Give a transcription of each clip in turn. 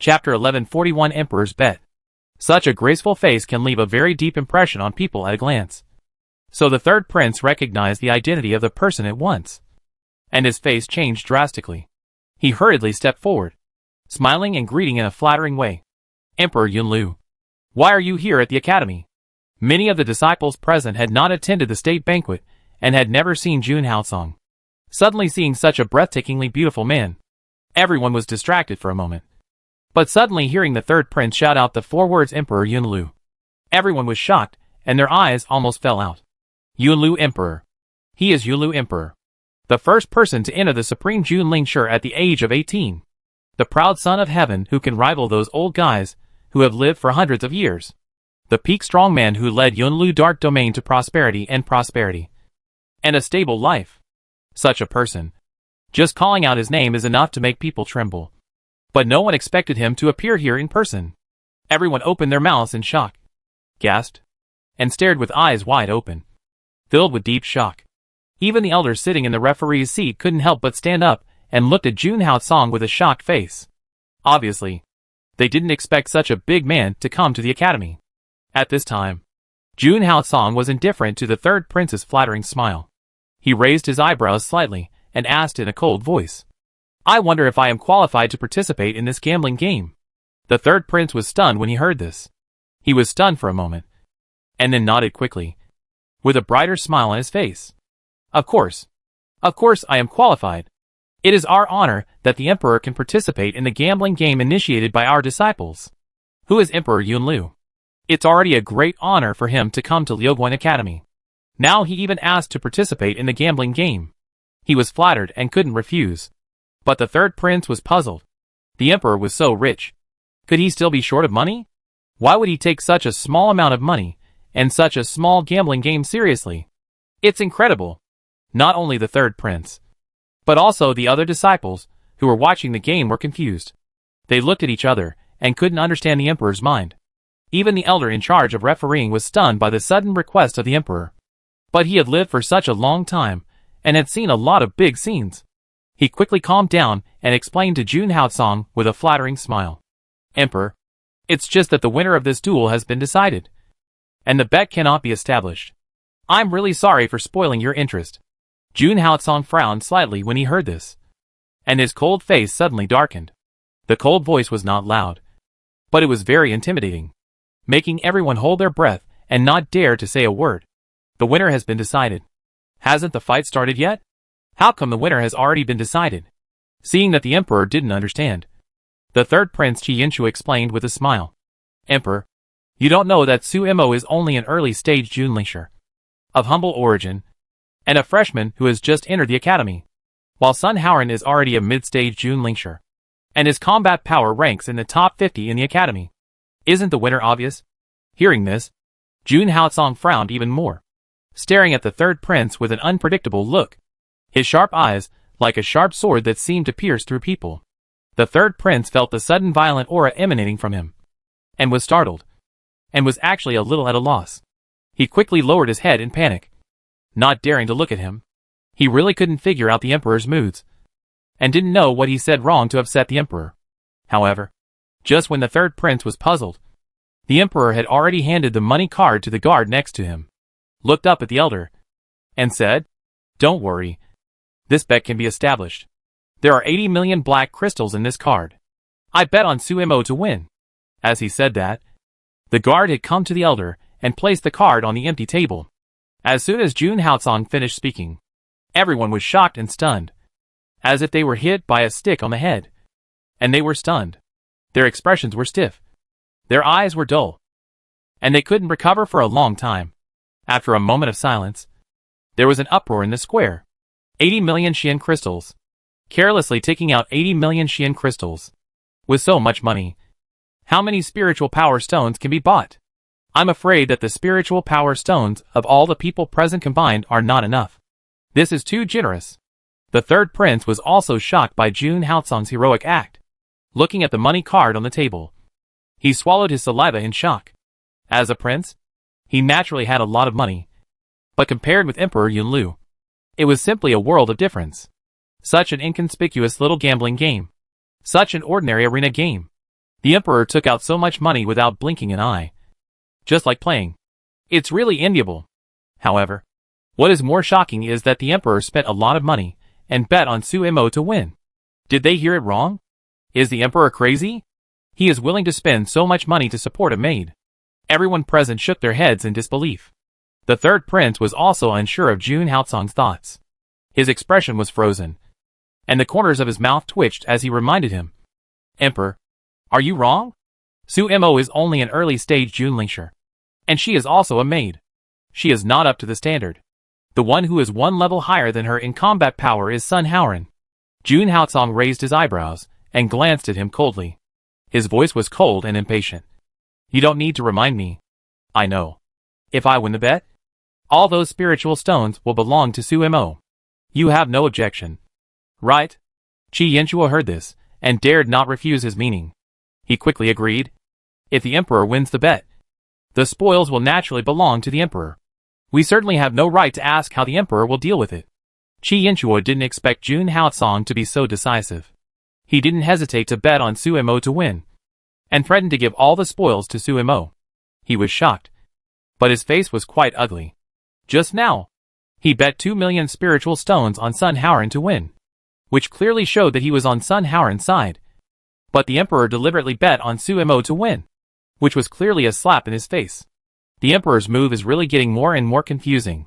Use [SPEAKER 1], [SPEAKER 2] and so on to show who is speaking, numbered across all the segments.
[SPEAKER 1] Chapter 1141 Emperor's Bet. Such a graceful face can leave a very deep impression on people at a glance. So the third prince recognized the identity of the person at once. And his face changed drastically. He hurriedly stepped forward, smiling and greeting in a flattering way. Emperor Yunlu, why are you here at the academy? Many of the disciples present had not attended the state banquet and had never seen Jun Haosong. Suddenly seeing such a breathtakingly beautiful man, everyone was distracted for a moment. But suddenly hearing the third prince shout out the 4 words Emperor Yunlu, everyone was shocked, and their eyes almost fell out. Yunlu Emperor. He is Yunlu Emperor. The first person to enter the Supreme Junling Shi at the age of 18. The proud son of heaven who can rival those old guys who have lived for hundreds of years. The peak strong man who led Yunlu Dark Domain to prosperity and a stable life. Such a person. Just calling out his name is enough to make people tremble. But no one expected him to appear here in person. Everyone opened their mouths in shock, gasped, and stared with eyes wide open, filled with deep shock. Even the elders sitting in the referee's seat couldn't help but stand up and looked at Jun Haosong with a shocked face. Obviously, they didn't expect such a big man to come to the academy. At this time, Jun Haosong was indifferent to the third prince's flattering smile. He raised his eyebrows slightly and asked in a cold voice, I wonder if I am qualified to participate in this gambling game. The third prince was stunned when he heard this. He was stunned for a moment, and then nodded quickly, with a brighter smile on his face. Of course I am qualified. It is our honor that the emperor can participate in the gambling game initiated by our disciples. Who is Emperor Yunlu? It's already a great honor for him to come to Liuguan Academy. Now he even asked to participate in the gambling game. He was flattered and couldn't refuse. But the third prince was puzzled. The emperor was so rich. Could he still be short of money? Why would he take such a small amount of money and such a small gambling game seriously? It's incredible. Not only the third prince, but also the other disciples who were watching the game were confused. They looked at each other and couldn't understand the emperor's mind. Even the elder in charge of refereeing was stunned by the sudden request of the emperor. But he had lived for such a long time and had seen a lot of big scenes. He quickly calmed down and explained to Jun Haosong with a flattering smile. Emperor, it's just that the winner of this duel has been decided, and the bet cannot be established. I'm really sorry for spoiling your interest. Jun Haosong frowned slightly when he heard this, and his cold face suddenly darkened. The cold voice was not loud, but it was very intimidating, making everyone hold their breath and not dare to say a word. The winner has been decided. Hasn't the fight started yet? How come the winner has already been decided? Seeing that the emperor didn't understand, the third prince Qi Yinshu explained with a smile. Emperor, you don't know that Su Imo is only an early-stage Junlingsher, of humble origin, and a freshman who has just entered the academy, while Sun Haoran is already a mid-stage Junlingsher, and his combat power ranks in the top 50 in the academy. Isn't the winner obvious? Hearing this, Jun Haosong frowned even more, staring at the third prince with an unpredictable look. His sharp eyes, like a sharp sword that seemed to pierce through people. The third prince felt the sudden violent aura emanating from him, and was startled, and was actually a little at a loss. He quickly lowered his head in panic, not daring to look at him. He really couldn't figure out the emperor's moods, and didn't know what he said wrong to upset the emperor. However, just when the third prince was puzzled, the emperor had already handed the money card to the guard next to him, looked up at the elder, and said, Don't worry. This bet can be established. There are 80 million black crystals in this card. I bet on Su Imo to win. As he said that, the guard had come to the elder and placed the card on the empty table. As soon as Jun Haosong finished speaking, everyone was shocked and stunned, as if they were hit by a stick on the head. And they were stunned. Their expressions were stiff. Their eyes were dull. And they couldn't recover for a long time. After a moment of silence, there was an uproar in the square. 80 million Xian crystals. Carelessly taking out 80 million Xian crystals. With so much money, how many spiritual power stones can be bought? I'm afraid that the spiritual power stones of all the people present combined are not enough. This is too generous. The third prince was also shocked by Jun Haosong's heroic act. Looking at the money card on the table, he swallowed his saliva in shock. As a prince, he naturally had a lot of money. But compared with Emperor Yunlu, it was simply a world of difference. Such an inconspicuous little gambling game. Such an ordinary arena game. The emperor took out so much money without blinking an eye. Just like playing. It's really enviable. However, what is more shocking is that the emperor spent a lot of money and bet on Sumo to win. Did they hear it wrong? Is the emperor crazy? He is willing to spend so much money to support a maid. Everyone present shook their heads in disbelief. The third prince was also unsure of Jun Haotsong's thoughts. His expression was frozen, and the corners of his mouth twitched as he reminded him. Emperor, are you wrong? Sumo is only an early-stage Junlingshi, and she is also a maid. She is not up to the standard. The one who is one level higher than her in combat power is Sun Haoran. Jun Haotsong raised his eyebrows and glanced at him coldly. His voice was cold and impatient. You don't need to remind me. I know. If I win the bet, all those spiritual stones will belong to Sumo. You have no objection. Right? Qi Yanchua heard this, and dared not refuse his meaning. He quickly agreed. If the emperor wins the bet, the spoils will naturally belong to the emperor. We certainly have no right to ask how the emperor will deal with it. Qi Yanchua didn't expect Jun Haotsong to be so decisive. He didn't hesitate to bet on Sumo to win, and threatened to give all the spoils to Sumo. He was shocked, but his face was quite ugly. Just now, he bet 2 million spiritual stones on Sun Haoran to win, which clearly showed that he was on Sun Haoran's side. But the emperor deliberately bet on Sumo to win, which was clearly a slap in his face. The emperor's move is really getting more and more confusing.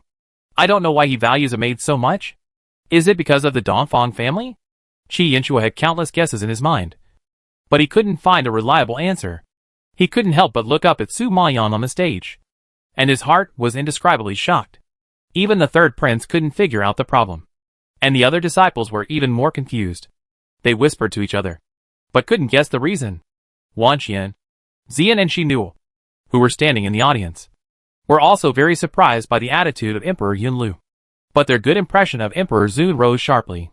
[SPEAKER 1] I don't know why he values a maid so much. Is it because of the Dongfang family? Qi Yanchua had countless guesses in his mind, but he couldn't find a reliable answer. He couldn't help but look up at Su Mayan on the stage, and his heart was indescribably shocked. Even the third prince couldn't figure out the problem, and the other disciples were even more confused. They whispered to each other, but couldn't guess the reason. Wan Qian, Xian and Xinua, who were standing in the audience, were also very surprised by the attitude of Emperor Yunlu. But their good impression of Emperor Zun rose sharply.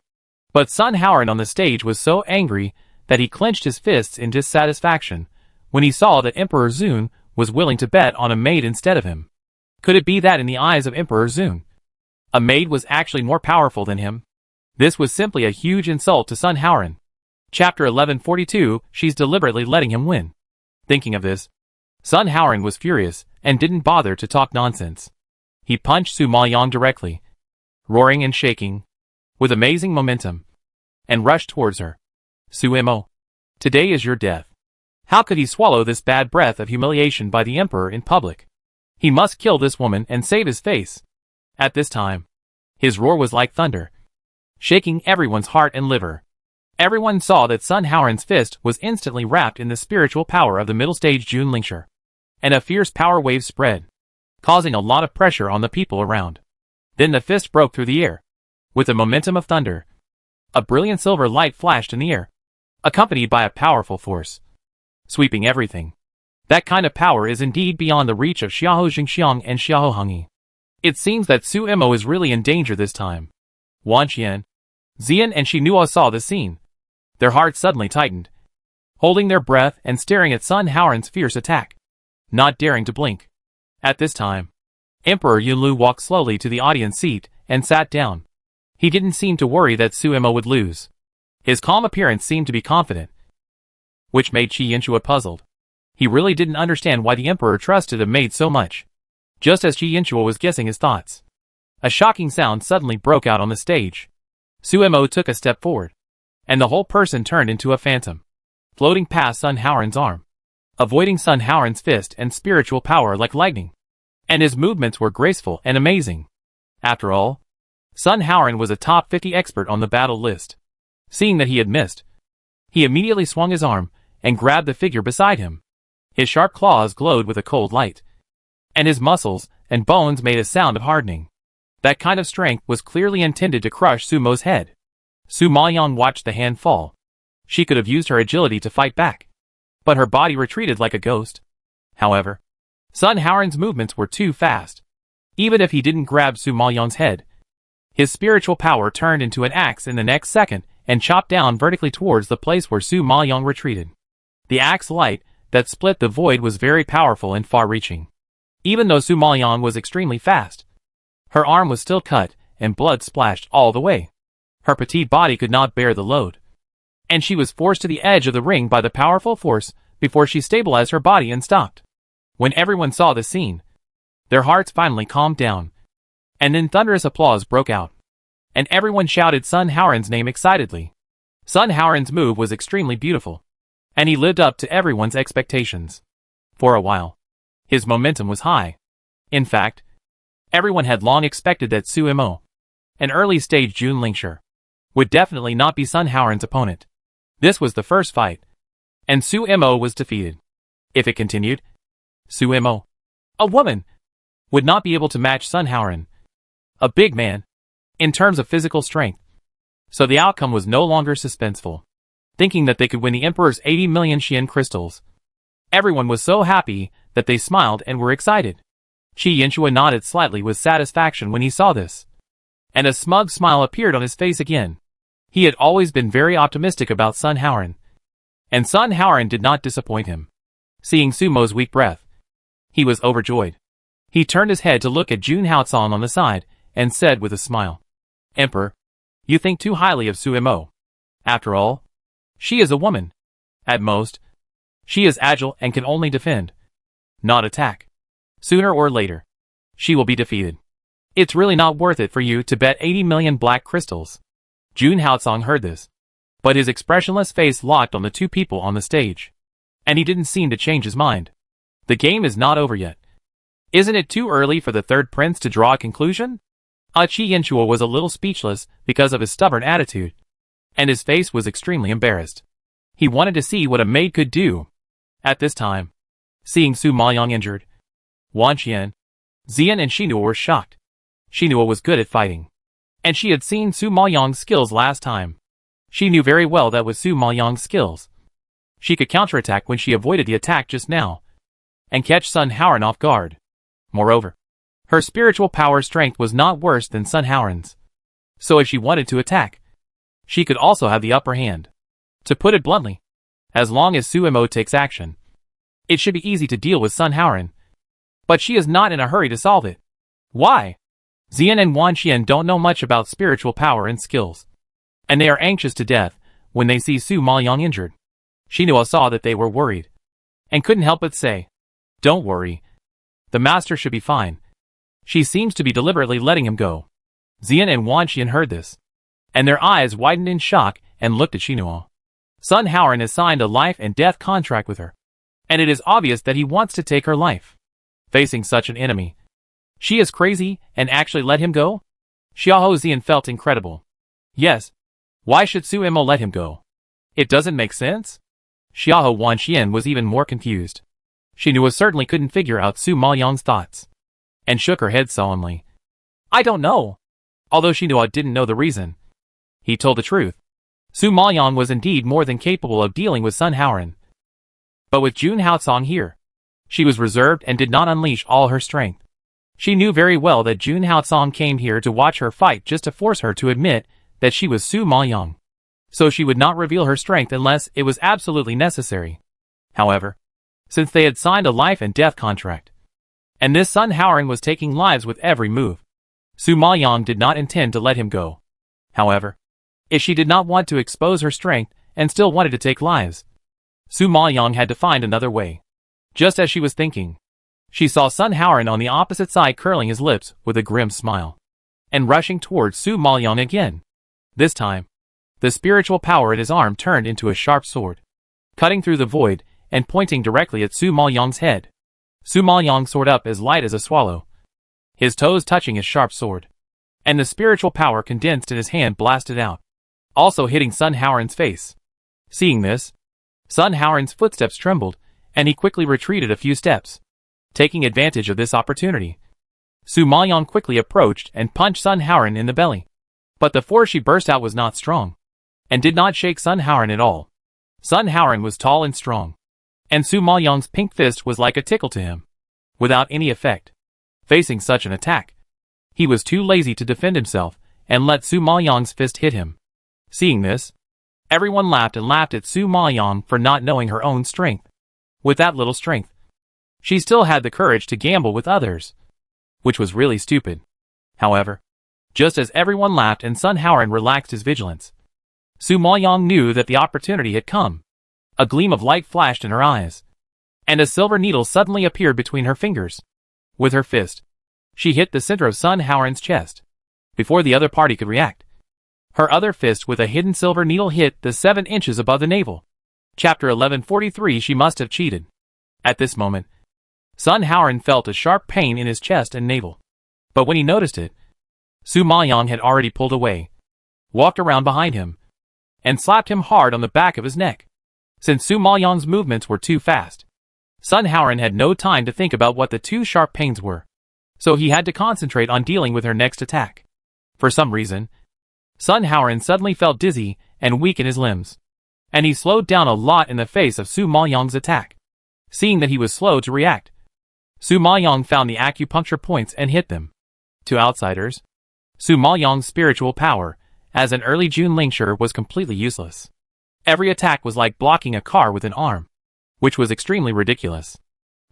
[SPEAKER 1] But Sun Haoran on the stage was so angry that he clenched his fists in dissatisfaction when he saw that Emperor Zun was willing to bet on a maid instead of him. Could it be that in the eyes of Emperor Zun, a maid was actually more powerful than him? This was simply a huge insult to Sun Haoran. Chapter 1142, she's deliberately letting him win. Thinking of this, Sun Haoran was furious and didn't bother to talk nonsense. He punched Su Maoyang directly, roaring and shaking, with amazing momentum, and rushed towards her. Sumo, today is your death. How could he swallow this bad breath of humiliation by the emperor in public? He must kill this woman and save his face. At this time, his roar was like thunder, shaking everyone's heart and liver. Everyone saw that Sun Haoran's fist was instantly wrapped in the spiritual power of the middle stage Junlingshi, and a fierce power wave spread, causing a lot of pressure on the people around. Then the fist broke through the air. With the momentum of thunder, a brilliant silver light flashed in the air, accompanied by a powerful force, sweeping everything. That kind of power is indeed beyond the reach of Xiahou Jingxiang and Xiahou Hengyi. It seems that Sumo is really in danger this time. Wan Qian, Xian and Xinua saw the scene. Their hearts suddenly tightened, holding their breath and staring at Sun Haoran's fierce attack, not daring to blink. At this time, Emperor Yunlu walked slowly to the audience seat and sat down. He didn't seem to worry that Sumo would lose. His calm appearance seemed to be confident, which made Qi Yanchua puzzled. He really didn't understand why the emperor trusted a maid so much. Just as Qi Yanchua was guessing his thoughts, a shocking sound suddenly broke out on the stage. Sumo took a step forward, and the whole person turned into a phantom, floating past Sun Haoran's arm, avoiding Sun Haoran's fist and spiritual power like lightning. And his movements were graceful and amazing. After all, Sun Haoran was a top 50 expert on the battle list. Seeing that he had missed, he immediately swung his arm and grabbed the figure beside him. His sharp claws glowed with a cold light, and his muscles and bones made a sound of hardening. That kind of strength was clearly intended to crush Sumo's head. Su Maoyang watched the hand fall. She could have used her agility to fight back, but her body retreated like a ghost. However, Sun Haoran's movements were too fast. Even if he didn't grab Su Maoyang's head, his spiritual power turned into an axe in the next second and chopped down vertically towards the place where Su Maoyang retreated. The axe light that split the void was very powerful and far-reaching. Even though Su Maoyang was extremely fast, her arm was still cut and blood splashed all the way. Her petite body could not bear the load, and she was forced to the edge of the ring by the powerful force before she stabilized her body and stopped. When everyone saw the scene, their hearts finally calmed down. And then thunderous applause broke out. And everyone shouted Sun Haoran's name excitedly. Sun Haoran's move was extremely beautiful. And he lived up to everyone's expectations. For a while, his momentum was high. In fact, everyone had long expected that Su Imo, an early-stage Jun Lingshi, would definitely not be Sun Haoran's opponent. This was the first fight, and Su Imo was defeated. If it continued, Su Imo, a woman, would not be able to match Sun Haoran, a big man, in terms of physical strength. So the outcome was no longer suspenseful. Thinking that they could win the Emperor's 80 million Xian crystals, everyone was so happy that they smiled and were excited. Qi Yanxue nodded slightly with satisfaction when he saw this, and a smug smile appeared on his face again. He had always been very optimistic about Sun Haoran, and Sun Haoran did not disappoint him. Seeing Sumo's weak breath, he was overjoyed. He turned his head to look at Jun Haotsong on the side, and said with a smile, "Emperor, you think too highly of Su Imo. After all, she is a woman. At most, she is agile and can only defend, not attack. Sooner or later, she will be defeated. It's really not worth it for you to bet 80 million black crystals." Jun Haotsong heard this, but his expressionless face locked on the two people on the stage, and he didn't seem to change his mind. The game is not over yet. Isn't it too early for the third prince to draw a conclusion? Qi Yanxue was a little speechless because of his stubborn attitude, and his face was extremely embarrassed. He wanted to see what a maid could do. At this time, seeing Su Maoyang injured, Wan Qian, Xian and Xinua were shocked. Xinua was good at fighting, and she had seen Su Maoyang's skills last time. She knew very well that with Su Maoyang's skills, she could counterattack when she avoided the attack just now, and catch Sun Haoran off guard. Moreover, her spiritual power strength was not worse than Sun Haoran's. So if she wanted to attack, she could also have the upper hand. To put it bluntly, as long as Su Imo takes action, it should be easy to deal with Sun Haoran. But she is not in a hurry to solve it. Why? Xian and Wan Qian don't know much about spiritual power and skills, and they are anxious to death when they see Su Maoyang injured. Xinua saw that they were worried, and couldn't help but say, "Don't worry. The master should be fine. She seems to be deliberately letting him go." Xian and Wan Qian heard this, and their eyes widened in shock and looked at Xinua. Sun Haoran has signed a life and death contract with her, and it is obvious that he wants to take her life. Facing such an enemy, she is crazy and actually let him go? Xiahou Xian felt incredible. Yes, why should Su Imo let him go? It doesn't make sense? Xiahou Wan Qian was even more confused. Xinua certainly couldn't figure out Su Maoyang's thoughts, and shook her head solemnly. "I don't know." Although Xinua didn't know the reason, he told the truth. Su Maoyang was indeed more than capable of dealing with Sun Haoran. But with Jun Haotsong here, she was reserved and did not unleash all her strength. She knew very well that Jun Haotsong came here to watch her fight just to force her to admit that she was Su Maoyang. So she would not reveal her strength unless it was absolutely necessary. However, since they had signed a life and death contract, and this Sun Haoran was taking lives with every move, Su Maoyang did not intend to let him go. However, if she did not want to expose her strength and still wanted to take lives, Su Maoyang had to find another way. Just as she was thinking, she saw Sun Haoran on the opposite side curling his lips with a grim smile, and rushing towards Su Maoyang again. This time, the spiritual power at his arm turned into a sharp sword, cutting through the void and pointing directly at Su Maoyang's head. Su Maoyang soared up as light as a swallow, his toes touching his sharp sword, and the spiritual power condensed in his hand blasted out, also hitting Sun Haoran's face. Seeing this, Sun Haoran's footsteps trembled, and he quickly retreated a few steps. Taking advantage of this opportunity, Su Maoyang quickly approached and punched Sun Haoran in the belly. But the force she burst out was not strong, and did not shake Sun Haoran at all. Sun Haoran was tall and strong, and Su Maoyang's pink fist was like a tickle to him, without any effect. Facing such an attack, he was too lazy to defend himself and let Su Maoyang's fist hit him. Seeing this, everyone laughed and laughed at Su Maoyang for not knowing her own strength. With that little strength, she still had the courage to gamble with others, which was really stupid. However, just as everyone laughed and Sun Haoran relaxed his vigilance, Su Maoyang knew that the opportunity had come. A gleam of light flashed in her eyes, and a silver needle suddenly appeared between her fingers. With her fist, she hit the center of Sun Haoran's chest, before the other party could react. Her other fist with a hidden silver needle hit the 7 inches above the navel. Chapter 1143. She must have cheated. At this moment, Sun Haoran felt a sharp pain in his chest and navel. But when he noticed it, Su Maoyang had already pulled away, walked around behind him, and slapped him hard on the back of his neck. Since Su Maoyang's movements were too fast, Sun Haoran had no time to think about what the 2 sharp pains were, so he had to concentrate on dealing with her next attack. For some reason, Sun Haoran suddenly felt dizzy and weak in his limbs, and he slowed down a lot in the face of Su Maoyang's attack. Seeing that he was slow to react, Su Maoyang found the acupuncture points and hit them. To outsiders, Su Maoyang's spiritual power as an early June Lingshi was completely useless. Every attack was like blocking a car with an arm, which was extremely ridiculous.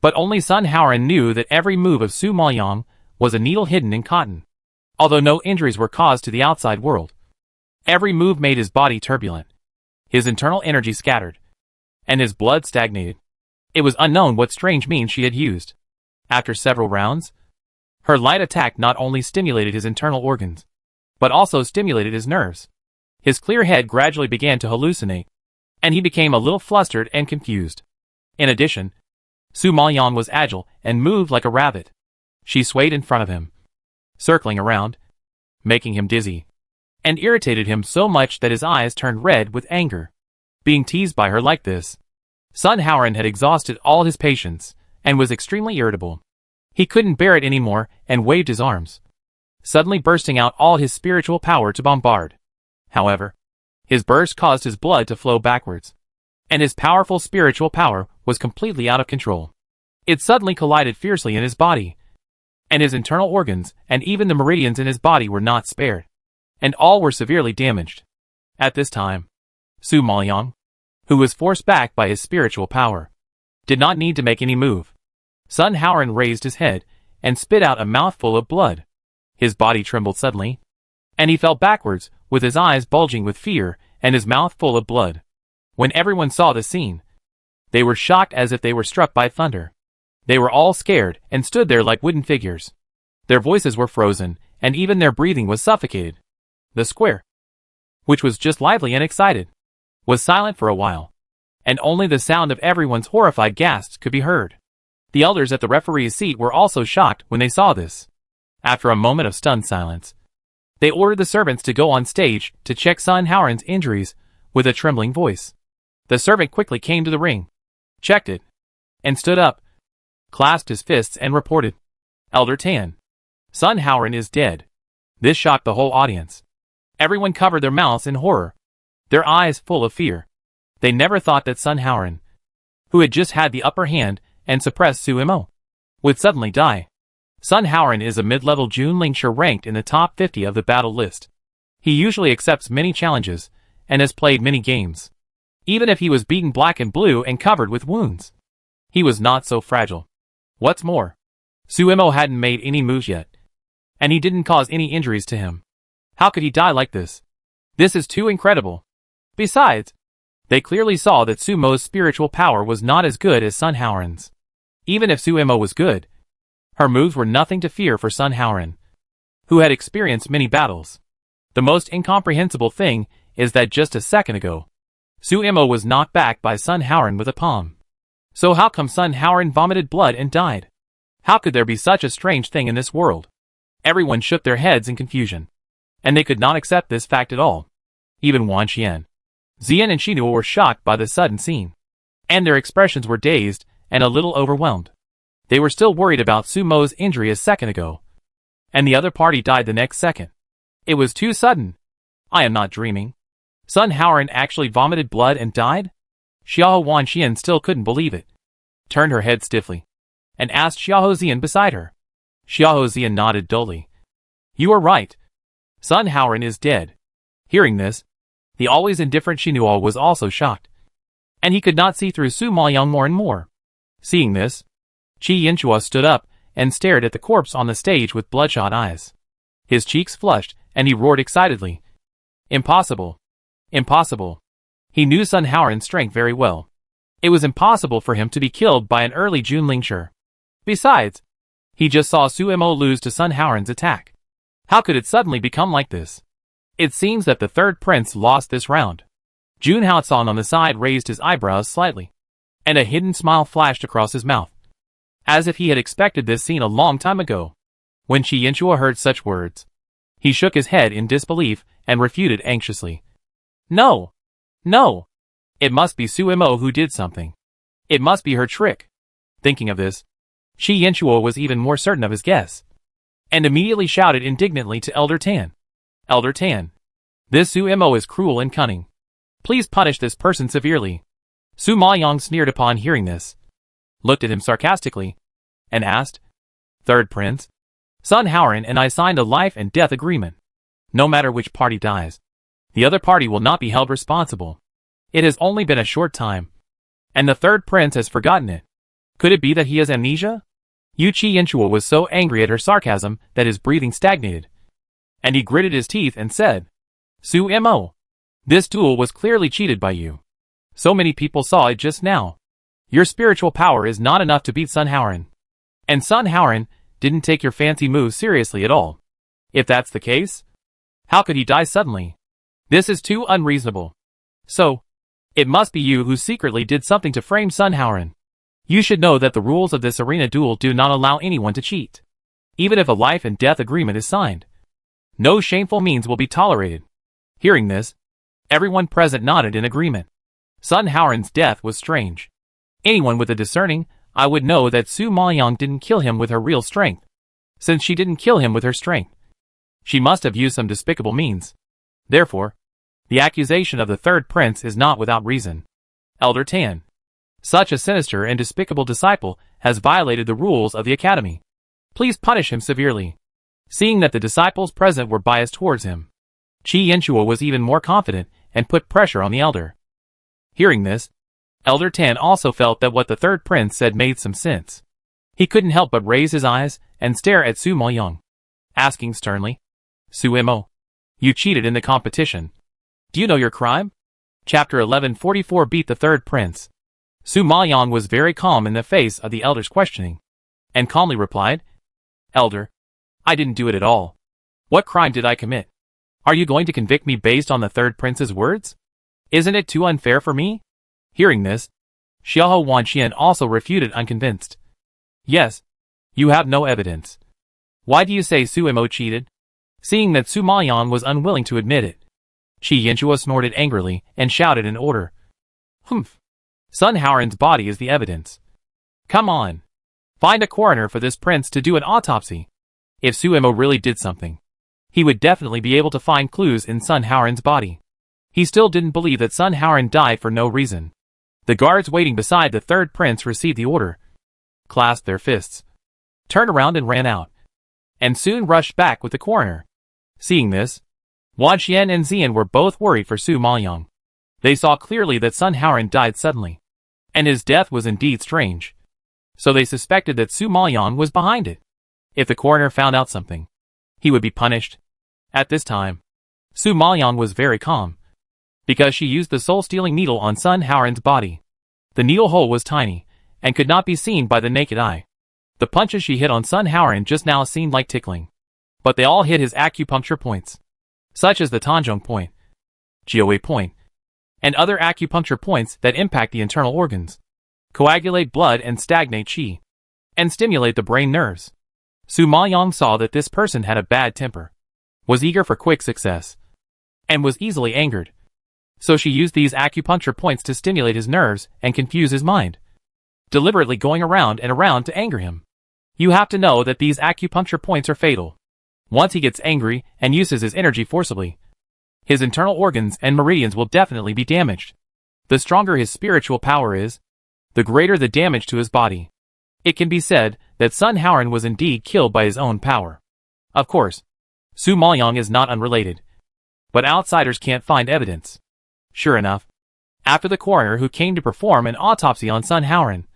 [SPEAKER 1] But only Sun Haoran knew that every move of Su Maoyang was a needle hidden in cotton. Although no injuries were caused to the outside world, every move made his body turbulent, his internal energy scattered, and his blood stagnated. It was unknown what strange means she had used. After several rounds, her light attack not only stimulated his internal organs, but also stimulated his nerves. His clear head gradually began to hallucinate, and he became a little flustered and confused. In addition, Su Maoyang was agile and moved like a rabbit. She swayed in front of him, circling around, making him dizzy, and irritated him so much that his eyes turned red with anger. Being teased by her like this, Sun Haoran had exhausted all his patience and was extremely irritable. He couldn't bear it anymore and waved his arms, suddenly bursting out all his spiritual power to bombard. However, his burst caused his blood to flow backwards, and his powerful spiritual power was completely out of control. It suddenly collided fiercely in his body, and his internal organs and even the meridians in his body were not spared, and all were severely damaged. At this time, Su Maoyang, who was forced back by his spiritual power, did not need to make any move. Sun Haoran raised his head and spit out a mouthful of blood. His body trembled suddenly, and he fell backwards with his eyes bulging with fear and his mouth full of blood. When everyone saw the scene, they were shocked as if they were struck by thunder. They were all scared and stood there like wooden figures. Their voices were frozen, and even their breathing was suffocated. The square, which was just lively and excited, was silent for a while, and only the sound of everyone's horrified gasps could be heard. The elders at the referee's seat were also shocked when they saw this. After a moment of stunned silence, they ordered the servants to go on stage to check Sun Haoran's injuries with a trembling voice. The servant quickly came to the ring, checked it, and stood up, clasped his fists and reported, "Elder Tan, Sun Haoran is dead." This shocked the whole audience. Everyone covered their mouths in horror, their eyes full of fear. They never thought that Sun Haoran, who had just had the upper hand and suppressed Su Mo, would suddenly die. Sun Haoran is a mid-level June Lingshi ranked in the top 50 of the battle list. He usually accepts many challenges and has played many games. Even if he was beaten black and blue and covered with wounds, he was not so fragile. What's more, Su Mo hadn't made any moves yet, and he didn't cause any injuries to him. How could he die like this? This is too incredible. Besides, they clearly saw that Su Mo's spiritual power was not as good as Sun Haoran's. Even if Su Mo was good, her moves were nothing to fear for Sun Haoran, who had experienced many battles. The most incomprehensible thing is that just a second ago, Su Mo was knocked back by Sun Haoran with a palm. So how come Sun Haoran vomited blood and died? How could there be such a strange thing in this world? Everyone shook their heads in confusion, and they could not accept this fact at all. Even Wan Xian, Xian and Xinua were shocked by the sudden scene, and their expressions were dazed and a little overwhelmed. They were still worried about Su Mo's injury a second ago, and the other party died the next second. It was too sudden. I am not dreaming. Sun Haoran actually vomited blood and died? Xiahou Wan Xian still couldn't believe it, turned her head stiffly, and asked Xiahou Xian beside her. Xiahou Xian nodded dully. You are right. Sun Haoran is dead. Hearing this, the always indifferent Xinua was also shocked, and he could not see through Su Maoyang more and more. Seeing this, Qi Yinchua stood up and stared at the corpse on the stage with bloodshot eyes. His cheeks flushed, and he roared excitedly. Impossible. Impossible. He knew Sun Haoran's strength very well. It was impossible for him to be killed by an early June Lingshire. Besides, he just saw Suemo lose to Sun Haoran's attack. How could it suddenly become like this? It seems that the third prince lost this round. Jun Haotsong on the side raised his eyebrows slightly, and a hidden smile flashed across his mouth, as if he had expected this scene a long time ago. When Qi Yanchua heard such words, he shook his head in disbelief and refuted anxiously. No! No! It must be Suemo who did something. It must be her trick. Thinking of this, Qi Yanchua was even more certain of his guess, and immediately shouted indignantly to Elder Tan. Elder Tan, this Suemo is cruel and cunning. Please punish this person severely. Su Maoyong sneered upon hearing this, looked at him sarcastically, and asked, Third Prince, Sun Haoran and I signed a life and death agreement. No matter which party dies, the other party will not be held responsible. It has only been a short time, and the third prince has forgotten it. Could it be that he has amnesia? Yu Qi Yanchua was so angry at her sarcasm that his breathing stagnated, and he gritted his teeth and said, Suemo, this duel was clearly cheated by you. So many people saw it just now. Your spiritual power is not enough to beat Sun Haoran. And Sun Haoran didn't take your fancy moves seriously at all. If that's the case, how could he die suddenly? This is too unreasonable. So, it must be you who secretly did something to frame Sun Haoran. You should know that the rules of this arena duel do not allow anyone to cheat. Even if a life and death agreement is signed, no shameful means will be tolerated. Hearing this, everyone present nodded in agreement. Sun Haoran's death was strange. Anyone with a discerning eye would know that Su Maoyong didn't kill him with her real strength. Since she didn't kill him with her strength, she must have used some despicable means. Therefore, the accusation of the third prince is not without reason. Elder Tan, such a sinister and despicable disciple has violated the rules of the academy. Please punish him severely. Seeing that the disciples present were biased towards him, Qi Yanchua was even more confident and put pressure on the elder. Hearing this, Elder Tan also felt that what the third prince said made some sense. He couldn't help but raise his eyes and stare at Su Maoyong, asking sternly, Suemo, you cheated in the competition. Do you know your crime? Chapter 1144 Beat the Third Prince. Su Maoyong was very calm in the face of the elder's questioning, and calmly replied, Elder, I didn't do it at all. What crime did I commit? Are you going to convict me based on the third prince's words? Isn't it too unfair for me? Hearing this, Xiaohou Wanxian also refuted unconvinced. Yes, you have no evidence. Why do you say Suemo cheated? Seeing that Su Maoyong was unwilling to admit it, Qi Yanchua snorted angrily and shouted in order. Humph! Sun Haoran's body is the evidence. Come on! Find a coroner for this prince to do an autopsy. If Suemo really did something, he would definitely be able to find clues in Sun Haoran's body. He still didn't believe that Sun Haoran died for no reason. The guards waiting beside the third prince received the order, clasped their fists, turned around and ran out, and soon rushed back with the coroner. Seeing this, Wanxian and Xian were both worried for Su Maoyong. They saw clearly that Sun Haoran died suddenly, and his death was indeed strange. So they suspected that Su Maoyong was behind it. If the coroner found out something, he would be punished. At this time, Su Maoyong was very calm, because she used the soul-stealing needle on Sun Haoran's body. The needle hole was tiny, and could not be seen by the naked eye. The punches she hit on Sun Haoran just now seemed like tickling, but they all hit his acupuncture points, such as the Tanzhong point, Jiawei point, and other acupuncture points that impact the internal organs, coagulate blood and stagnate qi, and stimulate the brain nerves. Su Maoyong saw that this person had a bad temper, was eager for quick success, and was easily angered. So she used these acupuncture points to stimulate his nerves and confuse his mind, deliberately going around and around to anger him. You have to know that these acupuncture points are fatal. Once he gets angry and uses his energy forcibly, his internal organs and meridians will definitely be damaged. The stronger his spiritual power is, the greater the damage to his body. It can be said that Sun Haoran was indeed killed by his own power. Of course, Su Maoyong is not unrelated, but outsiders can't find evidence. Sure enough, after the coroner who came to perform an autopsy on Sun Haoran,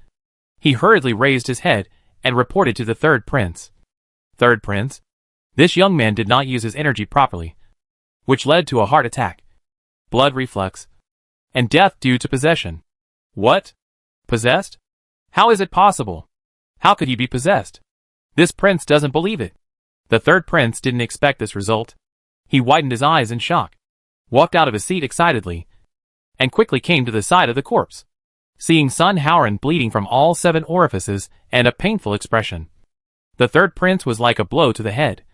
[SPEAKER 1] he hurriedly raised his head and reported to the third prince. Third prince, this young man did not use his energy properly, which led to a heart attack, blood reflux, and death due to possession. What? Possessed? How is it possible? How could he be possessed? This prince doesn't believe it. The third prince didn't expect this result. He widened his eyes in shock, walked out of his seat excitedly, and quickly came to the side of the corpse, seeing Sun Howren bleeding from all 7 orifices and a painful expression. The third prince was like a blow to the head,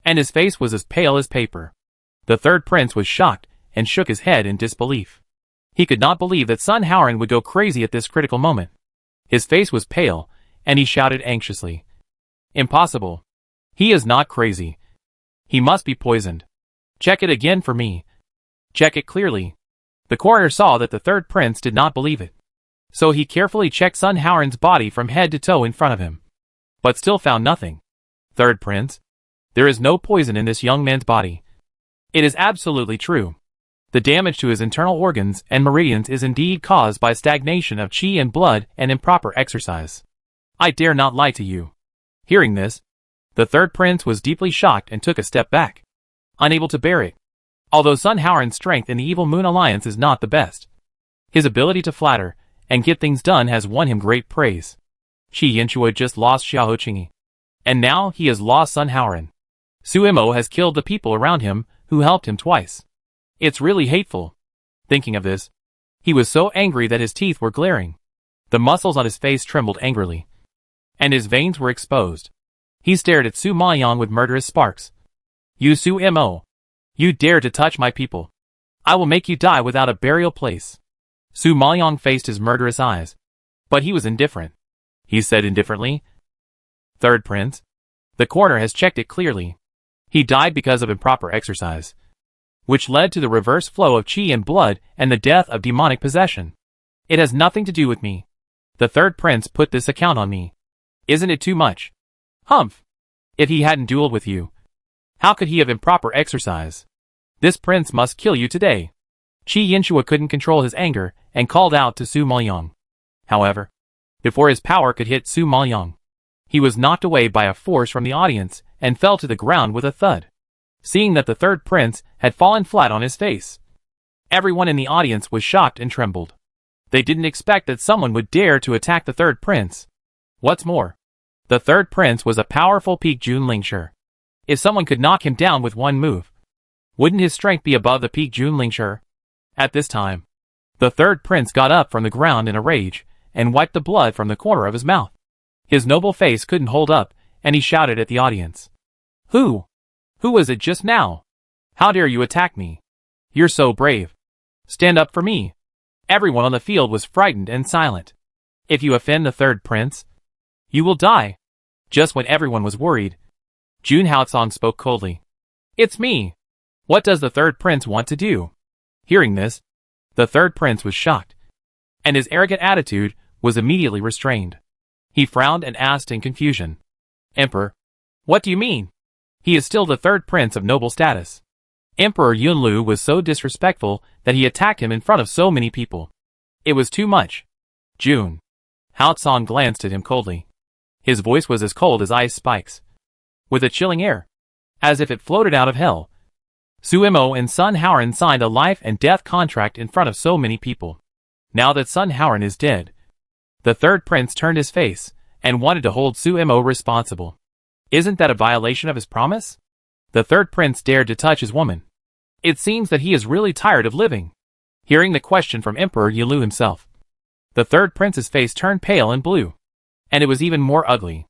[SPEAKER 1] and his face was as pale as paper. The third prince was shocked and shook his head in disbelief. He could not believe that Sun Howren would go crazy at this critical moment. His face was pale, and he shouted anxiously, "Impossible. He is not crazy. He must be poisoned. Check it again for me. Check it clearly." The coroner saw that the third prince did not believe it, so he carefully checked Sun Howren's body from head to toe in front of him, but still found nothing. "Third prince, there is no poison in this young man's body. It is absolutely true. The damage to his internal organs and meridians is indeed caused by stagnation of qi and blood and improper exercise. I dare not lie to you." Hearing this, the third prince was deeply shocked and took a step back, unable to bear it. Although Sun Howren's strength in the Evil Moon Alliance is not the best, his ability to flatter and get things done has won him great praise. Qi Yanchua just lost Xiao Qingyi, and now he has lost Sun Howren. Suimo has killed the people around him who helped him twice. It's really hateful. Thinking of this, he was so angry that his teeth were glaring. The muscles on his face trembled angrily, and his veins were exposed. He stared at Su Maoyang with murderous sparks. "You Suimo! You dare to touch my people! I will make you die without a burial place." Su Maoyang faced his murderous eyes, but he was indifferent. He said indifferently, "Third prince, the coroner has checked it clearly. He died because of improper exercise, which led to the reverse flow of qi and blood and the death of demonic possession. It has nothing to do with me. The third prince put this account on me. Isn't it too much? Humph! If he hadn't dueled with you, how could he have improper exercise? This prince must kill you today." Qi Yanchua couldn't control his anger and called out to Su Maoyang. However, before his power could hit Su Maoyang, he was knocked away by a force from the audience and fell to the ground with a thud. Seeing that the third prince had fallen flat on his face, everyone in the audience was shocked and trembled. They didn't expect that someone would dare to attack the third prince. What's more, the third prince was a powerful peak Junling Shi. If someone could knock him down with one move, wouldn't his strength be above the peak Junling Shi? At this time, the third prince got up from the ground in a rage and wiped the blood from the corner of his mouth. His noble face couldn't hold up, and he shouted at the audience, Who was it just now? How dare you attack me? You're so brave. Stand up for me." Everyone on the field was frightened and silent. "If you offend the third prince, you will die." Just when everyone was worried, Jun Haotsong spoke coldly. "It's me. What does the third prince want to do?" Hearing this, the third prince was shocked, and his arrogant attitude was immediately restrained. He frowned and asked in confusion, "Emperor, what do you mean? He is still the third prince of noble status." Emperor Yunlu was so disrespectful that he attacked him in front of so many people. It was too much. Jun Haotsong glanced at him coldly. His voice was as cold as ice spikes, with a chilling air, as if it floated out of hell. Suimo and Sun Howren signed a life and death contract in front of so many people. Now that Sun Howren is dead, the third prince turned his face and wanted to hold Suimo responsible. Isn't that a violation of his promise? The third prince dared to touch his woman. It seems that he is really tired of living. Hearing the question from Emperor Yulu himself, the third prince's face turned pale and blue, and it was even more ugly.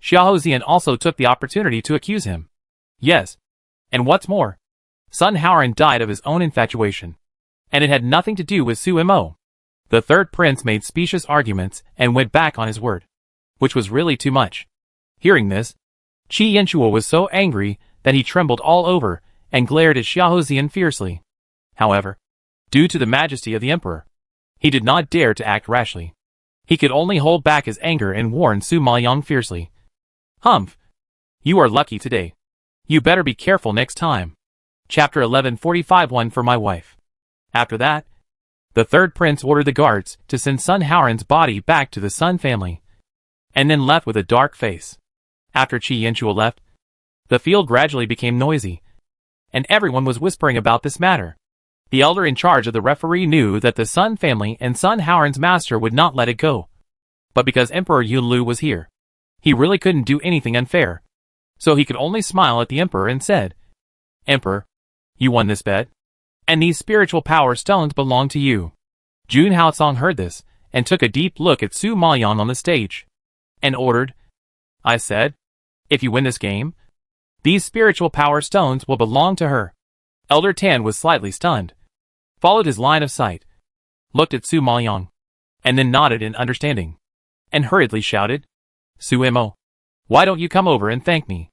[SPEAKER 1] Xiaozian also took the opportunity to accuse him. Yes, and what's more, Sun Howren died of his own infatuation, and it had nothing to do with Suimo. The third prince made specious arguments and went back on his word, which was really too much. Hearing this, Qi Yanchua was so angry that he trembled all over and glared at Xiaozian fiercely. However, due to the majesty of the emperor, he did not dare to act rashly. He could only hold back his anger and warn Su Maoyang fiercely. Humph! You are lucky today. You better be careful next time. Chapter 1141 for my wife. After that, the third prince ordered the guards to send Sun Howren's body back to the Sun family, and then left with a dark face. After Qi Yanchua left, the field gradually became noisy, and everyone was whispering about this matter. The elder in charge of the referee knew that the Sun family and Sun Howard's master would not let it go. But because Emperor Yunlu was here, he really couldn't do anything unfair. So he could only smile at the Emperor and said, "Emperor, you won this bet, and these spiritual power stones belong to you." Jun Haosong heard this, and took a deep look at Su Maoyang on the stage, and ordered, "I said, if you win this game, these spiritual power stones will belong to her." Elder Tan was slightly stunned, followed his line of sight, looked at Su Maoyang, and then nodded in understanding, and hurriedly shouted, "Su Mo, why don't you come over and thank me?"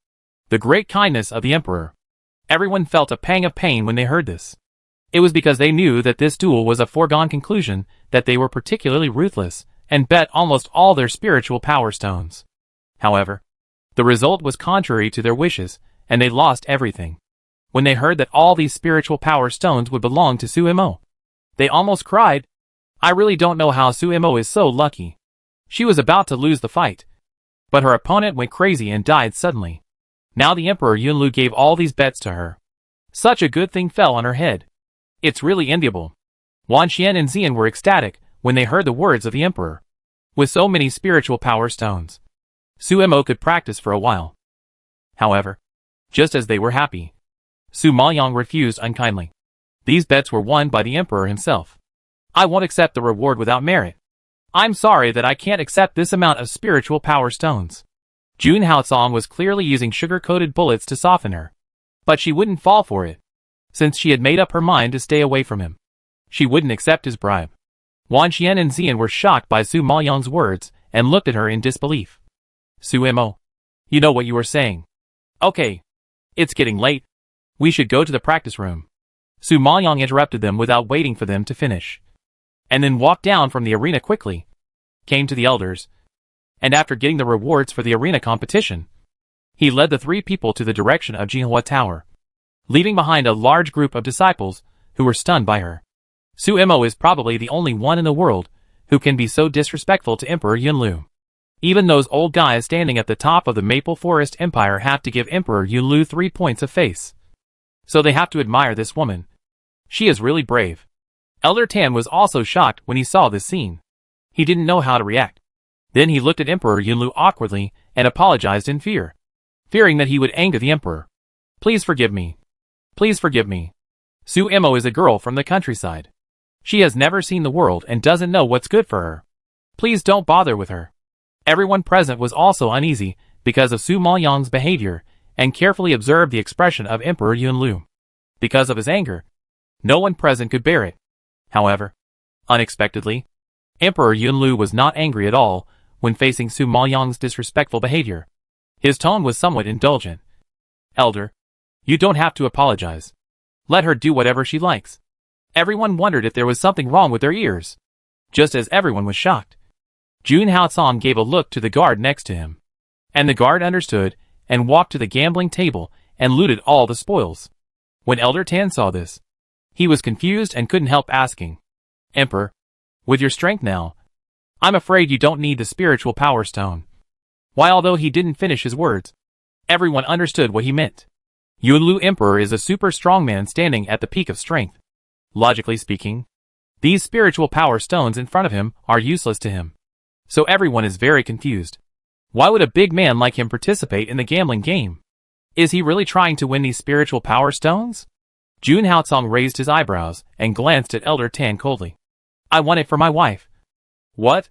[SPEAKER 1] The great kindness of the Emperor. Everyone felt a pang of pain when they heard this. It was because they knew that this duel was a foregone conclusion, that they were particularly ruthless, and bet almost all their spiritual power stones. However, the result was contrary to their wishes, and they lost everything. When they heard that all these spiritual power stones would belong to Su Mo, they almost cried. I really don't know how Su Mo is so lucky. She was about to lose the fight, but her opponent went crazy and died suddenly. Now the Emperor Yunlu gave all these bets to her. Such a good thing fell on her head. It's really enviable. Wan Xian and Xian were ecstatic when they heard the words of the Emperor. With so many spiritual power stones, Su Mo could practice for a while. However, just as they were happy, Su Maoyang refused unkindly. These bets were won by the Emperor himself. I won't accept the reward without merit. I'm sorry that I can't accept this amount of spiritual power stones. Jun Haosong was clearly using sugar-coated bullets to soften her. But she wouldn't fall for it, since she had made up her mind to stay away from him. She wouldn't accept his bribe. Wan Xian and Xian were shocked by Su Maoyang's words and looked at her in disbelief. Su Mo, you know what you were saying. Okay. It's getting late. We should go to the practice room. Su Maoyang interrupted them without waiting for them to finish, and then walked down from the arena quickly, came to the elders, and after getting the rewards for the arena competition, he led the three people to the direction of Jinhua Tower, leaving behind a large group of disciples who were stunned by her. Su Mo is probably the only one in the world who can be so disrespectful to Emperor Yunlu. Even those old guys standing at the top of the Maple Forest Empire have to give Emperor Yunlu 3 points of face. So they have to admire this woman. She is really brave. Elder Tan was also shocked when he saw this scene. He didn't know how to react. Then he looked at Emperor Yunlu awkwardly and apologized in fear, fearing that he would anger the Emperor. Please forgive me. Please forgive me. Su Mo is a girl from the countryside. She has never seen the world and doesn't know what's good for her. Please don't bother with her. Everyone present was also uneasy because of Su Maoyang's behavior and carefully observed the expression of Emperor Yunlu. Because of his anger, no one present could bear it. However, unexpectedly, Emperor Yunlu was not angry at all when facing Su Maoyang's disrespectful behavior. His tone was somewhat indulgent. Elder, you don't have to apologize. Let her do whatever she likes. Everyone wondered if there was something wrong with their ears. Just as everyone was shocked, Jun Haosong gave a look to the guard next to him, and the guard understood and walked to the gambling table and looted all the spoils. When Elder Tan saw this, he was confused and couldn't help asking, Emperor, with your strength now, I'm afraid you don't need the spiritual power stone. Why, although he didn't finish his words, everyone understood what he meant. Yunlu Emperor is a super strong man standing at the peak of strength. Logically speaking, these spiritual power stones in front of him are useless to him. So everyone is very confused. Why would a big man like him participate in the gambling game? Is he really trying to win these spiritual power stones? Jun Haosong raised his eyebrows and glanced at Elder Tan coldly. I want it for my wife. What?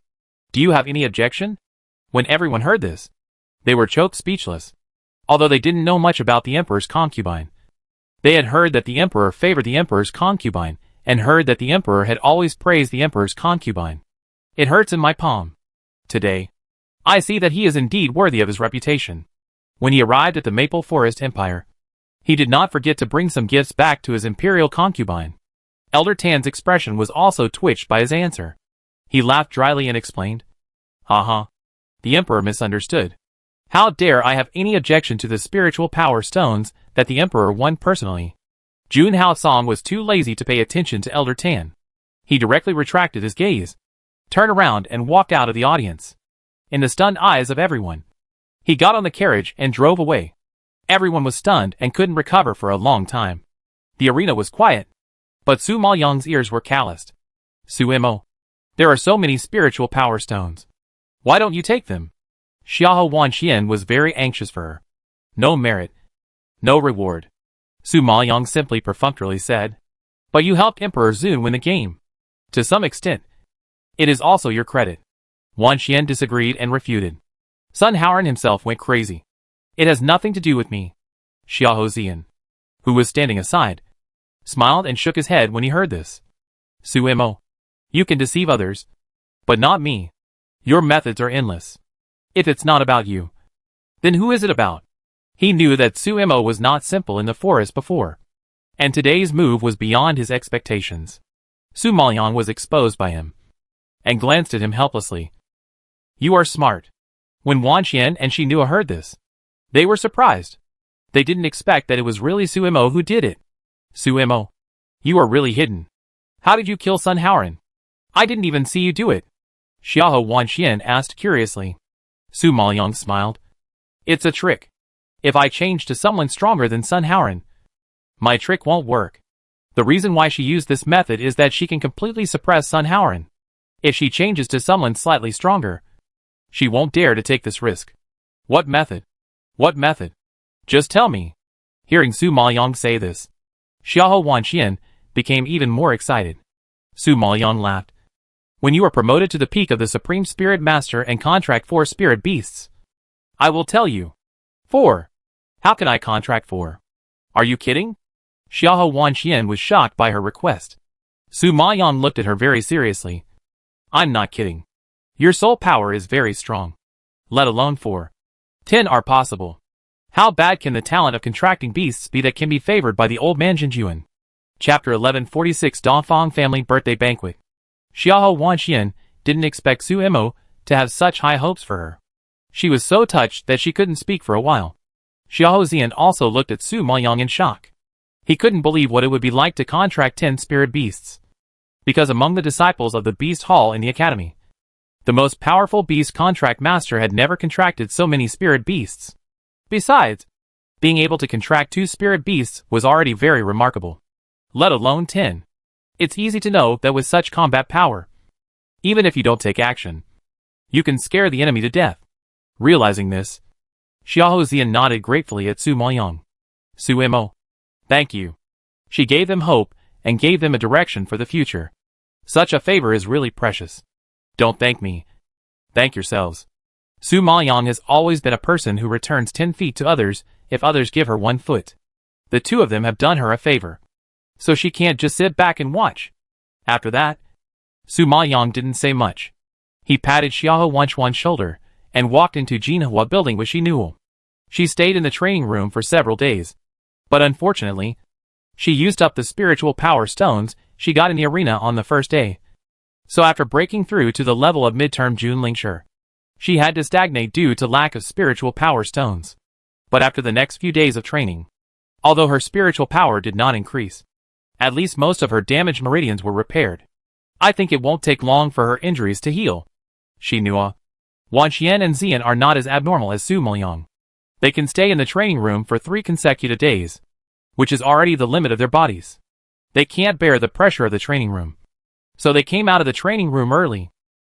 [SPEAKER 1] Do you have any objection? When everyone heard this, they were choked speechless. Although they didn't know much about the Emperor's concubine, they had heard that the Emperor favored the Emperor's concubine, and heard that the Emperor had always praised the Emperor's concubine. It hurts in my palm. Today, I see that he is indeed worthy of his reputation. When he arrived at the Maple Forest Empire, he did not forget to bring some gifts back to his imperial concubine. Elder Tan's expression was also twitched by his answer. He laughed dryly and explained, Haha. The Emperor misunderstood. How dare I have any objection to the spiritual power stones that the Emperor won personally? Jun Haosong was too lazy to pay attention to Elder Tan. He directly retracted his gaze, turned around and walked out of the audience. In the stunned eyes of everyone, he got on the carriage and drove away. Everyone was stunned and couldn't recover for a long time. The arena was quiet. But Su Maoyang's ears were calloused. Suimo. There are so many spiritual power stones. Why don't you take them? Xiahou Wanxian was very anxious for her. No merit. No reward. Su Maoyang simply perfunctorily said. But you helped Emperor Zun win the game. To some extent. It is also your credit. Wanxian disagreed and refuted. Sun Haoran himself went crazy. It has nothing to do with me. Xiahou Zian, who was standing aside, smiled and shook his head when he heard this. Suimo. You can deceive others. But not me. Your methods are endless. If it's not about you, then who is it about? He knew that Suimo was not simple in the forest before. And today's move was beyond his expectations. Su Maoyang was exposed by him. And glanced at him helplessly. You are smart. When Wanxian and Shinua heard this, they were surprised. They didn't expect that it was really Suimo who did it. Suimo. You are really hidden. How did you kill Sun Haoran? I didn't even see you do it. Xiahou Wanxian asked curiously. Su Maoyang smiled. It's a trick. If I change to someone stronger than Sun Haoran, my trick won't work. The reason why she used this method is that she can completely suppress Sun Haoran. If she changes to someone slightly stronger, she won't dare to take this risk. What method? What method? Just tell me. Hearing Su Maoyang say this, Xiahou Wanxian became even more excited. Su Maoyang laughed. When you are promoted to the peak of the Supreme Spirit Master and contract 4 spirit beasts, I will tell you. 4. How can I contract 4? Are you kidding? Xiahou Wanxian was shocked by her request. Su Maoyang looked at her very seriously. I'm not kidding. Your soul power is very strong. Let alone 4. 10 are possible. How bad can the talent of contracting beasts be that can be favored by the old man Jinjuan? Chapter 1146 Dongfang Family Birthday Banquet. Xiahou Wanxian didn't expect Suimo to have such high hopes for her. She was so touched that she couldn't speak for a while. Xiahou Zian also looked at Su Maoyang in shock. He couldn't believe what it would be like to contract 10 spirit beasts. Because among the disciples of the Beast Hall in the Academy, the most powerful beast contract master had never contracted so many spirit beasts. Besides, being able to contract 2 spirit beasts was already very remarkable. Let alone 10. It's easy to know that with such combat power, even if you don't take action, you can scare the enemy to death. Realizing this, Xiahou Zian nodded gratefully at Su Maoyang. Suimo. Thank you. She gave them hope and gave them a direction for the future. Such a favor is really precious. Don't thank me. Thank yourselves. Su Maoyang has always been a person who returns 10 feet to others if others give her 1 foot. The two of them have done her a favor. So she can't just sit back and watch. After that, Su Maoyang didn't say much. He patted Xiahou Wanxian's shoulder and walked into Jinhua building with Shinua. She stayed in the training room for several days. But unfortunately, she used up the spiritual power stones she got in the arena on the first day. So after breaking through to the level of midterm Jun Lingshi, she had to stagnate due to lack of spiritual power stones. But after the next few days of training, although her spiritual power did not increase, at least most of her damaged meridians were repaired. I think it won't take long for her injuries to heal. Shinua, Wanxian and Zian are not as abnormal as Su Maoyang. They can stay in the training room for 3 consecutive days, which is already the limit of their bodies. They can't bear the pressure of the training room. So they came out of the training room early.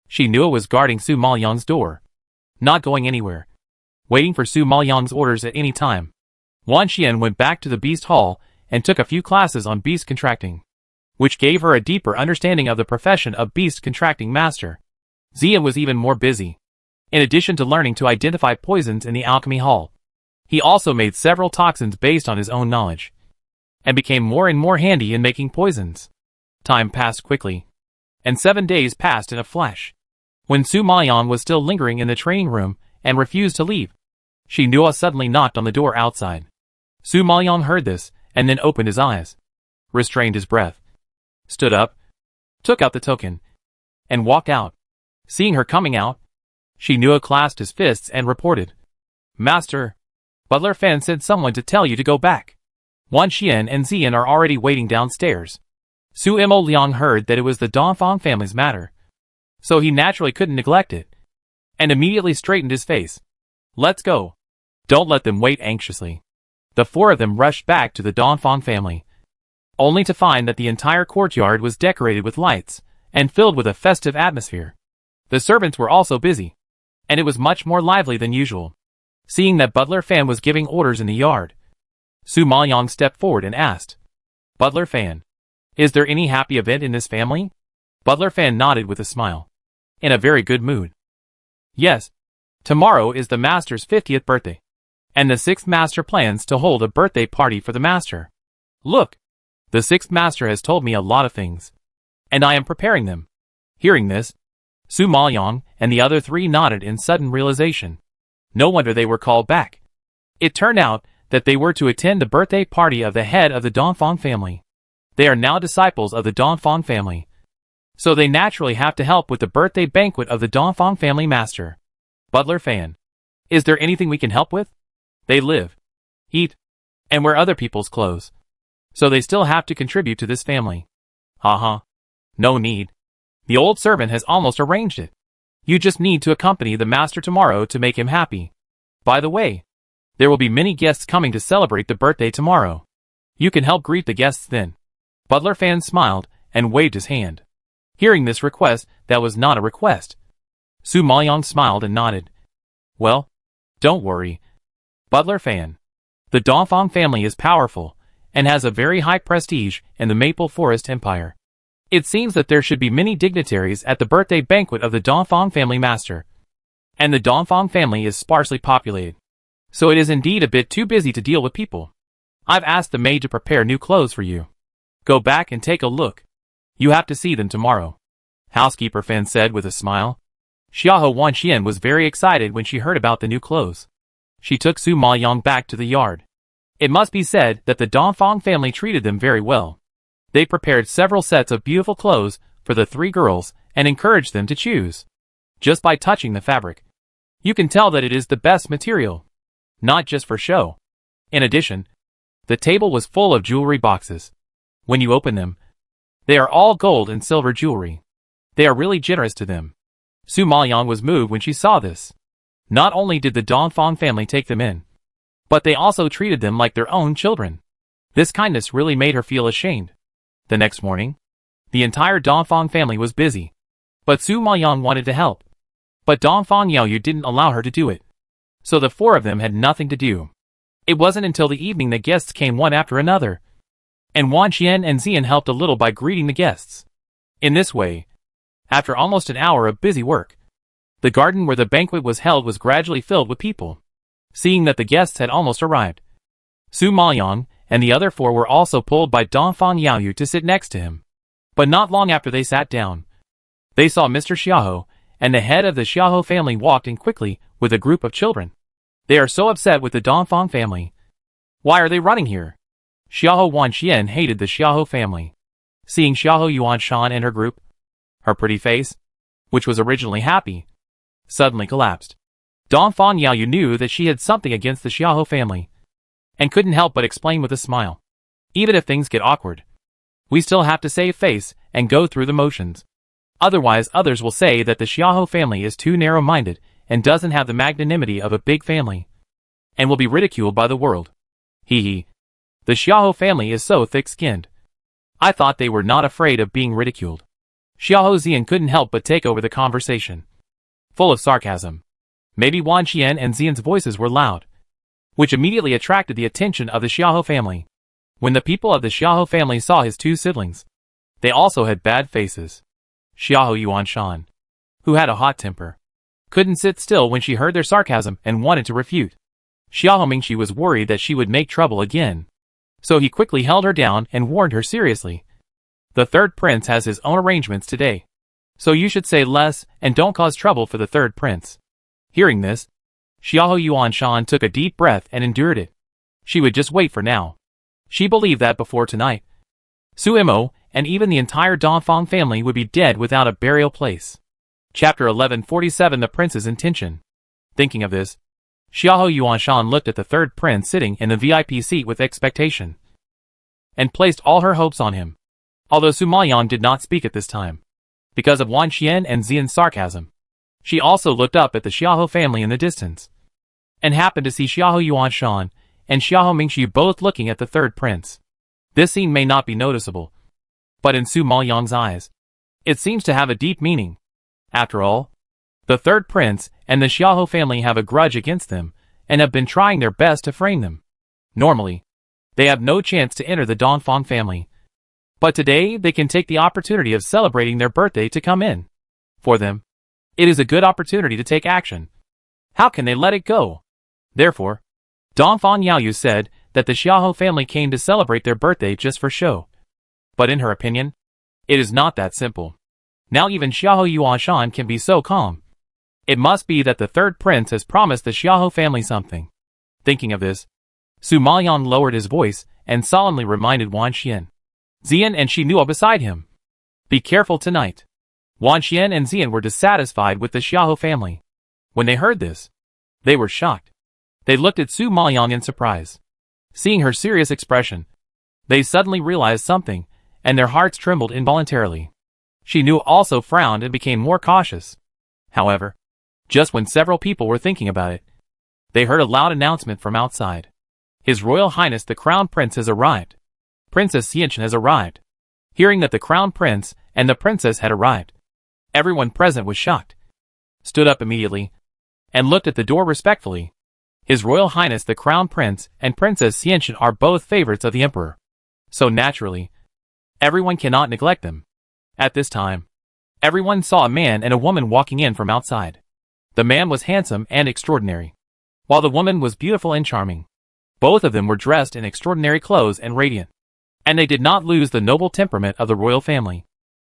[SPEAKER 1] Shinua was guarding Su Maoyang's door, not going anywhere, waiting for Su Maoyang's orders at any time. Wanxian went back to the Beast Hall and took a few classes on beast contracting, which gave her a deeper understanding of the profession of beast contracting master. Zian was even more busy. In addition to learning to identify poisons in the alchemy hall, he also made several toxins based on his own knowledge, and became more and more handy in making poisons. Time passed quickly, and 7 days passed in a flash. When Su Maoyang was still lingering in the training room and refused to leave, Shinua suddenly knocked on the door outside. Su Maoyang heard this, and then opened his eyes, restrained his breath, stood up, took out the token, and walked out. Seeing her coming out, Shinua clasped his fists and reported, Master, Butler Fan sent someone to tell you to go back. Wanxian and Zian are already waiting downstairs. Suimo Liang heard that it was the Dongfang family's matter, so he naturally couldn't neglect it, and immediately straightened his face. Let's go. Don't let them wait anxiously. The 4 of them rushed back to the Dongfang family. only to find that the entire courtyard was decorated with lights and filled with a festive atmosphere. The servants were also busy, and it was much more lively than usual. Seeing that Butler Fan was giving orders in the yard, Su Maoyang stepped forward and asked, "Butler Fan, is there any happy event in this family?" Butler Fan nodded with a smile, in a very good mood. "Yes, tomorrow is the master's 50th birthday, and the 6th master plans to hold a birthday party for the master. Look, the 6th master has told me a lot of things, and I am preparing them." Hearing this, Su Maoyang and the other 3 nodded in sudden realization. No wonder they were called back. It turned out that they were to attend the birthday party of the head of the Dongfang family. They are now disciples of the Dongfang family, so they naturally have to help with the birthday banquet of the Dongfang family master. "Butler Fan, is there anything we can help with? They live, eat, and wear other people's clothes, so they still have to contribute to this family." "Haha, no need. The old servant has almost arranged it. You just need to accompany the master tomorrow to make him happy. By the way, there will be many guests coming to celebrate the birthday tomorrow. You can help greet the guests then." Butler Fan smiled and waved his hand. Hearing this request that was not a request, Su Maoyang smiled and nodded. "Well, don't worry, Butler Fan. The Dongfang family is powerful and has a very high prestige in the Maple Forest Empire. It seems that there should be many dignitaries at the birthday banquet of the Dongfang family master, and the Dongfang family is sparsely populated, so it is indeed a bit too busy to deal with people. I've asked the maid to prepare new clothes for you. Go back and take a look. You have to see them tomorrow," Housekeeper Fan said with a smile. Xiahou Wanxian was very excited when she heard about the new clothes. She took Su Maoyang back to the yard. It must be said that the Dongfang family treated them very well. They prepared several sets of beautiful clothes for the 3 girls and encouraged them to choose. Just by touching the fabric, you can tell that it is the best material, not just for show. In addition, the table was full of jewelry boxes. When you open them, they are all gold and silver jewelry. They are really generous to them. Su Maoyang was moved when she saw this. Not only did the Dongfang family take them in, but they also treated them like their own children. This kindness really made her feel ashamed. The next morning, the entire Dongfang family was busy, but Su Maoyang wanted to help. But Dongfang Yaoyu didn't allow her to do it, so the 4 of them had nothing to do. It wasn't until the evening that guests came one after another, and Wanxian and Xian helped a little by greeting the guests. In this way, after almost an hour of busy work, the garden where the banquet was held was gradually filled with people. Seeing that the guests had almost arrived, Su Maoyang and the other 4 were also pulled by Dongfang Yaoyu to sit next to him. But not long after they sat down, they saw Mr. Xiahou and the head of the Xiahou family walked in quickly with a group of children. They are so upset with the Dongfang family. Why are they running here? Xiahou Wanxian hated the Xiahou family. Seeing Xiahou Yuanshan and her group, her pretty face, which was originally happy, suddenly collapsed. Dongfang Yaoyu knew that she had something against the Xiahou family, and couldn't help but explain with a smile. Even if things get awkward, we still have to save face and go through the motions. Otherwise others will say that the Xiahou family is too narrow-minded and doesn't have the magnanimity of a big family, and will be ridiculed by the world. Hee hee. The Xiahou family is so thick-skinned. I thought they were not afraid of being ridiculed. Xiahou Xian couldn't help but take over the conversation, full of sarcasm. Maybe Wanxian and Xian's voices were loud, which immediately attracted the attention of the Xiahou family. When the people of the Xiahou family saw his 2 siblings, they also had bad faces. Xiahou Yuanshan, who had a hot temper, couldn't sit still when she heard their sarcasm and wanted to refute. Xiahou Mingxi was worried that she would make trouble again, so he quickly held her down and warned her seriously. The 3rd prince has his own arrangements today, so you should say less and don't cause trouble for the 3rd prince. Hearing this, Xiahou Yuanshan took a deep breath and endured it. She would just wait for now. She believed that before tonight, Su Imo and even the entire Dongfang family would be dead without a burial place. Chapter 1147 The Prince's Intention. Thinking of this, Xiahou Yuanshan looked at the 3rd prince sitting in the VIP seat with expectation, and placed all her hopes on him. Although Su Maoyang did not speak at this time, because of Wanxian and Xian's sarcasm, she also looked up at the Xiahou family in the distance, and happened to see Xiahou Yuanshan and Xiahou Mingxi both looking at the 3rd prince. This scene may not be noticeable, but in Su Maoyang's eyes, it seems to have a deep meaning. After all, the third prince and the Xiaohou family have a grudge against them and have been trying their best to frame them. Normally, they have no chance to enter the Dongfang family, but today they can take the opportunity of celebrating their birthday to come in. For them, it is a good opportunity to take action. How can they let it go? Therefore, Dongfang Yaoyu said that the Xiaohou family came to celebrate their birthday just for show. But in her opinion, it is not that simple. Now even Xiaohou Yuanshan can be so calm. It must be that the third prince has promised the Xiaohou family something. Thinking of this, Su Maoyang lowered his voice and solemnly reminded Wan Xian, Zian and Shinua beside him. Be careful tonight. Wan Xian and Zian were dissatisfied with the Xiaohou family. When they heard this, they were shocked. They looked at Su Maoyang in surprise. Seeing her serious expression, they suddenly realized something, and their hearts trembled involuntarily. Shinua also frowned and became more cautious. However, just when several people were thinking about it, they heard a loud announcement from outside. His Royal Highness the Crown Prince has arrived. Princess Xianchen has arrived. Hearing that the Crown Prince and the Princess had arrived, everyone present was shocked, stood up immediately, and looked at the door respectfully. His Royal Highness the Crown Prince and Princess Xianchen are both favorites of the Emperor, so naturally, everyone cannot neglect them. At this time, everyone saw a man and a woman walking in from outside. The man was handsome and extraordinary, while the woman was beautiful and charming. Both of them were dressed in extraordinary clothes and radiant, and they did not lose the noble temperament of the royal family.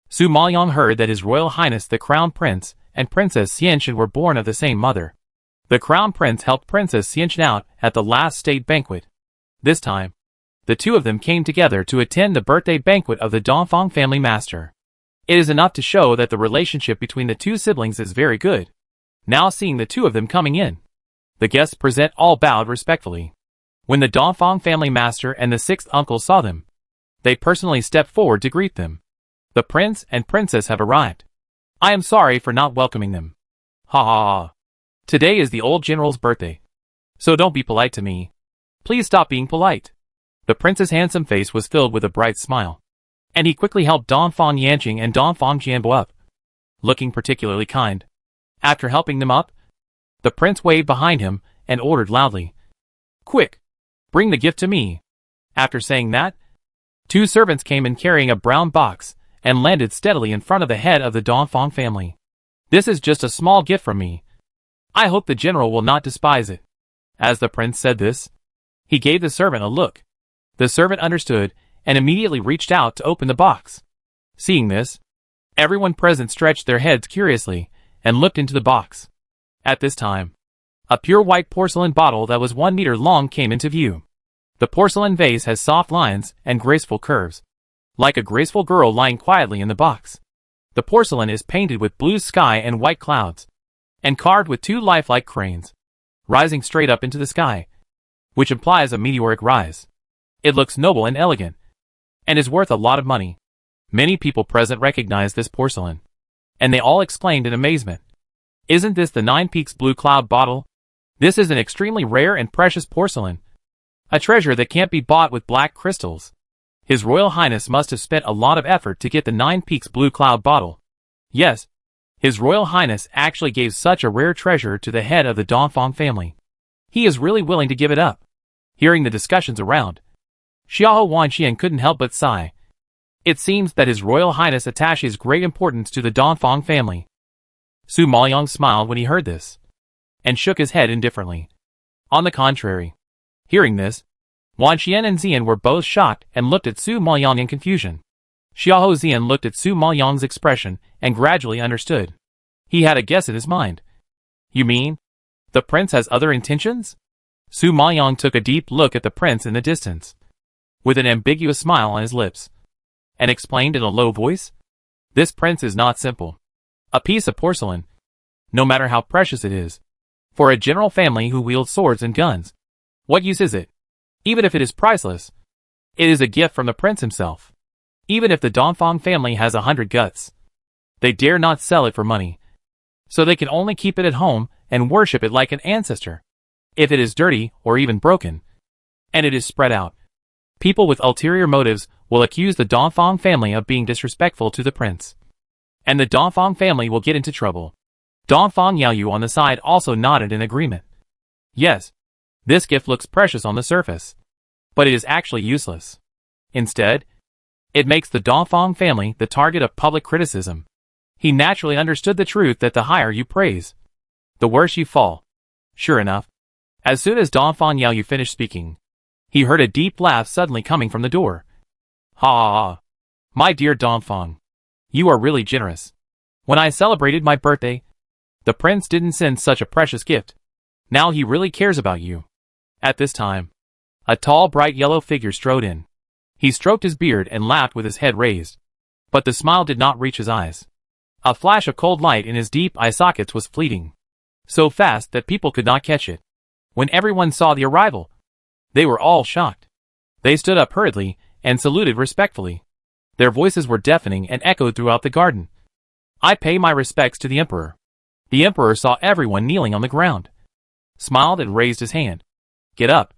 [SPEAKER 1] Su Maoyang heard that His Royal Highness the Crown Prince and Princess Xianchen were born of the same mother. The Crown Prince helped Princess Xianchen out at the last state banquet. This time, the two of them came together to attend the birthday banquet of the Dongfang family master. It is enough to show that the relationship between the two siblings is very good. Now seeing the two of them coming in, the guests present all bowed respectfully. When the Dongfang family master and the sixth uncle saw them, they personally stepped forward to greet them. The prince and princess have arrived. I am sorry for not welcoming them. Ha ha ha. Today is the old general's birthday, so don't be polite to me. Please stop being polite. The prince's handsome face was filled with a bright smile, and he quickly helped Dongfang Yanqing and Dongfang Jianbo up, looking particularly kind. After helping them up, the prince waved behind him and ordered loudly, Quick! Bring the gift to me. After saying that, two servants came in carrying a brown box and landed steadily in front of the head of the Dongfang family. This is just a small gift from me. I hope the general will not despise it. As the prince said this, he gave the servant a look. The servant understood and immediately reached out to open the box. Seeing this, everyone present stretched their heads curiously and looked into the box. At this time, a pure white porcelain bottle that was 1 meter long came into view. The porcelain vase has soft lines and graceful curves, like a graceful girl lying quietly in the box. The porcelain is painted with blue sky and white clouds, and carved with two lifelike cranes, rising straight up into the sky, which implies a meteoric rise. It looks noble and elegant, and is worth a lot of money. Many people present recognized this porcelain, and they all exclaimed in amazement, Isn't this the Nine Peaks Blue Cloud bottle? This is an extremely rare and precious porcelain, a treasure that can't be bought with black crystals. His Royal Highness must have spent a lot of effort to get the Nine Peaks Blue Cloud bottle. Yes, His Royal Highness actually gave such a rare treasure to the head of the Dongfang family. He is really willing to give it up. Hearing the discussions around, Xiahou Wanxian couldn't help but sigh. It seems that His Royal Highness attaches great importance to the Dongfang family. Su Maoyang smiled when he heard this, and shook his head indifferently. On the contrary, hearing this, Wanxian and Zian were both shocked and looked at Su Maoyang in confusion. Xiahou Zian looked at Su Maoyang's expression and gradually understood. He had a guess in his mind. You mean, the prince has other intentions? Su Maoyang took a deep look at the prince in the distance, with an ambiguous smile on his lips, and explained in a low voice, This prince is not simple. A piece of porcelain, no matter how precious it is, for a general family who wields swords and guns, what use is it? Even if it is priceless, it is a gift from the prince himself. Even if the Dongfang family has 100 guts, they dare not sell it for money, so they can only keep it at home and worship it like an ancestor. If it is dirty or even broken, and it is spread out, People with ulterior motives will accuse the Dongfang family of being disrespectful to the prince. And the Dongfang family will get into trouble. Dongfang Yaoyu on the side also nodded in agreement. Yes, this gift looks precious on the surface, but it is actually useless. Instead, it makes the Dongfang family the target of public criticism. He naturally understood the truth that the higher you praise, the worse you fall. Sure enough, as soon as Dongfang Yaoyu finished speaking, he heard a deep laugh suddenly coming from the door. Ha ha ha. My dear Dongfang, you are really generous. When I celebrated my birthday, the prince didn't send such a precious gift. Now he really cares about you. At this time, a tall bright yellow figure strode in. He stroked his beard and laughed with his head raised. But the smile did not reach his eyes. A flash of cold light in his deep eye sockets was fleeting, so fast that people could not catch it. When everyone saw the arrival, they were all shocked. They stood up hurriedly and saluted respectfully. Their voices were deafening and echoed throughout the garden. I pay my respects to the emperor. The emperor saw everyone kneeling on the ground, smiled and raised his hand. Get up.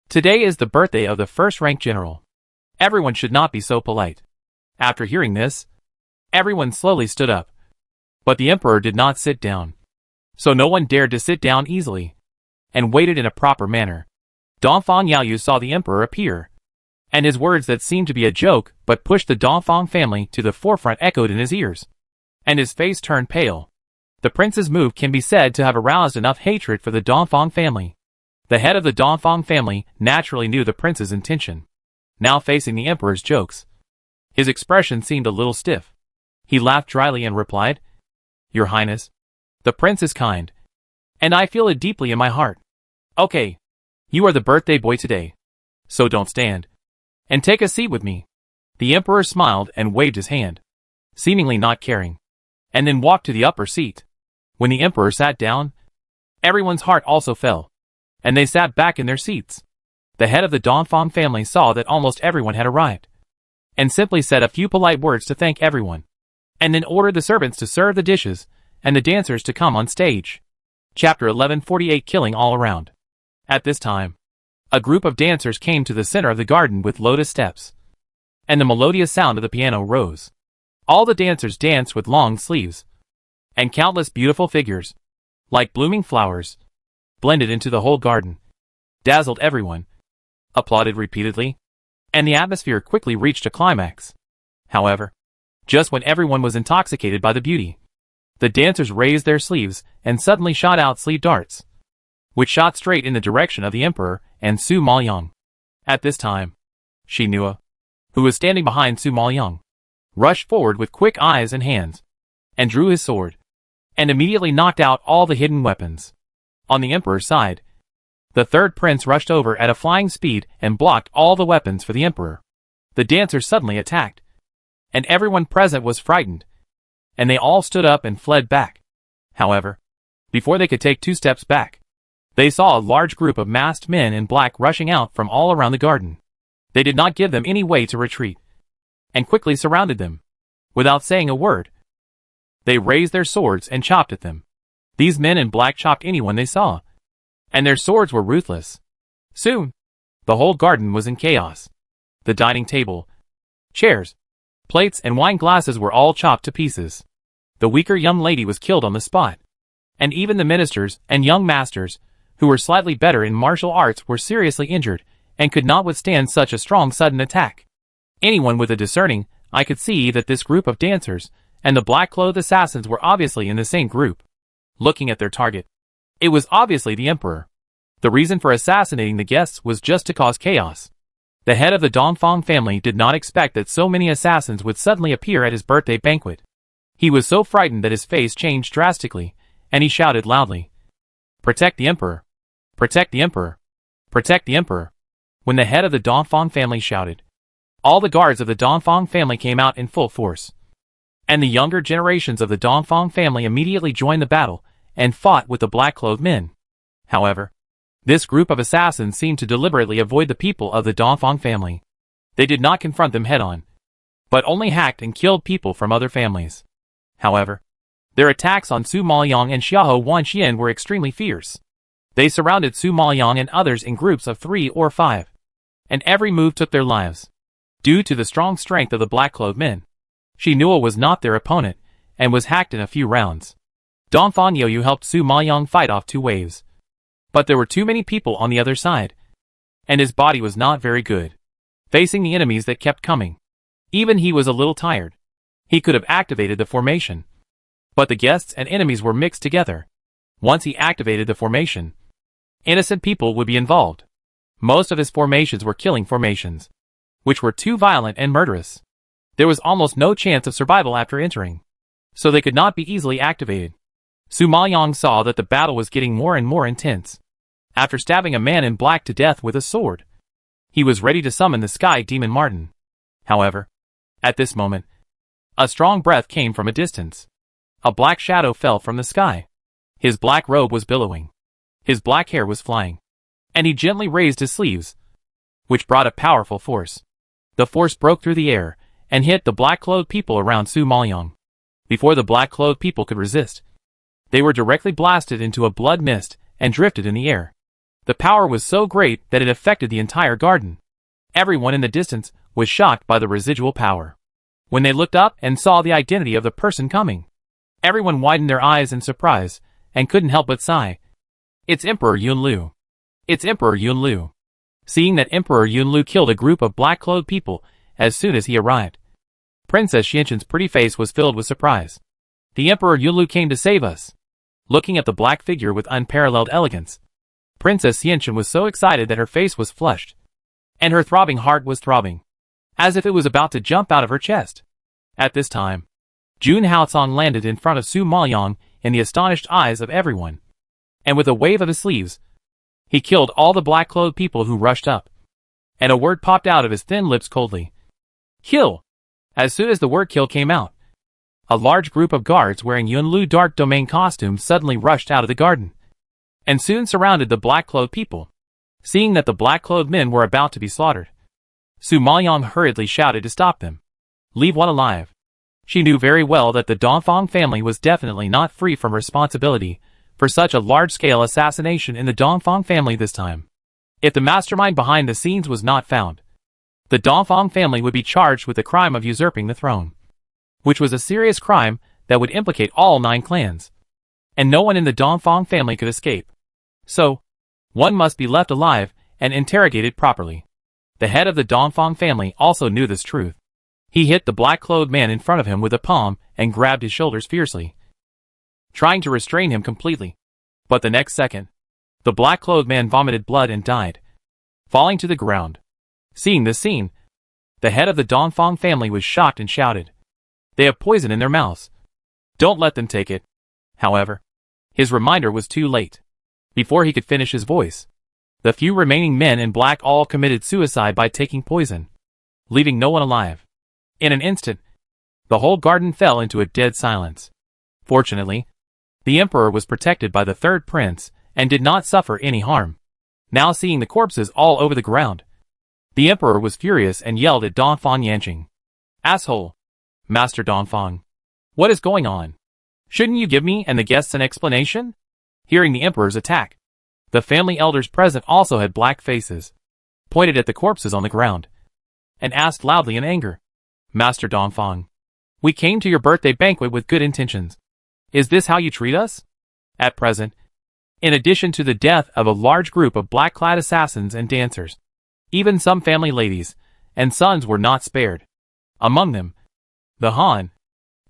[SPEAKER 1] Today is the birthday of the first-rank general. Everyone should not be so polite. After hearing this, everyone slowly stood up. But the emperor did not sit down. So no one dared to sit down easily, and waited in a proper manner. Dongfang Yaoyu saw the emperor appear, and his words that seemed to be a joke but pushed the Dongfang family to the forefront echoed in his ears, and his face turned pale. The prince's move can be said to have aroused enough hatred for the Dongfang family. The head of the Dongfang family naturally knew the prince's intention. Now facing the emperor's jokes, his expression seemed a little stiff. He laughed dryly and replied, Your Highness, the prince is kind, and I feel it deeply in my heart. Okay, you are the birthday boy today, so don't stand, and take a seat with me. The emperor smiled and waved his hand, seemingly not caring, and then walked to the upper seat. When the emperor sat down, everyone's heart also fell, and they sat back in their seats. The head of the Dongfang family saw that almost everyone had arrived, and simply said a few polite words to thank everyone, and then ordered the servants to serve the dishes and the dancers to come on stage. Chapter 1148 Killing All Around. At this time, a group of dancers came to the center of the garden with lotus steps, and the melodious sound of the piano rose. All the dancers danced with long sleeves, and countless beautiful figures, like blooming flowers, blended into the whole garden, dazzled everyone, applauded repeatedly, and the atmosphere quickly reached a climax. However, just when everyone was intoxicated by the beauty, the dancers raised their sleeves and suddenly shot out sleeve darts, which shot straight in the direction of the emperor and Su Maoyang. At this time, Shi Nua, who was standing behind Su Maoyang, rushed forward with quick eyes and hands, and drew his sword, and immediately knocked out all the hidden weapons. On the emperor's side, the third prince rushed over at a flying speed and blocked all the weapons for the emperor. The dancers suddenly attacked, and everyone present was frightened, and they all stood up and fled back. However, before they could take 2 steps back, they saw a large group of masked men in black rushing out from all around the garden. They did not give them any way to retreat, and quickly surrounded them. Without saying a word, they raised their swords and chopped at them. These men in black chopped anyone they saw, and their swords were ruthless. Soon, the whole garden was in chaos. The dining table, chairs, plates and wine glasses were all chopped to pieces. The weaker young lady was killed on the spot, and even the ministers and young masters, who were slightly better in martial arts, were seriously injured and could not withstand such a strong sudden attack. Anyone with a discerning eye could see that this group of dancers and the black-clothed assassins were obviously in the same group. Looking at their target, it was obviously the emperor. The reason for assassinating the guests was just to cause chaos. The head of the Dongfang family did not expect that so many assassins would suddenly appear at his birthday banquet. He was so frightened that his face changed drastically, and he shouted loudly, "Protect the emperor! Protect the emperor! Protect the emperor!" When the head of the Dongfang family shouted, all the guards of the Dongfang family came out in full force, and the younger generations of the Dongfang family immediately joined the battle and fought with the black-clothed men. However, this group of assassins seemed to deliberately avoid the people of the Dongfang family. They did not confront them head-on, but only hacked and killed people from other families. However, their attacks on Su Maoyang and Xiahou Wanxian were extremely fierce. They surrounded Su Maoyang and others in groups of 3 or 5. and every move took their lives. Due to the strong strength of the black-clothed men, Shi Nua was not their opponent, and was hacked in a few rounds. Dongfang Youyu helped Su Maoyang fight off 2 waves. But there were too many people on the other side, and his body was not very good, facing the enemies that kept coming. Even he was a little tired. He could have activated the formation, but the guests and enemies were mixed together. Once he activated the formation, innocent people would be involved. Most of his formations were killing formations, which were too violent and murderous. There was almost no chance of survival after entering, so they could not be easily activated. Su Maoyang saw that the battle was getting more and more intense. After stabbing a man in black to death with a sword, he was ready to summon the Sky Demon Martin. However, at this moment, a strong breath came from a distance. A black shadow fell from the sky. His black robe was billowing. His black hair was flying. And he gently raised his sleeves, which brought a powerful force. The force broke through the air and hit the black-clothed people around Su Maoyang. Before the black-clothed people could resist, they were directly blasted into a blood mist and drifted in the air. The power was so great that it affected the entire garden. Everyone in the distance was shocked by the residual power. When they looked up and saw the identity of the person coming, everyone widened their eyes in surprise and couldn't help but sigh. It's Emperor Yunlu. It's Emperor Yunlu. Seeing that Emperor Yunlu killed a group of black-clothed people as soon as he arrived, Princess Xianxun's pretty face was filled with surprise. The Emperor Yunlu came to save us. Looking at the black figure with unparalleled elegance, Princess Xianxun was so excited that her face was flushed, and her throbbing heart was throbbing, as if it was about to jump out of her chest. At this time, Jun Haocong landed in front of Su Maoyang in the astonished eyes of everyone, and with a wave of his sleeves, he killed all the black-clothed people who rushed up. And a word popped out of his thin lips coldly. Kill! As soon as the word kill came out, a large group of guards wearing Yunlu dark domain costumes suddenly rushed out of the garden, and soon surrounded the black-clothed people. Seeing that the black-clothed men were about to be slaughtered, Su Maoyang hurriedly shouted to stop them. Leave one alive. She knew very well that the Dongfang family was definitely not free from responsibility for such a large-scale assassination in the Dongfang family this time. If the mastermind behind the scenes was not found, the Dongfang family would be charged with the crime of usurping the throne, which was a serious crime that would implicate all 9 clans, and no one in the Dongfang family could escape. So, one must be left alive and interrogated properly. The head of the Dongfang family also knew this truth. He hit the black-clothed man in front of him with a palm and grabbed his shoulders fiercely, trying to restrain him completely. But the next second, the black-clothed man vomited blood and died, falling to the ground. Seeing this scene, the head of the Dongfang family was shocked and shouted, "They have poison in their mouths. Don't let them take it." However, his reminder was too late. Before he could finish his voice, the few remaining men in black all committed suicide by taking poison, leaving no one alive. In an instant, the whole garden fell into a dead silence. Fortunately, the emperor was protected by the 3rd prince and did not suffer any harm. Now seeing the corpses all over the ground, the emperor was furious and yelled at Dongfang Yanqing. "Asshole! Master Dongfang! What is going on? Shouldn't you give me and the guests an explanation?" Hearing the emperor's attack, the family elders present also had black faces, pointed at the corpses on the ground, and asked loudly in anger, "Master Dongfang, we came to your birthday banquet with good intentions. Is this how you treat us?" At present, in addition to the death of a large group of black-clad assassins and dancers, even some family ladies and sons were not spared. Among them, the Han,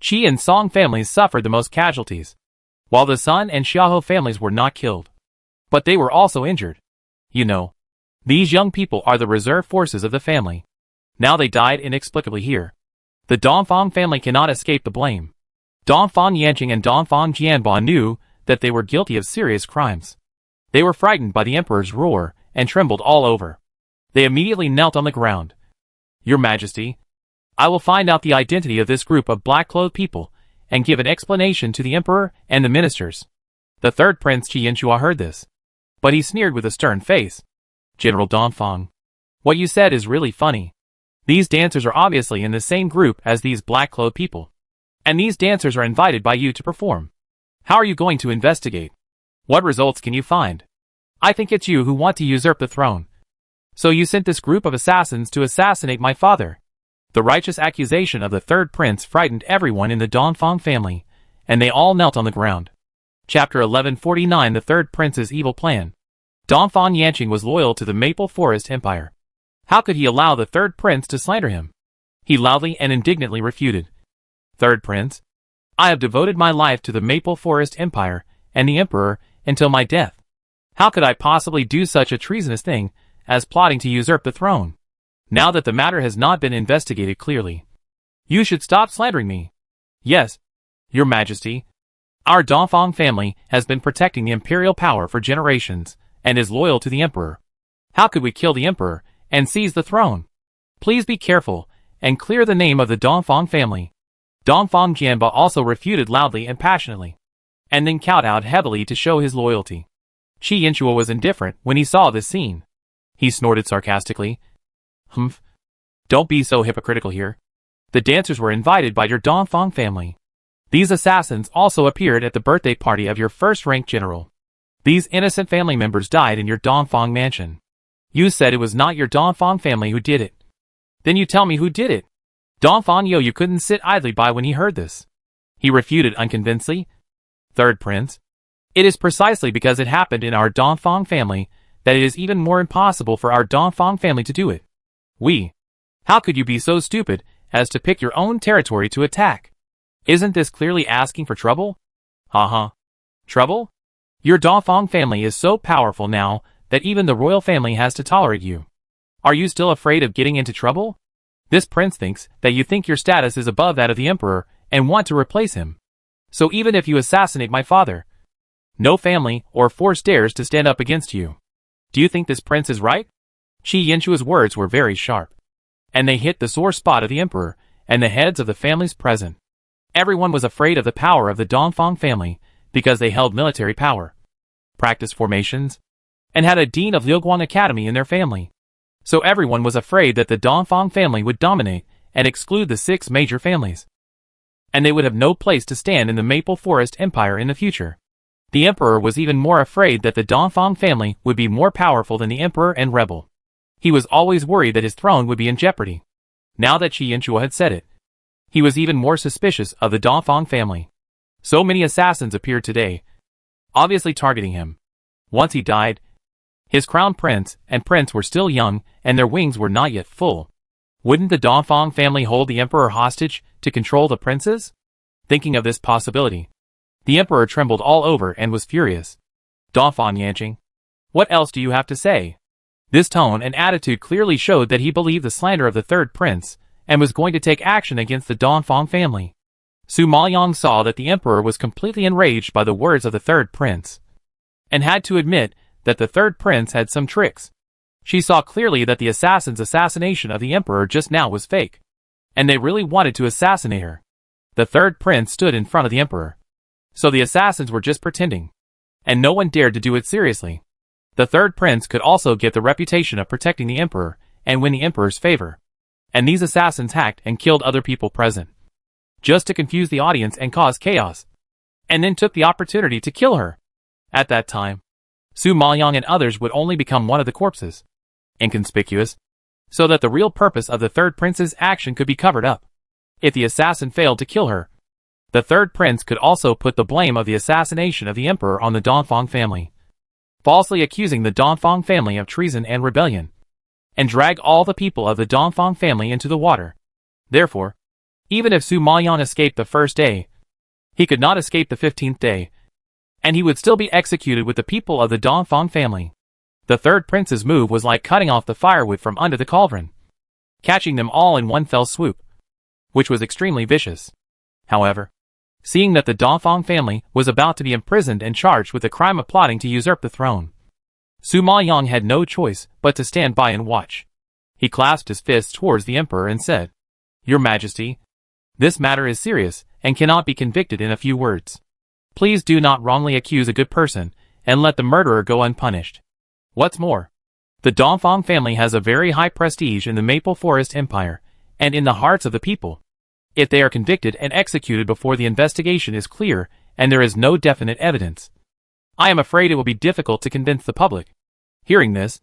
[SPEAKER 1] Qi and Song families suffered the most casualties, while the Sun and Xiaohou families were not killed, but they were also injured. You know, these young people are the reserve forces of the family. Now they died inexplicably here. The Dongfang family cannot escape the blame. Dongfang Yanqing and Dongfang Jianba knew that they were guilty of serious crimes. They were frightened by the emperor's roar and trembled all over. They immediately knelt on the ground. "Your Majesty, I will find out the identity of this group of black-clothed people and give an explanation to the emperor and the ministers." The 3rd prince Qi Yanxua heard this, but he sneered with a stern face. "General Dongfang, what you said is really funny. These dancers are obviously in the same group as these black-clothed people, and these dancers are invited by you to perform. How are you going to investigate? What results can you find? I think it's you who want to usurp the throne." So you sent this group of assassins to assassinate my father. The righteous accusation of the third prince frightened everyone in the Dongfang family, and they all knelt on the ground. Chapter 1149 The Third Prince's Evil Plan. Dongfang Yanqing was loyal to the Maple Forest Empire. How could he allow the third prince to slander him? He loudly and indignantly refuted. Third prince, I have devoted my life to the Maple Forest Empire and the Emperor until my death. How could I possibly do such a treasonous thing as plotting to usurp the throne? Now that the matter has not been investigated clearly, you should stop slandering me. Yes, Your Majesty. Our Dongfang family has been protecting the imperial power for generations and is loyal to the Emperor. How could we kill the Emperor and seize the throne? Please be careful and clear the name of the Dongfang family. Dongfang Jianba also refuted loudly and passionately, and then kowtowed heavily to show his loyalty. Qi Yanchua was indifferent when he saw this scene. He snorted sarcastically. Humph. Don't be so hypocritical here. The dancers were invited by your Dongfang family. These assassins also appeared at the birthday party of your first-rank general. These innocent family members died in your Dongfang mansion. You said it was not your Dongfang family who did it. Then you tell me who did it. Dongfang Youyu couldn't sit idly by when he heard this. He refuted unconvincingly. Third prince, it is precisely because it happened in our Dongfang family that it is even more impossible for our Dongfang family to do it. How could you be so stupid as to pick your own territory to attack? Isn't this clearly asking for trouble? Trouble? Your Dongfang family is so powerful now that even the royal family has to tolerate you. Are you still afraid of getting into trouble? This prince thinks that you think your status is above that of the emperor and want to replace him. So even if you assassinate my father, no family or force dares to stand up against you. Do you think this prince is right? Qi Yanchua's words were very sharp, and they hit the sore spot of the emperor and the heads of the families present. Everyone was afraid of the power of the Dongfang family because they held military power, practiced formations, and had a dean of Liuguang Academy in their family. So everyone was afraid that the Dongfang family would dominate and exclude the 6 major families, and they would have no place to stand in the Maple Forest Empire in the future. The emperor was even more afraid that the Dongfang family would be more powerful than the emperor and rebel. He was always worried that his throne would be in jeopardy. Now that Qi Yanchua had said it, he was even more suspicious of the Dongfang family. So many assassins appeared today, obviously targeting him. Once he died, his crown prince and prince were still young and their wings were not yet full. Wouldn't the Dongfang family hold the emperor hostage to control the princes? Thinking of this possibility, the emperor trembled all over and was furious. Dongfang Yanqing, what else do you have to say? This tone and attitude clearly showed that he believed the slander of the third prince and was going to take action against the Dongfang family. Su Maoyang saw that the emperor was completely enraged by the words of the third prince, and had to admit that the third prince had some tricks. She saw clearly that the assassin's assassination of the emperor just now was fake, and they really wanted to assassinate her. The third prince stood in front of the emperor, so the assassins were just pretending, and no one dared to do it seriously. The third prince could also get the reputation of protecting the emperor and win the emperor's favor, and these assassins hacked and killed other people present, just to confuse the audience and cause chaos, and then took the opportunity to kill her. At that time, Su Maoyang and others would only become one of the corpses, inconspicuous, so that the real purpose of the third prince's action could be covered up. If the assassin failed to kill her, the third prince could also put the blame of the assassination of the emperor on the Dongfang family, falsely accusing the Dongfang family of treason and rebellion, and drag all the people of the Dongfang family into the water. Therefore, even if Su Maoyang escaped the first day, he could not escape the 15th day, and he would still be executed with the people of the Dongfang family. The third prince's move was like cutting off the firewood from under the cauldron, catching them all in one fell swoop, which was extremely vicious. However, seeing that the Dongfang family was about to be imprisoned and charged with the crime of plotting to usurp the throne, Su Maoyang had no choice but to stand by and watch. He clasped his fists towards the emperor and said, "Your Majesty, this matter is serious and cannot be convicted in a few words. Please do not wrongly accuse a good person and let the murderer go unpunished. What's more, the Dongfang family has a very high prestige in the Maple Forest Empire and in the hearts of the people. If they are convicted and executed before the investigation is clear and there is no definite evidence, I am afraid it will be difficult to convince the public." Hearing this,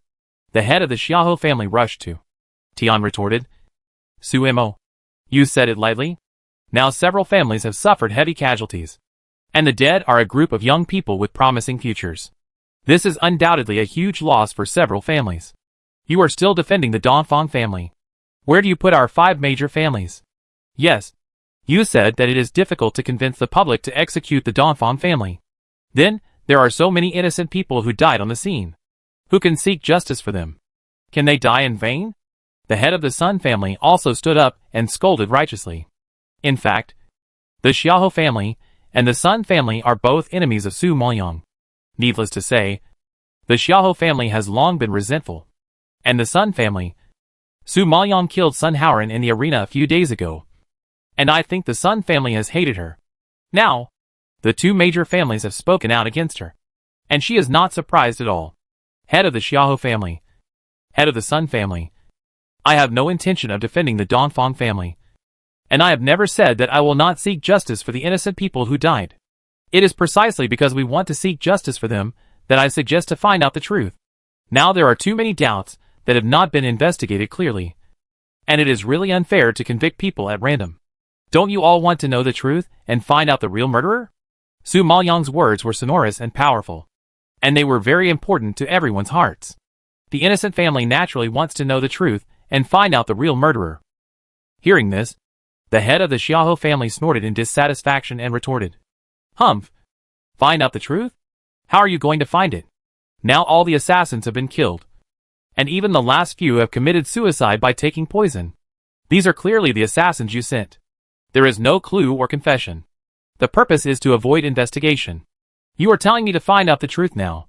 [SPEAKER 1] The head of the Xiaoho family rushed to. Tian retorted. Suimo. You said it lightly? Now several families have suffered heavy casualties. And the dead are a group of young people with promising futures. This is undoubtedly a huge loss for several families. You are still defending the Dongfang family. Where do you put our 5 major families? Yes. You said that it is difficult to convince the public to execute the Dongfang family. Then, there are so many innocent people who died on the scene. Who can seek justice for them? Can they die in vain? The head of the Sun family also stood up and scolded righteously. In fact, the Xiaoho family and the Sun family are both enemies of Su Maoyang. Needless to say, the Xiaoho family has long been resentful. And the Sun family, Su Maoyang killed Sun Haoran in the arena a few days ago. And I think the Sun family has hated her. Now, the 2 major families have spoken out against her. And she is not surprised at all. Head of the Xiaoho family. Head of the Sun family. I have no intention of defending the Dongfang family. And I have never said that I will not seek justice for the innocent people who died. It is precisely because we want to seek justice for them that I suggest to find out the truth. Now there are too many doubts that have not been investigated clearly. And it is really unfair to convict people at random. Don't you all want to know the truth and find out the real murderer? Su Maoyang's words were sonorous and powerful. And they were very important to everyone's hearts. The innocent family naturally wants to know the truth and find out the real murderer. Hearing this, the head of the Xiaoho family snorted in dissatisfaction and retorted. Humph! Find out the truth? How are you going to find it? Now all the assassins have been killed. And even the last few have committed suicide by taking poison. These are clearly the assassins you sent. There is no clue or confession. The purpose is to avoid investigation. You are telling me to find out the truth now.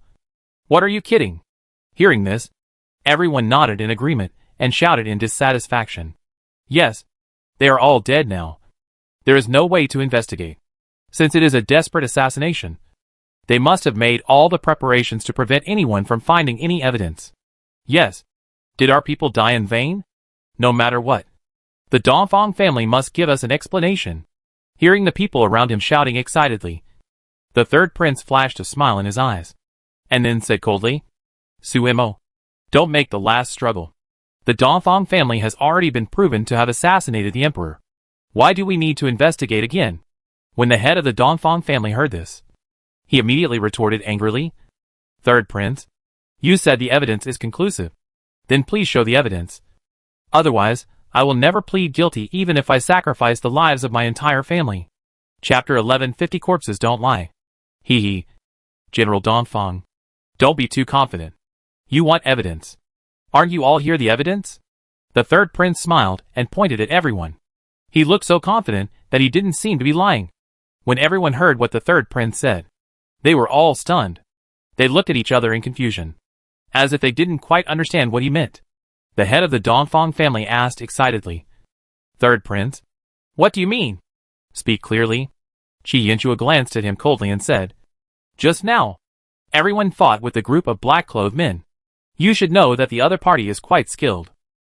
[SPEAKER 1] What are you kidding? Hearing this, everyone nodded in agreement and shouted in dissatisfaction. Yes, they are all dead now. There is no way to investigate. Since it is a desperate assassination, they must have made all the preparations to prevent anyone from finding any evidence. Yes. Did our people die in vain? No matter what. The Dongfang family must give us an explanation. Hearing the people around him shouting excitedly, the 3rd prince flashed a smile in his eyes, and then said coldly, Suimo, don't make the last struggle. The Dongfang family has already been proven to have assassinated the emperor. Why do we need to investigate again? When the head of the Dongfang family heard this, he immediately retorted angrily, 3rd prince, you said the evidence is conclusive. Then please show the evidence. Otherwise, I will never plead guilty even if I sacrifice the lives of my entire family. Chapter 1150 Corpses Don't Lie. Hee. General Dongfang. Don't be too confident. You want evidence. Aren't you all here the evidence? The 3rd prince smiled and pointed at everyone. He looked so confident that he didn't seem to be lying. When everyone heard what the 3rd prince said, they were all stunned. They looked at each other in confusion, as if they didn't quite understand what he meant. The head of the Dongfang family asked excitedly, 3rd prince, what do you mean? Speak clearly. Qi Yinchua glanced at him coldly and said, just now, everyone fought with a group of black-clothed men. You should know that the other party is quite skilled.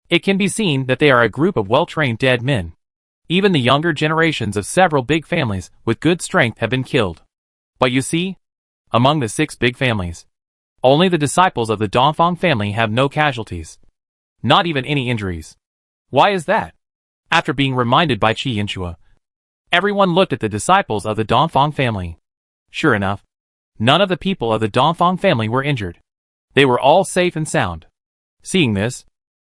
[SPEAKER 1] It can be seen that they are a group of well-trained dead men. Even the younger generations of several big families with good strength have been killed. But you see, among the 6 big families, only the disciples of the Dongfang family have no casualties. Not even any injuries. Why is that? After being reminded by Qi Yinchua, everyone looked at the disciples of the Dongfang family. Sure enough, none of the people of the Dongfang family were injured. They were all safe and sound. Seeing this,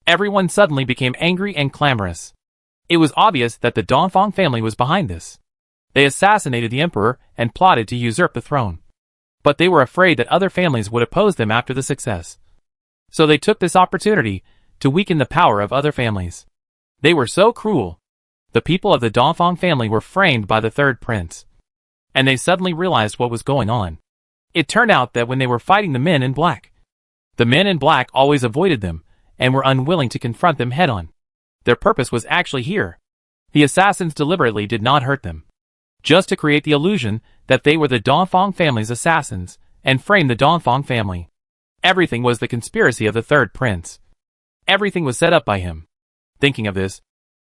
[SPEAKER 1] everyone suddenly became angry and clamorous. It was obvious that the Dongfang family was behind this. They assassinated the emperor and plotted to usurp the throne. But they were afraid that other families would oppose them after the success. So they took this opportunity to weaken the power of other families. They were so cruel. The people of the Dongfang family were framed by the 3rd prince. And they suddenly realized what was going on. It turned out that when they were fighting the men in black, the men in black always avoided them and were unwilling to confront them head-on. Their purpose was actually here. The assassins deliberately did not hurt them, just to create the illusion that they were the Dongfang family's assassins and frame the Dongfang family. Everything was the conspiracy of the 3rd prince. Everything was set up by him. Thinking of this,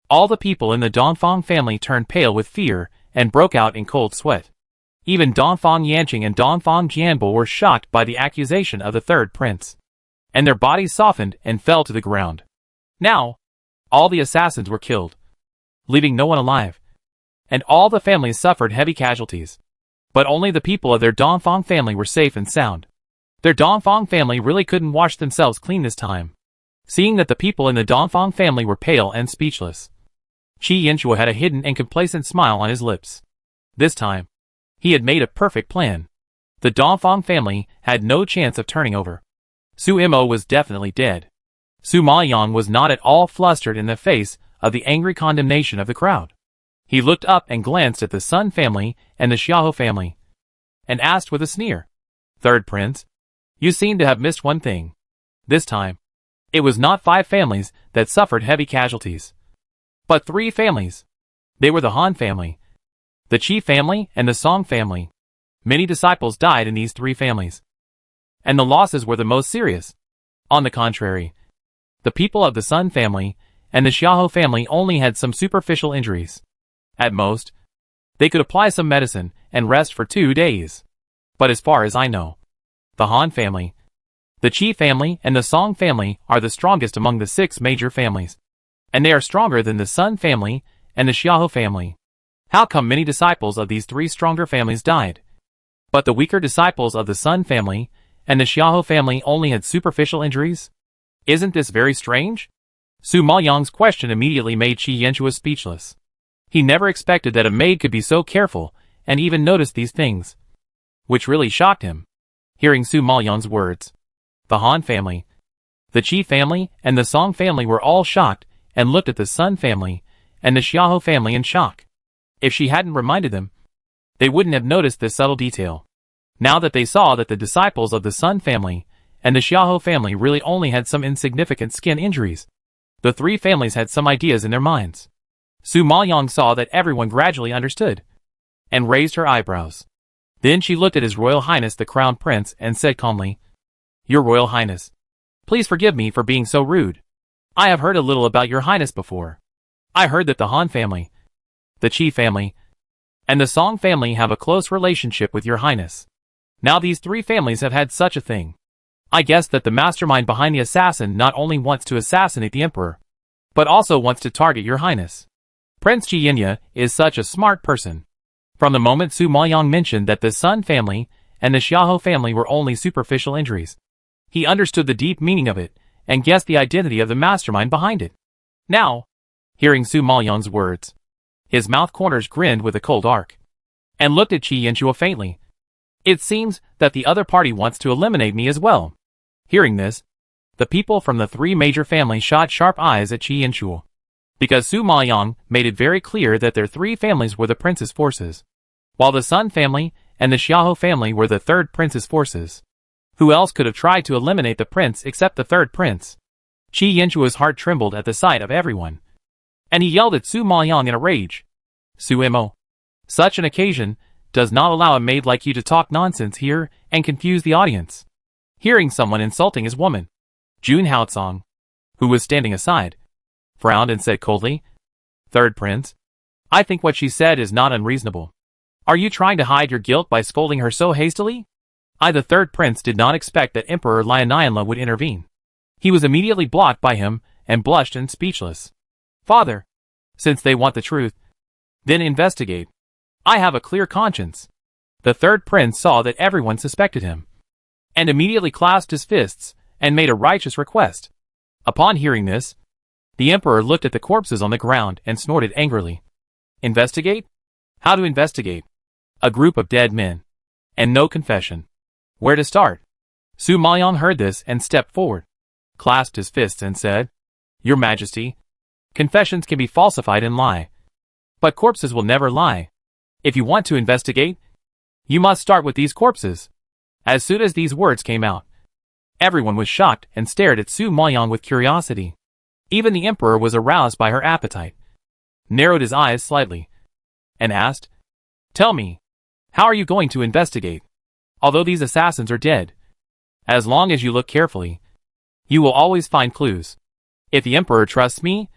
[SPEAKER 1] all the people in the Dongfang family turned pale with fear and broke out in cold sweat. Even Dongfang Yanqing and Dongfang Jianbo were shocked by the accusation of the 3rd prince. and their bodies softened and fell to the ground. Now, all the assassins were killed, leaving no one alive, and all the families suffered heavy casualties. But only the people of their Dongfang family were safe and sound. Their Dongfang family really couldn't wash themselves clean this time. Seeing that the people in the Dongfang family were pale and speechless, Qi Yanchua had a hidden and complacent smile on his lips. This time, he had made a perfect plan. The Dongfang family had no chance of turning over. Su Imo was definitely dead. Su Maoyang was not at all flustered in the face of the angry condemnation of the crowd. He looked up and glanced at the Sun family and the Xiahou family, and asked with a sneer, "Third Prince, you seem to have missed one thing. This time, it was not 5 families that suffered heavy casualties, but 3 families. They were the Han family, the Qi family, and the Song family. Many disciples died in these 3 families, and the losses were the most serious. On the contrary, the people of the Sun family and the Xiahou family only had some superficial injuries. At most, they could apply some medicine and rest for 2 days. But as far as I know, the Han family, the Qi family, and the Song family are the strongest among the 6 major families, and they are stronger than the Sun family and the Xiahou family. How come many disciples of these 3 stronger families died, but the weaker disciples of the Sun family and the Xiahou family only had superficial injuries? Isn't this very strange?" Su Maoyang's question immediately made Qi Yanchua speechless. He never expected that a maid could be so careful and even notice these things, which really shocked him. Hearing Su Maoyang's words, the Han family, the Qi family, and the Song family were all shocked and looked at the Sun family and the Xiahou family in shock. If she hadn't reminded them, they wouldn't have noticed this subtle detail. Now that they saw that the disciples of the Sun family and the Xiahou family really only had some insignificant skin injuries, the 3 families had some ideas in their minds. Su Maoyang saw that everyone gradually understood, and raised her eyebrows. Then she looked at His Royal Highness the Crown Prince and said calmly, "Your Royal Highness, please forgive me for being so rude. I have heard a little about your Highness before. I heard that the Han family, the Qi family, and the Song family have a close relationship with your Highness. Now these 3 families have had such a thing. I guess that the mastermind behind the assassin not only wants to assassinate the Emperor, but also wants to target your Highness. Prince Qi Yanchua is such a smart person." From the moment Su Maoyang mentioned that the Sun family and the Xiahou family were only superficial injuries, he understood the deep meaning of it and guessed the identity of the mastermind behind it. Now, hearing Su Maoyang's words, his mouth corners grinned with a cold arc, and looked at Qi Yanchua faintly. "It seems that the other party wants to eliminate me as well." Hearing this, the people from the 3 major families shot sharp eyes at Qi Yanchua, because Su Maoyang made it very clear that their 3 families were the prince's forces, while the Sun family and the Xiahou family were the 3rd prince's forces. Who else could have tried to eliminate the prince except the 3rd prince? Qi Yanchua's heart trembled at the sight of everyone, and he yelled at Su Maoyang in a rage, "Su Imo, such an occasion does not allow a maid like you to talk nonsense here and confuse the audience." Hearing someone insulting his woman, Jun Haotsong, who was standing aside, frowned and said coldly, "Third Prince, I think what she said is not unreasonable. Are you trying to hide your guilt by scolding her so hastily?" The 3rd Prince did not expect that Emperor Lianianla would intervene. He was immediately blocked by him and blushed and speechless. "Father, since they want the truth, then investigate. I have a clear conscience." The 3rd Prince saw that everyone suspected him, and immediately clasped his fists and made a righteous request. Upon hearing this, the Emperor looked at the corpses on the ground and snorted angrily. "Investigate? How to investigate? A group of dead men, and no confession. Where to start?" Su Maoyang heard this and stepped forward, clasped his fists and said, "Your Majesty, confessions can be falsified and lie, but corpses will never lie. If you want to investigate, you must start with these corpses." As soon as these words came out, everyone was shocked and stared at Su Maoyang with curiosity. Even the Emperor was aroused by her appetite, narrowed his eyes slightly, and asked, "Tell me, how are you going to investigate? Although these assassins are dead, as long as you look carefully, you will always find clues. If the Emperor trusts me,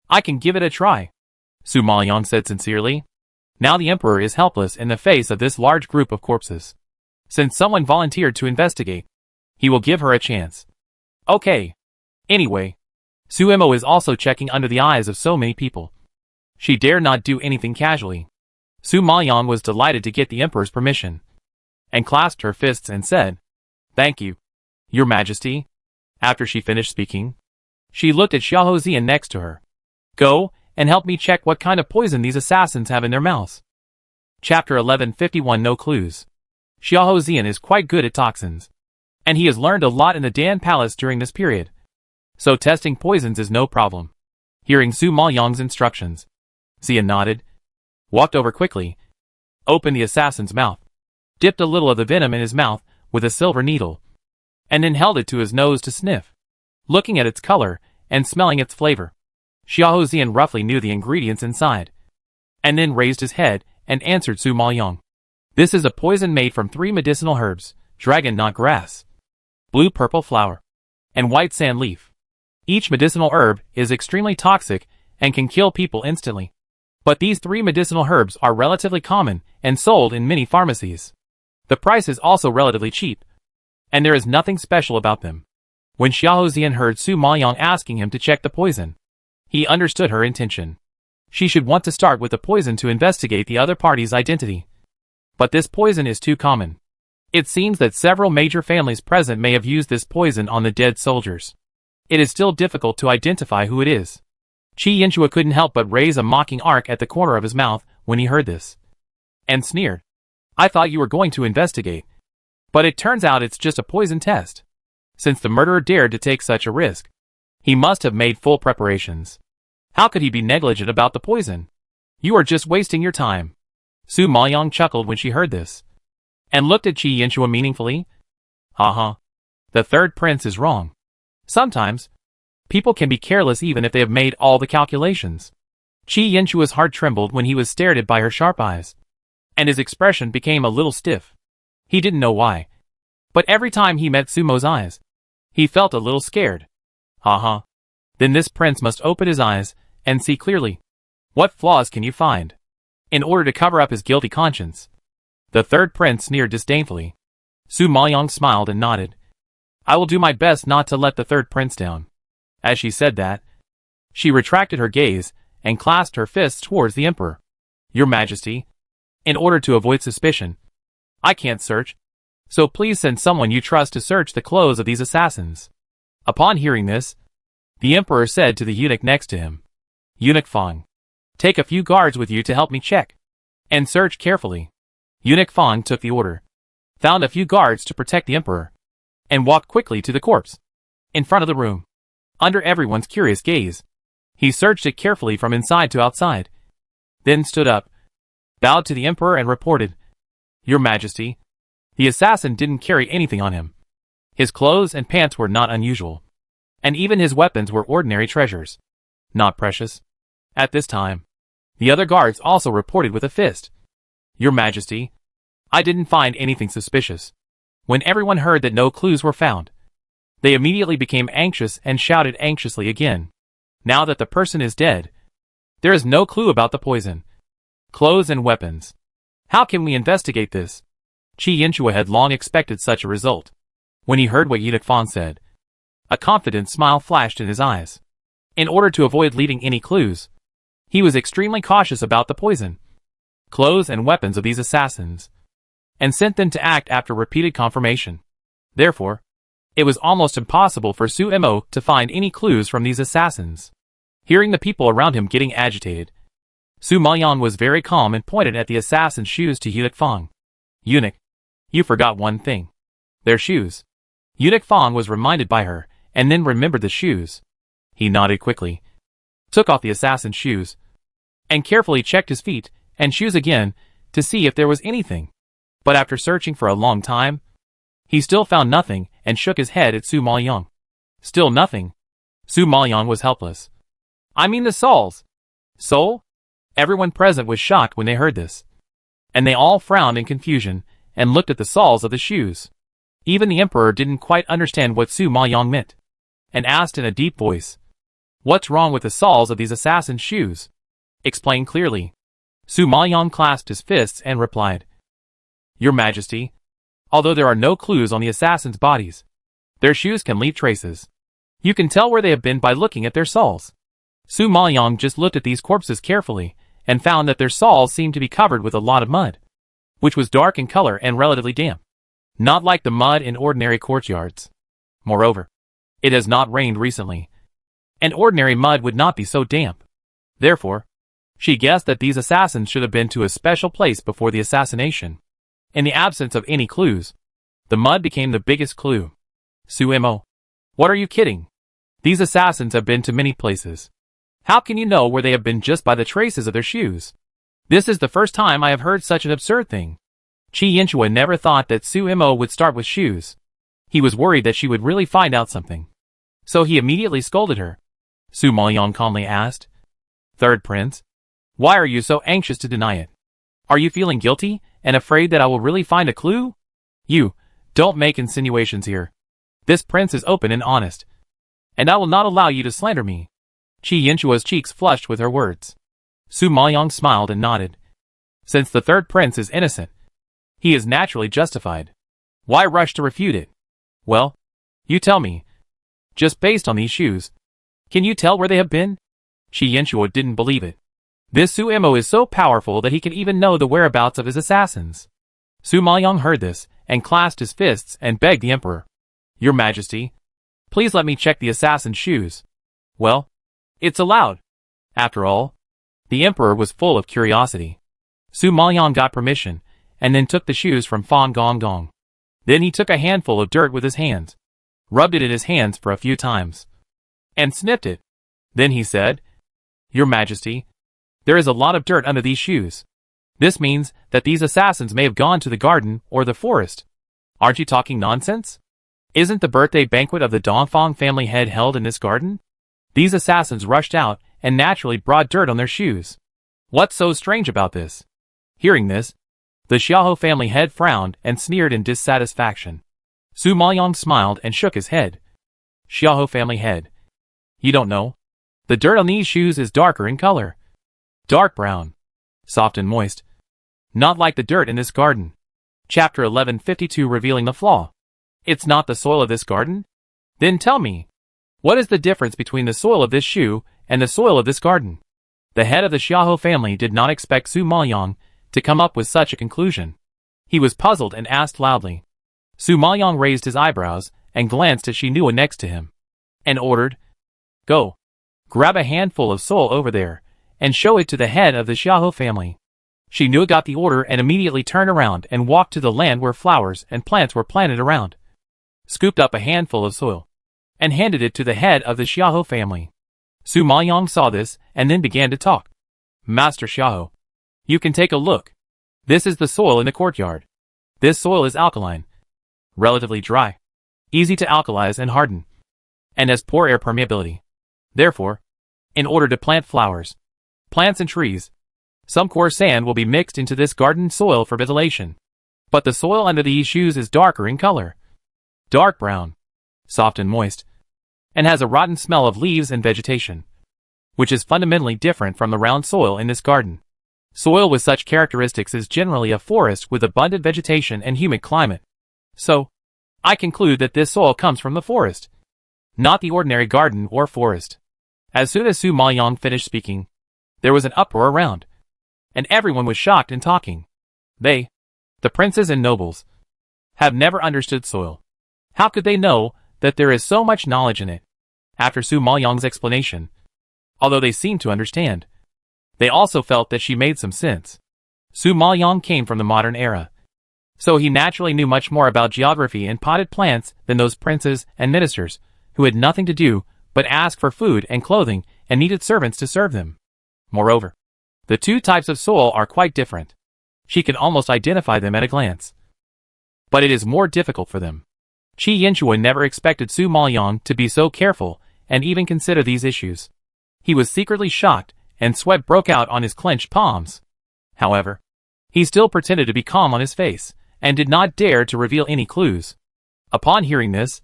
[SPEAKER 1] I can give it a try," Su Maoyang said sincerely. Now the Emperor is helpless in the face of this large group of corpses. Since someone volunteered to investigate, he will give her a chance. Okay. Anyway, Suemo is also checking under the eyes of so many people. She dare not do anything casually. Su Maoyang was delighted to get the emperor's permission, and clasped her fists and said, "Thank you, Your Majesty." After she finished speaking, she looked at Xiahou Zian next to her. "Go, and help me check what kind of poison these assassins have in their mouths." Chapter 1151 No Clues. Xiahou Zian is quite good at toxins, and he has learned a lot in the Dan Palace during this period, so testing poisons is no problem. Hearing Su Maoyang's instructions, Zian nodded, walked over quickly, opened the assassin's mouth, dipped a little of the venom in his mouth with a silver needle, and then held it to his nose to sniff, looking at its color and smelling its flavor. Xiahou Zian roughly knew the ingredients inside, and then raised his head and answered Su Maoyang. "This is a poison made from 3 medicinal herbs: dragon knot grass, blue-purple flower, and white sand leaf. Each medicinal herb is extremely toxic and can kill people instantly. But these 3 medicinal herbs are relatively common and sold in many pharmacies. The price is also relatively cheap, and there is nothing special about them." When Xiahou Zian heard Su Maoyang asking him to check the poison, he understood her intention. She should want to start with the poison to investigate the other party's identity. But this poison is too common. It seems that several major families present may have used this poison on the dead soldiers. It is still difficult to identify who it is. Qi Yinchua couldn't help but raise a mocking arc at the corner of his mouth when he heard this, and sneered, "I thought you were going to investigate. But it turns out it's just a poison test." Since the murderer dared to take such a risk, he must have made full preparations. How could he be negligent about the poison? "You are just wasting your time." Su Maoyang chuckled when she heard this, and looked at Qi Yinchua meaningfully. "Ha. The third prince is wrong. Sometimes, people can be careless even if they have made all the calculations." Qi Yinchua's heart trembled when he was stared at by her sharp eyes, and his expression became a little stiff. He didn't know why, but every time he met Sumo's eyes, he felt a little scared. Ha. Then this prince must open his eyes and see clearly. What flaws can you find in order to cover up his guilty conscience? The third prince sneered disdainfully. Su Maoyang smiled and nodded. "I will do my best not to let the third prince down." As she said that, she retracted her gaze and clasped her fists towards the emperor. "Your Majesty, in order to avoid suspicion, I can't search, so please send someone you trust to search the clothes of these assassins." Upon hearing this, the emperor said to the eunuch next to him, "Eunuch Fang, take a few guards with you to help me check and search carefully." Eunuch Fang took the order, found a few guards to protect the emperor, and walked quickly to the corpse in front of the room. Under everyone's curious gaze, he searched it carefully from inside to outside, then stood up, bowed to the emperor and reported, "Your Majesty, the assassin didn't carry anything on him. His clothes and pants were not unusual, and even his weapons were ordinary treasures, not precious." At this time, the other guards also reported with a fist, "Your Majesty, I didn't find anything suspicious." When everyone heard that no clues were found, they immediately became anxious and shouted anxiously again. "Now that the person is dead, there is no clue about the poison, clothes and weapons. How can we investigate this?" Qi Yinchua had long expected such a result. When he heard what Eunuch Fang said, a confident smile flashed in his eyes. In order to avoid leading any clues, he was extremely cautious about the poison, clothes and weapons of these assassins, and sent them to act after repeated confirmation. Therefore, it was almost impossible for Su Mo to find any clues from these assassins. Hearing the people around him getting agitated, Su Maoyang was very calm and pointed at the assassin's shoes to Eunuch Fang. "Eunuch, you forgot one thing. Their shoes." Eunuch Fang was reminded by her, and then remembered the shoes. He nodded quickly, took off the assassin's shoes, and carefully checked his feet and shoes again to see if there was anything. But after searching for a long time, he still found nothing and shook his head at Su Maoyang. Still nothing. Su Maoyang was helpless. "I mean the soles." "Sole?" Everyone present was shocked when they heard this, and they all frowned in confusion and looked at the soles of the shoes. Even the emperor didn't quite understand what Su Maoyang meant, and asked in a deep voice, "What's wrong with the soles of these assassin's shoes? Explain clearly." Su Maoyang clasped his fists and replied, "Your Majesty, although there are no clues on the assassins' bodies, their shoes can leave traces. You can tell where they have been by looking at their souls. Su Maoyang just looked at these corpses carefully, and found that their souls seemed to be covered with a lot of mud, which was dark in color and relatively damp. Not like the mud in ordinary courtyards. Moreover, it has not rained recently, and ordinary mud would not be so damp. Therefore, she guessed that these assassins should have been to a special place before the assassination. In the absence of any clues, the mud became the biggest clue. Suimo, what are you kidding? These assassins have been to many places. How can you know where they have been just by the traces of their shoes? This is the first time I have heard such an absurd thing. Qi Yinchua never thought that Suimo would start with shoes. He was worried that she would really find out something. So he immediately scolded her. Su Maoyang calmly asked, "Third prince, why are you so anxious to deny it? Are you feeling guilty and afraid that I will really find a clue? You, don't make insinuations here. This prince is open and honest, and I will not allow you to slander me." Qi Yinchua's cheeks flushed with her words. Su Maoyang smiled and nodded. Since the third prince is innocent, he is naturally justified. Why rush to refute it? Well, you tell me. Just based on these shoes, can you tell where they have been? Qi Yinchua didn't believe it. This Suimo is so powerful that he can even know the whereabouts of his assassins. Su Maoyang heard this, and clasped his fists and begged the emperor. Your Majesty, please let me check the assassin's shoes. Well, it's allowed. After all, the emperor was full of curiosity. Su Maoyang got permission, and then took the shoes from Fan Gong. Then he took a handful of dirt with his hands, rubbed it in his hands for a few times, and sniffed it. Then he said, Your Majesty, there is a lot of dirt under these shoes. This means that these assassins may have gone to the garden or the forest. Aren't you talking nonsense? Isn't the birthday banquet of the Dongfang family head held in this garden? These assassins rushed out and naturally brought dirt on their shoes. What's so strange about this? Hearing this, the Xiaohou family head frowned and sneered in dissatisfaction. Su Maoyang smiled and shook his head. Xiaohou family head. You don't know? The dirt on these shoes is darker in color. Dark brown. Soft and moist. Not like the dirt in this garden. Chapter 1152 revealing the flaw. It's not the soil of this garden? Then tell me, what is the difference between the soil of this shoe and the soil of this garden? The head of the Xiaohou family did not expect Su Maoyang to come up with such a conclusion. He was puzzled and asked loudly. Su Maoyang raised his eyebrows and glanced at Shinua next to him, and ordered, Go, grab a handful of soil over there, and show it to the head of the Xiaohou family. Shinua got the order and immediately turned around and walked to the land where flowers and plants were planted around, scooped up a handful of soil, and handed it to the head of the Xiaohou family. Su Maoyang saw this and then began to talk. Master Xiaohou, you can take a look. This is the soil in the courtyard. This soil is alkaline, relatively dry, easy to alkalize and harden, and has poor air permeability. Therefore, in order to plant flowers, plants and trees, some coarse sand will be mixed into this garden soil for ventilation. But the soil under these shoes is darker in color. Dark brown, soft and moist, and has a rotten smell of leaves and vegetation, which is fundamentally different from the round soil in this garden. Soil with such characteristics is generally a forest with abundant vegetation and humid climate. So, I conclude that this soil comes from the forest, not the ordinary garden or forest. As soon as Su Maoyang finished speaking, there was an uproar around, and everyone was shocked and talking. They, the princes and nobles, have never understood soil. How could they know that there is so much knowledge in it? After Su Maoyang's explanation, although they seemed to understand, they also felt that she made some sense. Su Maoyang came from the modern era, so he naturally knew much more about geography and potted plants than those princes and ministers who had nothing to do but ask for food and clothing and needed servants to serve them. Moreover, the two types of soil are quite different. She could almost identify them at a glance. But it is more difficult for them. Qi Yinchua never expected Su Maoyang to be so careful and even consider these issues. He was secretly shocked, and sweat broke out on his clenched palms. However, he still pretended to be calm on his face, and did not dare to reveal any clues. Upon hearing this,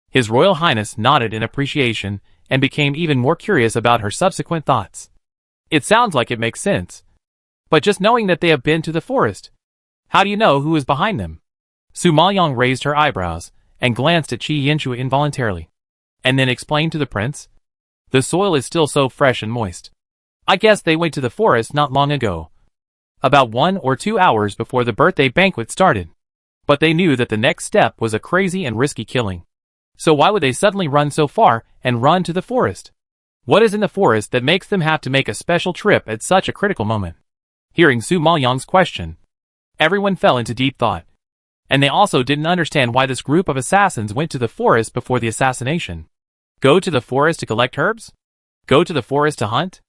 [SPEAKER 1] His Royal Highness nodded in appreciation and became even more curious about her subsequent thoughts. It sounds like it makes sense. But just knowing that they have been to the forest, how do you know who is behind them? Su Maoyang raised her eyebrows and glanced at Qi Yinchua involuntarily. and then explained to the prince. The soil is still so fresh and moist. I guess they went to the forest not long ago. About 1 or 2 hours before the birthday banquet started. But they knew that the next step was a crazy and risky killing. So why would they suddenly run so far and run to the forest? What is in the forest that makes them have to make a special trip at such a critical moment? Hearing Su Maoyang's question, everyone fell into deep thought. And they also didn't understand why this group of assassins went to the forest before the assassination. Go to the forest to collect herbs? Go to the forest to hunt?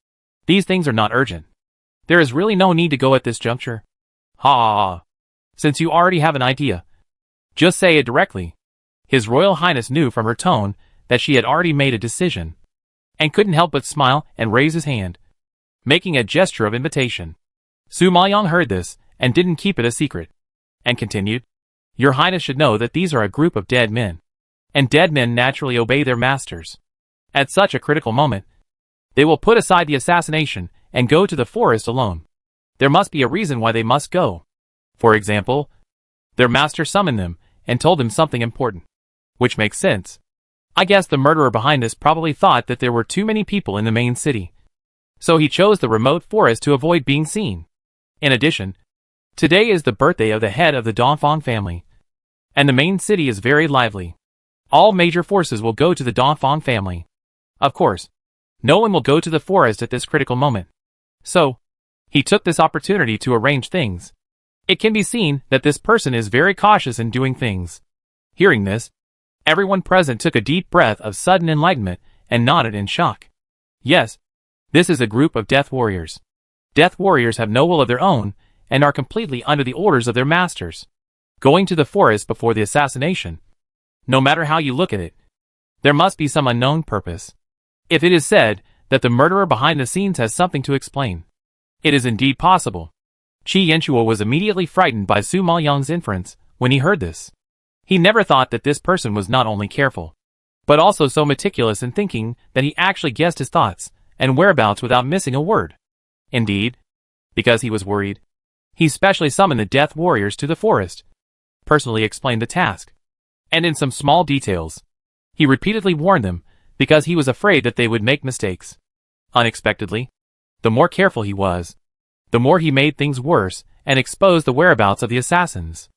[SPEAKER 1] These things are not urgent. There is really no need to go at this juncture. Ha! Since you already have an idea, just say it directly. His Royal Highness knew from her tone that she had already made a decision, and couldn't help but smile and raise his hand, making a gesture of invitation. Su Maoyang heard this, and didn't keep it a secret, and continued, Your Highness should know that these are a group of dead men, and dead men naturally obey their masters. At such a critical moment, they will put aside the assassination and go to the forest alone. There must be a reason why they must go. For example, their master summoned them and told them something important, which makes sense. I guess the murderer behind this probably thought that there were too many people in the main city, so he chose the remote forest to avoid being seen. In addition, today is the birthday of the head of the Dongfang family, and the main city is very lively. All major forces will go to the Dongfang family. Of course, no one will go to the forest at this critical moment. So, he took this opportunity to arrange things. It can be seen that this person is very cautious in doing things. Hearing this, everyone present took a deep breath of sudden enlightenment and nodded in shock. Yes, this is a group of death warriors. Death warriors have no will of their own and are completely under the orders of their masters. Going to the forest before the assassination. No matter how you look at it, there must be some unknown purpose. If it is said that the murderer behind the scenes has something to explain, it is indeed possible. Qi Yanchua was immediately frightened by Su Maoyang's inference when he heard this. He never thought that this person was not only careful, but also so meticulous in thinking that he actually guessed his thoughts and whereabouts without missing a word. Indeed, because he was worried, he specially summoned the death warriors to the forest, personally explained the task, and in some small details, he repeatedly warned them because he was afraid that they would make mistakes. Unexpectedly, the more careful he was, the more he made things worse and exposed the whereabouts of the assassins.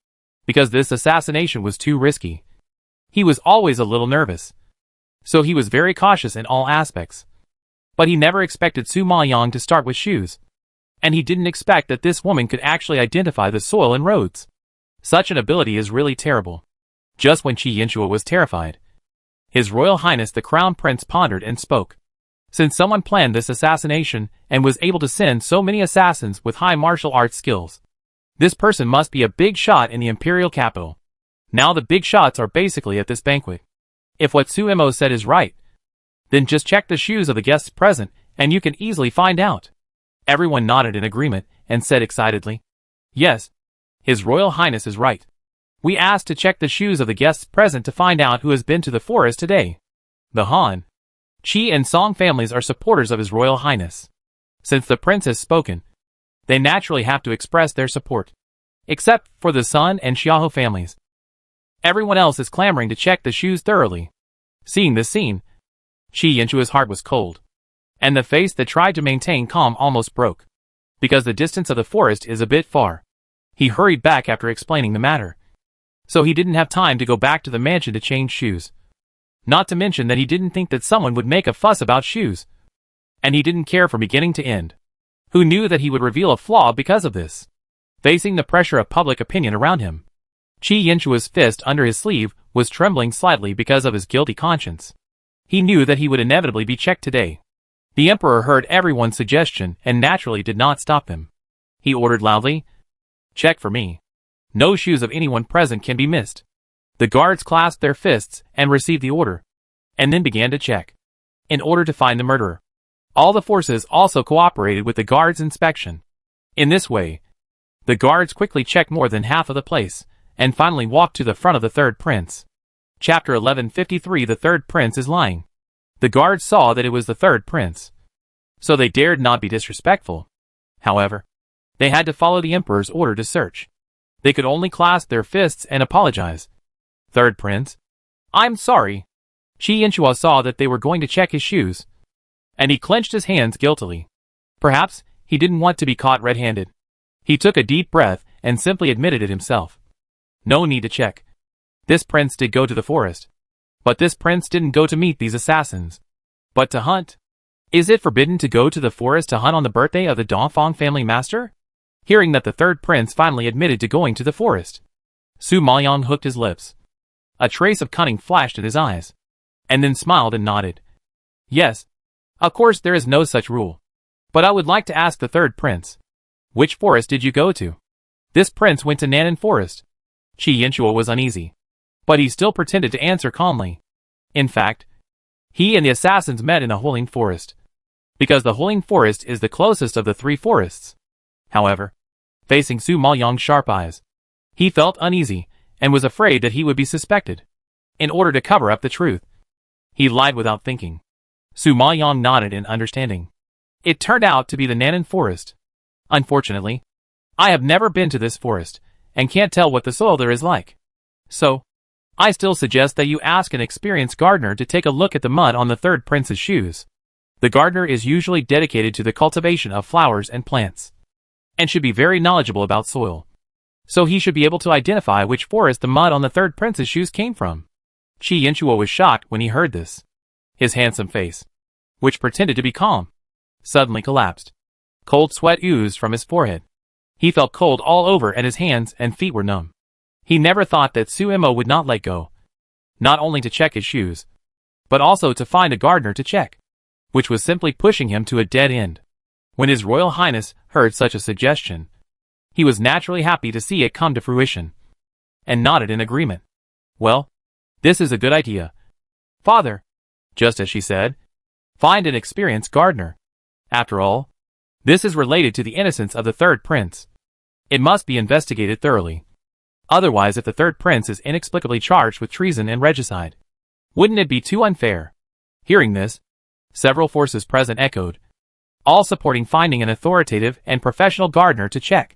[SPEAKER 1] Because this assassination was too risky, he was always a little nervous, so he was very cautious in all aspects. But he never expected Su Maoyang to start with shoes, and he didn't expect that this woman could actually identify the soil and roads. Such an ability is really terrible. Just when Qi Yanchua was terrified, His Royal Highness the Crown Prince pondered and spoke. Since someone planned this assassination and was able to send so many assassins with high martial arts skills, this person must be a big shot in the imperial capital. Now the big shots are basically at this banquet. If what Su Mo said is right, then just check the shoes of the guests present and you can easily find out. Everyone nodded in agreement and said excitedly, Yes, His Royal Highness is right. We asked to check the shoes of the guests present to find out who has been to the forest today. The Han, Qi and Song families are supporters of His Royal Highness. Since the prince has spoken, they naturally have to express their support. Except for the Sun and Xiaohu families. Everyone else is clamoring to check the shoes thoroughly. Seeing this scene, Qi Yanchua's heart was cold, and the face that tried to maintain calm almost broke. Because the distance of the forest is a bit far, he hurried back after explaining the matter. So he didn't have time to go back to the mansion to change shoes. Not to mention that he didn't think that someone would make a fuss about shoes. And he didn't care from beginning to end. Who knew that he would reveal a flaw because of this? Facing the pressure of public opinion around him, Qi Yanchua's fist under his sleeve was trembling slightly because of his guilty conscience. He knew that he would inevitably be checked today. The emperor heard everyone's suggestion and naturally did not stop him. He ordered loudly, Check for me. No shoes of anyone present can be missed. The guards clasped their fists and received the order, and then began to check, in order to find the murderer. All the forces also cooperated with the guards' inspection. In this way, the guards quickly checked more than half of the place, and finally walked to the front of the third prince. Chapter 1153 The third prince is lying. The guards saw that it was the third prince, so they dared not be disrespectful. However, they had to follow the emperor's order to search. They could only clasp their fists and apologize. Third prince? I'm sorry. Qi Yanchua saw that they were going to check his shoes, and he clenched his hands guiltily. Perhaps he didn't want to be caught red-handed. He took a deep breath and simply admitted it himself. No need to check. This prince did go to the forest. But this prince didn't go to meet these assassins, but to hunt. Is it forbidden to go to the forest to hunt on the birthday of the Dongfang family master? Hearing that the third prince finally admitted to going to the forest, Su Maoyang hooked his lips. A trace of cunning flashed in his eyes, and then smiled and nodded. Yes, of course there is no such rule. But I would like to ask the third prince, which forest did you go to? This prince went to Nanan Forest. Qi Yanchua was uneasy, but he still pretended to answer calmly. In fact, he and the assassins met in a Huling forest, because the Huling forest is the closest of the three forests. However, facing Su Maoyang's sharp eyes, he felt uneasy and was afraid that he would be suspected. In order to cover up the truth, he lied without thinking. Su Maoyang nodded in understanding. It turned out to be the Nanan forest. Unfortunately, I have never been to this forest, and can't tell what the soil there is like. So, I still suggest that you ask an experienced gardener to take a look at the mud on the third prince's shoes. The gardener is usually dedicated to the cultivation of flowers and plants, and should be very knowledgeable about soil. So he should be able to identify which forest the mud on the third prince's shoes came from. Qi Yanchua was shocked when he heard this. His handsome face, which pretended to be calm, suddenly collapsed. Cold sweat oozed from his forehead. He felt cold all over and his hands and feet were numb. He never thought that Su Imo would not let go, not only to check his shoes, but also to find a gardener to check, which was simply pushing him to a dead end. When His Royal Highness heard such a suggestion, he was naturally happy to see it come to fruition, and nodded in agreement. Well, this is a good idea, Father. Just as she said, find an experienced gardener. After all, this is related to the innocence of the third prince. It must be investigated thoroughly. Otherwise, if the third prince is inexplicably charged with treason and regicide, wouldn't it be too unfair? Hearing this, several forces present echoed, all supporting finding an authoritative and professional gardener to check.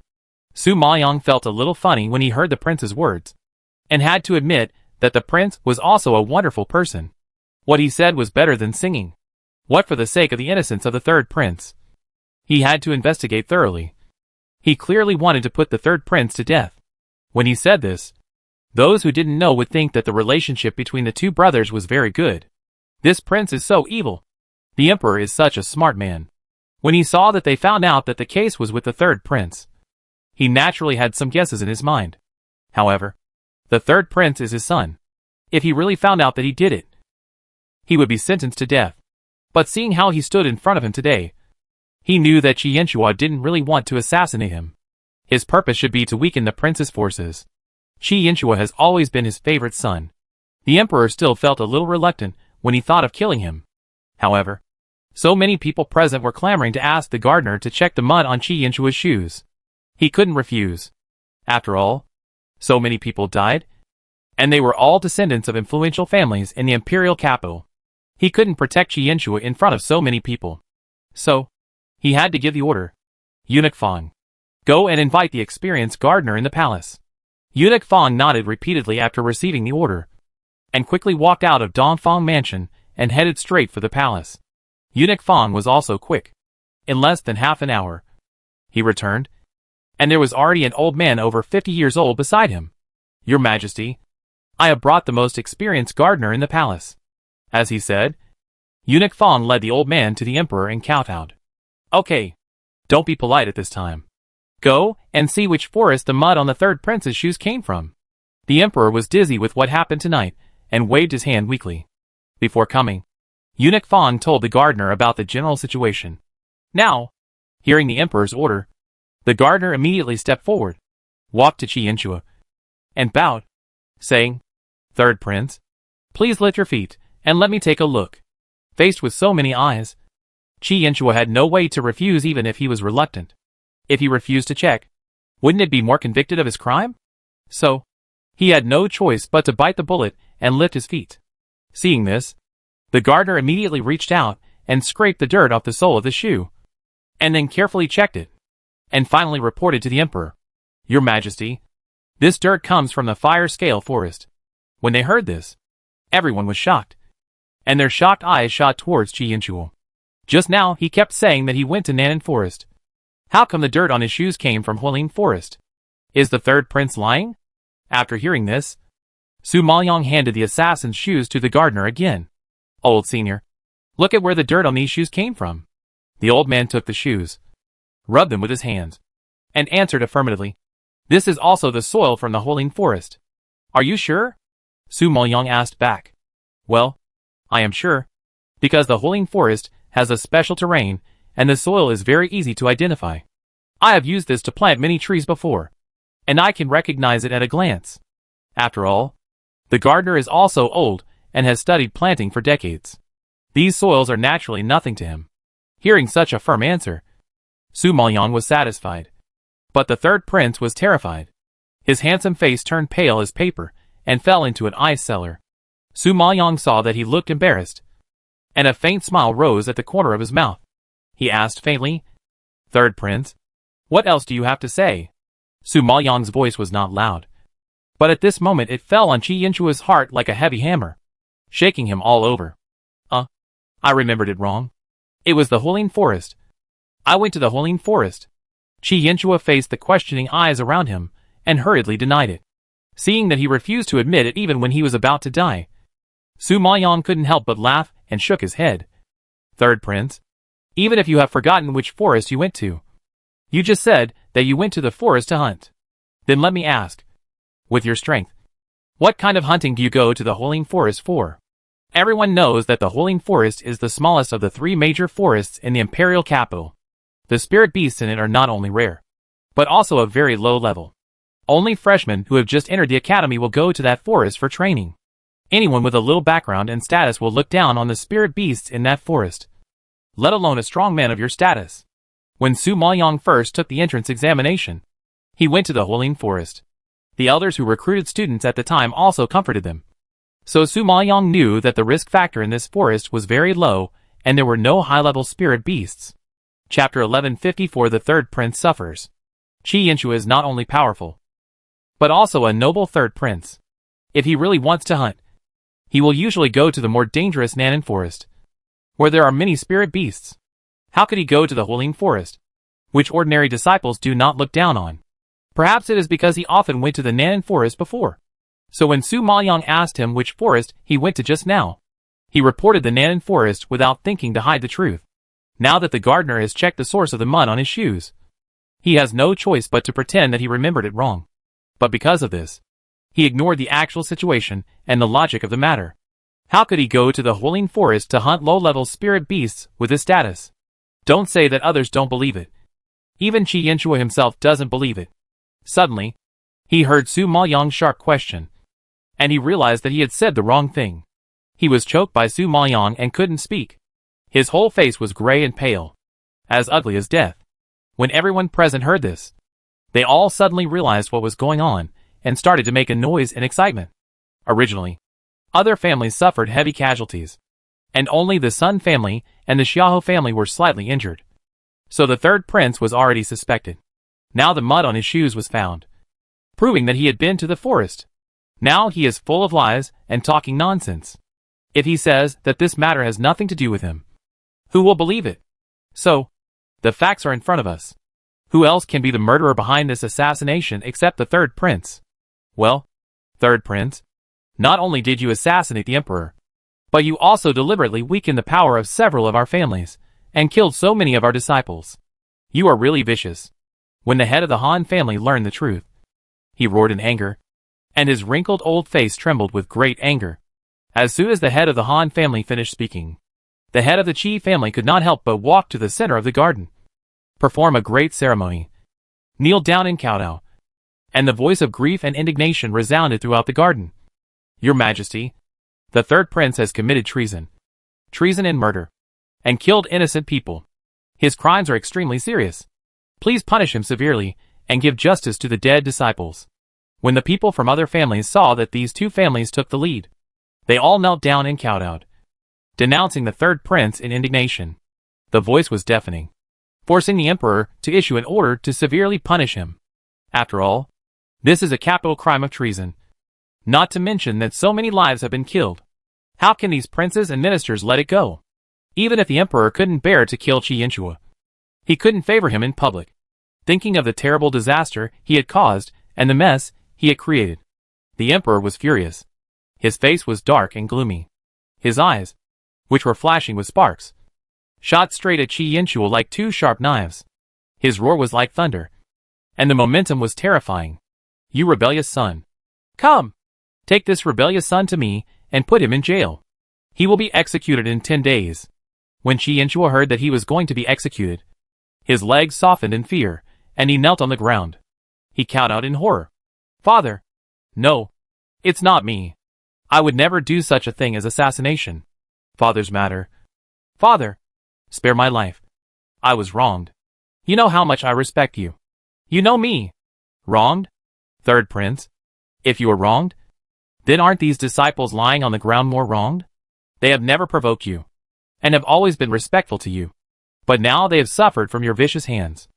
[SPEAKER 1] Su Maoyang felt a little funny when he heard the prince's words, and had to admit that the prince was also a wonderful person. What he said was better than singing. What for the sake of the innocence of the third prince? He had to investigate thoroughly. He clearly wanted to put the third prince to death. When he said this, those who didn't know would think that the relationship between the two brothers was very good. This prince is so evil. The emperor is such a smart man. When he saw that they found out that the case was with the third prince, he naturally had some guesses in his mind. However, the third prince is his son. If he really found out that he did it, he would be sentenced to death. But seeing how he stood in front of him today, he knew that Qi Yanchua didn't really want to assassinate him. His purpose should be to weaken the prince's forces. Qi Yanchua has always been his favorite son. The emperor still felt a little reluctant when he thought of killing him. However, so many people present were clamoring to ask the gardener to check the mud on Qi Yanchua's shoes. He couldn't refuse. After all, so many people died, and they were all descendants of influential families in the imperial capital. He couldn't protect Qi Yanchua in front of so many people. So, he had to give the order. Eunuch Fang, go and invite the experienced gardener in the palace. Eunuch Fang nodded repeatedly after receiving the order, and quickly walked out of Dongfang Mansion and headed straight for the palace. Eunuch Fang was also quick. In less than half an hour, he returned, and there was already an old man over 50 years old beside him. Your Majesty, I have brought the most experienced gardener in the palace. As he said, Eunuch Fang led the old man to the emperor and kowtowed. Okay, don't be polite at this time. Go and see which forest the mud on the third prince's shoes came from. The emperor was dizzy with what happened tonight, and waved his hand weakly. Before coming, Eunuch Fang told the gardener about the general situation. Now, hearing the emperor's order, the gardener immediately stepped forward, walked to Qi Yanchua, and bowed, saying, Third prince, please lift your feet, and let me take a look. Faced with so many eyes, Qi Yanchua had no way to refuse even if he was reluctant. If he refused to check, wouldn't it be more convicted of his crime? So, he had no choice but to bite the bullet and lift his feet. Seeing this, the gardener immediately reached out and scraped the dirt off the sole of the shoe, and then carefully checked it, and finally reported to the emperor. Your Majesty, this dirt comes from the fire scale forest. When they heard this, everyone was shocked. and their shocked eyes shot towards Qi Yinchuo. Just now he kept saying that he went to Nanan Forest. How come the dirt on his shoes came from Hualien Forest? Is the third prince lying? After hearing this, Su Maoyong handed the assassin's shoes to the gardener again. Old senior, look at where the dirt on these shoes came from. The old man took the shoes, rubbed them with his hands, and answered affirmatively. This is also the soil from the Hualien Forest. Are you sure? Su Maoyong asked back. Well, I am sure, because the Hualien Forest has a special terrain, and the soil is very easy to identify. I have used this to plant many trees before, and I can recognize it at a glance. After all, the gardener is also old and has studied planting for decades. These soils are naturally nothing to him. Hearing such a firm answer, Su Maoyong was satisfied. But the third prince was terrified. His handsome face turned pale as paper and fell into an ice cellar. Su Maoyong saw that he looked embarrassed, and a faint smile rose at the corner of his mouth. He asked faintly, Third prince, what else do you have to say? Su Maoyong's voice was not loud, but at this moment it fell on Qi Yinchuo's heart like a heavy hammer, shaking him all over. I remembered it wrong. It was the Hualien Forest. I went to the Hualien Forest. Qi Yinchuo faced the questioning eyes around him and hurriedly denied it. Seeing that he refused to admit it even when he was about to die, Su Maoyong couldn't help but laugh and shook his head. Third prince, even if you have forgotten which forest you went to, you just said that you went to the forest to hunt. Then let me ask, with your strength, what kind of hunting do you go to the Hualien Forest for? Everyone knows that the Hualien Forest is the smallest of the 3 major forests in the imperial capital. The spirit beasts in it are not only rare, but also of very low level. Only freshmen who have just entered the academy will go to that forest for training. Anyone with a little background and status will look down on the spirit beasts in that forest, let alone a strong man of your status. When Su Maoyong first took the entrance examination, he went to the Hualien Forest. The elders who recruited students at the time also comforted them. So Su Maoyong knew that the risk factor in this forest was very low and there were no high-level spirit beasts. Chapter 1154 The Third Prince Suffers. Qi Yinchuo is not only powerful, but also a noble third prince. If he really wants to hunt, he will usually go to the more dangerous Nanan Forest, where there are many spirit beasts. How could he go to the Hualien Forest, which ordinary disciples do not look down on? Perhaps it is because he often went to the Nanan Forest before. So when Su Maoyong asked him which forest he went to just now, he reported the Nanan Forest without thinking to hide the truth. Now that the gardener has checked the source of the mud on his shoes, he has no choice but to pretend that he remembered it wrong. But because of this, he ignored the actual situation and the logic of the matter. How could he go to the Hualien Forest to hunt low-level spirit beasts with his status? Don't say that others don't believe it. Even Qi Yinchuo himself doesn't believe it. Suddenly, he heard Su Maoyong's sharp question, and he realized that he had said the wrong thing. He was choked by Su Maoyong and couldn't speak. His whole face was gray and pale, as ugly as death. When everyone present heard this, they all suddenly realized what was going on and started to make a noise in excitement. Originally, other families suffered heavy casualties, and only the Sun family and the Xiaohou family were slightly injured. So the third prince was already suspected. Now the mud on his shoes was found, proving that he had been to the forest. Now he is full of lies and talking nonsense. If he says that this matter has nothing to do with him, who will believe it? So, the facts are in front of us. Who else can be the murderer behind this assassination except the third prince? Well, third prince, not only did you assassinate the emperor, but you also deliberately weakened the power of several of our families and killed so many of our disciples. You are really vicious. When the head of the Han family learned the truth, he roared in anger, and his wrinkled old face trembled with great anger. As soon as the head of the Han family finished speaking, the head of the Qi family could not help but walk to the center of the garden, perform a great ceremony, kneel down and kowtow, and the voice of grief and indignation resounded throughout the garden. Your Majesty, the third prince has committed treason and murder, and killed innocent people. His crimes are extremely serious. Please punish him severely and give justice to the dead disciples. When the people from other families saw that these two families took the lead, they all knelt down and kowtowed, denouncing the third prince in indignation. The voice was deafening, forcing the emperor to issue an order to severely punish him. After all, this is a capital crime of treason, not to mention that so many lives have been killed. How can these princes and ministers let it go? Even if the emperor couldn't bear to kill Qi Yanchua, he couldn't favor him in public. Thinking of the terrible disaster he had caused and the mess he had created, the emperor was furious. His face was dark and gloomy. His eyes, which were flashing with sparks, shot straight at Qi Yanchua like two sharp knives. His roar was like thunder, and the momentum was terrifying. You rebellious son! Come! Take this rebellious son to me and put him in jail. He will be executed in 10 days. When Qi Yanchua heard that he was going to be executed, his legs softened in fear, and he knelt on the ground. He cowed out in horror. Father! No! It's not me. I would never do such a thing as assassination. Father's matter. Father! Spare my life. I was wronged. You know how much I respect you. You know me. Wronged? Third prince? If you were wronged, then aren't these disciples lying on the ground more wronged? They have never provoked you, and have always been respectful to you. But now they have suffered from your vicious hands.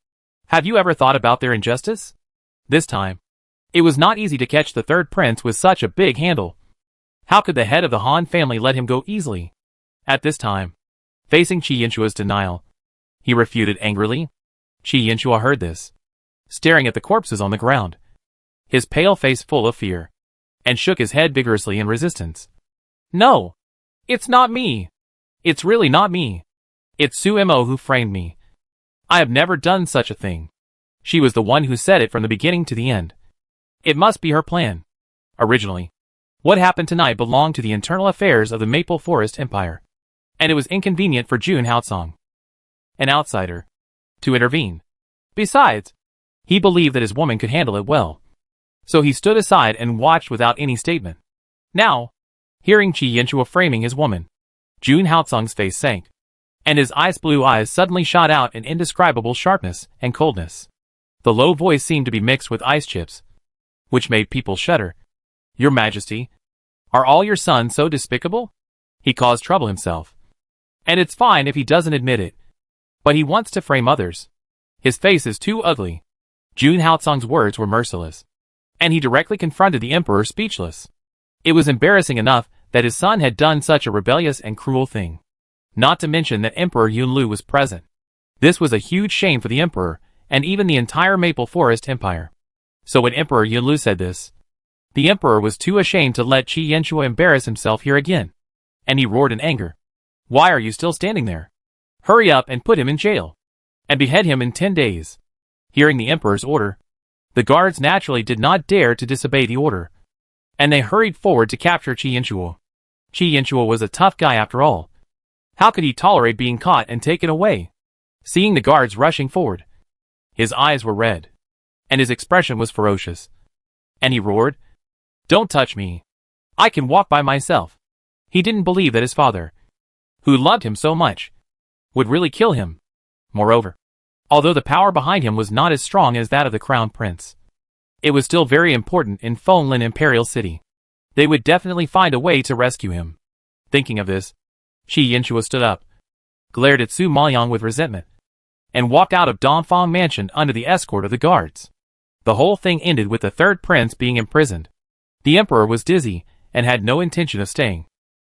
[SPEAKER 1] Have you ever thought about their injustice? This time, it was not easy to catch the third prince with such a big handle. How could the head of the Han family let him go easily? At this time, facing Qi Yanchua's denial, he refuted angrily. Qi Yanchua heard this, staring at the corpses on the ground, his pale face full of fear, and shook his head vigorously in resistance. No! It's not me! It's really not me! It's Su Mo who framed me. I have never done such a thing. She was the one who said it from the beginning to the end. It must be her plan. Originally, what happened tonight belonged to the internal affairs of the Maple Forest Empire, and it was inconvenient for Jun Haotsong, an outsider, to intervene. Besides, he believed that his woman could handle it well. So he stood aside and watched without any statement. Now, hearing Qi Yanchua framing his woman, Jun Haotsong's face sank, and his blue eyes suddenly shot out in indescribable sharpness and coldness. The low voice seemed to be mixed with ice chips, which made people shudder. Your Majesty, are all your sons so despicable? He caused trouble himself. And it's fine if he doesn't admit it. But he wants to frame others. His face is too ugly. Jun Haotsong's words were merciless, and he directly confronted the emperor speechless. It was embarrassing enough that his son had done such a rebellious and cruel thing. Not to mention that Emperor Yunlu was present. This was a huge shame for the emperor, and even the entire Maple Forest Empire. So when Emperor Yunlu said this, the emperor was too ashamed to let Qi Yanchua embarrass himself here again, and he roared in anger. Why are you still standing there? Hurry up and put him in jail, and behead him in 10 days. Hearing the emperor's order, the guards naturally did not dare to disobey the order, and they hurried forward to capture Qi Yanchua. Qi Yanchua was a tough guy after all. How could he tolerate being caught and taken away? Seeing the guards rushing forward, his eyes were red, and his expression was ferocious. And he roared, Don't touch me. I can walk by myself. He didn't believe that his father, who loved him so much, would really kill him. Moreover, although the power behind him was not as strong as that of the crown prince, it was still very important in Fonlin Imperial City. They would definitely find a way to rescue him. Thinking of this, Qi Yanchua stood up, glared at Su Maoyang with resentment, and walked out of Dongfang Mansion under the escort of the guards. The whole thing ended with the third prince being imprisoned. The emperor was dizzy and had no intention of staying.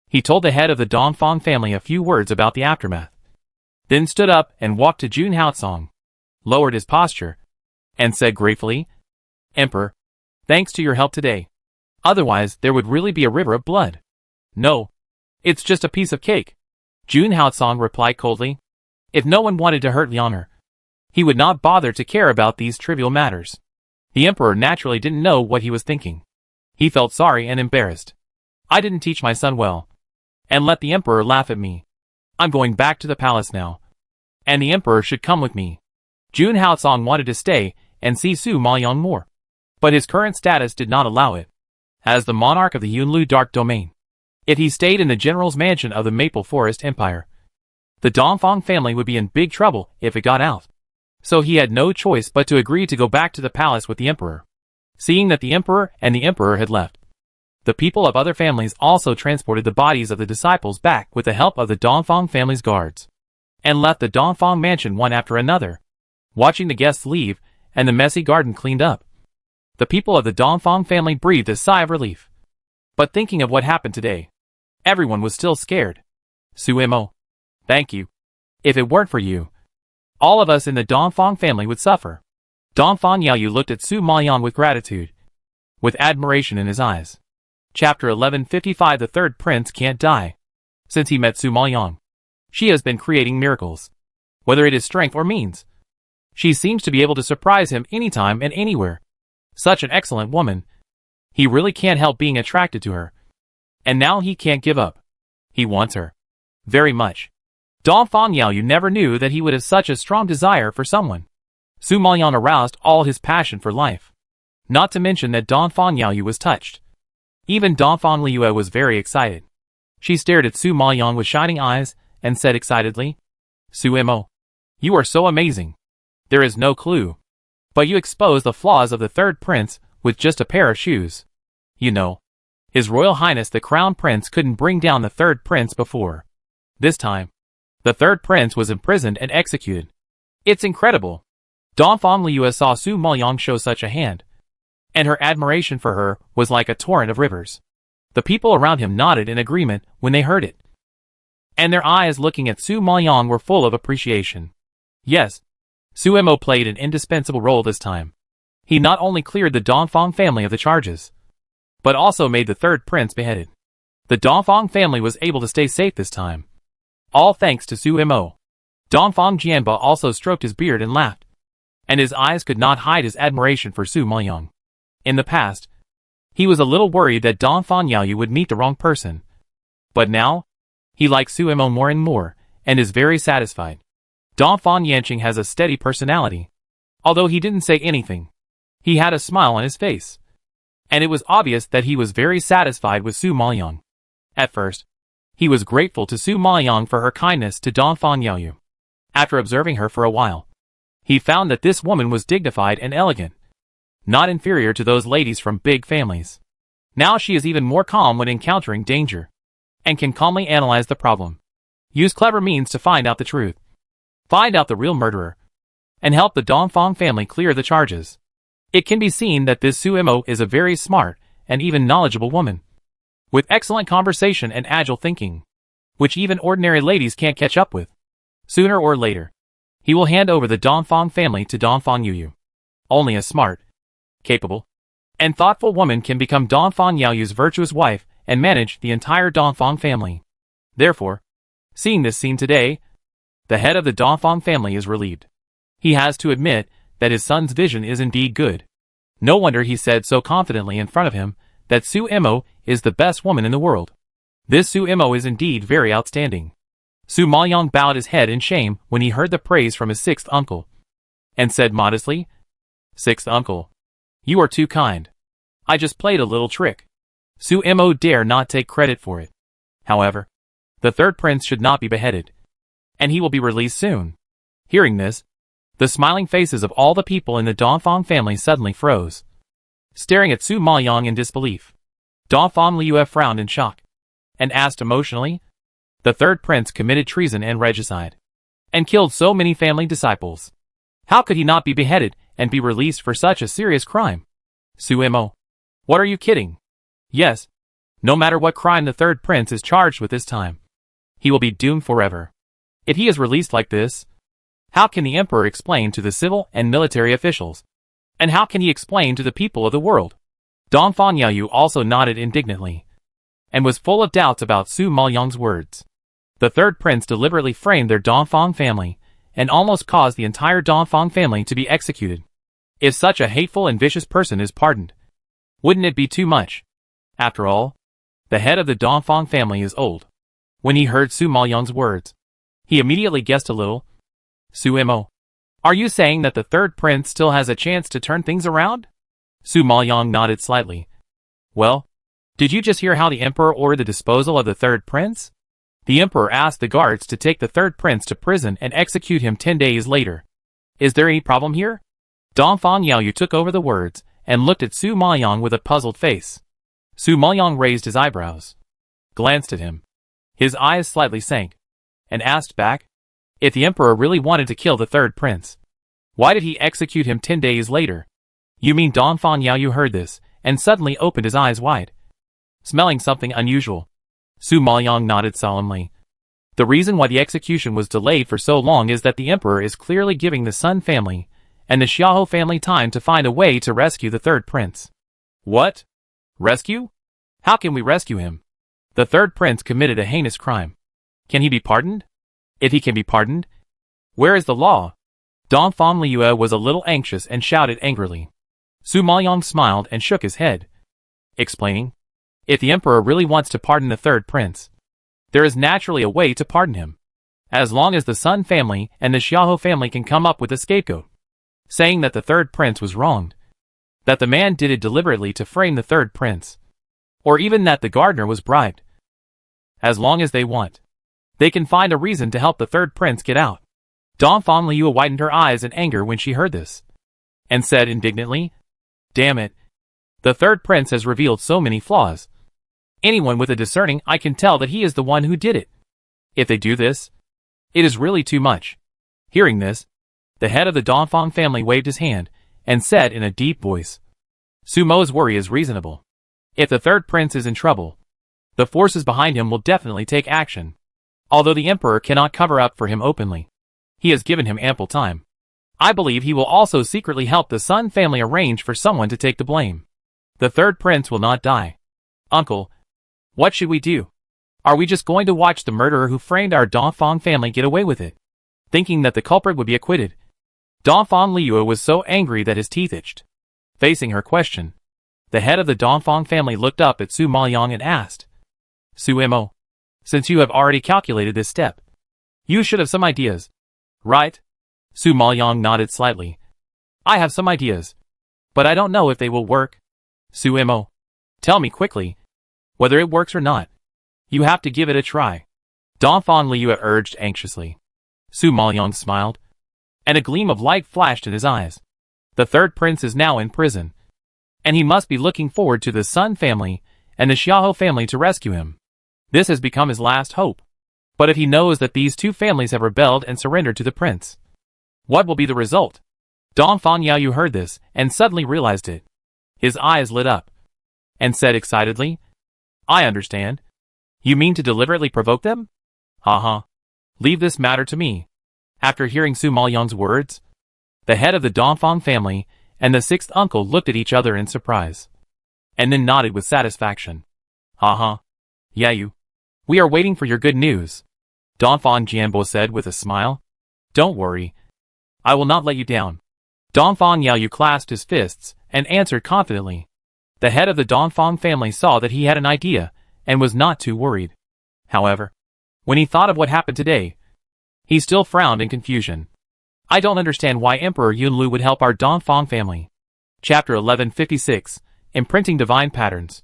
[SPEAKER 1] He told the head of the Dongfang family a few words about the aftermath, then stood up and walked to Jun Haotsong, lowered his posture, and said gratefully, Emperor, thanks to your help today. Otherwise there would really be a river of blood. No, it's just a piece of cake. Jun Haotsong replied coldly. If no one wanted to hurt Lianer, he would not bother to care about these trivial matters. The emperor naturally didn't know what he was thinking. He felt sorry and embarrassed. I didn't teach my son well, and let the emperor laugh at me. I'm going back to the palace now, and the emperor should come with me. Jun Haotsong wanted to stay and see Su Maoyang more, but his current status did not allow it. As the monarch of the Yunlu Dark Domain, if he stayed in the general's mansion of the Maple Forest Empire, the Dongfang family would be in big trouble if it got out. So he had no choice but to agree to go back to the palace with the emperor. Seeing that the emperor had left, the people of other families also transported the bodies of the disciples back with the help of the Dongfang family's guards, and left the Dongfang mansion one after another, watching the guests leave and the messy garden cleaned up. The people of the Dongfang family breathed a sigh of relief. But thinking of what happened today, Everyone was still scared. Suimo. Thank you. If it weren't for you, all of us in the Dongfang family would suffer. Dongfang Yaoyu looked at Su Maoyang with gratitude, with admiration in his eyes. Chapter 1155. The third prince can't die. Since he met Su Maoyang, she has been creating miracles. Whether it is strength or means, she seems to be able to surprise him anytime and anywhere. Such an excellent woman. He really can't help being attracted to her. And now he can't give up. He wants her. Very much. Dongfang Yaoyu never knew that he would have such a strong desire for someone. Su Maoyang aroused all his passion for life. Not to mention that Dongfang Yaoyu was touched. Even Dongfang Liyue was very excited. She stared at Su Maoyang with shining eyes and said excitedly, Suimo, you are so amazing. There is no clue. But you expose the flaws of the third prince with just a pair of shoes. You know, His Royal Highness the Crown Prince couldn't bring down the third prince before. This time, the third prince was imprisoned and executed. It's incredible. Dongfang Liyue saw Su Maoyang show such a hand, and her admiration for her was like a torrent of rivers. The people around him nodded in agreement when they heard it, and their eyes looking at Su Maoyang were full of appreciation. Yes, Suimo played an indispensable role this time. He not only cleared the Dongfang family of the charges, but also made the third prince beheaded. The Dongfang family was able to stay safe this time, all thanks to Suimo. Dongfang Jianba also stroked his beard and laughed, and his eyes could not hide his admiration for Su Maoyang. In the past, he was a little worried that Dongfang Yaoyu would meet the wrong person, but now, he likes Suimo more and more, and is very satisfied. Dongfang Yanqing has a steady personality. Although he didn't say anything, he had a smile on his face, and it was obvious that he was very satisfied with Su Maoyang. At first, he was grateful to Su Maoyang for her kindness to Dongfang Yaoyu. After observing her for a while, he found that this woman was dignified and elegant, not inferior to those ladies from big families. Now she is even more calm when encountering danger, and can calmly analyze the problem, use clever means to find out the truth, find out the real murderer, and help the Dongfang family clear the charges. It can be seen that this Suimo is a very smart and even knowledgeable woman, with excellent conversation and agile thinking, which even ordinary ladies can't catch up with. Sooner or later, he will hand over the Dongfang family to Dongfang Yaoyu. Only a smart, capable, and thoughtful woman can become Dongfang Yaoyu's virtuous wife and manage the entire Dongfang family. Therefore, seeing this scene today, the head of the Dongfang family is relieved. He has to admit that his son's vision is indeed good. No wonder he said so confidently in front of him that Suimo is the best woman in the world. This Suimo is indeed very outstanding. Su Maoyang bowed his head in shame when he heard the praise from his sixth uncle, and said modestly, Sixth uncle, you are too kind. I just played a little trick. Suimo dare not take credit for it. However, the third prince should not be beheaded, and he will be released soon. Hearing this, the smiling faces of all the people in the Dongfang family suddenly froze, staring at Su Maoyang in disbelief. Dongfang Liyue frowned in shock, and asked emotionally, the third prince committed treason and regicide, and killed so many family disciples. How could he not be beheaded and be released for such a serious crime? Suimo, what are you kidding? Yes, no matter what crime the third prince is charged with this time, he will be doomed forever. If he is released like this, how can the emperor explain to the civil and military officials? And how can he explain to the people of the world? Dongfang Yaoyu also nodded indignantly, and was full of doubts about Su Maoyang's words. The third prince deliberately framed their Dongfang family, and almost caused the entire Dongfang family to be executed. If such a hateful and vicious person is pardoned, wouldn't it be too much? After all, the head of the Dongfang family is old. When he heard Su Maoyang's words, he immediately guessed a little. Suimo, are you saying that the third prince still has a chance to turn things around? Su Maoyang nodded slightly. Well, did you just hear how the emperor ordered the disposal of the third prince? The emperor asked the guards to take the third prince to prison and execute him 10 days later. Is there any problem here? Dongfang Yaoyu took over the words and looked at Su Maoyang with a puzzled face. Su Maoyang raised his eyebrows, glanced at him. His eyes slightly sank, and asked back, if the emperor really wanted to kill the third prince, why did he execute him 10 days later? You mean Dongfang Yaoyu heard this, and suddenly opened his eyes wide, smelling something unusual. Su Maoyang nodded solemnly. The reason why the execution was delayed for so long is that the emperor is clearly giving the Sun family and the Xiahou family time to find a way to rescue the third prince. What? Rescue? How can we rescue him? The third prince committed a heinous crime. Can he be pardoned? If he can be pardoned, where is the law? Dongfang Liue was a little anxious and shouted angrily. Su Maoyang smiled and shook his head, explaining, if the emperor really wants to pardon the third prince, there is naturally a way to pardon him, as long as the Sun family and the Xiahou family can come up with a scapegoat, saying that the third prince was wronged, that the man did it deliberately to frame the third prince, or even that the gardener was bribed. As long as they want, they can find a reason to help the third prince get out. Dongfang Liue widened her eyes in anger when she heard this, and said indignantly, damn it, the third prince has revealed so many flaws. Anyone with a discerning eye can tell that he is the one who did it. If they do this, it is really too much. Hearing this, the head of the Dongfang family waved his hand and said in a deep voice, Su Mo's worry is reasonable. If the third prince is in trouble, the forces behind him will definitely take action. Although the emperor cannot cover up for him openly, he has given him ample time. I believe he will also secretly help the Sun family arrange for someone to take the blame. The third prince will not die. Uncle, what should we do? Are we just going to watch the murderer who framed our Dongfang family get away with it, thinking that the culprit would be acquitted? Dongfang Liue was so angry that his teeth itched. Facing her question, the head of the Dongfang family looked up at Su Maoyang and asked, Su Mo, since you have already calculated this step, you should have some ideas, right? Su Maoyang nodded slightly. I have some ideas, but I don't know if they will work. Su Mo, tell me quickly, whether it works or not. You have to give it a try. Dongfang Liue urged anxiously. Su Maoyang smiled, and a gleam of light flashed in his eyes. The third prince is now in prison, and he must be looking forward to the Sun family and the Xiahou family to rescue him. This has become his last hope. But if he knows that these two families have rebelled and surrendered to the prince, what will be the result? Dongfang Yaoyu heard this and suddenly realized it. His eyes lit up, and said excitedly, I understand. You mean to deliberately provoke them? Haha. Leave this matter to me. After hearing Su Maoyang's words, the head of the Dongfang family and the sixth uncle looked at each other in surprise, and then nodded with satisfaction. Haha. Yaoyu, we are waiting for your good news, Dongfang Jianbo said with a smile. Don't worry. I will not let you down. Dongfang Yaoyu clasped his fists and answered confidently. The head of the Dongfang family saw that he had an idea and was not too worried. However, when he thought of what happened today, he still frowned in confusion. I don't understand why Emperor Yunlu would help our Dongfang family. Chapter 1156, Imprinting Divine Patterns.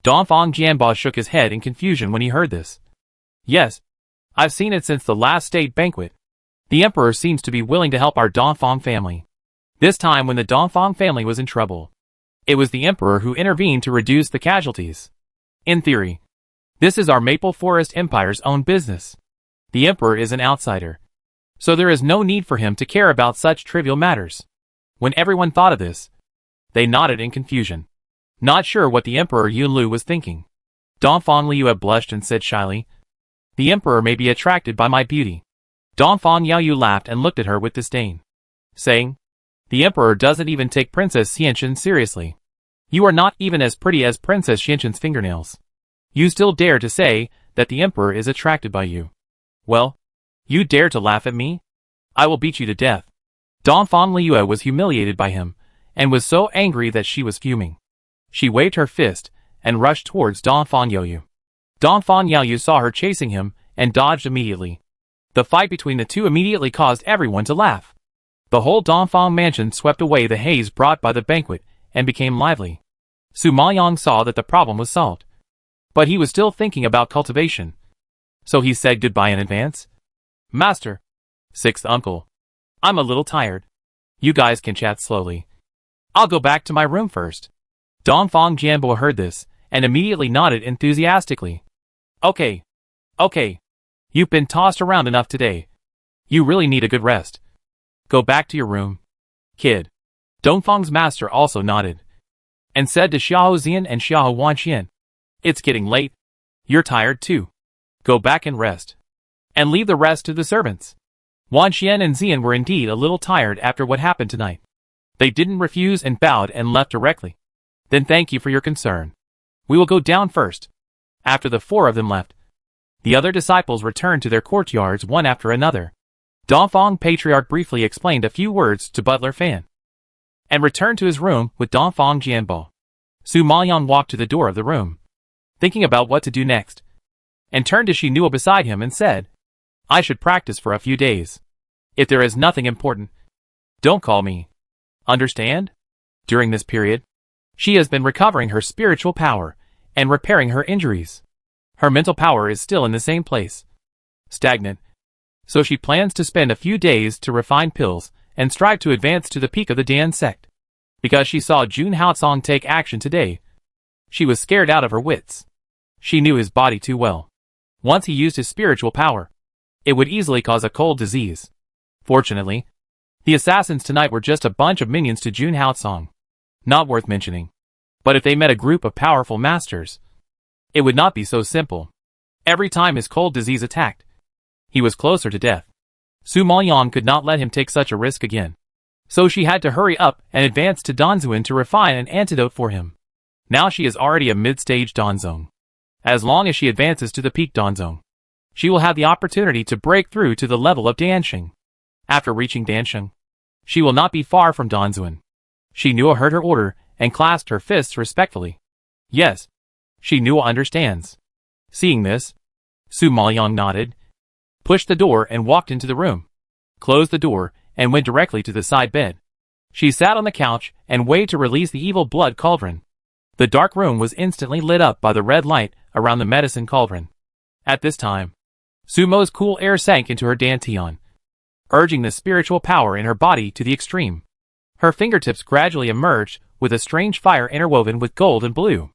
[SPEAKER 1] Dongfang Jianbo shook his head in confusion when he heard this. Yes, I've seen it since the last state banquet. The Emperor seems to be willing to help our Dongfang family. This time when the Dongfang family was in trouble, it was the Emperor who intervened to reduce the casualties. In theory, this is our Maple Forest Empire's own business. The Emperor is an outsider, so there is no need for him to care about such trivial matters. When everyone thought of this, they nodded in confusion, not sure what the Emperor Yunlu was thinking. Dongfang Liue blushed and said shyly, The Emperor may be attracted by my beauty. Dongfang Yaoyu laughed and looked at her with disdain, saying, The Emperor doesn't even take Princess Xianxin seriously. You are not even as pretty as Princess Xianxin's fingernails. You still dare to say that the Emperor is attracted by you. Well, you dare to laugh at me? I will beat you to death. Dongfang Liue was humiliated by him, and was so angry that she was fuming. She waved her fist, and rushed towards Dongfang Yaoyu. Dongfang Yaoyu saw her chasing him, and dodged immediately. The fight between the two immediately caused everyone to laugh. The whole Dongfang mansion swept away the haze brought by the banquet, and became lively. Su Maoyang saw that the problem was solved. But he was still thinking about cultivation. So he said goodbye in advance. Master, sixth uncle, I'm a little tired. You guys can chat slowly. I'll go back to my room first. Dongfang Jianbo heard this, and immediately nodded enthusiastically. Okay. You've been tossed around enough today. You really need a good rest. Go back to your room, kid. Dongfang's master also nodded, and said to Xiahou Xian and Xiahou Wanxian, It's getting late. You're tired too. Go back and rest. And leave the rest to the servants. Wan Xian and Xian were indeed a little tired after what happened tonight. They didn't refuse and bowed and left directly. Then thank you for your concern. We will go down first. After the 4 of them left, the other disciples returned to their courtyards one after another. Dongfang Patriarch briefly explained a few words to Butler Fan, and returned to his room with Dongfang Jianbo. Su Maoyang walked to the door of the room, thinking about what to do next, and turned to Xinua beside him and said, I should practice for a few days. If there is nothing important, don't call me. Understand? During this period, she has been recovering her spiritual power and repairing her injuries. Her mental power is still in the same place, stagnant, so she plans to spend a few days to refine pills and strive to advance to the peak of the Dan sect. Because she saw Jun Haocong take action today, she was scared out of her wits. She knew his body too well. Once he used his spiritual power, it would easily cause a cold disease. Fortunately, the assassins tonight were just a bunch of minions to Jun Haocong. Not worth mentioning. But if they met a group of powerful masters, it would not be so simple. Every time his cold disease attacked, he was closer to death. Su Maoyang could not let him take such a risk again. So she had to hurry up and advance to Danzuan to refine an antidote for him. Now she is already a mid-stage Danzong. As long as she advances to the peak Danzong, she will have the opportunity to break through to the level of Dansheng. After reaching Dansheng, she will not be far from Danzuan. Xinua heard her order and clasped her fists respectfully. Yes, Xinua understands. Seeing this, Su Maoyang nodded, pushed the door and walked into the room, closed the door, and went directly to the side bed. She sat on the couch and waited to release the evil blood cauldron. The dark room was instantly lit up by the red light around the medicine cauldron. At this time, Sumo's cool air sank into her dantian, urging the spiritual power in her body to the extreme. Her fingertips gradually emerged with a strange fire interwoven with gold and blue.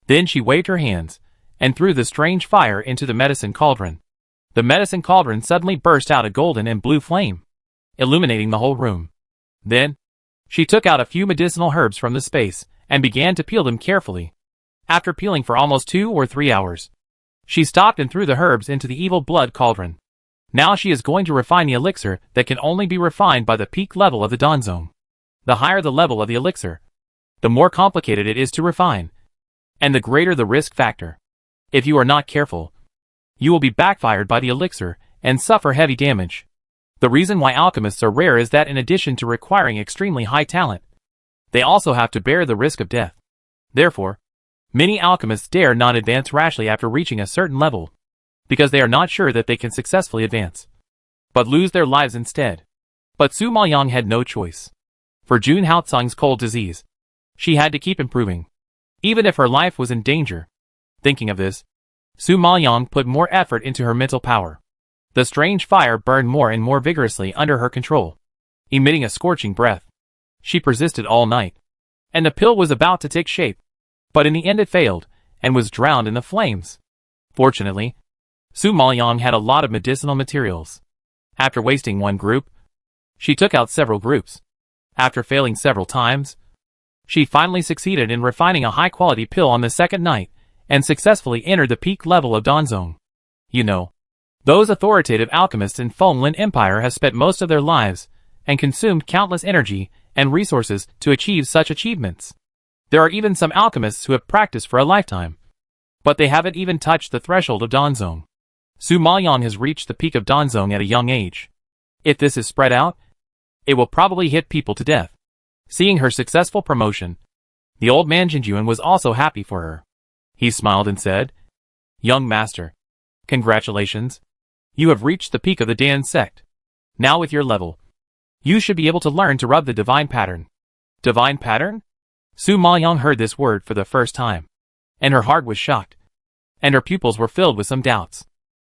[SPEAKER 1] Then she waved her hands and threw the strange fire into the medicine cauldron. The medicine cauldron suddenly burst out a golden and blue flame, illuminating the whole room. Then, she took out a few medicinal herbs from the space and began to peel them carefully. After peeling for almost 2 or 3 hours, she stopped and threw the herbs into the evil blood cauldron. Now she is going to refine the elixir that can only be refined by the peak level of the Danzong. The higher the level of the elixir, the more complicated it is to refine, and the greater the risk factor. If you are not careful, you will be backfired by the elixir and suffer heavy damage. The reason why alchemists are rare is that in addition to requiring extremely high talent, they also have to bear the risk of death. Therefore, many alchemists dare not advance rashly after reaching a certain level, because they are not sure that they can successfully advance, but lose their lives instead. But Su Maoyang had no choice. For Jun Haocong's cold disease, she had to keep improving, even if her life was in danger. Thinking of this, Su Maoyang put more effort into her mental power. The strange fire burned more and more vigorously under her control, emitting a scorching breath. She persisted all night, and the pill was about to take shape, but in the end it failed, and was drowned in the flames. Fortunately, Su Maoyang had a lot of medicinal materials. After wasting one group, she took out several groups. After failing several times, she finally succeeded in refining a high-quality pill on the second night, and successfully entered the peak level of Danzong. You know, those authoritative alchemists in Fenglin Empire have spent most of their lives, and consumed countless energy and resources to achieve such achievements. There are even some alchemists who have practiced for a lifetime, but they haven't even touched the threshold of Danzong. Su Maoyang has reached the peak of Danzong at a young age. If this is spread out, it will probably hit people to death. Seeing her successful promotion, the old man Jinjuan was also happy for her. He smiled and said, Young master, congratulations. You have reached the peak of the Dan sect. Now with your level, you should be able to learn to rub the divine pattern. Divine pattern? Su Maoyang heard this word for the first time, and her heart was shocked, and her pupils were filled with some doubts.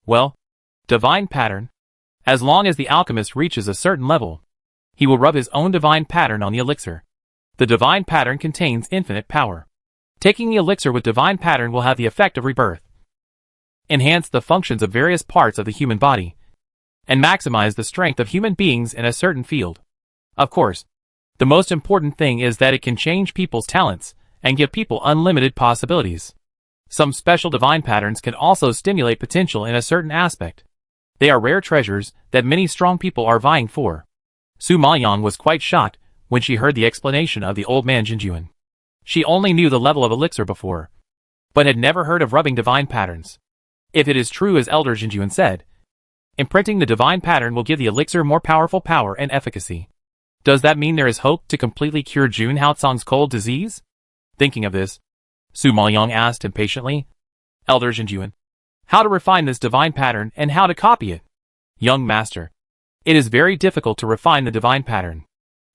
[SPEAKER 1] Well, divine pattern? As long as the alchemist reaches a certain level, he will rub his own divine pattern on the elixir. The divine pattern contains infinite power. Taking the elixir with divine pattern will have the effect of rebirth, enhance the functions of various parts of the human body, and maximize the strength of human beings in a certain field. Of course, the most important thing is that it can change people's talents and give people unlimited possibilities. Some special divine patterns can also stimulate potential in a certain aspect. They are rare treasures that many strong people are vying for. Su Maoyang was quite shocked when she heard the explanation of the old man Jinjuan. She only knew the level of elixir before, but had never heard of rubbing divine patterns. If it is true as Elder Jinjuan said, imprinting the divine pattern will give the elixir more powerful power and efficacy. Does that mean there is hope to completely cure Jun Haozong's cold disease? Thinking of this, Su Maoyang asked impatiently, Elder Jinjuan, how to refine this divine pattern and how to copy it? Young master, it is very difficult to refine the divine pattern.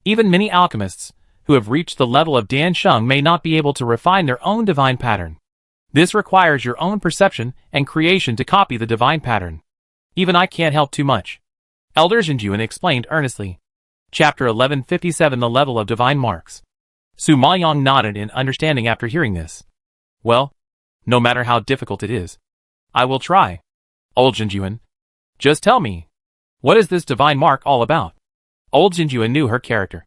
[SPEAKER 1] Even many alchemists, who have reached the level of Dan Sheng, may not be able to refine their own divine pattern. This requires your own perception and creation to copy the divine pattern. Even I can't help too much. Elder Jinjuan explained earnestly. Chapter 1157, The Level of Divine Marks. Su Maoyang nodded in understanding after hearing this. Well, no matter how difficult it is, I will try. Old Jinjuan, just tell me, what is this divine mark all about? Old Jinjuan knew her character.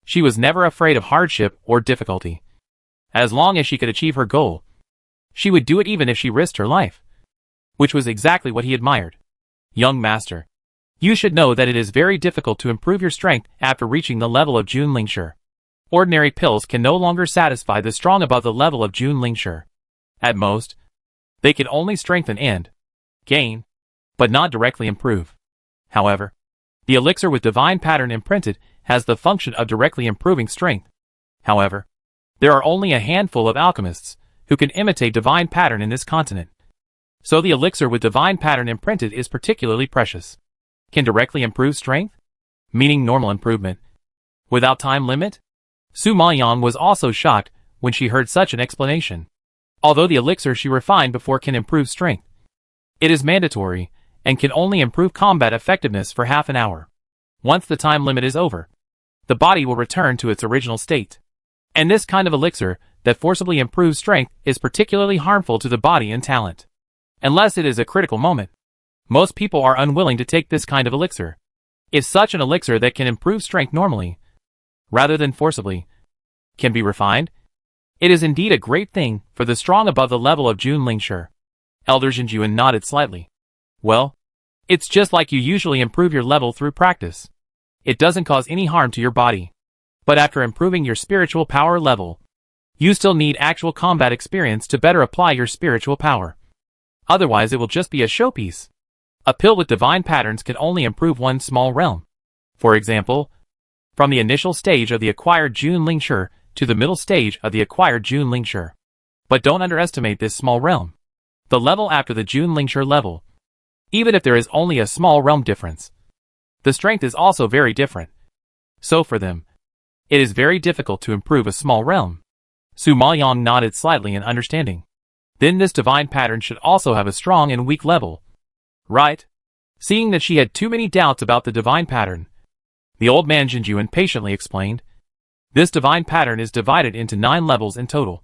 [SPEAKER 1] She was never afraid of hardship or difficulty. As long as she could achieve her goal, she would do it even if she risked her life. Which was exactly what he admired. Young master, you should know that it is very difficult to improve your strength after reaching the level of Jun Lingshi. Ordinary pills can no longer satisfy the strong above the level of Jun Lingshi. At most, they can only strengthen and gain, but not directly improve. However, the elixir with divine pattern imprinted has the function of directly improving strength. However, there are only a handful of alchemists who can imitate divine pattern in this continent. So the elixir with divine pattern imprinted is particularly precious. Can directly improve strength? Meaning normal improvement. Without time limit? Su Maoyang was also shocked when she heard such an explanation. Although the elixir she refined before can improve strength, it is mandatory and can only improve combat effectiveness for half an hour. Once the time limit is over, the body will return to its original state. And this kind of elixir that forcibly improves strength is particularly harmful to the body and talent. Unless it is a critical moment, most people are unwilling to take this kind of elixir. If such an elixir that can improve strength normally, rather than forcibly, can be refined, it is indeed a great thing for the strong above the level of Jun Lingshi. Elder Jinjuan nodded slightly. Well, it's just like you usually improve your level through practice. It doesn't cause any harm to your body. But after improving your spiritual power level, you still need actual combat experience to better apply your spiritual power. Otherwise it will just be a showpiece. A pill with divine patterns can only improve one small realm. For example, from the initial stage of the acquired Jun Lingshi to the middle stage of the acquired Jun Lingshi. But don't underestimate this small realm. The level after the Jun Lingshi level. Even if there is only a small realm difference, the strength is also very different. So for them, it is very difficult to improve a small realm. Su Maoyang nodded slightly in understanding. Then this divine pattern should also have a strong and weak level. Right? Seeing that she had too many doubts about the divine pattern, the old man Jinjuan patiently explained. This divine pattern is divided into 9 levels in total.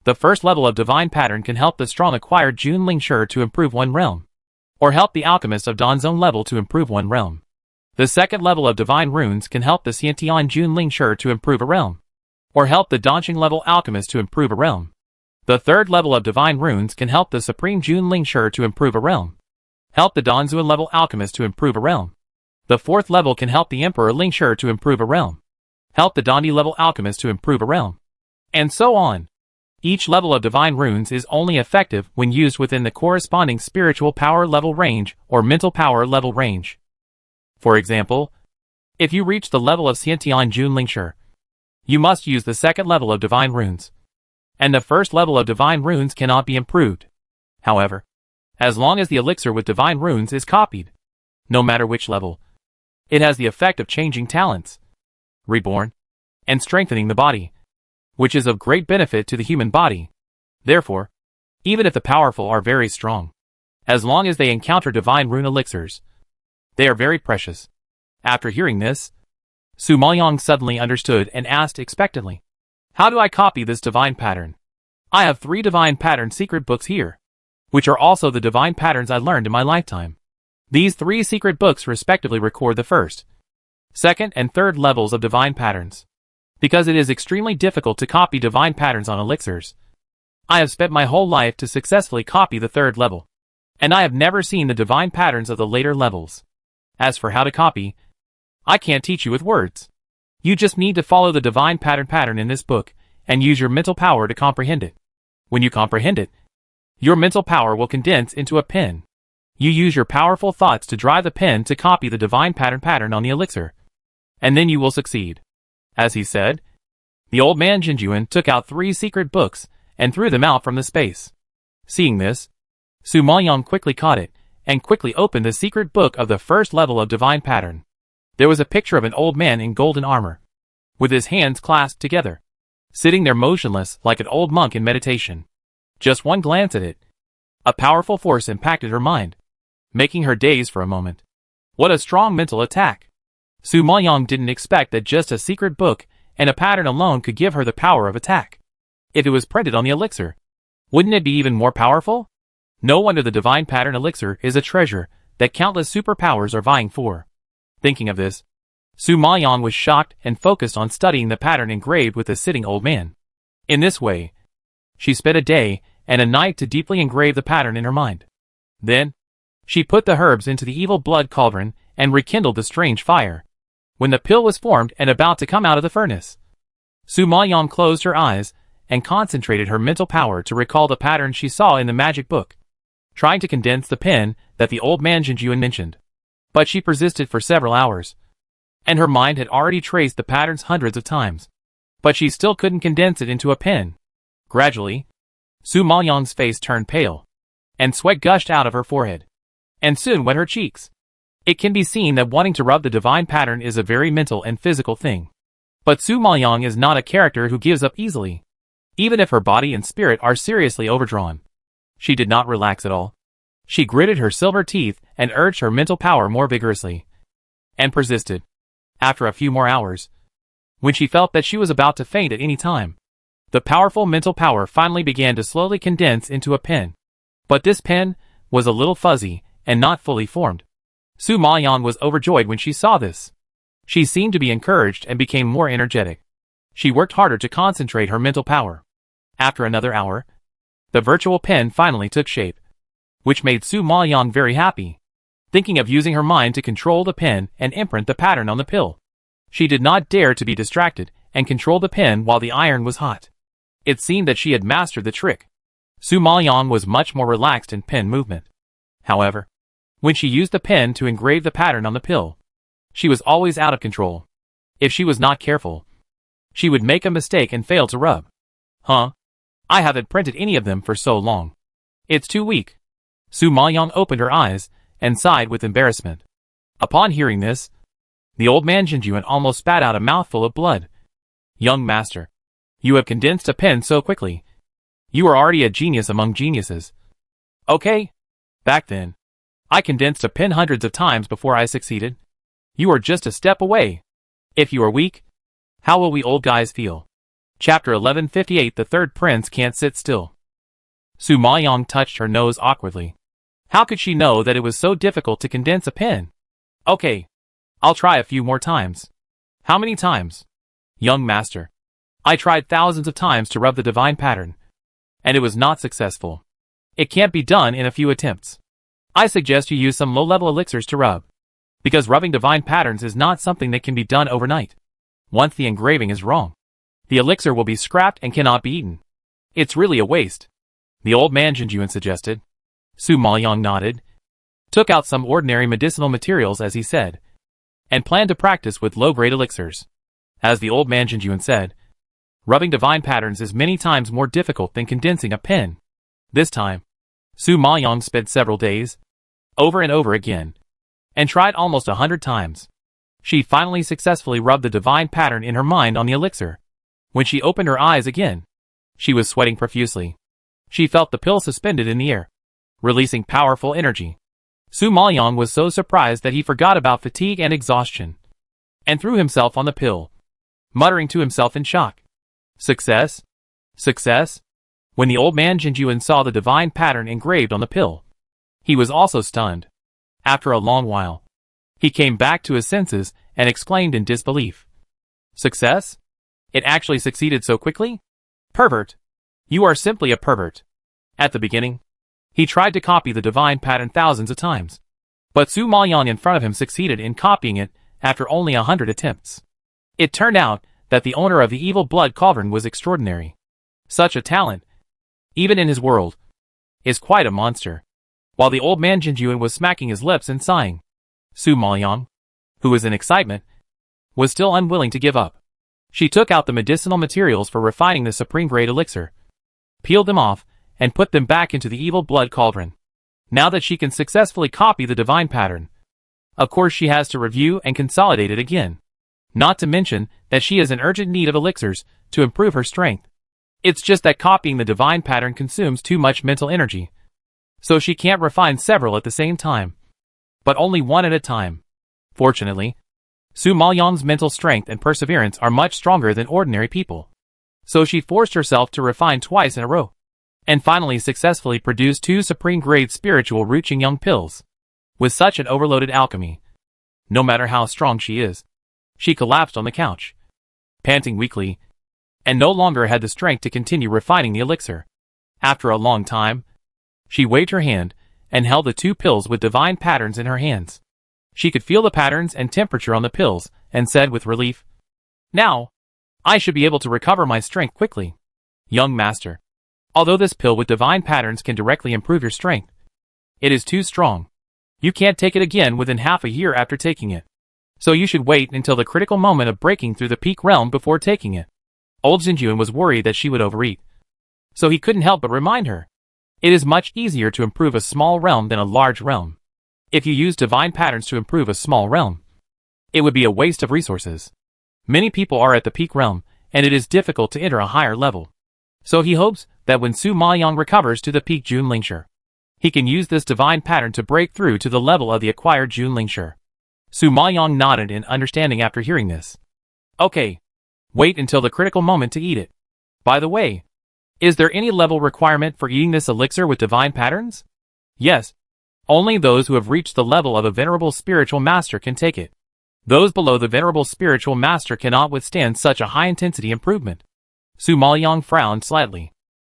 [SPEAKER 1] The first level of divine pattern can help the strong acquired Jun Lingshi to improve one realm, or help the alchemist of Danzong level to improve one realm. The second level of divine runes can help the Xiantian Jun Lingshi to improve a realm, or help the Danqing level alchemist to improve a realm. The third level of divine runes can help the supreme Jun Lingshi to improve a realm, help the Danzuan level alchemist to improve a realm. The fourth level can help the Emperor Lingshi to improve a realm, help the Dandi level alchemist to improve a realm, and so on. Each level of divine runes is only effective when used within the corresponding spiritual power level range or mental power level range. For example, if you reach the level of Xiantian Jun Lingshi, you must use the second level of divine runes, and the first level of divine runes cannot be improved. However, as long as the elixir with divine runes is copied, no matter which level, it has the effect of changing talents, reborn, and strengthening the body, which is of great benefit to the human body. Therefore, even if the powerful are very strong, as long as they encounter divine rune elixirs, they are very precious. After hearing this, Su Maoyang suddenly understood and asked expectantly, how do I copy this divine pattern? I have 3 divine pattern secret books here, which are also the divine patterns I learned in my lifetime. These 3 secret books respectively record the first, second, and third levels of divine patterns. Because it is extremely difficult to copy divine patterns on elixirs, I have spent my whole life to successfully copy the third level, and I have never seen the divine patterns of the later levels. As for how to copy, I can't teach you with words. You just need to follow the divine pattern in this book, and use your mental power to comprehend it. When you comprehend it, your mental power will condense into a pen. You use your powerful thoughts to drive the pen to copy the divine pattern on the elixir, and then you will succeed. As he said, the old man Jinjuan took out 3 secret books and threw them out from the space. Seeing this, Su Maoyang quickly caught it, and quickly opened the secret book of the first level of divine pattern. There was a picture of an old man in golden armor, with his hands clasped together, sitting there motionless like an old monk in meditation. Just one glance at it, a powerful force impacted her mind, making her daze for a moment. What a strong mental attack! Su Maoyang didn't expect that just a secret book and a pattern alone could give her the power of attack. If it was printed on the elixir, wouldn't it be even more powerful? No wonder the divine pattern elixir is a treasure that countless superpowers are vying for. Thinking of this, Su Maoyang was shocked and focused on studying the pattern engraved with the sitting old man. In this way, she spent a day and a night to deeply engrave the pattern in her mind. Then, she put the herbs into the evil blood cauldron and rekindled the strange fire. When the pill was formed and about to come out of the furnace, Su Maoyang closed her eyes and concentrated her mental power to recall the pattern she saw in the magic book, trying to condense the pen that the old man Jinjuan mentioned. But she persisted for several hours, and her mind had already traced the patterns hundreds of times, but she still couldn't condense it into a pen. Gradually, Su Maoyang's face turned pale, and sweat gushed out of her forehead, and soon wet her cheeks. It can be seen that wanting to rub the divine pattern is a very mental and physical thing. But Su Maoyang is not a character who gives up easily, even if her body and spirit are seriously overdrawn. She did not relax at all. She gritted her silver teeth and urged her mental power more vigorously, and persisted. After a few more hours, when she felt that she was about to faint at any time, the powerful mental power finally began to slowly condense into a pen. But this pen was a little fuzzy and not fully formed. Su Maoyang was overjoyed when she saw this. She seemed to be encouraged and became more energetic. She worked harder to concentrate her mental power. After another hour, the virtual pen finally took shape, which made Su Maoyang very happy, thinking of using her mind to control the pen and imprint the pattern on the pill. She did not dare to be distracted and control the pen while the iron was hot. It seemed that she had mastered the trick. Su Maoyang was much more relaxed in pen movement. However, when she used the pen to engrave the pattern on the pill, she was always out of control. If she was not careful, she would make a mistake and fail to rub. I haven't printed any of them for so long. It's too weak. Su Maoyang opened her eyes and sighed with embarrassment. Upon hearing this, the old man Jinjuan almost spat out a mouthful of blood. Young master, you have condensed a pen so quickly. You are already a genius among geniuses. Okay. Back then, I condensed a pen hundreds of times before I succeeded. You are just a step away. If you are weak, how will we old guys feel? Chapter 1158. The third prince can't sit still. Su Maoyang touched her nose awkwardly. How could she know that it was so difficult to condense a pen? Okay. I'll try a few more times. How many times? Young master, I tried thousands of times to rub the divine pattern, and it was not successful. It can't be done in a few attempts. I suggest you use some low-level elixirs to rub, because rubbing divine patterns is not something that can be done overnight. Once the engraving is wrong, the elixir will be scrapped and cannot be eaten. It's really a waste, the old man Jinjuan suggested. Su Maoyang nodded, took out some ordinary medicinal materials as he said, and planned to practice with low-grade elixirs. As the old man Jinjuan said, rubbing divine patterns is many times more difficult than condensing a pen. This time, Su Maoyang spent several days, over and over again, and tried almost 100 times. She finally successfully rubbed the divine pattern in her mind on the elixir. When she opened her eyes again, she was sweating profusely. She felt the pill suspended in the air, releasing powerful energy. Su Maoyang was so surprised that he forgot about fatigue and exhaustion, and threw himself on the pill, muttering to himself in shock. Success? Success? When the old man Jinjuan saw the divine pattern engraved on the pill, he was also stunned. After a long while, he came back to his senses and exclaimed in disbelief. Success? It actually succeeded so quickly? Pervert! You are simply a pervert. At the beginning, he tried to copy the divine pattern thousands of times. But Su Maoyang in front of him succeeded in copying it after only 100 attempts. It turned out that the owner of the evil blood cauldron was extraordinary. Such a talent, even in his world, is quite a monster. While the old man Jinjuan was smacking his lips and sighing, Su Maoyang, who was in excitement, was still unwilling to give up. She took out the medicinal materials for refining the supreme-grade elixir, peeled them off, and put them back into the evil blood cauldron. Now that she can successfully copy the divine pattern, of course she has to review and consolidate it again. Not to mention that she is in urgent need of elixirs to improve her strength. It's just that copying the divine pattern consumes too much mental energy, so she can't refine several at the same time, but only one at a time. Fortunately, Su Maoyang's mental strength and perseverance are much stronger than ordinary people, so she forced herself to refine twice in a row, and finally successfully produced 2 supreme-grade spiritual root young pills. With such an overloaded alchemy, no matter how strong she is, she collapsed on the couch, panting weakly, and no longer had the strength to continue refining the elixir. After a long time, she waved her hand and held the 2 pills with divine patterns in her hands. She could feel the patterns and temperature on the pills and said with relief, "Now, I should be able to recover my strength quickly. Young master, although this pill with divine patterns can directly improve your strength, it is too strong. You can't take it again within half a year after taking it. So you should wait until the critical moment of breaking through the peak realm before taking it." Old Jinjuan was worried that she would overeat, so he couldn't help but remind her, it is much easier to improve a small realm than a large realm. If you use divine patterns to improve a small realm, it would be a waste of resources. Many people are at the peak realm, and it is difficult to enter a higher level. So he hopes that when Su Maoyang recovers to the peak Junlingshi, he can use this divine pattern to break through to the level of the acquired Junlingshi. Su Maoyang nodded in understanding after hearing this. Okay. Wait until the critical moment to eat it. By the way, is there any level requirement for eating this elixir with divine patterns? Yes. Only those who have reached the level of a venerable spiritual master can take it. Those below the venerable spiritual master cannot withstand such a high-intensity improvement. Su Maoyang frowned slightly.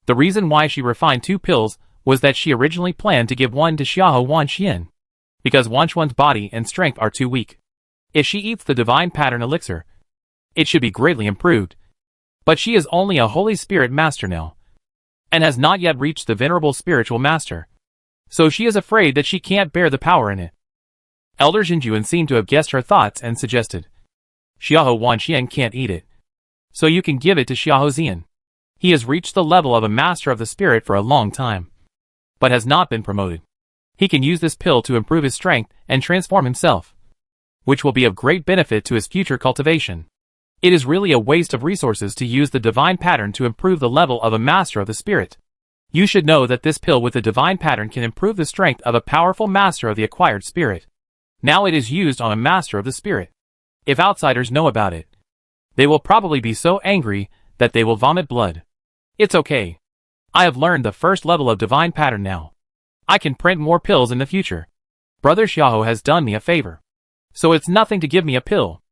[SPEAKER 1] The reason why she refined 2 pills was that she originally planned to give one to Xiahou Wanxian, because Wanxuan's body and strength are too weak. If she eats the divine pattern elixir, it should be greatly improved. But she is only a holy spirit master now, and has not yet reached the venerable spiritual master, so she is afraid that she can't bear the power in it. Elder Jinjuan seemed to have guessed her thoughts and suggested, Xiahou Wanxian can't eat it, so you can give it to Xiahou Zian. He has reached the level of a master of the spirit for a long time, but has not been promoted. He can use this pill to improve his strength and transform himself, which will be of great benefit to his future cultivation. It is really a waste of resources to use the divine pattern to improve the level of a master of the spirit. You should know that this pill with the divine pattern can improve the strength of a powerful master of the acquired spirit. Now it is used on a master of the spirit. If outsiders know about it, they will probably be so angry that they will vomit blood. It's okay. I have learned the first level of divine pattern now. I can print more pills in the future. Brother Xiahou has done me a favor, so it's nothing to give me a pill.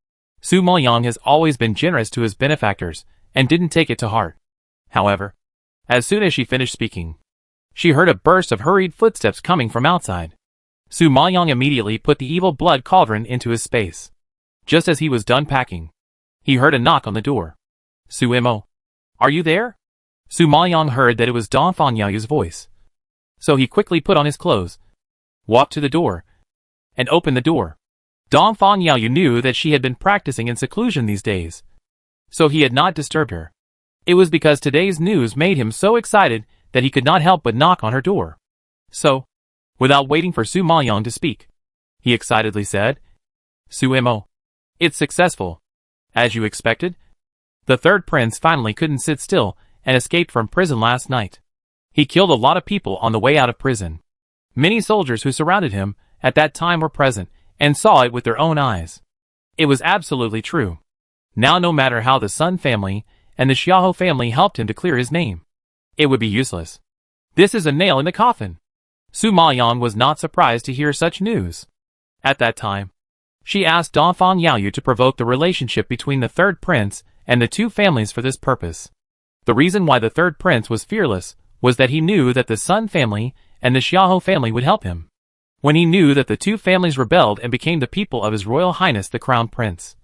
[SPEAKER 1] Su Maoyang has always been generous to his benefactors and didn't take it to heart. However, as soon as she finished speaking, she heard a burst of hurried footsteps coming from outside. Su Maoyang immediately put the evil blood cauldron into his space. Just as he was done packing, he heard a knock on the door. Su Mo, are you there? Su Maoyang heard that it was Dongfang Yaoyu's voice, so he quickly put on his clothes, walked to the door, and opened the door. Dongfang Yaoyu knew that she had been practicing in seclusion these days, so he had not disturbed her. It was because today's news made him so excited that he could not help but knock on her door. So, without waiting for Su Maoyang to speak, he excitedly said, Su Mo, it's successful. As you expected, the third prince finally couldn't sit still and escaped from prison last night. He killed a lot of people on the way out of prison. Many soldiers who surrounded him at that time were present and saw it with their own eyes. It was absolutely true. Now no matter how the Sun family and the Xiahou family helped him to clear his name, it would be useless. This is a nail in the coffin. Su Maoyang was not surprised to hear such news. At that time, she asked Dongfang Yaoyu to provoke the relationship between the third prince and the 2 families for this purpose. The reason why the third prince was fearless was that he knew that the Sun family and the Xiahou family would help him. When he knew that the two families rebelled and became the people of His Royal Highness the Crown Prince,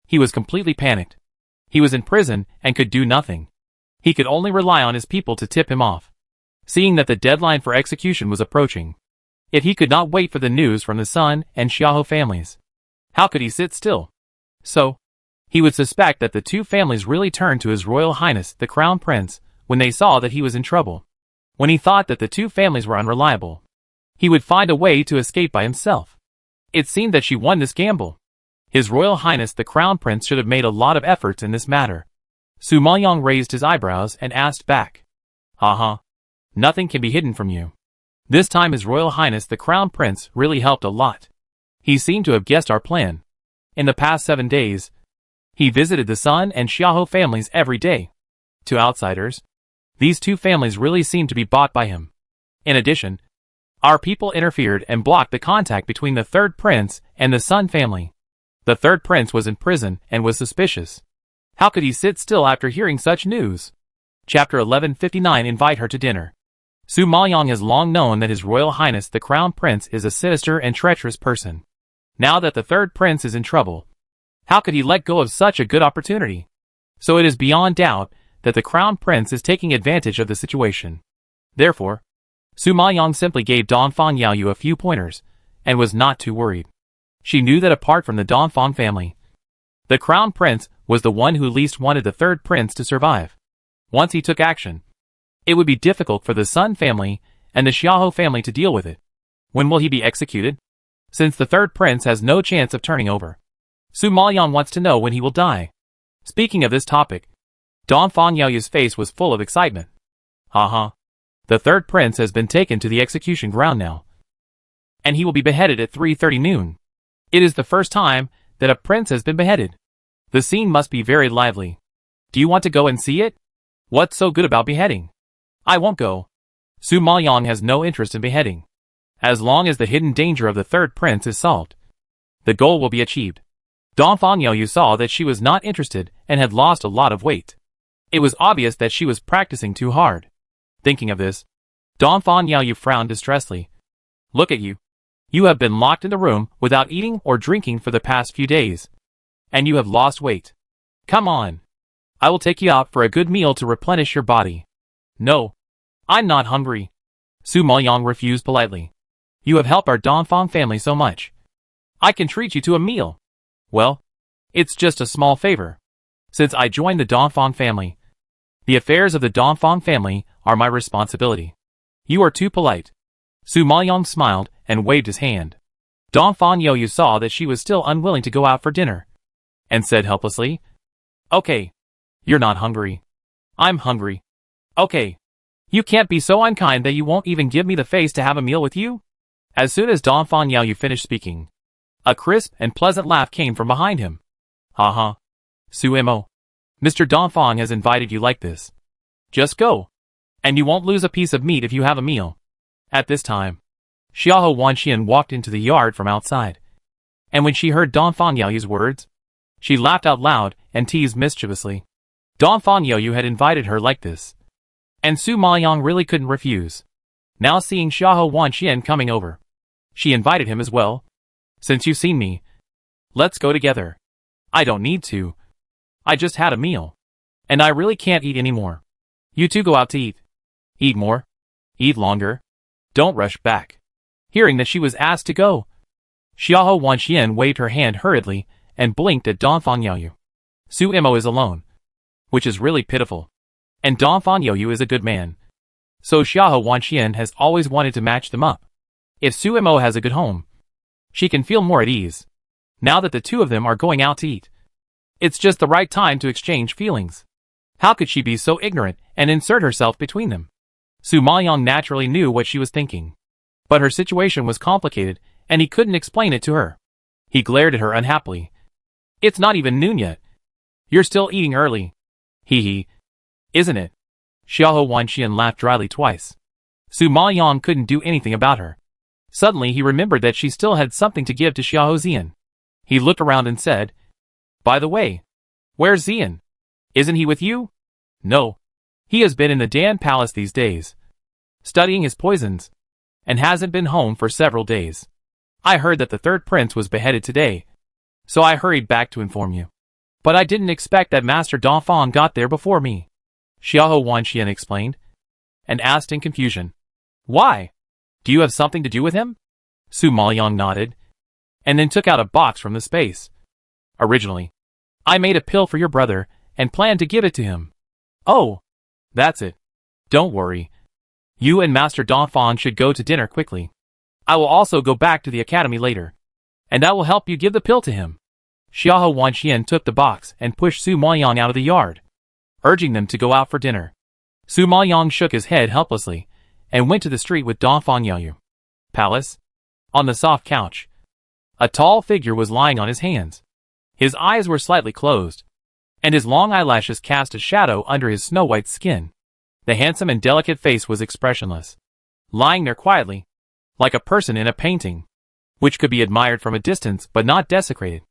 [SPEAKER 1] he was completely panicked. He was in prison and could do nothing. He could only rely on his people to tip him off, seeing that the deadline for execution was approaching. If he could not wait for the news from the Sun and Xiahou families, how could he sit still? So, he would suspect that the two families really turned to His Royal Highness the Crown Prince when they saw that he was in trouble. When he thought that the two families were unreliable, he would find a way to escape by himself. It seemed that she won this gamble. His Royal Highness the Crown Prince should have made a lot of efforts in this matter. Su Maoyang raised his eyebrows and asked back. Haha. Nothing can be hidden from you. This time His Royal Highness the Crown Prince really helped a lot. He seemed to have guessed our plan. In the past 7 days, he visited the Sun and Xiahou families every day. To outsiders, these two families really seemed to be bought by him. In addition, our people interfered and blocked the contact between the third prince and the Sun family. The third prince was in prison and was suspicious. How could he sit still after hearing such news? Chapter 1159 Invite her to dinner. Su Maoyang has long known that His Royal Highness the Crown Prince is a sinister and treacherous person. Now that the third prince is in trouble, how could he let go of such a good opportunity? So it is beyond doubt that the Crown Prince is taking advantage of the situation. Therefore, Su Maoyang simply gave Dongfang Yaoyu a few pointers, and was not too worried. She knew that apart from the Dongfang family, the Crown Prince was the one who least wanted the third prince to survive. Once he took action, it would be difficult for the Sun family and the Xiahou family to deal with it. When will he be executed? Since the third prince has no chance of turning over, Su Maoyang wants to know when he will die. Speaking of this topic, Dongfang Yaoyu's face was full of excitement. Haha. The third prince has been taken to the execution ground now, and he will be beheaded at 3:30 noon. It is the first time that a prince has been beheaded. The scene must be very lively. Do you want to go and see it? What's so good about beheading? I won't go. Su Maoyang has no interest in beheading. As long as the hidden danger of the third prince is solved, the goal will be achieved. Dongfang Yaoyu saw that she was not interested and had lost a lot of weight. It was obvious that she was practicing too hard. Thinking of this, Dongfang Yaoyu frowned distressfully. Look at you. You have been locked in the room without eating or drinking for the past few days, and you have lost weight. Come on. I will take you out for a good meal to replenish your body. No. I'm not hungry. Su Maoyang refused politely. You have helped our Dongfang family so much. I can treat you to a meal. Well, it's just a small favor. Since I joined the Dongfang family, the affairs of the Dongfang family are my responsibility. You are too polite. Su Maoyang smiled and waved his hand. Dongfang Yaoyu saw that she was still unwilling to go out for dinner, and said helplessly, Okay. You're not hungry. I'm hungry. Okay. You can't be so unkind that you won't even give me the face to have a meal with you? As soon as Dongfang Yaoyu finished speaking, a crisp and pleasant laugh came from behind him. Haha. Su Mo. Mr. Dongfang has invited you like this. Just go. And you won't lose a piece of meat if you have a meal. At this time, Xiahou Wanxian walked into the yard from outside. And when she heard Dongfang Yaoyu's words, she laughed out loud and teased mischievously. Dongfang Yaoyu had invited her like this, and Su Maoyang really couldn't refuse. Now seeing Xiahou Wanxian coming over, she invited him as well. Since you've seen me, let's go together. I don't need to. I just had a meal, and I really can't eat anymore. You two go out to eat. Eat more. Eat longer. Don't rush back. Hearing that she was asked to go, Xiahou Wanxian waved her hand hurriedly and blinked at Dongfang Yaoyu. Su Mo is alone, which is really pitiful. And Dongfang Yaoyu is a good man. So Xiahou Wanxian has always wanted to match them up. If Su Mo has a good home, she can feel more at ease. Now that the two of them are going out to eat, it's just the right time to exchange feelings. How could she be so ignorant and insert herself between them? Su Maoyang naturally knew what she was thinking. But her situation was complicated, and he couldn't explain it to her. He glared at her unhappily. It's not even noon yet. You're still eating early. Hee hee. Isn't it? Xiahou Wanxian laughed dryly twice. Su Maoyang couldn't do anything about her. Suddenly he remembered that she still had something to give to Xiahou Zian. He looked around and said, By the way, where's Zian? Isn't he with you? No. He has been in the Dan Palace these days, studying his poisons, and hasn't been home for several days. I heard that the third prince was beheaded today, so I hurried back to inform you. But I didn't expect that Master Dongfang got there before me, Xiao Wanxian explained, and asked in confusion. Why? Do you have something to do with him? Su Maoyang nodded, and then took out a box from the space. Originally, I made a pill for your brother, and planned to give it to him. Oh, that's it. Don't worry. You and Master Dongfang should go to dinner quickly. I will also go back to the academy later, and I will help you give the pill to him. Xiao Wanxian took the box and pushed Su Maoyang out of the yard, urging them to go out for dinner. Su Maoyang shook his head helplessly, and went to the street with Dongfang Yaoyu. Palace. On the soft couch, a tall figure was lying on his hands. His eyes were slightly closed, and his long eyelashes cast a shadow under his snow-white skin. The handsome and delicate face was expressionless, lying there quietly, like a person in a painting, which could be admired from a distance but not desecrated.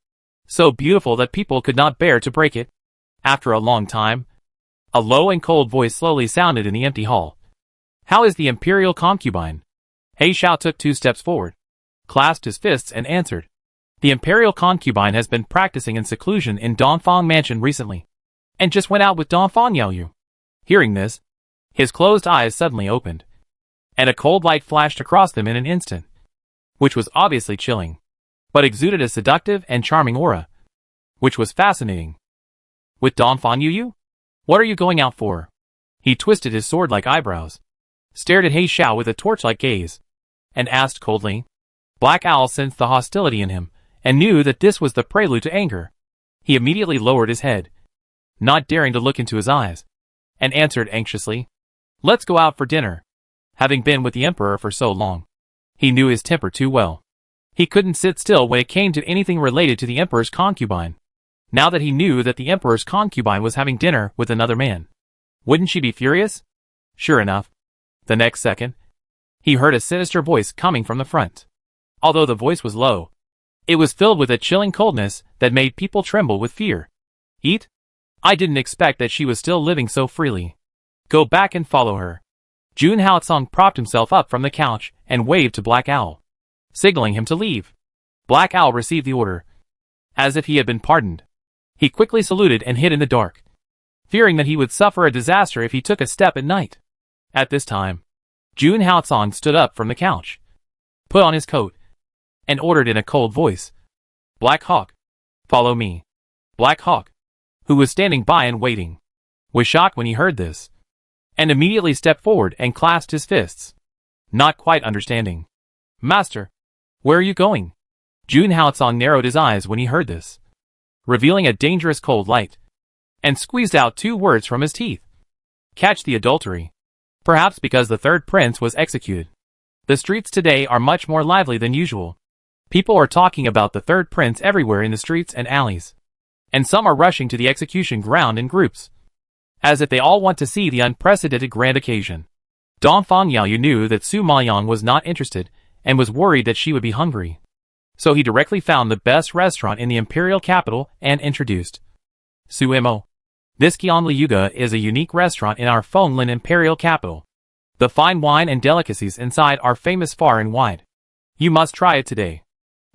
[SPEAKER 1] So beautiful that people could not bear to break it. After a long time, a low and cold voice slowly sounded in the empty hall. How is the imperial concubine? He Xiao took 2 steps forward, clasped his fists and answered. The imperial concubine has been practicing in seclusion in Dongfang Mansion recently, and just went out with Dongfang Yaoyu. Hearing this, his closed eyes suddenly opened, and a cold light flashed across them in an instant, which was obviously chilling, but exuded a seductive and charming aura, which was fascinating. With Dongfang Yaoyu? What are you going out for? He twisted his sword-like eyebrows, stared at He Xiao with a torch-like gaze, and asked coldly. Black Owl sensed the hostility in him, and knew that this was the prelude to anger. He immediately lowered his head, not daring to look into his eyes, and answered anxiously. Let's go out for dinner. Having been with the emperor for so long, he knew his temper too well. He couldn't sit still when it came to anything related to the emperor's concubine. Now that he knew that the emperor's concubine was having dinner with another man, wouldn't she be furious? Sure enough, the next second, he heard a sinister voice coming from the front. Although the voice was low, it was filled with a chilling coldness that made people tremble with fear. Eat? I didn't expect that she was still living so freely. Go back and follow her. Jun Haotsong propped himself up from the couch and waved to Black Owl, signaling him to leave. Black Owl received the order, as if he had been pardoned. He quickly saluted and hid in the dark, fearing that he would suffer a disaster if he took a step at night. At this time, Jun Haotsong stood up from the couch, put on his coat, and ordered in a cold voice. Black Hawk, follow me. Black Hawk, who was standing by and waiting, was shocked when he heard this, and immediately stepped forward and clasped his fists, not quite understanding. Master, where are you going? Jun Haotsong narrowed his eyes when he heard this, revealing a dangerous cold light, and squeezed out 2 words from his teeth. Catch the adultery. Perhaps because the third prince was executed, the streets today are much more lively than usual. People are talking about the third prince everywhere in the streets and alleys, and some are rushing to the execution ground in groups, as if they all want to see the unprecedented grand occasion. Dongfang Yaoyu knew that Su Maoyang was not interested, and was worried that she would be hungry. So he directly found the best restaurant in the imperial capital and introduced. Suimo. This Qianliyuga is a unique restaurant in our Fenglin imperial capital. The fine wine and delicacies inside are famous far and wide. You must try it today.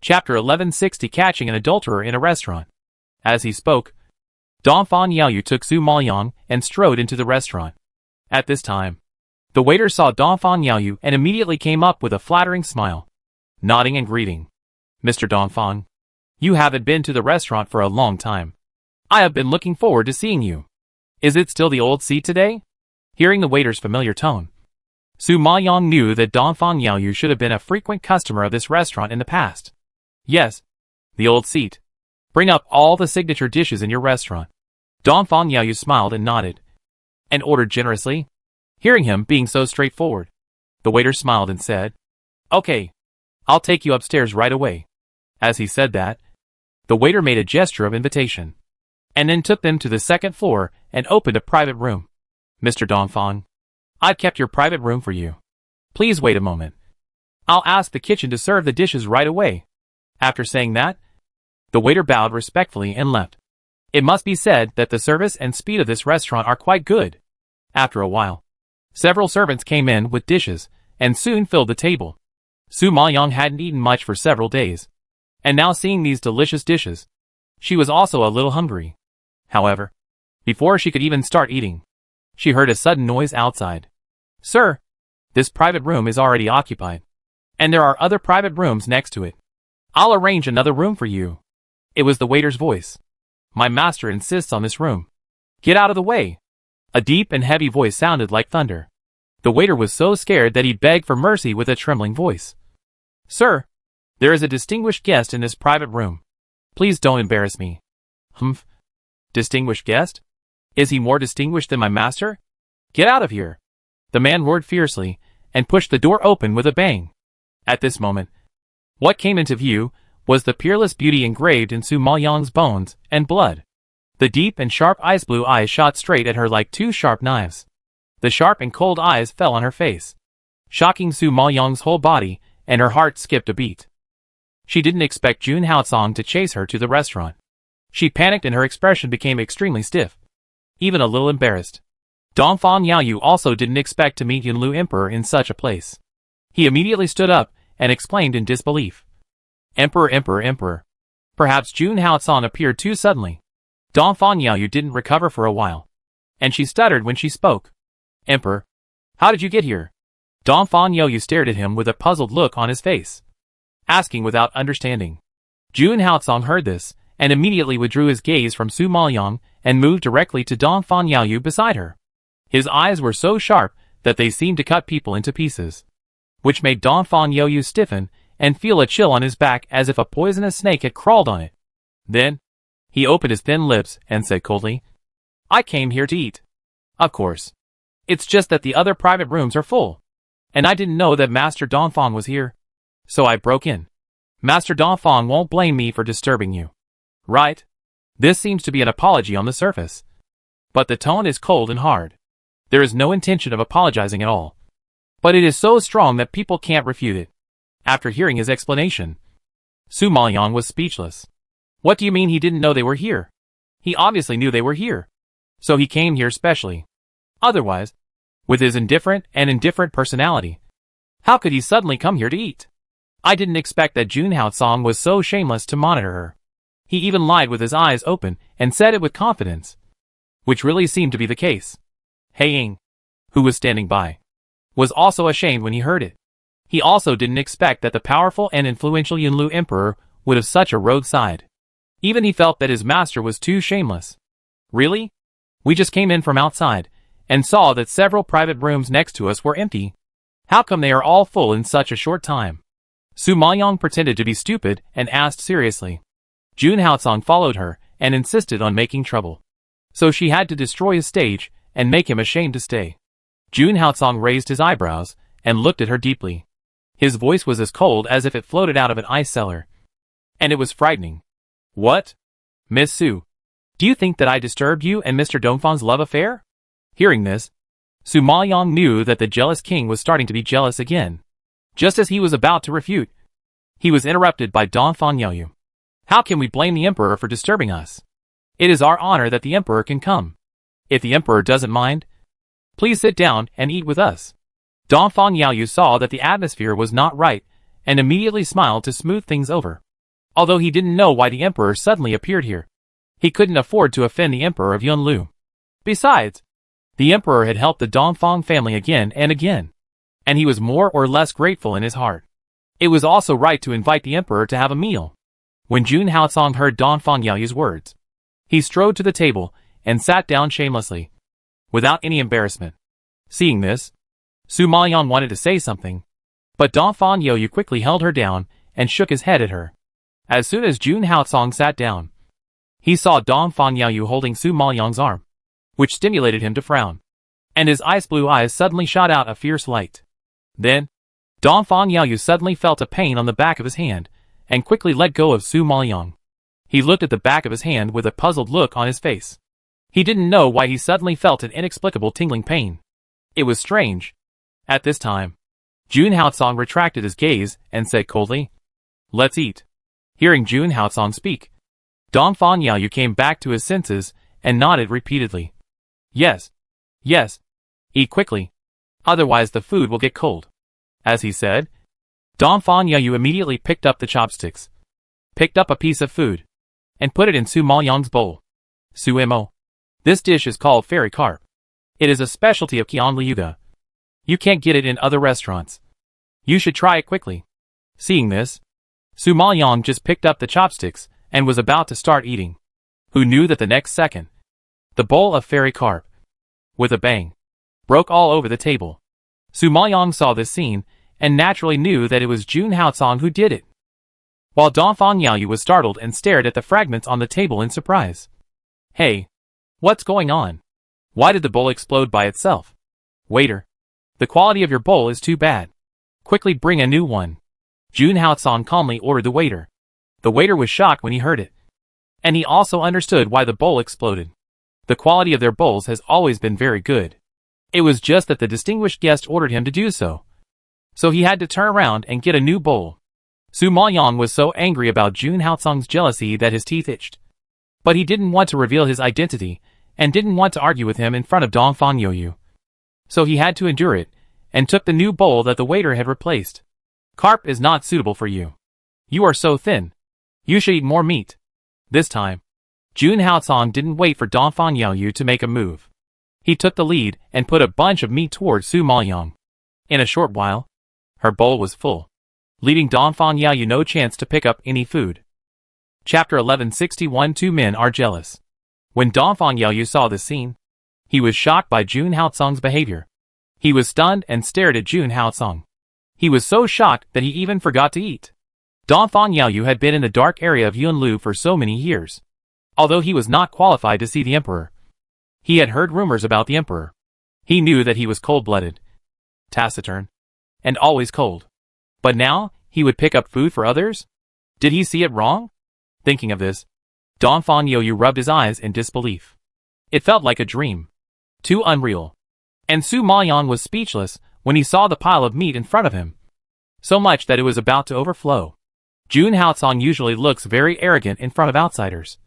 [SPEAKER 1] Chapter 1160 Catching an Adulterer in a Restaurant. As he spoke, Dongfang Yaoyu took Su Maoyang and strode into the restaurant. At this time, the waiter saw Dongfang Yaoyu and immediately came up with a flattering smile, nodding and greeting. Mr. Dongfang, you haven't been to the restaurant for a long time. I have been looking forward to seeing you. Is it still the old seat today? Hearing the waiter's familiar tone, Su Maoyang knew that Dongfang Yaoyu should have been a frequent customer of this restaurant in the past. Yes, the old seat. Bring up all the signature dishes in your restaurant. Dongfang Yaoyu smiled and nodded, and ordered generously. Hearing him being so straightforward, the waiter smiled and said, Okay, I'll take you upstairs right away. As he said that, the waiter made a gesture of invitation, and then took them to the 2nd floor and opened a private room. Mr. Dongfang, I've kept your private room for you. Please wait a moment. I'll ask the kitchen to serve the dishes right away. After saying that, the waiter bowed respectfully and left. It must be said that the service and speed of this restaurant are quite good. After a while, several servants came in with dishes, and soon filled the table. Su Maoyang hadn't eaten much for several days, and now seeing these delicious dishes, she was also a little hungry. However, before she could even start eating, she heard a sudden noise outside. "Sir, this private room is already occupied, and there are other private rooms next to it. I'll arrange another room for you." It was the waiter's voice. "My master insists on this room. Get out of the way." A deep and heavy voice sounded like thunder. The waiter was so scared that he begged for mercy with a trembling voice. "Sir, there is a distinguished guest in this private room. Please don't embarrass me." "Humph. Distinguished guest? Is he more distinguished than my master? Get out of here." The man roared fiercely, and pushed the door open with a bang. At this moment, what came into view was the peerless beauty engraved in Su Maoyang's bones and blood. The deep and sharp ice blue eyes shot straight at her like two sharp knives. The sharp and cold eyes fell on her face, shocking Su Maoyang's whole body, and her heart skipped a beat. She didn't expect Jun Haotsong to chase her to the restaurant. She panicked and her expression became extremely stiff, even a little embarrassed. Dongfang Yaoyu also didn't expect to meet Yunlu Emperor in such a place. He immediately stood up and exclaimed in disbelief. "Emperor, Emperor, Emperor." Perhaps Jun Haotsong appeared too suddenly. Dongfang Yaoyu didn't recover for a while, and she stuttered when she spoke. "Emperor, how did you get here?" Dongfang Yaoyu stared at him with a puzzled look on his face, asking without understanding. Jun Haotsong heard this, and immediately withdrew his gaze from Su Maoyang and moved directly to Dongfang Yaoyu beside her. His eyes were so sharp that they seemed to cut people into pieces, which made Dongfang Yaoyu stiffen and feel a chill on his back as if a poisonous snake had crawled on it. Then, he opened his thin lips and said coldly, "I came here to eat. Of course. It's just that the other private rooms are full, and I didn't know that Master Dongfang was here, so I broke in. Master Dongfang won't blame me for disturbing you, right?" This seems to be an apology on the surface, but the tone is cold and hard. There is no intention of apologizing at all, but it is so strong that people can't refute it. After hearing his explanation, Su Maoyang was speechless. "What do you mean he didn't know they were here? He obviously knew they were here, so he came here specially. Otherwise, with his indifferent personality, how could he suddenly come here to eat? I didn't expect that Jun Haotsong was so shameless to monitor her. He even lied with his eyes open and said it with confidence, which really seemed to be the case." He Ying, who was standing by, was also ashamed when he heard it. He also didn't expect that the powerful and influential Yunlu Emperor would have such a rogue side. Even he felt that his master was too shameless. "Really? We just came in from outside, and saw that several private rooms next to us were empty. How come they are all full in such a short time?" Su Maoyang pretended to be stupid and asked seriously. Jun Haotsong followed her and insisted on making trouble, so she had to destroy his stage and make him ashamed to stay. Jun Haotsong raised his eyebrows and looked at her deeply. His voice was as cold as if it floated out of an ice cellar, and it was frightening. "What? Miss Su, do you think that I disturbed you and Mr. Dongfang's love affair?" Hearing this, Su Maoyang knew that the jealous king was starting to be jealous again. Just as he was about to refute, he was interrupted by Dongfang Yaoyu. "How can we blame the emperor for disturbing us? It is our honor that the emperor can come. If the emperor doesn't mind, please sit down and eat with us." Dongfang Yaoyu saw that the atmosphere was not right and immediately smiled to smooth things over. Although he didn't know why the emperor suddenly appeared here, he couldn't afford to offend the emperor of Yunlu. Besides, the emperor had helped the Dongfang family again and again, and he was more or less grateful in his heart. It was also right to invite the emperor to have a meal. When Jun Haotsong heard Dongfang Yaoyu's words, he strode to the table and sat down shamelessly, without any embarrassment. Seeing this, Su Maoyang wanted to say something, but Dongfang Yaoyu quickly held her down and shook his head at her. As soon as Jun Haotsong sat down, he saw Dongfang Yaoyu holding Su Maoyang's arm, which stimulated him to frown, and his ice blue eyes suddenly shot out a fierce light. Then, Dongfang Yaoyu suddenly felt a pain on the back of his hand, and quickly let go of Su Maoyang. He looked at the back of his hand with a puzzled look on his face. He didn't know why he suddenly felt an inexplicable tingling pain. It was strange. At this time, Jun Haotsong retracted his gaze and said coldly, "Let's eat." Hearing Jun Haotsong speak, Dongfang Yaoyu came back to his senses and nodded repeatedly. Yes, yes, Eat quickly. Otherwise the food will get cold. As he said, Don Fan Yayu immediately picked up the chopsticks, picked up a piece of food, and put it in Su Maoyang's bowl. Suimo. This dish is called fairy carp. It is a specialty of Qianliuga. You can't get it in other restaurants. You should try it quickly. Seeing this, Su Maoyang just picked up the chopsticks and was about to start eating. Who knew that the next second, the bowl of fairy carp, with a bang, broke all over the table. Su Maoyang saw this scene and naturally knew that it was Jun Haocong who did it. While Don Fan Yaoyu was startled and stared at the fragments on the table in surprise. Hey, what's going on? Why did the bowl explode by itself? Waiter, the quality of your bowl is too bad. Quickly bring a new one. Jun Haocong calmly ordered the waiter. The waiter was shocked when he heard it. And he also understood why the bowl exploded. The quality of their bowls has always been very good. It was just that the distinguished guest ordered him to do so. So he had to turn around and get a new bowl. Su Maoyang was so angry about Jun Haocong's jealousy that his teeth itched. But he didn't want to reveal his identity, and didn't want to argue with him in front of Don Fan Yaoyu. So he had to endure it, and took the new bowl that the waiter had replaced. Carp is not suitable for you. You are so thin. You should eat more meat. This time, Jun Haocong didn't wait for Don Fan Yaoyu to make a move. He took the lead and put a bunch of meat towards Su Maoyang. In a short while, her bowl was full, leaving Don Fan Yaoyu no chance to pick up any food. Chapter 1161. Two men are jealous. When Don Fan Yaoyu saw this scene, he was shocked by Jun Haocong's behavior. He was stunned and stared at Jun Haocong. He was so shocked that he even forgot to eat. Don Fan Yaoyu had been in the dark area of Yunlu for so many years. Although he was not qualified to see the emperor, he had heard rumors about the emperor. He knew that he was cold-blooded, taciturn, and always cold. But now, he would pick up food for others? Did he see it wrong? Thinking of this, Don Fan Yaoyu rubbed his eyes in disbelief. It felt like a dream. Too unreal. And Su Maoyang was speechless when he saw the pile of meat in front of him. So much that it was about to overflow. Jun Haocong usually looks very arrogant in front of outsiders.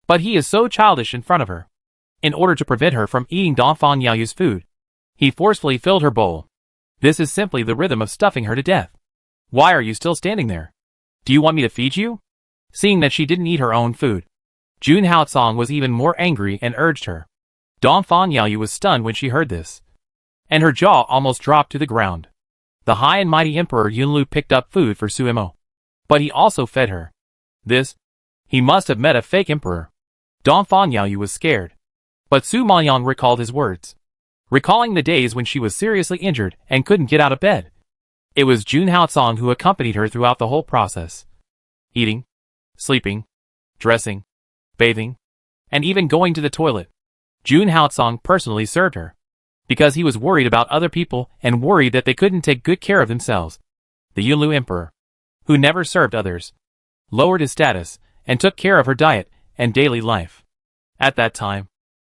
[SPEAKER 1] But he is so childish in front of her. In order to prevent her from eating Don Fan Yaoyu's food, he forcefully filled her bowl. This is simply the rhythm of stuffing her to death. Why are you still standing there? Do you want me to feed you? Seeing that she didn't eat her own food, Jun Haocong was even more angry and urged her. Don Fan Yaoyu was stunned when she heard this, and her jaw almost dropped to the ground. The high and mighty Emperor Yunlu picked up food for Suimo, but he also fed her. He must have met a fake emperor. Don Fan Yaoyu was scared. But Su Maoyang recalled his words, recalling the days when she was seriously injured and couldn't get out of bed. It was Jun Haocong who accompanied her throughout the whole process. Eating, sleeping, dressing, bathing, and even going to the toilet. Jun Haocong personally served her, because he was worried about other people and worried that they couldn't take good care of themselves. The Yunlu Emperor, who never served others, lowered his status and took care of her diet and daily life. At that time,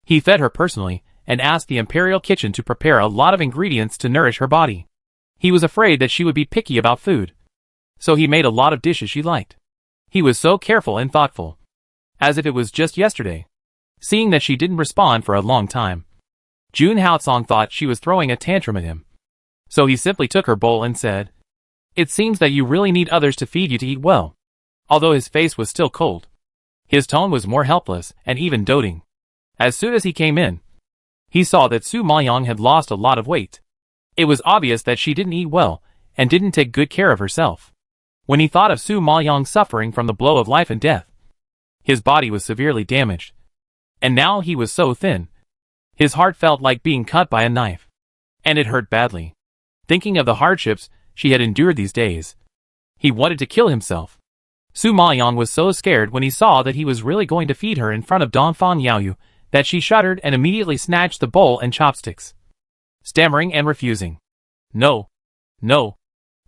[SPEAKER 1] he fed her personally and asked the imperial kitchen to prepare a lot of ingredients to nourish her body. He was afraid that she would be picky about food, so he made a lot of dishes she liked. He was so careful and thoughtful, as if it was just yesterday. Seeing that she didn't respond for a long time, Jun Haocong thought she was throwing a tantrum at him. So he simply took her bowl and said, "It seems that you really need others to feed you to eat well." Although his face was still cold, his tone was more helpless and even doting. As soon as he came in, he saw that Su Maoyang had lost a lot of weight. It was obvious that she didn't eat well and didn't take good care of herself. When he thought of Su Maoyang suffering from the blow of life and death, his body was severely damaged. And now he was so thin. His heart felt like being cut by a knife. And it hurt badly. Thinking of the hardships she had endured these days, he wanted to kill himself. Su Maoyang was so scared when he saw that he was really going to feed her in front of Don Fan Yaoyu that she shuddered and immediately snatched the bowl and chopsticks, stammering and refusing. No,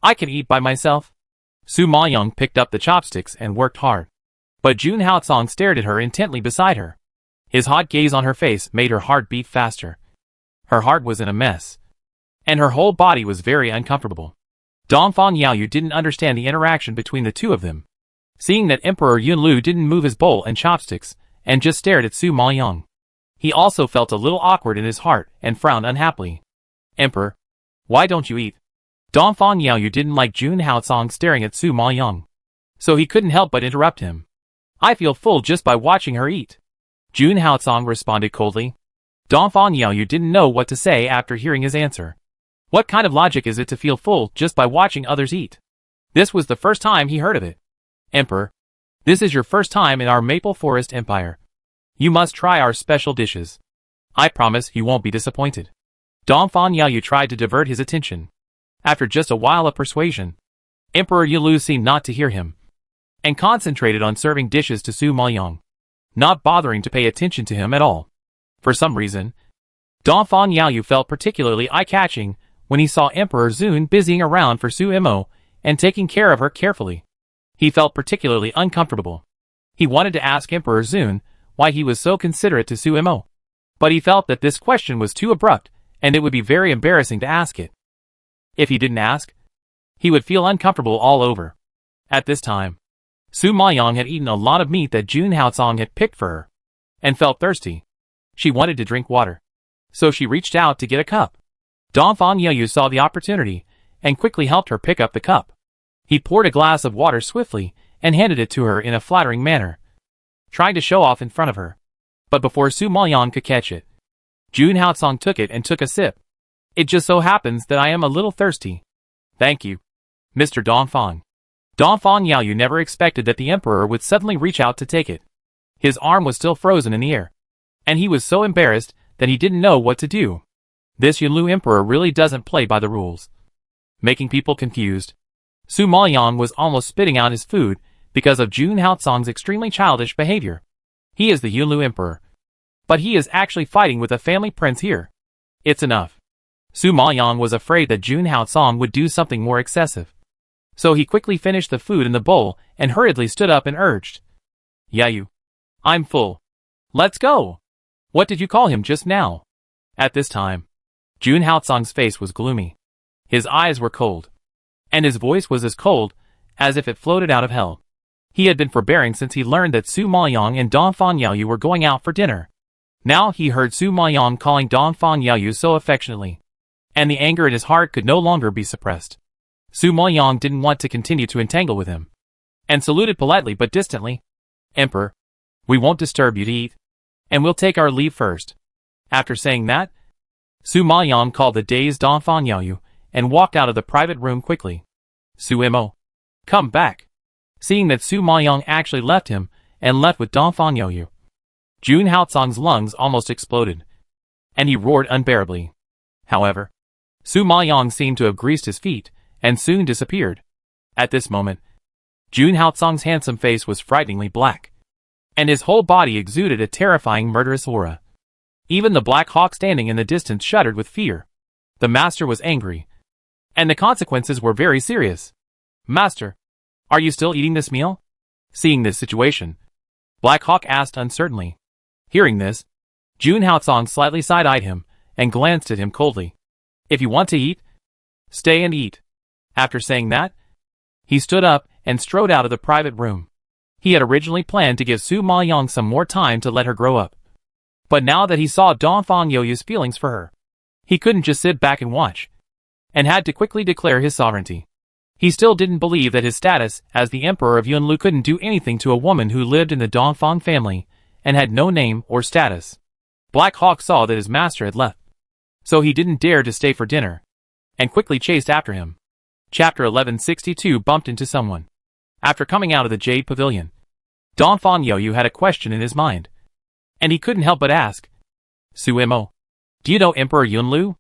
[SPEAKER 1] I can eat by myself." Su Maoyang picked up the chopsticks and worked hard. But Jun Haocong stared at her intently beside her. His hot gaze on her face made her heart beat faster. Her heart was in a mess, and her whole body was very uncomfortable. Don Fan Yaoyu didn't understand the interaction between the two of them. Seeing that Emperor Yunlu didn't move his bowl and chopsticks, and just stared at Su Maoyang. He also felt a little awkward in his heart and frowned unhappily. Emperor, why don't you eat? Dongfang Yaoyu didn't like Jun Haocong staring at Su Maoyang, so he couldn't help but interrupt him. I feel full just by watching her eat. Jun Haocong responded coldly. Dongfang Yaoyu didn't know what to say after hearing his answer. What kind of logic is it to feel full just by watching others eat? This was the first time he heard of it. Emperor, this is your first time in our Maple Forest Empire. You must try our special dishes. I promise you won't be disappointed. Dongfang Yaoyu tried to divert his attention. After just a while of persuasion, Emperor Yulu seemed not to hear him, and concentrated on serving dishes to Su Maoyang, not bothering to pay attention to him at all. For some reason, Dongfang Yaoyu felt particularly eye-catching when he saw Emperor Zun busying around for Su Imo and taking care of her carefully. He felt particularly uncomfortable. He wanted to ask Emperor Zun why he was so considerate to Su Imo, but he felt that this question was too abrupt and it would be very embarrassing to ask it. If he didn't ask, he would feel uncomfortable all over. At this time, Su Maoyang had eaten a lot of meat that Jun Haocong had picked for her, and felt thirsty. She wanted to drink water, so she reached out to get a cup. Dongfang Yaoyu saw the opportunity, and quickly helped her pick up the cup. He poured a glass of water swiftly, and handed it to her in a flattering manner, trying to show off in front of her. But before Su Maoyang could catch it, Jun Haocong took it and took a sip. It just so happens that I am a little thirsty. Thank you, Mr. Dongfang. Dongfang Yaoyu never expected that the emperor would suddenly reach out to take it. His arm was still frozen in the air, and he was so embarrassed that he didn't know what to do. This Yunlu emperor really doesn't play by the rules, making people confused. Su Maoyang was almost spitting out his food because of Jun Haocong's extremely childish behavior. He is the Yunlu emperor, but he is actually fighting with a family prince here. It's enough. Su Maoyang was afraid that Jun Haocong would do something more excessive, so he quickly finished the food in the bowl and hurriedly stood up and urged, Yaoyu, I'm full. Let's go. What did you call him just now? At this time, Jun Haocong's face was gloomy. His eyes were cold, and his voice was as cold as if it floated out of hell. He had been forbearing since he learned that Su Maoyang and Dongfang Yaoyu were going out for dinner. Now he heard Su Maoyang calling Dongfang Yaoyu so affectionately, and the anger in his heart could no longer be suppressed. Su Maoyang didn't want to continue to entangle with him, and saluted politely but distantly. Emperor, we won't disturb you to eat, and we'll take our leave first. After saying that, Su Maoyang called the dazed Dongfang Yaoyu and walked out of the private room quickly. Su Imo, come back. Seeing that Su Maoyang actually left him and left with Dongfang Yaoyu, Jun Haocong's lungs almost exploded, and he roared unbearably. However, Su Maoyang seemed to have greased his feet and soon disappeared. At this moment, Jun Haocong's handsome face was frighteningly black, and his whole body exuded a terrifying murderous aura. Even the Black Hawk standing in the distance shuddered with fear. The master was angry, and the consequences were very serious. Master, are you still eating this meal? Seeing this situation, Black Hawk asked uncertainly. Hearing this, Jun Haocong slightly side-eyed him and glanced at him coldly. If you want to eat, stay and eat. After saying that, he stood up and strode out of the private room. He had originally planned to give Su Maoyang some more time to let her grow up, but now that he saw Dongfang Yaoyu's feelings for her, he couldn't just sit back and watch, and had to quickly declare his sovereignty. He still didn't believe that his status as the emperor of Yunlu couldn't do anything to a woman who lived in the Dongfang family and had no name or status. Black Hawk saw that his master had left, so he didn't dare to stay for dinner, and quickly chased after him. Chapter 1162 bumped into someone. After coming out of the Jade Pavilion, Dongfang Yaoyu had a question in his mind, and he couldn't help but ask, Su Imo, do you know Emperor Yunlu?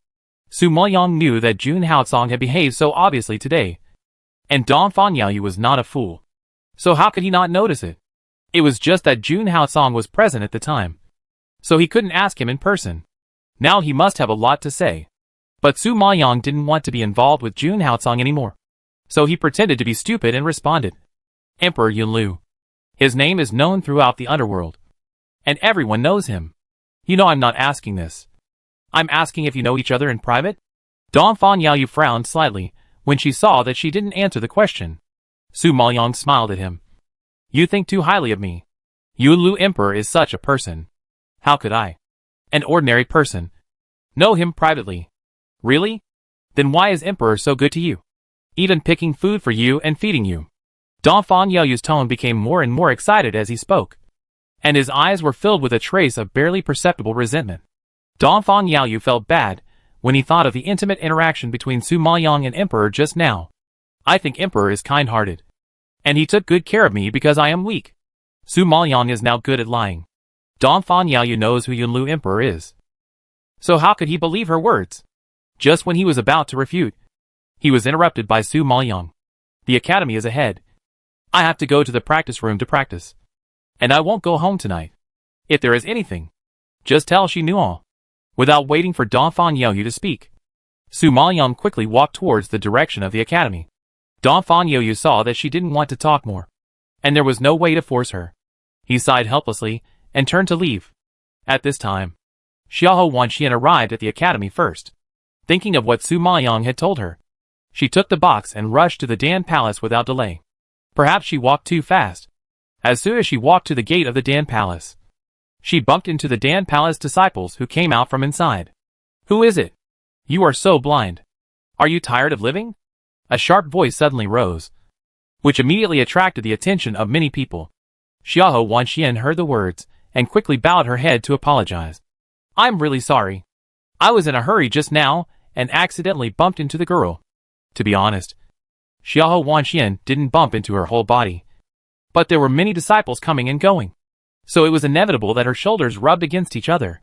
[SPEAKER 1] Su Maoyang knew that Jun Haocong had behaved so obviously today, and Dongfang Yaoyu was not a fool, so how could he not notice it? It was just that Jun Haocong was present at the time, so he couldn't ask him in person. Now he must have a lot to say. But Su Maoyang didn't want to be involved with Jun Haocong anymore, so he pretended to be stupid and responded, Emperor Yunlu. His name is known throughout the underworld, and everyone knows him. You know I'm not asking this. I'm asking if you know each other in private? Dongfang Yaoyu frowned slightly when she saw that she didn't answer the question. Su Maoyang smiled at him. You think too highly of me. Yunlu Emperor is such a person. How could I? An ordinary person. Know him privately. Really? Then why is Emperor so good to you? Even picking food for you and feeding you. Don Fan Yaoyu's tone became more and more excited as he spoke, and his eyes were filled with a trace of barely perceptible resentment. Don Fan Yaoyu felt bad when he thought of the intimate interaction between Su Maoyang and Emperor just now. I think Emperor is kind-hearted, and he took good care of me because I am weak. Su Maoyang is now good at lying. Don Fan Yaoyu knows who Yunlu Emperor is. So how could he believe her words? Just when he was about to refute, he was interrupted by Su Maoyang. The academy is ahead. I have to go to the practice room to practice. And I won't go home tonight. If there is anything, just tell Shi Nuo. Without waiting for Don Fan Yaoyu to speak, Su Maoyang quickly walked towards the direction of the academy. Don Fan Yaoyu saw that she didn't want to talk more, and there was no way to force her. He sighed helplessly and turned to leave. At this time, Xiahou Wanxian arrived at the academy first. Thinking of what Su Maoyang had told her, she took the box and rushed to the Dan Palace without delay. Perhaps she walked too fast. As soon as she walked to the gate of the Dan Palace, she bumped into the Dan Palace disciples who came out from inside. Who is it? You are so blind. Are you tired of living? A sharp voice suddenly rose, which immediately attracted the attention of many people. Xiahou Wanxian heard the words and quickly bowed her head to apologize. I'm really sorry. I was in a hurry just now and accidentally bumped into the girl. To be honest, Xiahou Wanxian didn't bump into her whole body, but there were many disciples coming and going, so it was inevitable that her shoulders rubbed against each other.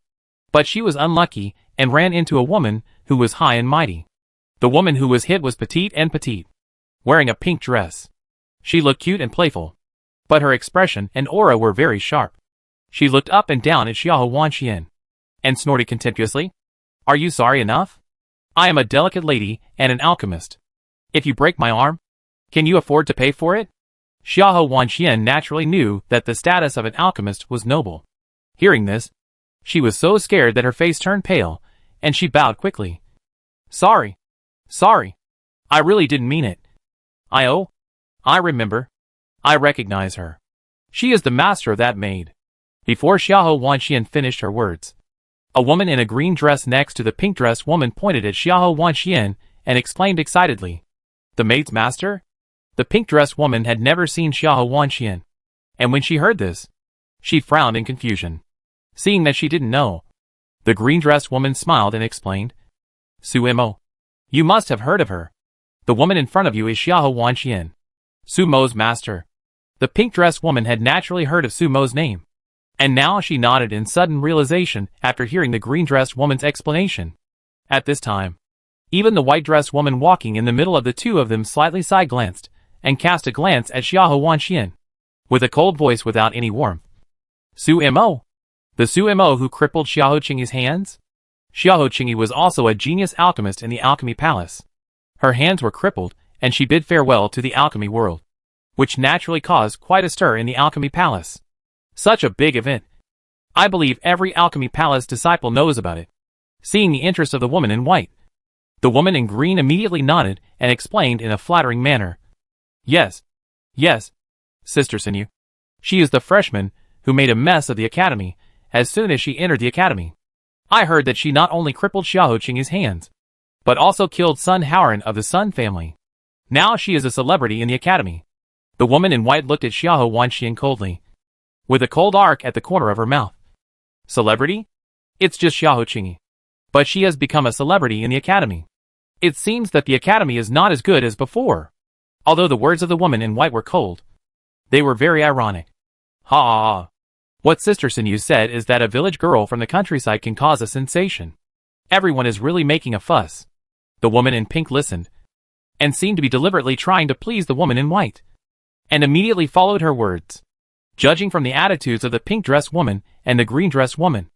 [SPEAKER 1] But she was unlucky and ran into a woman who was high and mighty. The woman who was hit was petite, wearing a pink dress. She looked cute and playful, but her expression and aura were very sharp. She looked up and down at Xiahou Wanxian and snorted contemptuously. Are you sorry enough? I am a delicate lady and an alchemist. If you break my arm, can you afford to pay for it? Xiahou Wanxian naturally knew that the status of an alchemist was noble. Hearing this, she was so scared that her face turned pale, and she bowed quickly. Sorry. I really didn't mean it. I remember. I recognize her. She is the master of that maid. Before Xiahou Wanxian finished her words, a woman in a green dress next to the pink dress woman pointed at Xiahou Wanxian and exclaimed excitedly, The maid's master? The pink dress woman had never seen Xiahou Wanxian, and when she heard this, she frowned in confusion. Seeing that she didn't know, the green dress woman smiled and explained, Su Mo. You must have heard of her. The woman in front of you is Xiahou Wanxian, Su Mo's master. The pink dress woman had naturally heard of Su Mo's name, and now she nodded in sudden realization after hearing the green dress woman's explanation. At this time, even the white dress woman walking in the middle of the two of them slightly side-glanced and cast a glance at Xiahou Wanxian, with a cold voice without any warmth. Su Mo. The Su Mo who crippled Xiahou Qingyi's hands? Xiahou Qingyi was also a genius alchemist in the Alchemy Palace. Her hands were crippled, and she bid farewell to the alchemy world, which naturally caused quite a stir in the Alchemy Palace. Such a big event. I believe every Alchemy Palace disciple knows about it. Seeing the interest of the woman in white, the woman in green immediately nodded and explained in a flattering manner. Yes, Sister Sinew. She is the freshman who made a mess of the academy as soon as she entered the academy. I heard that she not only crippled Xiahou Qingyi's hands, but also killed Sun Haoran of the Sun family. Now she is a celebrity in the academy. The woman in white looked at Xiahou Wanxian coldly, with a cold arc at the corner of her mouth. Celebrity? It's just Xiahou Qingyi. But she has become a celebrity in the academy. It seems that the academy is not as good as before. Although the words of the woman in white were cold, they were very ironic. Ha! What Sister Sinew said is that a village girl from the countryside can cause a sensation. Everyone is really making a fuss. The woman in pink listened, and seemed to be deliberately trying to please the woman in white, and immediately followed her words. Judging from the attitudes of the pink dress woman and the green dress woman,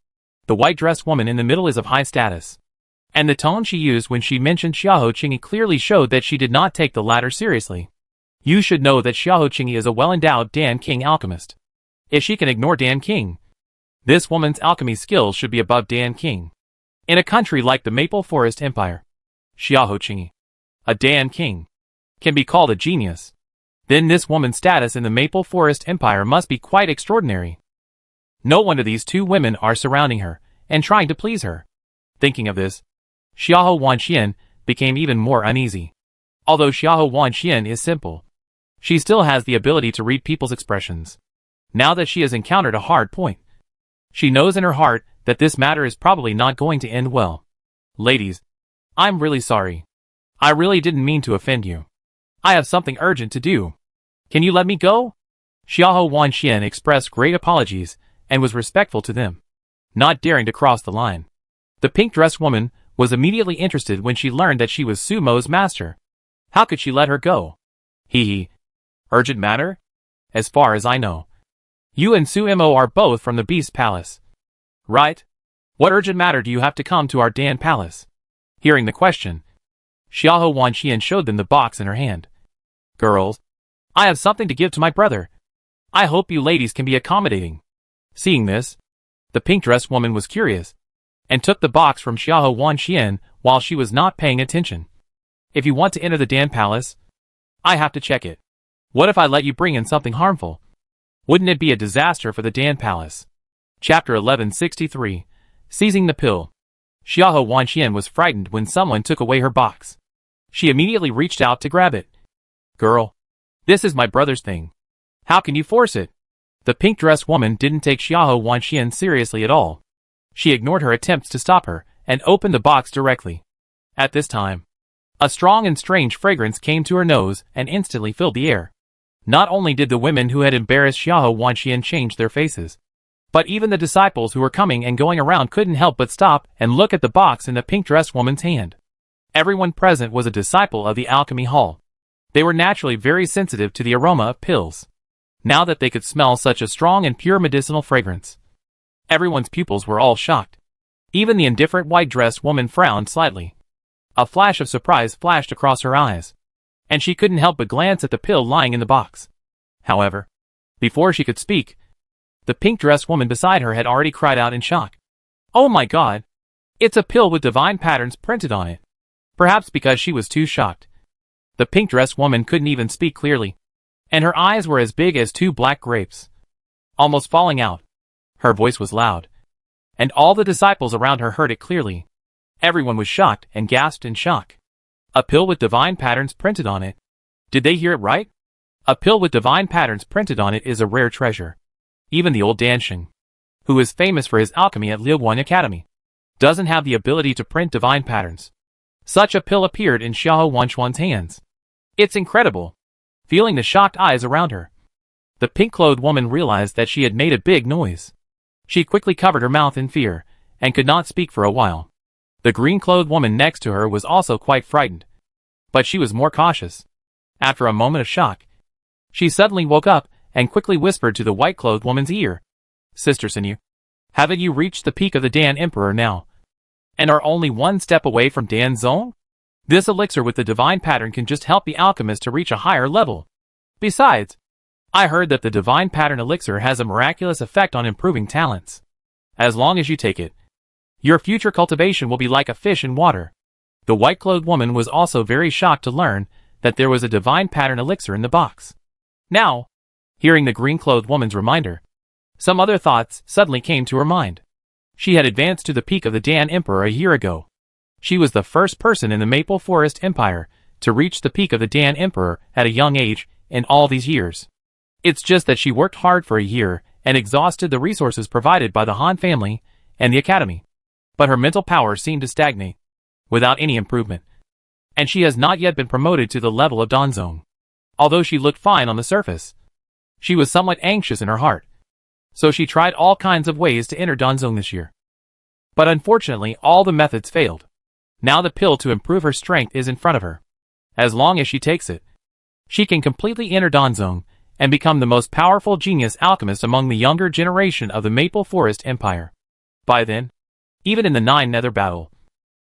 [SPEAKER 1] the white dress woman in the middle is of high status, and the tone she used when she mentioned Xiahou Qingyi clearly showed that she did not take the latter seriously. You should know that Xiahou Qingyi is a well-endowed Dan King alchemist. If she can ignore Dan King, this woman's alchemy skills should be above Dan King. In a country like the Maple Forest Empire, Xiahou Qingyi, a Dan King, can be called a genius. Then this woman's status in the Maple Forest Empire must be quite extraordinary. No wonder these two women are surrounding her, and trying to please her. Thinking of this, Xiahou Wanxian became even more uneasy. Although Xiahou Wanxian is simple, she still has the ability to read people's expressions. Now that she has encountered a hard point, she knows in her heart that this matter is probably not going to end well. Ladies, I'm really sorry. I really didn't mean to offend you. I have something urgent to do. Can you let me go? Xiahou Wanxian expressed great apologies and was respectful to them, not daring to cross the line. The pink-dressed woman was immediately interested when she learned that she was Sumo's master. How could she let her go? Hee. Urgent matter? As far as I know, you and Sumo are both from the Beast Palace. Right? What urgent matter do you have to come to our Dan Palace? Hearing the question, Xiahou Wanxian showed them the box in her hand. Girls, I have something to give to my brother. I hope you ladies can be accommodating. Seeing this, the pink-dressed woman was curious, and took the box from Xiahou Wanxian while she was not paying attention. If you want to enter the Dan Palace, I have to check it. What if I let you bring in something harmful? Wouldn't it be a disaster for the Dan Palace? Chapter 1163, Seizing the Pill. Xiahou Wanxian was frightened when someone took away her box. She immediately reached out to grab it. Girl, this is my brother's thing. How can you force it? The pink-dressed woman didn't take Xiahou Wanxian seriously at all. She ignored her attempts to stop her and opened the box directly. At this time, a strong and strange fragrance came to her nose and instantly filled the air. Not only did the women who had embarrassed Xiahou Wanxian change their faces, but even the disciples who were coming and going around couldn't help but stop and look at the box in the pink-dressed woman's hand. Everyone present was a disciple of the alchemy hall. They were naturally very sensitive to the aroma of pills, now that they could smell such a strong and pure medicinal fragrance. Everyone's pupils were all shocked. Even the indifferent white-dressed woman frowned slightly. A flash of surprise flashed across her eyes, and she couldn't help but glance at the pill lying in the box. However, before she could speak, the pink-dressed woman beside her had already cried out in shock. Oh my god! It's a pill with divine patterns printed on it. Perhaps because she was too shocked, the pink-dressed woman couldn't even speak clearly, and her eyes were as big as two black grapes, almost falling out. Her voice was loud, and all the disciples around her heard it clearly. Everyone was shocked and gasped in shock. A pill with divine patterns printed on it. Did they hear it right? A pill with divine patterns printed on it is a rare treasure. Even the old Dansheng, who is famous for his alchemy at Liuguan Academy, doesn't have the ability to print divine patterns. Such a pill appeared in Xiahou Wanxian's hands. It's incredible. Feeling the shocked eyes around her, the pink-clothed woman realized that she had made a big noise. She quickly covered her mouth in fear, and could not speak for a while. The green-clothed woman next to her was also quite frightened, but she was more cautious. After a moment of shock, she suddenly woke up and quickly whispered to the white-clothed woman's ear. Sister Sinew, haven't you reached the peak of the Dan Emperor now, and are only one step away from Dan Zong? This elixir with the divine pattern can just help the alchemist to reach a higher level. Besides, I heard that the divine pattern elixir has a miraculous effect on improving talents. As long as you take it, your future cultivation will be like a fish in water. The white-clothed woman was also very shocked to learn that there was a divine pattern elixir in the box. Now, hearing the green-clothed woman's reminder, some other thoughts suddenly came to her mind. She had advanced to the peak of the Dan Emperor a year ago. She was the first person in the Maple Forest Empire to reach the peak of the Dan Emperor at a young age in all these years. It's just that she worked hard for a year and exhausted the resources provided by the Han family and the academy. But her mental power seemed to stagnate, without any improvement, and she has not yet been promoted to the level of Danzong. Although she looked fine on the surface, she was somewhat anxious in her heart, so she tried all kinds of ways to enter Danzong this year. But unfortunately all the methods failed. Now the pill to improve her strength is in front of her. As long as she takes it, she can completely enter Danzong and become the most powerful genius alchemist among the younger generation of the Maple Forest Empire. By then, even in the Nine Nether battle,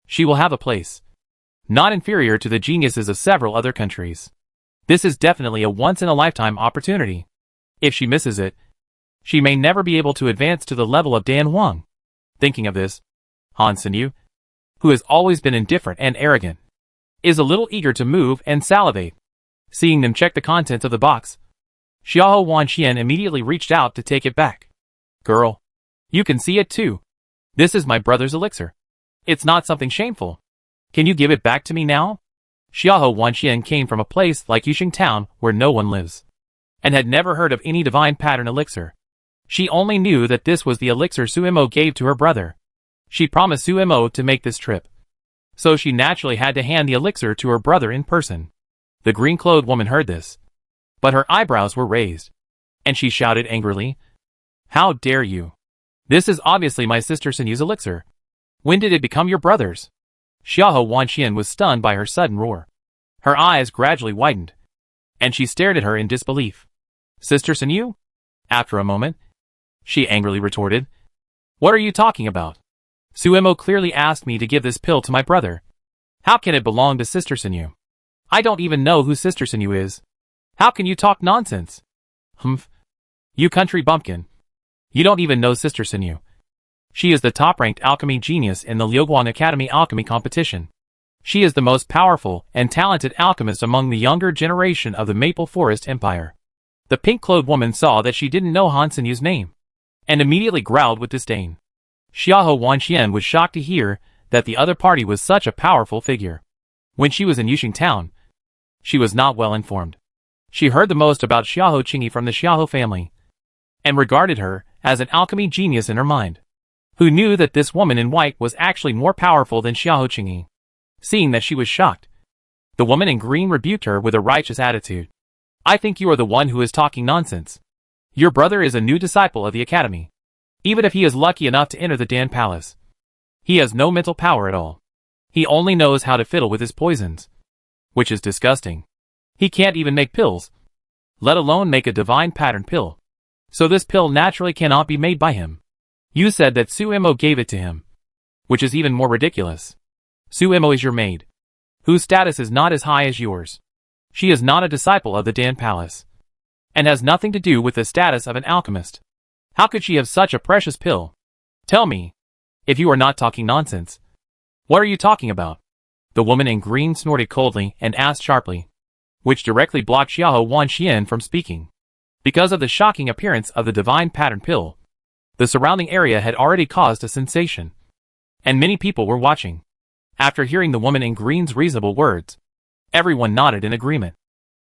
[SPEAKER 1] she will have a place, not inferior to the geniuses of several other countries. This is definitely a once-in-a-lifetime opportunity. If she misses it, she may never be able to advance to the level of Dan Wang. Thinking of this, Han Sinew, who has always been indifferent and arrogant, is a little eager to move and salivate. Seeing them check the contents of the box, Xiahou Wanxian immediately reached out to take it back. Girl, you can see it too. This is my brother's elixir. It's not something shameful. Can you give it back to me now? Xiahou Wanxian came from a place like Yuxing Town where no one lives, and had never heard of any divine pattern elixir. She only knew that this was the elixir Suimo gave to her brother. She promised Suimo to make this trip, so she naturally had to hand the elixir to her brother in person. The green-clothed woman heard this, but her eyebrows were raised, and she shouted angrily, "How dare you? This is obviously my sister Sinyu's elixir. When did it become your brother's?" Xiahou Wanxian was stunned by her sudden roar. Her eyes gradually widened, and she stared at her in disbelief. "Sister Sinyu?" After a moment, she angrily retorted, "What are you talking about? Suimo clearly asked me to give this pill to my brother. How can it belong to Sister Sinyu? I don't even know who Sister Sinyu is. How can you talk nonsense? Humph. You country bumpkin. You don't even know Sister Sinyu. She is the top-ranked alchemy genius in the Liuguang Academy alchemy competition. She is the most powerful and talented alchemist among the younger generation of the Maple Forest Empire." The pink-clothed woman saw that she didn't know Han Sinyu's name, and immediately growled with disdain. Xiahou Wanxian was shocked to hear that the other party was such a powerful figure. When she was in Yuxing Town, she was not well informed. She heard the most about Xiahou Qingyi from the Xiahou family, and regarded her as an alchemy genius in her mind. Who knew that this woman in white was actually more powerful than Xiahou Qingyi? Seeing that she was shocked, the woman in green rebuked her with a righteous attitude. "I think you are the one who is talking nonsense. Your brother is a new disciple of the academy. Even if he is lucky enough to enter the Dan Palace, he has no mental power at all. He only knows how to fiddle with his poisons, which is disgusting. He can't even make pills, let alone make a divine pattern pill. So this pill naturally cannot be made by him. You said that Suimo gave it to him, which is even more ridiculous. Suimo is your maid, whose status is not as high as yours. She is not a disciple of the Dan Palace, and has nothing to do with the status of an alchemist. How could she have such a precious pill? Tell me, if you are not talking nonsense. What are you talking about?" The woman in green snorted coldly and asked sharply, which directly blocked Xiahou Wanxian from speaking. Because of the shocking appearance of the divine pattern pill, the surrounding area had already caused a sensation, and many people were watching. After hearing the woman in green's reasonable words, everyone nodded in agreement.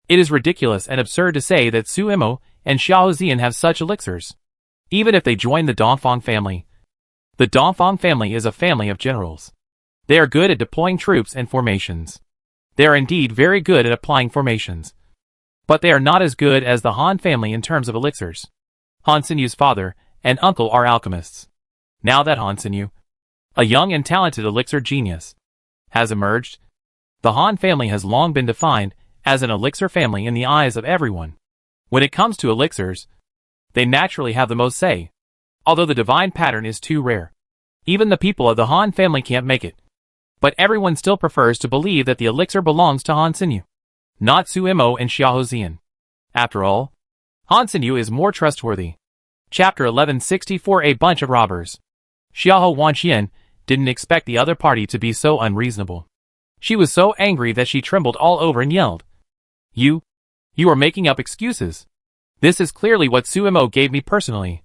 [SPEAKER 1] It is ridiculous and absurd to say that Suimo and Xiahou Zian have such elixirs, even if they join the Dongfang family. The Dongfang family is a family of generals. They are good at deploying troops and formations. They are indeed very good at applying formations. But they are not as good as the Han family in terms of elixirs. Han Sinyu's father and uncle are alchemists. Now that Han Sinyu, a young and talented elixir genius, has emerged, the Han family has long been defined as an elixir family in the eyes of everyone. When it comes to elixirs, they naturally have the most say. Although the divine pattern is too rare, even the people of the Han family can't make it. But everyone still prefers to believe that the elixir belongs to Han Sinyu, not Suimo and Xiahou Zian. After all, Han Sinyu is more trustworthy. Chapter 1164 A Bunch of Robbers. Xiahou Wanxian didn't expect the other party to be so unreasonable. She was so angry that she trembled all over and yelled, You are making up excuses. This is clearly what Suimo gave me personally,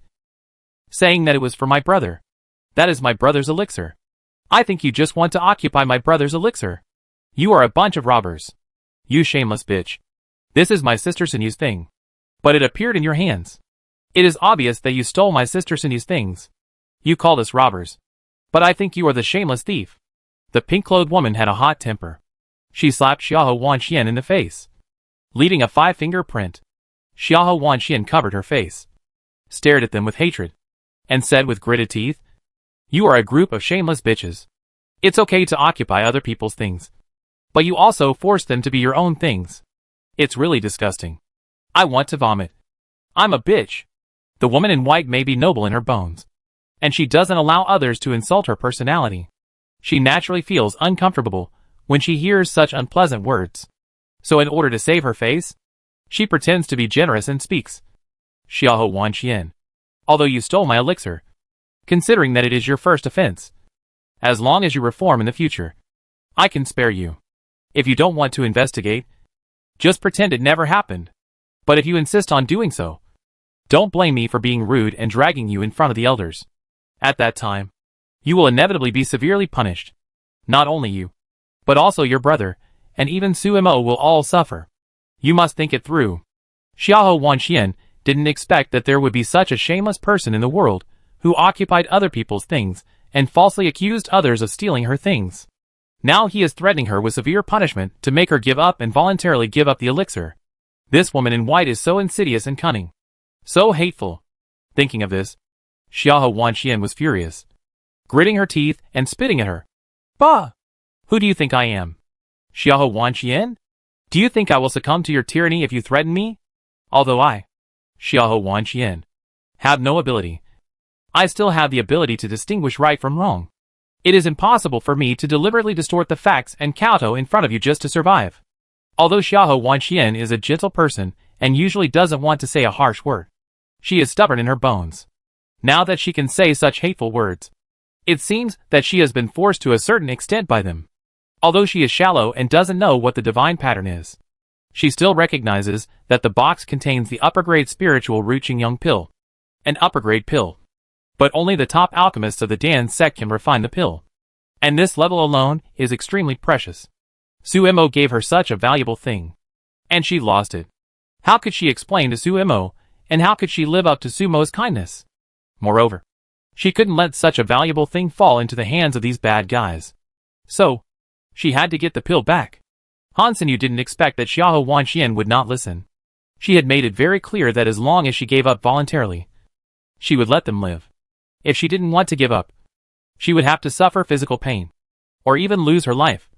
[SPEAKER 1] saying that it was for my brother. That is my brother's elixir. I think you just want to occupy my brother's elixir. You are a bunch of robbers. You shameless bitch. This is my sister Sinyu's thing, but it appeared in your hands. It is obvious that you stole my sister Sinyu's things. You called us robbers, but I think you are the shameless thief. The pink-clothed woman had a hot temper. She slapped Xiahou Wanxian in the face, leaving a 5-finger print. Xiahou Wanxian covered her face, stared at them with hatred, and said with gritted teeth, You are a group of shameless bitches. It's okay to occupy other people's things, but you also force them to be your own things. It's really disgusting. I want to vomit. I'm a bitch. The woman in white may be noble in her bones, and she doesn't allow others to insult her personality. She naturally feels uncomfortable when she hears such unpleasant words. So in order to save her face, she pretends to be generous and speaks. Xiahou Wanxian, although you stole my elixir, considering that it is your first offense, as long as you reform in the future, I can spare you. If you don't want to investigate, just pretend it never happened. But if you insist on doing so, don't blame me for being rude and dragging you in front of the elders. At that time, You will inevitably be severely punished. Not only you, but also your brother, and even Suimo will all suffer. You must think it through. Xiahou Wanxian didn't expect that there would be such a shameless person in the world, who occupied other people's things, and falsely accused others of stealing her things. Now he is threatening her with severe punishment to make her give up and voluntarily give up the elixir. This woman in white is so insidious and cunning. So hateful. Thinking of this, Xiahou Wanxian was furious, gritting her teeth and spitting at her. Bah! Who do you think I am? Xiahou Wanxian? Do you think I will succumb to your tyranny if you threaten me? Although I, Xiahou Wanxian, have no ability, I still have the ability to distinguish right from wrong. It is impossible for me to deliberately distort the facts and kowtow in front of you just to survive. Although Xiahou Wanxian is a gentle person and usually doesn't want to say a harsh word, she is stubborn in her bones. Now that she can say such hateful words, it seems that she has been forced to a certain extent by them. Although she is shallow and doesn't know what the divine pattern is, she still recognizes that the box contains the upper-grade spiritual root Qingyang pill, an upper-grade pill. But only the top alchemists of the Dan sect can refine the pill. And this level alone is extremely precious. Suimo gave her such a valuable thing, and she lost it. How could she explain to Suimo, and how could she live up to Sumo's kindness? Moreover, she couldn't let such a valuable thing fall into the hands of these bad guys. So, she had to get the pill back. Hansen Yu didn't expect that Xiahou Wanxian would not listen. She had made it very clear that as long as she gave up voluntarily, she would let them live. If she didn't want to give up, she would have to suffer physical pain, or even lose her life,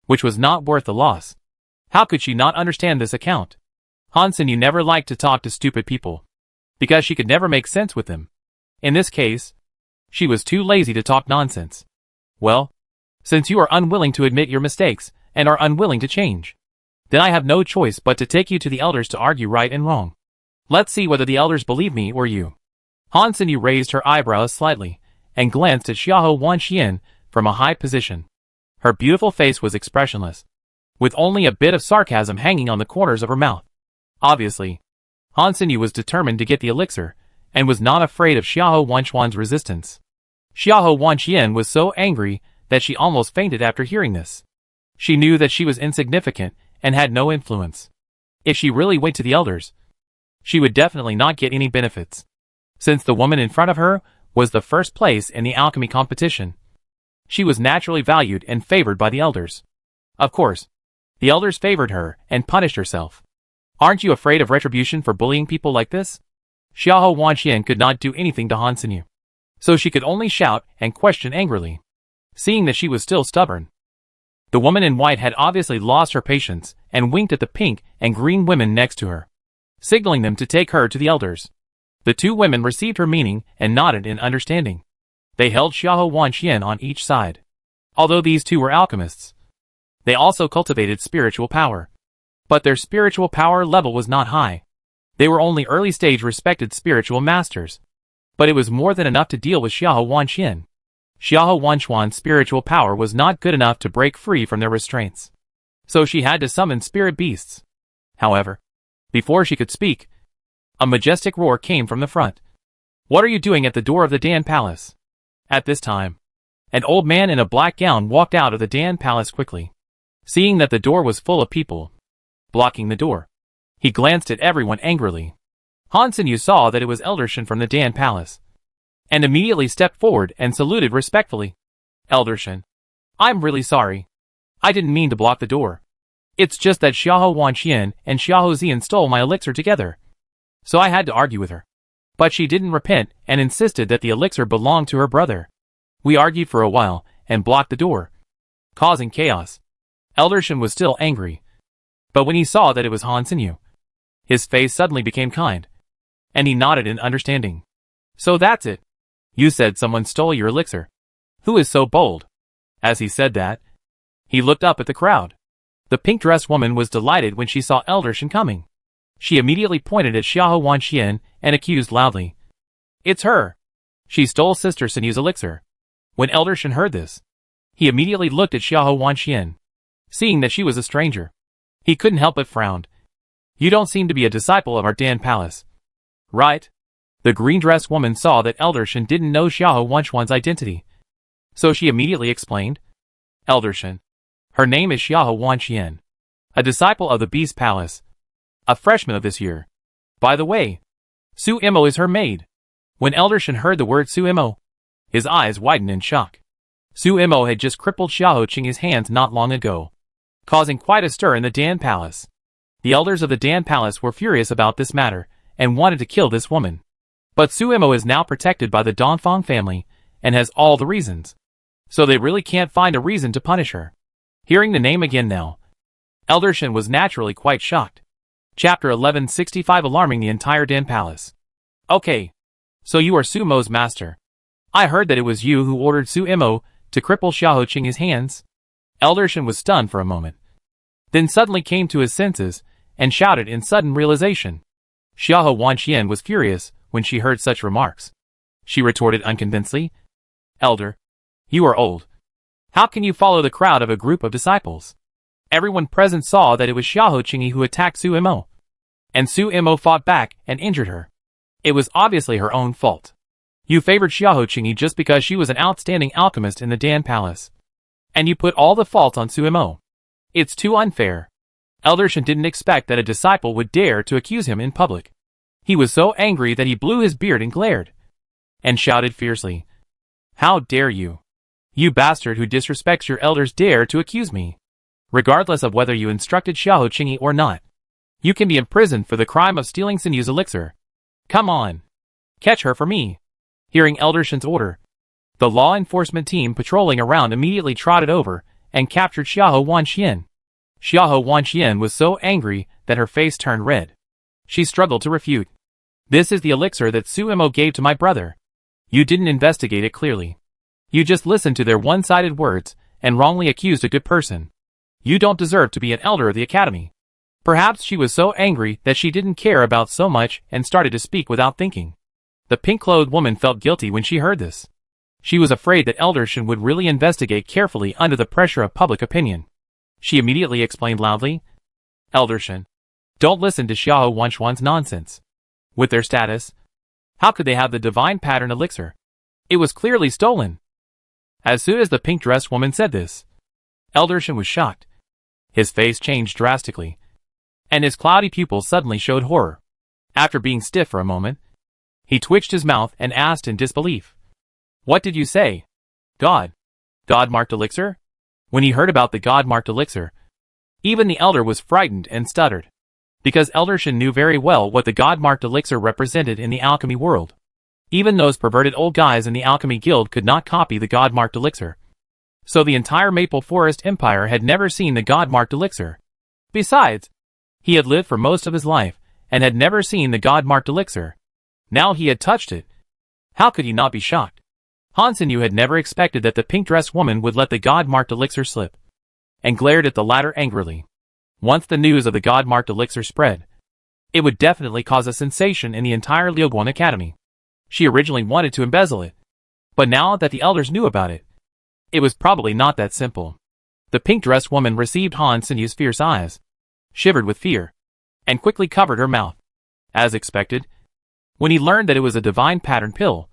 [SPEAKER 1] which was not worth the loss. How could she not understand this account? Hansen Yu never liked to talk to stupid people, because she could never make sense with them. In this case, she was too lazy to talk nonsense. Well, since you are unwilling to admit your mistakes, and are unwilling to change, then I have no choice but to take you to the elders to argue right and wrong. Let's see whether the elders believe me or you. Hansen Yu raised her eyebrows slightly, and glanced at Xiahou Wanxian from a high position. Her beautiful face was expressionless, with only a bit of sarcasm hanging on the corners of her mouth. Obviously, Hansen Yu was determined to get the elixir, and was not afraid of Xiahou Wanxian's resistance. Xiahou Wanxian was so angry that she almost fainted after hearing this. She knew that she was insignificant and had no influence. If she really went to the elders, she would definitely not get any benefits. Since the woman in front of her was the first place in the alchemy competition, she was naturally valued and favored by the elders. Of course, the elders favored her and punished herself. Aren't you afraid of retribution for bullying people like this? Xiahou Wanxian could not do anything to Hansen Yu, so she could only shout and question angrily, seeing that she was still stubborn. The woman in white had obviously lost her patience and winked at the pink and green women next to her, signaling them to take her to the elders. The two women received her meaning and nodded in understanding. They held Xiahou Wanxian on each side. Although these two were alchemists, they also cultivated spiritual power. But their spiritual power level was not high. They were only early-stage respected spiritual masters. But it was more than enough to deal with Xiahou Wanxian. Xiahou Wanxian's spiritual power was not good enough to break free from their restraints. So she had to summon spirit beasts. However, before she could speak, a majestic roar came from the front. What are you doing at the door of the Dan Palace? At this time, an old man in a black gown walked out of the Dan Palace quickly. Seeing that the door was full of people blocking the door, he glanced at everyone angrily. Hansen Yu saw that it was Eldershin from the Dan Palace, and immediately stepped forward and saluted respectfully. Eldershin, I'm really sorry. I didn't mean to block the door. It's just that Xiahou Wanxian and Xiahou Zian stole my elixir together, so I had to argue with her. But she didn't repent and insisted that the elixir belonged to her brother. We argued for a while and blocked the door, causing chaos. Eldershin was still angry, but when he saw that it was Hansen Yu, his face suddenly became kind, and he nodded in understanding. So that's it. You said someone stole your elixir. Who is so bold? As he said that, he looked up at the crowd. The pink-dressed woman was delighted when she saw Eldershin coming. She immediately pointed at Xiahou Wanxian and accused loudly. It's her. She stole Sister Sinyu's elixir. When Eldershin heard this, he immediately looked at Xiahou Wanxian. Seeing that she was a stranger, he couldn't help but frown. You don't seem to be a disciple of our Dan Palace, right? The green-dressed woman saw that Eldershin didn't know Xiahou Wanxian's identity, So she immediately explained, Elder Shen. Her name is Xiahou Wanxian, a disciple of the Beast Palace, a freshman of this year. By the way, Su Imo is her maid. When Elder Shen heard the word Su Imo, his eyes widened in shock. Su Imo had just crippled Xiahou Qingyi's hands not long ago, causing quite a stir in the Dan Palace. The elders of the Dan Palace were furious about this matter and wanted to kill this woman. But Su Imo is now protected by the Dongfang family and has all the reasons. So they really can't find a reason to punish her. Hearing the name again now, Elder Shen was naturally quite shocked. Chapter 1165 alarming the entire Dan Palace. Okay, so you are Su Imo's master. I heard that it was you who ordered Su Imo to cripple Xiahou Qingyi's hands. Elder Shen was stunned for a moment, then suddenly came to his senses and shouted in sudden realization. Xiahou Wanxian was furious when she heard such remarks. She retorted unconvincedly, Elder, you are old. How can you follow the crowd of a group of disciples? Everyone present saw that it was Xiahou Qingyi who attacked Su Imo, and Su Imo fought back and injured her. It was obviously her own fault. You favored Xiahou Qingyi just because she was an outstanding alchemist in the Dan Palace, and you put all the fault on Su Imo. It's too unfair. Elder Shen didn't expect that a disciple would dare to accuse him in public. He was so angry that he blew his beard and glared, and shouted fiercely, How dare you? You bastard who disrespects your elders dare to accuse me. Regardless of whether you instructed Xiahou Qingyi or not, you can be imprisoned for the crime of stealing Sinyu's elixir. Come on. Catch her for me. Hearing Elder Shen's order, the law enforcement team patrolling around immediately trotted over and captured Xiahou Wanxian. Xiahou Wanxian was so angry that her face turned red. She struggled to refute. This is the elixir that Su Imo gave to my brother. You didn't investigate it clearly. You just listened to their one-sided words and wrongly accused a good person. You don't deserve to be an elder of the academy. Perhaps she was so angry that she didn't care about so much and started to speak without thinking. The pink-clothed woman felt guilty when she heard this. She was afraid that Elder Shen would really investigate carefully under the pressure of public opinion. She immediately explained loudly, Elder Shen, don't listen to Xiahou Wanxian's nonsense. With their status, how could they have the divine pattern elixir? It was clearly stolen. As soon as the pink-dressed woman said this, Elder Shen was shocked. His face changed drastically, and his cloudy pupils suddenly showed horror. After being stiff for a moment, he twitched his mouth and asked in disbelief, What did you say? God? God-marked elixir? When he heard about the God-marked elixir, even the elder was frightened and stuttered, because Elder Shen knew very well what the God-marked elixir represented in the alchemy world. Even those perverted old guys in the alchemy guild could not copy the God-marked elixir. So the entire Maple Forest Empire had never seen the God-marked elixir. Besides, he had lived for most of his life and had never seen the God-marked elixir. Now he had touched it. How could he not be shocked? Han Sinyu had never expected that the pink-dressed woman would let the God-marked elixir slip, and glared at the latter angrily. Once the news of the God-marked elixir spread, it would definitely cause a sensation in the entire Liuguan Academy. She originally wanted to embezzle it, but now that the elders knew about it, it was probably not that simple. The pink-dressed woman received Han Sinyu's fierce eyes, shivered with fear, and quickly covered her mouth. As expected, when he learned that it was a divine pattern pill,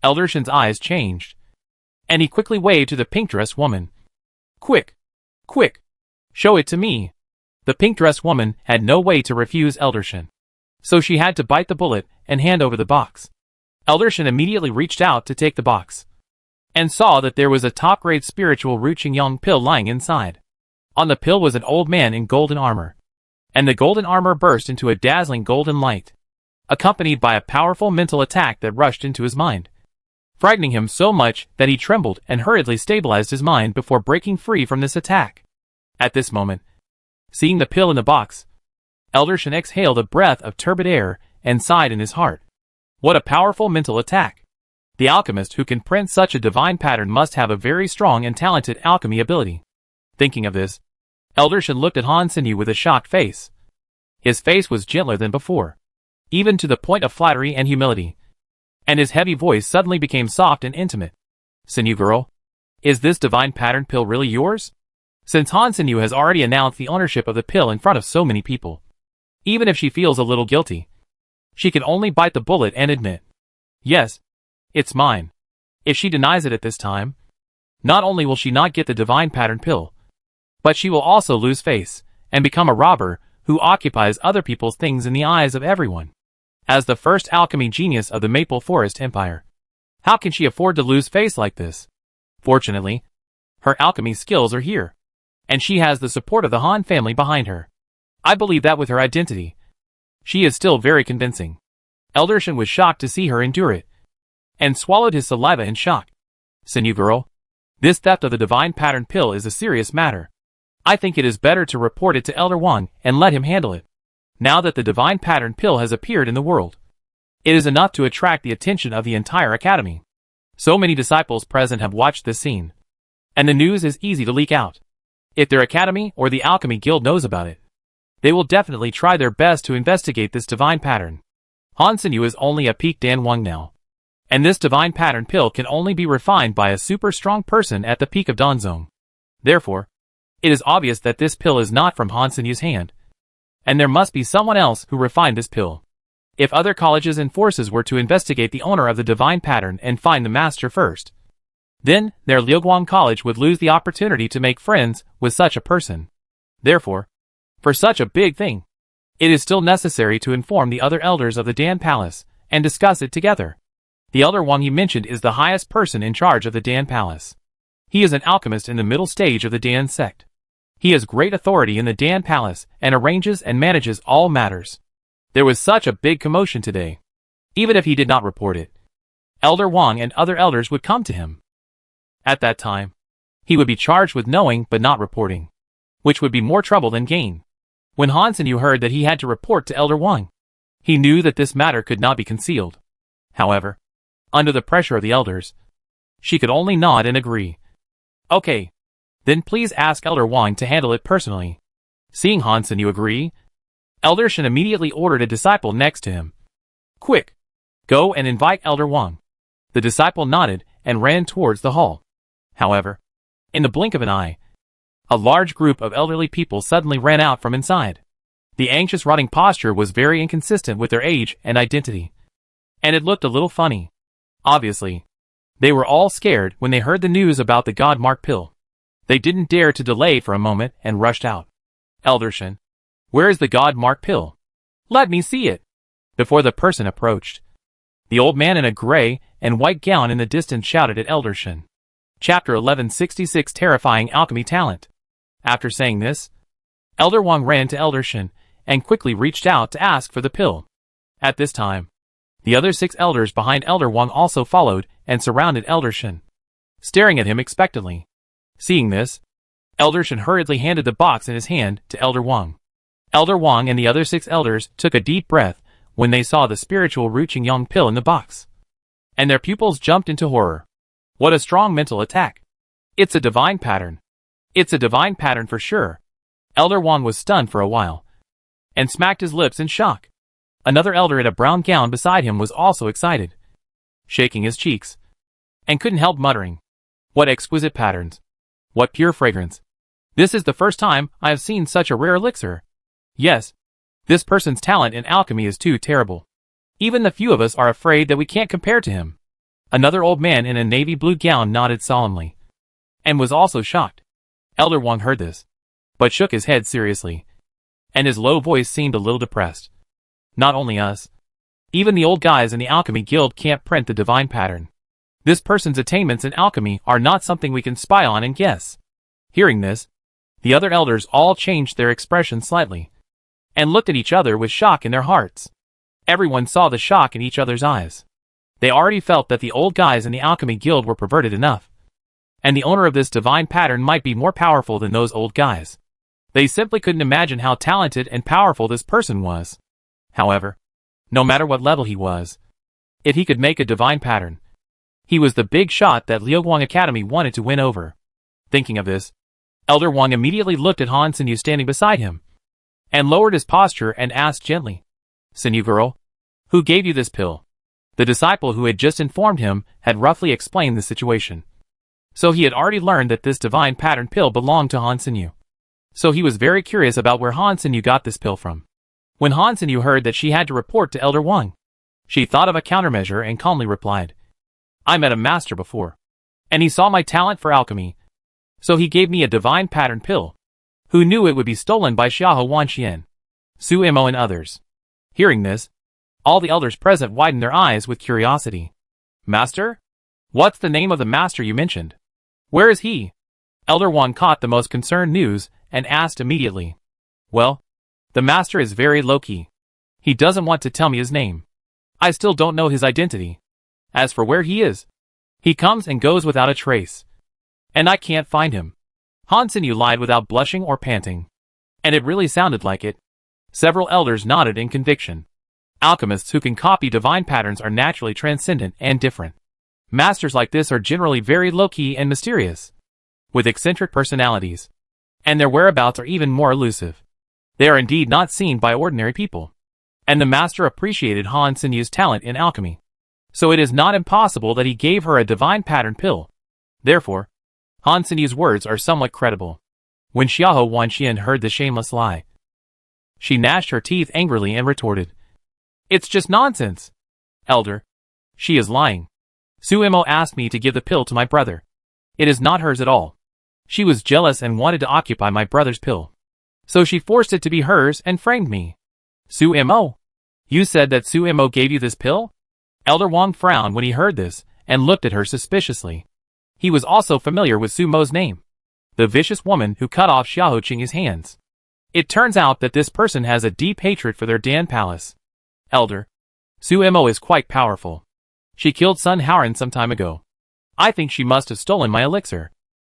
[SPEAKER 1] Elder Shen's eyes changed, and he quickly waved to the pink-dressed woman. Quick! Quick! Show it to me! The pink-dressed woman had no way to refuse Elder Shen, so she had to bite the bullet and hand over the box. Elder Shen immediately reached out to take the box, and saw that there was a top-grade spiritual Ru Qingyang pill lying inside. On the pill was an old man in golden armor, and the golden armor burst into a dazzling golden light, accompanied by a powerful mental attack that rushed into his mind, frightening him so much that he trembled and hurriedly stabilized his mind before breaking free from this attack. At this moment, seeing the pill in the box, Elder Shen exhaled a breath of turbid air and sighed in his heart. What a powerful mental attack! The alchemist who can print such a divine pattern must have a very strong and talented alchemy ability. Thinking of this, Elder Shen looked at Han Sinyu with a shocked face. His face was gentler than before, even to the point of flattery and humility, and his heavy voice suddenly became soft and intimate. Sinyu girl, is this divine pattern pill really yours? Since Han Sinyu has already announced the ownership of the pill in front of so many people, even if she feels a little guilty, she can only bite the bullet and admit, yes, it's mine. If she denies it at this time, Not only will she not get the divine pattern pill, but she will also lose face, and become a robber who occupies other people's things in the eyes of everyone. As the first alchemy genius of the Maple Forest Empire, how can she afford to lose face like this? Fortunately, her alchemy skills are here, and she has the support of the Han family behind her. I believe that with her identity, she is still very convincing. Elder Shen was shocked to see her endure it, and swallowed his saliva in shock. Sinew girl, this theft of the divine pattern pill is a serious matter. I think it is better to report it to Elder Wang and let him handle it. Now that the divine pattern pill has appeared in the world, it is enough to attract the attention of the entire academy. So many disciples present have watched this scene, and the news is easy to leak out. If their academy or the alchemy guild knows about it, they will definitely try their best to investigate this divine pattern. Han Sinew is only a peak Dan Wang now, and this divine pattern pill can only be refined by a super strong person at the peak of Danzong. Therefore, it is obvious that this pill is not from Han Sinew's hand, and there must be someone else who refined this pill. If other colleges and forces were to investigate the owner of the divine pattern and find the master first, then their Liuguang College would lose the opportunity to make friends with such a person. Therefore, for such a big thing, it is still necessary to inform the other elders of the Dan Palace and discuss it together. The Elder Wang you mentioned is the highest person in charge of the Dan Palace. He is an alchemist in the middle stage of the Dan sect. He has great authority in the Dan Palace and arranges and manages all matters. There was such a big commotion today. Even if he did not report it, Elder Wang and other elders would come to him. At that time, he would be charged with knowing but not reporting, which would be more trouble than gain. When Han Sinew heard that he had to report to Elder Wang, he knew that this matter could not be concealed. However, under the pressure of the elders, she could only nod and agree. Okay, then please ask Elder Wang to handle it personally. Seeing Han Sinew agree, Elder Shen immediately ordered a disciple next to him. Quick! Go and invite Elder Wang. The disciple nodded and ran towards the hall. However, in the blink of an eye, a large group of elderly people suddenly ran out from inside. The anxious rotting posture was very inconsistent with their age and identity, and it looked a little funny. Obviously, they were all scared when they heard the news about the God Mark pill. They didn't dare to delay for a moment and rushed out. Elder Shen, where is the God Mark pill? Let me see it. Before the person approached, the old man in a gray and white gown in the distance shouted at Elder Shen. Chapter 1166 Terrifying Alchemy Talent. After saying this, Elder Wang ran to Elder Shen and quickly reached out to ask for the pill. At this time, the other 6 elders behind Elder Wang also followed and surrounded Elder Shen, staring at him expectantly. Seeing this, Elder Shen hurriedly handed the box in his hand to Elder Wang. Elder Wang and the other 6 elders took a deep breath when they saw the spiritual Ru Qingyang pill in the box, and their pupils jumped into horror. What a strong mental attack! It's a divine pattern. It's a divine pattern for sure. Elder Wang was stunned for a while, and smacked his lips in shock. Another elder in a brown gown beside him was also excited, shaking his cheeks, and couldn't help muttering, "What exquisite patterns! What pure fragrance! This is the first time I have seen such a rare elixir. Yes, this person's talent in alchemy is too terrible. Even the few of us are afraid that we can't compare to him." Another old man in a navy blue gown nodded solemnly, and was also shocked. Elder Wang heard this, but shook his head seriously, and his low voice seemed a little depressed. Not only us, even the old guys in the alchemy guild can't print the divine pattern. This person's attainments in alchemy are not something we can spy on and guess. Hearing this, the other elders all changed their expression slightly, and looked at each other with shock in their hearts. Everyone saw the shock in each other's eyes. They already felt that the old guys in the alchemy guild were perverted enough, and the owner of this divine pattern might be more powerful than those old guys. They simply couldn't imagine how talented and powerful this person was. However, no matter what level he was, if he could make a divine pattern, he was the big shot that Liuguang Academy wanted to win over. Thinking of this, Elder Wang immediately looked at Han Sinew standing beside him, and lowered his posture and asked gently, "Sinew girl, who gave you this pill?" The disciple who had just informed him had roughly explained the situation. So he had already learned that this divine pattern pill belonged to Han Sinew. So he was very curious about where Han Sinew got this pill from. When Han Sinew heard that she had to report to Elder Wang, she thought of a countermeasure and calmly replied, "I met a master before. and he saw my talent for alchemy. So he gave me a divine pattern pill. Who knew it would be stolen by Xiahou Wanxian, Su Imo and others? Hearing this, all the elders present widened their eyes with curiosity. Master? What's the name of the master you mentioned? Where is he? Elder Wang caught the most concerned news and asked immediately. Well, the master is very low-key. He doesn't want to tell me his name. I still don't know his identity. As for where he is, he comes and goes without a trace. And I can't find him. Han Xinyu lied without blushing or panting. And it really sounded like it. Several elders nodded in conviction. Alchemists who can copy divine patterns are naturally transcendent and different. Masters like this are generally very low-key and mysterious, with eccentric personalities. And their whereabouts are even more elusive. They are indeed not seen by ordinary people. And the master appreciated Han Xinyu's talent in alchemy. So it is not impossible that he gave her a divine pattern pill. Therefore, Han Xinyu's words are somewhat credible. When Xiahou Wanxian heard the shameless lie, she gnashed her teeth angrily and retorted, "It's just nonsense. Elder, she is lying. Su Imo asked me to give the pill to my brother. It is not hers at all. She was jealous and wanted to occupy my brother's pill. So she forced it to be hers and framed me." Su Imo? You said that Su Imo gave you this pill? Elder Wang frowned when he heard this and looked at her suspiciously. He was also familiar with Su Mo's name, the vicious woman who cut off Xiahou Qing's hands. It turns out that this person has a deep hatred for their Dan Palace. Elder, Su Imo is quite powerful. She killed Sun Haoran some time ago. I think she must have stolen my elixir.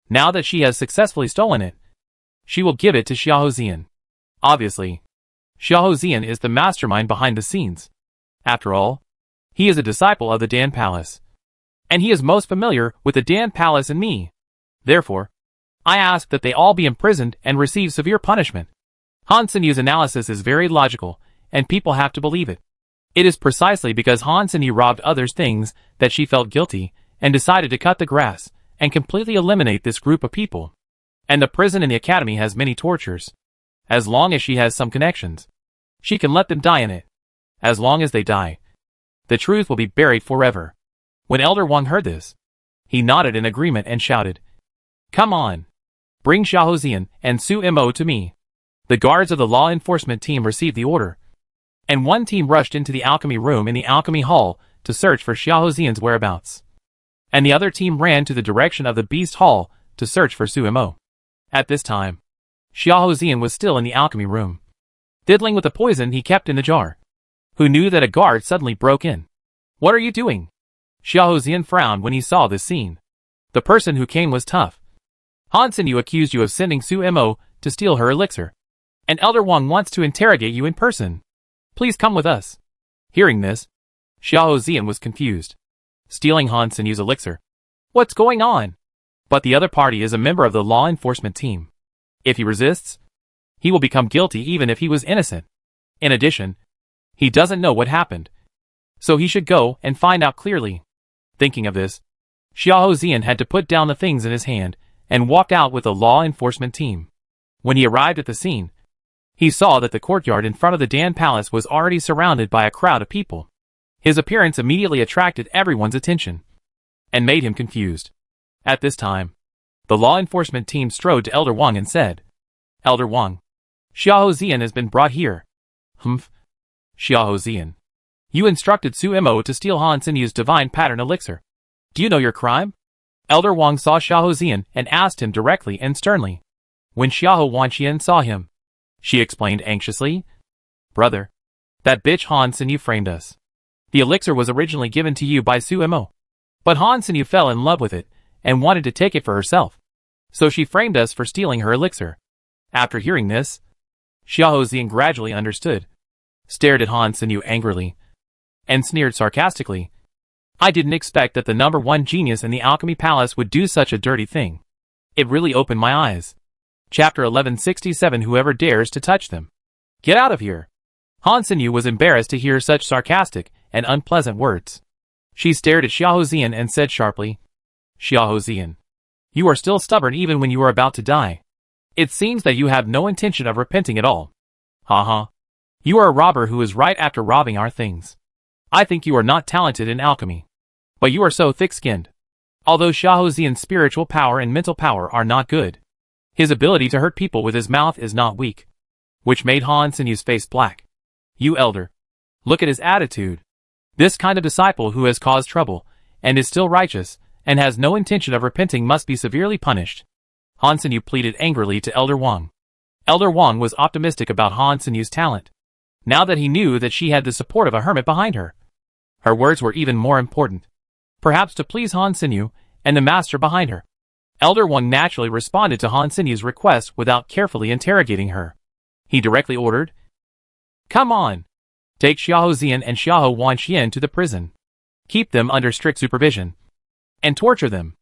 [SPEAKER 1] Now that she has successfully stolen it, she will give it to Xiahou Zian. Obviously, Xiahou Zian is the mastermind behind the scenes. After all, he is a disciple of the Dan Palace. And he is most familiar with the Dan Palace and me. Therefore, I ask that they all be imprisoned and receive severe punishment. Han Xinyu's analysis is very logical, and people have to believe it. It is precisely because Han Xinyu robbed others things that she felt guilty and decided to cut the grass and completely eliminate this group of people. And the prison in the academy has many tortures. As long as she has some connections, she can let them die in it. As long as they die, the truth will be buried forever. When Elder Wang heard this, he nodded in agreement and shouted, "Come on! Bring Xiahou Zian and Su Imo to me." The guards of the law enforcement team received the order, and one team rushed into the alchemy room in the alchemy hall to search for Xiahou Zian's whereabouts. And the other team ran to the direction of the beast hall to search for Su Imo. At this time, Xiahou Zian was still in the alchemy room, diddling with the poison he kept in the jar. Who knew that a guard suddenly broke in? "What are you doing?" Xiahou Zian frowned when he saw this scene. The person who came was tough. "Han Xinyu accused you of sending Su Imo to steal her elixir. And Elder Wang wants to interrogate you in person. Please come with us." Hearing this, Xiahou Zian was confused. Stealing Han Xinyu's elixir? What's going on? But the other party is a member of the law enforcement team. If he resists, he will become guilty even if he was innocent. In addition, he doesn't know what happened. So he should go and find out clearly. Thinking of this, Xiahou Zian had to put down the things in his hand and walk out with the law enforcement team. When he arrived at the scene, he saw that the courtyard in front of the Dan Palace was already surrounded by a crowd of people. His appearance immediately attracted everyone's attention and made him confused. At this time, the law enforcement team strode to Elder Wang and said, "Elder Wang, Xiahou Zian has been brought here." "Humph. Xiahou Zian, you instructed Su Imo to steal Han Xinyu's divine pattern elixir. Do you know your crime?" Elder Wang saw Xiahou Zian and asked him directly and sternly. When Xiahou Wanxian saw him, she explained anxiously, "Brother, that bitch Han Xinyu framed us. The elixir was originally given to you by Su Imo. But Han Xinyu fell in love with it and wanted to take it for herself. So she framed us for stealing her elixir." After hearing this, Xiahou Zian gradually understood, stared at Han Xinyu angrily, and sneered sarcastically. "I didn't expect that the number one genius in the Alchemy Palace would do such a dirty thing. It really opened my eyes." Chapter 1167 Whoever dares to touch them. Get out of here. Han Xinyu was embarrassed to hear such sarcastic and unpleasant words. She stared at Xiahou Zian and said sharply, "Xiahou Zian, you are still stubborn even when you are about to die. It seems that you have no intention of repenting at all. Ha. You are a robber who is right after robbing our things. I think you are not talented in alchemy. But you are so thick-skinned. Although Xiahou Xian's spiritual power and mental power are not good, his ability to hurt people with his mouth is not weak, which made Han Sinyu's face black. You elder. Look at his attitude. This kind of disciple who has caused trouble, and is still righteous, and has no intention of repenting must be severely punished. Han Sinyu pleaded angrily to Elder Wang. Elder Wang was optimistic about Han Sinyu's talent, now that he knew that she had the support of a hermit behind her. Her words were even more important, perhaps to please Han Sinyu and the master behind her. Elder Wang naturally responded to Han Sinyu's request without carefully interrogating her. He directly ordered, "Come on! Take Xiahou Xian and Xiahou Wanxian to the prison. Keep them under strict supervision, and torture them."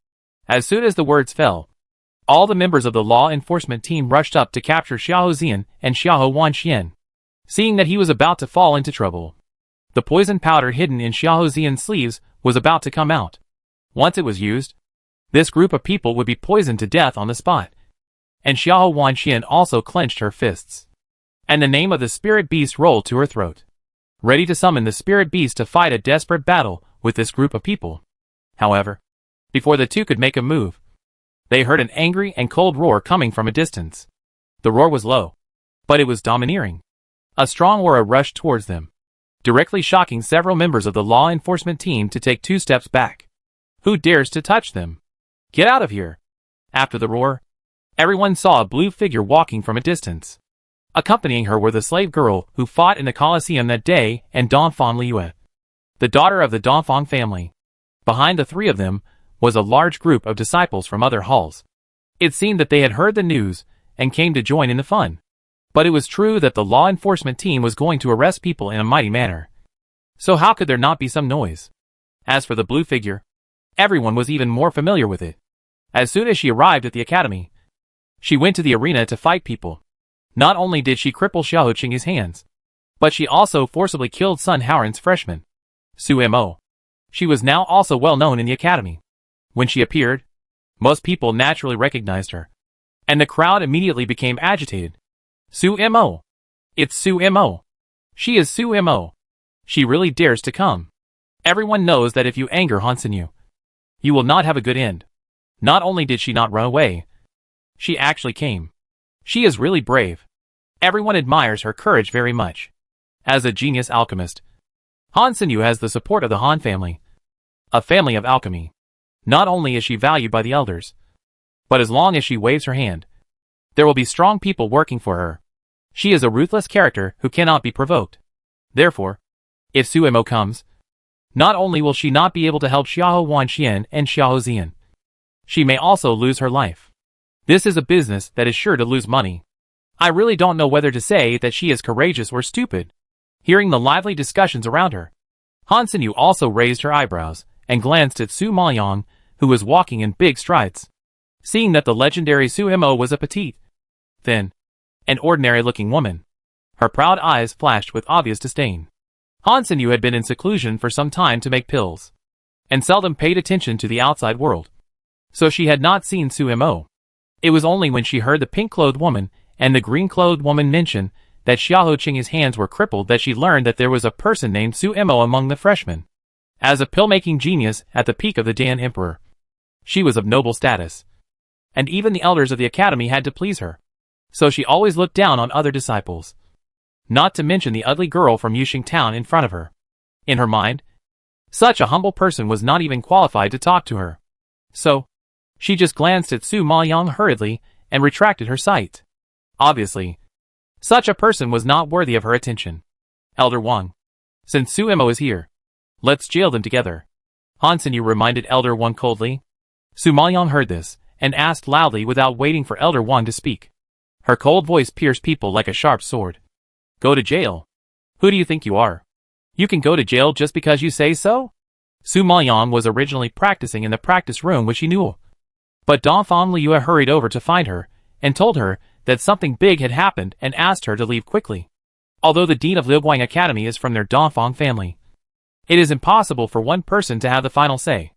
[SPEAKER 1] As soon as the words fell, all the members of the law enforcement team rushed up to capture Xiahou Xian and Xiahou Wanxian. Seeing that he was about to fall into trouble, the poison powder hidden in Xiahou Xian's sleeves was about to come out. Once it was used, this group of people would be poisoned to death on the spot. And Xiahou Wanxian also clenched her fists, and the name of the spirit beast rolled to her throat, ready to summon the spirit beast to fight a desperate battle with this group of people. However, before the two could make a move, they heard an angry and cold roar coming from a distance. The roar was low, but it was domineering. A strong aura rushed towards them, directly shocking several members of the law enforcement team to take 2 steps back. Who dares to touch them? Get out of here! After the roar, everyone saw a blue figure walking from a distance. Accompanying her were the slave girl who fought in the Colosseum that day and Dongfang Liyue, the daughter of the Dongfang family. Behind the 3 of them was a large group of disciples from other halls. It seemed that they had heard the news and came to join in the fun. But it was true that the law enforcement team was going to arrest people in a mighty manner. So how could there not be some noise? As for the blue figure, everyone was even more familiar with it. As soon as she arrived at the academy, she went to the arena to fight people. Not only did she cripple Xiahou Qing's hands, but she also forcibly killed Sun Haoran's freshman, Su Mo. She was now also well known in the academy. When she appeared, most people naturally recognized her, and the crowd immediately became agitated. Su Mo! It's Su Mo! She is Su Mo! She really dares to come. Everyone knows that if you anger Han Sinyu, you will not have a good end. Not only did she not run away, she actually came. She is really brave. Everyone admires her courage very much. As a genius alchemist, Han Sinyu has the support of the Han family, a family of alchemy. Not only is she valued by the elders, but as long as she waves her hand, there will be strong people working for her. She is a ruthless character who cannot be provoked. Therefore, if Su Mo comes, not only will she not be able to help Xiahou Wanxian and Xiahou Xian, she may also lose her life. This is a business that is sure to lose money. I really don't know whether to say that she is courageous or stupid. Hearing the lively discussions around her, Han Sinyu also raised her eyebrows and glanced at Su Maoyang, who was walking in big strides. Seeing that the legendary Su Mo was a petite, thin, and ordinary-looking woman, her proud eyes flashed with obvious disdain. Han Sinyu had been in seclusion for some time to make pills, and seldom paid attention to the outside world. So she had not seen Su Mo. It was only when she heard the pink-clothed woman and the green-clothed woman mention that Xiahou Qing's hands were crippled that she learned that there was a person named Su Mo among the freshmen. As a pill-making genius at the peak of the Dan Emperor, she was of noble status, and even the elders of the academy had to please her. So she always looked down on other disciples, not to mention the ugly girl from Yuxing town in front of her. In her mind, such a humble person was not even qualified to talk to her. So, she just glanced at Su Maoyang hurriedly and retracted her sight. Obviously, such a person was not worthy of her attention. Elder Wang, since Su Mo is here, let's jail them together. Han Sinyu reminded Elder Wang coldly. Su Maoyang heard this and asked loudly without waiting for Elder Wang to speak. Her cold voice pierced people like a sharp sword. Go to jail? Who do you think you are? You can go to jail just because you say so? Su Maoyang was originally practicing in the practice room with Xinyu. But Dongfang Liyue hurried over to find her and told her that something big had happened and asked her to leave quickly. Although the dean of Liuguang Academy is from their Dongfang family, it is impossible for one person to have the final say.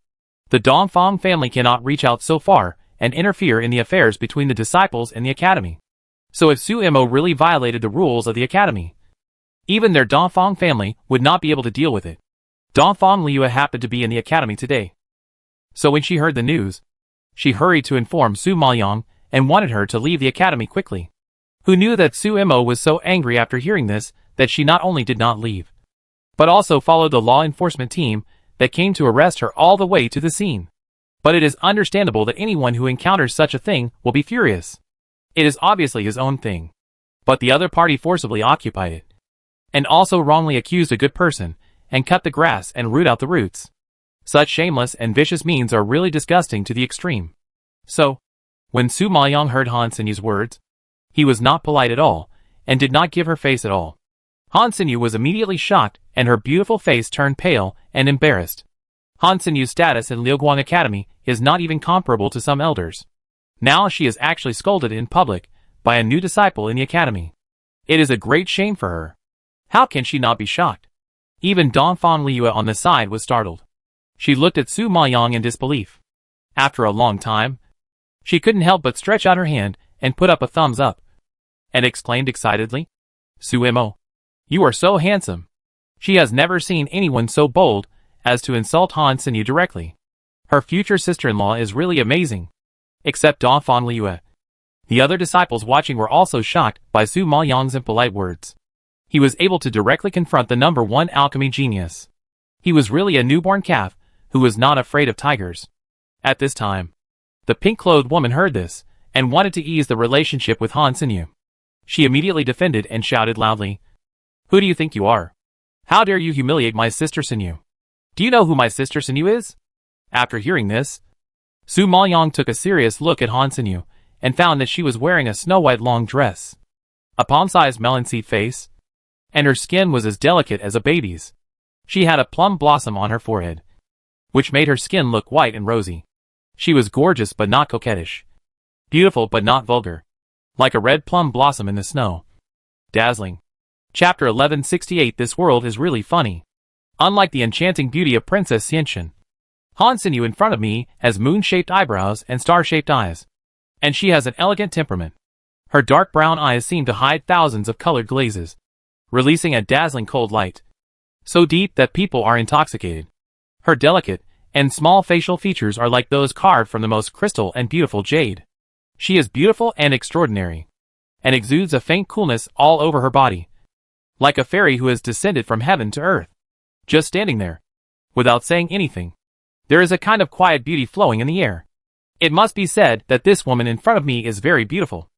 [SPEAKER 1] The Dongfang family cannot reach out so far and interfere in the affairs between the disciples and the academy. So if Su Mo really violated the rules of the academy, even their Dongfang family would not be able to deal with it. Dongfang Liyue happened to be in the academy today. So when she heard the news, she hurried to inform Su Maoyang and wanted her to leave the academy quickly. Who knew that Su Mo was so angry after hearing this that she not only did not leave, but also followed the law enforcement team that came to arrest her all the way to the scene. But it is understandable that anyone who encounters such a thing will be furious. It is obviously his own thing. But the other party forcibly occupied it, and also wrongly accused a good person, and cut the grass and root out the roots. Such shameless and vicious means are really disgusting to the extreme. So, when Su Maoyang heard Han Sinyu's words, he was not polite at all, and did not give her face at all. Han Sinyu was immediately shocked, and her beautiful face turned pale and embarrassed. Han Sinyu's status in Liuguang Academy is not even comparable to some elders. Now she is actually scolded in public by a new disciple in the academy. It is a great shame for her. How can she not be shocked? Even Donphan Liyue on the side was startled. She looked at Su Maoyang in disbelief. After a long time, she couldn't help but stretch out her hand and put up a thumbs up, and exclaimed excitedly, "Su Mo, you are so handsome." She has never seen anyone so bold as to insult Han Sinyu directly. Her future sister-in-law is really amazing. Except Donphan Liyue. The other disciples watching were also shocked by Su Maoyang's impolite words. He was able to directly confront the #1 alchemy genius. He was really a newborn calf who was not afraid of tigers. At this time, the pink-clothed woman heard this and wanted to ease the relationship with Han Sinyu. She immediately defended and shouted loudly, "Who do you think you are? How dare you humiliate my sister Sinyu? Do you know who my sister Sinyu is?" After hearing this, Su Maoyang took a serious look at Han Sinyu and found that she was wearing a snow-white long dress, a palm-sized melon-seed face, and her skin was as delicate as a baby's. She had a plum blossom on her forehead, which made her skin look white and rosy. She was gorgeous but not coquettish, beautiful but not vulgar, like a red plum blossom in the snow. Dazzling. Chapter 1168. This world is really funny. Unlike the enchanting beauty of Princess Xianxin, Han Sinyu in front of me has moon-shaped eyebrows and star-shaped eyes. And she has an elegant temperament. Her dark brown eyes seem to hide thousands of colored glazes, releasing a dazzling cold light, so deep that people are intoxicated. Her delicate and small facial features are like those carved from the most crystal and beautiful jade. She is beautiful and extraordinary, and exudes a faint coolness all over her body, like a fairy who has descended from heaven to earth. Just standing there, without saying anything, there is a kind of quiet beauty flowing in the air. It must be said that this woman in front of me is very beautiful.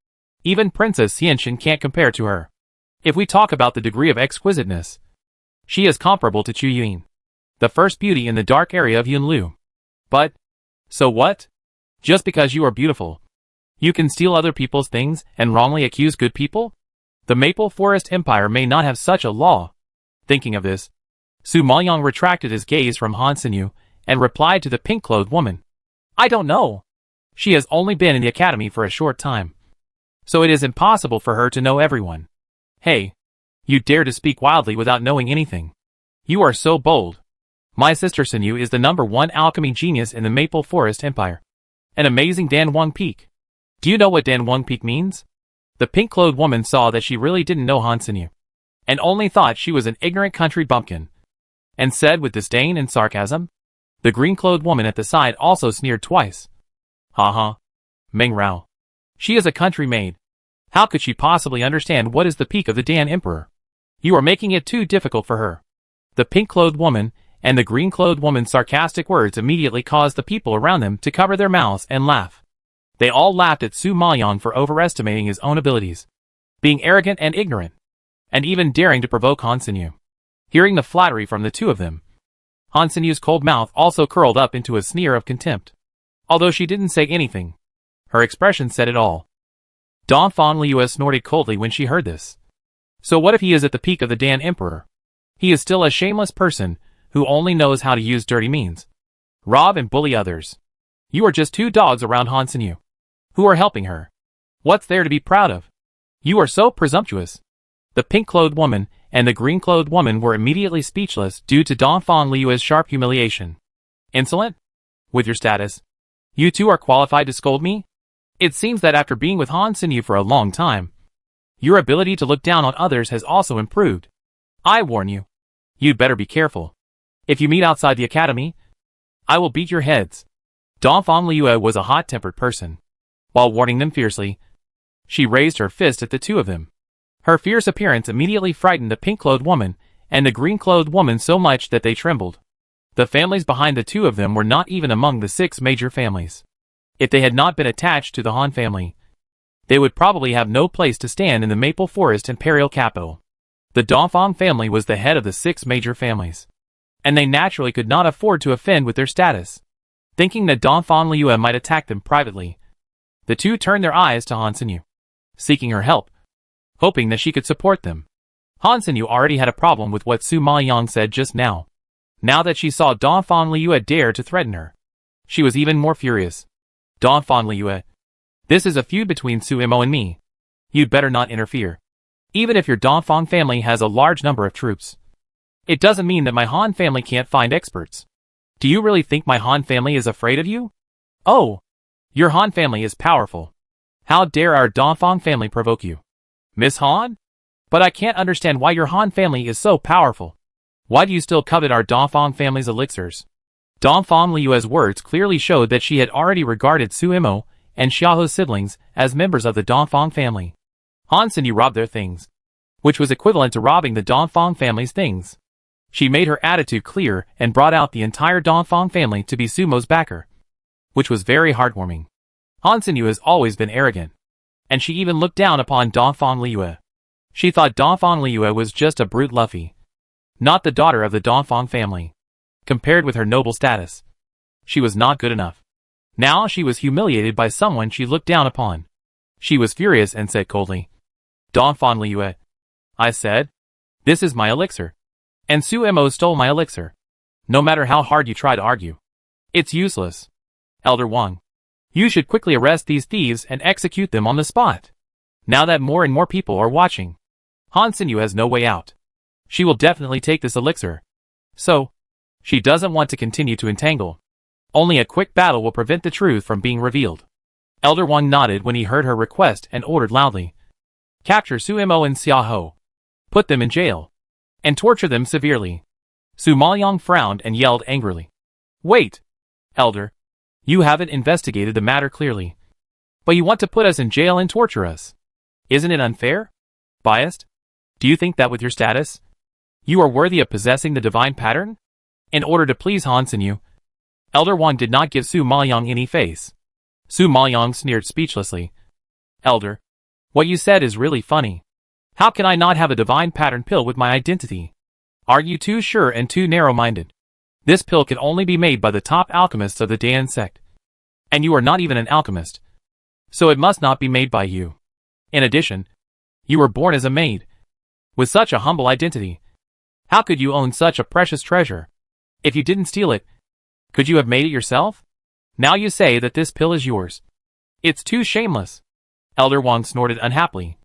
[SPEAKER 1] Even Princess Xianxin can't compare to her. If we talk about the degree of exquisiteness, she is comparable to Chu Yun, the first beauty in the dark area of Yunlu. But, so what? Just because you are beautiful, you can steal other people's things and wrongly accuse good people? The Maple Forest Empire may not have such a law. Thinking of this, Su Maoyang retracted his gaze from Han Sinyu and replied to the pink-clothed woman, "I don't know. She has only been in the academy for a short time, so it is impossible for her to know everyone." "Hey, you dare to speak wildly without knowing anything. You are so bold. My sister Sinyu is the #1 alchemy genius in the Maple Forest Empire. An amazing Danwang Peak. Do you know what Danwang Peak means?" The pink-clothed woman saw that she really didn't know Han Sinyu, and only thought she was an ignorant country bumpkin, and said with disdain and sarcasm. The green-clothed woman at the side also sneered twice. "Ha ha. Meng Rao. She is a country maid. How could she possibly understand what is the peak of the Dan Emperor? You are making it too difficult for her." The pink-clothed woman and the green-clothed woman's sarcastic words immediately caused the people around them to cover their mouths and laugh. They all laughed at Su Maoyang for overestimating his own abilities, being arrogant and ignorant, and even daring to provoke Han Sinyu. Hearing the flattery from the two of them, Han Sinyu's cold mouth also curled up into a sneer of contempt. Although she didn't say anything, her expression said it all. Donphan Liyue snorted coldly when she heard this. So what if he is at the peak of the Dan Emperor? He is still a shameless person who only knows how to use dirty means, rob and bully others. You are just two dogs around Han Sinyu, who are helping her. What's there to be proud of? You are so presumptuous. The pink-clothed woman and the green-clothed woman were immediately speechless due to Donphan Liyue's sharp humiliation. Insolent? With your status, you two are qualified to scold me? It seems that after being with Han Sinyu for a long time, your ability to look down on others has also improved. I warn you, you'd better be careful. If you meet outside the academy, I will beat your heads. Dongfang Liu was a hot-tempered person. While warning them fiercely, she raised her fist at the two of them. Her fierce appearance immediately frightened the pink-clothed woman and the green-clothed woman so much that they trembled. The families behind the two of them were not even among the 6 major families. If they had not been attached to the Han family, they would probably have no place to stand in the Maple Forest imperial capital. The Dongfang family was the head of the 6 major families, and they naturally could not afford to offend with their status. Thinking that Dongfang Liu might attack them privately, the two turned their eyes to Han Xinyu, seeking her help, hoping that she could support them. Han Xinyu already had a problem with what Su Maoyang said just now. Now that she saw Dongfang Liu dare to threaten her, she was even more furious. Dongfang Liu, this is a feud between Su Imo and me. You'd better not interfere. Even if your Dongfang family has a large number of troops, it doesn't mean that my Han family can't find experts. Do you really think my Han family is afraid of you? Oh, your Han family is powerful. How dare our Dongfang family provoke you? Miss Han? But I can't understand why your Han family is so powerful. Why do you still covet our Dongfang family's elixirs? Dongfang Liu's words clearly showed that she had already regarded Su Imo and Xiaohe's siblings as members of the Dongfang family. Han Xinyu robbed their things, which was equivalent to robbing the Dongfang family's things. She made her attitude clear and brought out the entire Dongfang family to be Sumo's backer, which was very heartwarming. Han Xinyu has always been arrogant, and she even looked down upon Dongfang Liu. She thought Dongfang Liu was just a brute Luffy, not the daughter of the Dongfang family. Compared with her noble status, she was not good enough. Now she was humiliated by someone she looked down upon. She was furious and said coldly, Dongfang Liu, I said, this is my elixir. And Su Imo stole my elixir. No matter how hard you try to argue, it's useless. Elder Wang, you should quickly arrest these thieves and execute them on the spot. Now that more and more people are watching, Han Xinyu has no way out. She will definitely take this elixir. So, she doesn't want to continue to entangle. Only a quick battle will prevent the truth from being revealed. Elder Wang nodded when he heard her request and ordered loudly, capture Su Imo and Xiaohe. Put them in jail, and torture them severely. Su Maoyang frowned and yelled angrily, wait, Elder. You haven't investigated the matter clearly, but you want to put us in jail and torture us. Isn't it unfair? Biased? Do you think that with your status, you are worthy of possessing the divine pattern? In order to please Han Xinyu, Elder Wang did not give Su Maoyang any face. Su Maoyang sneered speechlessly. Elder, what you said is really funny. How can I not have a divine pattern pill with my identity? Are you too sure and too narrow-minded? This pill can only be made by the top alchemists of the Dayan sect. And you are not even an alchemist, so it must not be made by you. In addition, you were born as a maid, with such a humble identity. How could you own such a precious treasure? If you didn't steal it, could you have made it yourself? Now you say that this pill is yours. It's too shameless. Elder Wang snorted unhappily,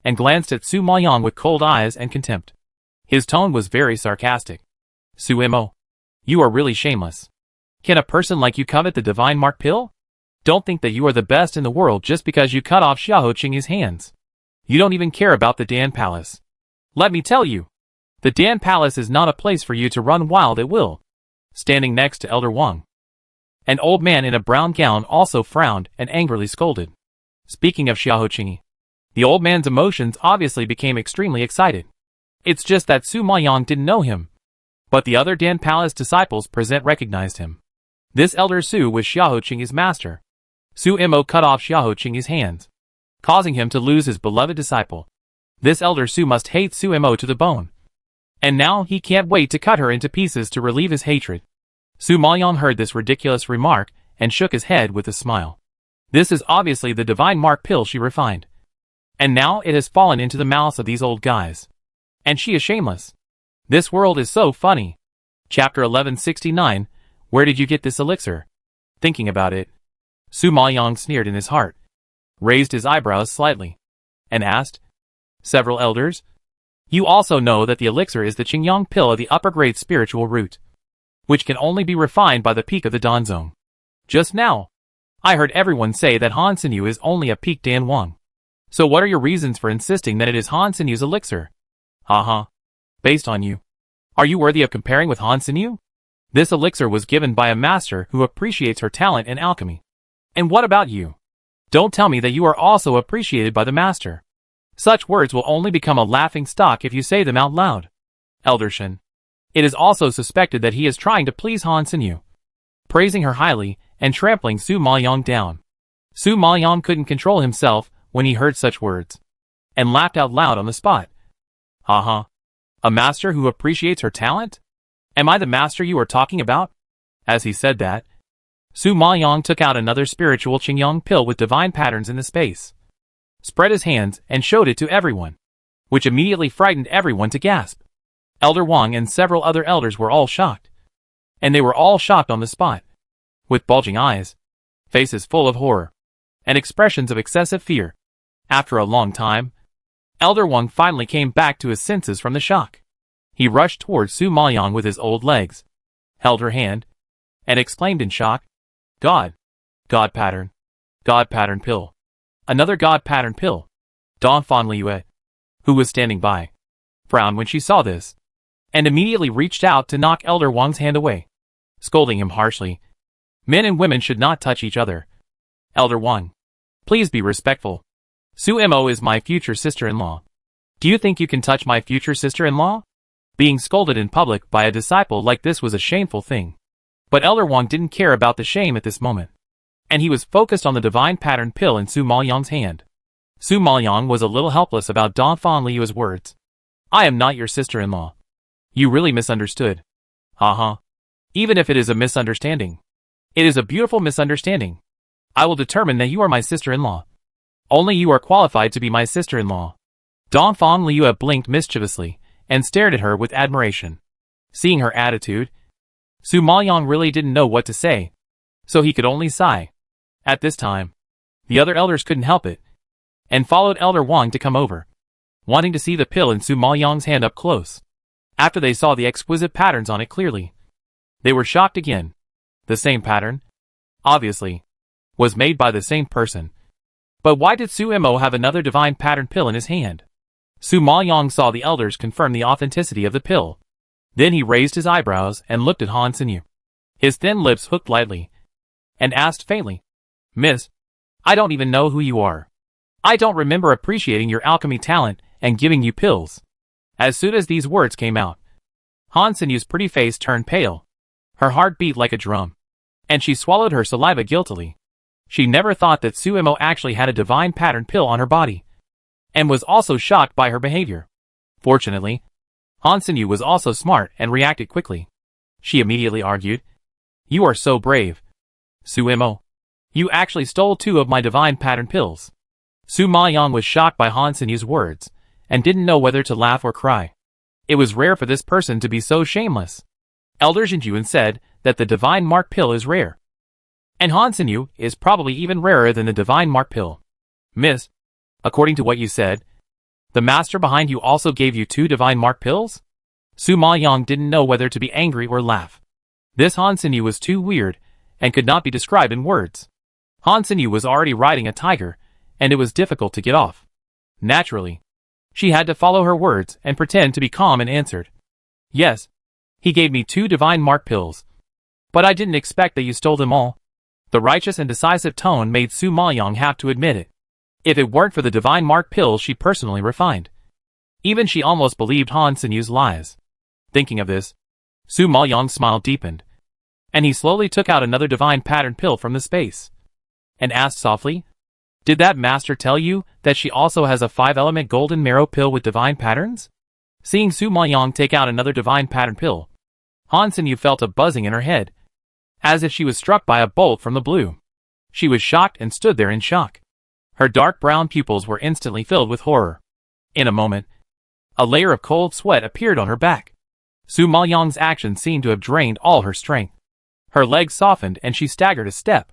[SPEAKER 1] and glanced at Su Maoyang with cold eyes and contempt. His tone was very sarcastic. Su Imo, you are really shameless. Can a person like you covet the divine mark pill? Don't think that you are the best in the world just because you cut off Xiahou Qing's hands. You don't even care about the Dan Palace. Let me tell you, the Dan Palace is not a place for you to run wild at will. Standing next to Elder Wang, an old man in a brown gown also frowned and angrily scolded. Speaking of Xiahou Qing, the old man's emotions obviously became extremely excited. It's just that Su Maoyang didn't know him, but the other Dan Palace disciples present recognized him. This Elder Su was Xiahou Qing's master. Su Imo cut off Xiahou Qing's hands, causing him to lose his beloved disciple. This Elder Su must hate Su Imo to the bone, and now he can't wait to cut her into pieces to relieve his hatred. Su Maoyang heard this ridiculous remark and shook his head with a smile. This is obviously the divine mark pill she refined, and now it has fallen into the mouths of these old guys. And she is shameless. This world is so funny. Chapter 1169, Where did you get this elixir? Thinking about it, Su Maoyang sneered in his heart, raised his eyebrows slightly, and asked, Several elders? You also know that the elixir is the Qingyang pill of the upper-grade spiritual root, which can only be refined by the peak of the Danzong. Just now, I heard everyone say that Han Xinyu is only a peak Dan Wang. So what are your reasons for insisting that it is Han Xinyu's elixir? Haha. Based on you, are you worthy of comparing with Han Xinyu? This elixir was given by a master who appreciates her talent in alchemy. And what about you? Don't tell me that you are also appreciated by the master. Such words will only become a laughing stock if you say them out loud. Eldershin. It is also suspected that he is trying to please Han Sinu, praising her highly and trampling Su Maoyong down. Su Maoyong couldn't control himself when he heard such words, and laughed out loud on the spot. Haha. A master who appreciates her talent? Am I the master you are talking about? As he said that, Su Maoyong took out another spiritual Qingyang pill with divine patterns in the space, spread his hands and showed it to everyone, which immediately frightened everyone to gasp. Elder Wang and several other elders were all shocked. And they were all shocked on the spot, with bulging eyes, faces full of horror, and expressions of excessive fear. After a long time, Elder Wang finally came back to his senses from the shock. He rushed towards Su Maoyong with his old legs, held her hand, and exclaimed in shock, God! God pattern pill. Another God pattern pill. Don Fan Liue, who was standing by, frowned when she saw this, and immediately reached out to knock Elder Wang's hand away, scolding him harshly. Men and women should not touch each other. Elder Wang, please be respectful. Su Mo is my future sister-in-law. Do you think you can touch my future sister-in-law? Being scolded in public by a disciple like this was a shameful thing. But Elder Wang didn't care about the shame at this moment, and he was focused on the divine pattern pill in Su Maoyong's hand. Su Maoyong was a little helpless about Don Fan Liu's words. I am not your sister-in-law. You really misunderstood. Haha. Even if it is a misunderstanding, it is a beautiful misunderstanding. I will determine that you are my sister-in-law. Only you are qualified to be my sister-in-law. Don Fan Liu blinked mischievously and stared at her with admiration. Seeing her attitude, Su Maoyong really didn't know what to say, so he could only sigh. At this time, the other elders couldn't help it, and followed Elder Wang to come over, wanting to see the pill in Su Maoyong's hand up close. After they saw the exquisite patterns on it clearly, they were shocked again. The same pattern, obviously, was made by the same person. But why did Su Mo have another divine pattern pill in his hand? Su Maoyong saw the elders confirm the authenticity of the pill. Then he raised his eyebrows and looked at Han Sinu. His thin lips hooked lightly, and asked faintly, Miss, I don't even know who you are. I don't remember appreciating your alchemy talent and giving you pills. As soon as these words came out, Han Sinu's pretty face turned pale. Her heart beat like a drum, and she swallowed her saliva guiltily. She never thought that Su Mo actually had a divine pattern pill on her body, and was also shocked by her behavior. Fortunately, Han Sinu was also smart and reacted quickly. She immediately argued, You are so brave. Su Mo, you actually stole 2 of my divine pattern pills. Su Maoyong was shocked by Han Sinu's words, and didn't know whether to laugh or cry. It was rare for this person to be so shameless. Elder Jinjuan said that the divine mark pill is rare, and Han Sinu is probably even rarer than the divine mark pill. Miss, according to what you said, the master behind you also gave you 2 divine mark pills? Su Maoyong didn't know whether to be angry or laugh. This Han Sinu was too weird, and could not be described in words. Han Sinu was already riding a tiger, and it was difficult to get off. Naturally, she had to follow her words and pretend to be calm and answered, Yes, he gave me 2 divine mark pills. But I didn't expect that you stole them all. The righteous and decisive tone made Su Maoyong have to admit it. If it weren't for the divine mark pills she personally refined, even she almost believed Han Sinu's lies. Thinking of this, Su Maoyong's smile deepened, and he slowly took out another divine pattern pill from the space, and asked softly, Did that master tell you that she also has a 5-element golden marrow pill with divine patterns? Seeing Su Maoyong take out another divine pattern pill, Han Sinu felt a buzzing in her head, as if she was struck by a bolt from the blue. She was shocked and stood there in shock. Her dark brown pupils were instantly filled with horror. In a moment, a layer of cold sweat appeared on her back. Su Maoyong's action seemed to have drained all her strength. Her legs softened and she staggered a step.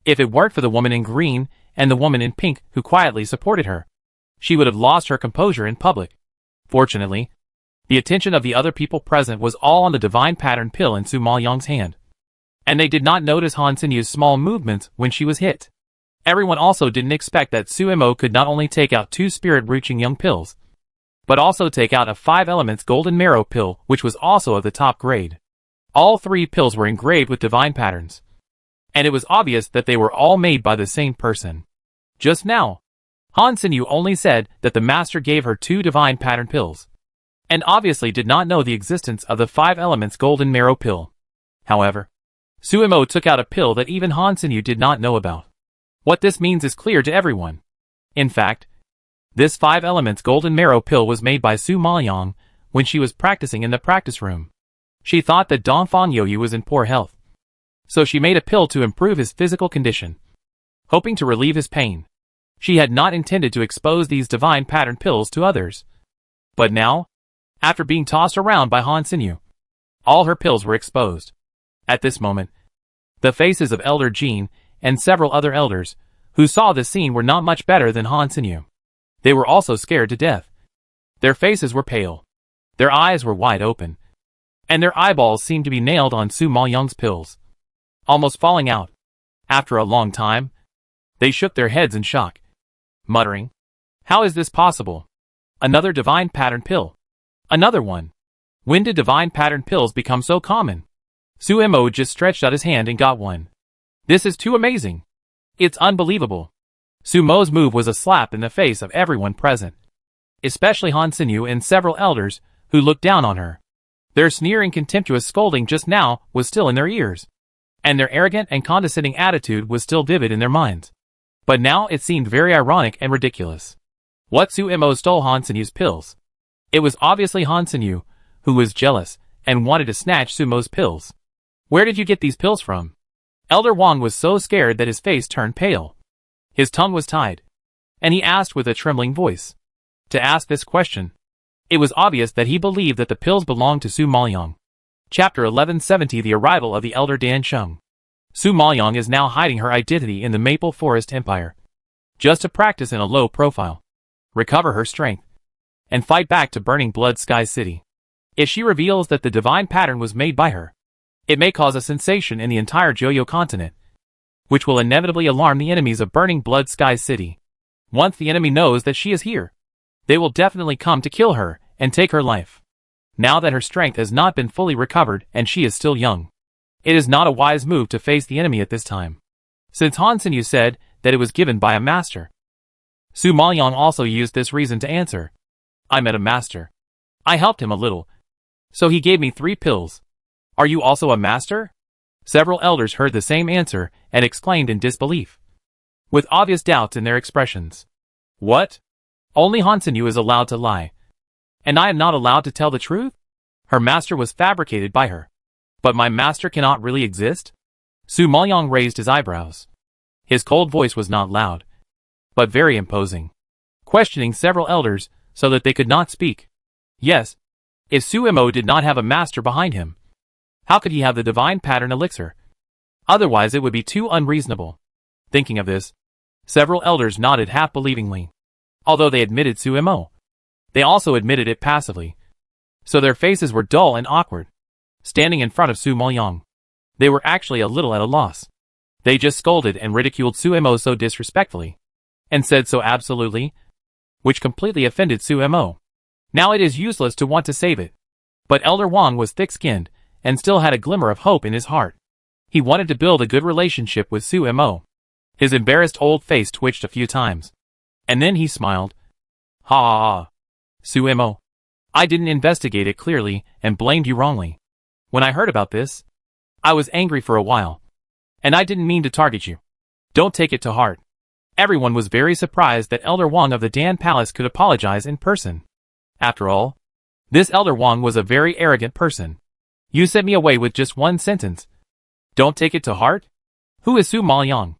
[SPEAKER 1] If it weren't for the woman in green and the woman in pink who quietly supported her, she would have lost her composure in public. Fortunately, the attention of the other people present was all on the divine pattern pill in Su Maoyong's hand, and they did not notice Han Sinu's small movements when she was hit. Everyone also didn't expect that Su Mo could not only take out 2 spirit-reaching young pills, but also take out a 5 elements golden marrow pill which was also of the top grade. All 3 pills were engraved with divine patterns, and it was obvious that they were all made by the same person. Just now, Han Sinyu only said that the master gave her 2 divine pattern pills, and obviously did not know the existence of the 5 elements golden marrow pill. However, Suemo took out a pill that even Han Sinyu did not know about. What this means is clear to everyone. In fact, this 5 elements golden marrow pill was made by Su Maoyang when she was practicing in the practice room. She thought that Dongfang Youyu was in poor health, so she made a pill to improve his physical condition, hoping to relieve his pain. She had not intended to expose these divine pattern pills to others. But now, after being tossed around by Han Sinyu, all her pills were exposed. At this moment, the faces of Elder Jean and several other elders who saw this scene were not much better than Han Sinyu. They were also scared to death. Their faces were pale, their eyes were wide open, and their eyeballs seemed to be nailed on Su Maoyang's pills, almost falling out. After a long time, they shook their heads in shock, muttering, "How is this possible? Another divine pattern pill. Another one. When did divine pattern pills become so common?" Suemo just stretched out his hand and got one. "This is too amazing. It's unbelievable." Sumo's move was a slap in the face of everyone present, especially Han Sinyu and several elders who looked down on her. Their sneering, contemptuous scolding just now was still in their ears, and their arrogant and condescending attitude was still vivid in their minds. But now it seemed very ironic and ridiculous. What Suemo stole Han Sinyu's pills? It was obviously Han Sinyu, who was jealous and wanted to snatch Sumo's pills. "Where did you get these pills from?" Elder Wang was so scared that his face turned pale. His tongue was tied, and he asked with a trembling voice. To ask this question, it was obvious that he believed that the pills belonged to Su Maoyang. Chapter 1170 The Arrival of the Elder Dan Sheng. Su Maoyang is now hiding her identity in the Maple Forest Empire, just to practice in a low profile, recover her strength, and fight back to Burning Blood Sky City. If she reveals that the divine pattern was made by her, it may cause a sensation in the entire Joyo continent, which will inevitably alarm the enemies of Burning Blood Sky City. Once the enemy knows that she is here, they will definitely come to kill her and take her life. Now that her strength has not been fully recovered and she is still young, it is not a wise move to face the enemy at this time, since Han Sinyu said that it was given by a master. Su Maoyang also used this reason to answer, "I met a master. I helped him a little, so he gave me 3 pills. Are you also a master?" Several elders heard the same answer and exclaimed in disbelief, with obvious doubts in their expressions. "What? Only Han Sinyu is allowed to lie, and I am not allowed to tell the truth? Her master was fabricated by her. But my master cannot really exist?" Su Maoyang raised his eyebrows. His cold voice was not loud, but very imposing, questioning several elders so that they could not speak. Yes, if Suemo did not have a master behind him, how could he have the divine pattern elixir? Otherwise it would be too unreasonable. Thinking of this, several elders nodded half-believingly. Although they admitted Suemo, they also admitted it passively, so their faces were dull and awkward. Standing in front of Su Maoyang, they were actually a little at a loss. They just scolded and ridiculed Suemo so disrespectfully, and said so absolutely, which completely offended Suemo. Now it is useless to want to save it. But Elder Wang was thick-skinned, and still had a glimmer of hope in his heart. He wanted to build a good relationship with Suemo. His embarrassed old face twitched a few times, and then he smiled. "Ha ha ha. Suemo, I didn't investigate it clearly and blamed you wrongly. When I heard about this, I was angry for a while, and I didn't mean to target you. Don't take it to heart." Everyone was very surprised that Elder Wang of the Dan Palace could apologize in person. After all, this Elder Wang was a very arrogant person. "You sent me away with just one sentence. Don't take it to heart? Who is Su Maoyang?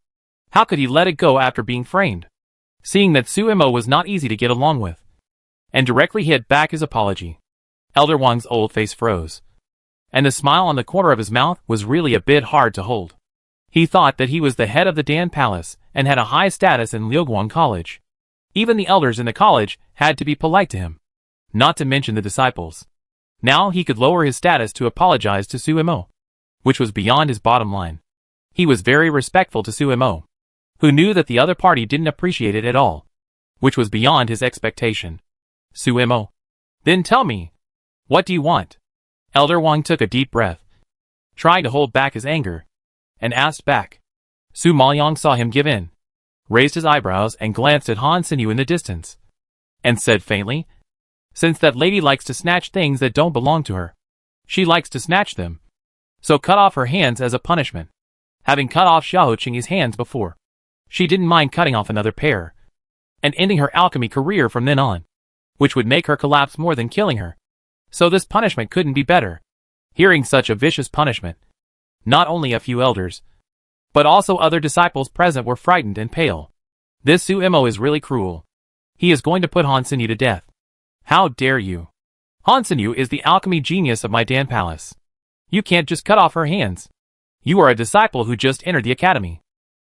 [SPEAKER 1] How could he let it go after being framed?" Seeing that Suemo was not easy to get along with, and directly hit back his apology, Elder Wang's old face froze, and the smile on the corner of his mouth was really a bit hard to hold. He thought that he was the head of the Dan Palace and had a high status in Liuguang College. Even the elders in the college had to be polite to him, not to mention the disciples. Now he could lower his status to apologize to Suemo, which was beyond his bottom line. He was very respectful to Suemo, who knew that the other party didn't appreciate it at all, which was beyond his expectation. "Suemo, then tell me, what do you want?" Elder Wang took a deep breath, trying to hold back his anger, and asked back. Su Maoyong saw him give in, raised his eyebrows and glanced at Han Sinyu in the distance, and said faintly, "Since that lady likes to snatch things that don't belong to her, she likes to snatch them. So cut off her hands as a punishment." Having cut off Xiao Qingyi's hands before, she didn't mind cutting off another pair, and ending her alchemy career from then on, which would make her collapse more than killing her. So this punishment couldn't be better. Hearing such a vicious punishment, not only a few elders, but also other disciples present were frightened and pale. This Su Imo is really cruel. He is going to put Han Sinyu to death. How dare you? Han Sinyu is the alchemy genius of my Dan Palace. You can't just cut off her hands. You are a disciple who just entered the academy.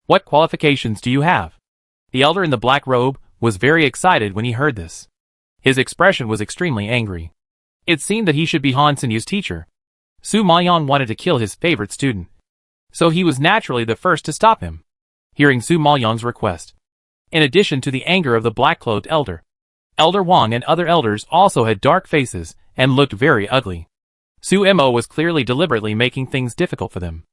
[SPEAKER 1] What qualifications do you have? The elder in the black robe was very excited when he heard this. His expression was extremely angry. It seemed that he should be Han Sinyu's teacher. Su Maoyong wanted to kill his favorite student, so he was naturally the first to stop him. Hearing Su Maoyong's request, in addition to the anger of the black-clothed elder, Elder Wang and other elders also had dark faces and looked very ugly. Su Imo was clearly deliberately making things difficult for them.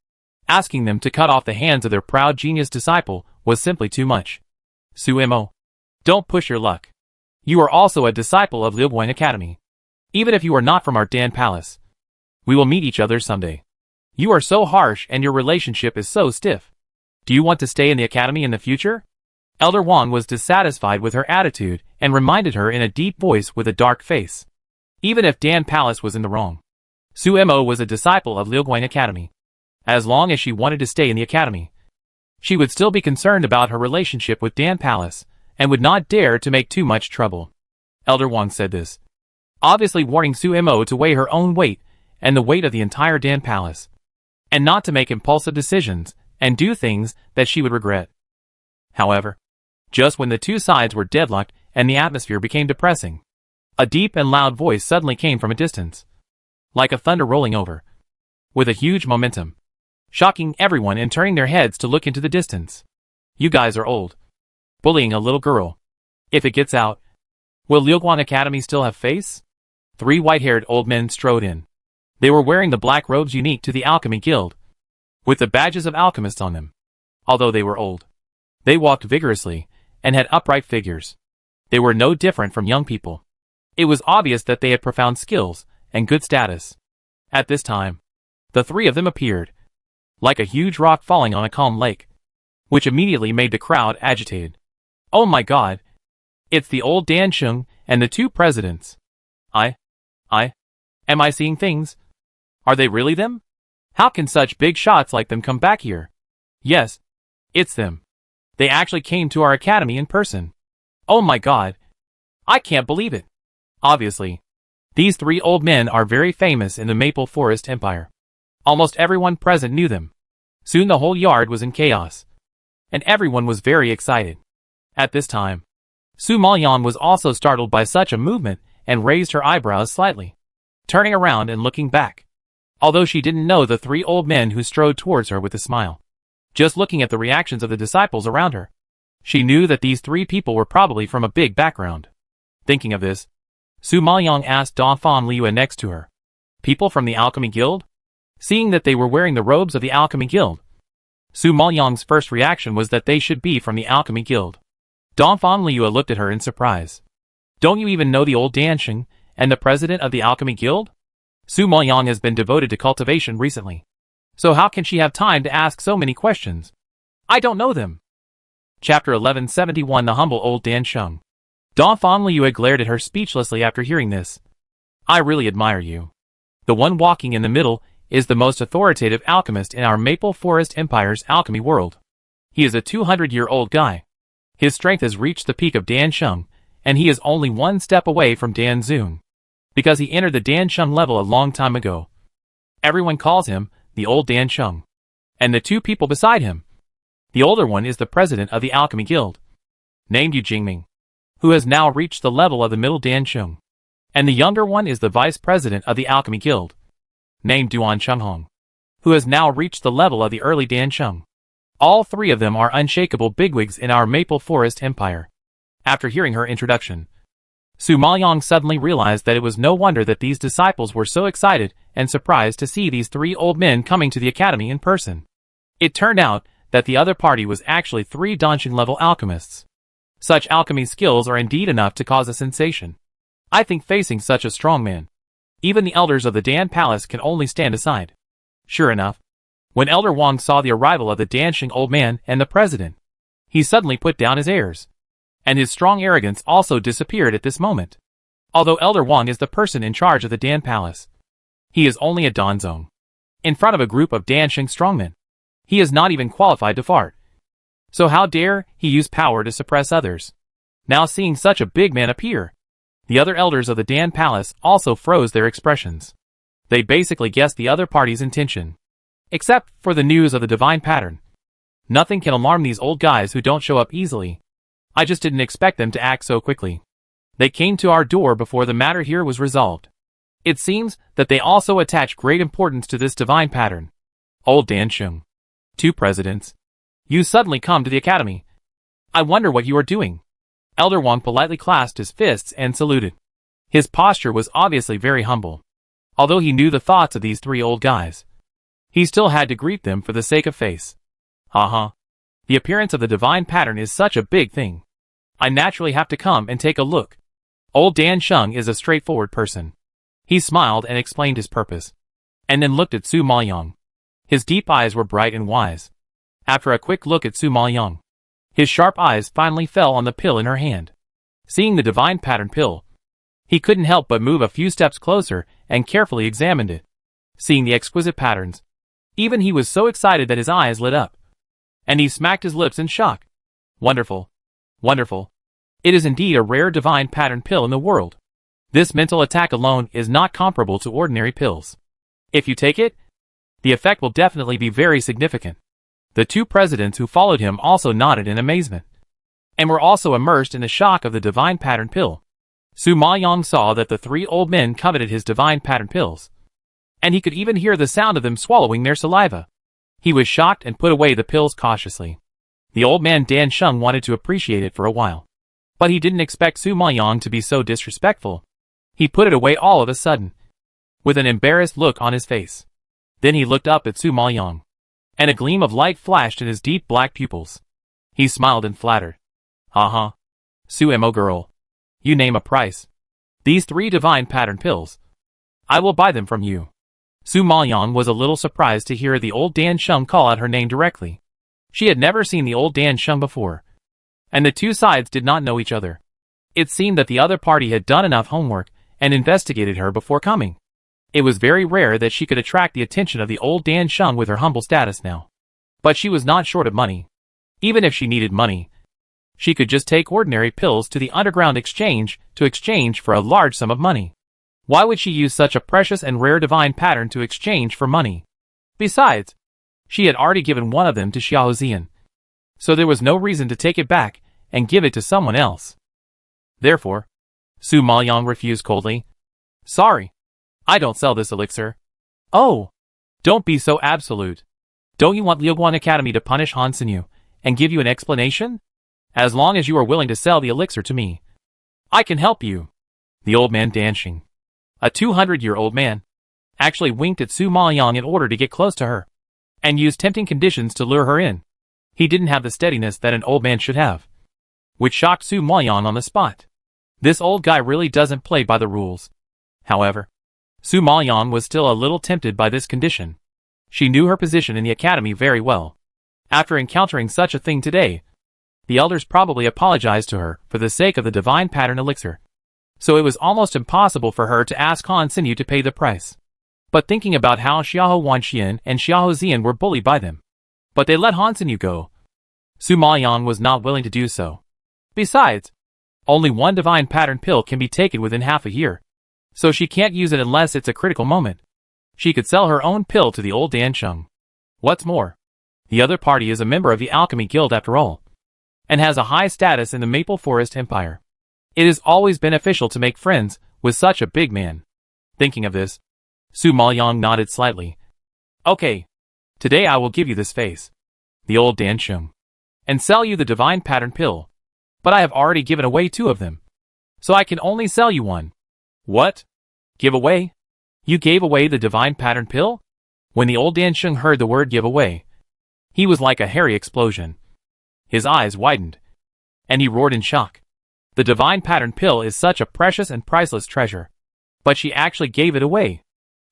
[SPEAKER 1] Asking them to cut off the hands of their proud genius disciple was simply too much. Su Imo, don't push your luck. You are also a disciple of Liu Guan Academy. Even if you are not from our Dan Palace, we will meet each other someday. You are so harsh and your relationship is so stiff. Do you want to stay in the academy in the future? Elder Wang was dissatisfied with her attitude and reminded her in a deep voice with a dark face. Even if Dan Palace was in the wrong, Su Imo was a disciple of Liu Guan Academy. As long as she wanted to stay in the academy, she would still be concerned about her relationship with Dan Palace and would not dare to make too much trouble. Elder Wang said this, obviously warning Su Imo to weigh her own weight and the weight of the entire Dan Palace, and not to make impulsive decisions and do things that she would regret. However, just when the two sides were deadlocked and the atmosphere became depressing, a deep and loud voice suddenly came from a distance, like a thunder rolling over, with a huge momentum, shocking everyone and turning their heads to look into the distance. You guys are old. Bullying a little girl. If it gets out, will Liu Guan Academy still have face? 3 white-haired old men strode in. They were wearing the black robes unique to the Alchemy Guild, with the badges of alchemists on them. Although they were old, they walked vigorously and had upright figures. They were no different from young people. It was obvious that they had profound skills and good status. At this time, the 3 of them appeared, like a huge rock falling on a calm lake, which immediately made the crowd agitated. Oh my god! It's the old Dan Sheng and the 2 presidents. Am I seeing things? Are they really them? How can such big shots like them come back here? Yes, it's them. They actually came to our academy in person. Oh my god! I can't believe it. Obviously, these 3 old men are very famous in the Maple Forest Empire. Almost everyone present knew them. Soon the whole yard was in chaos, and everyone was very excited. At this time, Su Maoyong was also startled by such a movement and raised her eyebrows slightly, turning around and looking back, although she didn't know the 3 old men who strode towards her with a smile. Just looking at the reactions of the disciples around her, she knew that these 3 people were probably from a big background. Thinking of this, Su Maoyong asked Dongfang Liu next to her, people from the Alchemy Guild? Seeing that they were wearing the robes of the Alchemy Guild, Su Maoyong's first reaction was that they should be from the Alchemy Guild. Dongfang Liu looked at her in surprise. Don't you even know the old Dan Sheng and the president of the Alchemy Guild? Su Maoyong has been devoted to cultivation recently, so how can she have time to ask so many questions? I don't know them. Chapter 1171 The Humble Old Dan Sheng. Dongfang Liu glared at her speechlessly after hearing this. I really admire you. The one walking in the middle is the most authoritative alchemist in our Maple Forest Empire's alchemy world. He is a 200-year-old guy. His strength has reached the peak of Dan Sheng, and he is only 1 step away from Dan Zun, because he entered the Dan Sheng level a long time ago. Everyone calls him the old Dan Sheng, and the 2 people beside him. The older one is the president of the Alchemy Guild, named Yu Jingming, who has now reached the level of the middle Dan Sheng, and the younger one is the vice president of the Alchemy Guild, named Duan Chenghong, who has now reached the level of the early Dan Sheng. All 3 of them are unshakable bigwigs in our Maple Forest Empire. After hearing her introduction, Su Maoyong suddenly realized that it was no wonder that these disciples were so excited and surprised to see these three old men coming to the academy in person. It turned out that the other party was actually three Danshin-level alchemists. Such alchemy skills are indeed enough to cause a sensation. I think facing such a strong man, even the elders of the Dan Palace can only stand aside. Sure enough, when Elder Wang saw the arrival of the dancing old man and the president, he suddenly put down his airs, and his strong arrogance also disappeared at this moment. Although Elder Wang is the person in charge of the Dan Palace, he is only a Danzong. In front of a group of dancing strongmen, he is not even qualified to fart. So how dare he use power to suppress others? Now seeing such a big man appear, the other elders of the Dan Palace also froze their expressions. They basically guessed the other party's intention. Except for the news of the divine pattern. Nothing can alarm these old guys who don't show up easily. I just didn't expect them to act so quickly. They came to our door before the matter here was resolved. It seems that they also attach great importance to this divine pattern. Old Dan Sheng. Two presidents. You suddenly come to the academy. I wonder what you are doing. Elder Wang politely clasped his fists and saluted. His posture was obviously very humble. Although he knew the thoughts of these three old guys, he still had to greet them for the sake of face. The appearance of the divine pattern is such a big thing. I naturally have to come and take a look. Old Dan Sheng is a straightforward person. He smiled and explained his purpose, and then looked at Su Maoyang. His deep eyes were bright and wise. After a quick look at Su Maoyang, his sharp eyes finally fell on the pill in her hand. Seeing the divine pattern pill, he couldn't help but move a few steps closer and carefully examined it. Seeing the exquisite patterns, even he was so excited that his eyes lit up, and he smacked his lips in shock. Wonderful. Wonderful. It is indeed a rare divine pattern pill in the world. This mental attack alone is not comparable to ordinary pills. If you take it, the effect will definitely be very significant. The two presidents who followed him also nodded in amazement, and were also immersed in the shock of the divine pattern pill. Su Maoyang saw that the three old men coveted his divine pattern pills, and he could even hear the sound of them swallowing their saliva. He was shocked and put away the pills cautiously. The old man Dan Sheng wanted to appreciate it for a while, but he didn't expect Su Maoyang to be so disrespectful. He put it away all of a sudden, with an embarrassed look on his face. Then he looked up at Su Maoyang, and a gleam of light flashed in his deep black pupils. He smiled and flattered. Su Mo girl. You name a price. These three divine pattern pills, I will buy them from you. Su Maoyang was a little surprised to hear the old Dan Sheng call out her name directly. She had never seen the old Dan Sheng before, and the two sides did not know each other. It seemed that the other party had done enough homework and investigated her before coming. It was very rare that she could attract the attention of the old Dan Sheng with her humble status now. But she was not short of money. Even if she needed money, she could just take ordinary pills to the underground exchange to exchange for a large sum of money. Why would she use such a precious and rare divine pattern to exchange for money? Besides, she had already given one of them to Xiao Zian, so there was no reason to take it back and give it to someone else. Therefore, Su Maoyang refused coldly. Sorry, I don't sell this elixir. Oh, don't be so absolute. Don't you want Liuguan Academy to punish Han Sinyu and give you an explanation? As long as you are willing to sell the elixir to me, I can help you. The old man dancing, a 200-year-old man, actually winked at Su Maoyang in order to get close to her, and used tempting conditions to lure her in. He didn't have the steadiness that an old man should have, which shocked Su Maoyang on the spot. This old guy really doesn't play by the rules. However, Su Maoyang was still a little tempted by this condition. She knew her position in the academy very well. After encountering such a thing today, the elders probably apologized to her for the sake of the divine pattern elixir. So it was almost impossible for her to ask Han Sinyu to pay the price. But thinking about how Xiao Wanxian and Xiao Zian were bullied by them, but they let Han Sinyu go, Su Maoyang was not willing to do so. Besides, only one divine pattern pill can be taken within half a year, so she can't use it unless it's a critical moment. She could sell her own pill to the old Dan Sheng. What's more, the other party is a member of the Alchemy Guild after all, and has a high status in the Maple Forest Empire. It is always beneficial to make friends with such a big man. Thinking of this, Su Maoyang nodded slightly. Okay, today I will give you this face, the old Dan Sheng, and sell you the divine pattern pill. But I have already given away 2 of them, so I can only sell you one. What? Give away? You gave away the divine pattern pill? When the old Dansheng heard the word give away, he was like a hairy explosion. His eyes widened, and he roared in shock. The divine pattern pill is such a precious and priceless treasure. But she actually gave it away.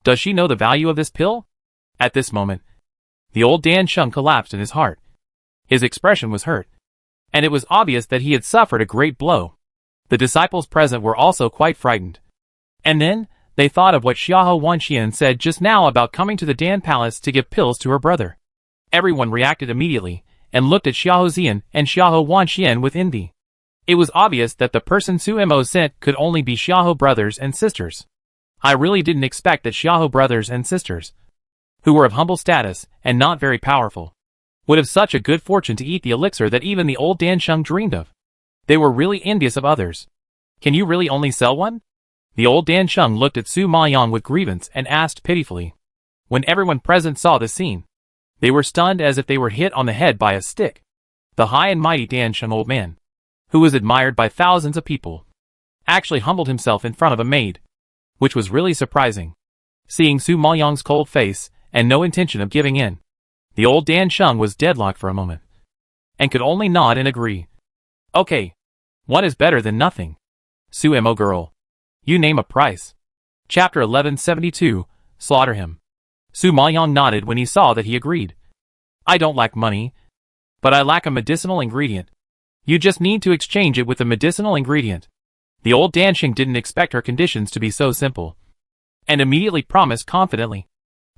[SPEAKER 1] Does she know the value of this pill? At this moment, the old Dansheng collapsed in his heart. His expression was hurt, and it was obvious that he had suffered a great blow. The disciples present were also quite frightened. And then, they thought of what Xiahou Wanxian said just now about coming to the Dan Palace to give pills to her brother. Everyone reacted immediately, and looked at Xiahou Zian and Xiahou Wanxian with envy. It was obvious that the person Su Mo sent could only be Xiahou brothers and sisters. I really didn't expect that Xiahou brothers and sisters, who were of humble status and not very powerful, would have such a good fortune to eat the elixir that even the old Dansheng dreamed of. They were really envious of others. Can you really only sell one? The old Dansheng looked at Su Maoyang with grievance and asked pitifully. When everyone present saw the scene, they were stunned as if they were hit on the head by a stick. The high and mighty Dansheng old man, who was admired by thousands of people, actually humbled himself in front of a maid, which was really surprising. Seeing Su Maoyang's cold face and no intention of giving in, the old Dansheng was deadlocked for a moment, and could only nod and agree. Okay, one is better than nothing. Su Mo girl, you name a price. Chapter 1172, Slaughter him. Su Maoyang nodded when he saw that he agreed. I don't lack money, but I lack a medicinal ingredient. You just need to exchange it with a medicinal ingredient. The old Dansheng didn't expect her conditions to be so simple, and immediately promised confidently.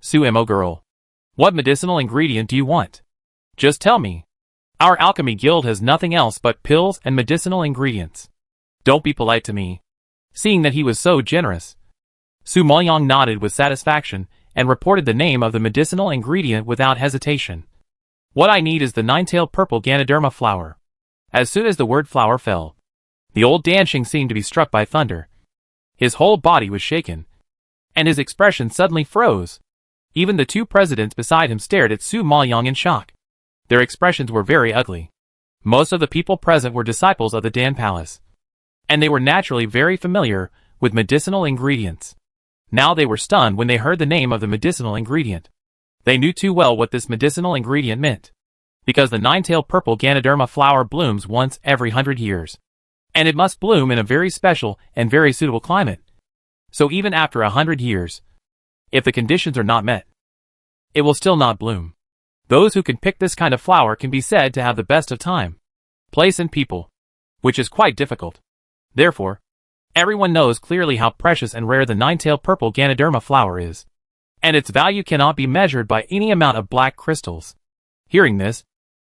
[SPEAKER 1] Su Mo girl, what medicinal ingredient do you want? Just tell me. Our alchemy guild has nothing else but pills and medicinal ingredients. Don't be polite to me. Seeing that he was so generous, Su Maoyang nodded with satisfaction and reported the name of the medicinal ingredient without hesitation. What I need is the nine-tailed purple Ganoderma flower. As soon as the word flower fell, the old Dansheng seemed to be struck by thunder. His whole body was shaken, and his expression suddenly froze. Even the two presidents beside him stared at Su Maoyang in shock. Their expressions were very ugly. Most of the people present were disciples of the Dan Palace, and they were naturally very familiar with medicinal ingredients. Now they were stunned when they heard the name of the medicinal ingredient. They knew too well what this medicinal ingredient meant, because the nine-tailed purple Ganoderma flower blooms once every 100 years, and it must bloom in a very special and very suitable climate. So even after 100 years, if the conditions are not met, it will still not bloom. Those who can pick this kind of flower can be said to have the best of time, place and people, which is quite difficult. Therefore, everyone knows clearly how precious and rare the nine-tailed purple Ganoderma flower is, and its value cannot be measured by any amount of black crystals. Hearing this,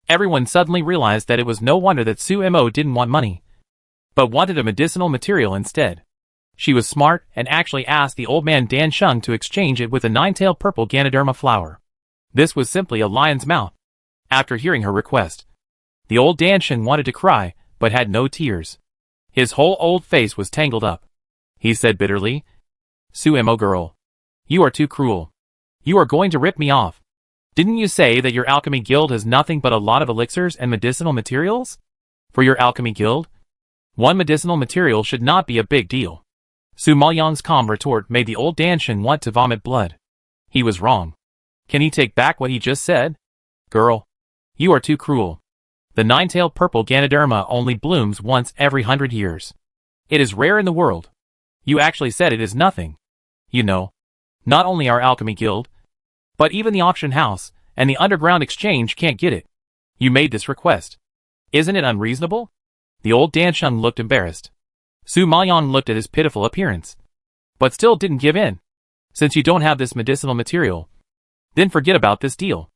[SPEAKER 1] everyone suddenly realized that it was no wonder that Su Mo didn't want money, but wanted a medicinal material instead. She was smart and actually asked the old man Dansheng to exchange it with a nine-tailed purple Ganoderma flower. This was simply a lion's mouth. After hearing her request, the old Dansheng wanted to cry, but had no tears. His whole old face was tangled up. He said bitterly, Su Mo girl, you are too cruel. You are going to rip me off. Didn't you say that your alchemy guild has nothing but a lot of elixirs and medicinal materials? For your alchemy guild, one medicinal material should not be a big deal. Su Maoyang's calm retort made the old Dansheng want to vomit blood. He was wrong. Can he take back what he just said? Girl, you are too cruel. The nine-tailed purple Ganoderma only blooms once every 100 years. It is rare in the world. You actually said it is nothing. You know, not only our alchemy guild, but even the auction house and the underground exchange can't get it. You made this request. Isn't it unreasonable? The old Dansheng looked embarrassed. Su Maoyang looked at his pitiful appearance, but still didn't give in. Since you don't have this medicinal material, then forget about this deal.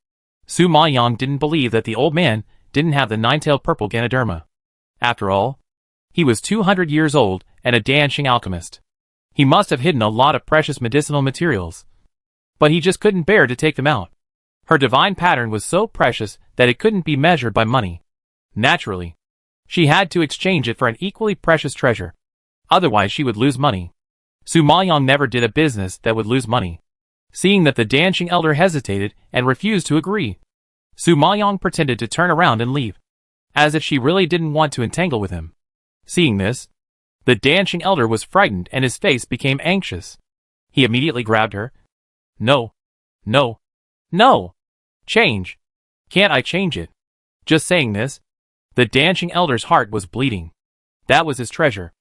[SPEAKER 1] Su Maoyang didn't believe that the old man didn't have the nine-tailed purple Ganoderma. After all, he was 200 years old and a Dansheng alchemist. He must have hidden a lot of precious medicinal materials, but he just couldn't bear to take them out. Her divine pattern was so precious that it couldn't be measured by money. Naturally, she had to exchange it for an equally precious treasure. Otherwise she would lose money. Su Maoyang never did a business that would lose money. Seeing that the Dansheng elder hesitated and refused to agree, Su Maoyang pretended to turn around and leave, as if she really didn't want to entangle with him. Seeing this, the Dansheng elder was frightened and his face became anxious. He immediately grabbed her. No. No. No! Change! Can't I change it? Just saying this. The dancing elder's heart was bleeding. That was his treasure,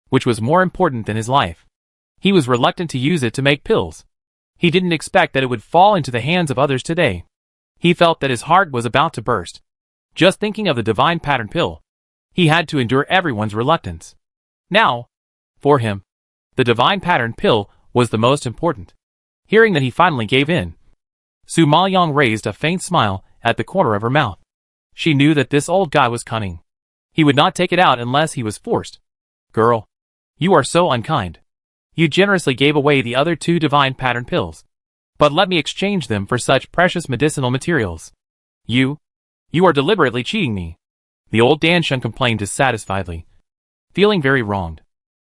[SPEAKER 1] which was more important than his life. He was reluctant to use it to make pills. He didn't expect that it would fall into the hands of others today. He felt that his heart was about to burst. Just thinking of the divine pattern pill. He had to endure everyone's reluctance. Now, for him, the divine pattern pill was the most important. Hearing that he finally gave in, Su Maoyong raised a faint smile at the corner of her mouth. She knew that this old guy was cunning. He would not take it out unless he was forced. Girl, you are so unkind. You generously gave away the other 2 divine pattern pills. But let me exchange them for such precious medicinal materials. You are deliberately cheating me. The old Dansheng complained dissatisfiedly, feeling very wronged.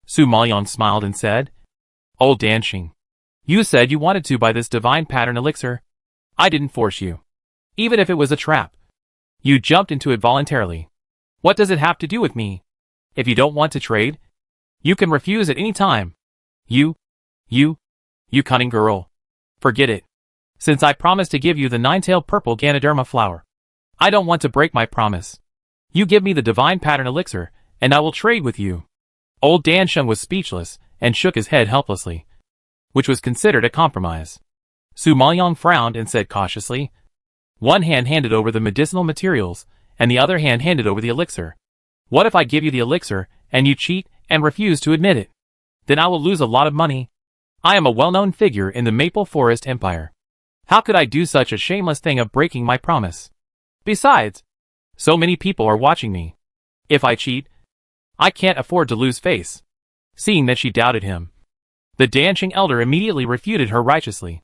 [SPEAKER 1] Su Maoyong smiled and said, Old Dansheng, you said you wanted to buy this divine pattern elixir. I didn't force you. Even if it was a trap. You jumped into it voluntarily. What does it have to do with me? If you don't want to trade, you can refuse at any time. You cunning girl. Forget it. Since I promised to give you the 9-tailed purple Ganoderma flower, I don't want to break my promise. You give me the divine pattern elixir, and I will trade with you. Old Dansheng was speechless and shook his head helplessly, which was considered a compromise. Su Maoyong frowned and said cautiously, one hand handed over the medicinal materials, and the other hand handed over the elixir. What if I give you the elixir, and you cheat and refuse to admit it? Then I will lose a lot of money. I am a well-known figure in the Maple Forest Empire. How could I do such a shameless thing of breaking my promise? Besides, so many people are watching me. If I cheat, I can't afford to lose face. Seeing that she doubted him, the Dansheng elder immediately refuted her righteously.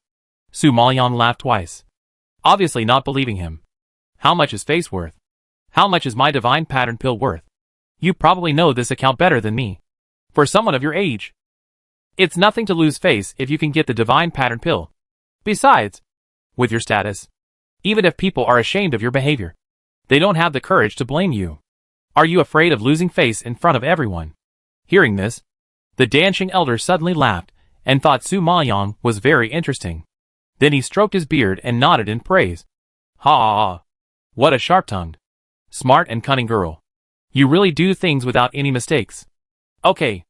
[SPEAKER 1] Su Maoyong laughed twice, obviously not believing him. How much is face worth? How much is my divine pattern pill worth? You probably know this account better than me. For someone of your age, it's nothing to lose face if you can get the divine pattern pill. Besides, with your status, even if people are ashamed of your behavior, they don't have the courage to blame you. Are you afraid of losing face in front of everyone? Hearing this, the Dansheng elder suddenly laughed and thought Su Maoyong was very interesting. Then he stroked his beard and nodded in praise. Ha ha ha. What a sharp-tongued, smart and cunning girl. You really do things without any mistakes. Okay.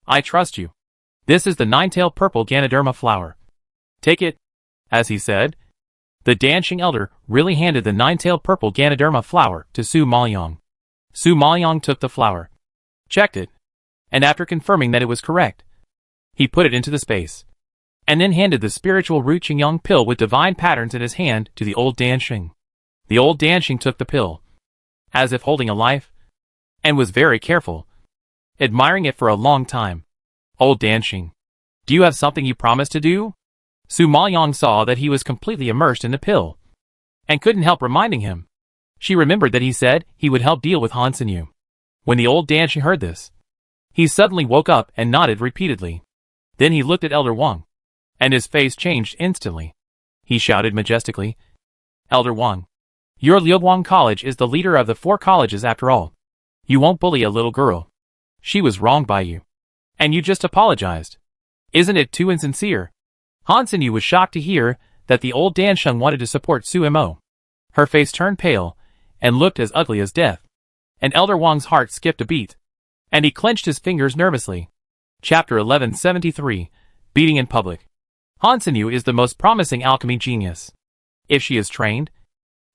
[SPEAKER 1] I trust you. This is the 9-tailed purple Ganoderma flower. Take it. As he said, the Dansheng elder really handed the 9-tailed purple Ganoderma flower to Su Maoyong. Su Maoyong took the flower, checked it, and after confirming that it was correct, he put it into the space, and then handed the spiritual root Qingyang pill with divine patterns in his hand to the old Dansheng. The old Dansheng took the pill, as if holding a life, and was very careful, admiring it for a long time. Old Dansheng, do you have something you promised to do? Su Maoyong saw that he was completely immersed in the pill, and couldn't help reminding him. She remembered that he said he would help deal with Han Sinyu. When the old Dansheng heard this, he suddenly woke up and nodded repeatedly. Then he looked at Elder Wang, and his face changed instantly. He shouted majestically, Elder Wang, your Liuguang College is the leader of the 4 colleges after all. You won't bully a little girl. She was wronged by you, and you just apologized. Isn't it too insincere? Han Sinyu was shocked to hear that the old Dansheng wanted to support Su Mo. Her face turned pale, and looked as ugly as death. And Elder Wang's heart skipped a beat, and he clenched his fingers nervously. Chapter 1173, Beating in Public. Han Sinyu is the most promising alchemy genius. If she is trained,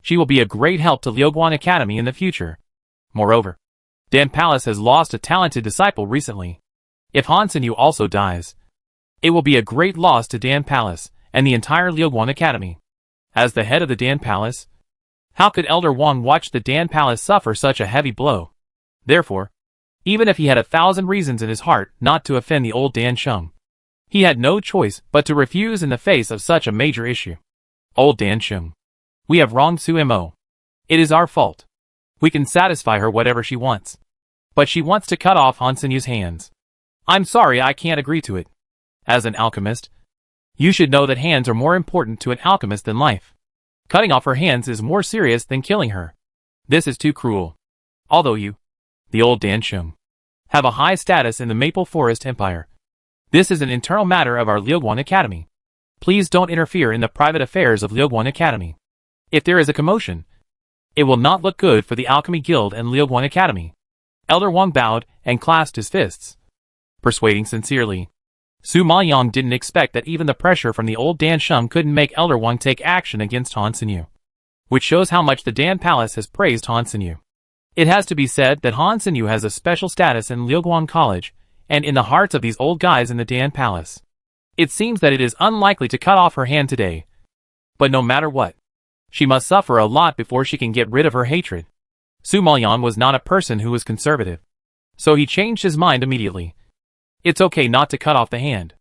[SPEAKER 1] she will be a great help to Liuguang Academy in the future. Moreover, Dan Palace has lost a talented disciple recently. If Han Sinyu also dies, it will be a great loss to Dan Palace and the entire Liuguang Academy. As the head of the Dan Palace, how could Elder Wang watch the Dan Palace suffer such a heavy blow? Therefore, even if he had 1,000 reasons in his heart not to offend the old Dansheng, he had no choice but to refuse in the face of such a major issue. Old Dansheng, we have wronged Su Mo. It is our fault. We can satisfy her whatever she wants. But she wants to cut off Han Sinyu's hands. I'm sorry, I can't agree to it. As an alchemist, you should know that hands are more important to an alchemist than life. Cutting off her hands is more serious than killing her. This is too cruel. Although you, the old Dansheng, have a high status in the Maple Forest Empire, This is an internal matter of our Liuguan Academy. Please don't interfere in the private affairs of Liuguan Academy. If there is a commotion, it will not look good for the Alchemy Guild and Liuguan Academy. Elder Wang bowed and clasped his fists, persuading sincerely. Su Maoyang didn't expect that even the pressure from the old Dan Sheng couldn't make Elder Wang take action against Han Sinyu, which shows how much the Dan Palace has praised Han Sinyu. It has to be said that Han Sinyu has a special status in Liuguan College, and in the hearts of these old guys in the Dan Palace. It seems that it is unlikely to cut off her hand today. But no matter what, she must suffer a lot before she can get rid of her hatred. Su Maoyang was not a person who was conservative, so he changed his mind immediately. It's okay not to cut off the hand,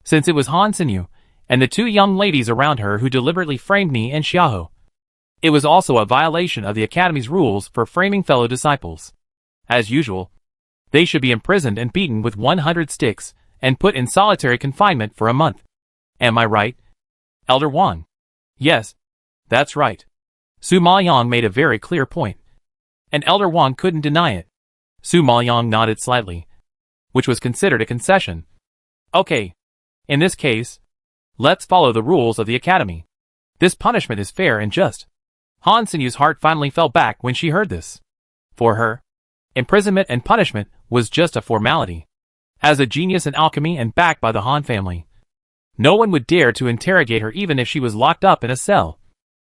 [SPEAKER 1] since it was Han Sinyu and the two young ladies around her who deliberately framed me and Xiaoho. It was also a violation of the Academy's rules for framing fellow disciples. As usual, they should be imprisoned and beaten with 100 sticks and put in solitary confinement for a month. Am I right, Elder Wang? Yes, that's right. Su Maoyang made a very clear point, and Elder Wang couldn't deny it. Su Maoyang nodded slightly, which was considered a concession. Okay, in this case, let's follow the rules of the Academy. This punishment is fair and just. Han Sinyu's heart finally fell back when she heard this. For her, imprisonment and punishment was just a formality. As a genius in alchemy and backed by the Han family, no one would dare to interrogate her even if she was locked up in a cell,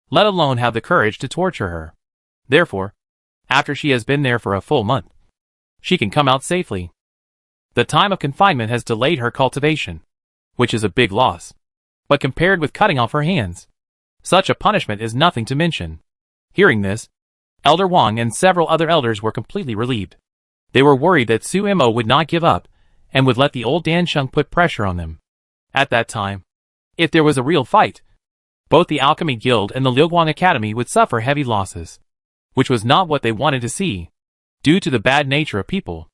[SPEAKER 1] let alone have the courage to torture her. Therefore, after she has been there for a full month, she can come out safely. The time of confinement has delayed her cultivation, which is a big loss. But compared with cutting off her hands, such a punishment is nothing to mention. Hearing this, Elder Wang and several other elders were completely relieved. They were worried that Su Mo would not give up and would let the old Dan Sheng put pressure on them. At that time, if there was a real fight, both the Alchemy Guild and the Liuguan Academy would suffer heavy losses, which was not what they wanted to see, due to the bad nature of people.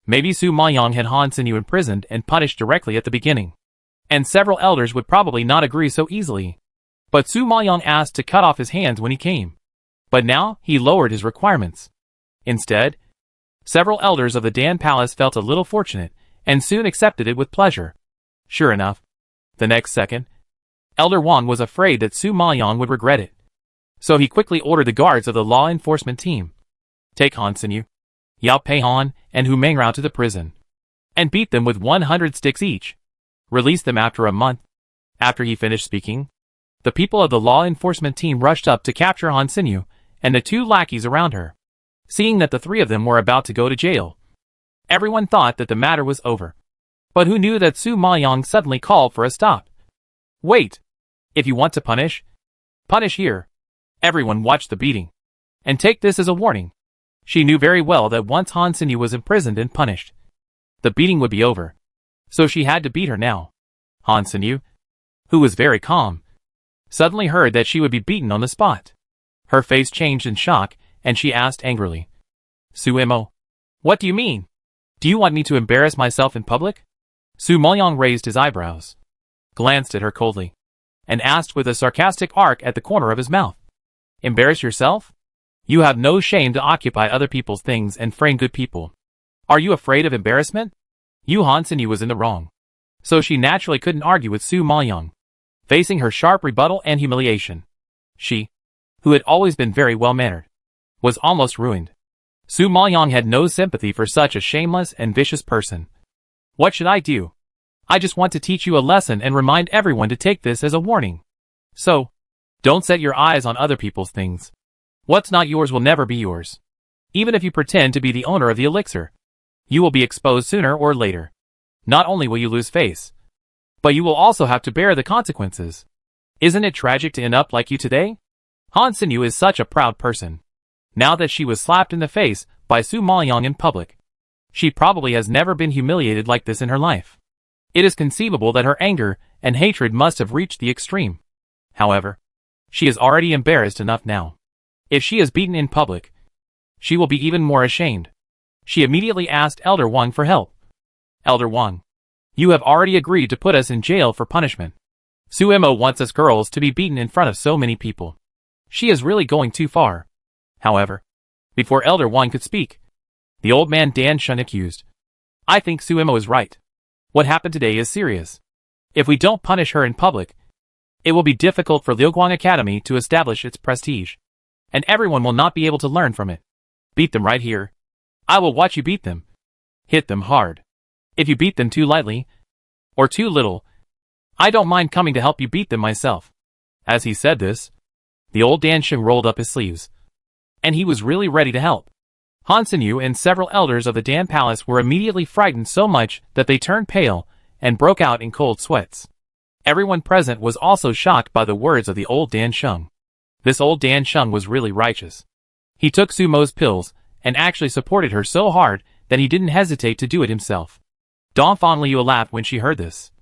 [SPEAKER 1] Maybe Su Maoyang had Han Sinyu imprisoned and punished directly at the beginning, and several elders would probably not agree so easily. But Su Maoyang asked to cut off his hands when he came. But now, he lowered his requirements. Instead, several elders of the Dan Palace felt a little fortunate, and soon accepted it with pleasure. Sure enough, the next second, Elder Wang was afraid that Su Maoyang would regret it. So he quickly ordered the guards of the law enforcement team, take Han Sinyu, Yao Peihan, and Hu Mengrao to the prison, and beat them with 100 sticks each. Release them after a month. After he finished speaking, the people of the law enforcement team rushed up to capture Han Sinyu and the two lackeys around her. Seeing that the three of them were about to go to jail, everyone thought that the matter was over. But who knew that Su Maoyang suddenly called for a stop? Wait! If you want to punish, punish here. Everyone watched the beating, and take this as a warning. She knew very well that once Han Sinyu was imprisoned and punished, the beating would be over. So she had to beat her now. Han Sinyu, who was very calm, suddenly heard that she would be beaten on the spot. Her face changed in shock, and she asked angrily, Su Mo, what do you mean? Do you want me to embarrass myself in public? Su Maoyang raised his eyebrows, glanced at her coldly, and asked with a sarcastic arc at the corner of his mouth, embarrass yourself? You have no shame to occupy other people's things and frame good people. Are you afraid of embarrassment? You Han Sinyu was in the wrong. So she naturally couldn't argue with Su Maoyang, facing her sharp rebuttal and humiliation. She, who had always been very well-mannered, was almost ruined. Su Maoyang had no sympathy for such a shameless and vicious person. What should I do? I just want to teach you a lesson and remind everyone to take this as a warning. So, don't set your eyes on other people's things. What's not yours will never be yours. Even if you pretend to be the owner of the elixir, you will be exposed sooner or later. Not only will you lose face, but you will also have to bear the consequences. Isn't it tragic to end up like you today? Han Sinyu is such a proud person. Now that she was slapped in the face by Su Maoyang in public, she probably has never been humiliated like this in her life. It is conceivable that her anger and hatred must have reached the extreme. However, she is already embarrassed enough now. If she is beaten in public, she will be even more ashamed. She immediately asked Elder Wang for help. Elder Wang, you have already agreed to put us in jail for punishment. Su Mo wants us girls to be beaten in front of so many people. She is really going too far. However, before Elder Wang could speak, the old man Dan Shun accused. I think Su Mo is right. What happened today is serious. If we don't punish her in public, it will be difficult for Liuguang Academy to establish its prestige, and everyone will not be able to learn from it. Beat them right here. I will watch you beat them. Hit them hard. If you beat them too lightly, or too little, I don't mind coming to help you beat them myself. As he said this, the old Dansheng rolled up his sleeves, and he was really ready to help. Han Xinyu and several elders of the Dan Palace were immediately frightened so much that they turned pale and broke out in cold sweats. Everyone present was also shocked by the words of the old Dansheng. This old Dansheng was really righteous. He took Sumo's pills and actually supported her so hard that he didn't hesitate to do it himself. Dong Fanliu laughed when she heard this,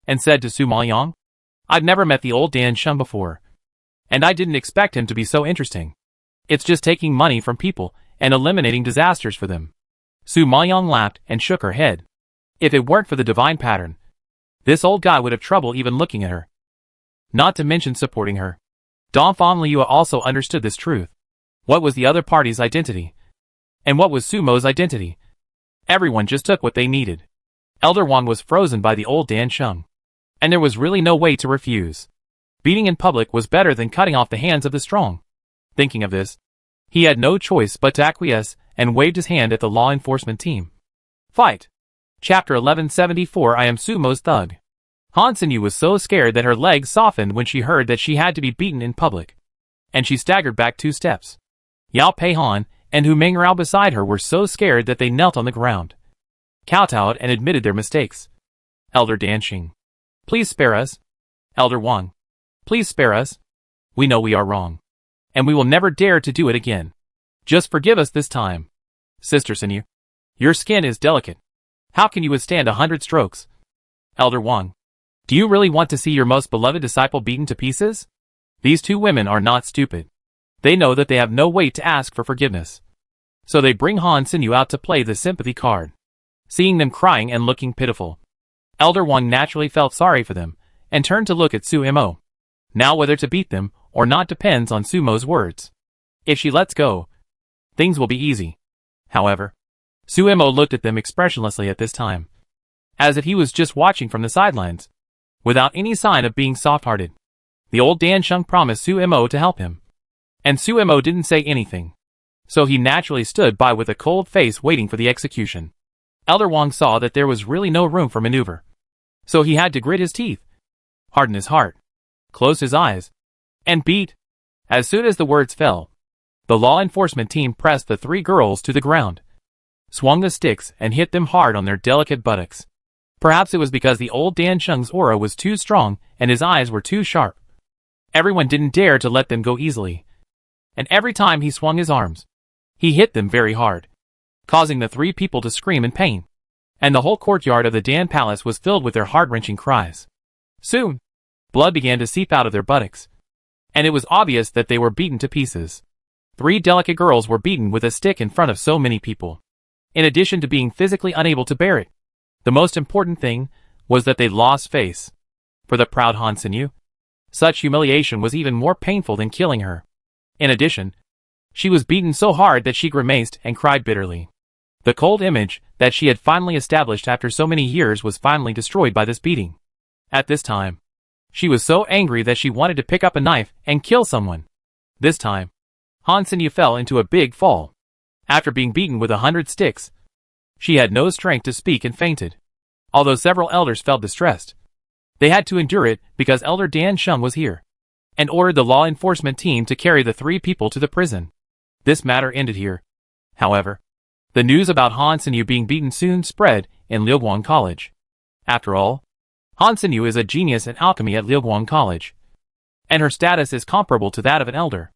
[SPEAKER 1] and said to Su Maoyang, I've never met the old Dansheng before, and I didn't expect him to be so interesting. It's just taking money from people and eliminating disasters for them. Su Maoyang laughed and shook her head. If it weren't for the divine pattern, this old guy would have trouble even looking at her, not to mention supporting her. Dong Fanliu also understood this truth. What was the other party's identity? And what was Sumo's identity? Everyone just took what they needed. Elder Wang was frozen by the old Dansheng, and there was really no way to refuse. Beating in public was better than cutting off the hands of the strong. Thinking of this, he had no choice but to acquiesce and waved his hand at the law enforcement team. Fight! Chapter 1174 I am Sumo's thug. Han Xinyu was so scared that her legs softened when she heard that she had to be beaten in public, and she staggered back 2 steps. Yao Peihan and Hu Mingrao beside her were so scared that they knelt on the ground, kowtowed and admitted their mistakes. Elder Dansheng, please spare us. Elder Wang, please spare us. We know we are wrong, and we will never dare to do it again. Just forgive us this time. Sister Xinyu, your skin is delicate. How can you withstand 100 strokes? Elder Wang, do you really want to see your most beloved disciple beaten to pieces? These 2 women are not stupid. They know that they have no weight to ask for forgiveness. So they bring Han Xinyu out to play the sympathy card. Seeing them crying and looking pitiful, Elder Wang naturally felt sorry for them, and turned to look at Sumo. Now whether to beat them or not depends on Sumo's words. If she lets go, things will be easy. However, Sumo looked at them expressionlessly at this time, as if he was just watching from the sidelines, without any sign of being soft-hearted. The old Dansheng promised Sumo to help him, and Sumo didn't say anything, so he naturally stood by with a cold face waiting for the execution. Elder Wang saw that there was really no room for maneuver, so he had to grit his teeth, harden his heart, close his eyes, and beat. As soon as the words fell, the law enforcement team pressed the 3 girls to the ground, swung the sticks and hit them hard on their delicate buttocks. Perhaps it was because the old Dansheng's aura was too strong and his eyes were too sharp. Everyone didn't dare to let them go easily, and every time he swung his arms, he hit them very hard, causing the 3 people to scream in pain, and the whole courtyard of the Dan Palace was filled with their heart-wrenching cries. Soon, blood began to seep out of their buttocks, and it was obvious that they were beaten to pieces. 3 delicate girls were beaten with a stick in front of so many people. In addition to being physically unable to bear it, the most important thing was that they lost face. For the proud Han Xinyu, such humiliation was even more painful than killing her. In addition, she was beaten so hard that she grimaced and cried bitterly. The cold image that she had finally established after so many years was finally destroyed by this beating. At this time, she was so angry that she wanted to pick up a knife and kill someone. This time, Han Xinyu fell into a big fall. After being beaten with 100 sticks, she had no strength to speak and fainted. Although several elders felt distressed, they had to endure it because Elder Dansheng was here, and ordered the law enforcement team to carry the 3 people to the prison. This matter ended here. However, the news about Han Xinyu being beaten soon spread in Liuguang College. After all, Han Xinyu is a genius in alchemy at Liuguang College, and her status is comparable to that of an elder.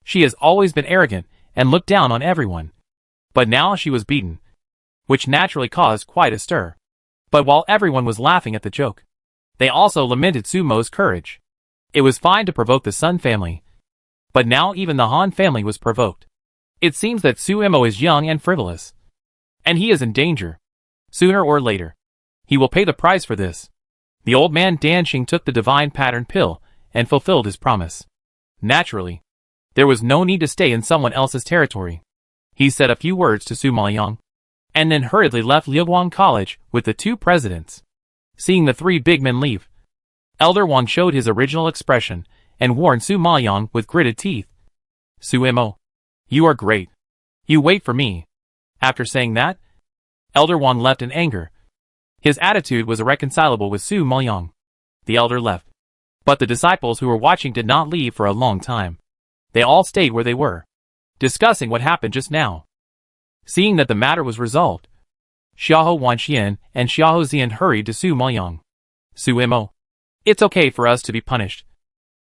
[SPEAKER 1] She has always been arrogant and looked down on everyone. But now she was beaten, which naturally caused quite a stir. But while everyone was laughing at the joke, they also lamented Sumo's courage. It was fine to provoke the Sun family, but now even the Han family was provoked. It seems that Sumo is young and frivolous, and he is in danger. Sooner or later, he will pay the price for this. The old man Dansheng took the divine pattern pill and fulfilled his promise. Naturally, there was no need to stay in someone else's territory. He said a few words to Su Maoyang, and then hurriedly left Liuguang College with the 2 presidents. Seeing the three big men leave, Elder Wang showed his original expression and warned Su Maoyang with gritted teeth. Su Mo, you are great. You wait for me. After saying that, Elder Wang left in anger. His attitude was irreconcilable with Su Maoyang. The elder left. But the disciples who were watching did not leave for a long time. They all stayed where they were, discussing what happened just now. Seeing that the matter was resolved, Xiahou Wanxian and Xiahou Zian hurried to Su Maoyang. Su Mo, it's okay for us to be punished.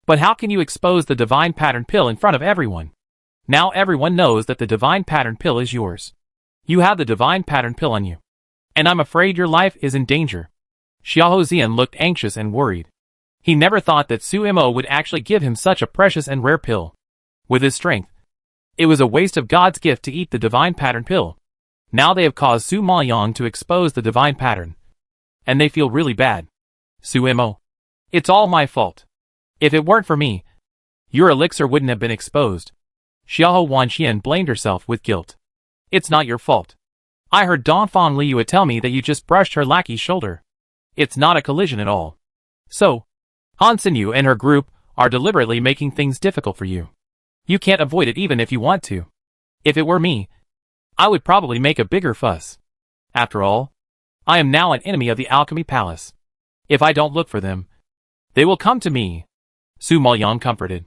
[SPEAKER 1] But how can you expose the divine pattern pill in front of everyone? Now everyone knows that the divine pattern pill is yours. You have the divine pattern pill on you. And I'm afraid your life is in danger. Xiahou Zian looked anxious and worried. He never thought that Su Mo would actually give him such a precious and rare pill. With his strength, it was a waste of God's gift to eat the divine pattern pill. Now they have caused Su Maoyang to expose the divine pattern. And they feel really bad. Su Mo, it's all my fault. If it weren't for me, your elixir wouldn't have been exposed. Xiahou Wanxian blamed herself with guilt. It's not your fault. I heard Dongfang Liyue tell me that you just brushed her lackey's shoulder. It's not a collision at all. So, Han Xinyu and her group are deliberately making things difficult for you. You can't avoid it even if you want to. If it were me, I would probably make a bigger fuss. After all, I am now an enemy of the Alchemy Palace. If I don't look for them, they will come to me. Su Maoyang comforted.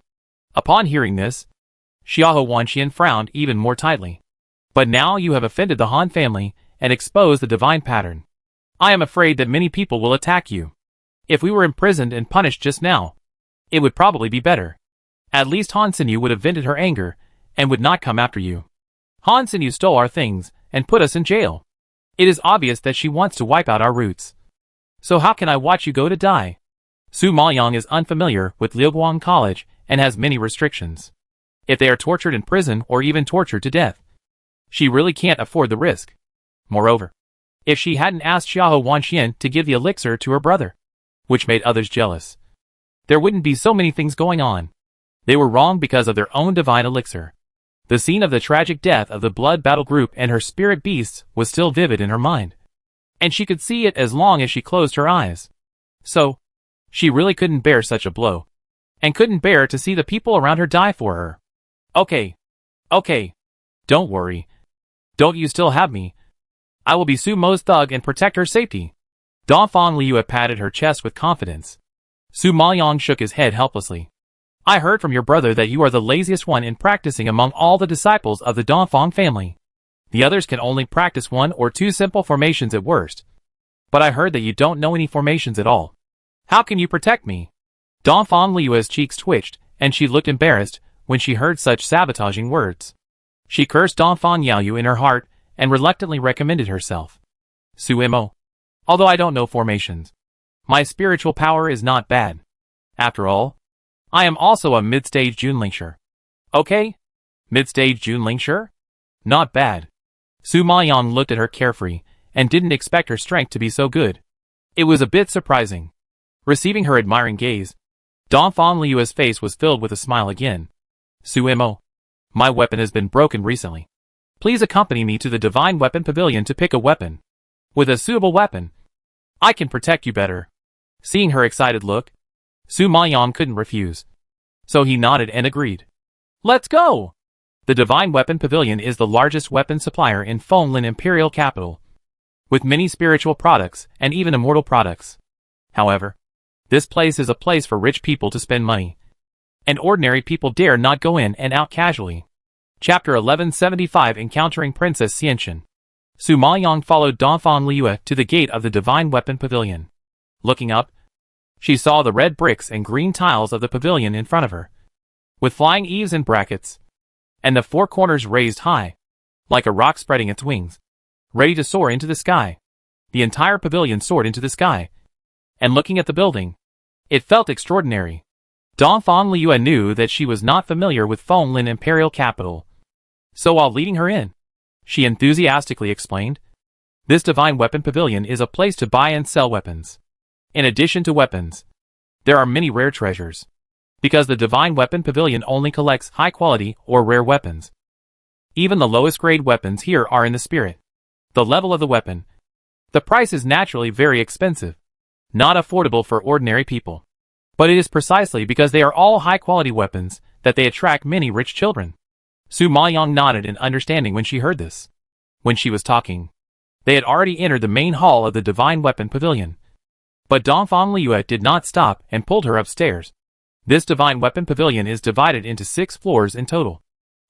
[SPEAKER 1] Upon hearing this, Xiahou Wanxian frowned even more tightly. But now you have offended the Han family and exposed the divine pattern. I am afraid that many people will attack you. If we were imprisoned and punished just now, it would probably be better. At least Han Xinyu would have vented her anger and would not come after you. Han Xinyu stole our things and put us in jail. It is obvious that she wants to wipe out our roots. So how can I watch you go to die? Su Maoyang is unfamiliar with Liuguang College and has many restrictions. If they are tortured in prison or even tortured to death, she really can't afford the risk. Moreover, if she hadn't asked Xiahou Wanxian to give the elixir to her brother, which made others jealous, there wouldn't be so many things going on. They were wrong because of their own divine elixir. The scene of the tragic death of the blood battle group and her spirit beasts was still vivid in her mind. And she could see it as long as she closed her eyes. So, she really couldn't bear such a blow. And couldn't bear to see the people around her die for her. Okay. Don't worry. Don't you still have me? I will be Su Mo's thug and protect her safety. Dongfang Liyue patted her chest with confidence. Su Maoyang shook his head helplessly. I heard from your brother that you are the laziest one in practicing among all the disciples of the Dongfang family. The others can only practice 1 or 2 simple formations at worst. But I heard that you don't know any formations at all. How can you protect me? Dongfang Liyue's cheeks twitched, and she looked embarrassed when she heard such sabotaging words. She cursed Dongfang Yaoyu in her heart and reluctantly recommended herself. Su Mo, although I don't know formations, my spiritual power is not bad. After all, I am also a mid-stage Junlingshi. Okay? Mid-stage Junlingshi? Not bad. Su Maoyang looked at her carefree and didn't expect her strength to be so good. It was a bit surprising. Receiving her admiring gaze, Dongfang Liyue's face was filled with a smile again. Su Mo, my weapon has been broken recently. Please accompany me to the Divine Weapon Pavilion to pick a weapon. With a suitable weapon, I can protect you better. Seeing her excited look, Su Maoyang couldn't refuse. So he nodded and agreed. Let's go! The Divine Weapon Pavilion is the largest weapon supplier in Fenglin Imperial Capital, with many spiritual products and even immortal products. However, this place is a place for rich people to spend money, and ordinary people dare not go in and out casually. Chapter 1175 Encountering Princess Xianxian. Su Maoyang followed Dongfang Liyue to the gate of the Divine Weapon Pavilion. Looking up, she saw the red bricks and green tiles of the pavilion in front of her, with flying eaves and brackets, and the 4 corners raised high, like a rock spreading its wings, ready to soar into the sky. The entire pavilion soared into the sky, and looking at the building, it felt extraordinary. Dongfang Liyue knew that she was not familiar with Fenglin Imperial Capital, so while leading her in, she enthusiastically explained, this Divine Weapon Pavilion is a place to buy and sell weapons. In addition to weapons, there are many rare treasures, because the Divine Weapon Pavilion only collects high-quality or rare weapons. Even the lowest-grade weapons here are in the spirit, the level of the weapon. The price is naturally very expensive. not affordable for ordinary people. But it is precisely because they are all high-quality weapons that they attract many rich children. Su Maoyang nodded in understanding when she heard this. When she was talking, they had already entered the main hall of the Divine Weapon Pavilion. But Dongfang Liu did not stop and pulled her upstairs. This Divine Weapon Pavilion is divided into 6 floors in total.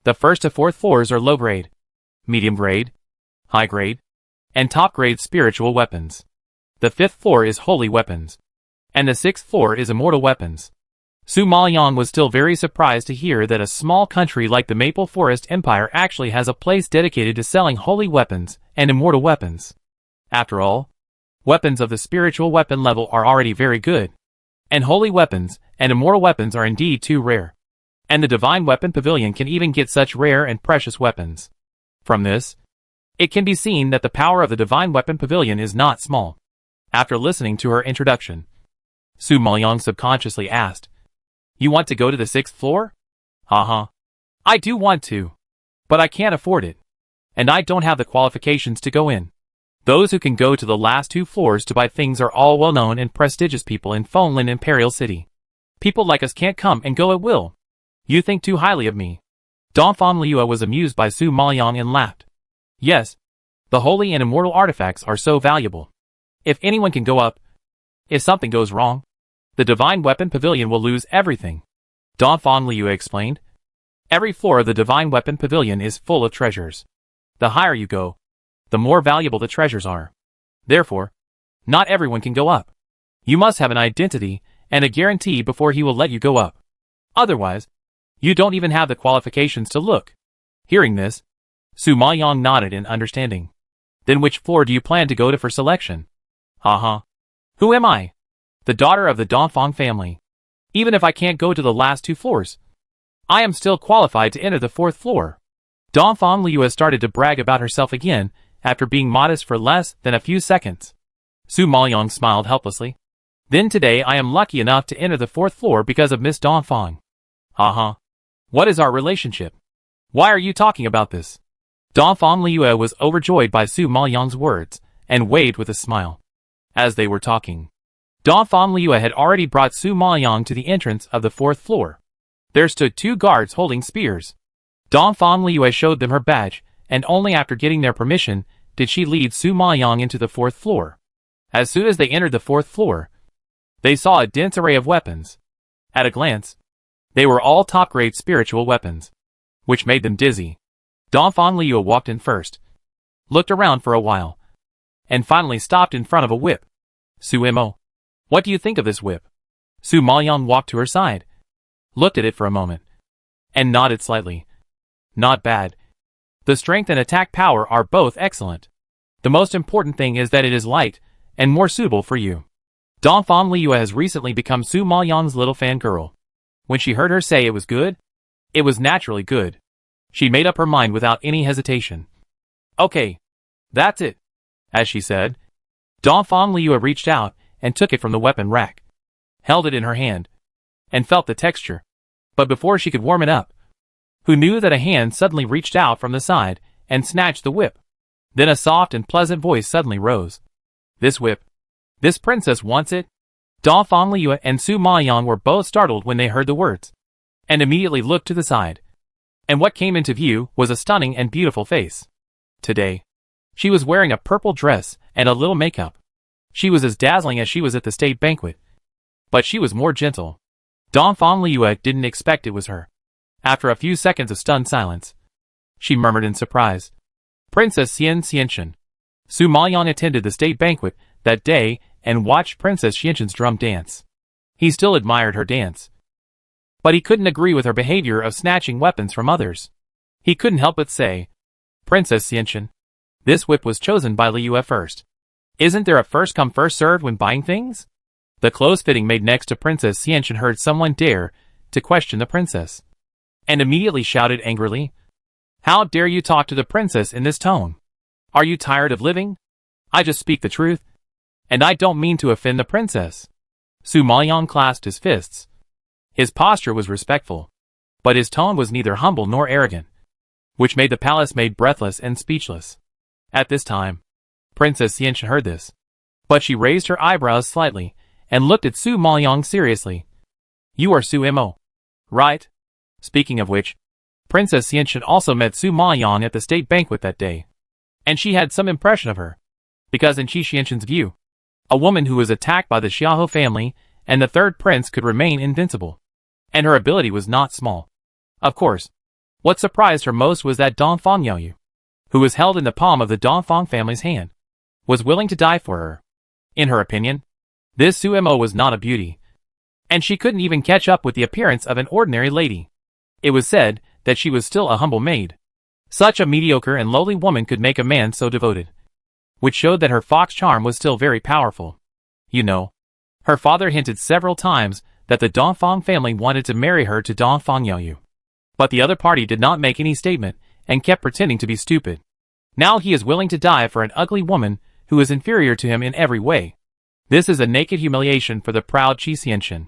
[SPEAKER 1] The first to 4th floors are low grade, medium grade, high grade, and top grade spiritual weapons. The 5th floor is holy weapons, and the 6th floor is immortal weapons. Su Maoyang was still very surprised to hear that a small country like the Maple Forest Empire actually has a place dedicated to selling holy weapons and immortal weapons. After all, weapons of the spiritual weapon level are already very good, and holy weapons and immortal weapons are indeed too rare. And the Divine Weapon Pavilion can even get such rare and precious weapons. From this, it can be seen that the power of the Divine Weapon Pavilion is not small. After listening to her introduction, Su Maoyang subconsciously asked, "You want to go to the 6th floor?" "Uh-huh. I do want to. But I can't afford it. And I don't have the qualifications to go in. Those who can go to the last 2 floors to buy things are all well-known and prestigious people in Fenlin Imperial City. People like us can't come and go at will. You think too highly of me." Dongfang Liu was amused by Su Maoyang and laughed. "Yes, the holy and immortal artifacts are so valuable. If anyone can go up, if something goes wrong, the Divine Weapon Pavilion will lose everything." Dongfang Liu explained. "Every floor of the Divine Weapon Pavilion is full of treasures. The higher you go, the more valuable the treasures are. Therefore, not everyone can go up. You must have an identity and a guarantee before he will let you go up. Otherwise, you don't even have the qualifications to look." Hearing this, Su Maoyang nodded in understanding. "Then which floor do you plan to go to for selection?" "Uh-huh. Who am I? The daughter of the Dongfang family. Even if I can't go to the last 2 floors, I am still qualified to enter the 4th floor." Dongfang Liu started to brag about herself again after being modest for less than a few seconds. Su Maoyang smiled helplessly. "Then today I am lucky enough to enter the 4th floor because of Miss Dongfang." "Uh-huh. What is our relationship? Why are you talking about this?" Dongfang Liu was overjoyed by Su Maoyang's words and waved with a smile. As they were talking, Dongfang Liu had already brought Su Maoyang to the entrance of the 4th floor. There stood 2 guards holding spears. Dongfang Liu showed them her badge, and only after getting their permission did she lead Su Maoyang into the 4th floor. As soon as they entered the 4th floor, they saw a dense array of weapons. At a glance, they were all top-grade spiritual weapons, which made them dizzy. Dongfang Liu walked in first, looked around for a while, and finally stopped in front of a whip. "Su Mo, what do you think of this whip?" Su Maoyang walked to her side, looked at it for a moment, and nodded slightly. "Not bad. The strength and attack power are both excellent. The most important thing is that it is light and more suitable for you." Dongfang Liu has recently become Su Maoyang's little fangirl. When she heard her say it was good, it was naturally good. She made up her mind without any hesitation. "Okay, that's it," as she said. Dongfang Liu reached out and took it from the weapon rack, held it in her hand, and felt the texture. But before she could warm it up, who knew that a hand suddenly reached out from the side and snatched the whip. Then a soft and pleasant voice suddenly rose. "This whip. This princess wants it." Dongfang Liu and Su Maoyang were both startled when they heard the words, and immediately looked to the side. And what came into view was a stunning and beautiful face. Today, she was wearing a purple dress and a little makeup. She was as dazzling as she was at the state banquet, but she was more gentle. Dongfang Liu didn't expect it was her. After a few seconds of stunned silence, she murmured in surprise, "Princess Xian Xianchen." Su Maoyang attended the state banquet that day and watched Princess Xianchen's drum dance. He still admired her dance, but he couldn't agree with her behavior of snatching weapons from others. He couldn't help but say, "Princess Xianchen, this whip was chosen by Liu at first. Isn't there a first-come first-served when buying things?" The close-fitting maid next to Princess Xianchen heard someone dare to question the princess, and immediately shouted angrily, "How dare you talk to the princess in this tone? Are you tired of living? I just speak the truth, and I don't mean to offend the princess." Su Maoyang clasped his fists. His posture was respectful, but his tone was neither humble nor arrogant, which made the palace maid breathless and speechless. At this time, Princess Xianchen heard this. But she raised her eyebrows slightly, and looked at Su Maoyang seriously. You are Su Mo, right? Speaking of which, Princess Xianxian also met Su Maoyang at the state banquet that day. And she had some impression of her. Because in Qi Xianxian's view, a woman who was attacked by the Xiahou family and the third prince could remain invincible. And her ability was not small. Of course, what surprised her most was that Dongfang Yaoyu, who was held in the palm of the Dongfang family's hand, was willing to die for her. In her opinion, this Su Mo was not a beauty, and she couldn't even catch up with the appearance of an ordinary lady. It was said that she was still a humble maid. Such a mediocre and lowly woman could make a man so devoted, which showed that her fox charm was still very powerful. You know, her father hinted several times that the Dongfang family wanted to marry her to Dongfang Yaoyu. But the other party did not make any statement and kept pretending to be stupid. Now he is willing to die for an ugly woman who is inferior to him in every way. This is a naked humiliation for the proud Qi Xianxian.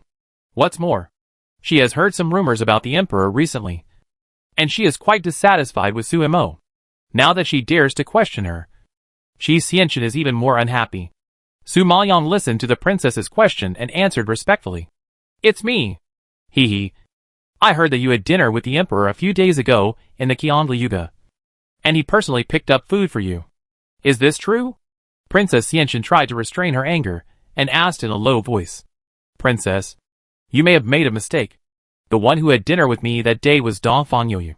[SPEAKER 1] What's more, she has heard some rumors about the emperor recently, and she is quite dissatisfied with Su Mo. Now that she dares to question her, Qi Xianxian is even more unhappy. Su Maoyang listened to the princess's question and answered respectfully. It's me. Hee. I heard that you had dinner with the emperor a few days ago in the Qiangli Yuga, and he personally picked up food for you. Is this true? Princess Xianxian tried to restrain her anger and asked in a low voice. Princess, you may have made a mistake. The one who had dinner with me that day was Dongfang Yaoyu,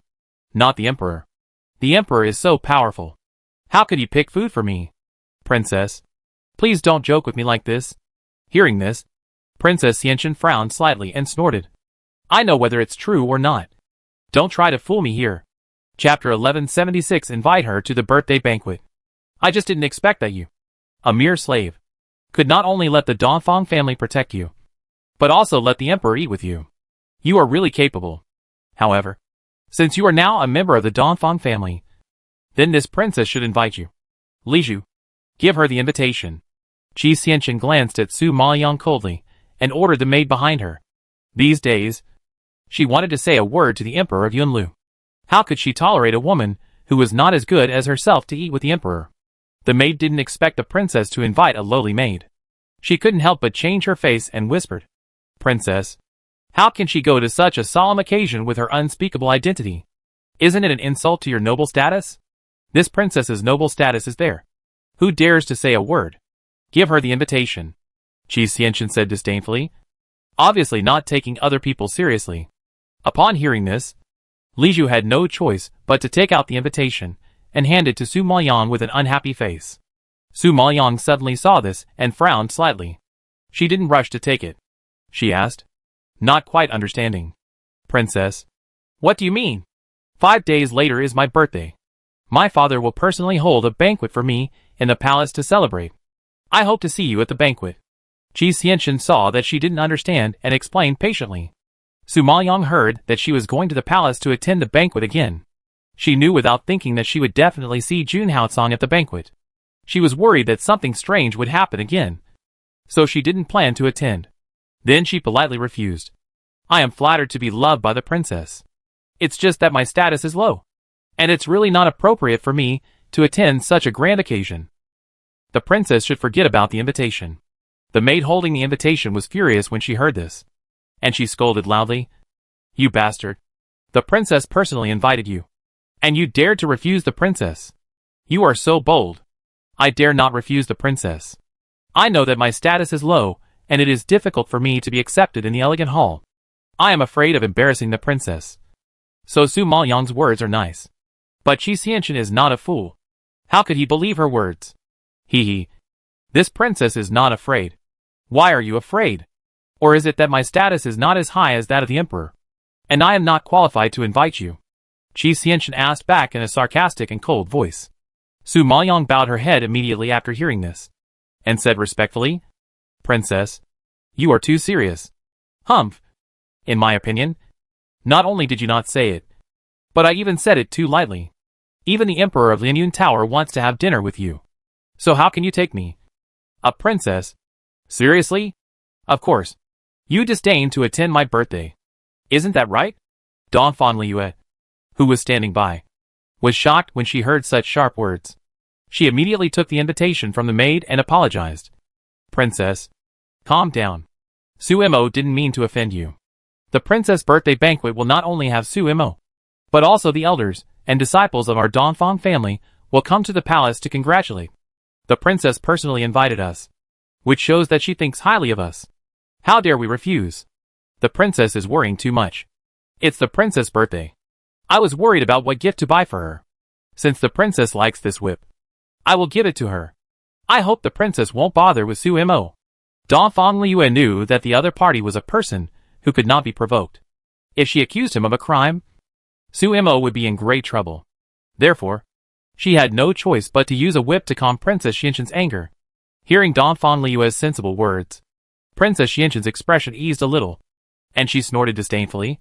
[SPEAKER 1] not the emperor. The emperor is so powerful. How could he pick food for me? Princess, please don't joke with me like this. Hearing this, Princess Xianxian frowned slightly and snorted. I know whether it's true or not. Don't try to fool me here. Chapter 1176. Invite her to the birthday banquet. I just didn't expect that you, a mere slave, could not only let the Dongfang family protect you, but also let the emperor eat with you. You are really capable. However, since you are now a member of the Dongfang family, then this princess should invite you. Li Zhu, give her the invitation. Qi Xianxian glanced at Su Maoyang coldly and ordered the maid behind her. These days, she wanted to say a word to the emperor of Yunlu. How could she tolerate a woman who was not as good as herself to eat with the emperor? The maid didn't expect the princess to invite a lowly maid. She couldn't help but change her face and whispered, Princess, how can she go to such a solemn occasion with her unspeakable identity? Isn't it an insult to your noble status? This princess's noble status is there. Who dares to say a word? Give her the invitation. Qi Xianxian said disdainfully, obviously not taking other people seriously. Upon hearing this, Li Zhu had no choice but to take out the invitation and hand it to Su Maoyang with an unhappy face. Su Maoyang suddenly saw this and frowned slightly. She didn't rush to take it. She asked, not quite understanding. Princess, what do you mean? 5 days later is my birthday. My father will personally hold a banquet for me in the palace to celebrate. I hope to see you at the banquet. Qi Xianxian saw that she didn't understand and explained patiently. Su Maoyang heard that she was going to the palace to attend the banquet again. She knew without thinking that she would definitely see Jun Haocang at the banquet. She was worried that something strange would happen again, so she didn't plan to attend. Then she politely refused. I am flattered to be loved by the princess. It's just that my status is low, and it's really not appropriate for me to attend such a grand occasion. The princess should forget about the invitation. The maid holding the invitation was furious when she heard this, and she scolded loudly. You bastard. The princess personally invited you, and you dared to refuse the princess. You are so bold. I dare not refuse the princess. I know that my status is low, and it is difficult for me to be accepted in the elegant hall. I am afraid of embarrassing the princess. So Su Maoyang's words are nice. But Qi Xianxian is not a fool. How could he believe her words? Hee. This princess is not afraid. Why are you afraid? Or is it that my status is not as high as that of the emperor, and I am not qualified to invite you? Qi Xianxian asked back in a sarcastic and cold voice. Su Maoyang bowed her head immediately after hearing this, and said respectfully, Princess, you are too serious. Humph. In my opinion, not only did you not say it, but I even said it too lightly. Even the emperor of Linyun Tower wants to have dinner with you. So how can you take me, a princess, seriously? Of course. You disdain to attend my birthday. Isn't that right? Dongfang Liyue, who was standing by, was shocked when she heard such sharp words. She immediately took the invitation from the maid and apologized. Princess, calm down. Suimo didn't mean to offend you. The princess birthday banquet will not only have Suimo, but also the elders and disciples of our Dongfang family will come to the palace to congratulate. The princess personally invited us, which shows that she thinks highly of us. How dare we refuse? The princess is worrying too much. It's the princess' birthday. I was worried about what gift to buy for her. Since the princess likes this whip, I will give it to her. I hope the princess won't bother with Suimo. Dongfang Liu knew that the other party was a person who could not be provoked. If she accused him of a crime, Suimo would be in great trouble. Therefore, she had no choice but to use a whip to calm Princess Xianxin's anger. Hearing Dongfang Liu's sensible words, Princess Xianxin's expression eased a little, and she snorted disdainfully.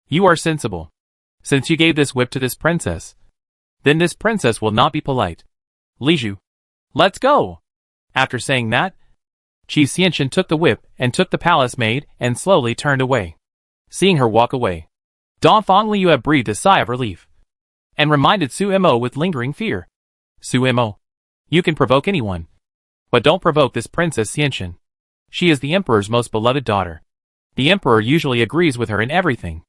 [SPEAKER 1] You are sensible. Since you gave this whip to this princess, then this princess will not be polite. Liju, let's go! After saying that, Qi Xianxin took the whip and took the palace maid and slowly turned away. Seeing her walk away, Dongfang Liu breathed a sigh of relief, and reminded Suimo with lingering fear. Suimo, you can provoke anyone, but don't provoke this Princess Xianxin. She is the emperor's most beloved daughter. The emperor usually agrees with her in everything.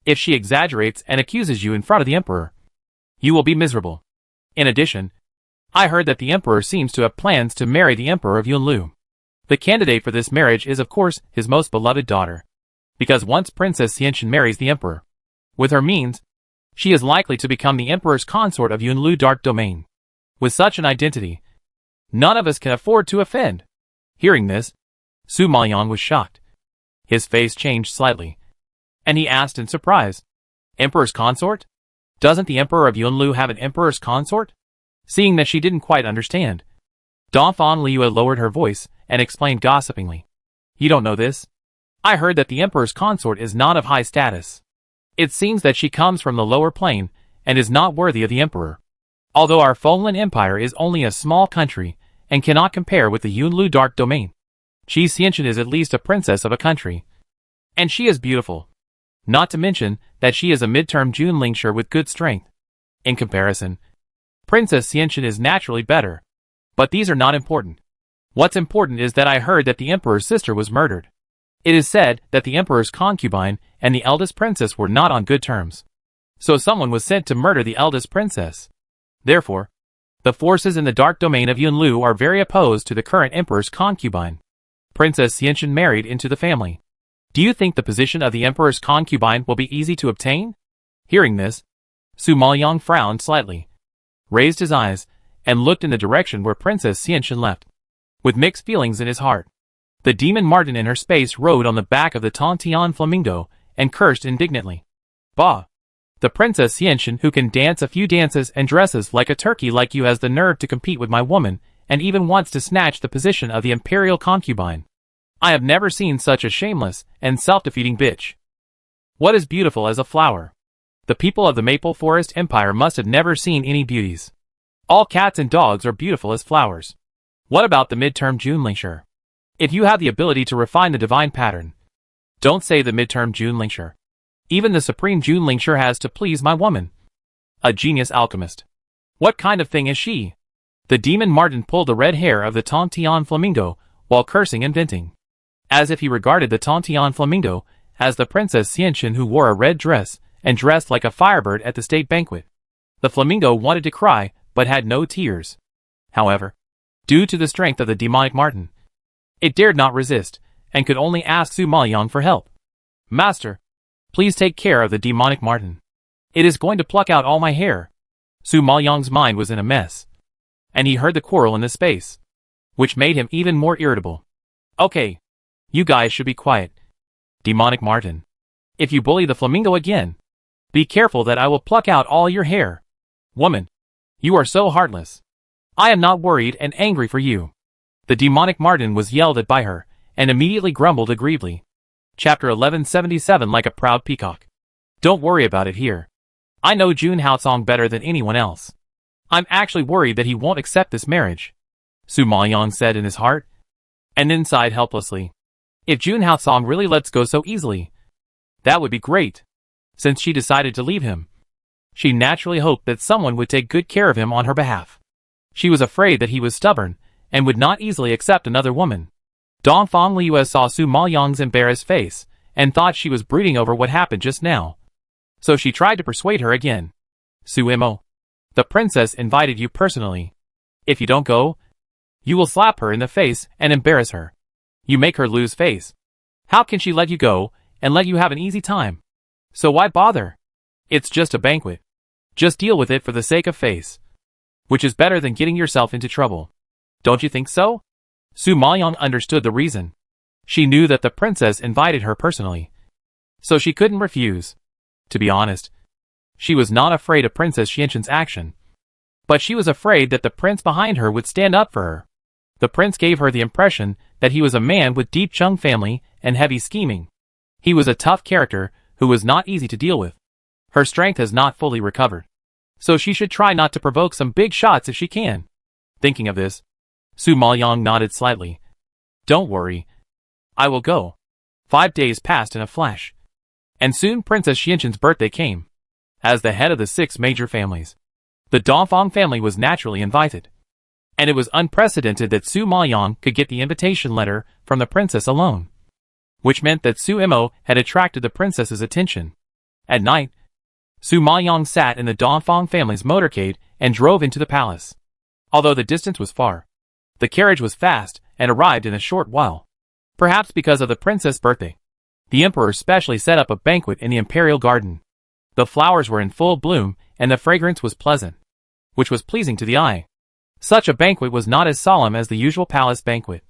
[SPEAKER 1] If she exaggerates and accuses you in front of the emperor, you will be miserable. In addition, I heard that the emperor seems to have plans to marry the emperor of Yunlu. The candidate for this marriage is of course his most beloved daughter, because once Princess Xianxin marries the emperor, with her means, she is likely to become the emperor's consort of Yunlu Dark Domain. With such an identity, none of us can afford to offend. Hearing this, Su Maoyang was shocked. His face changed slightly, and he asked in surprise, Emperor's consort? Doesn't the emperor of Yunlu have an emperor's consort? Seeing that she didn't quite understand, Dongfang Liu lowered her voice and explained gossipingly. You don't know this? I heard that the emperor's consort is not of high status. It seems that she comes from the lower plane and is not worthy of the emperor. Although our fallen empire is only a small country and cannot compare with the Yunlu Dark Domain, Qi Xianxin is at least a princess of a country. And she is beautiful. Not to mention that she is a midterm Junlingshi with good strength. In comparison, Princess Xianxin is naturally better. But these are not important. What's important is that I heard that the emperor's sister was murdered. It is said that the emperor's concubine and the eldest princess were not on good terms. So someone was sent to murder the eldest princess. Therefore, the forces in the dark domain of Yunlu are very opposed to the current emperor's concubine. Princess Xianxin married into the family. Do you think the position of the emperor's concubine will be easy to obtain? Hearing this, Su Maoyang frowned slightly, raised his eyes, and looked in the direction where Princess Xianxin left. With mixed feelings in his heart, the demon Martin in her space rode on the back of the Tontian Flamingo and cursed indignantly. Bah! The Princess Xianxin who can dance a few dances and dresses like a turkey like you has the nerve to compete with my woman and even wants to snatch the position of the imperial concubine. I have never seen such a shameless and self-defeating bitch. What is beautiful as a flower? The people of the Maple Forest Empire must have never seen any beauties. All cats and dogs are beautiful as flowers. What about the midterm Junlingshi? If you have the ability to refine the divine pattern, don't say the midterm Junlingshi. Even the supreme Junlingshi has to please my woman. A genius alchemist. What kind of thing is she? The demon Martin pulled the red hair of the Tontian Flamingo while cursing and venting, as if he regarded the Tontian Flamingo as the Princess Xianxin who wore a red dress and dressed like a firebird at the state banquet. The flamingo wanted to cry, but had no tears. However, due to the strength of the demonic Martin, it dared not resist, and could only ask Su Maoyang for help. Master, please take care of the demonic Martin. It is going to pluck out all my hair. Su Maoyang's mind was in a mess, and he heard the quarrel in the space, which made him even more irritable. Okay, you guys should be quiet. Demonic Martin, if you bully the flamingo again, be careful that I will pluck out all your hair. Woman, you are so heartless. I am not worried and angry for you. The demonic Martin was yelled at by her, and immediately grumbled aggrievedly. Chapter 1177 Like a proud peacock. Don't worry about it here. I know Jun Haosong better than anyone else. I'm actually worried that he won't accept this marriage, Su Maoyang said in his heart, and then sighed helplessly. If Jun Haosong really lets go so easily, that would be great. Since she decided to leave him, she naturally hoped that someone would take good care of him on her behalf. She was afraid that he was stubborn and would not easily accept another woman. Dongfang Liu saw Su Maoyang's embarrassed face, and thought she was brooding over what happened just now. So she tried to persuade her again. Su Mo, the princess invited you personally. If you don't go, you will slap her in the face and embarrass her. You make her lose face. How can she let you go, and let you have an easy time? So why bother? It's just a banquet. Just deal with it for the sake of face. Which is better than getting yourself into trouble. Don't you think so? Su Maoyang understood the reason. She knew that the princess invited her personally. So she couldn't refuse. To be honest, she was not afraid of Princess Xianxin's action. But she was afraid that the prince behind her would stand up for her. The prince gave her the impression that he was a man with deep Chung family and heavy scheming. He was a tough character who was not easy to deal with. Her strength has not fully recovered. So she should try not to provoke some big shots if she can. Thinking of this, Su Maoyang nodded slightly. Don't worry. I will go. 5 days passed in a flash. And soon Princess Xianxin's birthday came. As the head of the 6 major families, the Dongfang family was naturally invited. And it was unprecedented that Su Maoyang could get the invitation letter from the princess alone. Which meant that Su Mo had attracted the princess's attention. At night, Su Maoyang sat in the Dongfang family's motorcade and drove into the palace. Although the distance was far, the carriage was fast and arrived in a short while. Perhaps because of the princess' birthday, the emperor specially set up a banquet in the imperial garden. The flowers were in full bloom and the fragrance was pleasant, which was pleasing to the eye. Such a banquet was not as solemn as the usual palace banquet,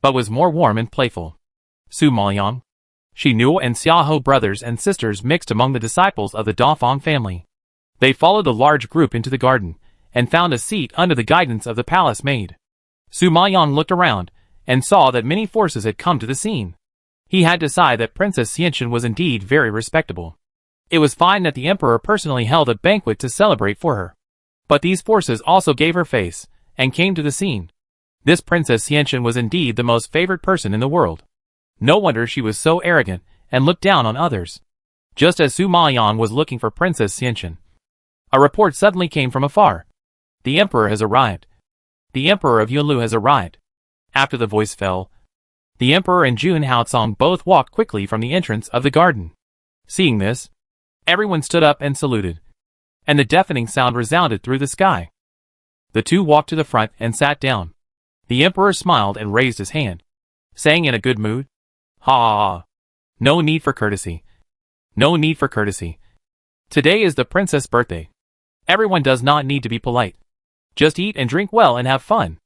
[SPEAKER 1] but was more warm and playful. Su Maoyang, Shi Nu and Xiahou brothers and sisters mixed among the disciples of the Dongfang family. They followed the large group into the garden, and found a seat under the guidance of the palace maid. Su Maoyang looked around, and saw that many forces had come to the scene. He had decided that Princess Xianxin was indeed very respectable. It was fine that the emperor personally held a banquet to celebrate for her. But these forces also gave her face, and came to the scene. This Princess Xianxin was indeed the most favored person in the world. No wonder she was so arrogant, and looked down on others. Just as Su Maoyang was looking for Princess Xianxin, a report suddenly came from afar. The emperor has arrived. The emperor of Yunlu has arrived. After the voice fell, the emperor and Jun Haocong both walked quickly from the entrance of the garden. Seeing this, everyone stood up and saluted, and the deafening sound resounded through the sky. The two walked to the front and sat down. The emperor smiled and raised his hand, saying in a good mood, "Ha ha ha. No need for courtesy. No need for courtesy. Today is the princess' birthday. Everyone does not need to be polite. Just eat and drink well and have fun.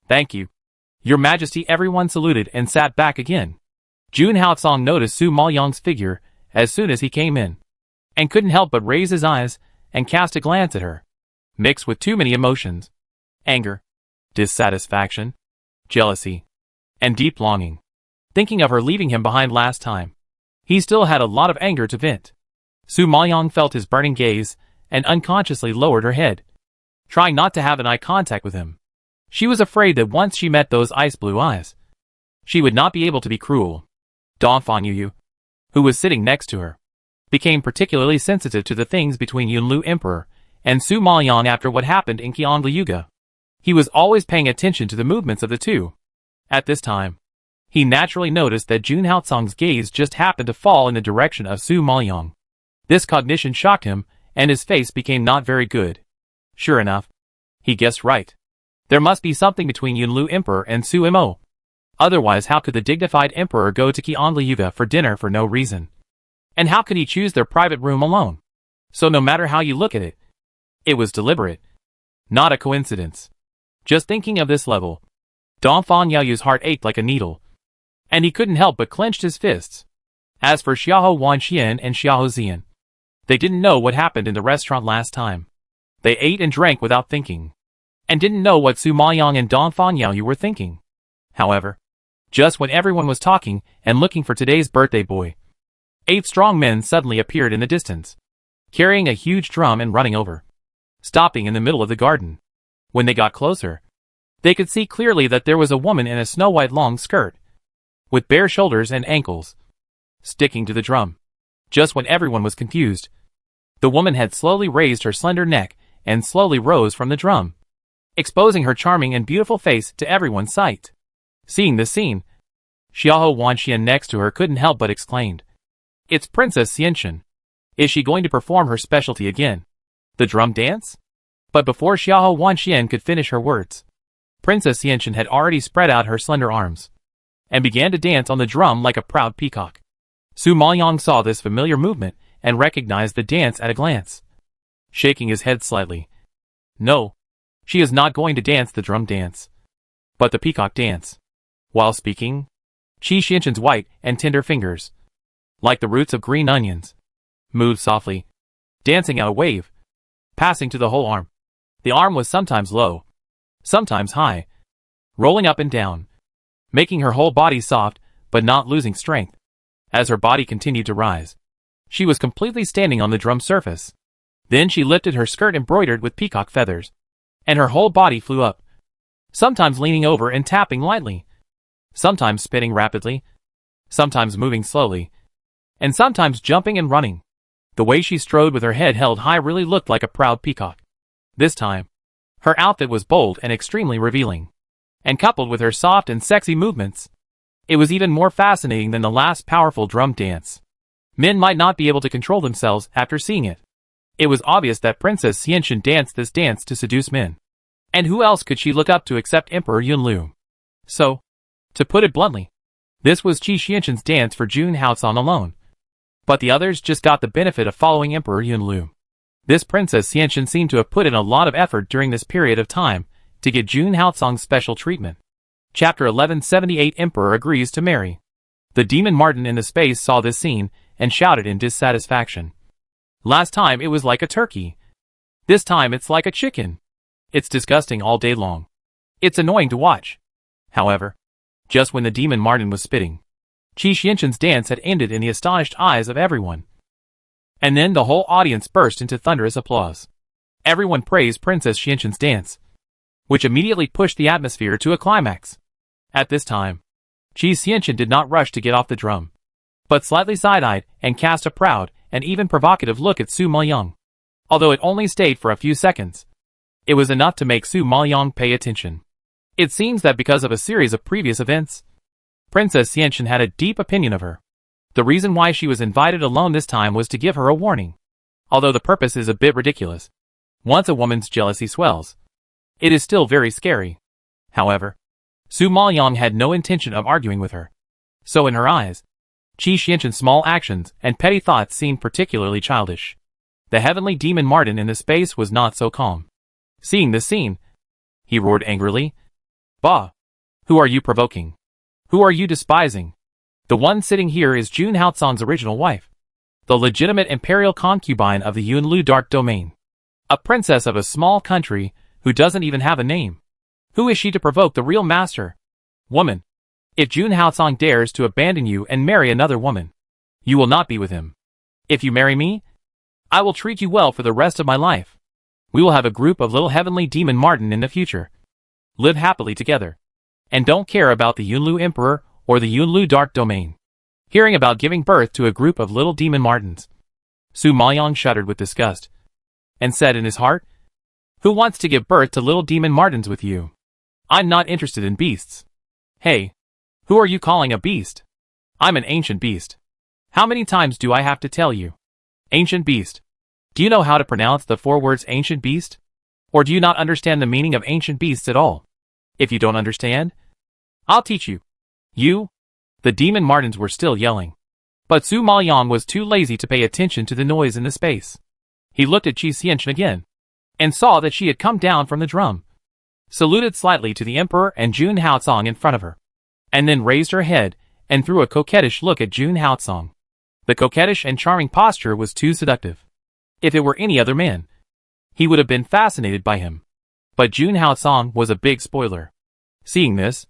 [SPEAKER 1] Thank you, Your Majesty." Everyone saluted and sat back again. Jun Haocong noticed Su Maoyang's figure as soon as he came in, and couldn't help but raise his eyes and cast a glance at her, mixed with too many emotions: anger, dissatisfaction, jealousy, and deep longing. Thinking of her leaving him behind last time, he still had a lot of anger to vent. Su Maoyang felt his burning gaze and unconsciously lowered her head, trying not to have an eye contact with him. She was afraid that once she met those ice blue eyes, she would not be able to be cruel. Dongfang Yu, who was sitting next to her, became particularly sensitive to the things between Yunlu Emperor and Su Maoyang after what happened in Qiangliyuga. He was always paying attention to the movements of the two. At this time, he naturally noticed that Jun Haocong's gaze just happened to fall in the direction of Su Maoyang. This cognition shocked him, and his face became not very good. Sure enough, he guessed right. There must be something between Yunlu Emperor and Su Mo. Otherwise, how could the dignified emperor go to Qiangliyuga for dinner for no reason? And how could he choose their private room alone? So no matter how you look at it, it was deliberate. Not a coincidence. Just thinking of this level, Dongfang Yaoyu's heart ached like a needle, and he couldn't help but clenched his fists. As for Xiahou Wanxian and Xiahou Zian, they didn't know what happened in the restaurant last time. They ate and drank without thinking, and didn't know what Su Maoyang and Dongfang Yaoyu were thinking. However, just when everyone was talking and looking for today's birthday boy, 8 strong men suddenly appeared in the distance, carrying a huge drum and running over, stopping in the middle of the garden. When they got closer, they could see clearly that there was a woman in a snow-white long skirt, with bare shoulders and ankles, sticking to the drum. Just when everyone was confused, the woman had slowly raised her slender neck and slowly rose from the drum, exposing her charming and beautiful face to everyone's sight. Seeing this scene, Xiahou Wanxian next to her couldn't help but exclaimed. It's Princess Xianxin. Is she going to perform her specialty again? The drum dance? But before Xiahou Wanxian could finish her words, Princess Xianxin had already spread out her slender arms and began to dance on the drum like a proud peacock. Su Maoyang saw this familiar movement and recognized the dance at a glance, shaking his head slightly. No, she is not going to dance the drum dance, but the peacock dance. While speaking, Qi Xianxin's white and tender fingers, like the roots of green onions, moved softly, dancing out a wave, passing to the whole arm. The arm was sometimes low, sometimes high, rolling up and down, making her whole body soft but not losing strength. As her body continued to rise, she was completely standing on the drum surface. Then she lifted her skirt embroidered with peacock feathers, and her whole body flew up, sometimes leaning over and tapping lightly, sometimes spinning rapidly, sometimes moving slowly, and sometimes jumping and running. The way she strode with her head held high really looked like a proud peacock. This time, her outfit was bold and extremely revealing, and coupled with her soft and sexy movements, it was even more fascinating than the last powerful drum dance. Men might not be able to control themselves after seeing it. It was obvious that Princess Xianxin danced this dance to seduce men. And who else could she look up to except Emperor Yunlu? So, to put it bluntly, this was Qi Xianxin's dance for Jun Haocang alone. But the others just got the benefit of following Emperor Yunlu. This Princess Xianxin seemed to have put in a lot of effort during this period of time to get Jun Haocang's special treatment. Chapter 1178 Emperor agrees to marry. The demon Martin in the space saw this scene and shouted in dissatisfaction. Last time it was like a turkey. This time it's like a chicken. It's disgusting all day long. It's annoying to watch. However, just when the demon Martin was spitting, Qi Xianxin's dance had ended in the astonished eyes of everyone. And then the whole audience burst into thunderous applause. Everyone praised Princess Xianxin's dance, which immediately pushed the atmosphere to a climax. At this time, Qi Xianxin did not rush to get off the drum, but slightly side-eyed and cast a proud and even provocative look at Su Maoyang. Although it only stayed for a few seconds, it was enough to make Su Maoyang pay attention. It seems that because of a series of previous events, Princess Xianxin had a deep opinion of her. The reason why she was invited alone this time was to give her a warning. Although the purpose is a bit ridiculous, once a woman's jealousy swells, it is still very scary. However, Su Maoyang had no intention of arguing with her. So in her eyes, Qi Xianxin's small actions and petty thoughts seemed particularly childish. The heavenly demon Martin in the space was not so calm. Seeing this scene, he roared angrily. Bah! Who are you provoking? Who are you despising? The one sitting here is Jun Haocang's original wife, the legitimate imperial concubine of the Yunlu Dark Domain. A princess of a small country who doesn't even have a name. Who is she to provoke the real master? Woman, if Jun Haocang dares to abandon you and marry another woman, you will not be with him. If you marry me, I will treat you well for the rest of my life. We will have a group of little heavenly demon Martin in the future. Live happily together, and don't care about the Yunlu Emperor or the Yunlu Dark Domain. Hearing about giving birth to a group of little demon Martins, Su Maoyang shuddered with disgust, and said in his heart, who wants to give birth to little demon Martins with you? I'm not interested in beasts. Hey, who are you calling a beast? I'm an ancient beast. How many times do I have to tell you? Ancient beast. Do you know how to pronounce the 4 words ancient beast? Or do you not understand the meaning of ancient beasts at all? If you don't understand, I'll teach you. You? The demon Martins were still yelling. But Su Maoyang was too lazy to pay attention to the noise in the space. He looked at Qi Xianxin again, and saw that she had come down from the drum, saluted slightly to the emperor and Jun Haocang in front of her, and then raised her head and threw a coquettish look at Jun Haocang. The coquettish and charming posture was too seductive. If it were any other man, he would have been fascinated by him. But Jun Haocang was a big spoiler. Seeing this,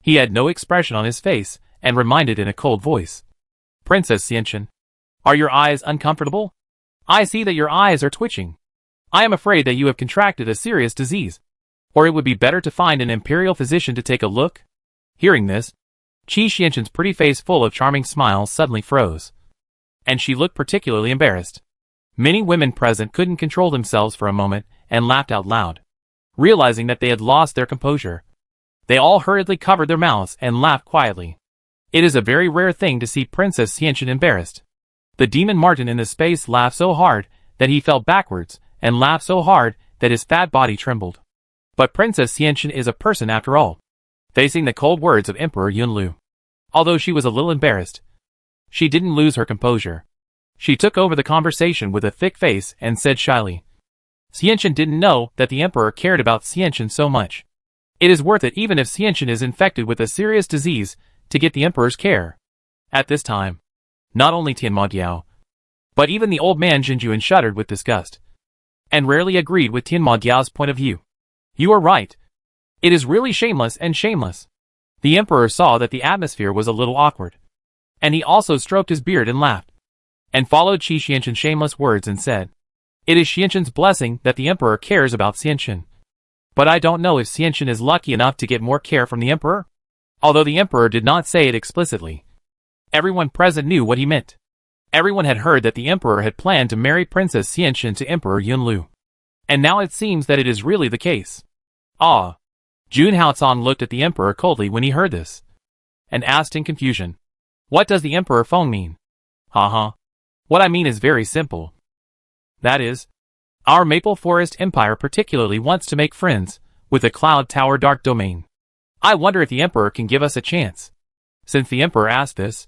[SPEAKER 1] he had no expression on his face and reminded in a cold voice. Princess Xianxin, are your eyes uncomfortable? I see that your eyes are twitching. I am afraid that you have contracted a serious disease, or it would be better to find an imperial physician to take a look. Hearing this, Qi Xianxin's pretty face full of charming smiles suddenly froze, and she looked particularly embarrassed. Many women present couldn't control themselves for a moment and laughed out loud, realizing that they had lost their composure. They all hurriedly covered their mouths and laughed quietly. It is a very rare thing to see Princess Xianchen embarrassed. The demon Martin in the space laughed so hard that he fell backwards, and laughed so hard that his fat body trembled. But Princess Xianchen is a person after all. Facing the cold words of Emperor Yunlu, although she was a little embarrassed, she didn't lose her composure. She took over the conversation with a thick face and said shyly, Xianchen didn't know that the Emperor cared about Xianchen so much. It is worth it even if Xianchen is infected with a serious disease to get the Emperor's care. At this time, not only Tian Modiao, but even the old man Jinjuan shuddered with disgust, and rarely agreed with Tian Modiao's point of view. You are right. It is really shameless and shameless. The Emperor saw that the atmosphere was a little awkward, and he also stroked his beard and laughed, and followed Qi Xianchen's shameless words and said, It is Xianchen's blessing that the Emperor cares about Xianchen. But I don't know if Xianchen is lucky enough to get more care from the Emperor. Although the Emperor did not say it explicitly, everyone present knew what he meant. Everyone had heard that the Emperor had planned to marry Princess Xianchen to Emperor Yunlu. And now it seems that it is really the case. Ah! Jun Haocong looked at the Emperor coldly when he heard this, and asked in confusion, What does the Emperor Feng mean? Haha. What I mean is very simple. That is, our Maple Forest Empire particularly wants to make friends with the Cloud Tower Dark Domain. I wonder if the Emperor can give us a chance. Since the Emperor asked this,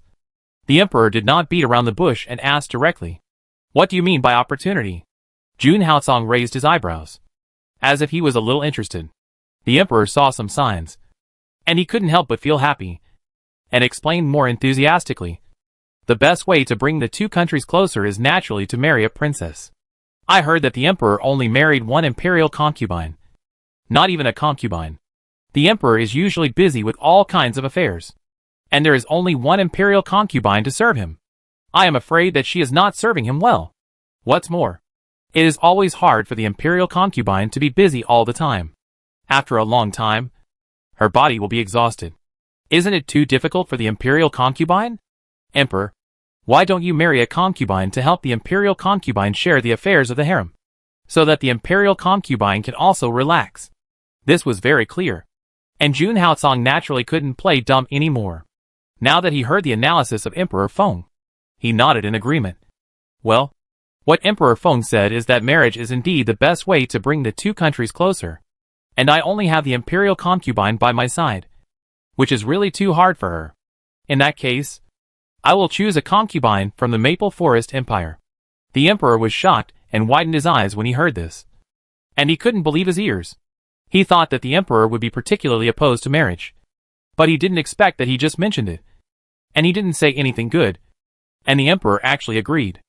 [SPEAKER 1] the Emperor did not beat around the bush and asked directly, What do you mean by opportunity? Jun Haocong raised his eyebrows, as if he was a little interested. The Emperor saw some signs, and he couldn't help but feel happy, and explained more enthusiastically. The best way to bring the two countries closer is naturally to marry a princess. I heard that the Emperor only married one imperial concubine. Not even a concubine. The Emperor is usually busy with all kinds of affairs, and there is only one imperial concubine to serve him. I am afraid that she is not serving him well. What's more, it is always hard for the imperial concubine to be busy all the time. After a long time, her body will be exhausted. Isn't it too difficult for the imperial concubine? Emperor, why don't you marry a concubine to help the imperial concubine share the affairs of the harem, so that the imperial concubine can also relax? This was very clear, and Jun Haocong naturally couldn't play dumb anymore. Now that he heard the analysis of Emperor Feng, he nodded in agreement. Well, what Emperor Feng said is that marriage is indeed the best way to bring the two countries closer, and I only have the imperial concubine by my side, which is really too hard for her. In that case, I will choose a concubine from the Maple Forest Empire. The Emperor was shocked and widened his eyes when he heard this, and he couldn't believe his ears. He thought that the Emperor would be particularly opposed to marriage, but he didn't expect that he just mentioned it, and he didn't say anything good, and the Emperor actually agreed.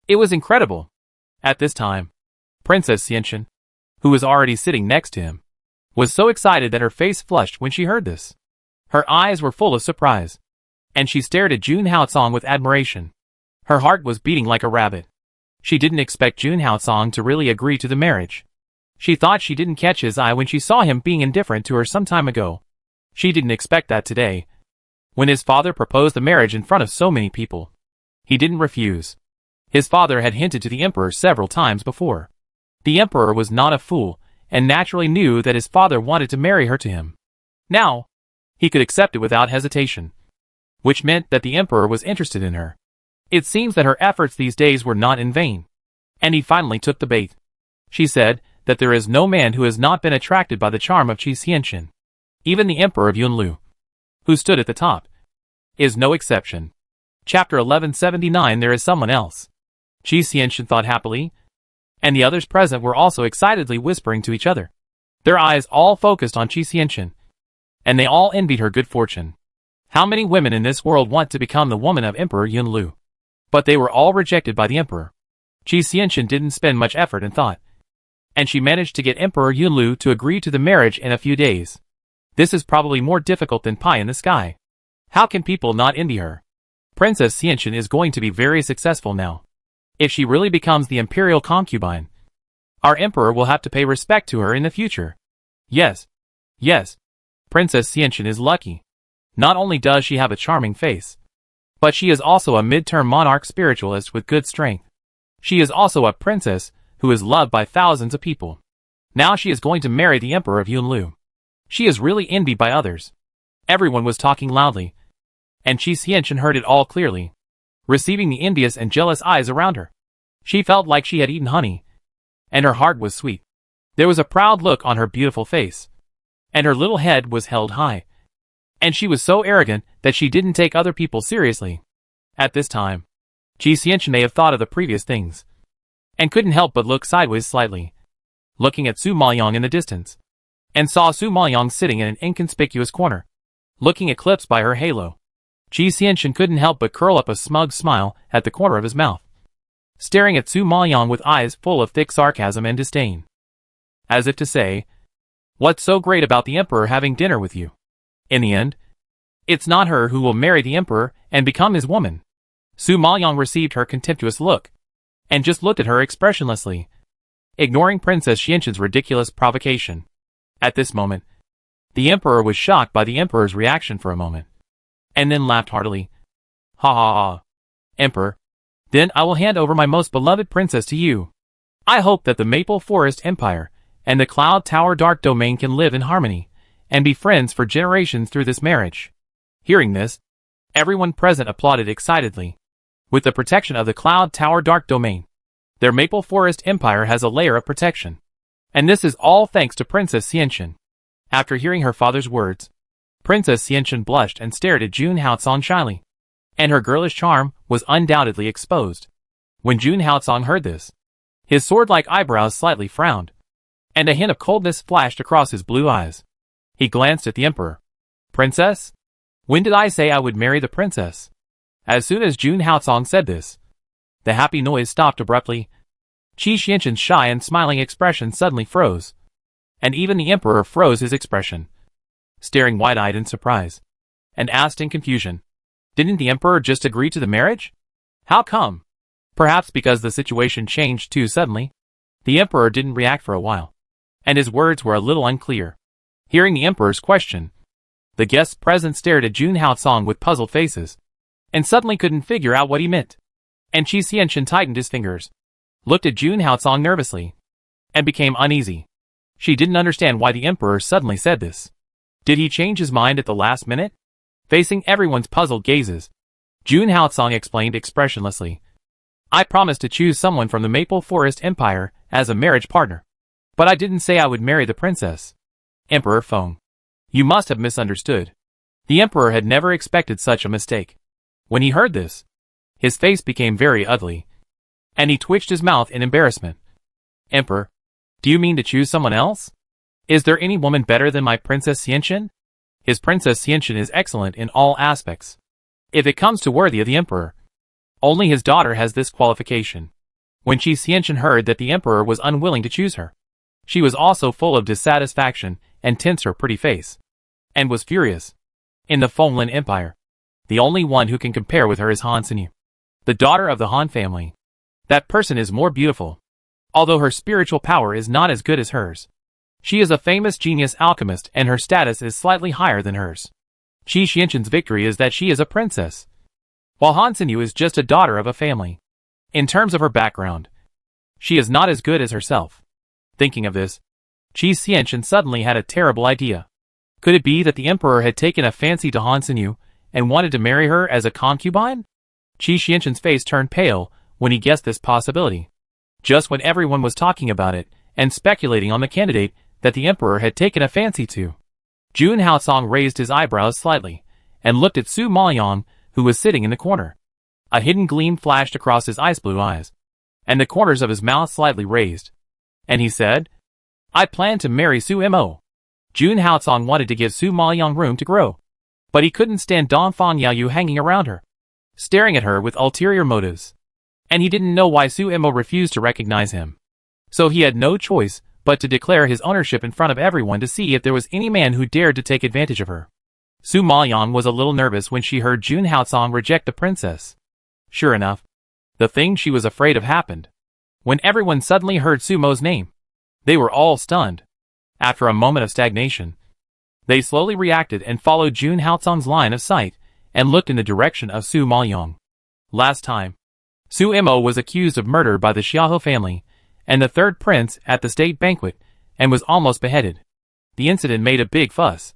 [SPEAKER 1] It was incredible. At this time, Princess Xianchen, who was already sitting next to him, was so excited that her face flushed when she heard this. Her eyes were full of surprise, and she stared at Jun Haocong with admiration. Her heart was beating like a rabbit. She didn't expect Jun Haocong to really agree to the marriage. She thought she didn't catch his eye when she saw him being indifferent to her some time ago. She didn't expect that today, when his father proposed the marriage in front of so many people. He didn't refuse. His father had hinted to the Emperor several times before. The Emperor was not a fool, and naturally knew that his father wanted to marry her to him. Now, he could accept it without hesitation, which meant that the Emperor was interested in her. It seems that her efforts these days were not in vain, and he finally took the bait. She said that there is no man who has not been attracted by the charm of Qi Xianchen. Even the Emperor of Yunlu, who stood at the top, is no exception. Chapter 1179. There is someone else. Qi Xianchen thought happily, and the others present were also excitedly whispering to each other. Their eyes all focused on Qi Xianchen, and they all envied her good fortune. How many women in this world want to become the woman of Emperor Yunlu? But they were all rejected by the Emperor. Qi Xianchen didn't spend much effort and thought, and she managed to get Emperor Yunlu to agree to the marriage in a few days. This is probably more difficult than pie in the sky. How can people not envy her? Princess Xianchen is going to be very successful now. If she really becomes the imperial concubine, our emperor will have to pay respect to her in the future. Yes. Yes. Princess Xianchen is lucky. Not only does she have a charming face, but she is also a mid-term monarch spiritualist with good strength. She is also a princess who is loved by thousands of people. Now she is going to marry the Emperor of Yunlu. She is really envied by others. Everyone was talking loudly, and Qi Xianchen heard it all clearly, receiving the envious and jealous eyes around her. She felt like she had eaten honey, and her heart was sweet. There was a proud look on her beautiful face, and her little head was held high, and she was so arrogant that she didn't take other people seriously. At this time, Qi Xianchen may have thought of the previous things, and couldn't help but look sideways slightly, looking at Su Maoyong in the distance, and saw Su Maoyong sitting in an inconspicuous corner, looking eclipsed by her halo. Qi Xianchen couldn't help but curl up a smug smile at the corner of his mouth, staring at Su Maoyong with eyes full of thick sarcasm and disdain, as if to say, "What's so great about the emperor having dinner with you? In the end, it's not her who will marry the emperor and become his woman." Su Maoyong received her contemptuous look, and just looked at her expressionlessly, ignoring Princess Xianqin's ridiculous provocation. At this moment, the emperor was shocked by the emperor's reaction for a moment, and then laughed heartily. "Ha ha ha, Emperor, then I will hand over my most beloved princess to you. I hope that the Maple Forest Empire and the Cloud Tower Dark Domain can live in harmony, and be friends for generations through this marriage." Hearing this, everyone present applauded excitedly. With the protection of the Cloud Tower Dark Domain, their Maple Forest Empire has a layer of protection. And this is all thanks to Princess Xianqin. After hearing her father's words, Princess Xianqin blushed and stared at Jun Haocong shyly, and her girlish charm was undoubtedly exposed. When Jun Haocong heard this, his sword-like eyebrows slightly frowned, and a hint of coldness flashed across his blue eyes. He glanced at the emperor. "Princess? When did I say I would marry the princess?" As soon as Jun Haocong said this, the happy noise stopped abruptly. Qi Xianqin's shy and smiling expression suddenly froze, and even the emperor froze his expression, staring wide-eyed in surprise, and asked in confusion, "Didn't the emperor just agree to the marriage? How come?" Perhaps because the situation changed too suddenly, the emperor didn't react for a while, and his words were a little unclear. Hearing the emperor's question, the guests present stared at Jun Haocong with puzzled faces, and suddenly couldn't figure out what he meant. And Qi Xianqin tightened his fingers, looked at Jun Haocong nervously, and became uneasy. She didn't understand why the emperor suddenly said this. Did he change his mind at the last minute? Facing everyone's puzzled gazes, Jun Haocong explained expressionlessly, "I promised to choose someone from the Maple Forest Empire as a marriage partner, but I didn't say I would marry the princess." Emperor Feng, you must have misunderstood. The emperor had never expected such a mistake. When he heard this, his face became very ugly, and he twitched his mouth in embarrassment. "Emperor, do you mean to choose someone else? Is there any woman better than my Princess Xianqin? His Princess Xianqin is excellent in all aspects. If it comes to worthy of the emperor, only his daughter has this qualification." When Qi Xianqin heard that the emperor was unwilling to choose her, she was also full of dissatisfaction and tensed her pretty face, and was furious. In the Fenglin Empire, the only one who can compare with her is Han Sinyu, the daughter of the Han family. That person is more beautiful, although her spiritual power is not as good as hers. She is a famous genius alchemist and her status is slightly higher than hers. Qi Xianqin's victory is that she is a princess, while Han Sinyu is just a daughter of a family. In terms of her background, she is not as good as herself. Thinking of this, Qi Xianqin suddenly had a terrible idea. Could it be that the emperor had taken a fancy to Han Sinyu and wanted to marry her as a concubine? Qi Xianqin's face turned pale when he guessed this possibility. Just when everyone was talking about it and speculating on the candidate that the emperor had taken a fancy to, Jun Haocong raised his eyebrows slightly and looked at Su Maoyong, who was sitting in the corner. A hidden gleam flashed across his ice blue eyes, and the corners of his mouth slightly raised, and he said, "I plan to marry Su Mo." Jun Haocong wanted to give Su Maoyong room to grow, but he couldn't stand Dongfang Yaoyu hanging around her, staring at her with ulterior motives, and he didn't know why Su Mo refused to recognize him. So he had no choice but to declare his ownership in front of everyone to see if there was any man who dared to take advantage of her. Su Maoyong was a little nervous when she heard Jun Haocong reject the princess. Sure enough, the thing she was afraid of happened. When everyone suddenly heard Su Mo's name, they were all stunned. After a moment of stagnation, they slowly reacted and followed Jun Haocong's line of sight and looked in the direction of Su Maoyong. Last time, Su Mo was accused of murder by the Xiaohe family and the third prince at the state banquet and was almost beheaded. The incident made a big fuss.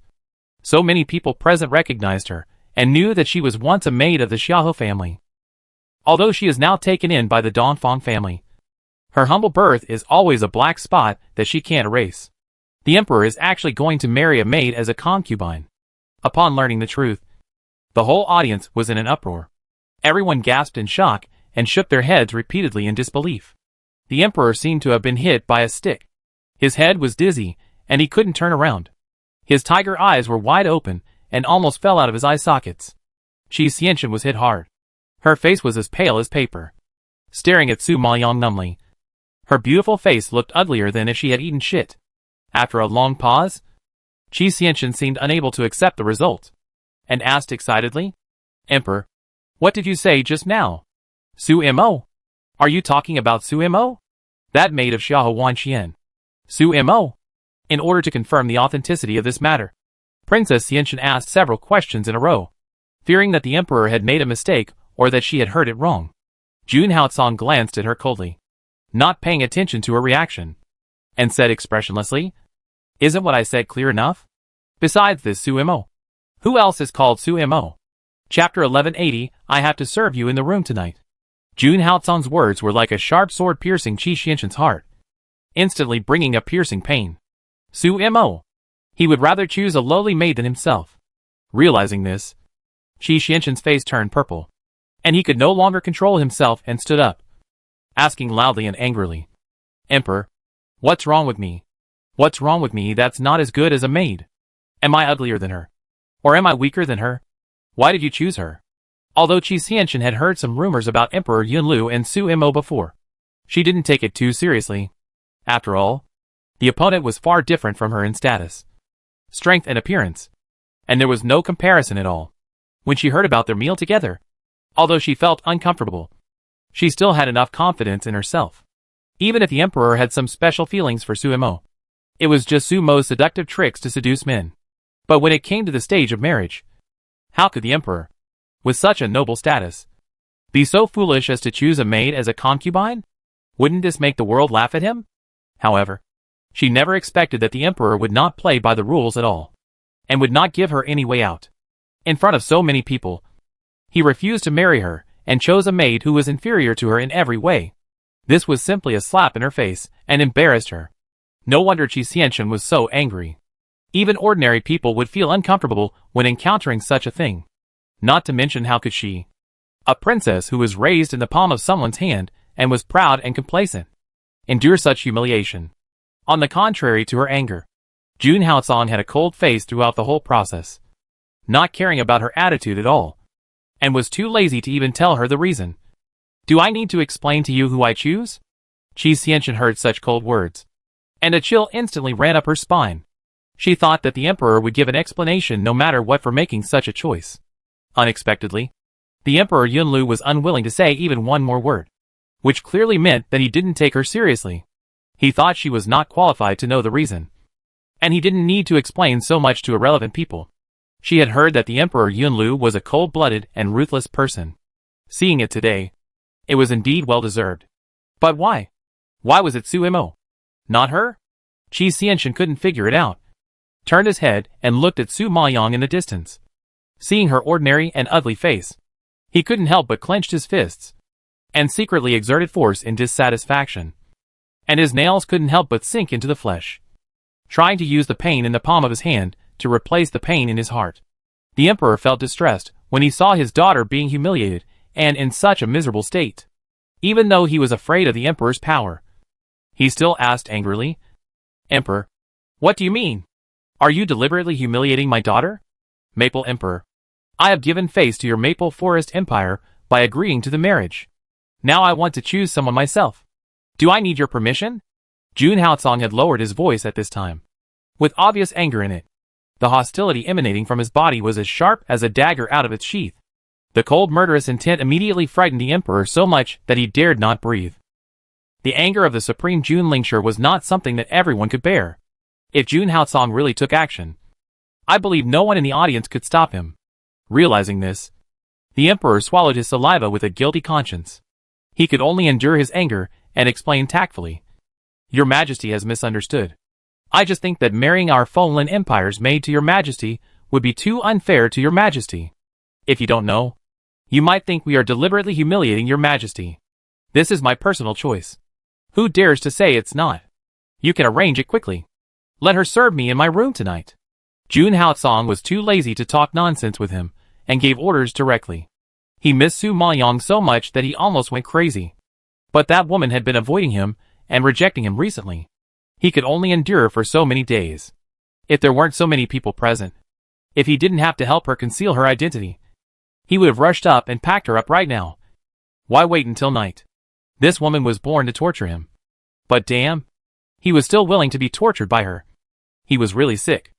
[SPEAKER 1] So many people present recognized her, and knew that she was once a maid of the Xiahou family. Although she is now taken in by the Dongfang family, her humble birth is always a black spot that she can't erase. The emperor is actually going to marry a maid as a concubine. Upon learning the truth, the whole audience was in an uproar. Everyone gasped in shock and shook their heads repeatedly in disbelief. The emperor seemed to have been hit by a stick. His head was dizzy, and he couldn't turn around. His tiger eyes were wide open and almost fell out of his eye sockets. Qi Xianqian was hit hard. Her face was as pale as paper. Staring at Su Maoyang numbly, her beautiful face looked uglier than if she had eaten shit. After a long pause, Qi Xianqian seemed unable to accept the result, and asked excitedly, "Emperor, what did you say just now? Su Mo? Are you talking about Su Mo? That maid of Xiahou Wanqian? Su Mo?" In order to confirm the authenticity of this matter, Princess Xianqian asked several questions in a row, fearing that the emperor had made a mistake or that she had heard it wrong. Jun Haocong glanced at her coldly, not paying attention to her reaction, and said expressionlessly, "Isn't what I said clear enough? Besides this Su Mo, who else is called Su Mo? Chapter 1180, I have to serve you in the room tonight." Jun Haocong's words were like a sharp sword piercing Qi Xianqian's heart, instantly bringing a piercing pain. Su Mo. He would rather choose a lowly maid than himself. Realizing this, Qi Xianqian's face turned purple, and he could no longer control himself and stood up, asking loudly and angrily, "Emperor, what's wrong with me? What's wrong with me that's not as good as a maid? Am I uglier than her? Or am I weaker than her? Why did you choose her?" Although Qi Xianqian had heard some rumors about Emperor Yunlu and Su Mo before, she didn't take it too seriously. After all, the opponent was far different from her in status, strength and appearance, and there was no comparison at all. When she heard about their meal together, although she felt uncomfortable, she still had enough confidence in herself. Even if the emperor had some special feelings for Su Mo, it was just Su Mo's seductive tricks to seduce men. But when it came to the stage of marriage, how could the emperor, with such a noble status, be so foolish as to choose a maid as a concubine? Wouldn't this make the world laugh at him? However, she never expected that the emperor would not play by the rules at all, and would not give her any way out. In front of so many people, he refused to marry her, and chose a maid who was inferior to her in every way. This was simply a slap in her face, and embarrassed her. No wonder Qi Xianqian was so angry. Even ordinary people would feel uncomfortable when encountering such a thing. Not to mention, how could she, a princess who was raised in the palm of someone's hand, and was proud and complacent, endure such humiliation? On the contrary to her anger, Jun Haocong had a cold face throughout the whole process, not caring about her attitude at all, and was too lazy to even tell her the reason. "Do I need to explain to you who I choose?" Qi Xianqian heard such cold words, and a chill instantly ran up her spine. She thought that the emperor would give an explanation no matter what for making such a choice. Unexpectedly, the Emperor Yunlu was unwilling to say even one more word, which clearly meant that he didn't take her seriously. He thought she was not qualified to know the reason, and he didn't need to explain so much to irrelevant people. She had heard that the Emperor Yunlu was a cold-blooded and ruthless person. Seeing it today, it was indeed well-deserved. But why? Why was it Su Mo? Not her? Qi Xianqian couldn't figure it out, turned his head and looked at Su Maoyang in the distance. Seeing her ordinary and ugly face, he couldn't help but clenched his fists, and secretly exerted force in dissatisfaction. And his nails couldn't help but sink into the flesh, trying to use the pain in the palm of his hand to replace the pain in his heart. The emperor felt distressed when he saw his daughter being humiliated and in such a miserable state. Even though he was afraid of the emperor's power, he still asked angrily, "Emperor, what do you mean? Are you deliberately humiliating my daughter?" "Maple Emperor, I have given face to your Maple Forest Empire by agreeing to the marriage. Now I want to choose someone myself. Do I need your permission?" Jun Haocong had lowered his voice at this time, with obvious anger in it. The hostility emanating from his body was as sharp as a dagger out of its sheath. The cold murderous intent immediately frightened the emperor so much that he dared not breathe. The anger of the supreme Jun Lingshi was not something that everyone could bear. If Jun Haocong really took action, I believe no one in the audience could stop him. Realizing this, the emperor swallowed his saliva with a guilty conscience. He could only endure his anger and explain tactfully, "Your Majesty has misunderstood. I just think that marrying our fallen empire's maid to your Majesty would be too unfair to your Majesty. If you don't know, you might think we are deliberately humiliating your majesty. This is my personal choice. Who dares to say it's not? You can arrange it quickly. Let her serve me in my room tonight. Jun Haotsong was too lazy to talk nonsense with him, and gave orders directly. He missed Su Maoyong so much that he almost went crazy. But that woman had been avoiding him, and rejecting him recently. He could only endure for so many days. If there weren't so many people present, if he didn't have to help her conceal her identity, he would have rushed up and packed her up right now. Why wait until night? This woman was born to torture him. But damn, he was still willing to be tortured by her. He was really sick,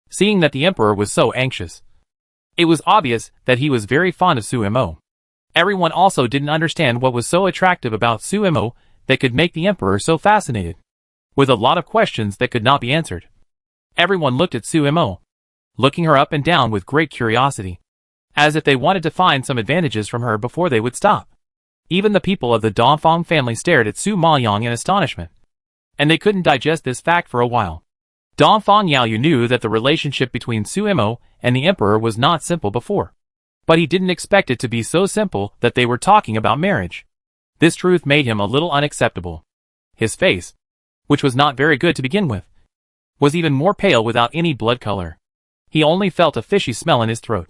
[SPEAKER 1] seeing that the emperor was so anxious. It was obvious that he was very fond of Su Mo. Everyone also didn't understand what was so attractive about Su Mo that could make the emperor so fascinated, with a lot of questions that could not be answered. Everyone looked at Su Mo, looking her up and down with great curiosity, as if they wanted to find some advantages from her before they would stop. Even the people of the Dongfang family stared at Su Maoyong in astonishment, and they couldn't digest this fact for a while. Dongfang Yaoyu knew that the relationship between Su Mo and the emperor was not simple before, but he didn't expect it to be so simple that they were talking about marriage. This truth made him a little unacceptable. His face, which was not very good to begin with, was even more pale without any blood color. He only felt a fishy smell in his throat,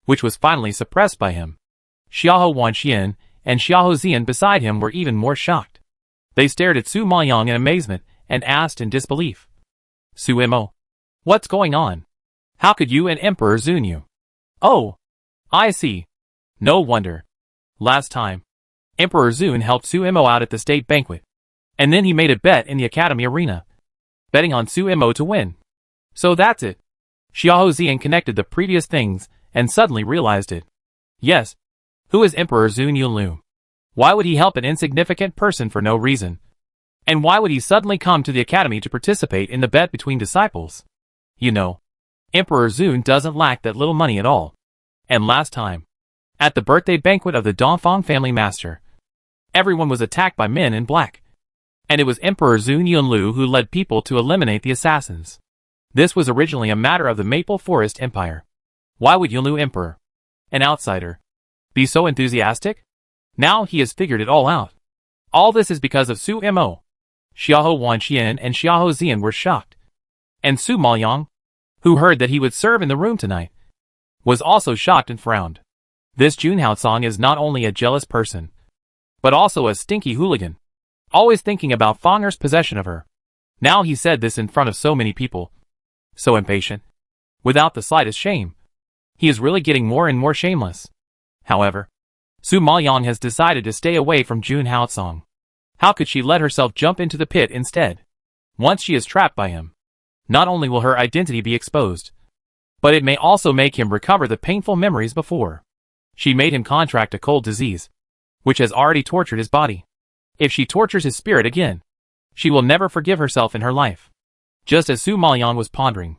[SPEAKER 1] which was finally suppressed by him. Xiahou Wanxian and Xiahou Zian beside him were even more shocked. They stared at Su Maoyong in amazement and asked in disbelief, Su Mo, what's going on? How could you and Emperor Zun you? Oh, I see. No wonder. Last time, Emperor Zun helped Su Mo out at the state banquet, and then he made a bet in the academy arena, betting on Su Mo to win. So that's it. Xiahou Zian connected the previous things and suddenly realized it. Yes. Who is Emperor Zun Yunlu? Why would he help an insignificant person for no reason? And why would he suddenly come to the academy to participate in the bet between disciples? You know, Emperor Zun doesn't lack that little money at all. And last time, at the birthday banquet of the Dongfang family master, everyone was attacked by men in black. And it was Emperor Zun Yunlu who led people to eliminate the assassins. This was originally a matter of the Maple Forest Empire. Why would Yunlu Emperor, an outsider, be so enthusiastic? Now he has figured it all out. All this is because of Su Mo. Xiahou Wanxian and Xiahou Zian were shocked. And Su Maoyong, who heard that he would serve in the room tonight, was also shocked and frowned. This Jun Haotsong is not only a jealous person, but also a stinky hooligan, always thinking about Fang'er's possession of her. Now he said this in front of so many people. So impatient, without the slightest shame. He is really getting more and more shameless. However, Su Maoyong has decided to stay away from Jun Haotsong. How could she let herself jump into the pit instead? Once she is trapped by him, not only will her identity be exposed, but it may also make him recover the painful memories before. She made him contract a cold disease, which has already tortured his body. If she tortures his spirit again, she will never forgive herself in her life. Just as Su Maoyong was pondering,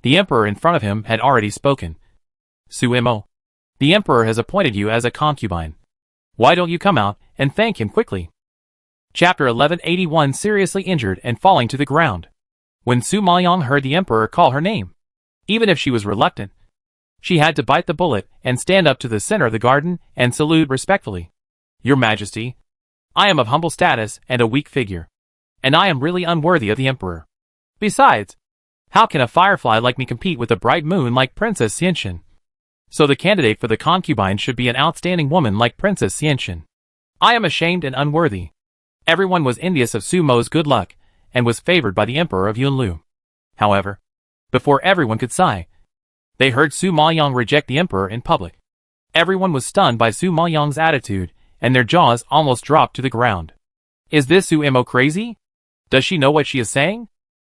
[SPEAKER 1] the emperor in front of him had already spoken. Su Mo, the emperor has appointed you as a concubine. Why don't you come out and thank him quickly? Chapter 1181 Seriously injured and falling to the ground. When Su Maoyong heard the emperor call her name, even if she was reluctant, she had to bite the bullet and stand up to the center of the garden and salute respectfully. Your Majesty, I am of humble status and a weak figure, and I am really unworthy of the emperor. Besides, how can a firefly like me compete with a bright moon like Princess Xianxin? So the candidate for the concubine should be an outstanding woman like Princess Xianxin. I am ashamed and unworthy. Everyone was envious of Su Mo's good luck, and was favored by the emperor of Yunlu. However, before everyone could sigh, they heard Su Maoyong reject the emperor in public. Everyone was stunned by Su Maoyong's attitude, and their jaws almost dropped to the ground. Is this Su Mo crazy? Does she know what she is saying?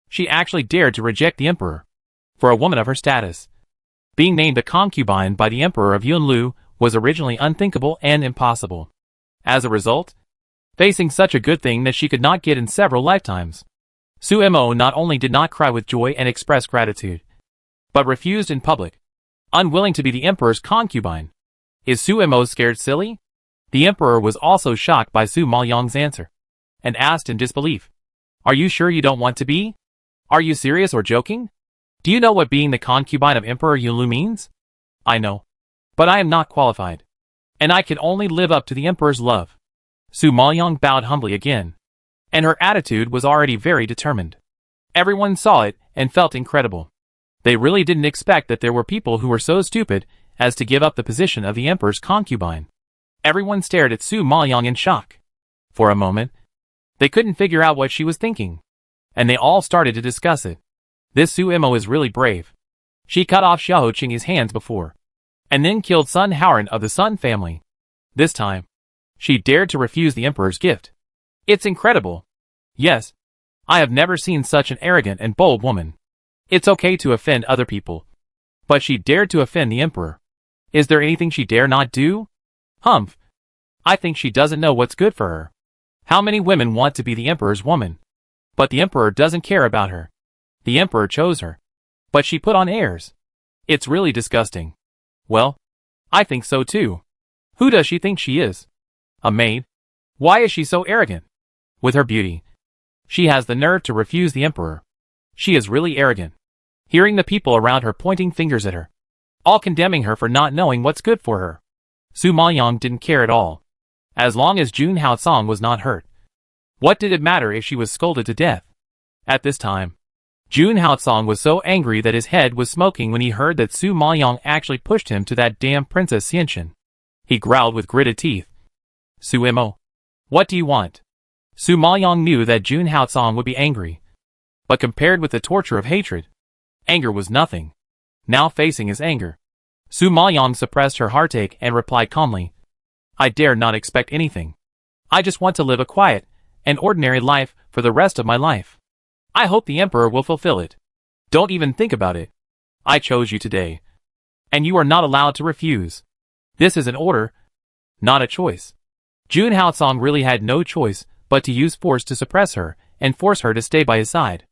[SPEAKER 1] She actually dared to reject the emperor. For a woman of her status, being named a concubine by the emperor of Yunlu was originally unthinkable and impossible. As a result, facing such a good thing that she could not get in several lifetimes, Su Mo not only did not cry with joy and express gratitude, but refused in public, unwilling to be the emperor's concubine. Is Su Mo scared silly? The emperor was also shocked by Su Maoyong's answer, and asked in disbelief, Are you sure you don't want to be? Are you serious or joking? Do you know what being the concubine of Emperor Yunlu means? I know. But I am not qualified. And I can only live up to the emperor's love. Su Maoyang bowed humbly again. And her attitude was already very determined. Everyone saw it and felt incredible. They really didn't expect that there were people who were so stupid as to give up the position of the emperor's concubine. Everyone stared at Su Maoyang in shock. For a moment, they couldn't figure out what she was thinking. And they all started to discuss it. This Su Imo is really brave. She cut off Xiao Qingyi's hands before. And then killed Sun Haoran of the Sun family. This time, she dared to refuse the emperor's gift. It's incredible. Yes, I have never seen such an arrogant and bold woman. It's okay to offend other people. But she dared to offend the emperor. Is there anything she dare not do? Humph. I think she doesn't know what's good for her. How many women want to be the emperor's woman? But the emperor doesn't care about her. The emperor chose her. But she put on airs. It's really disgusting. Well, I think so too. Who does she think she is? A maid? Why is she so arrogant? With her beauty, she has the nerve to refuse the emperor. She is really arrogant. Hearing the people around her pointing fingers at her, all condemning her for not knowing what's good for her. Su Maoyang didn't care at all. As long as Jun Haocang was not hurt. What did it matter if she was scolded to death? At this time, Jun Haocang was so angry that his head was smoking when he heard that Su Maoyang actually pushed him to that damn Princess Xianxin. He growled with gritted teeth. Su Imo, what do you want? Su Maoyang knew that Jun Haocang would be angry. But compared with the torture of hatred, anger was nothing. Now facing his anger, Su Maoyang suppressed her heartache and replied calmly, I dare not expect anything. I just want to live a quiet and ordinary life for the rest of my life. I hope the emperor will fulfill it. Don't even think about it. I chose you today. And you are not allowed to refuse. This is an order, not a choice. Jun Haocang really had no choice but to use force to suppress her and force her to stay by his side.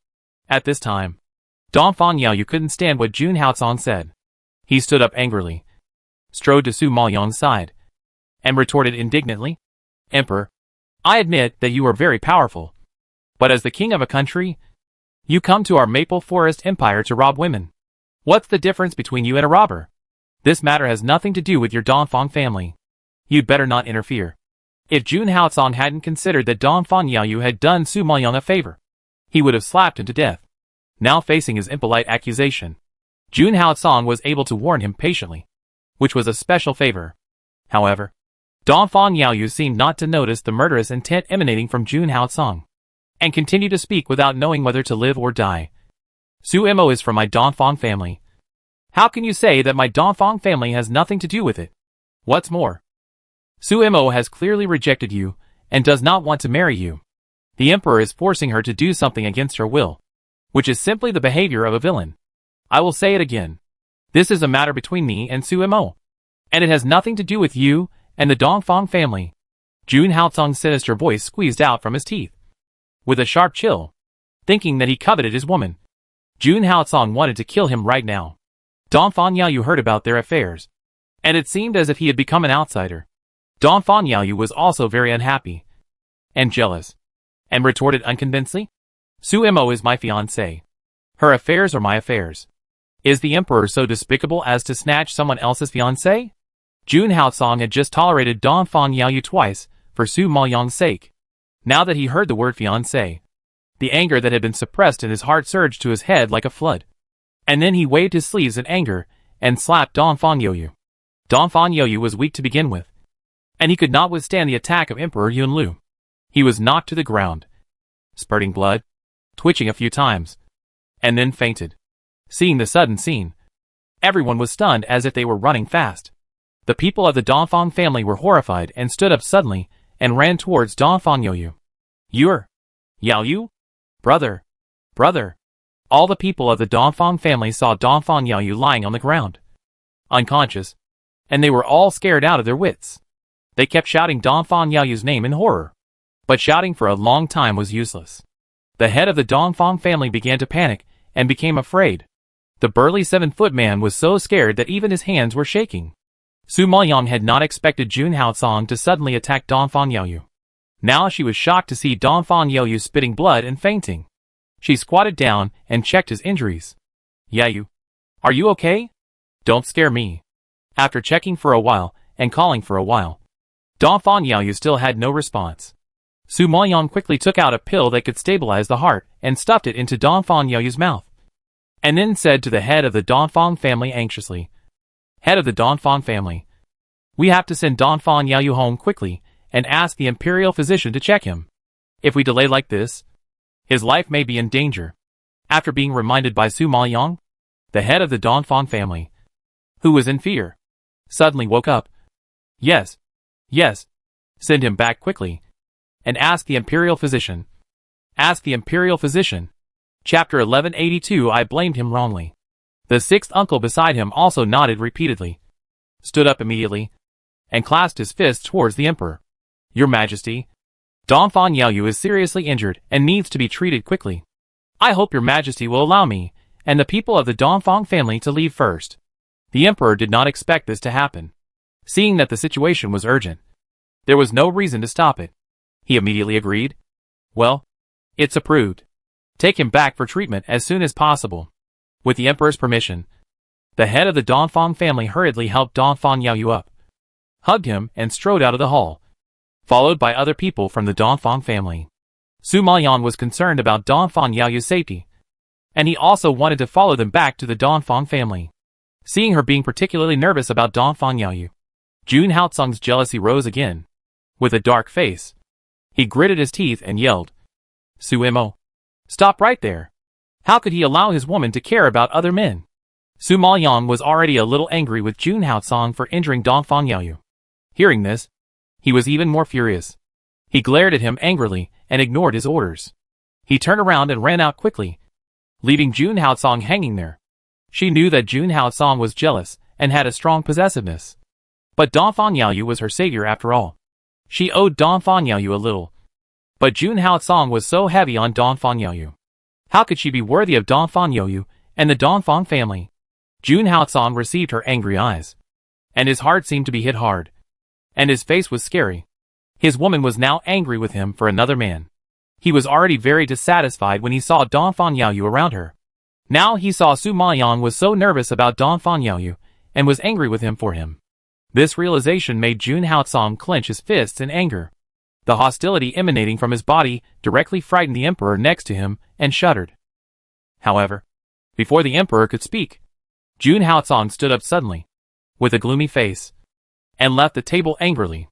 [SPEAKER 1] At this time, Dongfang Yaoyu couldn't stand what Jun Haocang said. He stood up angrily, strode to Su Maoyang's side, and retorted indignantly, Emperor, I admit that you are very powerful. But as the king of a country, you come to our Maple Forest Empire to rob women. What's the difference between you and a robber? This matter has nothing to do with your Dongfang family. You'd better not interfere. If Jun Haocang hadn't considered that Dongfang Yaoyu had done Su Maoyang a favor, he would have slapped him to death. Now facing his impolite accusation, Jun Haocang was able to warn him patiently, which was a special favor. However, Dongfang Yaoyu seemed not to notice the murderous intent emanating from Jun Haocang, and continued to speak without knowing whether to live or die. Su Imo is from my Dongfang family. How can you say that my Dongfang family has nothing to do with it? What's more, Su Imo has clearly rejected you and does not want to marry you. The emperor is forcing her to do something against her will, which is simply the behavior of a villain. I will say it again. This is a matter between me and Su Imo, and it has nothing to do with you and the Dongfang family. Jun Haocang's sinister voice squeezed out from his teeth. With a sharp chill, thinking that he coveted his woman, Jun Haocang wanted to kill him right now. Dongfang Yaoyu heard about their affairs, and it seemed as if he had become an outsider. Dongfang Yaoyu was also very unhappy and jealous, and retorted unconvincedly, Su Imo is my fiancée. Her affairs are my affairs. Is the emperor so despicable as to snatch someone else's fiancée? Jun Haocang had just tolerated Dongfang Yaoyu twice for Su Maoyang's sake. Now that he heard the word fiancé, the anger that had been suppressed in his heart surged to his head like a flood. And then he waved his sleeves in anger and slapped Dongfang Yaoyu. Dongfang Yaoyu was weak to begin with, and he could not withstand the attack of Emperor Yunlu. He was knocked to the ground, spurting blood, twitching a few times, and then fainted. Seeing the sudden scene, everyone was stunned as if they were running fast. The people of the Dongfang family were horrified and stood up suddenly and ran towards Dongfang Yaoyu. You're Yaoyu? Brother! Brother! All the people of the Dongfang family saw Dongfang Yaoyu lying on the ground, unconscious, and they were all scared out of their wits. They kept shouting Dongfang Yaoyu's name in horror, but shouting for a long time was useless. The head of the Dongfang family began to panic and became afraid. The burly 7-foot man was so scared that even his hands were shaking. Su Maoyang had not expected Jun Haocang to suddenly attack Dongfang Yaoyu. Now she was shocked to see Dongfang Yaoyu spitting blood and fainting. She squatted down and checked his injuries. Yaoyu, are you okay? Don't scare me. After checking for a while and calling for a while, Donphan Yaoyu still had no response. Su Maoyang quickly took out a pill that could stabilize the heart and stuffed it into Donphan Yaoyu's mouth, and then said to the head of the Donphan family anxiously, "Head of the Donphan family, we have to send Donphan Yaoyu home quickly and ask the imperial physician to check him. If we delay like this, his life may be in danger." After being reminded by Su Maoyang, the head of the Donphan family, who was in fear, suddenly woke up. Yes, send him back quickly, and ask the imperial physician. Ask the imperial physician. Chapter 1182. I blamed him wrongly. The sixth uncle beside him also nodded repeatedly, stood up immediately, and clasped his fists towards the emperor. "Your Majesty, Donphan Yaoyu is seriously injured and needs to be treated quickly. I hope your Majesty will allow me and the people of the Donphan family to leave first." The emperor did not expect this to happen. Seeing that the situation was urgent, there was no reason to stop it. He immediately agreed. "Well, it's approved. Take him back for treatment as soon as possible." With the emperor's permission, the head of the Donphan family hurriedly helped Donphan Yaoyu up, hugged him, and strode out of the hall, followed by other people from the Donphan family. Su Maoyang was concerned about Donphan Yaoyu's safety, and he also wanted to follow them back to the Donphan family. Seeing her being particularly nervous about Donphan Yaoyu, Jun Haotsung's jealousy rose again. With a dark face, he gritted his teeth and yelled, "Suimo, stop right there. How could he allow his woman to care about other men?" Su Maoyang was already a little angry with Jun Haotsung for injuring Donphan Yaoyu. Hearing this, he was even more furious. He glared at him angrily and ignored his orders. He turned around and ran out quickly, leaving Jun Haotsung hanging there. She knew that Jun Haotsung was jealous and had a strong possessiveness. But Donphan Yaoyu was her savior after all. She owed Donphan Yaoyu a little. But Jun Haotsung was so heavy on Donphan Yaoyu. How could she be worthy of Donphan Yaoyu and the Donphan family? Jun Haotsung received her angry eyes, and his heart seemed to be hit hard, and his face was scary. His woman was now angry with him for another man. He was already very dissatisfied when he saw Donphan Yaoyu around her. Now he saw Su Maoyang was so nervous about Donphan Yaoyu and was angry with him for him. This realization made Jun Haotsung clench his fists in anger. The hostility emanating from his body directly frightened the emperor next to him and shuddered. However, before the emperor could speak, Jun Haotsung stood up suddenly, with a gloomy face, and left the table angrily.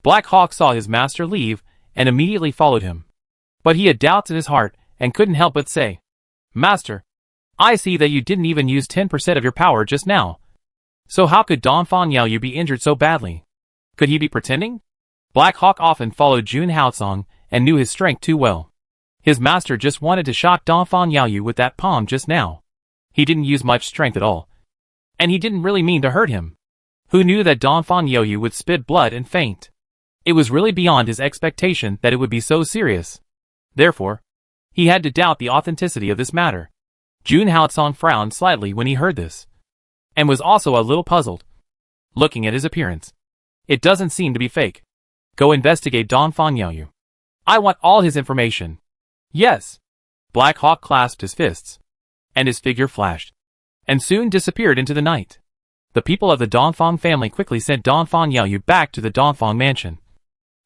[SPEAKER 1] Black Hawk saw his master leave and immediately followed him. But he had doubts in his heart and couldn't help but say, "Master, I see that you didn't even use 10% of your power just now. So how could Donphan Yaoyu be injured so badly? Could he be pretending?" Black Hawk often followed Jun Haotsung and knew his strength too well. His master just wanted to shock Donphan Yaoyu with that palm just now. He didn't use much strength at all. And he didn't really mean to hurt him. Who knew that Donphan Yaoyu would spit blood and faint? It was really beyond his expectation that it would be so serious. Therefore, he had to doubt the authenticity of this matter. Jun Haotsung frowned slightly when he heard this, and was also a little puzzled. Looking at his appearance, it doesn't seem to be fake. Go investigate Donphan Yaoyu. I want all his information. Yes. Black Hawk clasped his fists, and his figure flashed, and soon disappeared into the night. The people of the Donphan family quickly sent Donphan Yaoyu back to the Donphan mansion.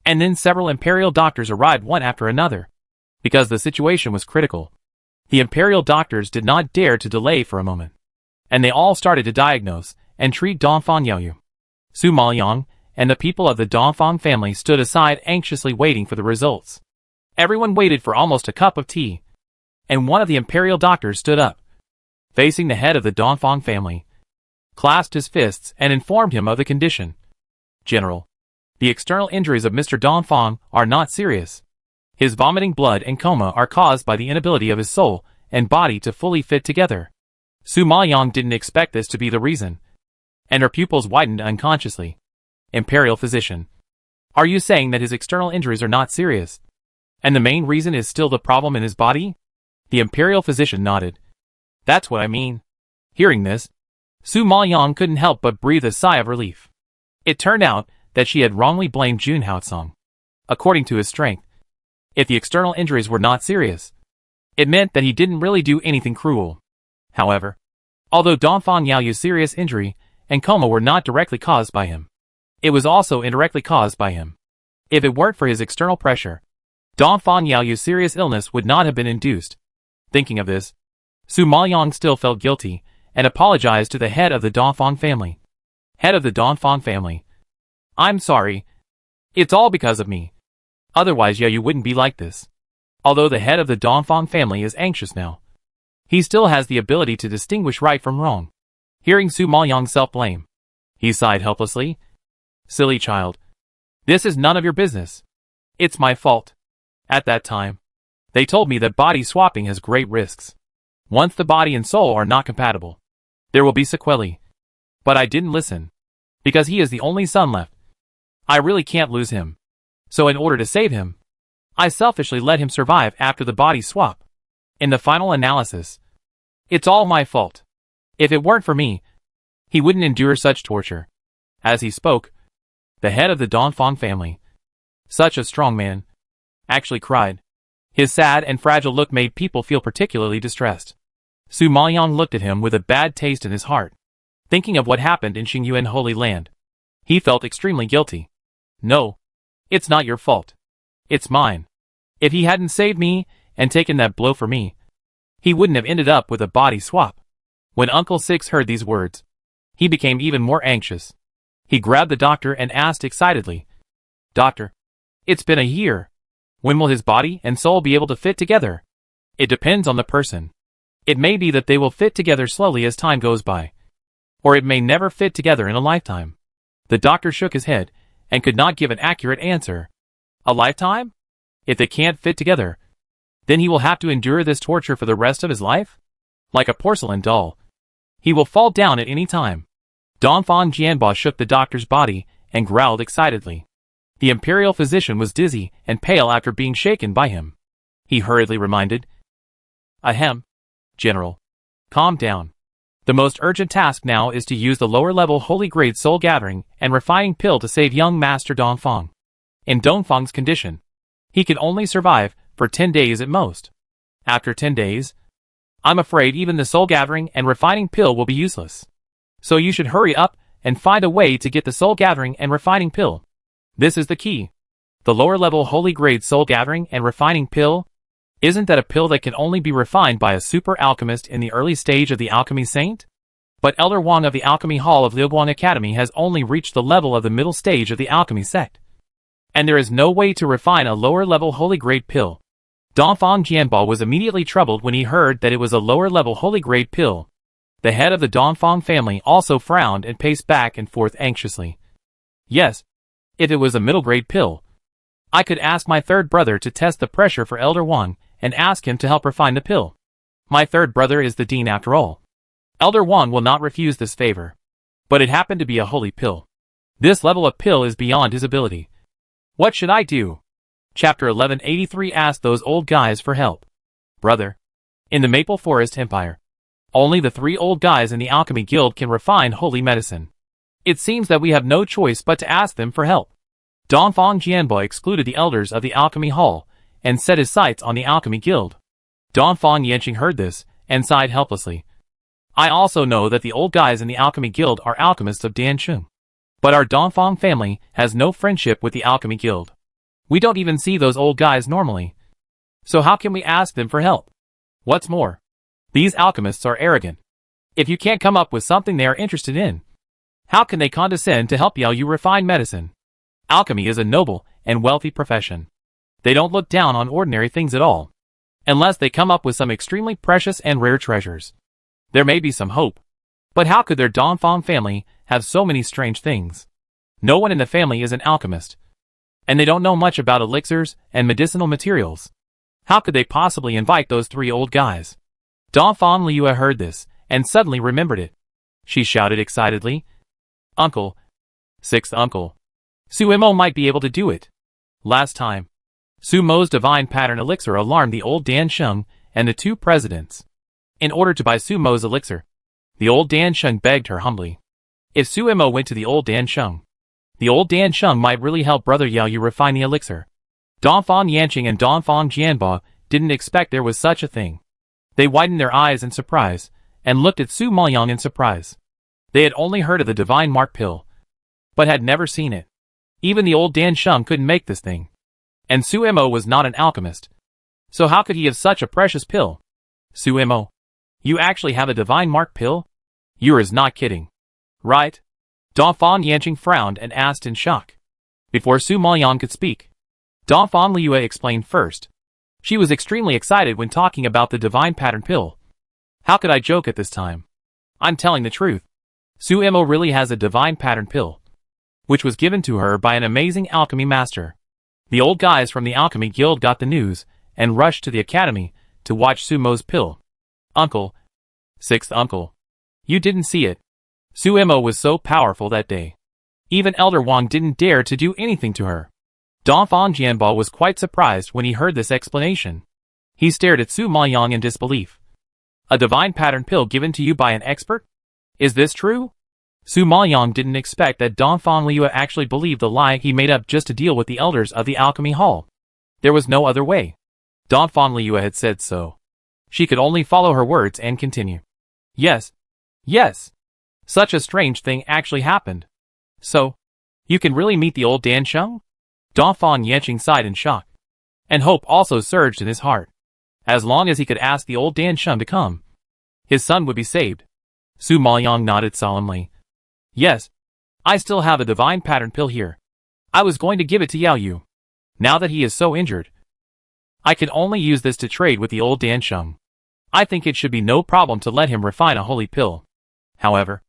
[SPEAKER 1] And then several imperial doctors arrived one after another, because the situation was critical. The imperial doctors did not dare to delay for a moment, and they all started to diagnose and treat Donphan Yaoyu. Su Maoyang and the people of the Donphan family stood aside anxiously waiting for the results. Everyone waited for almost a cup of tea, and one of the imperial doctors stood up, facing the head of the Donphan family, clasped his fists and informed him of the condition. "General, the external injuries of Mr. Donphan are not serious. His vomiting blood and coma are caused by the inability of his soul and body to fully fit together." Su Maoyang didn't expect this to be the reason, and her pupils widened unconsciously. "Imperial physician, are you saying that his external injuries are not serious, and the main reason is still the problem in his body?" The imperial physician nodded. "That's what I mean." Hearing this, Su Maoyang couldn't help but breathe a sigh of relief. It turned out that she had wrongly blamed Jun Haotsung. According to his strength, if the external injuries were not serious, it meant that he didn't really do anything cruel. However, although Donphan Yaoyu's serious injury and coma were not directly caused by him. It was also indirectly caused by him. If it weren't for his external pressure, Dongfang Yaoyu's serious illness would not have been induced. Thinking of this, Su Maoyang still felt guilty, and apologized to the head of the Dongfang family. Head of the Dongfang family. I'm sorry. It's all because of me. Otherwise Yaoyu wouldn't be like this. Although the head of the Dongfang family is anxious now, he still has the ability to distinguish right from wrong. Hearing Su Maoyang's self-blame, he sighed helplessly. Silly child. This is none of your business. It's my fault. At that time, they told me that body swapping has great risks. Once the body and soul are not compatible, there will be sequelae. But I didn't listen. Because he is the only son left. I really can't lose him. So in order to save him, I selfishly let him survive after the body swap. In the final analysis, it's all my fault. If it weren't for me, he wouldn't endure such torture. As he spoke, the head of the Dongfang family, such a strong man, actually cried. His sad and fragile look made people feel particularly distressed. Su Maoyang looked at him with a bad taste in his heart. Thinking of what happened in Xingyuan Holy Land, he felt extremely guilty. No, it's not your fault. It's mine. If he hadn't saved me and taken that blow for me, he wouldn't have ended up with a body swap. When Uncle Six heard these words, he became even more anxious. He grabbed the doctor and asked excitedly, Doctor, it's been a year. When will his body and soul be able to fit together? It depends on the person. It may be that they will fit together slowly as time goes by. Or it may never fit together in a lifetime. The doctor shook his head and could not give an accurate answer. A lifetime? If they can't fit together, then he will have to endure this torture for the rest of his life? Like a porcelain doll. He will fall down at any time. Dongfang Jianbo shook the doctor's body and growled excitedly. The imperial physician was dizzy and pale after being shaken by him. He hurriedly reminded, Ahem. General. Calm down. The most urgent task now is to use the lower-level holy-grade soul-gathering and refining pill to save young Master Dongfang. In Dongfang's condition, he can only survive for 10 days at most. After 10 days, I'm afraid even the soul-gathering and refining pill will be useless. So you should hurry up and find a way to get the soul-gathering and refining pill. This is the key. The lower-level holy-grade soul-gathering and refining pill, isn't that a pill that can only be refined by a super alchemist in the early stage of the alchemy saint? But Elder Wang of the Alchemy Hall of Liuguang Academy has only reached the level of the middle stage of the alchemy sect. And there is no way to refine a lower-level holy-grade pill. Dongfang Jianbo was immediately troubled when he heard that it was a lower-level holy-grade pill. The head of the Dongfang family also frowned and paced back and forth anxiously. Yes, if it was a middle-grade pill, I could ask my third brother to test the pressure for Elder Wang and ask him to help refine the pill. My third brother is the dean after all. Elder Wang will not refuse this favor. But it happened to be a holy pill. This level of pill is beyond his ability. What should I do? Chapter 1183 asked those old guys for help. Brother, in the Maple Forest Empire, only the 3 old guys in the Alchemy Guild can refine holy medicine. It seems that we have no choice but to ask them for help. Dongfang Jianbo excluded the elders of the Alchemy Hall and set his sights on the Alchemy Guild. Dongfang Yanqing heard this and sighed helplessly. I also know that the old guys in the Alchemy Guild are alchemists of Dansheng. But our Dongfang family has no friendship with the Alchemy Guild. We don't even see those old guys normally. So how can we ask them for help? What's more, these alchemists are arrogant. If you can't come up with something they are interested in, how can they condescend to help you refine medicine? Alchemy is a noble and wealthy profession. They don't look down on ordinary things at all, unless they come up with some extremely precious and rare treasures. There may be some hope, but how could their Dongfang family have so many strange things? No one in the family is an alchemist, and they don't know much about elixirs and medicinal materials. How could they possibly invite those 3 old guys? Dongfang Liu heard this, and suddenly remembered it. She shouted excitedly, Uncle, 6th uncle, Suimo might be able to do it. Last time, Sumo's divine pattern elixir alarmed the old Dansheng and the 2 presidents. In order to buy Sumo's elixir, the old Dansheng begged her humbly. If Suimo went to the old Dansheng might really help Brother Yaoyu refine the elixir. Dongfang Yanqing and Dongfang Jianbo didn't expect there was such a thing. They widened their eyes in surprise, and looked at Su Maoyang in surprise. They had only heard of the divine mark pill, but had never seen it. Even the old Dan Sheng couldn't make this thing. And Suemo was not an alchemist. So how could he have such a precious pill? Suemo, you actually have a divine mark pill? You are not kidding. Right? Dongfang Yanqing frowned and asked in shock. Before Su Maoyang could speak, Dongfang Liu explained first. She was extremely excited when talking about the divine pattern pill. How could I joke at this time? I'm telling the truth. Suemo really has a divine pattern pill, which was given to her by an amazing alchemy master. The old guys from the alchemy guild got the news and rushed to the academy to watch Sumo's pill. Uncle, sixth uncle, you didn't see it. Suemo was so powerful that day. Even Elder Wang didn't dare to do anything to her. Dongfang Jianbo was quite surprised when he heard this explanation. He stared at Su Maoyang in disbelief. A divine pattern pill given to you by an expert? Is this true? Su Maoyang didn't expect that Dongfang Liu actually believed the lie he made up just to deal with the elders of the alchemy hall. There was no other way. Dongfang Liu had said so. She could only follow her words and continue. Yes. Yes. Such a strange thing actually happened. So, you can really meet the old Dan Sheng? Dongfang Yanqing sighed in shock. And hope also surged in his heart. As long as he could ask the old Dan Sheng to come, his son would be saved. Su Maoyang nodded solemnly. Yes. I still have a divine pattern pill here. I was going to give it to Yao Yu. Now that he is so injured, I can only use this to trade with the old Dan Sheng. I think it should be no problem to let him refine a holy pill. However,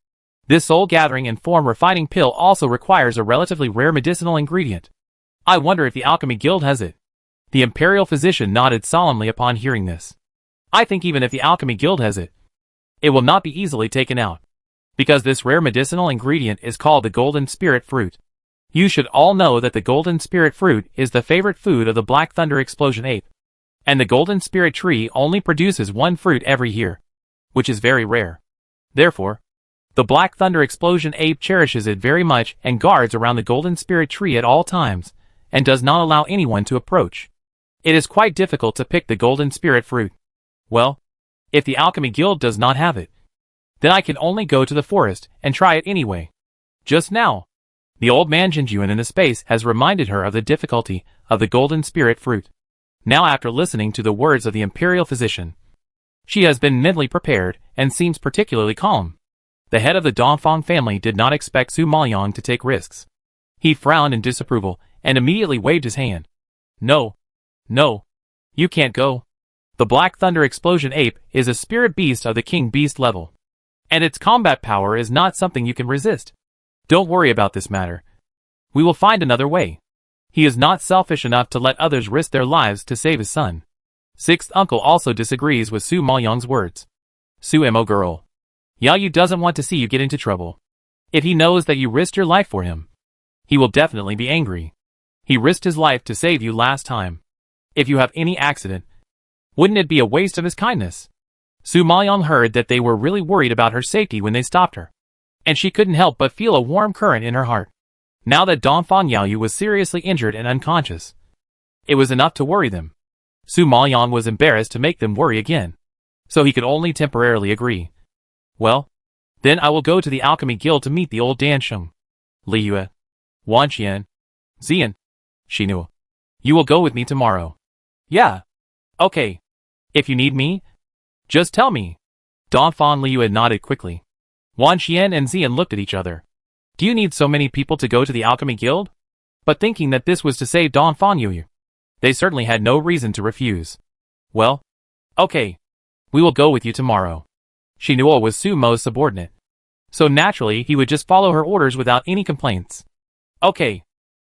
[SPEAKER 1] this soul gathering and form refining pill also requires a relatively rare medicinal ingredient. I wonder if the alchemy guild has it. The imperial physician nodded solemnly upon hearing this. I think even if the alchemy guild has it, it will not be easily taken out, because this rare medicinal ingredient is called the golden spirit fruit. You should all know that the golden spirit fruit is the favorite food of the Black Thunder Explosion ape, and the golden spirit tree only produces one fruit every year, which is very rare. Therefore, the Black Thunder Explosion ape cherishes it very much and guards around the golden spirit tree at all times, and does not allow anyone to approach. It is quite difficult to pick the golden spirit fruit. Well, if the alchemy guild does not have it, then I can only go to the forest and try it anyway. Just now, the old man Jinjuan in the space has reminded her of the difficulty of the golden spirit fruit. Now after listening to the words of the imperial physician, she has been mentally prepared and seems particularly calm. The head of the Dongfang family did not expect Su Maoyang to take risks. He frowned in disapproval and immediately waved his hand. No. No. You can't go. The Black Thunder Explosion ape is a spirit beast of the king beast level, and its combat power is not something you can resist. Don't worry about this matter. We will find another way. He is not selfish enough to let others risk their lives to save his son. Sixth uncle also disagrees with Su Maoyang's words. Suemo girl, Yao Yu doesn't want to see you get into trouble. If he knows that you risked your life for him, he will definitely be angry. He risked his life to save you last time. If you have any accident, wouldn't it be a waste of his kindness? Su Maoyang heard that they were really worried about her safety when they stopped her, and she couldn't help but feel a warm current in her heart. Now that Dongfang Yao Yu was seriously injured and unconscious, it was enough to worry them. Su Maoyang was embarrassed to make them worry again, so he could only temporarily agree. Well, then I will go to the alchemy guild to meet the old Dan Sheng. Li Yue, Wan Qian, Xian, Xinua, you will go with me tomorrow. Yeah. Okay. If you need me, just tell me. Dongfang Liu nodded quickly. Wan Qian and Xian looked at each other. Do you need so many people to go to the alchemy guild? But thinking that this was to save Dongfang Liu, they certainly had no reason to refuse. Well, okay. We will go with you tomorrow. Xinua was Su Mo's subordinate, so naturally he would just follow her orders without any complaints. Okay.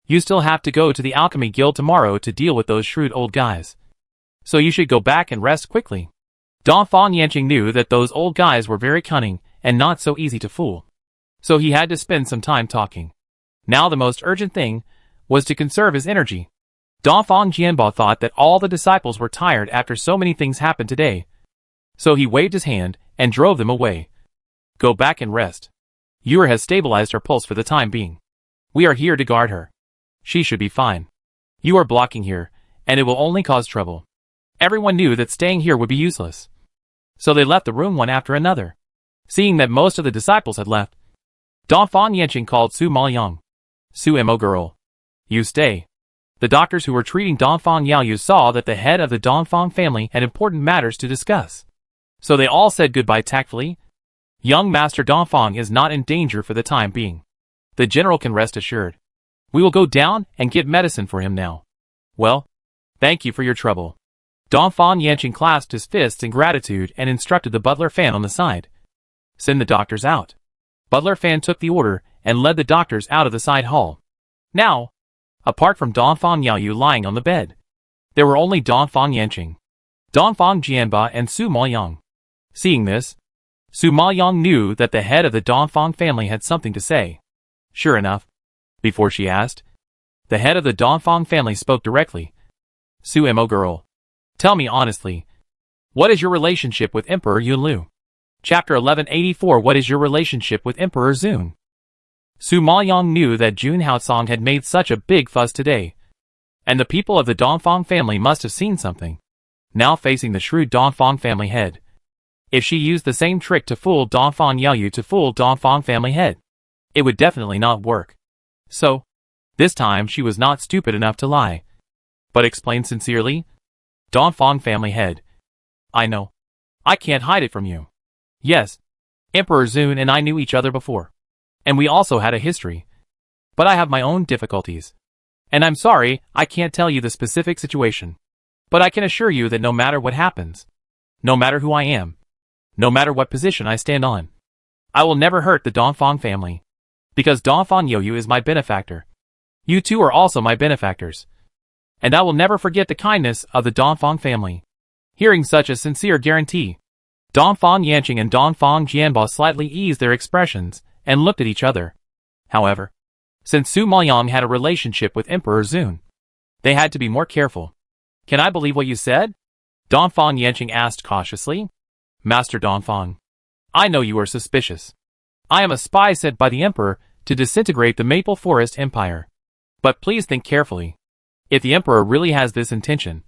[SPEAKER 1] You still have to go to the alchemy guild tomorrow to deal with those shrewd old guys, so you should go back and rest quickly. Dongfang Yanqing knew that those old guys were very cunning and not so easy to fool, so he had to spend some time talking. Now the most urgent thing was to conserve his energy. Dongfang Jianbo thought that all the disciples were tired after so many things happened today, so he waved his hand and drove them away. Go back and rest. Yue has stabilized her pulse for the time being. We are here to guard her. She should be fine. You are blocking here, and it will only cause trouble. Everyone knew that staying here would be useless, so they left the room one after another. Seeing that most of the disciples had left, Dongfang Yanqing called Su Maoyang. Su Mo girl. You stay. The doctors who were treating Dongfang Yaoyu saw that the head of the Dongfang family had important matters to discuss. So they all said goodbye tactfully. Young Master Dongfang is not in danger for the time being. The general can rest assured. We will go down and get medicine for him now. Well, thank you for your trouble. Dongfang Yanqing clasped his fists in gratitude and instructed the butler Fan on the side. Send the doctors out. Butler Fan took the order and led the doctors out of the side hall. Now, apart from Dongfang Yaoyu lying on the bed, there were only Dongfang Yanqing, Dongfang Jianba and Su Maoyang. Seeing this, Su Maoyang knew that the head of the Dongfang family had something to say. Sure enough, before she asked, the head of the Dongfang family spoke directly. Su Mo girl. Tell me honestly, what is your relationship with Emperor Yunlu? Chapter 1184. What is your relationship with Emperor Zun? Su Maoyang knew that Jun Haosong had made such a big fuss today, and the people of the Dongfang family must have seen something. Now facing the shrewd Dongfang family head, if she used the same trick to fool Dongfang Yaoyu to fool Dongfang family head, it would definitely not work. So, this time she was not stupid enough to lie, but explained sincerely. Dongfang family head. I know. I can't hide it from you. Yes, Emperor Zun and I knew each other before, and we also had a history. But I have my own difficulties. And I'm sorry, I can't tell you the specific situation. But I can assure you that no matter what happens, no matter who I am, no matter what position I stand on, I will never hurt the Dongfang family. Because Dongfang Yaoyu is my benefactor. You two are also my benefactors. And I will never forget the kindness of the Dongfang family. Hearing such a sincere guarantee, Dongfang Yanqing and Dongfang Jianba slightly eased their expressions and looked at each other. However, since Su Maoyang had a relationship with Emperor Zun, they had to be more careful. Can I believe what you said? Dongfang Yanqing asked cautiously. Master Dongfang, I know you are suspicious. I am a spy sent by the Emperor to disintegrate the Maple Forest Empire. But please think carefully. If the Emperor really has this intention,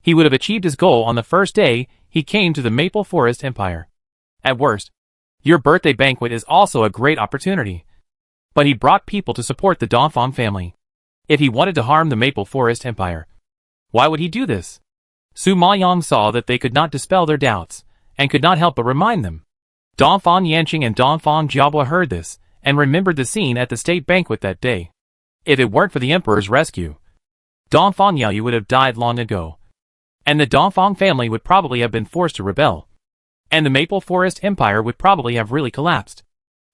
[SPEAKER 1] he would have achieved his goal on the first day he came to the Maple Forest Empire. At worst, your birthday banquet is also a great opportunity. But he brought people to support the Dongfang family. If he wanted to harm the Maple Forest Empire, why would he do this? Su Maoyang saw that they could not dispel their doubts, and could not help but remind them. Dongfang Yanqing and Dongfang Jiabwa heard this, and remembered the scene at the state banquet that day. If it weren't for the Emperor's rescue, Dongfang Yaoyu would have died long ago, and the Dongfang family would probably have been forced to rebel, and the Maple Forest Empire would probably have really collapsed.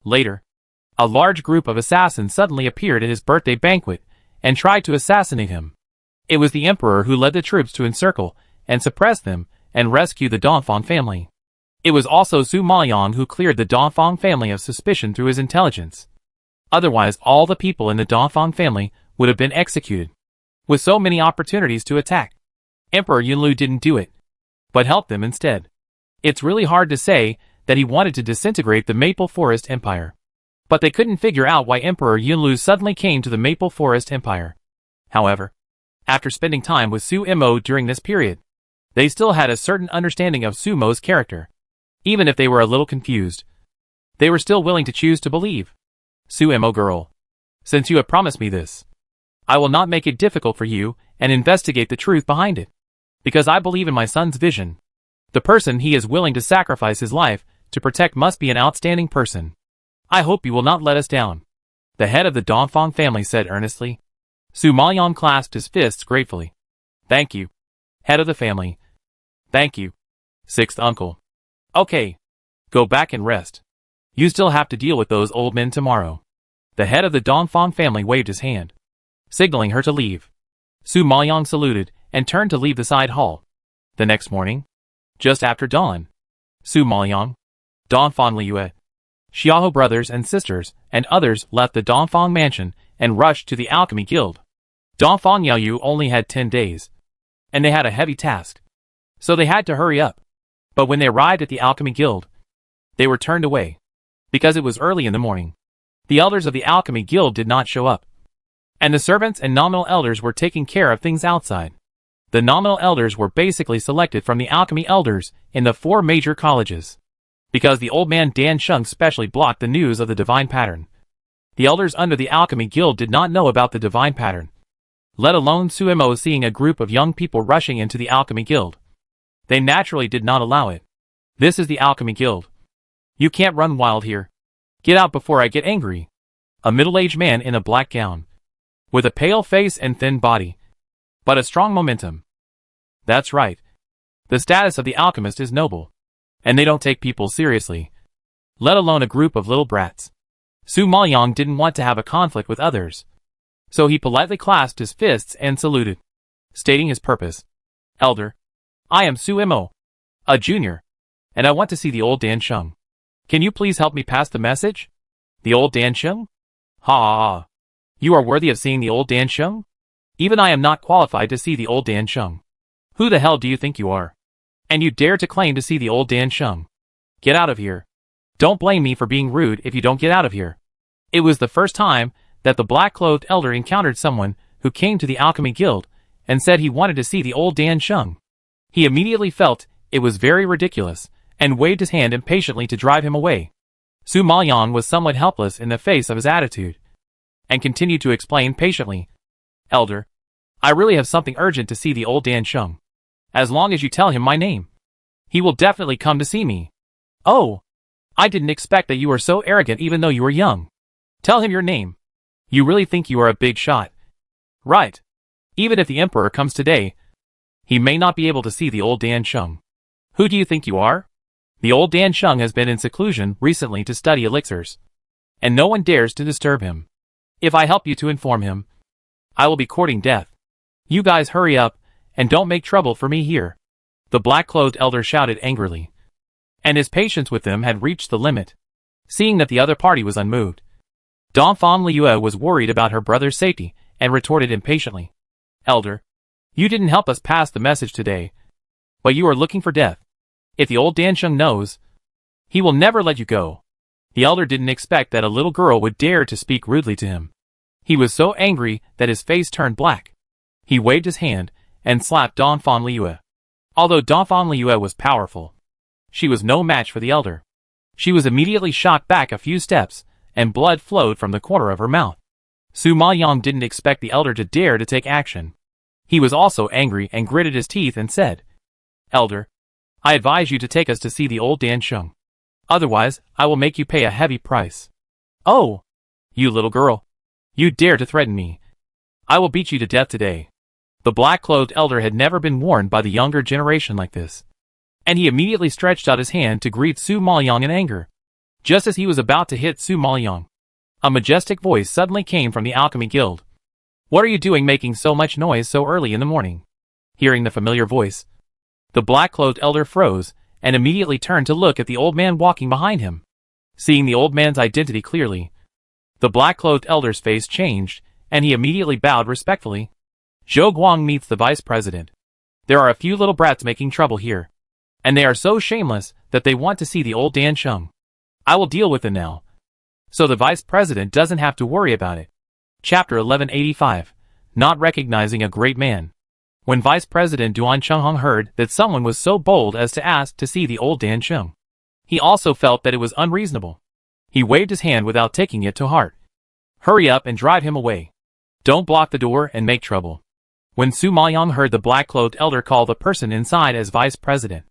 [SPEAKER 1] Later, a large group of assassins suddenly appeared at his birthday banquet, and tried to assassinate him. It was the Emperor who led the troops to encircle and suppress them, and rescue the Dongfang family. It was also Su Maoyang who cleared the Dongfang family of suspicion through his intelligence. Otherwise all the people in the Dongfang family would have been executed. With so many opportunities to attack, Emperor Yunlu didn't do it, but helped them instead. It's really hard to say that he wanted to disintegrate the Maple Forest Empire. But they couldn't figure out why Emperor Yunlu suddenly came to the Maple Forest Empire. However, after spending time with Su Mo during this period, they still had a certain understanding of Su Mo's character. Even if they were a little confused, they were still willing to choose to believe. Su Mo girl, since you have promised me this, I will not make it difficult for you and investigate the truth behind it. Because I believe in my son's vision. The person he is willing to sacrifice his life to protect must be an outstanding person. I hope you will not let us down. The head of the Dongfang family said earnestly. Su Maoyang clasped his fists gratefully. Thank you, head of the family. Thank you, sixth uncle. Okay, go back and rest. You still have to deal with those old men tomorrow. The head of the Dongfang family waved his hand, signaling her to leave. Su Maoyang saluted and turned to leave the side hall. The next morning, just after dawn, Su Maoyang, Dongfang Liyue, Xiaohu brothers and sisters, and others left the Dongfang mansion and rushed to the Alchemy Guild. Dongfang Yaoyu only had 10 days, and they had a heavy task, so they had to hurry up. But when they arrived at the Alchemy Guild, they were turned away, because it was early in the morning. The elders of the Alchemy Guild did not show up, and the servants and nominal elders were taking care of things outside. The nominal elders were basically selected from the alchemy elders in the 4 major colleges, because the old man Dan Sheng specially blocked the news of the divine pattern. The elders under the Alchemy Guild did not know about the divine pattern, let alone Suemo seeing a group of young people rushing into the Alchemy Guild. They naturally did not allow it. This is the Alchemy Guild. You can't run wild here. Get out before I get angry. A middle-aged man in a black gown, with a pale face and thin body, but a strong momentum. That's right. The status of the alchemist is noble, and they don't take people seriously, let alone a group of little brats. Su Maoyang didn't want to have a conflict with others, so he politely clasped his fists and saluted, stating his purpose. Elder, I am Su Imo, a junior, and I want to see the old Dan Sheng. Can you please help me pass the message? The old Dan Sheng? Ha! You are worthy of seeing the old Dan Sheng? Even I am not qualified to see the old Dan Sheng. Who the hell do you think you are? And you dare to claim to see the old Dan Sheng? Get out of here. Don't blame me for being rude if you don't get out of here. It was the first time that the black-clothed elder encountered someone who came to the Alchemy Guild and said he wanted to see the old Dan Sheng. He immediately felt it was very ridiculous and waved his hand impatiently to drive him away. Su Maoyang was somewhat helpless in the face of his attitude, and continued to explain patiently. Elder, I really have something urgent to see the old Dan Sheng. As long as you tell him my name, he will definitely come to see me. Oh, I didn't expect that you were so arrogant even though you were young. Tell him your name. You really think you are a big shot? Right. Even if the Emperor comes today, he may not be able to see the old Dan Sheng. Who do you think you are? The old Dan Sheng has been in seclusion recently to study elixirs, and no one dares to disturb him. If I help you to inform him, I will be courting death. You guys hurry up, and don't make trouble for me here. The black-clothed elder shouted angrily, and his patience with them had reached the limit. Seeing that the other party was unmoved, Donphan Liue was worried about her brother's safety and retorted impatiently. Elder, you didn't help us pass the message today, but you are looking for death. If the old Dan Sheng knows, he will never let you go. The elder didn't expect that a little girl would dare to speak rudely to him. He was so angry that his face turned black. He waved his hand and slapped Donphan Liue. Although Donphan Liue was powerful, she was no match for the elder. She was immediately shot back a few steps, and blood flowed from the corner of her mouth. Su Maoyang didn't expect the elder to dare to take action. He was also angry and gritted his teeth and said, Elder, I advise you to take us to see the old Dan Sheng. Otherwise, I will make you pay a heavy price. Oh! You little girl. You dare to threaten me. I will beat you to death today. The black-clothed elder had never been warned by the younger generation like this, and he immediately stretched out his hand to greet Su Maoyang in anger. Just as he was about to hit Su Maoyang, a majestic voice suddenly came from the Alchemy Guild. What are you doing making so much noise so early in the morning? Hearing the familiar voice, the black-clothed elder froze and immediately turned to look at the old man walking behind him. Seeing the old man's identity clearly, the black-clothed elder's face changed, and he immediately bowed respectfully. Zhou Guang meets the vice president. There are a few little brats making trouble here, and they are so shameless that they want to see the old Dan Sheng. I will deal with them now, so the vice president doesn't have to worry about it. Chapter 1185. Not recognizing a great man. When Vice President Duan Chenghong heard that someone was so bold as to ask to see the old Dan Sheng, he also felt that it was unreasonable. He waved his hand without taking it to heart. Hurry up and drive him away. Don't block the door and make trouble. When Su Maoyang heard the black-clothed elder call the person inside as vice president,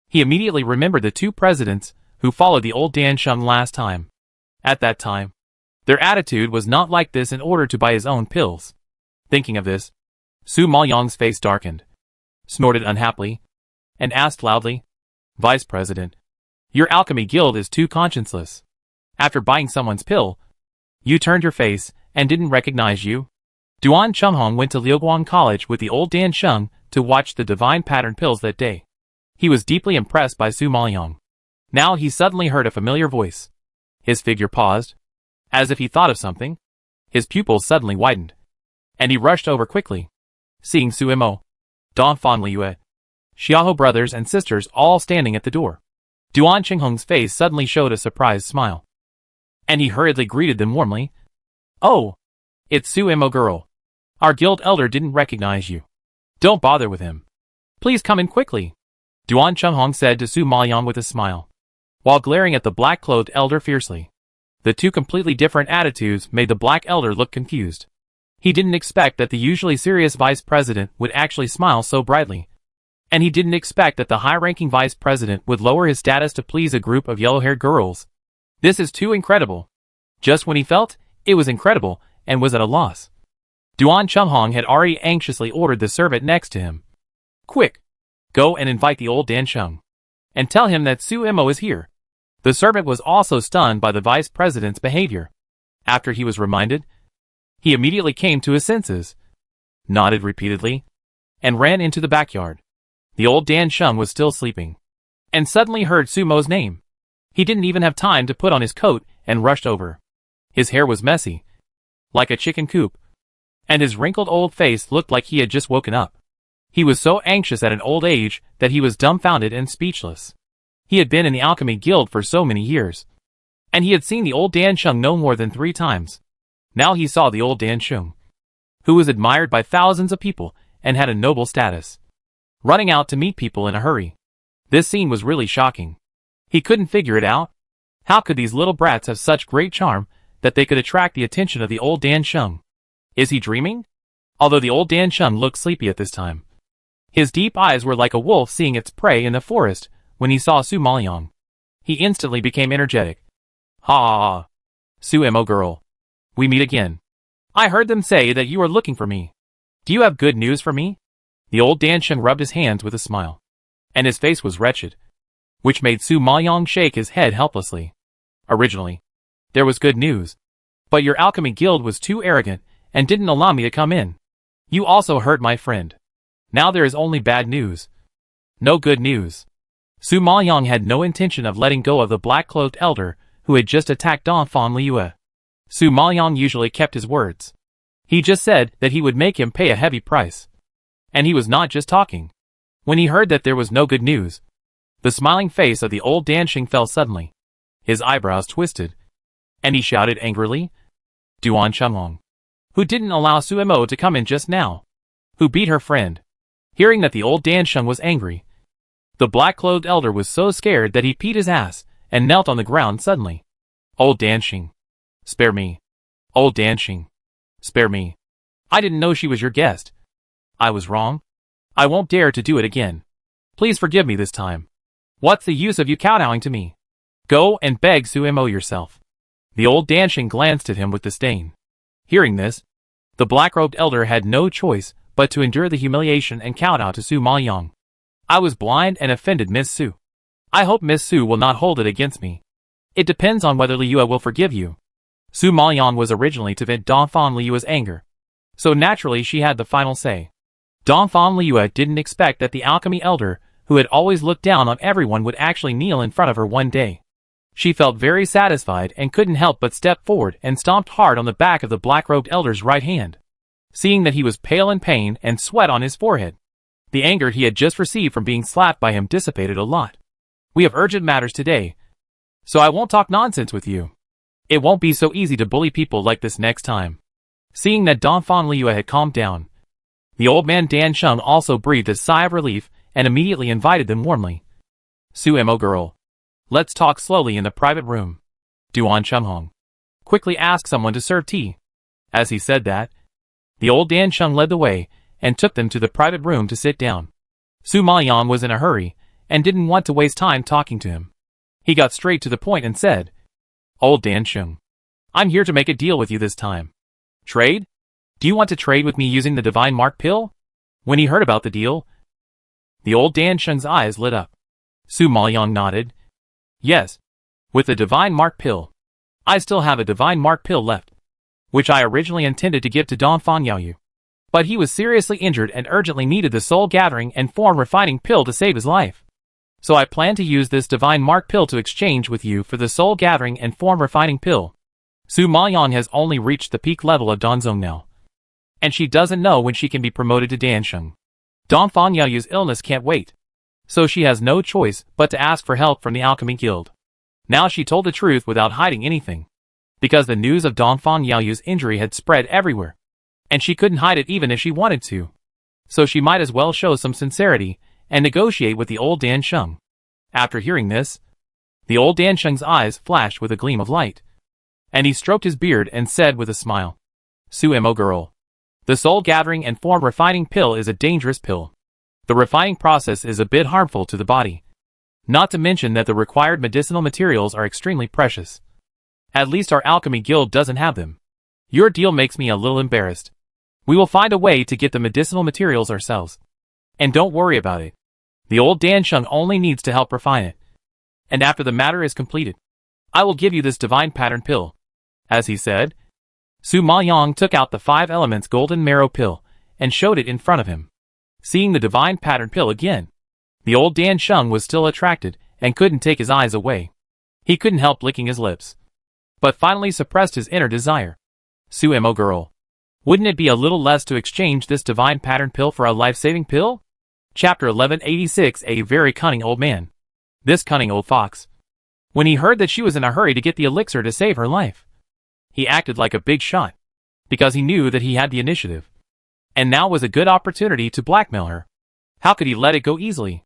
[SPEAKER 1] he immediately remembered the two presidents who followed the old Dan Sheng last time. At that time, their attitude was not like this in order to buy his own pills. Thinking of this, Su Maoyang's face darkened, snorted unhappily, and asked loudly, Vice President, your alchemy guild is too conscienceless. After buying someone's pill, you turned your face and didn't recognize you? Duan Chenghong went to Liuguang College with the old Dan Sheng to watch the divine pattern pills that day. He was deeply impressed by Su Maoyang. Now he suddenly heard a familiar voice. His figure paused, as if he thought of something. His pupils suddenly widened, and he rushed over quickly. Seeing Su Imo, Donphan Liue, Xiaoho brothers and sisters all standing at the door, Duan Chenghong's face suddenly showed a surprised smile, and he hurriedly greeted them warmly. Oh, it's Su Imo girl. Our guild elder didn't recognize you. Don't bother with him. Please come in quickly, Duan Chenghong said to Su Maoyang with a smile, while glaring at the black-clothed elder fiercely. The two completely different attitudes made the Black Elder look confused. He didn't expect that the usually serious vice president would actually smile so brightly. And he didn't expect that the high-ranking vice president would lower his status to please a group of yellow-haired girls. This is too incredible. Just when he felt it was incredible and was at a loss, Duan Chunghong had already anxiously ordered the servant next to him. Quick! Go and invite the old Dan Sheng. And tell him that Su Imo is here. The servant was also stunned by the vice president's behavior. After he was reminded, he immediately came to his senses, nodded repeatedly, and ran into the backyard. The old Dan Sheng was still sleeping, and suddenly heard Su Mo's name. He didn't even have time to put on his coat and rushed over. His hair was messy, like a chicken coop, and his wrinkled old face looked like he had just woken up. He was so anxious at an old age that he was dumbfounded and speechless. He had been in the Alchemy Guild for so many years, and he had seen the old Dan Sheng no more than 3 times. Now he saw the old Dan Sheng, who was admired by thousands of people and had a noble status, running out to meet people in a hurry. This scene was really shocking. He couldn't figure it out. How could these little brats have such great charm that they could attract the attention of the old Dan Sheng? Is he dreaming? Although the old Dan Sheng looked sleepy at this time, his deep eyes were like a wolf seeing its prey in the forest when he saw Su Maoyang. He instantly became energetic. Ha ha ha! Su Imo girl. We meet again. I heard them say that you are looking for me. Do you have good news for me? The old Dan Sheng rubbed his hands with a smile, and his face was wretched, which made Su Maoyang shake his head helplessly. Originally, there was good news, but your alchemy guild was too arrogant and didn't allow me to come in. You also hurt my friend. Now there is only bad news. No good news. Su Maoyang had no intention of letting go of the black-clothed elder who had just attacked Donphan Liue. Su Maoyang usually kept his words. He just said that he would make him pay a heavy price. And he was not just talking. When he heard that there was no good news, the smiling face of the old Dansheng fell suddenly. His eyebrows twisted, and he shouted angrily, Duan Chunghong, who didn't allow Su Imo to come in just now, who beat her friend. Hearing that the old Dansheng was angry, the black-clothed elder was so scared that he peed his ass and knelt on the ground suddenly. Old Dansheng, spare me. Old Dansheng, spare me. I didn't know she was your guest. I was wrong. I won't dare to do it again. Please forgive me this time. What's the use of you kowtowing to me? Go and beg Su Imo yourself. The old Dansheng glanced at him with disdain. Hearing this, the black-robed elder had no choice but to endure the humiliation and kowtow to Su Maoyang. I was blind and offended Miss Su. I hope Miss Su will not hold it against me. It depends on whether Liue will forgive you. Su Maoyang was originally to vent Donphan Liue's anger, so naturally she had the final say. Donphan Liue didn't expect that the alchemy elder, who had always looked down on everyone, would actually kneel in front of her one day. She felt very satisfied and couldn't help but step forward and stomped hard on the back of the black-robed elder's right hand. Seeing that he was pale in pain and sweat on his forehead, the anger he had just received from being slapped by him dissipated a lot. We have urgent matters today, so I won't talk nonsense with you. It won't be so easy to bully people like this next time. Seeing that Donphan Liue had calmed down, the old man Dan Sheng also breathed a sigh of relief and immediately invited them warmly. Su Imo girl, let's talk slowly in the private room. Duan Chunghong, quickly ask someone to serve tea. As he said that, the old Dan Sheng led the way and took them to the private room to sit down. Su Maoyang was in a hurry and didn't want to waste time talking to him. He got straight to the point and said, Old Dan Sheng, I'm here to make a deal with you this time. Trade? Do you want to trade with me using the Divine Mark Pill? When he heard about the deal, the old Dan Sheng's eyes lit up. Su Maoyang nodded. Yes, with the Divine Mark Pill. I still have a Divine Mark Pill left, which I originally intended to give to Donphan Yaoyu. But he was seriously injured and urgently needed the Soul Gathering and Form Refining Pill to save his life. So I plan to use this Divine Mark Pill to exchange with you for the Soul Gathering and Form Refining Pill. Su Maoyang has only reached the peak level of Danzong now, and she doesn't know when she can be promoted to Dansheng. Donphan Yaoyu's illness can't wait, so she has no choice but to ask for help from the Alchemy Guild. Now she told the truth without hiding anything, because the news of Donphan Yaoyu's injury had spread everywhere, and she couldn't hide it even if she wanted to. So she might as well show some sincerity and negotiate with the old Dan Sheng. After hearing this, the old Dan Sheng's eyes flashed with a gleam of light. And he stroked his beard and said with a smile, Sumo girl. The soul-gathering and form-refining pill is a dangerous pill. The refining process is a bit harmful to the body. Not to mention that the required medicinal materials are extremely precious. At least our alchemy guild doesn't have them. Your deal makes me a little embarrassed. We will find a way to get the medicinal materials ourselves. And don't worry about it. The old Dansheng only needs to help refine it. And after the matter is completed, I will give you this divine pattern pill. As he said, Su Maoyang took out the 5 elements golden marrow pill and showed it in front of him. Seeing the divine pattern pill again, the old Dansheng was still attracted and couldn't take his eyes away. He couldn't help licking his lips, but finally suppressed his inner desire. Sumo girl. Wouldn't it be a little less to exchange this divine pattern pill for a life-saving pill? Chapter 1186. A very cunning old man. This cunning old fox. When he heard that she was in a hurry to get the elixir to save her life, he acted like a big shot, because he knew that he had the initiative. And now was a good opportunity to blackmail her. How could he let it go easily?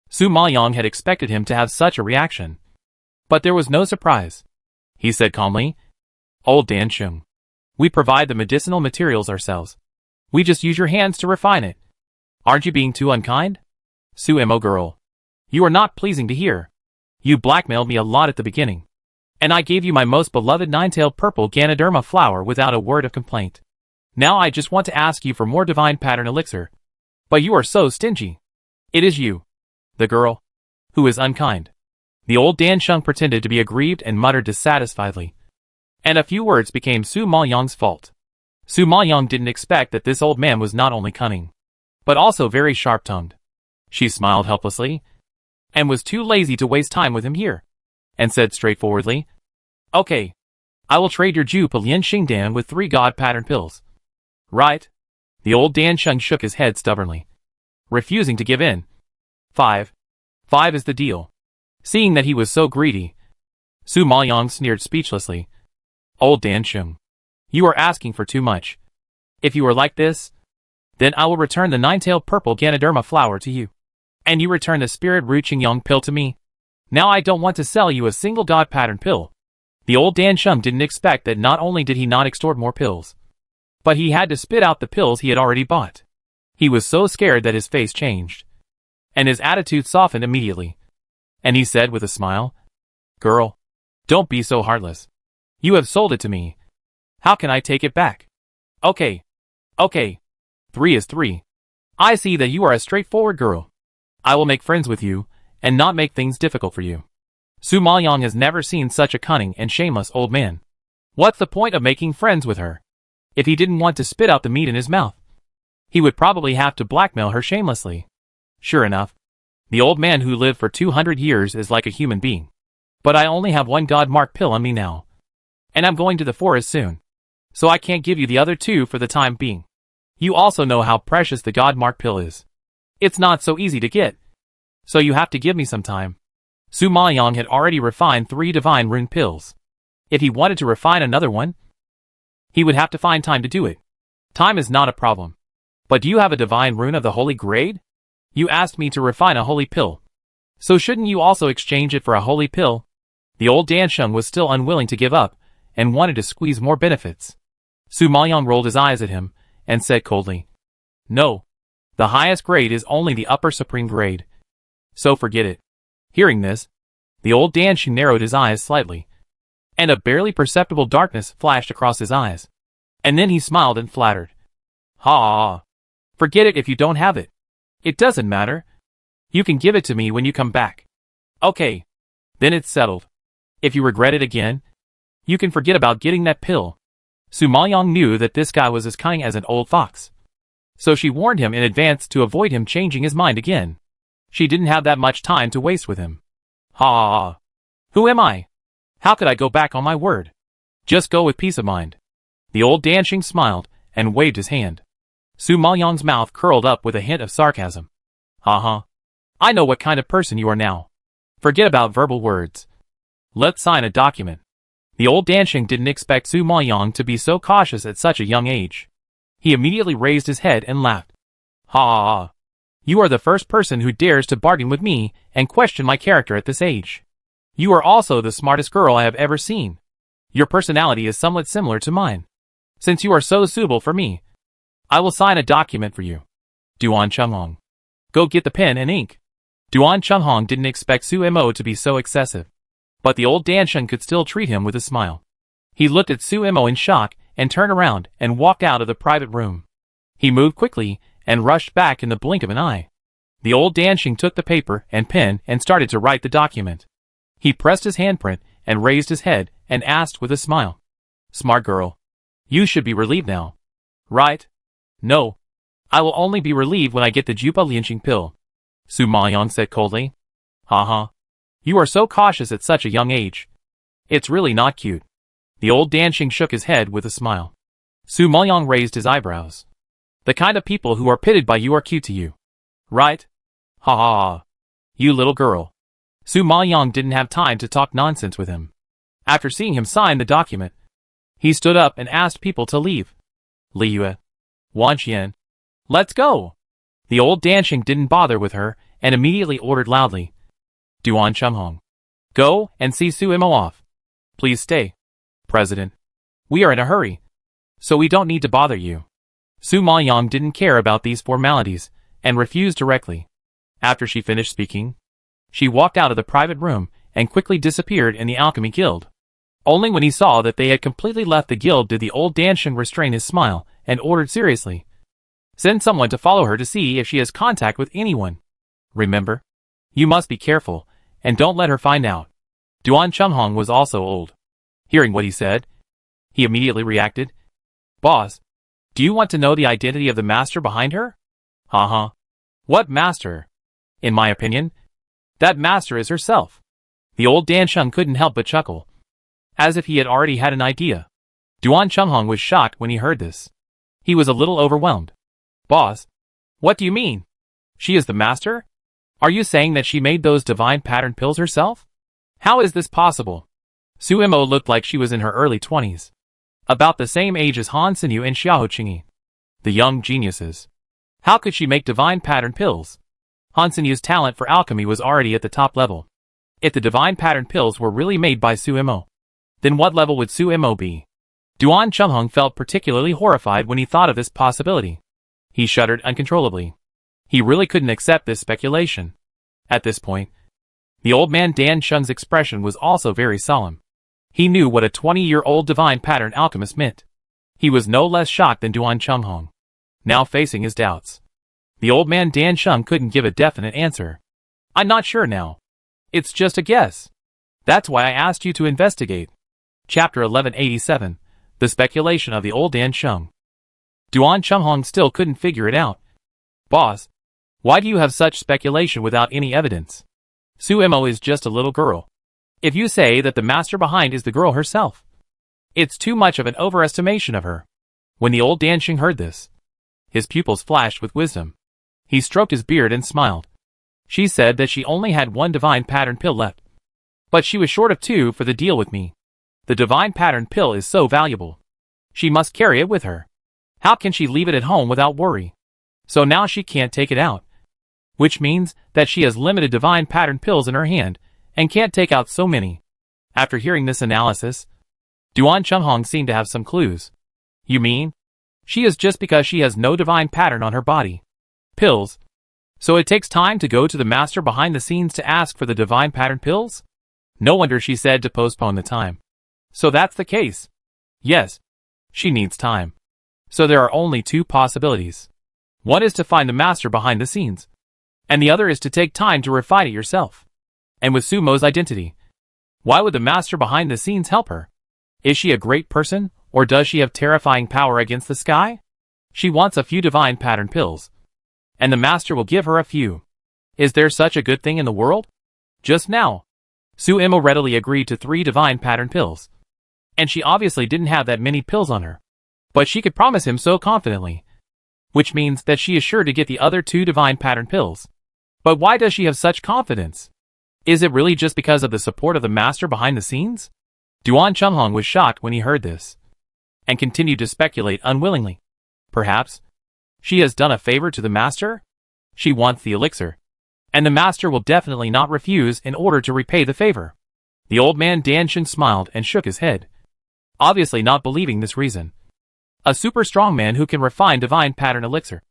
[SPEAKER 1] Su Maoyang had expected him to have such a reaction. But there was no surprise. He said calmly, Old Dansheng, we provide the medicinal materials ourselves. We just use your hands to refine it. Aren't you being too unkind? Sumo girl. You are not pleasing to hear. You blackmailed me a lot at the beginning. And I gave you my most beloved 9-tailed purple Ganoderma flower without a word of complaint. Now I just want to ask you for more divine pattern elixir. But you are so stingy. It is you, the girl, who is unkind. The old Dansheng pretended to be aggrieved and muttered dissatisfiedly. And a few words became Su Maoyang's fault. Su Maoyang didn't expect that this old man was not only cunning, but also very sharp-tongued. She smiled helplessly, and was too lazy to waste time with him here, and said straightforwardly, Okay, I will trade your Ju Lian Xingdan with 3 god pattern pills. Right? The old Dansheng shook his head stubbornly, refusing to give in. 5 is the deal. Seeing that he was so greedy, Su Maoyang sneered speechlessly. Old Dansheng, you are asking for too much. If you are like this, then I will return the 9-tailed purple Ganoderma flower to you. And you return the spirit Ru Qingyong pill to me. Now I don't want to sell you a single god pattern pill. The old Dansheng didn't expect that not only did he not extort more pills, but he had to spit out the pills he had already bought. He was so scared that his face changed, and his attitude softened immediately. And he said with a smile, Girl, don't be so heartless. You have sold it to me. How can I take it back? Okay. 3 is 3. I see that you are a straightforward girl. I will make friends with you, and not make things difficult for you. Su Maoyang has never seen such a cunning and shameless old man. What's the point of making friends with her? If he didn't want to spit out the meat in his mouth, he would probably have to blackmail her shamelessly. Sure enough, the old man who lived for 200 years is like a human being. But I only have 1 god-mark pill on me now. And I'm going to the forest soon, so I can't give you the other 2 for the time being. You also know how precious the god-mark pill is. It's not so easy to get, so you have to give me some time. Su Maoyang had already refined 3 divine rune pills. If he wanted to refine another one, he would have to find time to do it. Time is not a problem. But do you have a divine rune of the holy grade? You asked me to refine a holy pill. So shouldn't you also exchange it for a holy pill? The old Dansheng was still unwilling to give up, and wanted to squeeze more benefits. Su Maoyang rolled his eyes at him, and said coldly, No. The highest grade is only the upper supreme grade. So forget it. Hearing this, the old Dansheng narrowed his eyes slightly, and a barely perceptible darkness flashed across his eyes. And then he smiled and flattered. Ha! Forget it if you don't have it. It doesn't matter. You can give it to me when you come back. Okay. Then it's settled. If you regret it again, you can forget about getting that pill. Su Maoyang knew that this guy was as cunning as an old fox, so she warned him in advance to avoid him changing his mind again. She didn't have that much time to waste with him. Ha! Who am I? How could I go back on my word? Just go with peace of mind. The old Dansheng smiled and waved his hand. Su Maoyang's mouth curled up with a hint of sarcasm. Ha! I know what kind of person you are now. Forget about verbal words. Let's sign a document. The old Dansheng didn't expect Su Maoyang to be so cautious at such a young age. He immediately raised his head and laughed. Ha! You are the first person who dares to bargain with me and question my character at this age. You are also the smartest girl I have ever seen. Your personality is somewhat similar to mine. Since you are so suitable for me, I will sign a document for you. Duan Chunghong. Go get the pen and ink. Duan Chunghong didn't expect Su Mo to be so excessive. But the old Dansheng could still treat him with a smile. He looked at Su Mo in shock and turned around and walked out of the private room. He moved quickly and rushed back in the blink of an eye. The old Dansheng took the paper and pen and started to write the document. He pressed his handprint and raised his head and asked with a smile. Smart girl. You should be relieved now. Right? No. I will only be relieved when I get the Jupa Lianqing pill. Su Maoyang said coldly. Haha. You are so cautious at such a young age. It's really not cute. The old Dansheng shook his head with a smile. Su Maoyang raised his eyebrows. The kind of people who are pitted by you are cute to you. Right? Ha ha ha. You little girl. Su Maoyang didn't have time to talk nonsense with him. After seeing him sign the document, he stood up and asked people to leave. Li Yue. Wan Qian. Let's go. The old Dansheng didn't bother with her and immediately ordered loudly. Duan Chunghong. Go and see Su Mo off. Please stay. President. We are in a hurry, so we don't need to bother you. Su Maoyang didn't care about these formalities and refused directly. After she finished speaking, she walked out of the private room and quickly disappeared in the alchemy guild. Only when he saw that they had completely left the guild did the old Dansheng restrain his smile and ordered seriously. Send someone to follow her to see if she has contact with anyone. Remember, you must be careful and don't let her find out. Duan Chunghong was also old. Hearing what he said, he immediately reacted. Boss, do you want to know the identity of the master behind her? Haha. What master? In my opinion, that master is herself. The old Dansheng couldn't help but chuckle, as if he had already had an idea. Duan Chunghong was shocked when he heard this. He was a little overwhelmed. Boss, what do you mean? She is the master? Are you saying that she made those divine pattern pills herself? How is this possible? Su Mo looked like she was in her early 20s. About the same age as Han Sinyu and Xiao Qingyi, the young geniuses. How could she make divine pattern pills? Han Sinyu's talent for alchemy was already at the top level. If the divine pattern pills were really made by Su Mo, then what level would Su Mo be? Duan Chunghong felt particularly horrified when he thought of this possibility. He shuddered uncontrollably. He really couldn't accept this speculation. At this point, the old man Dansheng's expression was also very solemn. He knew what a 20-year-old divine pattern alchemist meant. He was no less shocked than Duan Chunghong, now facing his doubts. The old man Dansheng couldn't give a definite answer. I'm not sure now. It's just a guess. That's why I asked you to investigate. Chapter 1187, The Speculation of the Old Dansheng. Duan Chunghong still couldn't figure it out. Boss, why do you have such speculation without any evidence? Su Mo is just a little girl. If you say that the master behind is the girl herself, it's too much of an overestimation of her. When the old Dansheng heard this, his pupils flashed with wisdom. He stroked his beard and smiled. She said that she only had one divine pattern pill left, but she was short of 2 for the deal with me. The divine pattern pill is so valuable. She must carry it with her. How can she leave it at home without worry? So now she can't take it out, which means that she has limited divine pattern pills in her hand and can't take out so many. After hearing this analysis, Duan Chunghong seemed to have some clues. You mean? She is just because she has no divine pattern on her body. Pills. So it takes time to go to the master behind the scenes to ask for the divine pattern pills? No wonder she said to postpone the time. So that's the case. Yes. She needs time. So there are only 2 possibilities. One is to find the master behind the scenes, and the other is to take time to refine it yourself. And with Su Mo's identity, why would the master behind the scenes help her? Is she a great person, or does she have terrifying power against the sky? She wants a few divine pattern pills, and the master will give her a few. Is there such a good thing in the world? Just now, Su Mo readily agreed to 3 divine pattern pills, and she obviously didn't have that many pills on her, but she could promise him so confidently, which means that she is sure to get the other 2 divine pattern pills. But why does she have such confidence? Is it really just because of the support of the master behind the scenes? Duan Chunghong was shocked when he heard this, and continued to speculate unwillingly. Perhaps she has done a favor to the master? She wants the elixir, and the master will definitely not refuse in order to repay the favor. The old man Dansheng smiled and shook his head. obviously not believing this reason. A super strong man who can refine divine pattern elixir.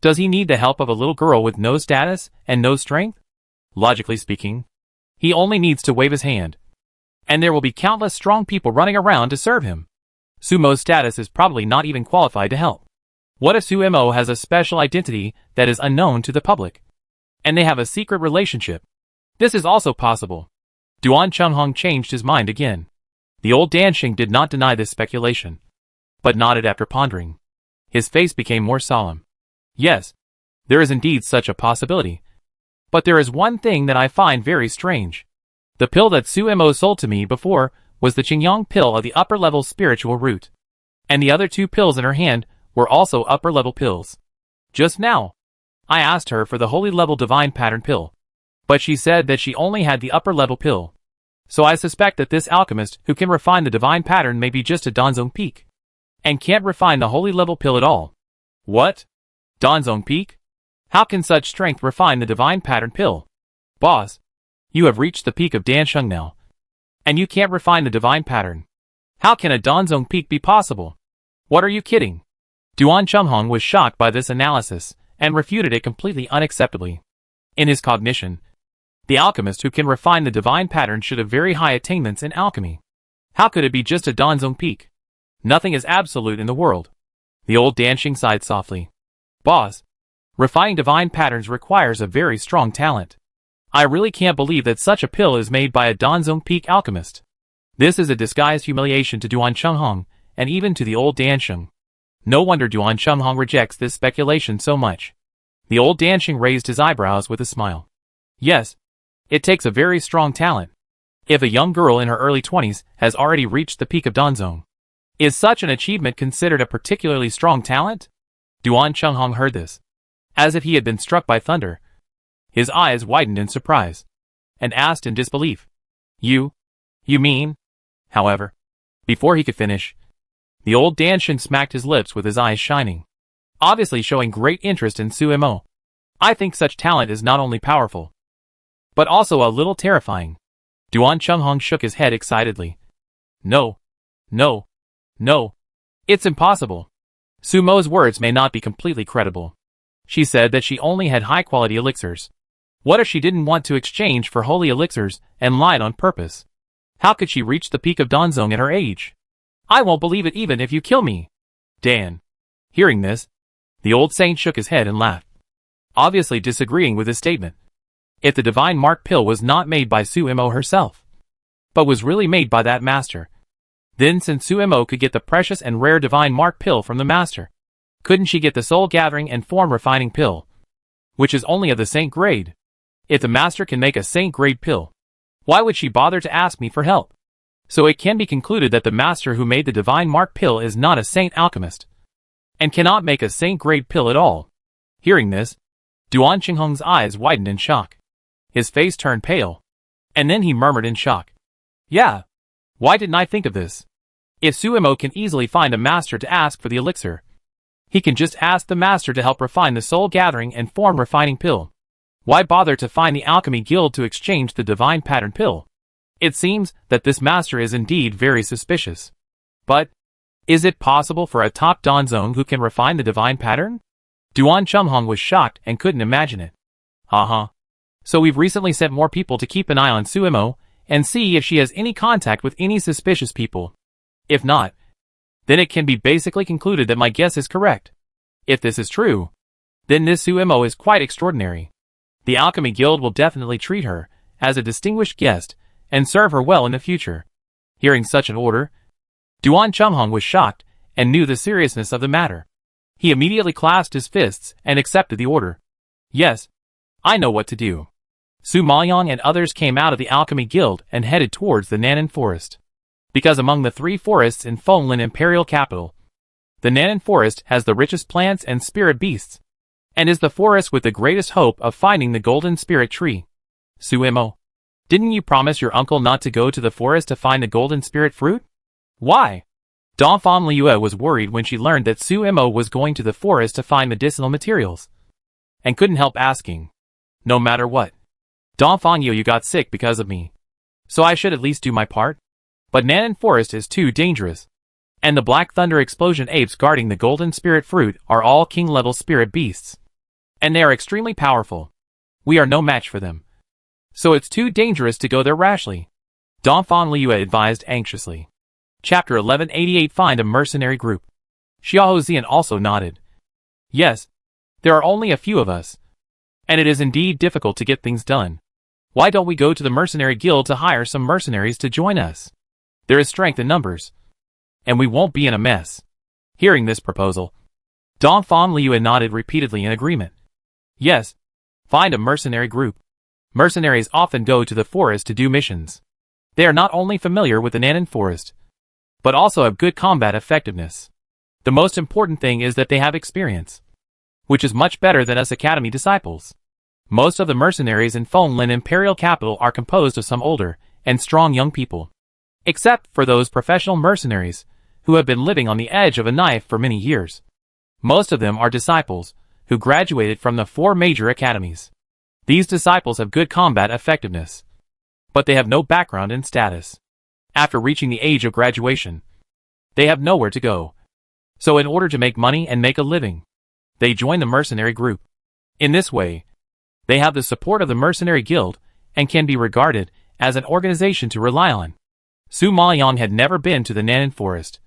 [SPEAKER 1] Does he need the help of a little girl with no status and no strength? Logically speaking, he only needs to wave his hand, and there will be countless strong people running around to serve him. Sumo's status is probably not even qualified to help. What if Sumo has a special identity that is unknown to the public, and they have a secret relationship? This is also possible. Duan Chunghong changed his mind again. The old Danxing did not deny this speculation, but nodded after pondering. His face became more solemn. Yes, there is indeed such a possibility. But there is one thing that I find very strange. The pill that Sumo sold to me before was the Qingyang pill of the upper-level spiritual root. And the other 2 pills in her hand were also upper-level pills. Just now, I asked her for the holy-level divine pattern pill, but she said that she only had the upper-level pill. So I suspect that this alchemist who can refine the divine pattern may be just a Danzong peak, and can't refine the holy-level pill at all. What? Danzong peak? How can such strength refine the divine pattern pill? Boss, you have reached the peak of Dansheng now, and you can't refine the divine pattern. How can a Danzong peak be possible? What are you kidding? Duan Chunghong was shocked by this analysis, and refuted it completely unacceptably. In his cognition, the alchemist who can refine the divine pattern should have very high attainments in alchemy. How could it be just a Danzong peak? Nothing is absolute in the world. The old Danxing sighed softly. Boss, refining divine patterns requires a very strong talent. I really can't believe that such a pill is made by a Danzong peak alchemist. This is a disguised humiliation to Duan Chunghong, and even to the old Danxing. No wonder Duan Chunghong rejects this speculation so much. The old Danxing raised his eyebrows with a smile. Yes, it takes a very strong talent. If a young girl in her early 20s has already reached the peak of Danzong, is such an achievement considered a particularly strong talent? Duan Chunghong heard this, as if he had been struck by thunder. His eyes widened in surprise, and asked in disbelief, You mean? However, before he could finish, the old Danxing smacked his lips with his eyes shining, obviously showing great interest in Sumo. I think such talent is not only powerful, but also a little terrifying. Duan Chunghong shook his head excitedly. No, it's impossible. Sumo's words may not be completely credible. She said that she only had high-quality elixirs. What if she didn't want to exchange for holy elixirs and lied on purpose? How could she reach the peak of Danzong at her age? I won't believe it even if you kill me. Dan. Hearing this, the old saint shook his head and laughed, obviously disagreeing with his statement. If the divine mark pill was not made by Sumo herself, but was really made by that master, then since Sumo could get the precious and rare divine mark pill from the master, couldn't she get the soul gathering and form refining pill, which is only of the saint grade? If the master can make a saint grade pill, why would she bother to ask me for help? So it can be concluded that the master who made the divine mark pill is not a saint alchemist, and cannot make a saint grade pill at all. Hearing this, Duan Chunghong's eyes widened in shock. His face turned pale, and then he murmured in shock. Yeah, why didn't I think of this? If Sumo can easily find a master to ask for the elixir, he can just ask the master to help refine the soul gathering and form refining pill. Why bother to find the alchemy guild to exchange the divine pattern pill? It seems that this master is indeed very suspicious. But, is it possible for a top Danzong who can refine the divine pattern? Duan Chunghong was shocked and couldn't imagine it. So we've recently sent more people to keep an eye on Sumo, and see if she has any contact with any suspicious people. If not, then it can be basically concluded that my guess is correct. If this is true, then this Sumo is quite extraordinary. The Alchemy Guild will definitely treat her as a distinguished guest, and serve her well in the future. Hearing such an order, Duan Chunghong was shocked, and knew the seriousness of the matter. He immediately clasped his fists, and accepted the order. Yes, I know what to do. Su Maoyang and others came out of the Alchemy Guild and headed towards the Nanan Forest. Because among the 3 forests in Fenglin Imperial Capital, the Nanan Forest has the richest plants and spirit beasts, and is the forest with the greatest hope of finding the golden spirit tree. Sumo, didn't you promise your uncle not to go to the forest to find the golden spirit fruit? Why? Dongfang Liue was worried when she learned that Sumo was going to the forest to find medicinal materials, and couldn't help asking. No matter what, Dongfang Liue got sick because of me, so I should at least do my part. But Nanan Forest is too dangerous. And the Black Thunder Explosion apes guarding the Golden Spirit Fruit are all king-level spirit beasts. And they are extremely powerful. We are no match for them. So it's too dangerous to go there rashly. Donphan Liu advised anxiously. Chapter 1188 Find a Mercenary Group. Xiao Zian also nodded. Yes. There are only a few of us. And it is indeed difficult to get things done. Why don't we go to the Mercenary Guild to hire some mercenaries to join us? There is strength in numbers. And we won't be in a mess. Hearing this proposal, Donphan Liu nodded repeatedly in agreement. Yes. Find a mercenary group. Mercenaries often go to the forest to do missions. They are not only familiar with the Nanan forest, but also have good combat effectiveness. The most important thing is that they have experience, which is much better than us academy disciples. Most of the mercenaries in Fonglin Imperial Capital are composed of some older and strong young people, except for those professional mercenaries who have been living on the edge of a knife for many years. Most of them are disciples who graduated from the 4 major academies. These disciples have good combat effectiveness, but they have no background and status. After reaching the age of graduation, they have nowhere to go. So in order to make money and make a living, they join the mercenary group. In this way, they have the support of the mercenary guild and can be regarded as an organization to rely on. Su Maoyang had never been to the Nanan forest,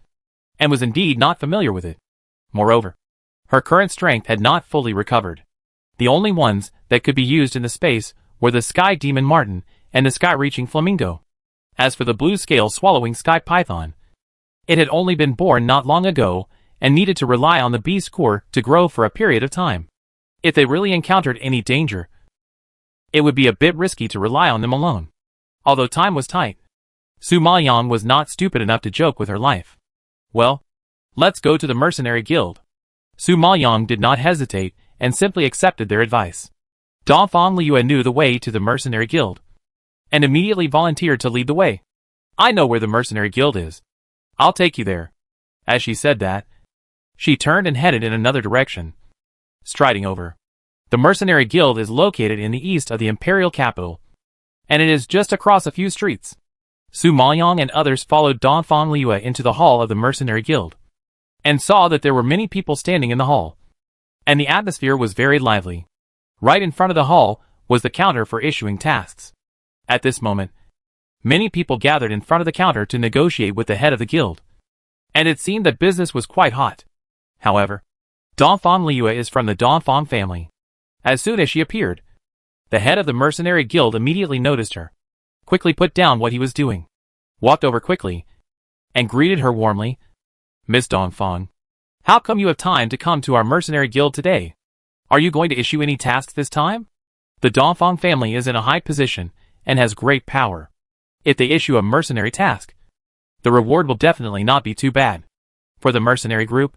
[SPEAKER 1] and was indeed not familiar with it. Moreover, her current strength had not fully recovered. The only ones that could be used in the space were the Sky Demon Marten and the Sky-Reaching Flamingo. As for the blue scale-swallowing Sky Python, it had only been born not long ago and needed to rely on the beast core to grow for a period of time. If they really encountered any danger, it would be a bit risky to rely on them alone. Although time was tight, Su Maoyang was not stupid enough to joke with her life. Well, let's go to the mercenary guild. Su Maoyang did not hesitate and simply accepted their advice. Donphan Liu knew the way to the mercenary guild, and immediately volunteered to lead the way. I know where the mercenary guild is. I'll take you there. As she said that, she turned and headed in another direction, striding over. The mercenary guild is located in the east of the imperial capital, and it is just across a few streets. Su Maoyang and others followed Donphan Liu into the hall of the mercenary guild, and saw that there were many people standing in the hall, and the atmosphere was very lively. Right in front of the hall was the counter for issuing tasks. At this moment, many people gathered in front of the counter to negotiate with the head of the guild, and it seemed that business was quite hot. However, Donphan Liu is from the Donphan family. As soon as she appeared, the head of the mercenary guild immediately noticed her, quickly put down what he was doing, walked over quickly, and greeted her warmly. Miss Donphan, how come you have time to come to our mercenary guild today? Are you going to issue any tasks this time? The Donphan family is in a high position and has great power. If they issue a mercenary task, the reward will definitely not be too bad. For the mercenary group,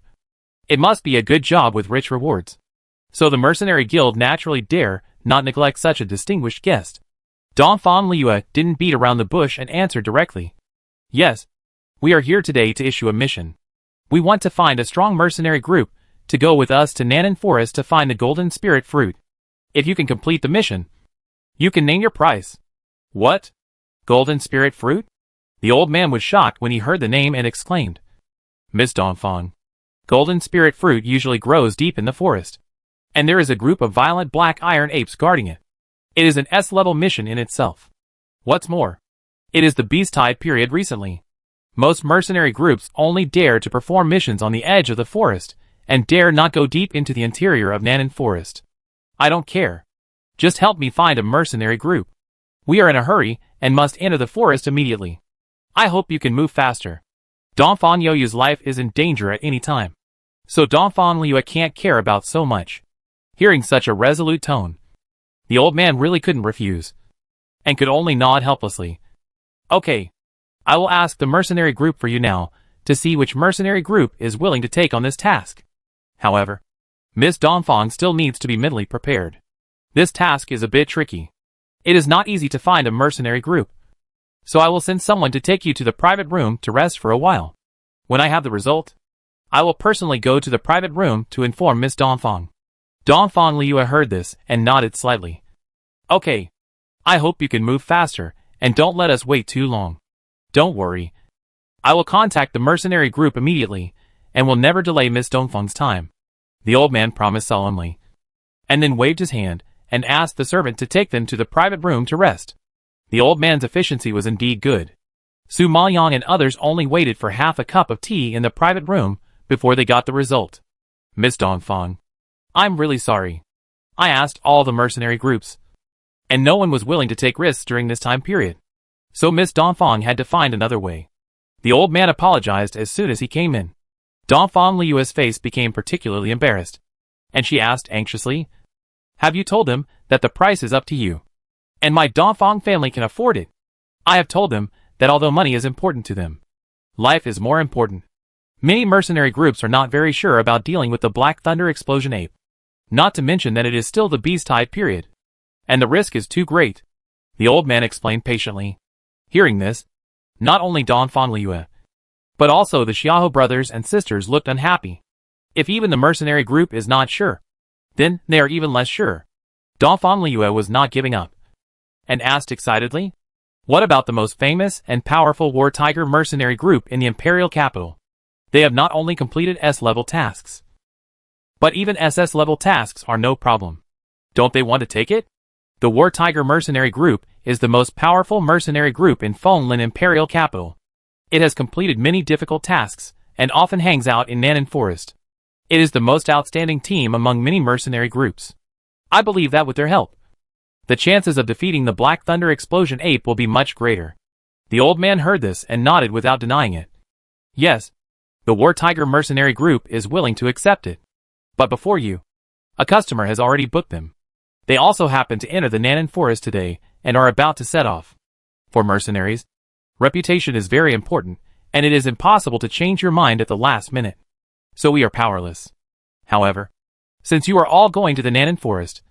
[SPEAKER 1] it must be a good job with rich rewards. So the mercenary guild naturally dare not neglect such a distinguished guest. Donphan Liu didn't beat around the bush and answered directly. Yes, we are here today to issue a mission. We want to find a strong mercenary group to go with us to Nanan Forest to find the Golden Spirit Fruit. If you can complete the mission, you can name your price. What? Golden Spirit Fruit? The old man was shocked when he heard the name and exclaimed. Miss Donphan, Golden Spirit Fruit usually grows deep in the forest, and there is a group of violent black iron apes guarding it. It is an S-level mission in itself. What's more, it is the beast-tide period recently. Most mercenary groups only dare to perform missions on the edge of the forest, and dare not go deep into the interior of Nanan Forest. I don't care. Just help me find a mercenary group. We are in a hurry, and must enter the forest immediately. I hope you can move faster. Donphan Yoyu's life is in danger at any time, so Donphan Liu can't care about so much. Hearing such a resolute tone, the old man really couldn't refuse, and could only nod helplessly. Okay, I will ask the mercenary group for you now, to see which mercenary group is willing to take on this task. However, Miss Donphan still needs to be mentally prepared. This task is a bit tricky. It is not easy to find a mercenary group, so I will send someone to take you to the private room to rest for a while. When I have the result, I will personally go to the private room to inform Miss Donphan. Donphan Liu heard this and nodded slightly. Okay, I hope you can move faster and don't let us wait too long. Don't worry. I will contact the mercenary group immediately, and will never delay Miss Dongfang's time," the old man promised solemnly, and then waved his hand, and asked the servant to take them to the private room to rest. The old man's efficiency was indeed good. Su Maoyang and others only waited for half a cup of tea in the private room before they got the result. "Miss Dongfang, I'm really sorry. I asked all the mercenary groups, and no one was willing to take risks during this time period. So Miss Dongfang had to find another way." The old man apologized as soon as he came in. Dongfang Liyue's face became particularly embarrassed, and she asked anxiously, "Have you told them that the price is up to you, and my Dongfang family can afford it?" "I have told them that although money is important to them, life is more important. Many mercenary groups are not very sure about dealing with the Black Thunder Explosion ape, not to mention that it is still the Beast-Tide period, and the risk is too great," the old man explained patiently. Hearing this, not only Dongfang Liyue, but also the Xiahou brothers and sisters looked unhappy. If even the mercenary group is not sure, then they are even less sure. Dongfang Liyue was not giving up, and asked excitedly, "What about the most famous and powerful War Tiger mercenary group in the imperial capital? They have not only completed S-level tasks, but even SS-level tasks are no problem. Don't they want to take it?" The War Tiger mercenary group is the most powerful mercenary group in Fenglin imperial capital. It has completed many difficult tasks, and often hangs out in Nanan Forest. It is the most outstanding team among many mercenary groups. I believe that with their help, the chances of defeating the Black Thunder Explosion ape will be much greater. The old man heard this and nodded without denying it. Yes, the War Tiger mercenary group is willing to accept it. But before you, a customer has already booked them. They also happen to enter the Nanan Forest today and are about to set off. For mercenaries, reputation is very important, and it is impossible to change your mind at the last minute. So we are powerless. However, since you are all going to the Nanan Forest,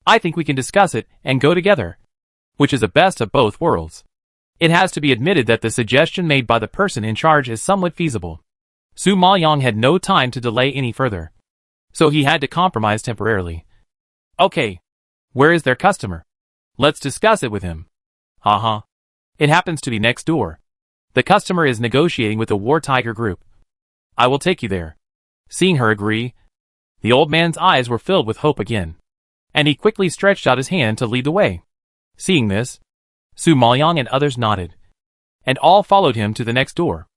[SPEAKER 1] I think we can discuss it and go together, which is the best of both worlds. It has to be admitted that the suggestion made by the person in charge is somewhat feasible. Su Maoyang had no time to delay any further, so he had to compromise temporarily. "Okay, where is their customer? Let's discuss it with him." "Uh-huh. It happens to be next door. The customer is negotiating with the War Tiger group. I will take you there." Seeing her agree, the old man's eyes were filled with hope again, and he quickly stretched out his hand to lead the way. Seeing this, Su Maoyang and others nodded, and all followed him to the next door.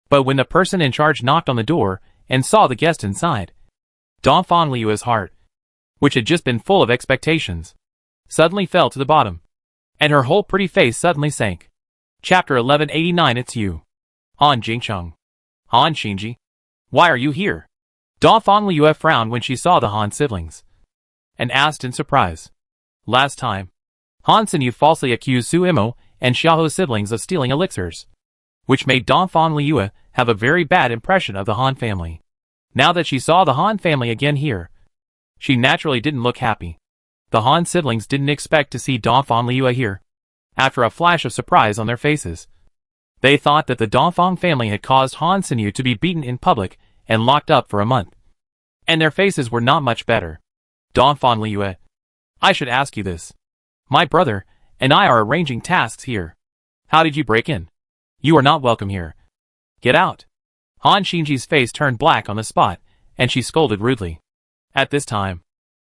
[SPEAKER 1] But when the person in charge knocked on the door and saw the guest inside, Dongfang Liyue's heart, which had just been full of expectations, suddenly fell to the bottom, and her whole pretty face suddenly sank. Chapter 1189. It's you. Han Jingcheng. Han Xinji. Why are you here? Dongfang Liyue frowned when she saw the Han siblings, and asked in surprise. Last time, Han Xinyu falsely accused Su Imo and Xiahou siblings of stealing elixirs, which made Dongfang Liyue have a very bad impression of the Han family. Now that she saw the Han family again here, she naturally didn't look happy. The Han siblings didn't expect to see Dongfang Liyue here. After a flash of surprise on their faces, they thought that the Dongfang family had caused Han Xinyu to be beaten in public and locked up for a month. And their faces were not much better. Dongfang Liyue, I should ask you this. My brother and I are arranging tasks here. How did you break in? You are not welcome here. Get out. Han Xinji's face turned black on the spot, and she scolded rudely. At this time,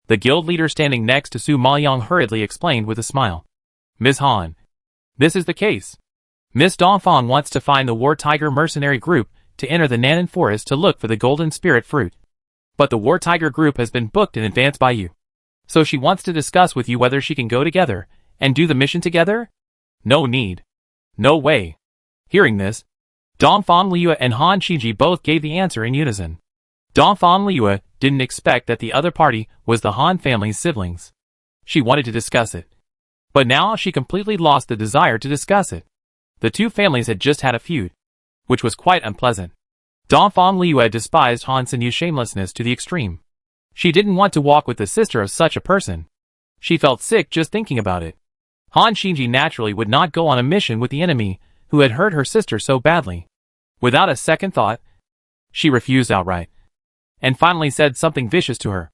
[SPEAKER 1] the guild leader standing next to Su Maoyang hurriedly explained with a smile. Ms. Han, this is the case. Miss Dongfang wants to find the War Tiger mercenary group to enter the Nanan Forest to look for the Golden Spirit Fruit. But the War Tiger group has been booked in advance by you. So she wants to discuss with you whether she can go together and do the mission together? No need. No way. Hearing this, Dongfang Liyue and Han Xinji both gave the answer in unison. Dongfang Liyue didn't expect that the other party was the Han family's siblings. She wanted to discuss it, but now she completely lost the desire to discuss it. The two families had just had a feud, which was quite unpleasant. Dongfang Liyue despised Han Xinyu's shamelessness to the extreme. She didn't want to walk with the sister of such a person. She felt sick just thinking about it. Han Xinji naturally would not go on a mission with the enemy who had hurt her sister so badly. Without a second thought, she refused outright, and finally said something vicious to her.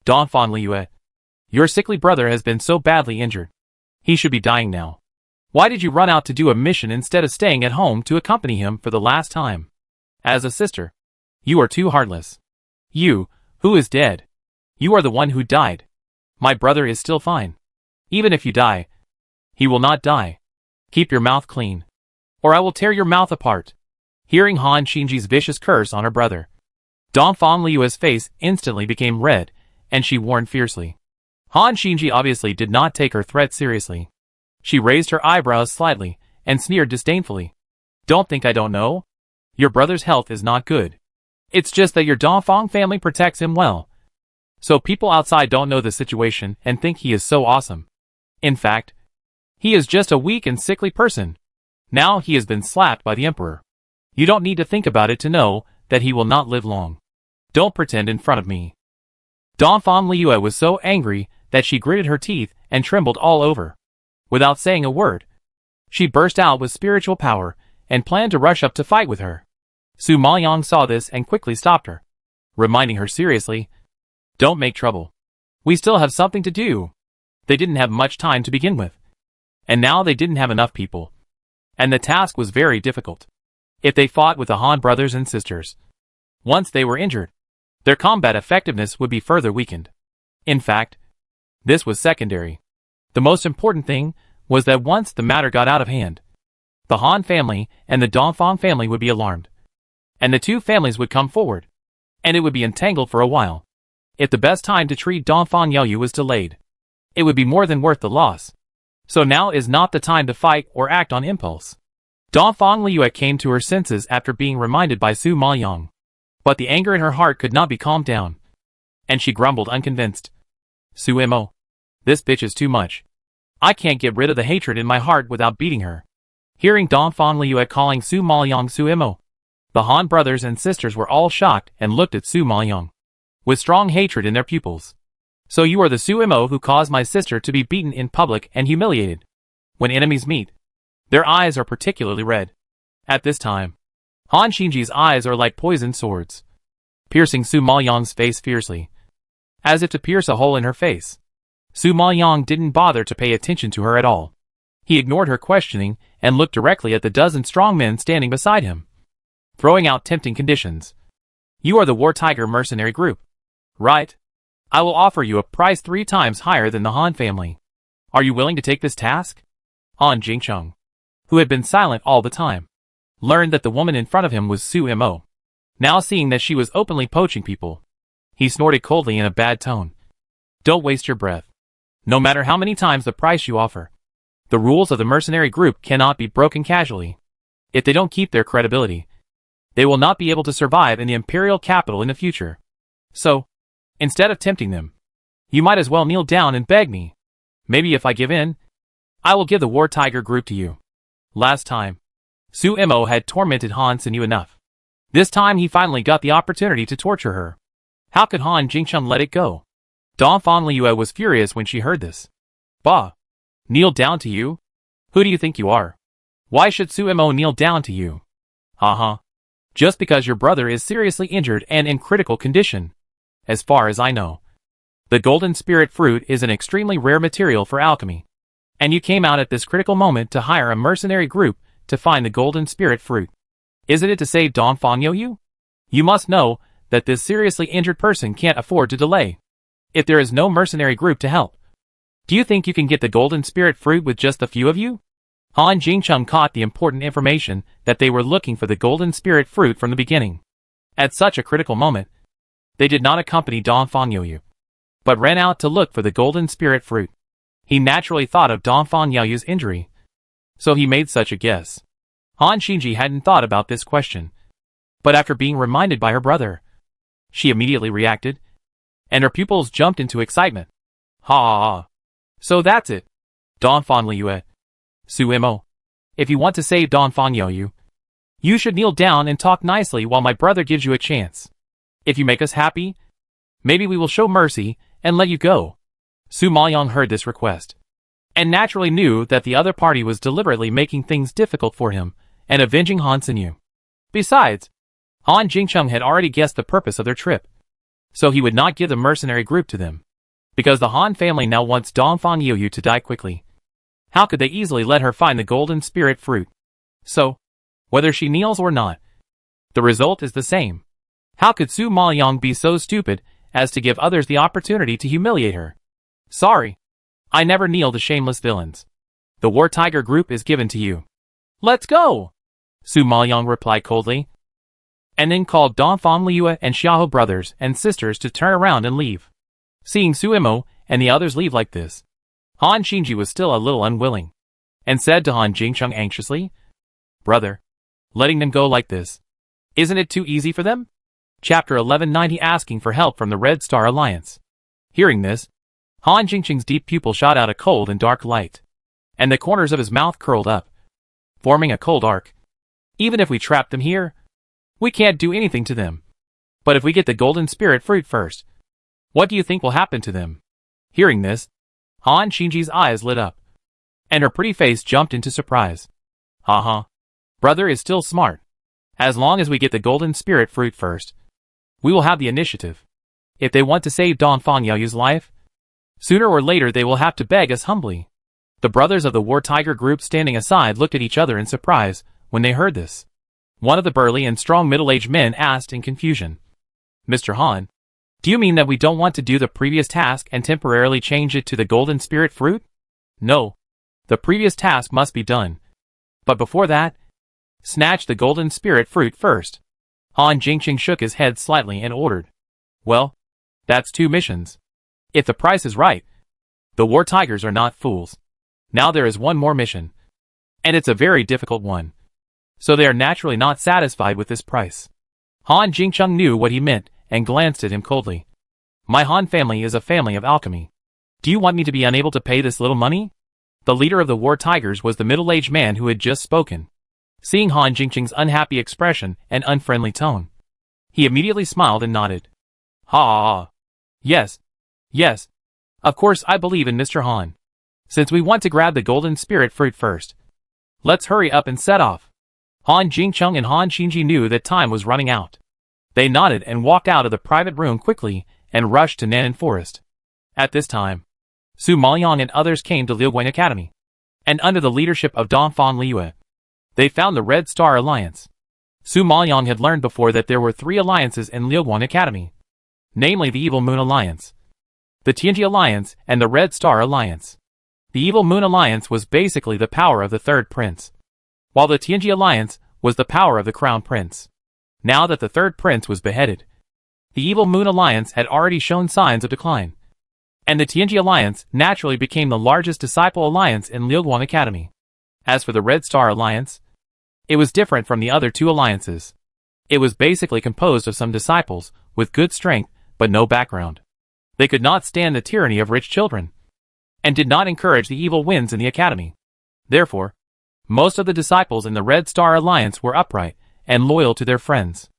[SPEAKER 1] Dongfang Liyue, your sickly brother has been so badly injured. He should be dying now. Why did you run out to do a mission instead of staying at home to accompany him for the last time? As a sister, you are too heartless. You, who is dead. You are the one who died. My brother is still fine. Even if you die, he will not die. Keep your mouth clean, or I will tear your mouth apart. Hearing Han Xingji's vicious curse on her brother, Dongfang Liyue's face instantly became red, and she warned fiercely. Han Xingji obviously did not take her threat seriously. She raised her eyebrows slightly, and sneered disdainfully. Don't think I don't know? Your brother's health is not good. It's just that your Dongfang family protects him well. So people outside don't know the situation and think he is so awesome. In fact, he is just a weak and sickly person. Now he has been slapped by the emperor. You don't need to think about it to know that he will not live long. Don't pretend in front of me. Dongfang Liyue was so angry that she gritted her teeth and trembled all over. Without saying a word, she burst out with spiritual power and planned to rush up to fight with her. Su Maoyang saw this and quickly stopped her, reminding her seriously, "Don't make trouble. We still have something to do." They didn't have much time to begin with, and now they didn't have enough people, and the task was very difficult. If they fought with the Han brothers and sisters, once they were injured, their combat effectiveness would be further weakened. In fact, this was secondary. The most important thing was that once the matter got out of hand, the Han family and the Dongfang family would be alarmed, and the two families would come forward, and it would be entangled for a while. If the best time to treat Dongfang Yaoyu was delayed, it would be more than worth the loss. So now is not the time to fight or act on impulse. Dongfang Liyue came to her senses after being reminded by Su Maoyang. But the anger in her heart could not be calmed down, and she grumbled unconvinced. Suimo, this bitch is too much. I can't get rid of the hatred in my heart without beating her. Hearing Dongfang Liyue calling Su Maoyang Suimo, the Han brothers and sisters were all shocked and looked at Su Maoyang with strong hatred in their pupils. So you are the Suimo who caused my sister to be beaten in public and humiliated. When enemies meet, their eyes are particularly red. At this time, Han Xingji's eyes are like poisoned swords, piercing Su Maoyang's face fiercely, as if to pierce a hole in her face. Su Maoyang didn't bother to pay attention to her at all. He ignored her questioning and looked directly at the dozen strong men standing beside him, throwing out tempting conditions. You are the War Tiger mercenary group, right? I will offer you a price 3 times higher than the Han family. Are you willing to take this task? Han Jingcheng, who had been silent all the time, learned that the woman in front of him was Su Mo. Now seeing that she was openly poaching people, he snorted coldly in a bad tone. Don't waste your breath. No matter how many times the price you offer, the rules of the mercenary group cannot be broken casually. If they don't keep their credibility, they will not be able to survive in the imperial capital in the future. So, instead of tempting them, you might as well kneel down and beg me. Maybe if I give in, I will give the War Tiger group to you. Last time, Su Mo had tormented Han Xinyu enough. This time he finally got the opportunity to torture her. How could Han Jingcheng let it go? Dongfang Liyue was furious when she heard this. Bah! Kneel down to you? Who do you think you are? Why should Su Mo kneel down to you? Haha. Just because your brother is seriously injured and in critical condition. As far as I know, the golden spirit fruit is an extremely rare material for alchemy. And you came out at this critical moment to hire a mercenary group to find the golden spirit fruit. Isn't it to save Dongfang Yaoyu? You must know that this seriously injured person can't afford to delay. If there is no mercenary group to help, do you think you can get the golden spirit fruit with just a few of you? Han Jingcheng caught the important information that they were looking for the golden spirit fruit from the beginning. At such a critical moment, they did not accompany Dongfang Yaoyu, but ran out to look for the golden spirit fruit. He naturally thought of Dongfang Yaoyu's injury, so he made such a guess. Han Xingji hadn't thought about this question, but after being reminded by her brother, she immediately reacted, and her pupils jumped into excitement. Ha ha ha. So that's it. Dongfang Liyue. Su Mo. If you want to save Dongfang Yaoyu, you should kneel down and talk nicely while my brother gives you a chance. If you make us happy, maybe we will show mercy and let you go. Su Maoyang heard this request, and naturally knew that the other party was deliberately making things difficult for him and avenging Han Xinyu. Besides, Han Jingcheng had already guessed the purpose of their trip, so he would not give the mercenary group to them, because the Han family now wants Dongfang Yaoyu to die quickly. How could they easily let her find the golden spirit fruit? So, whether she kneels or not, the result is the same. How could Su Maoyang be so stupid as to give others the opportunity to humiliate her? Sorry. I never kneel to shameless villains. The War Tiger group is given to you. Let's go! Su Maoyang replied coldly, and then called Dongfang Liyue and Xiahou brothers and sisters to turn around and leave. Seeing Su Imo and the others leave like this, Han Xingji was still a little unwilling, and said to Han Jingcheng anxiously, Brother, letting them go like this, isn't it too easy for them? Chapter 1190 Asking for help from the Red Star Alliance. Hearing this, Han Jingcheng's deep pupil shot out a cold and dark light, and the corners of his mouth curled up, forming a cold arc. Even if we trap them here, we can't do anything to them. But if we get the golden spirit fruit first, what do you think will happen to them? Hearing this, Han Xingji's eyes lit up, and her pretty face jumped into surprise. Uh-huh. Brother is still smart. As long as we get the golden spirit fruit first, we will have the initiative. If they want to save Dongfang Yaoyu's life, sooner or later they will have to beg us humbly. The brothers of the War Tiger group standing aside looked at each other in surprise when they heard this. One of the burly and strong middle-aged men asked in confusion, Mr. Han, do you mean that we don't want to do the previous task and temporarily change it to the golden spirit fruit? No. The previous task must be done. But before that, snatch the golden spirit fruit first. Han Jingcheng shook his head slightly and ordered. Well, that's 2 missions. If the price is right, the War Tigers are not fools. Now there is one more mission, and it's a very difficult one. So they are naturally not satisfied with this price. Han Jingcheng knew what he meant and glanced at him coldly. My Han family is a family of alchemy. Do you want me to be unable to pay this little money? The leader of the War Tigers was the middle-aged man who had just spoken. Seeing Han Jingcheng's unhappy expression and unfriendly tone, he immediately smiled and nodded. Ha! Yes. Yes. Of course I believe in Mr. Han. Since we want to grab the golden spirit fruit first, let's hurry up and set off. Han Jingcheng and Han Xingji knew that time was running out. They nodded and walked out of the private room quickly and rushed to Nanan Forest. At this time, Su Maoyang and others came to Liuguan Academy, and under the leadership of Dongfang Liyue, they found the Red Star Alliance. Su Maoyang had learned before that there were 3 alliances in Liuguan Academy, namely the Evil Moon Alliance, the Tianji Alliance, and the Red Star Alliance. The Evil Moon Alliance was basically the power of the Third Prince, while the Tianji Alliance was the power of the Crown Prince. Now that the Third Prince was beheaded, the Evil Moon Alliance had already shown signs of decline, and the Tianji Alliance naturally became the largest disciple alliance in Liuguan Academy. As for the Red Star Alliance, it was different from the other 2 alliances. It was basically composed of some disciples with good strength but no background. They could not stand the tyranny of rich children, and did not encourage the evil winds in the academy. Therefore, most of the disciples in the Red Star Alliance were upright and loyal to their friends.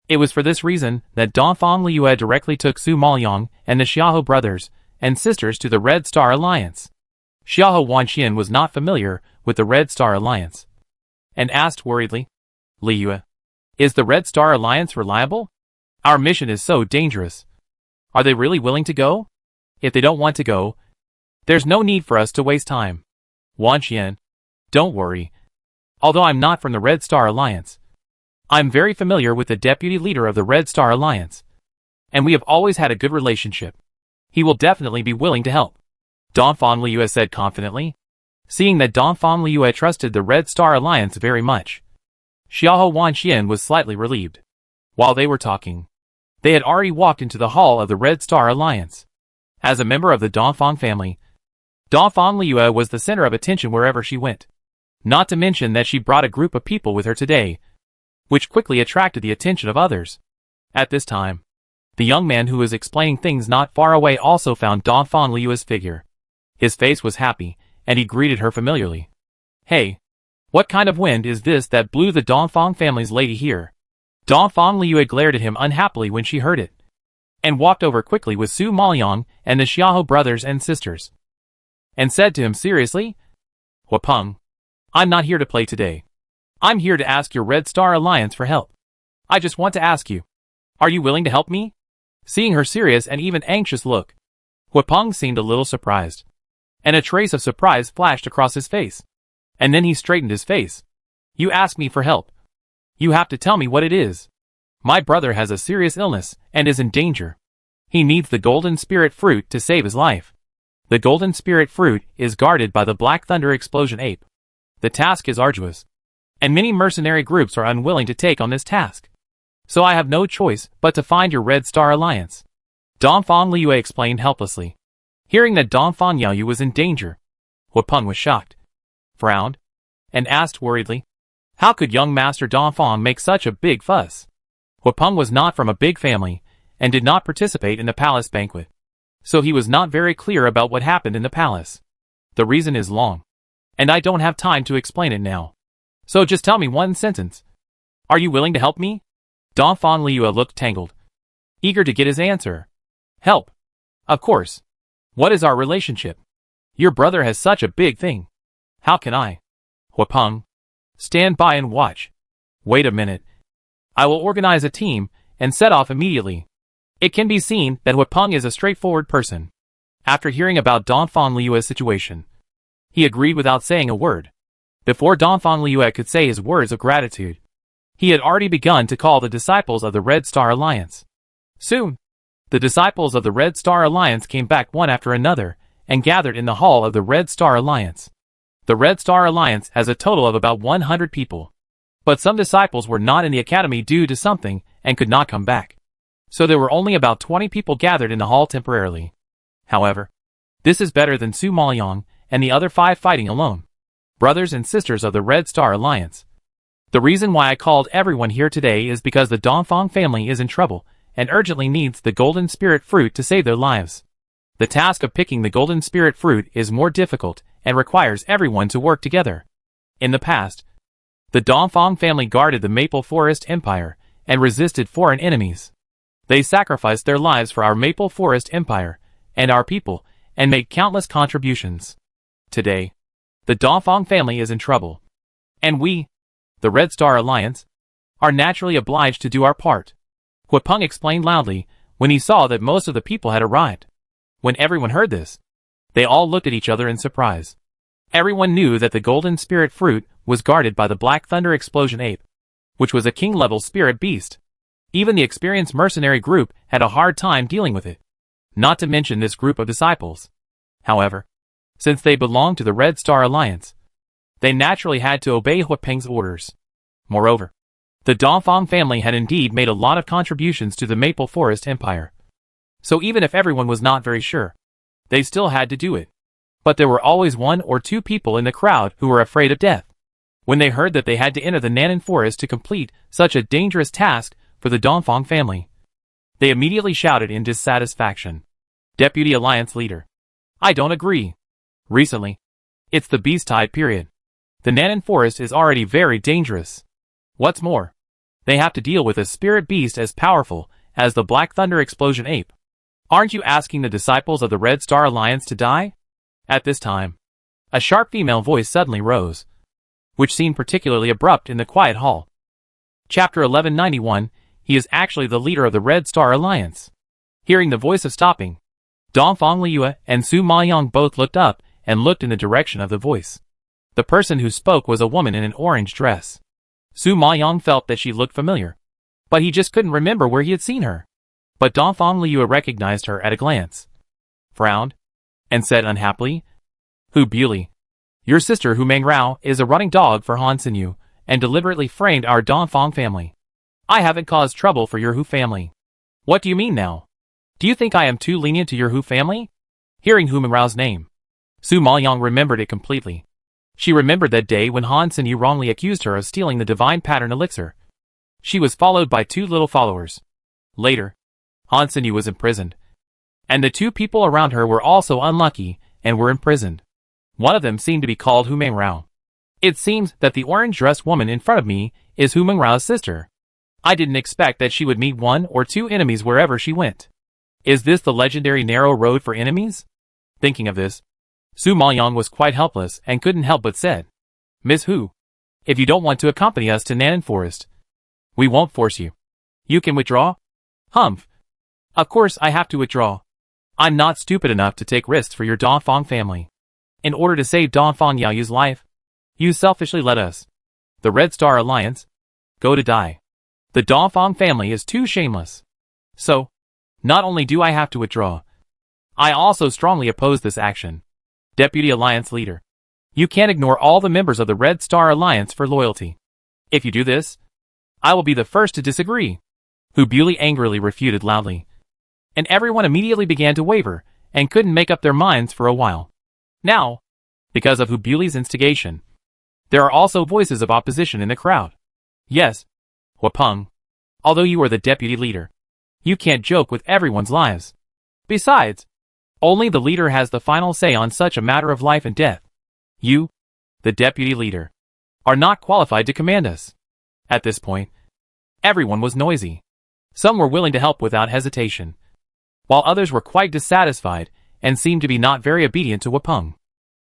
[SPEAKER 1] It was for this reason that Dongfang Liyue directly took Su Maoyang and the Xiahou brothers and sisters to the Red Star Alliance. Xiahou Wanxian was not familiar with the Red Star Alliance, and asked worriedly, Liyue, is the Red Star Alliance reliable? Our mission is so dangerous. Are they really willing to go? If they don't want to go, there's no need for us to waste time. Wanxian, don't worry. Although I'm not from the Red Star Alliance, I'm very familiar with the deputy leader of the Red Star Alliance, and we have always had a good relationship. He will definitely be willing to help, Dongfang Liyue said confidently. Seeing that Dongfang Liyue trusted the Red Star Alliance very much, Xiahou Wanxian was slightly relieved. While they were talking, they had already walked into the hall of the Red Star Alliance. As a member of the Dongfang family, Dongfang Liyue was the center of attention wherever she went. Not to mention that she brought a group of people with her today, which quickly attracted the attention of others. At this time, the young man who was explaining things not far away also found Dongfang Liyue's figure. His face was happy, and he greeted her familiarly. Hey, what kind of wind is this that blew the Dongfang family's lady here? Dongfang Liyue glared at him unhappily when she heard it, and walked over quickly with Su Maoyang and the Xiahou brothers and sisters, and said to him seriously, Huapeng, I'm not here to play today. I'm here to ask your Red Star Alliance for help. I just want to ask you, are you willing to help me? Seeing her serious and even anxious look, Huapeng seemed a little surprised. and a trace of surprise flashed across his face. And then he straightened his face. You ask me for help. You have to tell me what it is. My brother has a serious illness and is in danger. He needs the golden spirit fruit to save his life. The golden spirit fruit is guarded by the Black Thunder Explosion ape. The task is arduous, and many mercenary groups are unwilling to take on this task. So I have no choice but to find your Red Star Alliance. Dongfang Liu explained helplessly. Hearing that Dongfang Yaoyu was in danger, Huapeng was shocked, frowned, and asked worriedly, how could young Master Dongfang make such a big fuss? Huapeng was not from a big family, and did not participate in the palace banquet. So he was not very clear about what happened in the palace. The reason is long, and I don't have time to explain it now. So just tell me one sentence. Are you willing to help me? Dongfang Liu looked tangled, eager to get his answer. Help. Of course. What is our relationship? Your brother has such a big thing. How can I? Huapeng. Stand by and watch. Wait a minute. I will organize a team and set off immediately. It can be seen that Huapeng is a straightforward person. After hearing about Dongfang Liu's situation, he agreed without saying a word. Before Dongfang Liu could say his words of gratitude, he had already begun to call the disciples of the Red Star Alliance. Soon, the disciples of the Red Star Alliance came back one after another and gathered in the hall of the Red Star Alliance. The Red Star Alliance has a total of about 100 people. But some disciples were not in the academy due to something and could not come back. So there were only about 20 people gathered in the hall temporarily. However, this is better than Su Maoyang and the other 5 fighting alone. Brothers and sisters of the Red Star Alliance. The reason why I called everyone here today is because the Dongfang family is in trouble and urgently needs the golden spirit fruit to save their lives. The task of picking the golden spirit fruit is more difficult and requires everyone to work together. In the past, the Dongfang family guarded the Maple Forest Empire and resisted foreign enemies. They sacrificed their lives for our Maple Forest Empire and our people and made countless contributions. Today, the Dongfang family is in trouble. And we, the Red Star Alliance, are naturally obliged to do our part. Huapeng explained loudly when he saw that most of the people had arrived. When everyone heard this, they all looked at each other in surprise. Everyone knew that the golden spirit fruit was guarded by the Black Thunder Explosion ape, which was a king-level spirit beast. Even the experienced mercenary group had a hard time dealing with it, not to mention this group of disciples. However, since they belonged to the Red Star Alliance, they naturally had to obey Huapeng's orders. Moreover, the Dongfang family had indeed made a lot of contributions to the Maple Forest Empire. So even if everyone was not very sure, they still had to do it. But there were always 1 or 2 people in the crowd who were afraid of death. When they heard that they had to enter the Nanan Forest to complete such a dangerous task for the Dongfang family, they immediately shouted in dissatisfaction. Deputy Alliance Leader. I don't agree. Recently, it's the beast tide period. The Nanan Forest is already very dangerous. What's more, they have to deal with a spirit beast as powerful as the Black Thunder Explosion ape. Aren't you asking the disciples of the Red Star Alliance to die? At this time, a sharp female voice suddenly rose, which seemed particularly abrupt in the quiet hall. Chapter 1191, he is actually the leader of the Red Star Alliance. Hearing the voice of stopping, Dongfang Liu and Su Maoyang both looked up and looked in the direction of the voice. The person who spoke was a woman in an orange dress. Su Maoyang felt that she looked familiar, but he just couldn't remember where he had seen her. But Dongfang Liu recognized her at a glance, frowned, and said unhappily, Hu Buli, your sister Hu Mangrao is a running dog for Han Sinyu, and deliberately framed our Dongfang family. I haven't caused trouble for your Hu family. What do you mean now? Do you think I am too lenient to your Hu family? Hearing Hu Mangrao's name, Su Maoyang remembered it completely. She remembered that day when Han Sinyu wrongly accused her of stealing the divine pattern elixir. She was followed by 2 little followers. Later, Han Sinyu was imprisoned, and the 2 people around her were also unlucky and were imprisoned. One of them seemed to be called Hu Mangrao. It seems that the orange-dressed woman in front of me is Hu Mangrao's sister. I didn't expect that she would meet 1 or 2 enemies wherever she went. Is this the legendary narrow road for enemies? Thinking of this, Su Maoyang was quite helpless and couldn't help but said, Miss Hu, if you don't want to accompany us to Nanan Forest, we won't force you. You can withdraw? Humph. Of course I have to withdraw. I'm not stupid enough to take risks for your Dongfang family. In order to save Dongfang Yaoyu's life, you selfishly let us, the Red Star Alliance, go to die. The Dongfang family is too shameless. So, not only do I have to withdraw, I also strongly oppose this action. Deputy Alliance Leader, you can't ignore all the members of the Red Star Alliance for loyalty. If you do this, I will be the first to disagree. Hu Buili angrily refuted loudly. And everyone immediately began to waver, and couldn't make up their minds for a while. Now, because of Hu Buili's instigation, there are also voices of opposition in the crowd. Yes, Huapeng, although you are the deputy leader, you can't joke with everyone's lives. Besides, only the leader has the final say on such a matter of life and death. You, the deputy leader, are not qualified to command us. At this point, everyone was noisy. Some were willing to help without hesitation, while others were quite dissatisfied and seemed to be not very obedient to Huapeng.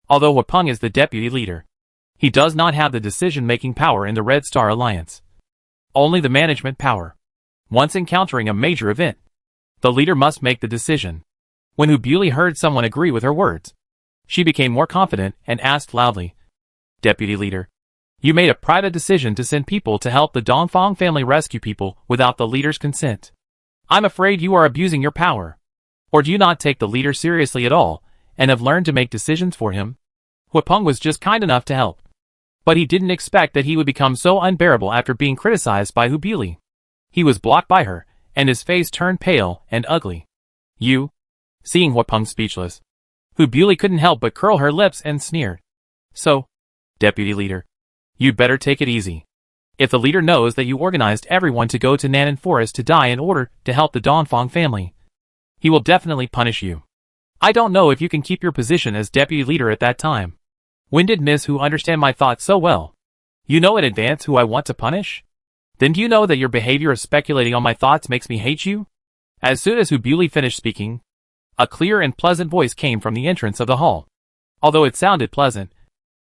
[SPEAKER 1] Although Huapeng is the deputy leader, he does not have the decision-making power in the Red Star Alliance. Only the management power. Once encountering a major event, the leader must make the decision. When Hu Buili heard someone agree with her words, she became more confident and asked loudly, Deputy Leader, you made a private decision to send people to help the Dongfang family rescue people without the leader's consent. I'm afraid you are abusing your power. Or do you not take the leader seriously at all, and have learned to make decisions for him? Huapeng was just kind enough to help. But he didn't expect that he would become so unbearable after being criticized by Hu Buili. He was blocked by her, and his face turned pale and ugly. You? Seeing Huapeng speechless, Hu Buili couldn't help but curl her lips and sneered. So, Deputy Leader, you'd better take it easy. If the leader knows that you organized everyone to go to Nanan Forest to die in order to help the Dongfang family, he will definitely punish you. I don't know if you can keep your position as deputy leader at that time. When did Miss Hu understand my thoughts so well? You know in advance who I want to punish? Then do you know that your behavior of speculating on my thoughts makes me hate you? As soon as Hu Buili finished speaking, a clear and pleasant voice came from the entrance of the hall. Although it sounded pleasant,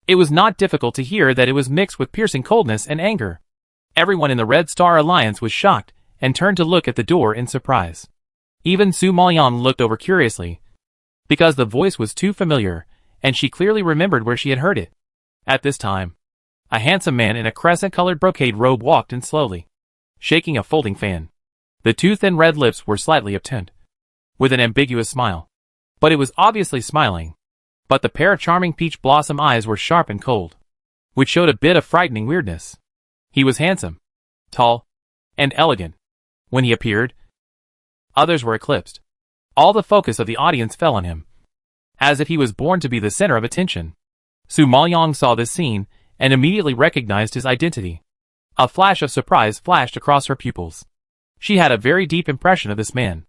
[SPEAKER 1] it was not difficult to hear that it was mixed with piercing coldness and anger. Everyone in the Red Star Alliance was shocked and turned to look at the door in surprise. Even Su Maoyang looked over curiously, because the voice was too familiar, and she clearly remembered where she had heard it. At this time, a handsome man in a crescent-colored brocade robe walked in slowly, shaking a folding fan. The two thin red lips were slightly upturned, with an ambiguous smile. But it was obviously smiling. But the pair of charming peach blossom eyes were sharp and cold, which showed a bit of frightening weirdness. He was handsome, tall, and elegant. When he appeared, others were eclipsed. All the focus of the audience fell on him, as if he was born to be the center of attention. Su Maoyang saw this scene and immediately recognized his identity. A flash of surprise flashed across her pupils. She had a very deep impression of this man.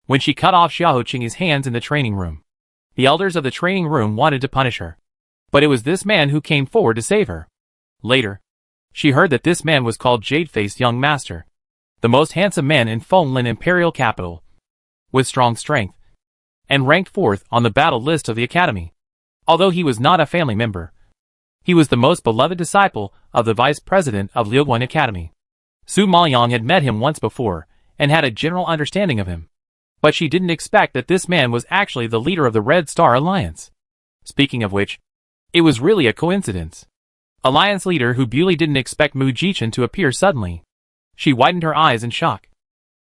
[SPEAKER 1] When she cut off Xiao Qing's hands in the training room, the elders of the training room wanted to punish her. But it was this man who came forward to save her. Later, she heard that this man was called Jade-Faced Young Master, the most handsome man in Fenglin Imperial Capital, with strong strength, and ranked 4th on the battle list of the academy. Although he was not a family member, he was the most beloved disciple of the vice president of Liuguan Academy. Su Maoyang had met him once before, and had a general understanding of him. But she didn't expect that this man was actually the leader of the Red Star Alliance. Speaking of which, it was really a coincidence. Alliance leader Hu Buili didn't expect Mu Jichen to appear suddenly. She widened her eyes in shock.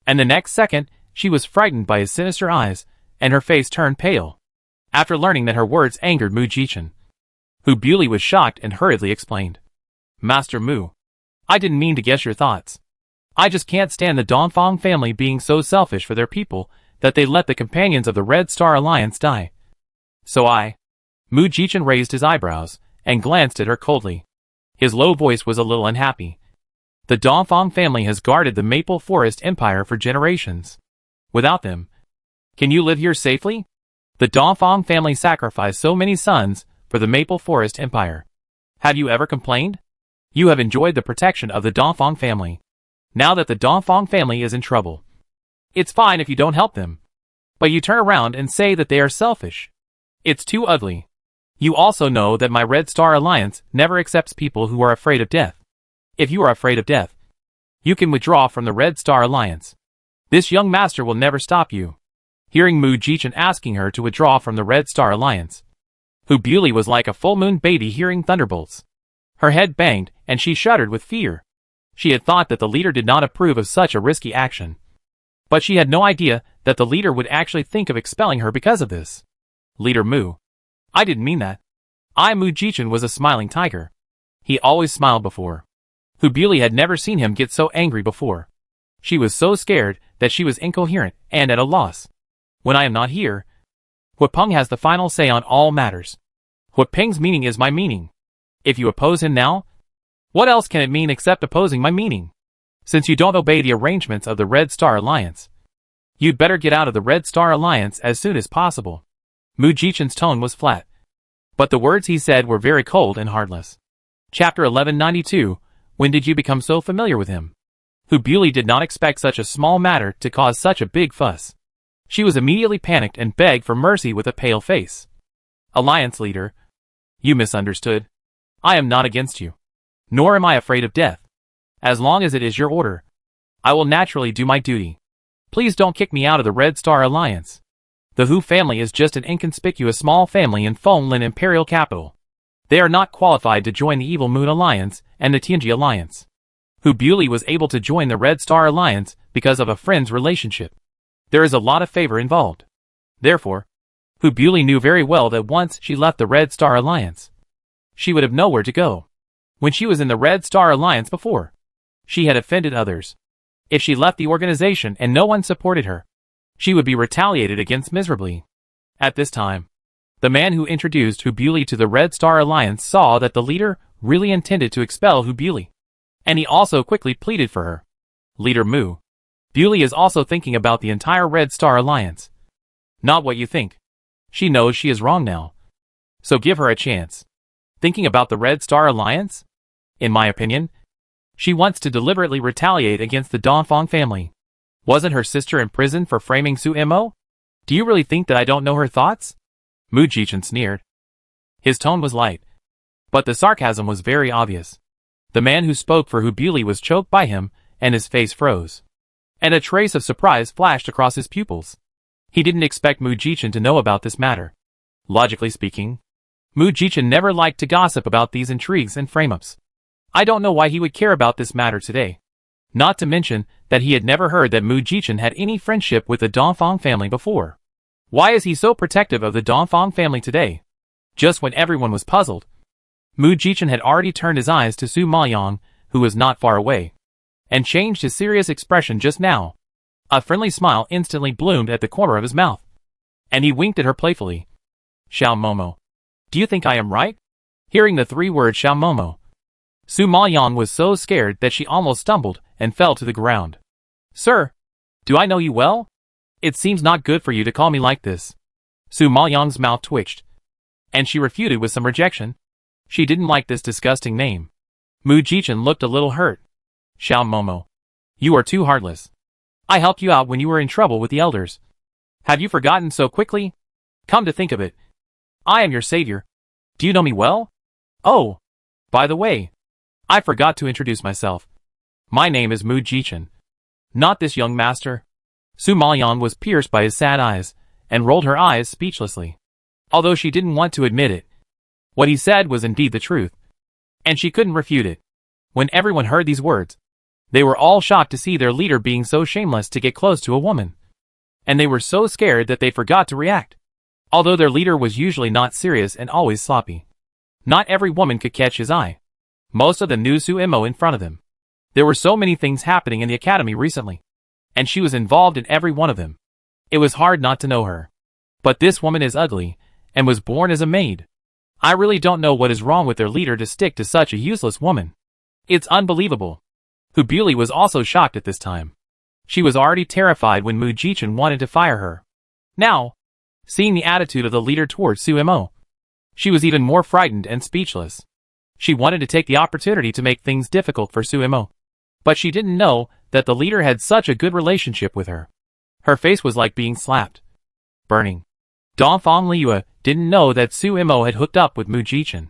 [SPEAKER 1] And the next second, she was frightened by his sinister eyes, and her face turned pale. After learning that her words angered Mu Jichen, Hu Buili was shocked and hurriedly explained. Master Mu, I didn't mean to guess your thoughts. I just can't stand the Dongfang family being so selfish for their people that they let the companions of the Red Star Alliance die. So Mu Jichen raised his eyebrows and glanced at her coldly. His low voice was a little unhappy. The Dongfang family has guarded the Maple Forest Empire for generations. Without them, can you live here safely? The Dongfang family sacrificed so many sons for the Maple Forest Empire. Have you ever complained? You have enjoyed the protection of the Dongfang family. Now that the Dongfang family is in trouble, it's fine if you don't help them. But you turn around and say that they are selfish. It's too ugly. You also know that my Red Star Alliance never accepts people who are afraid of death. If you are afraid of death, you can withdraw from the Red Star Alliance. This young master will never stop you. Hearing Mu Jichen asking her to withdraw from the Red Star Alliance, Hu Beauty was like a full moon baby hearing thunderbolts. Her head banged, and she shuddered with fear. She had thought that the leader did not approve of such a risky action. But she had no idea that the leader would actually think of expelling her because of this. Leader Mu. I didn't mean that. Mu Jichen was a smiling tiger. He always smiled before. Hu Beauty had never seen him get so angry before. She was so scared that she was incoherent and at a loss. When I am not here, Huapeng has the final say on all matters. Huapeng's meaning is my meaning. If you oppose him now, what else can it mean except opposing my meaning? Since you don't obey the arrangements of the Red Star Alliance, you'd better get out of the Red Star Alliance as soon as possible. Mu Jichen's tone was flat, but the words he said were very cold and heartless. Chapter 1192, When did you become so familiar with him? Hu Beauty did not expect such a small matter to cause such a big fuss. She was immediately panicked and begged for mercy with a pale face. Alliance leader, you misunderstood. I am not against you. Nor am I afraid of death. As long as it is your order, I will naturally do my duty. Please don't kick me out of the Red Star Alliance. The Hu family is just an inconspicuous small family in Fenglin Imperial Capital. They are not qualified to join the Evil Moon Alliance and the Tianji Alliance. Hu Beauty was able to join the Red Star Alliance because of a friend's relationship. There is a lot of favor involved. Therefore, Hu Beauty knew very well that once she left the Red Star Alliance, she would have nowhere to go. When she was in the Red Star Alliance before, she had offended others. If she left the organization and no one supported her, she would be retaliated against miserably. At this time, the man who introduced Hu Beauty to the Red Star Alliance saw that the leader really intended to expel Hu Beauty, and he also quickly pleaded for her. Leader Mu. Beauty is also thinking about the entire Red Star Alliance. Not what you think. She knows she is wrong now. So give her a chance. Thinking about the Red Star Alliance? In my opinion, she wants to deliberately retaliate against the Dongfang family. Wasn't her sister imprisoned for framing Su Mo? Do you really think that I don't know her thoughts? Mu Jichen sneered. His tone was light, but the sarcasm was very obvious. The man who spoke for Hu Beauty was choked by him, and his face froze. And a trace of surprise flashed across his pupils. He didn't expect Mu Jichen to know about this matter. Logically speaking, Mu Jichen never liked to gossip about these intrigues and frame-ups. I don't know why he would care about this matter today. Not to mention that he had never heard that Mu Jichen had any friendship with the Dongfang family before. Why is he so protective of the Dongfang family today? Just when everyone was puzzled, Mu Jichen had already turned his eyes to Su Maoyang, who was not far away, and changed his serious expression just now. A friendly smile instantly bloomed at the corner of his mouth, and he winked at her playfully. Xiao Momo. Do you think I am right? Hearing the three words Xiao Momo, Su Maoyang was so scared that she almost stumbled and fell to the ground. Sir, do I know you well? It seems not good for you to call me like this. Su Maoyang's mouth twitched, and she refuted with some rejection. She didn't like this disgusting name. Mu Jichen looked a little hurt. Xiao Momo, you are too heartless. I helped you out when you were in trouble with the elders. Have you forgotten so quickly? Come to think of it, I am your savior. Do you know me well? Oh, by the way, I forgot to introduce myself. My name is Mu Jichen. Not this young master. Su Maoyang was pierced by his sad eyes, and rolled her eyes speechlessly. Although she didn't want to admit it, what he said was indeed the truth, and she couldn't refute it. When everyone heard these words, they were all shocked to see their leader being so shameless to get close to a woman. And they were so scared that they forgot to react. Although their leader was usually not serious and always sloppy, not every woman could catch his eye. Most of them knew Su Mo in front of them. There were so many things happening in the academy recently, and she was involved in every one of them. It was hard not to know her. But this woman is ugly, and was born as a maid. I really don't know what is wrong with their leader to stick to such a useless woman. It's unbelievable. Hu Beauty was also shocked at this time. She was already terrified when Mu Jichen wanted to fire her. Now, seeing the attitude of the leader towards Su Mo, she was even more frightened and speechless. She wanted to take the opportunity to make things difficult for Su Mo, but she didn't know that the leader had such a good relationship with her. Her face was like being slapped. Burning. Dongfang Liu didn't know that Su Mo had hooked up with Mu Jichen.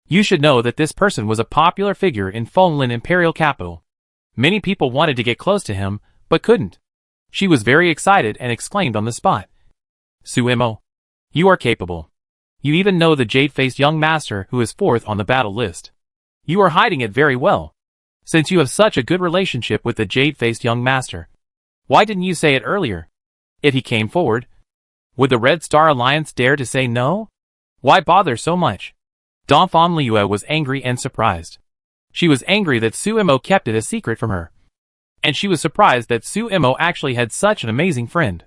[SPEAKER 1] You should know that this person was a popular figure in Fenglin Imperial Capital. Many people wanted to get close to him, but couldn't. She was very excited and exclaimed on the spot. Su Mo, you are capable. You even know the jade-faced young master who is fourth on the battle list. You are hiding it very well, since you have such a good relationship with the jade-faced young master. Why didn't you say it earlier? If he came forward, would the Red Star Alliance dare to say no? Why bother so much? Donphan Liu was angry and surprised. She was angry that Su Imo kept it a secret from her. And she was surprised that Su Imo actually had such an amazing friend.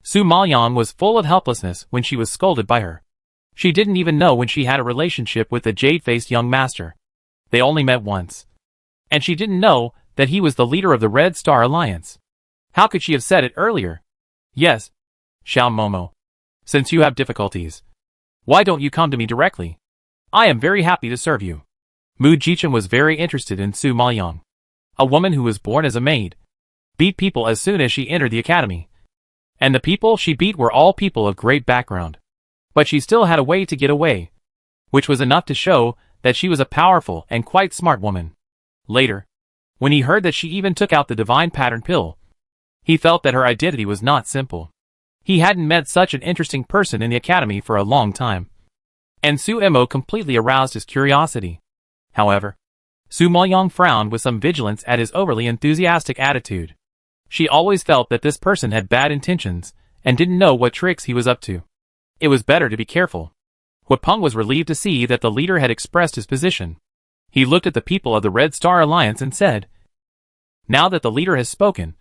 [SPEAKER 1] Su Maoyang was full of helplessness when she was scolded by her. She didn't even know when she had a relationship with the jade-faced young master. They only met once. And she didn't know that he was the leader of the Red Star Alliance. How could she have said it earlier? Yes, Xiao Momo. Since you have difficulties, why don't you come to me directly? I am very happy to serve you. Mu Jichen was very interested in Su Maoyang. A woman who was born as a maid, beat people as soon as she entered the academy. And the people she beat were all people of great background. But she still had a way to get away, which was enough to show that she was a powerful and quite smart woman. Later, when he heard that she even took out the divine pattern pill, he felt that her identity was not simple. He hadn't met such an interesting person in the academy for a long time. And Su Imo completely aroused his curiosity. However, Su Maoyang frowned with some vigilance at his overly enthusiastic attitude. She always felt that this person had bad intentions and didn't know what tricks he was up to. It was better to be careful. Huapeng was relieved to see that the leader had expressed his position. He looked at the people of the Red Star Alliance and said, "Now that the leader has spoken,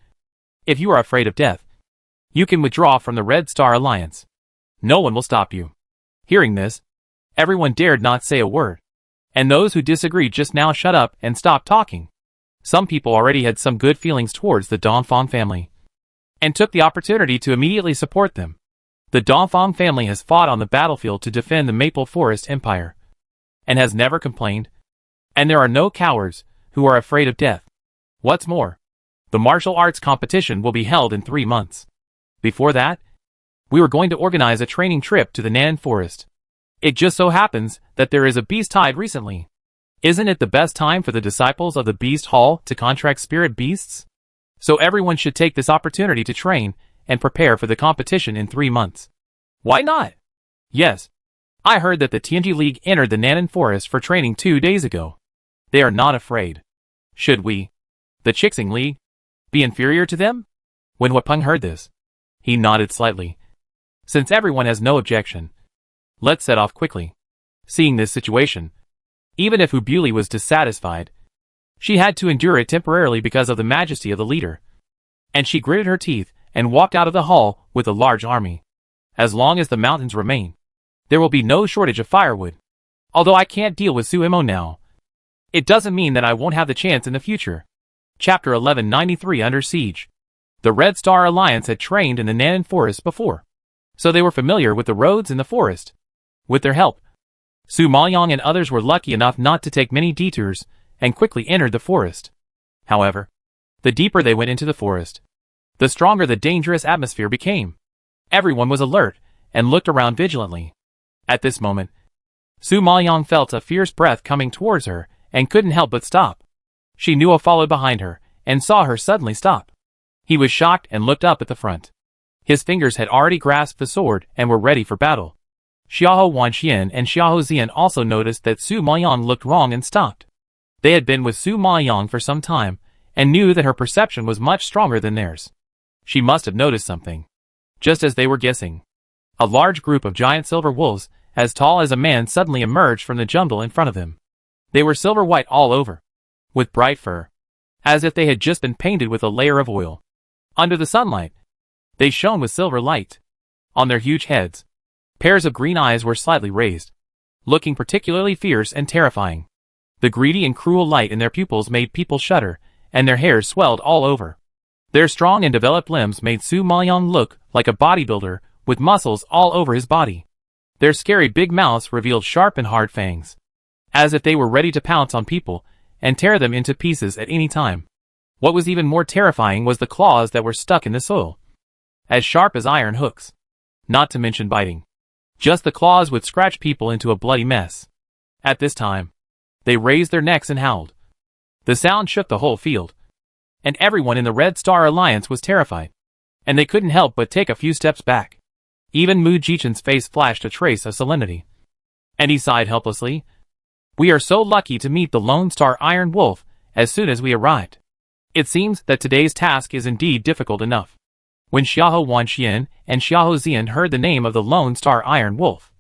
[SPEAKER 1] if you are afraid of death, you can withdraw from the Red Star Alliance. No one will stop you." Hearing this, everyone dared not say a word. And those who disagreed just now shut up and stopped talking. Some people already had some good feelings towards the Donphan family, and took the opportunity to immediately support them. The Donphan family has fought on the battlefield to defend the Maple Forest Empire, and has never complained. And there are no cowards who are afraid of death. What's more, the martial arts competition will be held in 3 months. Before that, we were going to organize a training trip to the Nan Forest. It just so happens that there is a beast tide recently. Isn't it the best time for the disciples of the Beast Hall to contract spirit beasts? So everyone should take this opportunity to train and prepare for the competition in 3 months. Why not? Yes. I heard that the Tianji League entered the Nanan Forest for training 2 days ago. They are not afraid. Should we, the Chixing League, be inferior to them? When Huapeng heard this, he nodded slightly. Since everyone has no objection, let's set off quickly. Seeing this situation, even if Ubuli was dissatisfied, she had to endure it temporarily because of the majesty of the leader. And she gritted her teeth and walked out of the hall with a large army. As long as the mountains remain, there will be no shortage of firewood. Although I can't deal with Su Imo now, it doesn't mean that I won't have the chance in the future. Chapter 1193 Under Siege. The Red Star Alliance had trained in the Nanan Forest before, so they were familiar with the roads in the forest. With their help, Su Maoyang and others were lucky enough not to take many detours and quickly entered the forest. However, the deeper they went into the forest, the stronger the dangerous atmosphere became. Everyone was alert and looked around vigilantly. At this moment, Su Maoyang felt a fierce breath coming towards her and couldn't help but stop. Shi Nuo followed behind her and saw her suddenly stop. He was shocked and looked up at the front. His fingers had already grasped the sword and were ready for battle. Xiahou Wanxian and Xiahou Zian also noticed that Su Maoyang looked wrong and stopped. They had been with Su Maoyang for some time and knew that her perception was much stronger than theirs. She must have noticed something. Just as they were guessing, a large group of giant silver wolves, as tall as a man, suddenly emerged from the jungle in front of them. They were silver white all over, with bright fur, as if they had just been painted with a layer of oil. Under the sunlight, they shone with silver light. On their huge heads, pairs of green eyes were slightly raised, looking particularly fierce and terrifying. The greedy and cruel light in their pupils made people shudder, and their hairs swelled all over. Their strong and developed limbs made Su Maoyang look like a bodybuilder with muscles all over his body. Their scary big mouths revealed sharp and hard fangs, as if they were ready to pounce on people and tear them into pieces at any time. What was even more terrifying was the claws that were stuck in the soil, as sharp as iron hooks. Not to mention biting. Just the claws would scratch people into a bloody mess. At this time, they raised their necks and howled. The sound shook the whole field, and everyone in the Red Star Alliance was terrified, and they couldn't help but take a few steps back. Even Mu Jichen's face flashed a trace of solemnity. And he sighed helplessly. We are so lucky to meet the Lone Star Iron Wolf as soon as we arrived. It seems that today's task is indeed difficult enough. When Xiahou Wanxian and Xiahou Zian heard the name of the Lone Star Iron Wolf,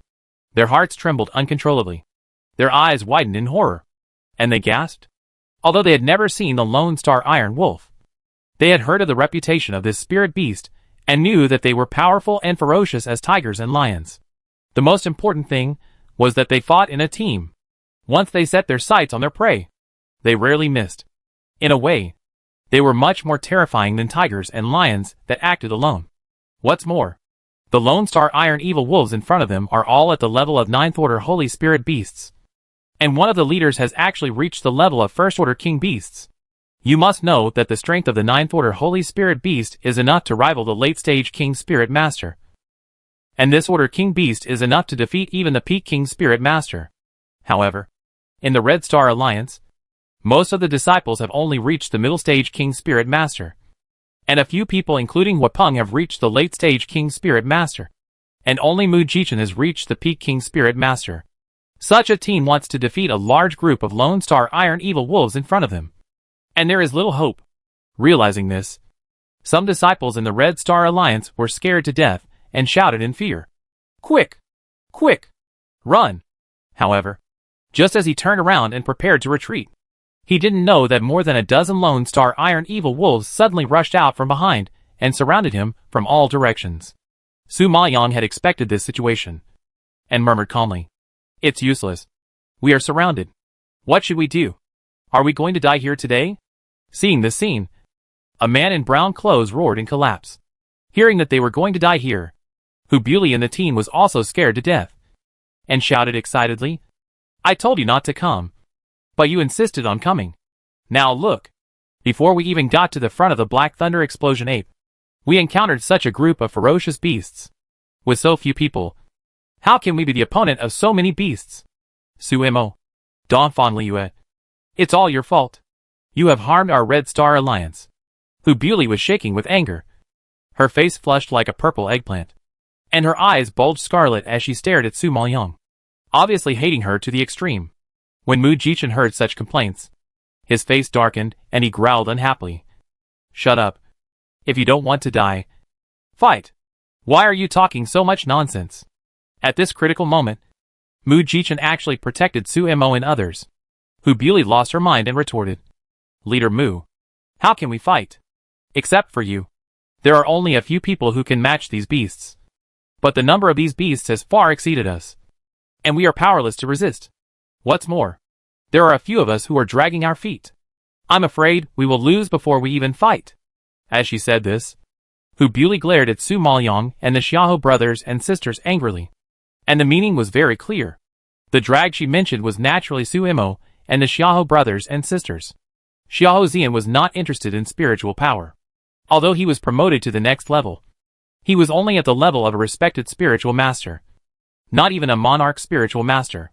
[SPEAKER 1] their hearts trembled uncontrollably. Their eyes widened in horror, and they gasped. Although they had never seen the Lone Star Iron Wolf, they had heard of the reputation of this spirit beast and knew that they were powerful and ferocious as tigers and lions. The most important thing was that they fought in a team. Once they set their sights on their prey, they rarely missed. In a way, they were much more terrifying than tigers and lions that acted alone. What's more, the Lone Star Iron Evil Wolves in front of them are all at the level of 9th Order Holy Spirit Beasts. And one of the leaders has actually reached the level of 1st Order King Beasts. You must know that the strength of the 9th Order Holy Spirit Beast is enough to rival the late-stage King Spirit Master. And this Order King Beast is enough to defeat even the peak King Spirit Master. However, in the Red Star Alliance, most of the disciples have only reached the middle stage King Spirit Master. And a few people including Huapeng have reached the late stage King Spirit Master. And only Mu Jichen has reached the peak King Spirit Master. Such a team wants to defeat a large group of Lone Star Iron Evil Wolves in front of them. And there is little hope. Realizing this, some disciples in the Red Star Alliance were scared to death and shouted in fear. Quick! Quick! Run! However, just as he turned around and prepared to retreat, he didn't know that more than a dozen Lone Star Iron Evil Wolves suddenly rushed out from behind and surrounded him from all directions. Su Maoyang had expected this situation and murmured calmly, It's useless. We are surrounded. What should we do? Are we going to die here today? Seeing this scene, a man in brown clothes roared in collapse. Hearing that they were going to die here, Hu Buili and the team was also scared to death and shouted excitedly, I told you not to come. But you insisted on coming. Now look. Before we even got to the front of the Black Thunder Explosion Ape, we encountered such a group of ferocious beasts. With so few people, how can we be the opponent of so many beasts? Suemo, Donphan Liyue, it's all your fault. You have harmed our Red Star Alliance. Hu Buili was shaking with anger. Her face flushed like a purple eggplant, and her eyes bulged scarlet as she stared at Su Maoyang, obviously hating her to the extreme. When Mu Jichen heard such complaints, his face darkened and he growled unhappily. Shut up. If you don't want to die, fight. Why are you talking so much nonsense? At this critical moment, Mu Jichen actually protected Su Mo and others. Hu Buili lost her mind and retorted. Leader Mu, how can we fight? Except for you. There are only a few people who can match these beasts. But the number of these beasts has far exceeded us. And we are powerless to resist. What's more, there are a few of us who are dragging our feet. I'm afraid we will lose before we even fight. As she said this, Hu Buili glared at Su Maoyang and the Xiahou brothers and sisters angrily. And the meaning was very clear. The drag she mentioned was naturally Su Mo and the Xiahou brothers and sisters. Xiahou Zian was not interested in spiritual power. Although he was promoted to the next level, he was only at the level of a respected spiritual master. Not even a monarch spiritual master.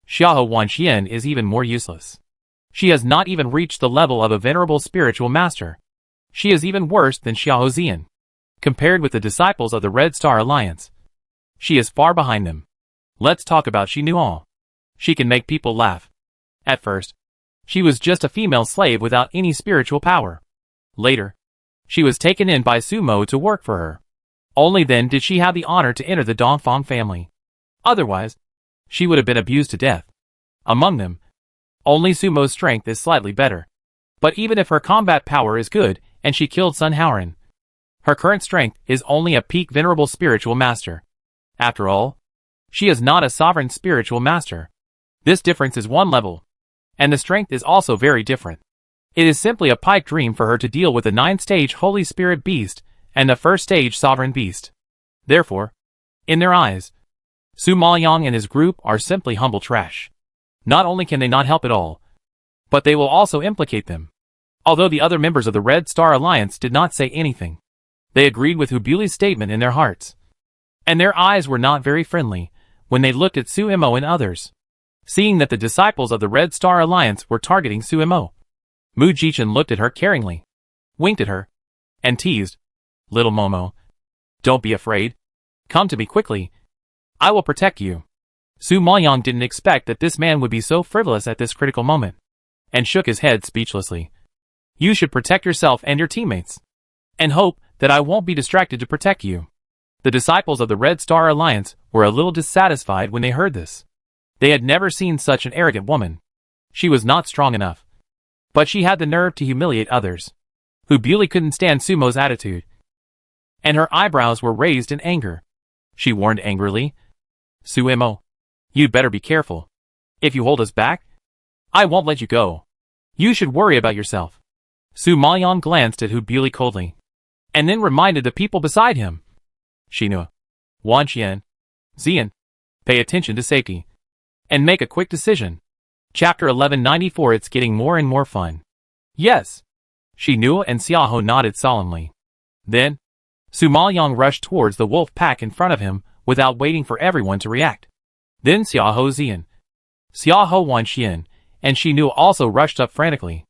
[SPEAKER 1] Xiahou Wanxian is even more useless. She has not even reached the level of a venerable spiritual master. She is even worse than Xiahou Zian. Compared with the disciples of the Red Star Alliance, she is far behind them. Let's talk about Shi Nual. She can make people laugh. At first, she was just a female slave without any spiritual power. Later, she was taken in by Sumo to work for her. Only then did she have the honor to enter the Dongfang family. Otherwise, she would have been abused to death. Among them, only Sumo's strength is slightly better. But even if her combat power is good and she killed Sun Haoran, her current strength is only a peak venerable spiritual master. After all, she is not a sovereign spiritual master. This difference is one level. And the strength is also very different. It is simply a pipe dream for her to deal with the 9th stage Holy Spirit Beast and the 1st stage Sovereign Beast. Therefore, in their eyes, Su Maoyang and his group are simply humble trash. Not only can they not help at all, but they will also implicate them. Although the other members of the Red Star Alliance did not say anything, they agreed with Hu Buili's statement in their hearts. And their eyes were not very friendly when they looked at Su Mo and others. Seeing that the disciples of the Red Star Alliance were targeting Su Mo, Mu Jichen looked at her caringly, winked at her, and teased, Little Momo, don't be afraid. Come to me quickly. I will protect you. Su Maoyang didn't expect that this man would be so frivolous at this critical moment, and shook his head speechlessly. You should protect yourself and your teammates, and hope that I won't be distracted to protect you. The disciples of the Red Star Alliance were a little dissatisfied when they heard this. They had never seen such an arrogant woman. She was not strong enough. But she had the nerve to humiliate others. Hu Bulie couldn't stand Sumo's attitude, and her eyebrows were raised in anger. She warned angrily, Sumo, you'd better be careful. If you hold us back, I won't let you go. You should worry about yourself. Su Maoyang glanced at Hu Bulie coldly, and then reminded the people beside him. Shinua, Wan Qian, Xian, pay attention to safety, and make a quick decision. Chapter 1194. It's getting more and more fun. Yes. Shinua and Xiaohou nodded solemnly. Then, Su Maoyang rushed towards the wolf pack in front of him without waiting for everyone to react. Then Xiaohou Xian, Xiaohou Wan Qian, and Shinua also rushed up frantically.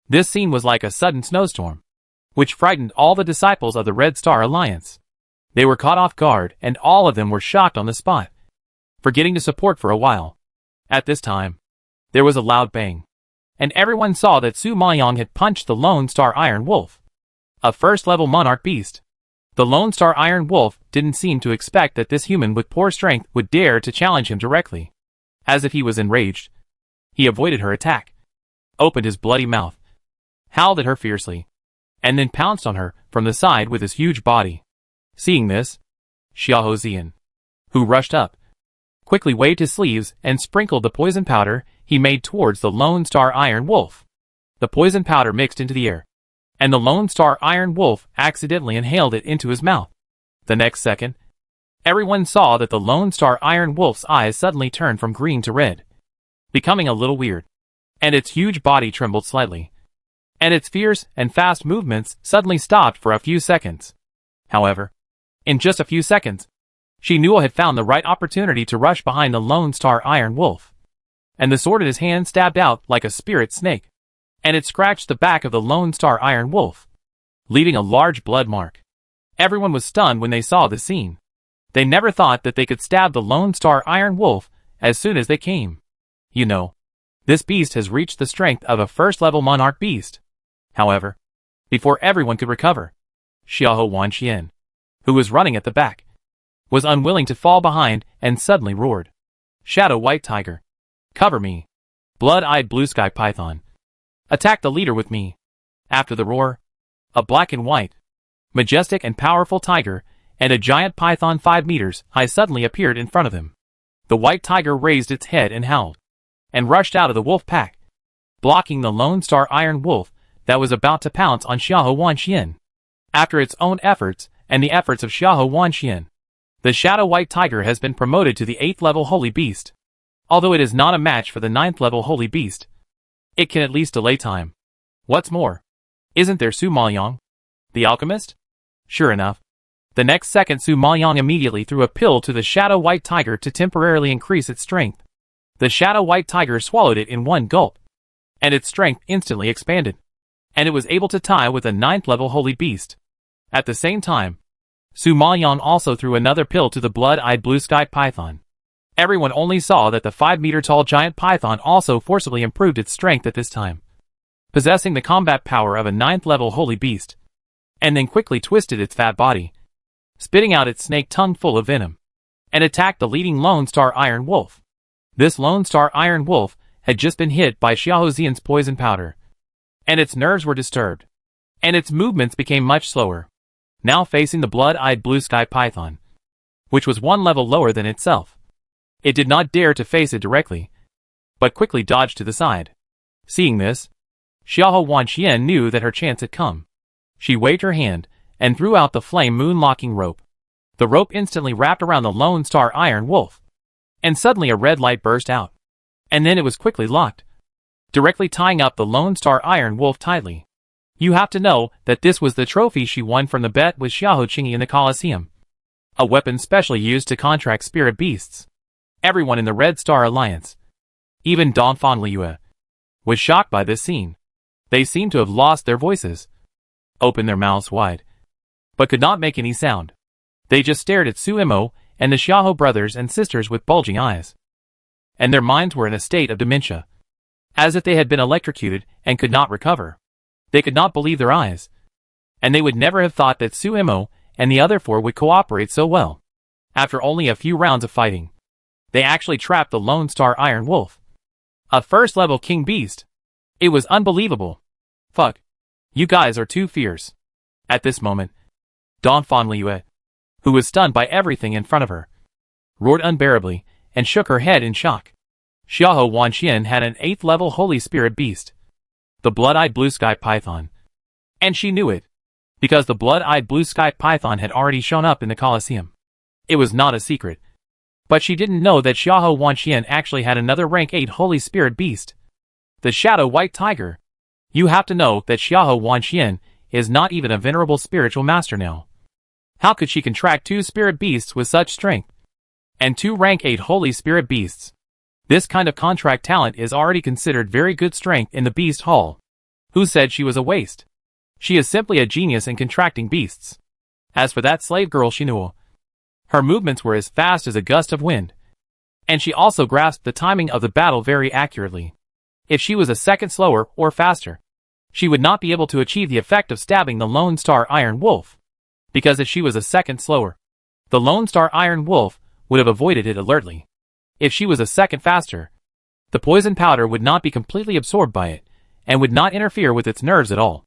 [SPEAKER 1] This scene was like a sudden snowstorm, which frightened all the disciples of the Red Star Alliance. They were caught off guard, and all of them were shocked on the spot, forgetting to support for a while. At this time, there was a loud bang, and everyone saw that Su Maoyang had punched the Lone Star Iron Wolf, a first-level monarch beast. The Lone Star Iron Wolf didn't seem to expect that this human with poor strength would dare to challenge him directly. As if he was enraged, he avoided her attack, opened his bloody mouth, howled at her fiercely, and then pounced on her from the side with his huge body. Seeing this, Xiaohou Xian, who rushed up, quickly waved his sleeves and sprinkled the poison powder he made towards the Lone Star Iron Wolf. The poison powder mixed into the air, and the Lone Star Iron Wolf accidentally inhaled it into his mouth. The next second, everyone saw that the Lone Star Iron Wolf's eyes suddenly turned from green to red, becoming a little weird, and its huge body trembled slightly, and its fierce and fast movements suddenly stopped for a few seconds. However, in just a few seconds, Shinua had found the right opportunity to rush behind the Lone Star Iron Wolf, and the sword in his hand stabbed out like a spirit snake, and it scratched the back of the Lone Star Iron Wolf, leaving a large blood mark. Everyone was stunned when they saw the scene. They never thought that they could stab the Lone Star Iron Wolf as soon as they came. You know, this beast has reached the strength of a first-level monarch beast. However, before everyone could recover, Xiaohou Wan Qian, who was running at the back, was unwilling to fall behind and suddenly roared, Shadow White Tiger, cover me. Blood-eyed Blue Sky Python, attack the leader with me. After the roar, a black and white, majestic and powerful tiger and a giant python 5 meters high suddenly appeared in front of him. The white tiger raised its head and howled, and rushed out of the wolf pack, blocking the Lone Star Iron Wolf that was about to pounce on Xiaohou Wan Qian. After its own efforts and the efforts of Xiaohou Wan Qian, the Shadow White Tiger has been promoted to the 8th level Holy Beast. Although it is not a match for the 9th level Holy Beast, it can at least delay time. What's more, isn't there Su Maoyang, the alchemist? Sure enough, the next second Su Maoyang immediately threw a pill to the Shadow White Tiger to temporarily increase its strength. The Shadow White Tiger swallowed it in one gulp, and its strength instantly expanded, and it was able to tie with a 9th level Holy Beast. At the same time, Su Maoyang also threw another pill to the blood-eyed Blue Sky Python. Everyone only saw that the 5-meter-tall giant python also forcibly improved its strength at this time, possessing the combat power of a 9th level Holy Beast, and then quickly twisted its fat body, spitting out its snake tongue full of venom, and attacked the leading Lone Star Iron Wolf. This Lone Star Iron Wolf had just been hit by Xiaohou Xian's poison powder, and its nerves were disturbed, and its movements became much slower, now facing the blood-eyed Blue Sky Python, which was 1 level lower than itself. It did not dare to face it directly, but quickly dodged to the side. Seeing this, Xiaohou Wan Qian knew that her chance had come. She waved her hand and threw out the flame moon-locking rope. The rope instantly wrapped around the Lone Star Iron Wolf, and suddenly a red light burst out, and then it was quickly locked, directly tying up the Lone Star Iron Wolf tightly. You have to know that this was the trophy she won from the bet with Xiaohou Qingyi in the Colosseum, a weapon specially used to contract spirit beasts. Everyone in the Red Star Alliance, even Dongfang Liyue, was shocked by this scene. They seemed to have lost their voices, opened their mouths wide, but could not make any sound. They just stared at Suemo and the Xiahou brothers and sisters with bulging eyes. And their minds were in a state of dementia, as if they had been electrocuted and could not recover. They could not believe their eyes. And they would never have thought that Suemo and the other four would cooperate so well. After only a few rounds of fighting, they actually trapped the Lone Star Iron Wolf, a first-level king beast. It was unbelievable. Fuck. You guys are too fierce. At this moment, Don Fan Liyue, who was stunned by everything in front of her, roared unbearably and shook her head in shock. Xiahou Wanxian had an 8th-level Holy Spirit beast, the blood-eyed blue sky python. And she knew it, because the blood-eyed blue sky python had already shown up in the Colosseum. It was not a secret. But she didn't know that Xiahou Wanxian actually had another rank 8 Holy Spirit beast, the Shadow White Tiger. You have to know that Xiahou Wanxian is not even a venerable spiritual master now. How could she contract 2 spirit beasts with such strength? And 2 rank 8 Holy Spirit beasts. This kind of contract talent is already considered very good strength in the Beast Hall. Who said she was a waste? She is simply a genius in contracting beasts. As for that slave girl Shinua, her movements were as fast as a gust of wind. And she also grasped the timing of the battle very accurately. If she was a second slower or faster, she would not be able to achieve the effect of stabbing the Lone Star Iron Wolf. Because if she was a second slower, the Lone Star Iron Wolf would have avoided it alertly. If she was a second faster, the poison powder would not be completely absorbed by it, and would not interfere with its nerves at all.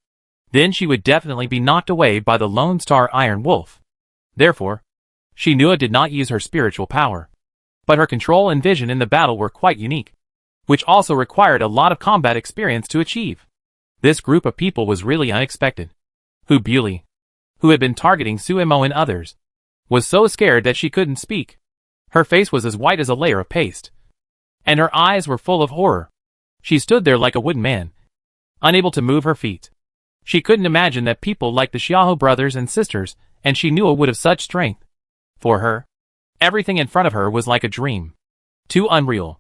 [SPEAKER 1] Then she would definitely be knocked away by the Lone Star Iron Wolf. Therefore, Shinua did not use her spiritual power. But her control and vision in the battle were quite unique, which also required a lot of combat experience to achieve. This group of people was really unexpected. Hu Beauty, who had been targeting Suemo and others, was so scared that she couldn't speak. Her face was as white as a layer of paste, and her eyes were full of horror. She stood there like a wooden man, unable to move her feet. She couldn't imagine that people like the Xiahou brothers and sisters and Shinua would have such strength. For her, everything in front of her was like a dream. Too unreal.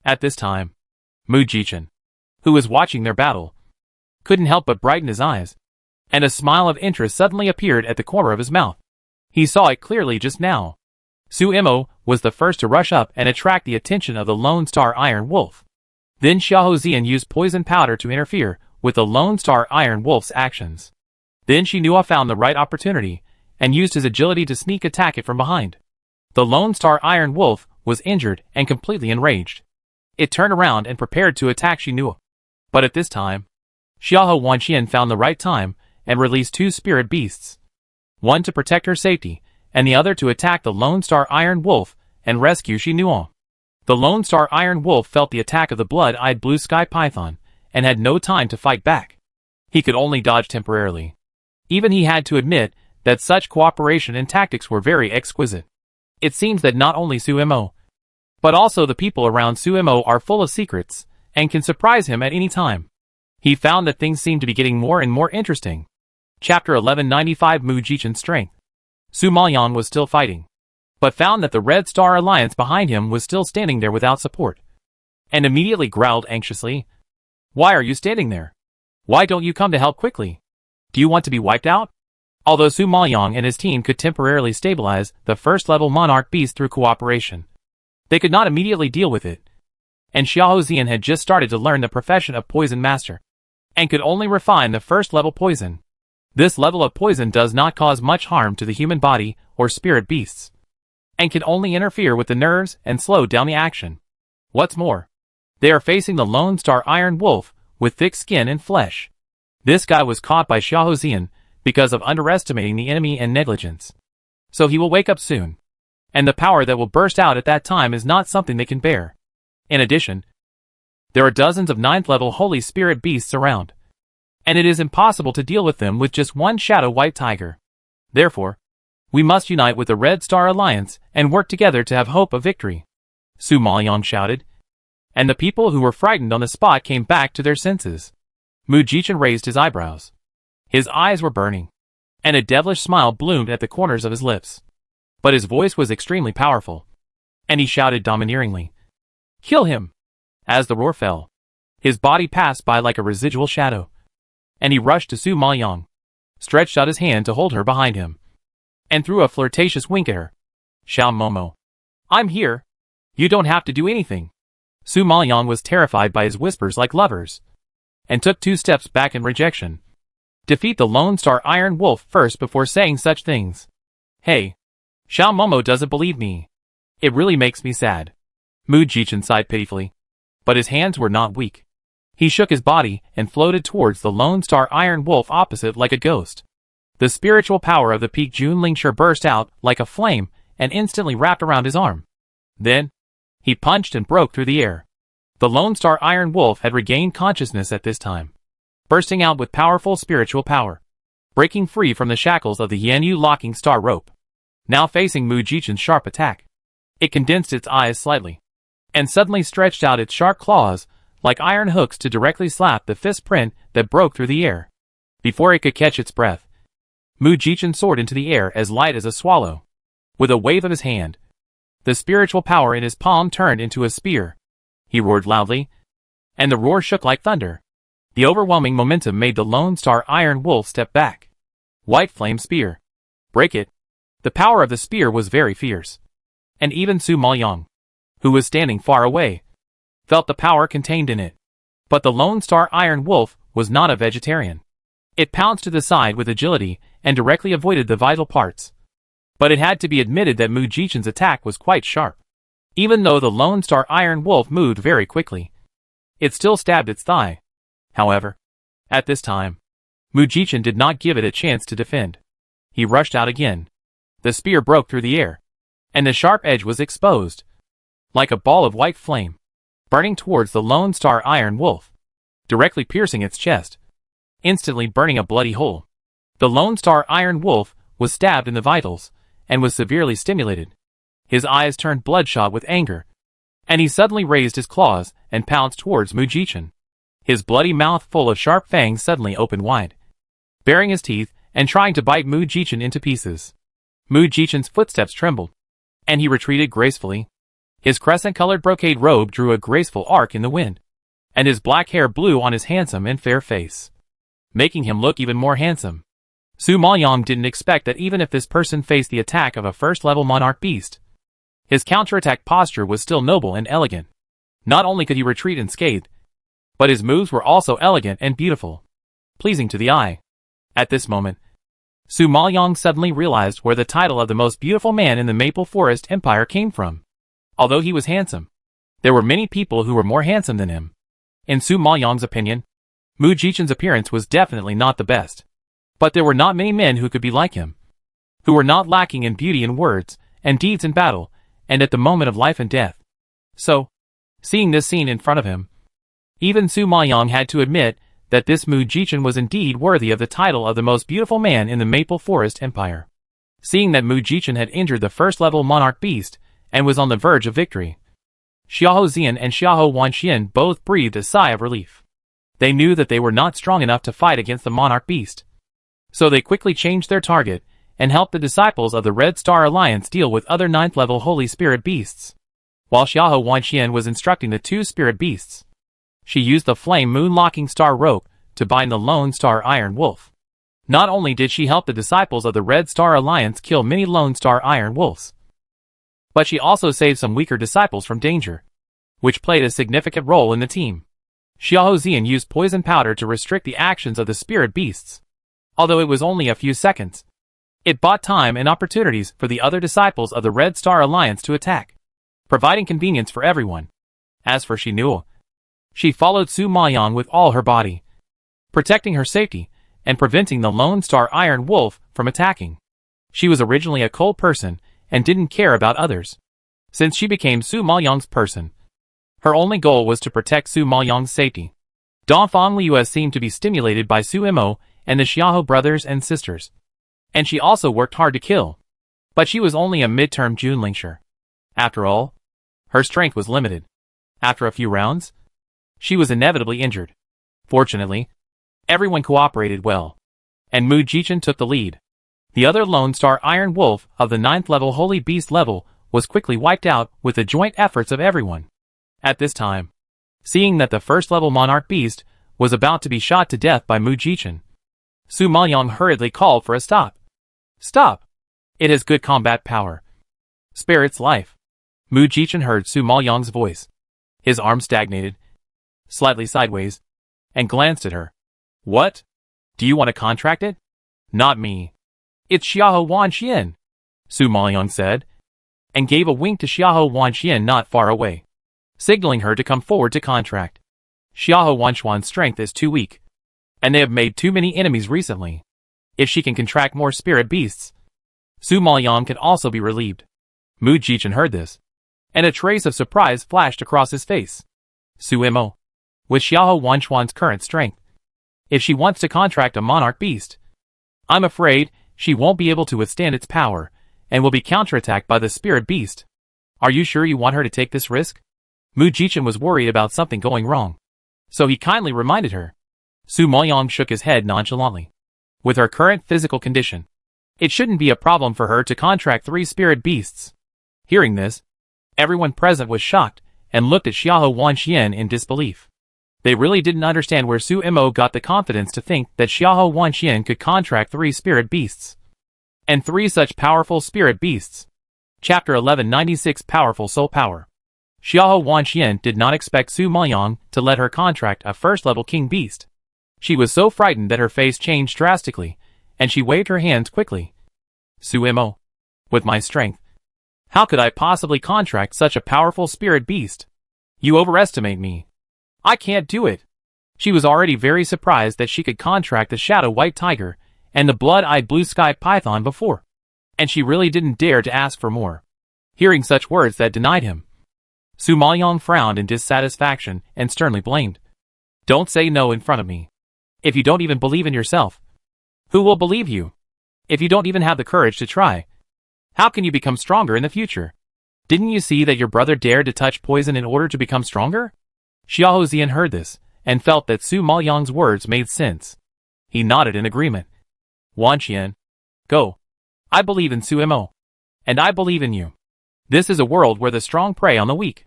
[SPEAKER 1] At this time, Mu Jichan, who was watching their battle, couldn't help but brighten his eyes, and a smile of interest suddenly appeared at the corner of his mouth. He saw it clearly just now. Suemo was the first to rush up and attract the attention of the Lone Star Iron Wolf. Then Xiahou Zian used poison powder to interfere with the Lone Star Iron Wolf's actions. Then Shinua found the right opportunity and used his agility to sneak attack it from behind. The Lone Star Iron Wolf was injured and completely enraged. It turned around and prepared to attack Shinua. But at this time, Xiahou Wanxian found the right time and released 2 spirit beasts. One to protect her safety, and the other to attack the Lone Star Iron Wolf and rescue Shinua. The Lone Star Iron Wolf felt the attack of the blood-eyed blue sky python, and had no time to fight back. He could only dodge temporarily. Even he had to admit that such cooperation and tactics were very exquisite. It seems that not only Suemo, but also the people around Suemo are full of secrets, and can surprise him at any time. He found that things seemed to be getting more and more interesting. Chapter 1195 Mu Jichan's Strength. Su Maoyan was still fighting, but found that the Red Star Alliance behind him was still standing there without support, and immediately growled anxiously, "Why are you standing there? Why don't you come to help quickly? Do you want to be wiped out?" Although Su Maoyan and his team could temporarily stabilize the first-level monarch beast through cooperation, they could not immediately deal with it. And Xiahou Zian had just started to learn the profession of poison master, and could only refine the first-level poison. This level of poison does not cause much harm to the human body or spirit beasts, and can only interfere with the nerves and slow down the action. What's more, they are facing the Lone Star Iron Wolf with thick skin and flesh. This guy was caught by Xiahou Zian because of underestimating the enemy and negligence. So he will wake up soon, and the power that will burst out at that time is not something they can bear. In addition, there are dozens of 9th-level Holy Spirit beasts around, and it is impossible to deal with them with just one Shadow White Tiger. Therefore, we must unite with the Red Star Alliance and work together to have hope of victory," Su Maoyan shouted, and the people who were frightened on the spot came back to their senses. Mu Jichan raised his eyebrows. His eyes were burning, and a devilish smile bloomed at the corners of his lips. But his voice was extremely powerful, and he shouted domineeringly, "Kill him!" As the roar fell, his body passed by like a residual shadow, and he rushed to Su Maoyan, stretched out his hand to hold her behind him, and threw a flirtatious wink at her. Xiao Momo. I'm here. You don't have to do anything. Su Maoyang was terrified by his whispers like lovers, and took 2 steps back in rejection. Defeat the Lone Star Iron Wolf first before saying such things. Hey. Xiao Momo doesn't believe me. It really makes me sad. Mu Jichen sighed pitifully. But his hands were not weak. He shook his body and floated towards the Lone Star Iron Wolf opposite like a ghost. The spiritual power of the peak Junlingshi burst out like a flame and instantly wrapped around his arm. Then, he punched and broke through the air. The Lone Star Iron Wolf had regained consciousness at this time, bursting out with powerful spiritual power, breaking free from the shackles of the Yanyu locking star rope. Now facing Mu Jichen's sharp attack, it condensed its eyes slightly, and suddenly stretched out its sharp claws like iron hooks to directly slap the fist print that broke through the air. Before it could catch its breath, Mu Jichen soared into the air as light as a swallow. With a wave of his hand, the spiritual power in his palm turned into a spear. He roared loudly, and the roar shook like thunder. The overwhelming momentum made the Lone Star Iron Wolf step back. White Flame Spear. Break it. The power of the spear was very fierce. And even Su Maoyang, who was standing far away, felt the power contained in it. But the Lone Star Iron Wolf was not a vegetarian. It pounced to the side with agility and directly avoided the vital parts. But it had to be admitted that Mu Jichen's attack was quite sharp. Even though the Lone Star Iron Wolf moved very quickly, it still stabbed its thigh. However, at this time, Mu Jichen did not give it a chance to defend. He rushed out again. The spear broke through the air, and the sharp edge was exposed, like a ball of white flame, burning towards the Lone Star Iron Wolf, directly piercing its chest, instantly burning a bloody hole. The Lone Star Iron Wolf was stabbed in the vitals, and was severely stimulated. His eyes turned bloodshot with anger, and he suddenly raised his claws and pounced towards Mu Jichen. His bloody mouth full of sharp fangs suddenly opened wide, baring his teeth and trying to bite Mu Jichen into pieces. Mu Jichen's footsteps trembled, and he retreated gracefully. His crescent-colored brocade robe drew a graceful arc in the wind, and his black hair blew on his handsome and fair face, making him look even more handsome. Su Maoyang didn't expect that even if this person faced the attack of a first-level monarch beast, his counterattack posture was still noble and elegant. Not only could he retreat unscathed, but his moves were also elegant and beautiful, pleasing to the eye. At this moment, Su Maoyang suddenly realized where the title of the most beautiful man in the Maple Forest Empire came from. Although he was handsome, there were many people who were more handsome than him. In Su Maoyang's opinion, Mu Jichen's appearance was definitely not the best. But there were not many men who could be like him, who were not lacking in beauty in words and deeds in battle, and at the moment of life and death. So, seeing this scene in front of him, even Su Maoyang had to admit that this Mu Jichen was indeed worthy of the title of the most beautiful man in the Maple Forest Empire. Seeing that Mu Jichen had injured the first-level monarch beast and was on the verge of victory, Xiahou Xian and Xiahou Wanxian both breathed a sigh of relief. They knew that they were not strong enough to fight against the monarch beast. So they quickly changed their target and helped the disciples of the Red Star Alliance deal with other 9th-level Holy Spirit beasts. While Xiahou Wanxian was instructing the 2 spirit beasts, she used the Flame Moon Locking Star Rope to bind the Lone Star Iron Wolf. Not only did she help the disciples of the Red Star Alliance kill many Lone Star Iron Wolves, but she also saved some weaker disciples from danger, which played a significant role in the team. Xiahou Xian used poison powder to restrict the actions of the spirit beasts. Although it was only a few seconds, it bought time and opportunities for the other disciples of the Red Star Alliance to attack, providing convenience for everyone. As for Shinua, she followed Su Maoyang with all her body, protecting her safety and preventing the Lone Star Iron Wolf from attacking. She was originally a cold person and didn't care about others. Since she became Su Maoyang's person, her only goal was to protect Su Maoyang's safety. Dongfang Liu seemed to be stimulated by Su Mo and the Xiahou brothers and sisters, and she also worked hard to kill. But she was only a mid-term Junlingshi. After all, her strength was limited. After a few rounds, she was inevitably injured. Fortunately, everyone cooperated well, and Mu Jichen took the lead. The other Lone Star Iron Wolf of the 9th-level Holy Beast level was quickly wiped out with the joint efforts of everyone. At this time, seeing that the first-level Monarch Beast was about to be shot to death by Mu Jichen, Su Maoyang hurriedly called for a stop. Stop! It has good combat power. Spare its life. Mu Jichen heard Su Maoyang's voice. His arm stagnated, slightly sideways, and glanced at her. What? Do you want to contract it? Not me. It's Xiahou Wanxian, Su Maoyang said, and gave a wink to Xiahou Wanxian not far away, signaling her to come forward to contract. Xiahou Wanxian's strength is too weak, and they have made too many enemies recently. If she can contract more spirit beasts, Su Maoyang can also be relieved. Mu Jichen heard this, and a trace of surprise flashed across his face. Su Mo, with Xiahou Wanxian's current strength, if she wants to contract a monarch beast, I'm afraid she won't be able to withstand its power, and will be counterattacked by the spirit beast. Are you sure you want her to take this risk? Mu Jichen was worried about something going wrong, so he kindly reminded her. Su Maoyang shook his head nonchalantly. With her current physical condition, it shouldn't be a problem for her to contract 3 spirit beasts. Hearing this, everyone present was shocked and looked at Xiahou Wanxian in disbelief. They really didn't understand where Su Mo got the confidence to think that Xiahou Wanxian could contract 3 spirit beasts. And 3 such powerful spirit beasts. Chapter 1196 Powerful Soul Power. Xiahou Wanxian did not expect Su Maoyang to let her contract a first-level king beast. She was so frightened that her face changed drastically, and she waved her hands quickly. Su Mo, with my strength, how could I possibly contract such a powerful spirit beast? You overestimate me. I can't do it. She was already very surprised that she could contract the Shadow White Tiger and the Blood-Eyed Blue Sky Python before, and she really didn't dare to ask for more. Hearing such words that denied him, Su Maoyang frowned in dissatisfaction and sternly blamed. Don't say no in front of me. If you don't even believe in yourself, who will believe you? If you don't even have the courage to try, how can you become stronger in the future? Didn't you see that your brother dared to touch poison in order to become stronger? Xiahou Zian heard this, and felt that Su Maoyang's words made sense. He nodded in agreement. Wanxian, go. I believe in Su Mo. And I believe in you. This is a world where the strong prey on the weak.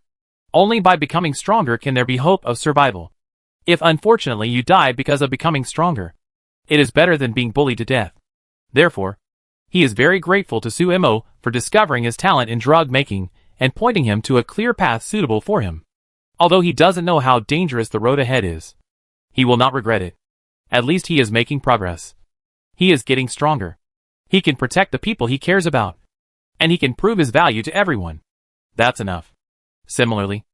[SPEAKER 1] Only by becoming stronger can there be hope of survival. If unfortunately you die because of becoming stronger, it is better than being bullied to death. Therefore, he is very grateful to Su Mo for discovering his talent in drug making and pointing him to a clear path suitable for him. Although he doesn't know how dangerous the road ahead is, he will not regret it. At least he is making progress. He is getting stronger. He can protect the people he cares about. And he can prove his value to everyone. That's enough. Similarly,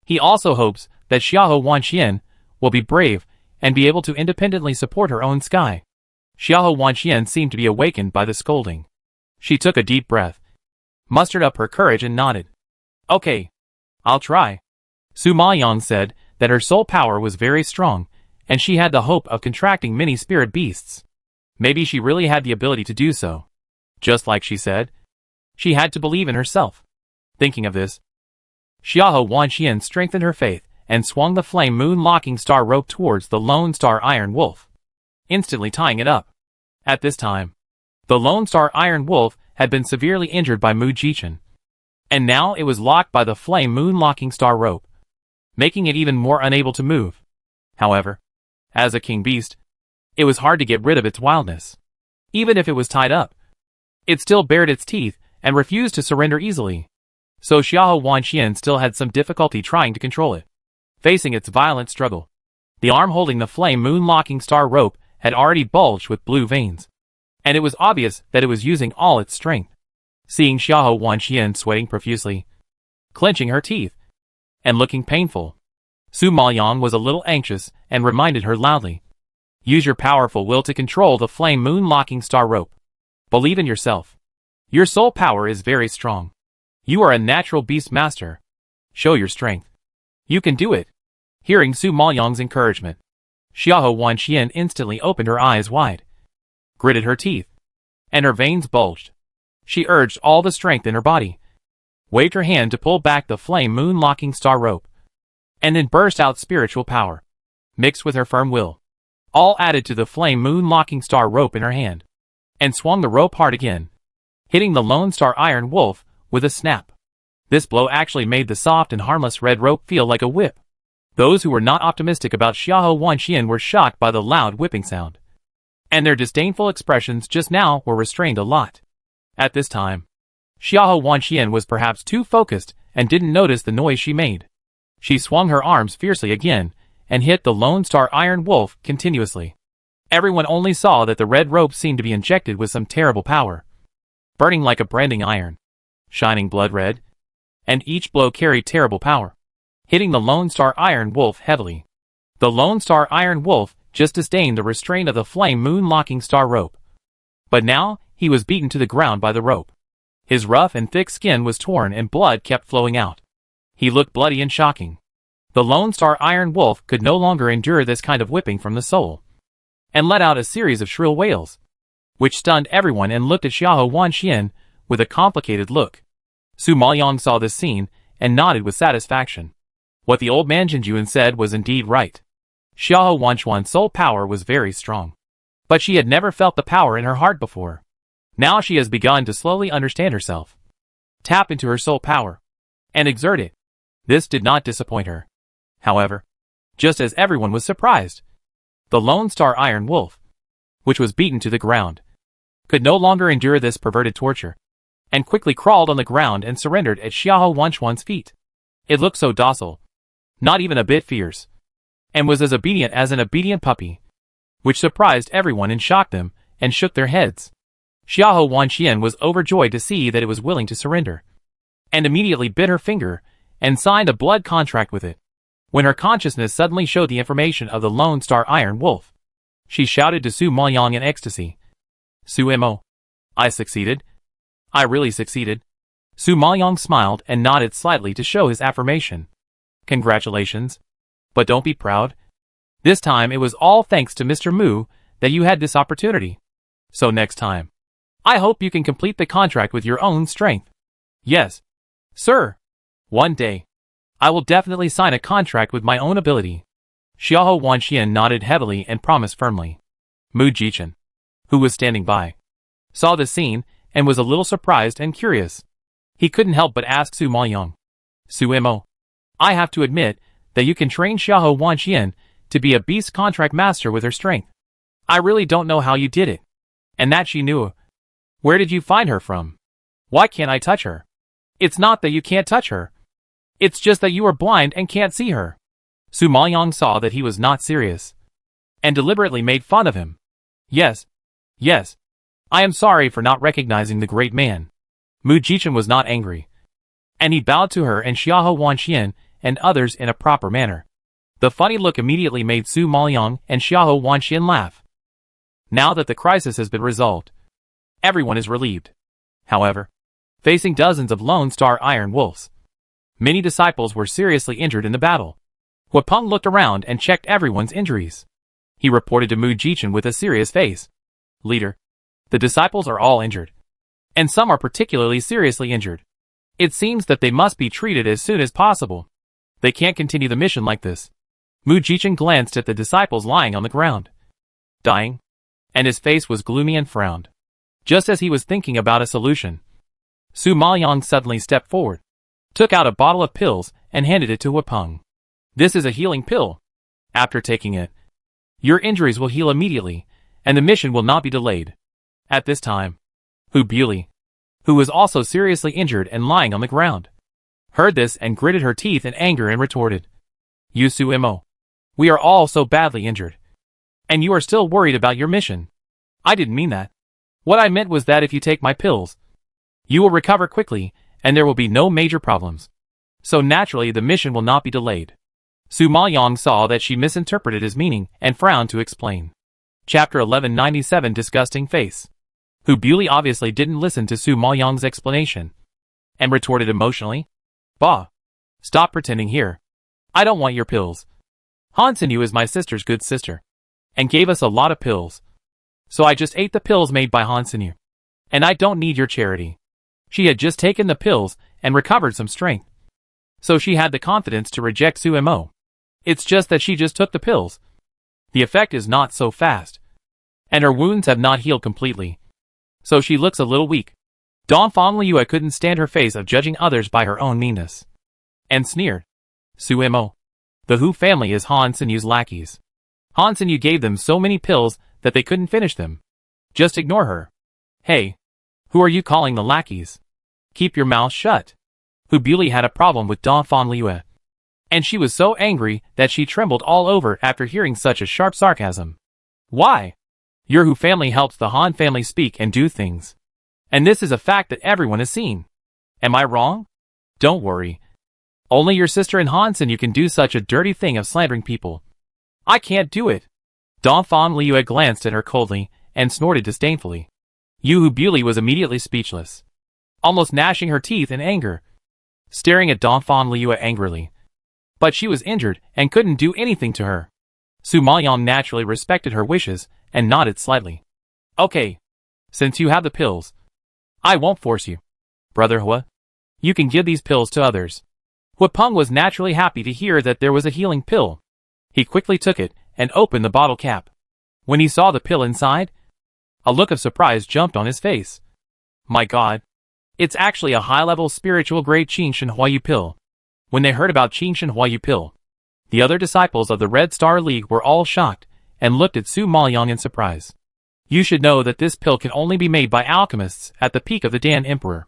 [SPEAKER 1] he also hopes that Xiahou Wanxian will be brave and be able to independently support her own sky. Xiahou Wanxian seemed to be awakened by the scolding. She took a deep breath, mustered up her courage and nodded. Okay, I'll try. Su Maoyang said that her soul power was very strong, and she had the hope of contracting many spirit beasts. Maybe she really had the ability to do so. Just like she said, she had to believe in herself. Thinking of this, Xiahou Wanxian strengthened her faith and swung the flame moon locking star rope towards the Lone Star Iron Wolf, instantly tying it up. At this time, the Lone Star Iron Wolf had been severely injured by Mu Jichen, and now it was locked by the flame moon locking star rope, making it even more unable to move. However, as a king beast, it was hard to get rid of its wildness. Even if it was tied up, it still bared its teeth and refused to surrender easily. So Xiahou Wanxian still had some difficulty trying to control it. Facing its violent struggle, the arm holding the flame moon locking star rope had already bulged with blue veins, and it was obvious that it was using all its strength. Seeing Xiahou Wanxian sweating profusely, clenching her teeth, and looking painful, Su Maoyang was a little anxious and reminded her loudly. Use your powerful will to control the flame moon locking star rope. Believe in yourself. Your soul power is very strong. You are a natural beast master. Show your strength. You can do it. Hearing Su Maoyang's encouragement, Xiahou Wanxian instantly opened her eyes wide, gritted her teeth, and her veins bulged. She urged all the strength in her body, waved her hand to pull back the flame moon locking star rope, and then burst out spiritual power, mixed with her firm will, all added to the flame moon locking star rope in her hand, and swung the rope hard again, hitting the Lone Star Iron Wolf with a snap. This blow actually made the soft and harmless red rope feel like a whip. Those who were not optimistic about Xiahou Wanxian were shocked by the loud whipping sound, and their disdainful expressions just now were restrained a lot. At this time, Xiahou Wanxian was perhaps too focused and didn't notice the noise she made. She swung her arms fiercely again and hit the Lone Star Iron Wolf continuously. Everyone only saw that the red rope seemed to be injected with some terrible power, burning like a branding iron, shining blood red, and each blow carried terrible power, hitting the Lone Star Iron Wolf heavily. The Lone Star Iron Wolf just disdained the restraint of the flame moon-locking star rope. But now, he was beaten to the ground by the rope. His rough and thick skin was torn and blood kept flowing out. He looked bloody and shocking. The Lone Star Iron Wolf could no longer endure this kind of whipping from the soul, and let out a series of shrill wails, which stunned everyone and looked at Xiahou Wanxian with a complicated look. Su Maoyang saw this scene and nodded with satisfaction. What the old man Jinjuan said was indeed right. Xiahou Wanxian's soul power was very strong, but she had never felt the power in her heart before. Now she has begun to slowly understand herself, tap into her soul power, and exert it. This did not disappoint her. However, just as everyone was surprised, the Lone Star Iron Wolf, which was beaten to the ground, could no longer endure this perverted torture, and quickly crawled on the ground and surrendered at Xiahou Wanxian's feet. It looked so docile, not even a bit fierce, and was as obedient as an obedient puppy, which surprised everyone and shocked them, and shook their heads. Xiahou Wanxian was overjoyed to see that it was willing to surrender, and immediately bit her finger, and signed a blood contract with it. When her consciousness suddenly showed the information of the Lone Star Iron Wolf, she shouted to Su Maoyang in ecstasy. Su Mo. I succeeded. I really succeeded. Su Maoyang smiled and nodded slightly to show his affirmation. Congratulations. But don't be proud. This time it was all thanks to Mr. Mu that you had this opportunity. So next time, I hope you can complete the contract with your own strength. Yes, sir. One day, I will definitely sign a contract with my own ability. Xiahou Wanxian nodded heavily and promised firmly. Mu Jichen, who was standing by, saw the scene and was a little surprised and curious. He couldn't help but ask Su Maoyang. Su Mo, I have to admit that you can train Xiahou Wanxian to be a beast contract master with her strength. I really don't know how you did it. And that she knew. Where did you find her from? Why can't I touch her? It's not that you can't touch her. It's just that you are blind and can't see her. Su Maoyang saw that he was not serious, and deliberately made fun of him. Yes. I am sorry for not recognizing the great man. Mu Jichen was not angry, and he bowed to her and Xiahou Wanxian and others in a proper manner. The funny look immediately made Su Maoyang and Xiahou Wanxian laugh. Now that the crisis has been resolved, everyone is relieved. However, facing dozens of Lone Star Iron Wolves, many disciples were seriously injured in the battle. Huapeng looked around and checked everyone's injuries. He reported to Mu Jichen with a serious face. Leader, the disciples are all injured, and some are particularly seriously injured. It seems that they must be treated as soon as possible. They can't continue the mission like this. Mu Jichen glanced at the disciples lying on the ground, dying, and his face was gloomy and frowned. Just as he was thinking about a solution, Su Maoyang suddenly stepped forward, took out a bottle of pills, and handed it to Huapeng. This is a healing pill. After taking it, your injuries will heal immediately, and the mission will not be delayed. At this time, Hu Buli, who was also seriously injured and lying on the ground, heard this and gritted her teeth in anger and retorted. You Su Mo, we are all so badly injured, and you are still worried about your mission. I didn't mean that. What I meant was that if you take my pills, you will recover quickly, and there will be no major problems. So naturally the mission will not be delayed. Su Maoyang saw that she misinterpreted his meaning and frowned to explain. Chapter 1197 Disgusting Face. Hu Buli obviously didn't listen to Su Maoyang's explanation, and retorted emotionally. Bah! Stop pretending here. I don't want your pills. Han Xinyu is my sister's good sister, and gave us a lot of pills. So I just ate the pills made by Han Xinyu. And I don't need your charity. She had just taken the pills and recovered some strength. So she had the confidence to reject Su Mo. It's just that she just took the pills. The effect is not so fast, and her wounds have not healed completely. So she looks a little weak. Dongfang Liu couldn't stand her face of judging others by her own meanness, and sneered. Su Mo, the Hu family is Han Xinyu's lackeys. Han Xinyu gave them so many pills that they couldn't finish them. Just ignore her. Hey, Who are you calling the lackeys? Keep your mouth shut. Hu Buli had a problem with Don Fan Liue, and she was so angry that she trembled all over after hearing such a sharp sarcasm. Why? Your Hu family helps the Han family speak and do things. And this is a fact that everyone has seen. Am I wrong? Don't worry. Only your sister and Hansen you can do such a dirty thing of slandering people. I can't do it. Don Fan Liue glanced at her coldly and snorted disdainfully. Hu Buli was immediately speechless, almost gnashing her teeth in anger, staring at Don Fan Liue angrily. But she was injured and couldn't do anything to her. Su Maoyong naturally respected her wishes and nodded slightly. Okay. Since you have the pills, I won't force you. Brother Hua, you can give these pills to others. Hua Peng was naturally happy to hear that there was a healing pill. He quickly took it and opened the bottle cap. When he saw the pill inside, a look of surprise jumped on his face. My God. It's actually a high-level spiritual grade Qin Shen Huayu pill. When they heard about Qin Shen Huayu pill, the other disciples of the Red Star League were all shocked and looked at Su Maoyong in surprise. You should know that this pill can only be made by alchemists at the peak of the Dan Emperor.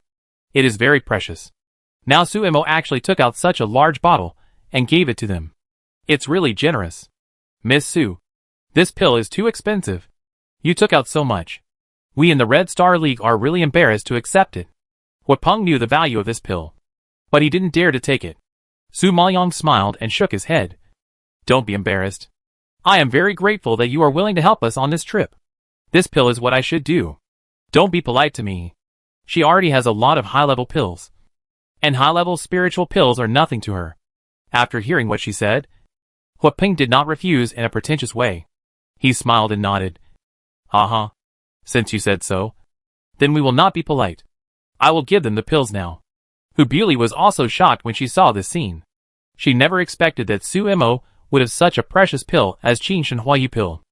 [SPEAKER 1] It is very precious. Now Su Imo actually took out such a large bottle and gave it to them. It's really generous. Miss Su, this pill is too expensive. You took out so much. We in the Red Star League are really embarrassed to accept it. Hua Peng knew the value of this pill, but he didn't dare to take it. Su Maoyong smiled and shook his head. Don't be embarrassed. I am very grateful that you are willing to help us on this trip. This pill is what I should do. Don't be polite to me. She already has a lot of high-level pills, and high-level spiritual pills are nothing to her. After hearing what she said, Hua Peng did not refuse in a pretentious way. He smiled and nodded. Uh-huh. Since you said so, then we will not be polite. I will give them the pills now. Hu Buli was also shocked when she saw this scene. She never expected that Su Imo would have such a precious pill as Qin Shen Huayu pill.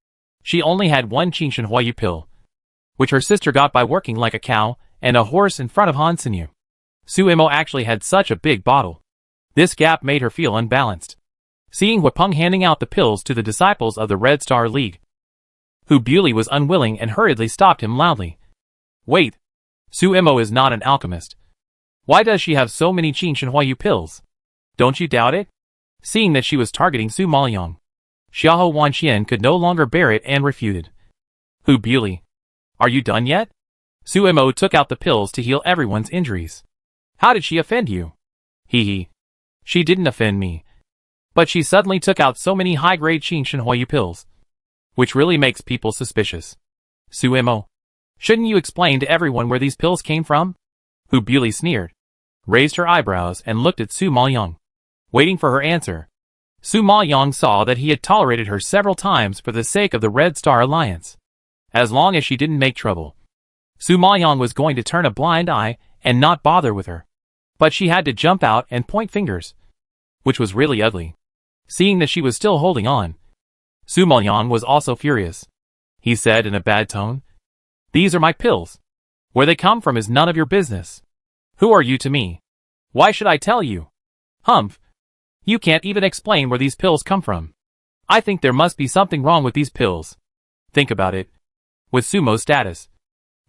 [SPEAKER 1] She only had one Qin Shen Huayu pill, which her sister got by working like a cow and a horse in front of Han Sinyu. Su Imo actually had such a big bottle. This gap made her feel unbalanced. Seeing Hua Peng handing out the pills to the disciples of the Red Star League, Hu Buli was unwilling and hurriedly stopped him loudly. Wait. Su Imo is not an alchemist. Why does she have so many Qin Shen Huayu pills? Don't you doubt it? Seeing that she was targeting Su Maoyong, Xiahou Wanxian could no longer bear it and refuted. Hu Buli, are you done yet? Su Imo took out the pills to heal everyone's injuries. How did she offend you? Hee hee. She didn't offend me. But she suddenly took out so many high-grade Qin Shen Huayu pills, which really makes people suspicious. Su Imo, shouldn't you explain to everyone where these pills came from? Hu Buli sneered, raised her eyebrows and looked at Su Maoyong, waiting for her answer. Su Maoyong saw that he had tolerated her several times for the sake of the Red Star Alliance. As long as she didn't make trouble, Su Maoyong was going to turn a blind eye and not bother with her. But she had to jump out and point fingers, which was really ugly. Seeing that she was still holding on, Su Maoyong was also furious. He said in a bad tone, These are my pills. Where they come from is none of your business. Who are you to me? Why should I tell you? Humph. You can't even explain where these pills come from. I think there must be something wrong with these pills. Think about it. With Sumo's status,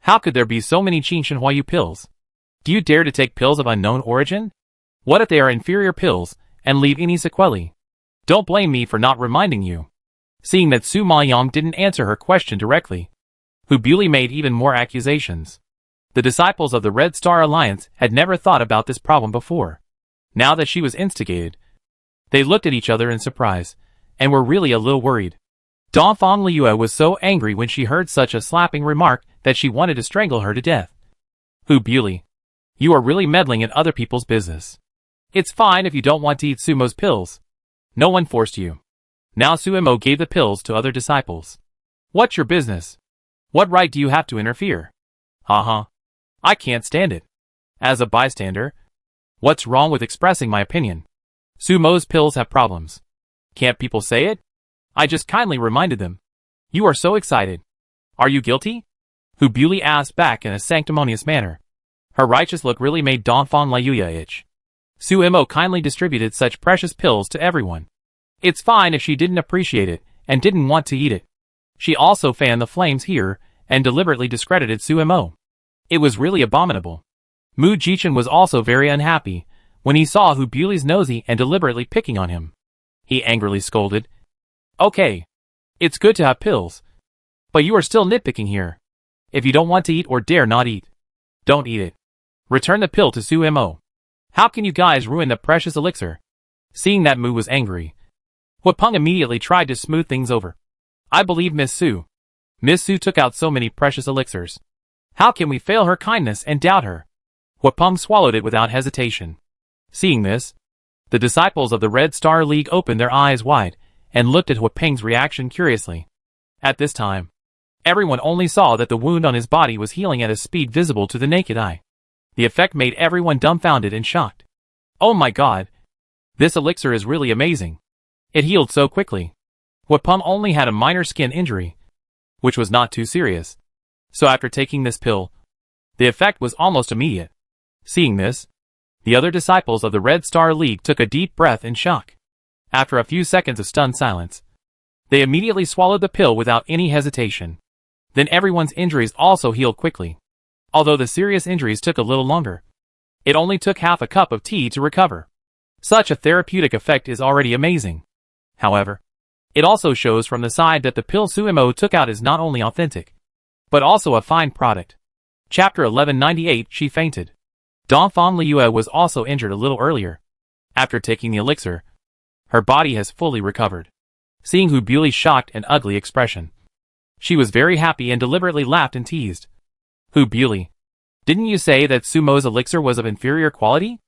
[SPEAKER 1] how could there be so many Qin Shen Huayu pills? Do you dare to take pills of unknown origin? What if they are inferior pills and leave any sequelae? Don't blame me for not reminding you. Seeing that Su Maoyong didn't answer her question directly, Hu Buli made even more accusations. The disciples of the Red Star Alliance had never thought about this problem before. Now that she was instigated, they looked at each other in surprise, and were really a little worried. Don Fan Liue was so angry when she heard such a slapping remark that she wanted to strangle her to death. Hu Buli, you are really meddling in other people's business. It's fine if you don't want to eat Sumo's pills. No one forced you. Now Su Imo gave the pills to other disciples. What's your business? What right do you have to interfere? Uh-huh. I can't stand it. As a bystander, what's wrong with expressing my opinion? Sumo's pills have problems. Can't people say it? I just kindly reminded them. You are so excited. Are you guilty? Hu Buli asked back in a sanctimonious manner. Her righteous look really made Don Fan Liue itch. Su Imo kindly distributed such precious pills to everyone. It's fine if she didn't appreciate it and didn't want to eat it. She also fanned the flames here and deliberately discredited Su Imo. It was really abominable. Mu Jichen was also very unhappy when he saw Hu Buli's nosy and deliberately picking on him. He angrily scolded. Okay. It's good to have pills. But you are still nitpicking here. If you don't want to eat or dare not eat, don't eat it. Return the pill to Su Mo. How can you guys ruin the precious elixir? Seeing that Mu was angry, Huapeng immediately tried to smooth things over. I believe Miss Su. Miss Su took out so many precious elixirs. How can we fail her kindness and doubt her? Huapeng swallowed it without hesitation. Seeing this, the disciples of the Red Star League opened their eyes wide and looked at Huapeng's reaction curiously. At this time, everyone only saw that the wound on his body was healing at a speed visible to the naked eye. The effect made everyone dumbfounded and shocked. Oh my god! This elixir is really amazing. It healed so quickly. Huapeng only had a minor skin injury, which was not too serious. So after taking this pill, the effect was almost immediate. Seeing this, the other disciples of the Red Star League took a deep breath in shock. After a few seconds of stunned silence, they immediately swallowed the pill without any hesitation. Then everyone's injuries also healed quickly. Although the serious injuries took a little longer, it only took half a cup of tea to recover. Such a therapeutic effect is already amazing. However, it also shows from the side that the pill Suimo took out is not only authentic, but also a fine product. Chapter 1198. She fainted. Dongfang Liyue was also injured a little earlier. After taking the elixir, her body has fully recovered. Seeing Hu Buli's shocked and ugly expression, she was very happy and deliberately laughed and teased. Hu Buli, didn't you say that Sumo's elixir was of inferior quality?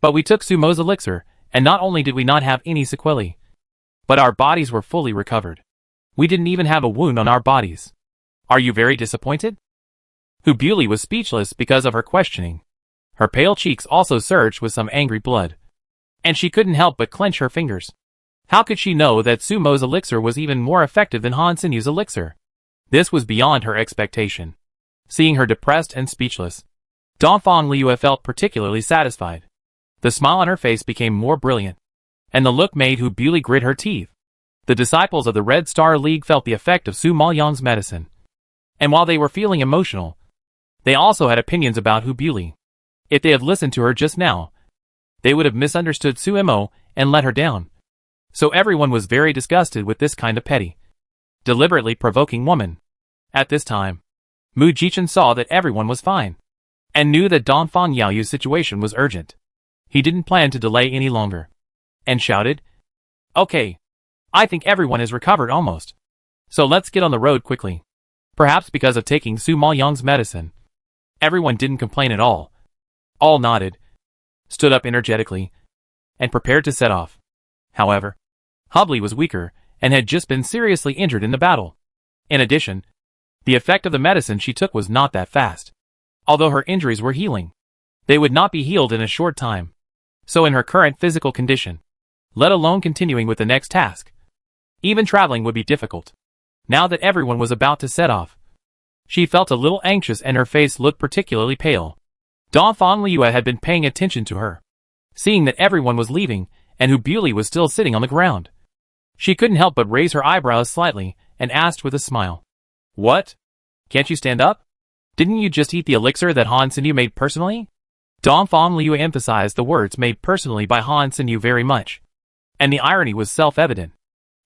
[SPEAKER 1] But we took Sumo's elixir, and not only did we not have any sequelae, but our bodies were fully recovered. We didn't even have a wound on our bodies. Are you very disappointed? Hu Buli was speechless because of her questioning. Her pale cheeks also surged with some angry blood, and she couldn't help but clench her fingers. How could she know that Sumo's elixir was even more effective than Han Sinyu's elixir? This was beyond her expectation. Seeing her depressed and speechless, Dongfang Liyue felt particularly satisfied. The smile on her face became more brilliant, and the look made Hu Buli grit her teeth. The disciples of the Red Star League felt the effect of Su Maoyang's medicine, and while they were feeling emotional, they also had opinions about Hu Buli. If they had listened to her just now, they would have misunderstood Su Mo and let her down. So everyone was very disgusted with this kind of petty, deliberately provoking woman. At this time, Mu Jichen saw that everyone was fine, and knew that Dongfang Yaoyu's situation was urgent. He didn't plan to delay any longer, and shouted, Okay, I think everyone has recovered almost. So let's get on the road quickly. Perhaps because of taking Su Maoyang's medicine, everyone didn't complain at all. All nodded, stood up energetically, and prepared to set off. However, Hubli was weaker, and had just been seriously injured in the battle. In addition, the effect of the medicine she took was not that fast. Although her injuries were healing, they would not be healed in a short time. So in her current physical condition, let alone continuing with the next task, even traveling would be difficult. Now that everyone was about to set off, she felt a little anxious and her face looked particularly pale. Dongfang Liyue had been paying attention to her. Seeing that everyone was leaving, and Hu Buli was still sitting on the ground, she couldn't help but raise her eyebrows slightly, and asked with a smile. What? Can't you stand up? Didn't you just eat the elixir that Han Sinyu made personally? Dongfang Liyue emphasized the words made personally by Han Sinyu very much, and the irony was self-evident.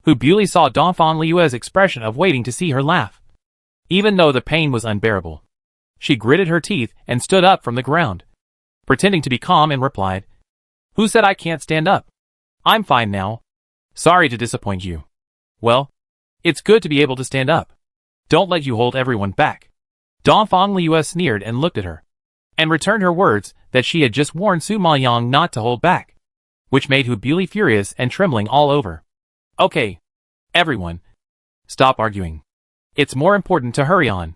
[SPEAKER 1] Hu Buli saw Dongfang Liyue's expression of waiting to see her laugh. Even though the pain was unbearable, she gritted her teeth and stood up from the ground, pretending to be calm, and replied, Who said I can't stand up? I'm fine now. Sorry to disappoint you. Well, it's good to be able to stand up. Don't let you hold everyone back. Dongfang Liyue sneered and looked at her, and returned her words that she had just warned Su Maoyang not to hold back, which made Hu Buli furious and trembling all over. Okay, everyone, stop arguing. It's more important to hurry on.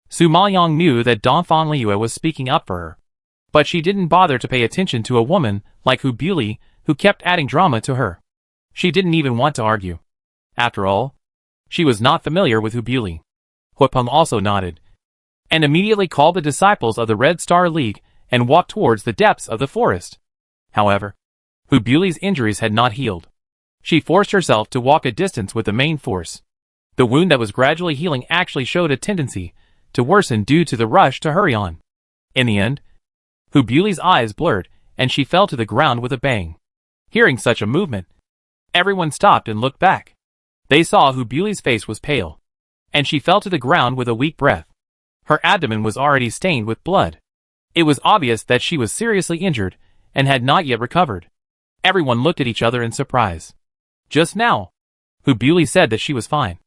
[SPEAKER 1] Su Maoyang knew that Dongfang Liyue was speaking up for her, but she didn't bother to pay attention to a woman like Hu Buli who kept adding drama to her. She didn't even want to argue. After all, she was not familiar with Hu Buli. Huapeng also nodded, and immediately called the disciples of the Red Star League and walked towards the depths of the forest. However, Hu Buli's injuries had not healed. She forced herself to walk a distance with the main force. The wound that was gradually healing actually showed a tendency to worsen due to the rush to hurry on. In the end, Hu Buli's eyes blurred, and she fell to the ground with a bang. Hearing such a movement, everyone stopped and looked back. They saw Hu Buli's face was pale, and she fell to the ground with a weak breath. Her abdomen was already stained with blood. It was obvious that she was seriously injured, and had not yet recovered. Everyone looked at each other in surprise. Just now, Hu Buli said that she was fine.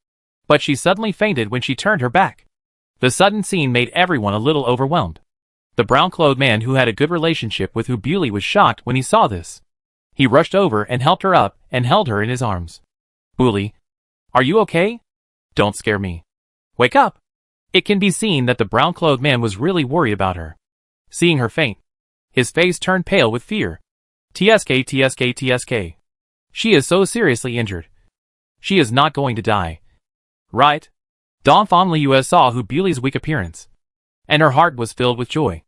[SPEAKER 1] But she suddenly fainted when she turned her back. The sudden scene made everyone a little overwhelmed. The brown-clothed man who had a good relationship with Hu Buli was shocked when he saw this. He rushed over and helped her up and held her in his arms. "Buli, are you okay? Don't scare me. Wake up." It can be seen that the brown-clothed man was really worried about her. Seeing her faint, his face turned pale with fear. "Tsk, tsk, tsk. She is so seriously injured. She is not going to die. Right?" Donfan Liu saw Hu Buli's weak appearance, and her heart was filled with joy.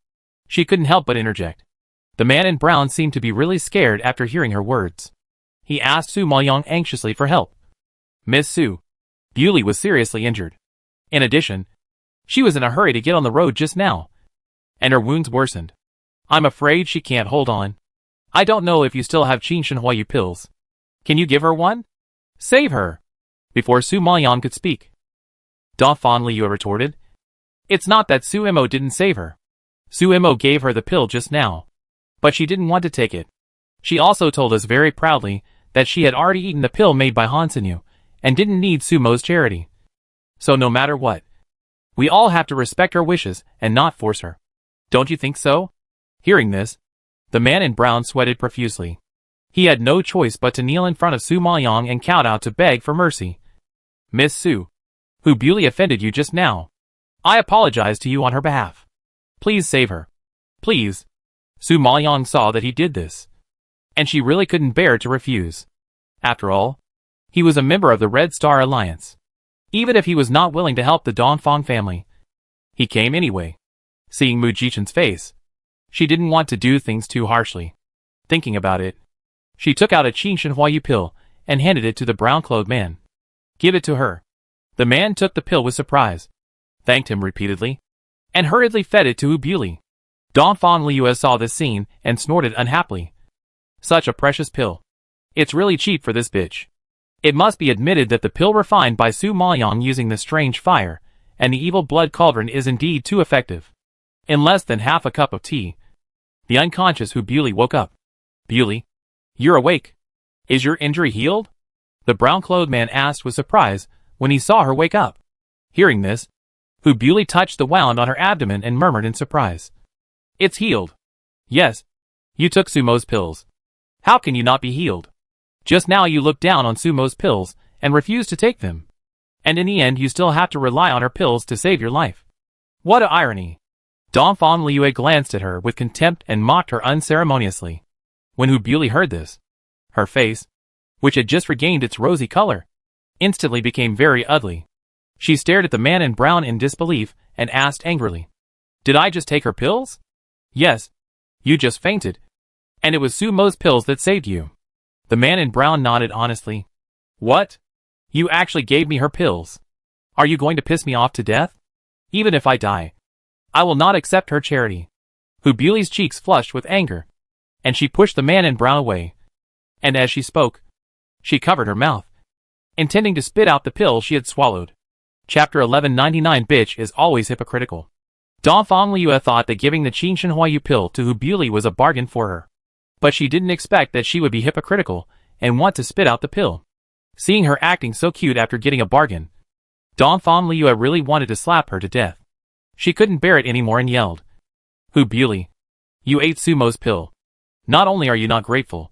[SPEAKER 1] She couldn't help but interject. The man in brown seemed to be really scared after hearing her words. He asked Su Maoyang anxiously for help. "Miss Su, Buli was seriously injured. In addition, she was in a hurry to get on the road just now, and her wounds worsened. I'm afraid she can't hold on. I don't know if you still have Qin Shenhuayu pills. Can you give her one? Save her." Before Su Maoyang could speak, Donfan Liu retorted. "It's not that Su Mo didn't save her. Su Mo gave her the pill just now, but she didn't want to take it. She also told us very proudly that she had already eaten the pill made by Han Sinyu, and didn't need Su Mo's charity. So no matter what, we all have to respect her wishes and not force her. Don't you think so?" Hearing this, the man in brown sweated profusely. He had no choice but to kneel in front of Su Maoyang and kowtow to beg for mercy. "Miss Su, Hu Buli offended you just now. I apologize to you on her behalf. Please save her. Please." Su Maoyang saw that he did this, and she really couldn't bear to refuse. After all, he was a member of the Red Star Alliance. Even if he was not willing to help the Dongfang family, he came anyway. Seeing Mu Jichen's face, she didn't want to do things too harshly. Thinking about it, she took out a Qin Shenhuayu pill and handed it to the brown-clothed man. "Give it to her." The man took the pill with surprise, thanked him repeatedly, and hurriedly fed it to Hu Buli. Donfan Liu saw this scene and snorted unhappily. Such a precious pill. It's really cheap for this bitch. It must be admitted that the pill refined by Su Maoyang using the strange fire and the evil blood cauldron is indeed too effective. In less than half a cup of tea, the unconscious Hu Buli woke up. "Buli, you're awake. Is your injury healed?" The brown-clothed man asked with surprise when he saw her wake up. Hearing this, Hu Buli touched the wound on her abdomen and murmured in surprise. "It's healed. Yes, you took Sumo's pills. How can you not be healed? Just now you looked down on Sumo's pills and refused to take them. And in the end you still have to rely on her pills to save your life. What a irony." Donfan Liu glanced at her with contempt and mocked her unceremoniously. When Hu Buli heard this, her face, which had just regained its rosy color, instantly became very ugly. She stared at the man in brown in disbelief and asked angrily, "Did I just take her pills?" "Yes, you just fainted, and it was Su Mo's pills that saved you." The man in brown nodded honestly. "What? You actually gave me her pills? Are you going to piss me off to death? Even if I die, I will not accept her charity." Hu Buli's cheeks flushed with anger, and she pushed the man in brown away. And as she spoke, she covered her mouth, intending to spit out the pill she had swallowed. Chapter 1199. Bitch is always hypocritical. Donfang Liu thought that giving the Qin Shenhuayu pill to Hu Buli was a bargain for her. But she didn't expect that she would be hypocritical and want to spit out the pill. Seeing her acting so cute after getting a bargain, Donfang Liu really wanted to slap her to death. She couldn't bear it anymore and yelled, "Hu Buli, you ate Sumo's pill. Not only are you not grateful,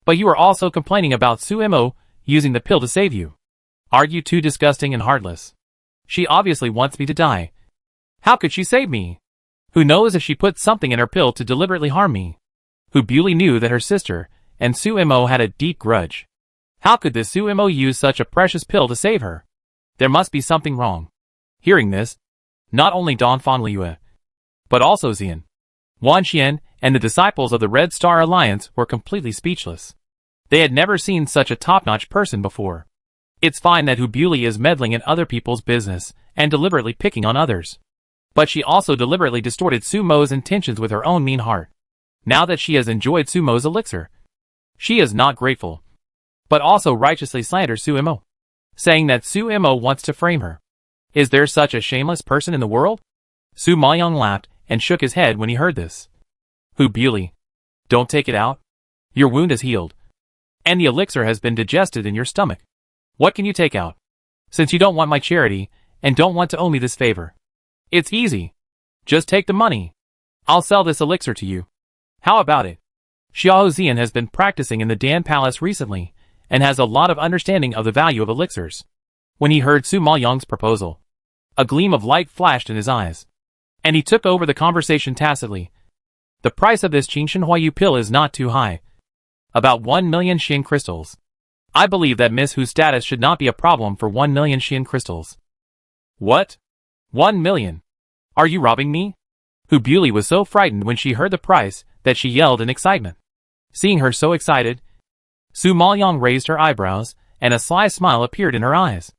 [SPEAKER 1] but you are also complaining about Su Mo using the pill to save you. Are you too disgusting and heartless? She obviously wants me to die. How could she save me? Who knows if she put something in her pill to deliberately harm me?" Hu Buli knew that her sister and Su Mo had a deep grudge. How could this Su Mo use such a precious pill to save her? There must be something wrong. Hearing this, not only Donfan Liu, but also Xian, Wan Xian, and the disciples of the Red Star Alliance were completely speechless. They had never seen such a top-notch person before. It's fine that Hu Buli is meddling in other people's business and deliberately picking on others. But she also deliberately distorted Sumo's intentions with her own mean heart. Now that she has enjoyed Sumo's elixir, she is not grateful, but also righteously slanders Sumo, saying that Sumo wants to frame her. Is there such a shameless person in the world? Su Maoyong laughed and shook his head when he heard this. Hu Buli, don't take it out. Your wound is healed, and the elixir has been digested in your stomach. What can you take out? Since you don't want my charity, and don't want to owe me this favor, it's easy. Just take the money. I'll sell this elixir to you. How about it? Xiao Zian has been practicing in the Dan Palace recently, and has a lot of understanding of the value of elixirs. When he heard Su Maoyong's proposal, a gleam of light flashed in his eyes, and he took over the conversation tacitly. The price of this Qingshan Huayu pill is not too high. About 1 million Xin crystals. I believe that Miss Hu's status should not be a problem for 1 million Xin crystals. What? 1 million? Are you robbing me? Hu Buli was so frightened when she heard the price that she yelled in excitement. Seeing her so excited, Su Maoyong raised her eyebrows, and a sly smile appeared in her eyes.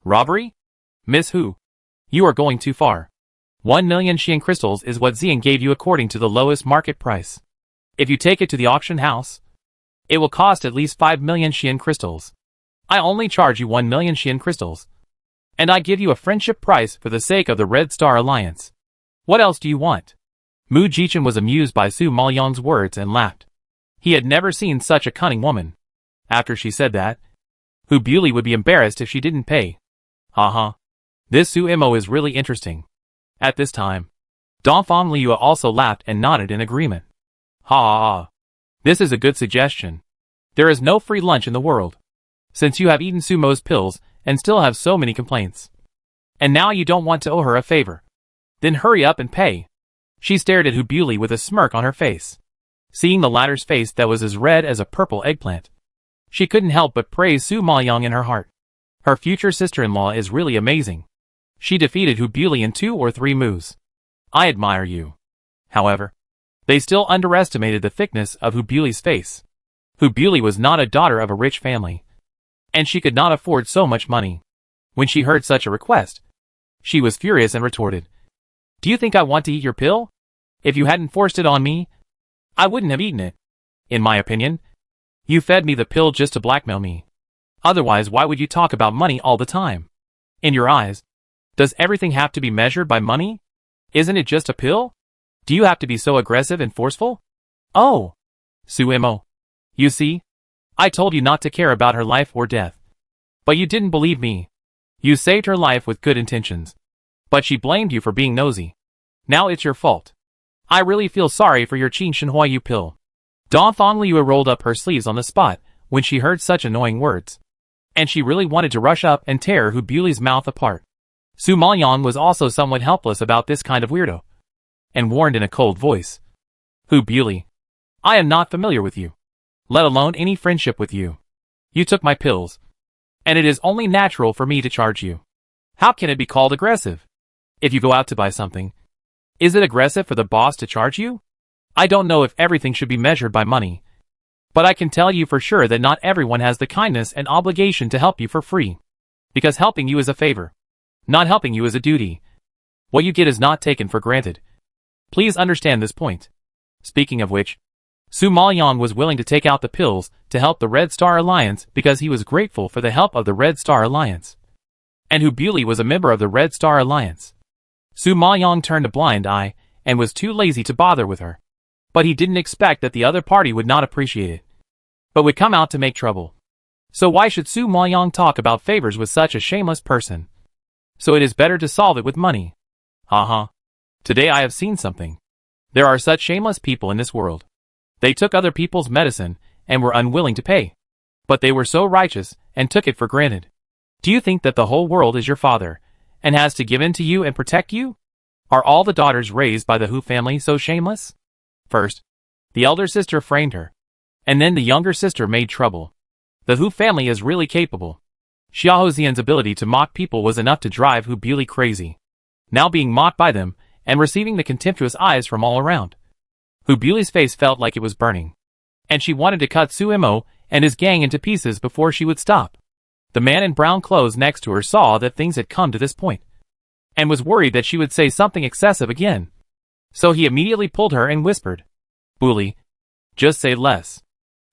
[SPEAKER 1] Robbery? Miss Hu, you are going too far. 1 million Xian crystals is what Zian gave you according to the lowest market price. If you take it to the auction house, it will cost at least 5 million Xian crystals. I only charge you 1 million Xian crystals, and I give you a friendship price for the sake of the Red Star Alliance. What else do you want? Mu Jichen was amused by Su Maoyong's words and laughed. He had never seen such a cunning woman. After she said that, Hu Buli would be embarrassed if she didn't pay. This Sumo is really interesting. At this time, Donfang Liu also laughed and nodded in agreement. This is a good suggestion. There is no free lunch in the world, since you have eaten Sumo's pills and still have so many complaints. And now you don't want to owe her a favor. Then hurry up and pay. She stared at Hu Buli with a smirk on her face. Seeing the latter's face that was as red as a purple eggplant, she couldn't help but praise Su Maoyong in her heart. Her future sister-in-law is really amazing. She defeated Hu Buli in 2 or 3 moves. I admire you. However, they still underestimated the thickness of Hu Buli's face. Hu Buli was not a daughter of a rich family, and she could not afford so much money. When she heard such a request, she was furious and retorted, "Do you think I want to eat your pill? If you hadn't forced it on me, I wouldn't have eaten it. In my opinion, you fed me the pill just to blackmail me. Otherwise, why would you talk about money all the time? In your eyes, does everything have to be measured by money? Isn't it just a pill? Do you have to be so aggressive and forceful?" "Oh, Sumo. You see, I told you not to care about her life or death. But you didn't believe me. You saved her life with good intentions, but she blamed you for being nosy. Now it's your fault. I really feel sorry for your Qin Shenhuayu pill." Donfang Liu rolled up her sleeves on the spot when she heard such annoying words, and she really wanted to rush up and tear Hu Buli's mouth apart. Su Maoyong was also somewhat helpless about this kind of weirdo, and warned in a cold voice, "Hu Buli, I am not familiar with you, let alone any friendship with you. You took my pills, and it is only natural for me to charge you. How can it be called aggressive? If you go out to buy something, is it aggressive for the boss to charge you? I don't know if everything should be measured by money, but I can tell you for sure that not everyone has the kindness and obligation to help you for free, because helping you is a favor. Not helping you is a duty. What you get is not taken for granted. Please understand this point." Speaking of which, Su Maoyong was willing to take out the pills to help the Red Star Alliance because he was grateful for the help of the Red Star Alliance. And Hu Buli was a member of the Red Star Alliance. Su Maoyong turned a blind eye and was too lazy to bother with her. But he didn't expect that the other party would not appreciate it, but would come out to make trouble. So why should Su Maoyong talk about favors with such a shameless person? So it is better to solve it with money. Today I have seen something. There are such shameless people in this world. They took other people's medicine and were unwilling to pay. But they were so righteous and took it for granted. Do you think that the whole world is your father and has to give in to you and protect you? Are all the daughters raised by the Hu family so shameless? First, the elder sister framed her, and then the younger sister made trouble. The Hu family is really capable. Xiao Zian's ability to mock people was enough to drive Hu Buli crazy. Now being mocked by them and receiving the contemptuous eyes from all around, Hu Buli's face felt like it was burning, and she wanted to cut Sumo and his gang into pieces before she would stop. The man in brown clothes next to her saw that things had come to this point, and was worried that she would say something excessive again. So he immediately pulled her and whispered, "Bully, just say less.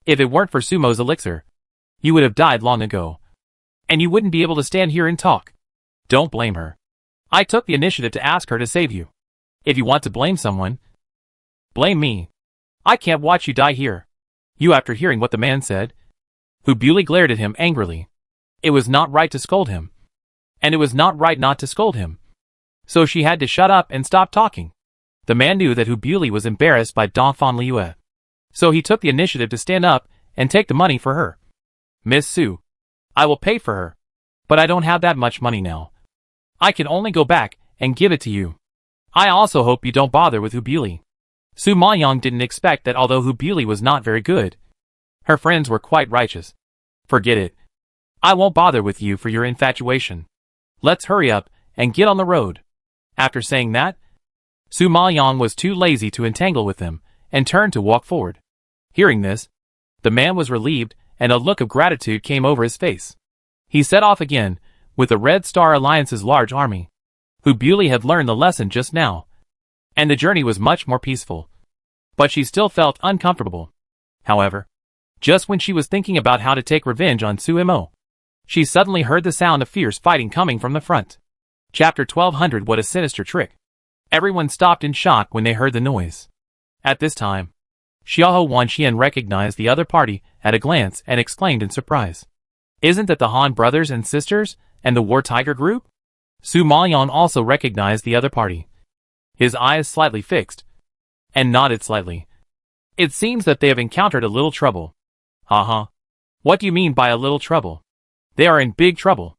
[SPEAKER 1] If it weren't for Sumo's elixir, you would have died long ago. And you wouldn't be able to stand here and talk. Don't blame her. I took the initiative to ask her to save you. If you want to blame someone, blame me. I can't watch you die here." You after hearing what the man said, Hubuli glared at him angrily. It was not right to scold him. And it was not right not to scold him. So she had to shut up and stop talking. The man knew that Hubuli was embarrassed by Donphan Liue. So he took the initiative to stand up and take the money for her. "Miss Su, I will pay for her. But I don't have that much money now. I can only go back and give it to you. I also hope you don't bother with Hubuli." Su Mayang didn't expect that although Hubuli was not very good, her friends were quite righteous. "Forget it. I won't bother with you for your infatuation. Let's hurry up and get on the road." After saying that, Su Mayang was too lazy to entangle with them and turned to walk forward. Hearing this, the man was relieved and a look of gratitude came over his face. He set off again with the Red Star Alliance's large army. Hubuli had learned the lesson just now, and the journey was much more peaceful. But she still felt uncomfortable. However, just when she was thinking about how to take revenge on Suimo, she suddenly heard the sound of fierce fighting coming from the front. Chapter 1200. What a sinister trick. Everyone stopped in shock when they heard the noise. At this time, Xiaoho Wanxian recognized the other party at a glance and exclaimed in surprise, "Isn't that the Han brothers and sisters and the War Tiger group?" Su Mayan also recognized the other party. His eyes slightly fixed, and nodded slightly. "It seems that they have encountered a little trouble." "Haha. What do you mean by a little trouble?" "They are in big trouble,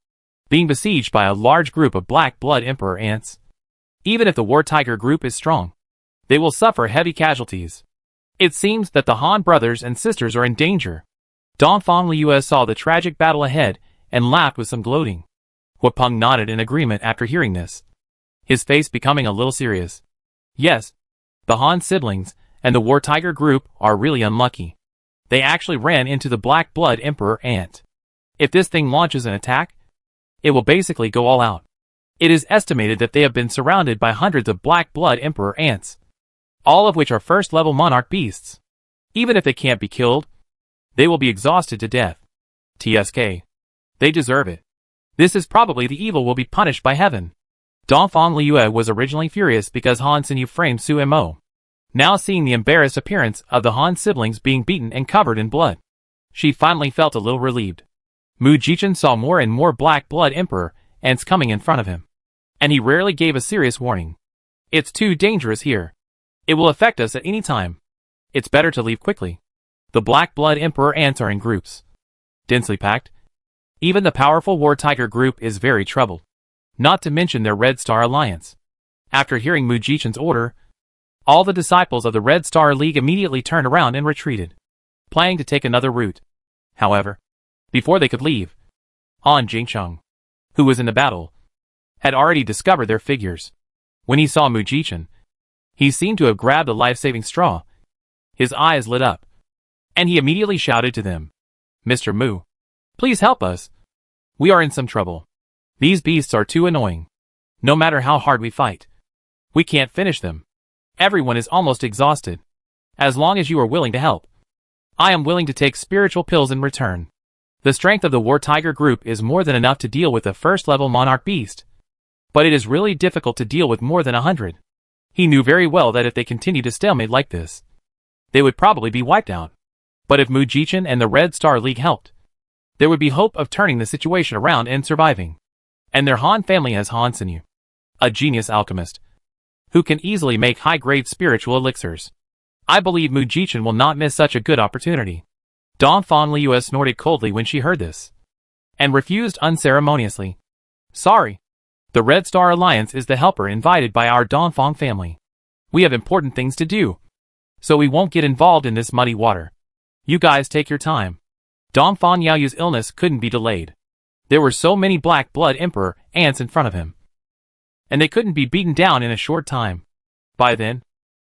[SPEAKER 1] being besieged by a large group of Black Blood Emperor ants. Even if the War Tiger group is strong, they will suffer heavy casualties. It seems that the Han brothers and sisters are in danger." Donphan Liue saw the tragic battle ahead and laughed with some gloating. Huapeng nodded in agreement after hearing this, his face becoming a little serious. "Yes, the Han siblings and the War Tiger group are really unlucky. They actually ran into the Black Blood Emperor ant. If this thing launches an attack, it will basically go all out. It is estimated that they have been surrounded by hundreds of Black Blood Emperor ants, all of which are first-level monarch beasts. Even if they can't be killed, they will be exhausted to death. TSK. They deserve it. This is probably the evil will be punished by heaven." Donphan Liue was originally furious because Han Sinyu framed Suimo. Now seeing the embarrassed appearance of the Han siblings being beaten and covered in blood, she finally felt a little relieved. Mu Jichen saw more and more Black Blood Emperor ants coming in front of him, and he rarely gave a serious warning. "It's too dangerous here. It will affect us at any time. It's better to leave quickly. The Black Blood Emperor ants are in groups, densely packed. Even the powerful War Tiger group is very troubled, not to mention their Red Star Alliance." After hearing Mu Jichen's order, all the disciples of the Red Star League immediately turned around and retreated, planning to take another route. However, before they could leave, Han Jingcheng, who was in the battle, had already discovered their figures. When he saw Mu Jichen, he seemed to have grabbed a life-saving straw. His eyes lit up, and he immediately shouted to them, "Mr. Mu, please help us. We are in some trouble. These beasts are too annoying. No matter how hard we fight, we can't finish them. Everyone is almost exhausted. As long as you are willing to help, I am willing to take spiritual pills in return." The strength of the War Tiger group is more than enough to deal with a first-level monarch beast, but it is really difficult to deal with more than 100. He knew very well that if they continued to stalemate like this, they would probably be wiped out. But if Mu Jichen and the Red Star League helped, there would be hope of turning the situation around and surviving. And their Han family has Han Sinyu, a genius alchemist, who can easily make high-grade spiritual elixirs. I believe Mu Jichen will not miss such a good opportunity. Donphan Liue snorted coldly when she heard this, and refused unceremoniously. "Sorry. The Red Star Alliance is the helper invited by our Donphan family. We have important things to do, so we won't get involved in this muddy water. You guys take your time." Donphan Yaoyu's illness couldn't be delayed. There were so many Black Blood Emperor ants in front of him, and they couldn't be beaten down in a short time. By then,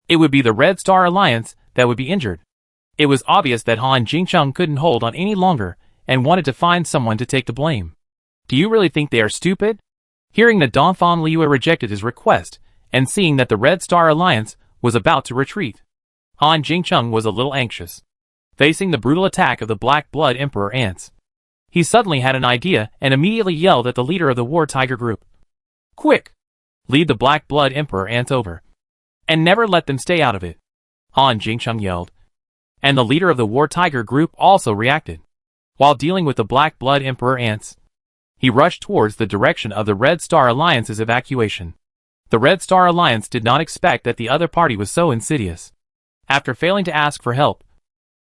[SPEAKER 1] it would be the Red Star Alliance that would be injured. It was obvious that Han Jingcheng couldn't hold on any longer and wanted to find someone to take the blame. "Do you really think they are stupid?" Hearing that Donphan Liyue rejected his request, and seeing that the Red Star Alliance was about to retreat, Han Jingcheng was a little anxious. Facing the brutal attack of the Black Blood Emperor ants, he suddenly had an idea and immediately yelled at the leader of the War Tiger group. "Quick! Lead the Black Blood Emperor ants over, and never let them stay out of it," Han Jingcheng yelled. And the leader of the War Tiger group also reacted. While dealing with the Black Blood Emperor ants, he rushed towards the direction of the Red Star Alliance's evacuation. The Red Star Alliance did not expect that the other party was so insidious. After failing to ask for help,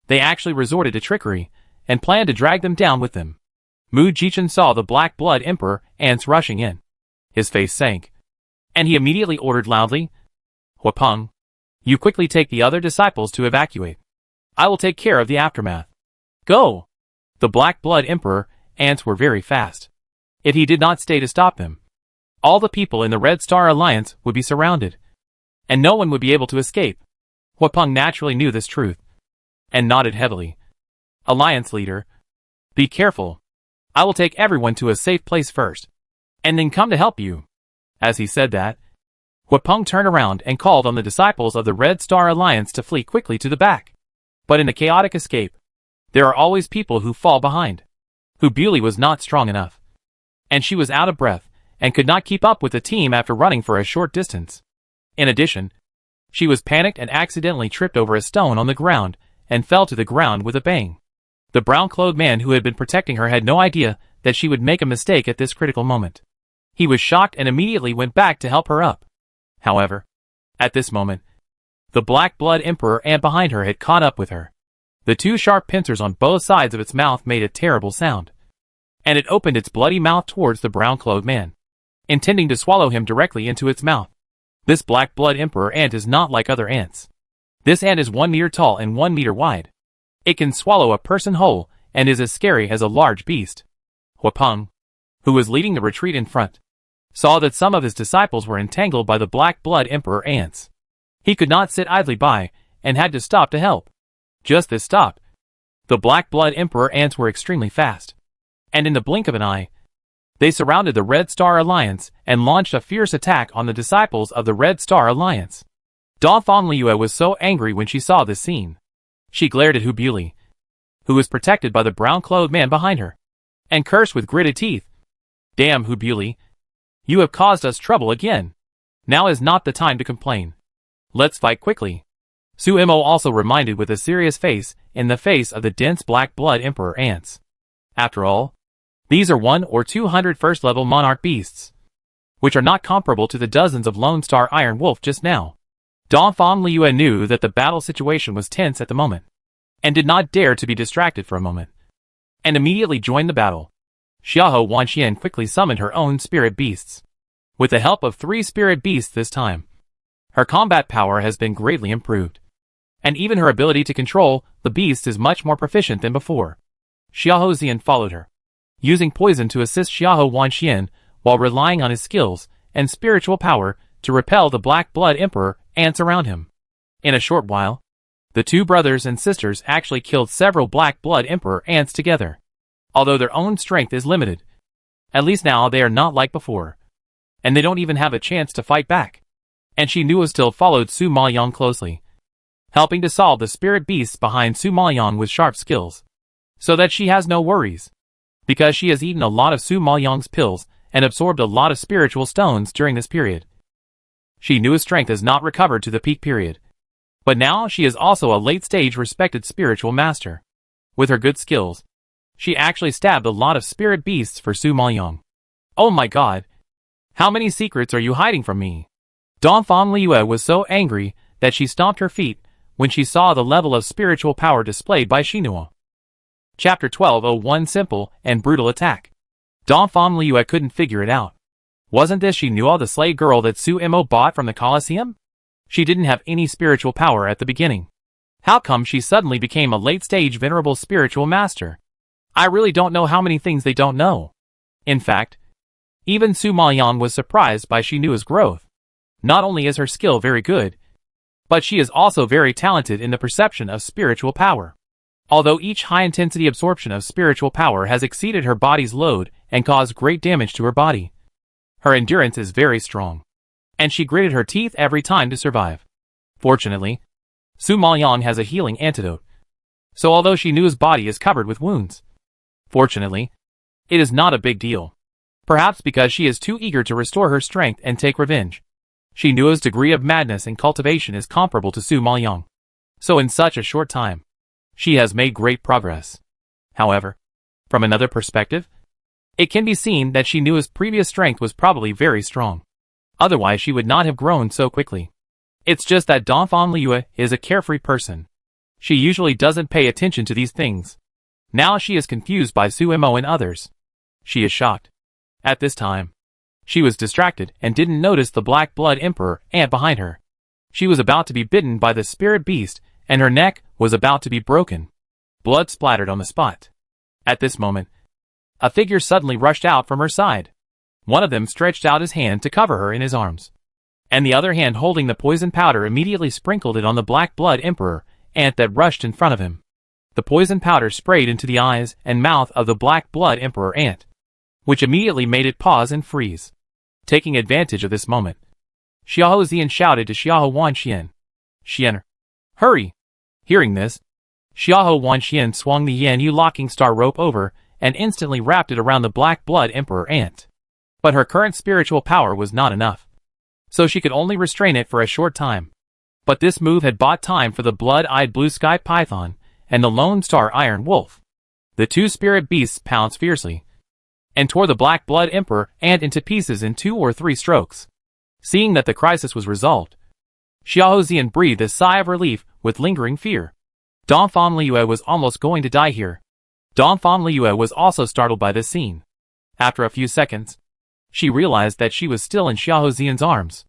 [SPEAKER 1] they actually resorted to trickery and planned to drag them down with them. Mu Jichen saw the Black Blood Emperor ants rushing in. His face sank, and he immediately ordered loudly, "Huapeng, you quickly take the other disciples to evacuate. I will take care of the aftermath. Go!" The Black Blood Emperor ants were very fast. If he did not stay to stop them, all the people in the Red Star Alliance would be surrounded, and no one would be able to escape. Huapeng naturally knew this truth, and nodded heavily. "Alliance leader, be careful. I will take everyone to a safe place first, and then come to help you." As he said that, Huapeng turned around and called on the disciples of the Red Star Alliance to flee quickly to the back. But in the chaotic escape, there are always people who fall behind. Hu Buili was not strong enough, and she was out of breath and could not keep up with the team after running for a short distance. In addition, she was panicked and accidentally tripped over a stone on the ground and fell to the ground with a bang. The brown-clothed man who had been protecting her had no idea that she would make a mistake at this critical moment. He was shocked and immediately went back to help her up. However, at this moment, the Black Blood Emperor ant behind her had caught up with her. The two sharp pincers on both sides of its mouth made a terrible sound, and it opened its bloody mouth towards the brown-clothed man, intending to swallow him directly into its mouth. This Black Blood Emperor ant is not like other ants. This ant is 1 meter tall and 1 meter wide. It can swallow a person whole and is as scary as a large beast. Huapeng, who was leading the retreat in front, saw that some of his disciples were entangled by the Black Blood Emperor ants. He could not sit idly by and had to stop to help. Just this stop. The Black Blood Emperor ants were extremely fast, and in the blink of an eye, they surrounded the Red Star Alliance and launched a fierce attack on the disciples of the Red Star Alliance. Donphan Liyue was so angry when she saw this scene. She glared at Hu Buili, who was protected by the brown-clothed man behind her, and cursed with gritted teeth. "Damn, Hu Buili, you have caused us trouble again. Now is not the time to complain. Let's fight quickly." Su Imo also reminded with a serious face in the face of the dense Black Blood Emperor ants. After all, these are 100 or 200 first-level monarch beasts, which are not comparable to the dozens of Lone Star Iron Wolf just now. Donphan Liyue knew that the battle situation was tense at the moment, and did not dare to be distracted for a moment, and immediately joined the battle. Xiahou Wanxian quickly summoned her own spirit beasts. With the help of 3 spirit beasts this time, her combat power has been greatly improved, and even her ability to control the beasts is much more proficient than before. Xiahou Xian followed her, using poison to assist Xiahou Wanxian while relying on his skills and spiritual power to repel the Black Blood Emperor ants around him. In a short while, the two brothers and sisters actually killed several Black Blood Emperor ants together. Although their own strength is limited, at least now they are not like before, and they don't even have a chance to fight back. And Shi Nuo still followed Su Maoyang closely, helping to solve the spirit beasts behind Su Maoyang with sharp skills, so that she has no worries, because she has eaten a lot of Su Maoyang's pills and absorbed a lot of spiritual stones during this period. Shi Nuo's strength has not recovered to the peak period, but now she is also a late-stage respected spiritual master. With her good skills, she actually stabbed a lot of spirit beasts for Su Maoyang. "Oh my god! How many secrets are you hiding from me?" Donphan Liyue was so angry that she stomped her feet when she saw the level of spiritual power displayed by Shi Nuo. Chapter 1201 Simple and Brutal Attack. Donphan Liyue couldn't figure it out. Wasn't this Shi Nuo the slave girl that Su Imo bought from the Colosseum? She didn't have any spiritual power at the beginning. How come she suddenly became a late-stage venerable spiritual master? I really don't know how many things they don't know. In fact, even Su Maoyang was surprised by Shi Nuo's growth. Not only is her skill very good, but she is also very talented in the perception of spiritual power. Although each high-intensity absorption of spiritual power has exceeded her body's load and caused great damage to her body, Her endurance is very strong, and she gritted her teeth every time to survive. Fortunately, Su Maoyang has a healing antidote, so although she Nu's body is covered with wounds, fortunately, it is not a big deal. Perhaps because she is too eager to restore her strength and take revenge. She Nu's degree of madness and cultivation is comparable to Su Maoyang, so in such a short time, she has made great progress. However, from another perspective, it can be seen that she Nu's previous strength was probably very strong. Otherwise she would not have grown so quickly. It's just that Donphan Liu is a carefree person. She usually doesn't pay attention to these things. Now she is confused by Su Mo and others. She is shocked. At this time, she was distracted and didn't notice the Black Blood Emperor ant behind her. She was about to be bitten by the spirit beast, and her neck was about to be broken. Blood splattered on the spot. At this moment, a figure suddenly rushed out from her side. One of them stretched out his hand to cover her in his arms, and the other hand holding the poison powder immediately sprinkled it on the Black Blood Emperor ant that rushed in front of him. The poison powder sprayed into the eyes and mouth of the Black Blood Emperor ant, which immediately made it pause and freeze. Taking advantage of this moment, Xiahou Zian shouted to Xiahou Wanxian, "Xian, hurry!" Hearing this, Xiahou Wanxian swung the Yan Yu locking star rope over and instantly wrapped it around the Black Blood Emperor ant. But her current spiritual power was not enough, so she could only restrain it for a short time. But this move had bought time for the blood-eyed blue sky python and the Lone Star Iron Wolf. The two spirit beasts pounced fiercely and tore the Black Blood Emperor ant into pieces in 2 or 3 strokes. Seeing that the crisis was resolved, Xiahou Zian breathed a sigh of relief with lingering fear. Donphan Liu was almost going to die here. Donphan Liu was also startled by this scene. After a few seconds, she realized that she was still in Xiahou Zian's arms.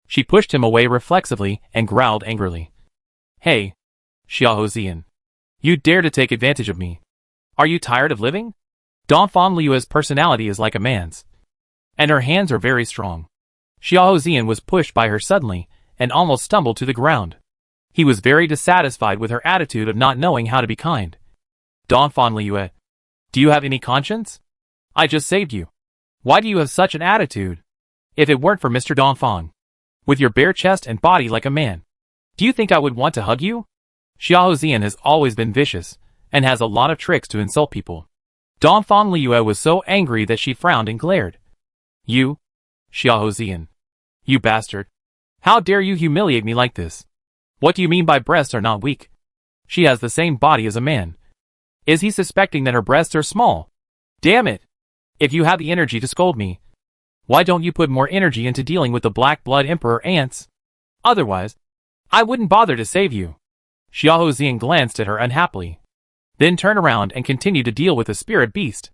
[SPEAKER 1] She pushed him away reflexively and growled angrily. "Hey, Xiahou Zian. You dare to take advantage of me? Are you tired of living?" Donphan Liu's personality is like a man's, and her hands are very strong. Xiahou Zian was pushed by her suddenly and almost stumbled to the ground. He was very dissatisfied with her attitude of not knowing how to be kind. "Donphan Liu, do you have any conscience? I just saved you. Why do you have such an attitude? If it weren't for Mr. Donphan, with your bare chest and body like a man, do you think I would want to hug you?" Xiahou Zian has always been vicious and has a lot of tricks to insult people. Donphan Liu was so angry that she frowned and glared. "You, Xiahou Zian, you bastard. How dare you humiliate me like this? What do you mean by breasts are not weak? She has the same body as a man. Is he suspecting that her breasts are small? Damn it! If you have the energy to scold me, why don't you put more energy into dealing with the Black Blood Emperor ants? Otherwise, I wouldn't bother to save you." Xiahou Zian glanced at her unhappily, then turned around and continued to deal with the spirit beast.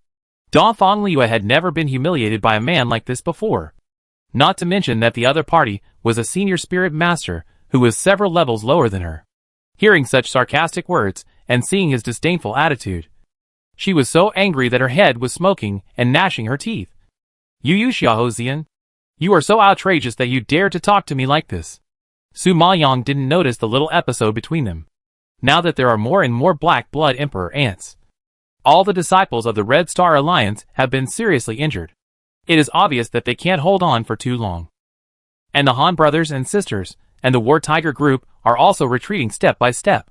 [SPEAKER 1] Donphan Liu had never been humiliated by a man like this before. Not to mention that the other party was a senior spirit master who was several levels lower than her. Hearing such sarcastic words and seeing his disdainful attitude, she was so angry that her head was smoking and gnashing her teeth. You Xiahou Zian, you are so outrageous that you dare to talk to me like this." Su Maoyang didn't notice the little episode between them. Now that there are more and more Black Blood Emperor ants, all the disciples of the Red Star Alliance have been seriously injured. It is obvious that they can't hold on for too long. And the Han brothers and sisters and the War Tiger group are also retreating step by step.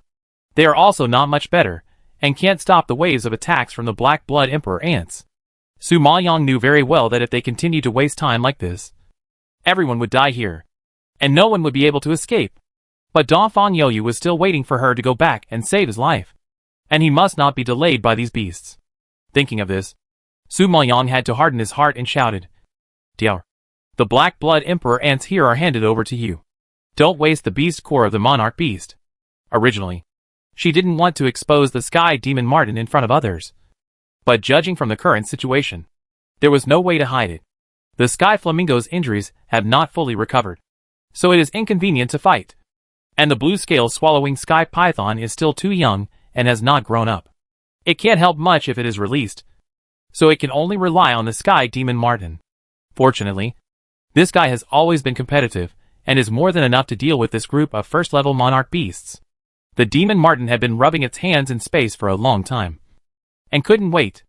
[SPEAKER 1] They are also not much better, and can't stop the waves of attacks from the Black Blood Emperor ants. Su Maoyang knew very well that if they continued to waste time like this, everyone would die here, and no one would be able to escape. But Donphan Liu was still waiting for her to go back and save his life, and he must not be delayed by these beasts. Thinking of this, Su Maoyang had to harden his heart and shouted, "Diao, the Black Blood Emperor ants here are handed over to you. Don't waste the beast core of the monarch beast." Originally, she didn't want to expose the Sky Demon Marten in front of others, but judging from the current situation, there was no way to hide it. The Sky Flamingo's injuries have not fully recovered, so it is inconvenient to fight. And the blue scale swallowing Sky Python is still too young and has not grown up. It can't help much if it is released, so it can only rely on the Sky Demon Marten. Fortunately, this guy has always been competitive and is more than enough to deal with this group of first-level monarch beasts. The Demon Marten had been rubbing its hands in space for a long time, and couldn't wait.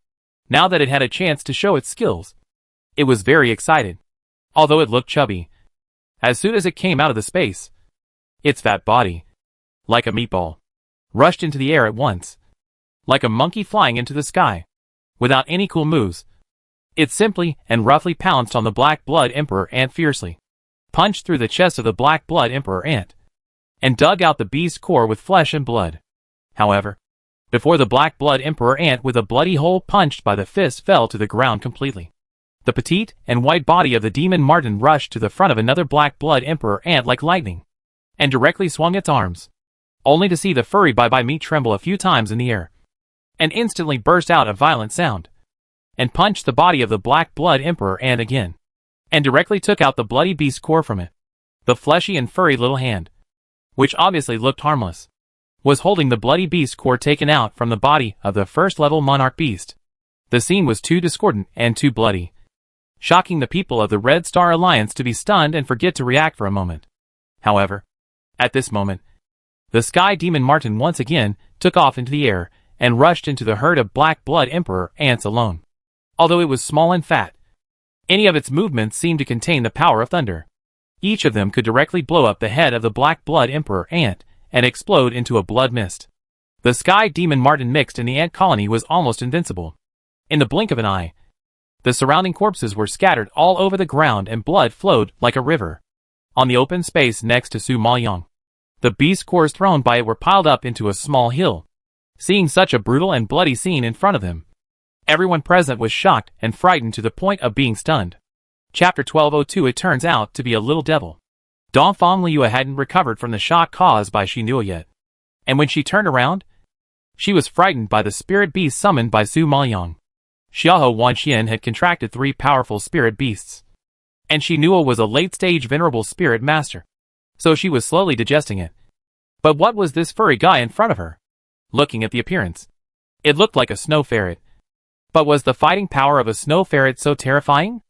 [SPEAKER 1] Now that it had a chance to show its skills, it was very excited. although it looked chubby. As soon as it came out of the space, its fat body, like a meatball, rushed into the air at once, like a monkey flying into the sky. Without any cool moves, it simply and roughly pounced on the Black Blood Emperor Ant fiercely, punched through the chest of the Black Blood Emperor Ant, and dug out the beast's core with flesh and blood. However, before the Black Blood Emperor Ant with a bloody hole punched by the fist fell to the ground completely, the petite and white body of the demon marten rushed to the front of another Black Blood Emperor Ant like lightning, and directly swung its arms, only to see the furry bye-bye meat tremble a few times in the air, and instantly burst out a violent sound, and punched the body of the Black Blood Emperor Ant again, and directly took out the bloody beast's core from it. The fleshy and furry little hand, which obviously looked harmless, was holding the bloody beast core taken out from the body of the first-level monarch beast. The scene was too discordant and too bloody, shocking the people of the Red Star Alliance to be stunned and forget to react for a moment. However, at this moment, the Sky Demon Marten once again took off into the air and rushed into the herd of Black Blood Emperor Ants alone. Although it was small and fat, any of its movements seemed to contain the power of thunder. Each of them could directly blow up the head of the Black Blood Emperor Ant and explode into a blood mist. The Sky Demon Marten mixed in the ant colony was almost invincible. In the blink of an eye, the surrounding corpses were scattered all over the ground and blood flowed like a river. On the open space next to Su Maoyang, the beast cores thrown by it were piled up into a small hill. Seeing such a brutal and bloody scene in front of them, everyone present was shocked and frightened to the point of being stunned. Chapter 1202. It turns out to be a little devil. Dongfang Liu hadn't recovered from the shock caused by Xinua yet, and when she turned around, she was frightened by the spirit beast summoned by Su Maoyang. Xiahou Wanxian had contracted 3 powerful spirit beasts, and Xinua was a late-stage venerable spirit master, so she was slowly digesting it. But what was this furry guy in front of her? Looking at the appearance, it looked like a snow ferret. But was the fighting power of a snow ferret so terrifying?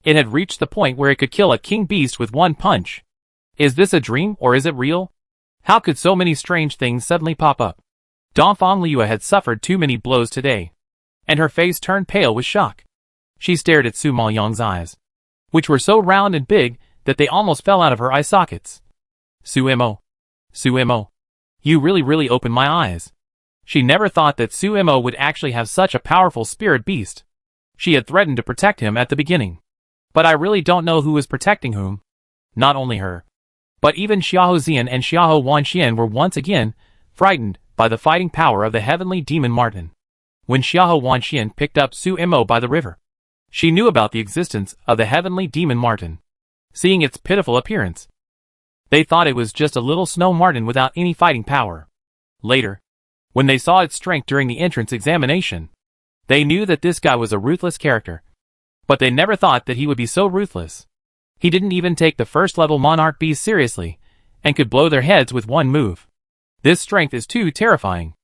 [SPEAKER 1] It had reached the point where it could kill a king beast with one punch. Is this a dream or is it real? How could so many strange things suddenly pop up? Dongfang Liu had suffered too many blows today, and her face turned pale with shock. She stared at Su Maoyang's eyes, which were so round and big that they almost fell out of her eye sockets. Suimo, you really opened my eyes. She never thought that Suimo would actually have such a powerful spirit beast. She had threatened to protect him at the beginning. But I really don't know who is protecting whom. Not only her, but even Xiahou Xian and Xiahou Wanxian were once again frightened by the fighting power of the heavenly demon Marten. When Xiahou Wanxian picked up Suimo by the river, she knew about the existence of the heavenly demon Marten. Seeing its pitiful appearance, they thought it was just a little snow marten without any fighting power. Later, when they saw its strength during the entrance examination, they knew that this guy was a ruthless character. But they never thought that he would be so ruthless. He didn't even take the first-level monarch bees seriously, and could blow their heads with one move. This strength is too terrifying.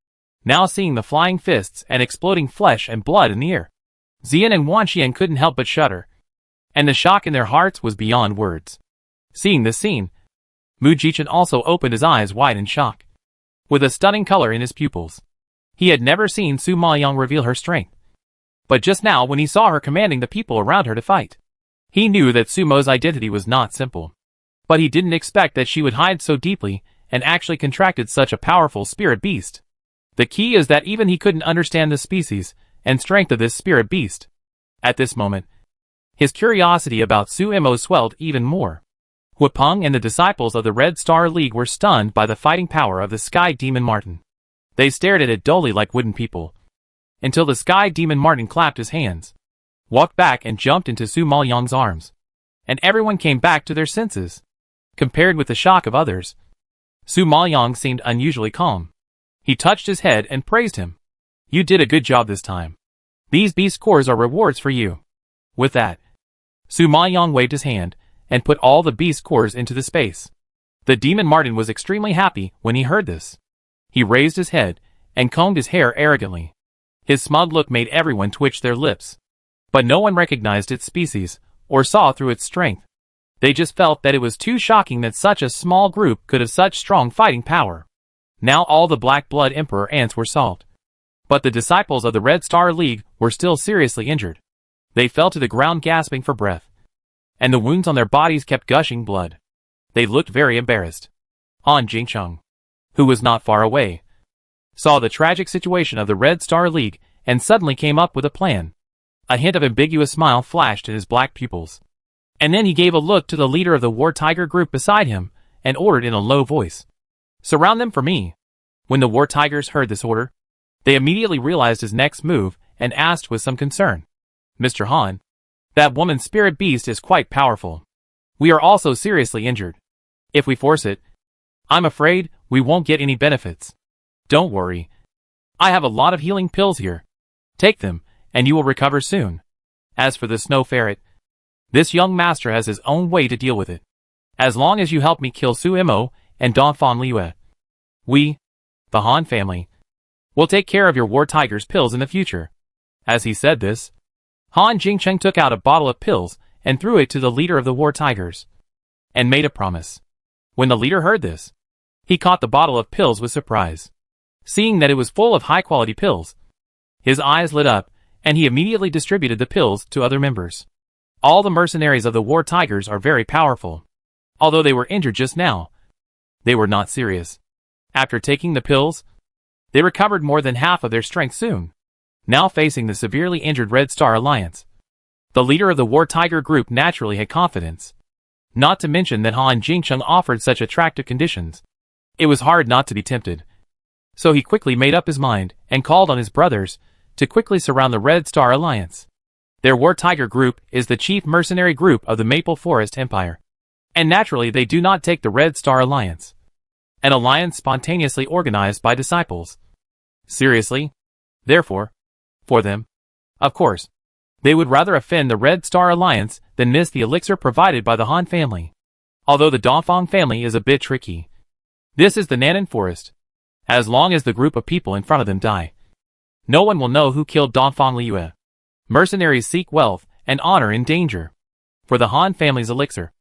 [SPEAKER 1] Now seeing the flying fists and exploding flesh and blood in the air, Xian and Wanxian couldn't help but shudder, and the shock in their hearts was beyond words. Seeing this scene, Mu Jichen also opened his eyes wide in shock, with a stunning color in his pupils. He had never seen Su Maoyang reveal her strength. But just now when he saw her commanding the people around her to fight, he knew that Sumo's identity was not simple. But he didn't expect that she would hide so deeply and actually contracted such a powerful spirit beast. The key is that even he couldn't understand the species and strength of this spirit beast. At this moment, his curiosity about Suimo swelled even more. Huapeng and the disciples of the Red Star League were stunned by the fighting power of the Sky Demon Marten. They stared at it dully like wooden people, until the Sky Demon Marten clapped his hands, walked back and jumped into Su Maoyang's arms, and everyone came back to their senses. Compared with the shock of others, Su Maoyang seemed unusually calm. He touched his head and praised him. You did a good job this time. These beast cores are rewards for you. With that, Su Maoyang waved his hand and put all the beast cores into the space. The demon Marten was extremely happy when he heard this. He raised his head and combed his hair arrogantly. His smug look made everyone twitch their lips. But no one recognized its species or saw through its strength. They just felt that it was too shocking that such a small group could have such strong fighting power. Now all the Black Blood Emperor ants were solved. But the disciples of the Red Star League were still seriously injured. They fell to the ground gasping for breath. and the wounds on their bodies kept gushing blood. They looked very embarrassed. Han Jingcheng, who was not far away, saw the tragic situation of the Red Star League and suddenly came up with a plan. A hint of ambiguous smile flashed in his black pupils. And then he gave a look to the leader of the War Tiger group beside him and ordered in a low voice, "Surround them for me." When the War Tigers heard this order, they immediately realized his next move and asked with some concern, "Mr. Han, that woman's spirit beast is quite powerful. We are also seriously injured. If we force it, I'm afraid we won't get any benefits." "Don't worry. I have a lot of healing pills here. Take them, and you will recover soon. As for the snow ferret, this young master has his own way to deal with it. As long as you help me kill Su Imo and Dongfang Liue, we, the Han family, will take care of your War Tiger's pills in the future." As he said this, Han Jingcheng took out a bottle of pills and threw it to the leader of the War Tigers, and made a promise. When the leader heard this, he caught the bottle of pills with surprise. Seeing that it was full of high-quality pills, his eyes lit up, and he immediately distributed the pills to other members. All the mercenaries of the War Tigers are very powerful. Although they were injured just now, they were not serious. After taking the pills, they recovered more than half of their strength soon. Now facing the severely injured Red Star Alliance, the leader of the War Tiger group naturally had confidence. Not to mention that Han Jingcheng offered such attractive conditions. It was hard not to be tempted. So he quickly made up his mind and called on his brothers to quickly surround the Red Star Alliance. Their War Tiger group is the chief mercenary group of the Maple Forest Empire. And naturally they do not take the Red Star Alliance, an alliance spontaneously organized by disciples, seriously. Therefore, for them, of course, they would rather offend the Red Star Alliance than miss the elixir provided by the Han family. Although the Dongfang family is a bit tricky. This is the Nanan Forest. As long as the group of people in front of them die, no one will know who killed Dongfang Liue. Mercenaries seek wealth and honor in danger. For the Han family's elixir,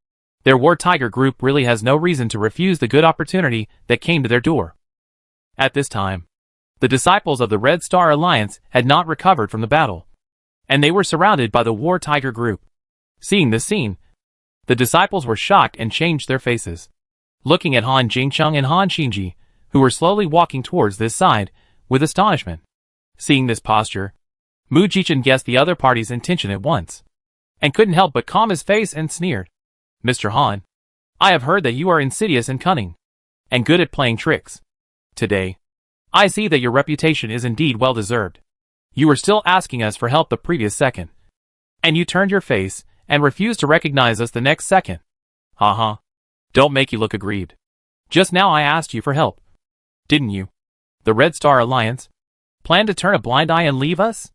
[SPEAKER 1] their War Tiger group really has no reason to refuse the good opportunity that came to their door. At this time, the disciples of the Red Star Alliance had not recovered from the battle, and they were surrounded by the War Tiger group. Seeing this scene, the disciples were shocked and changed their faces, looking at Han Jingcheng and Han Xinji, who were slowly walking towards this side, with astonishment. Seeing this posture, Mu Jichen guessed the other party's intention at once, and couldn't help but calm his face and sneered. "Mr. Han, I have heard that you are insidious and cunning, and good at playing tricks. Today, I see that your reputation is indeed well deserved. You were still asking us for help the previous second, and you turned your face and refused to recognize us the next second. Haha. Don't make you look aggrieved. Just now I asked you for help. Didn't you? The Red Star Alliance plan to turn a blind eye and leave us?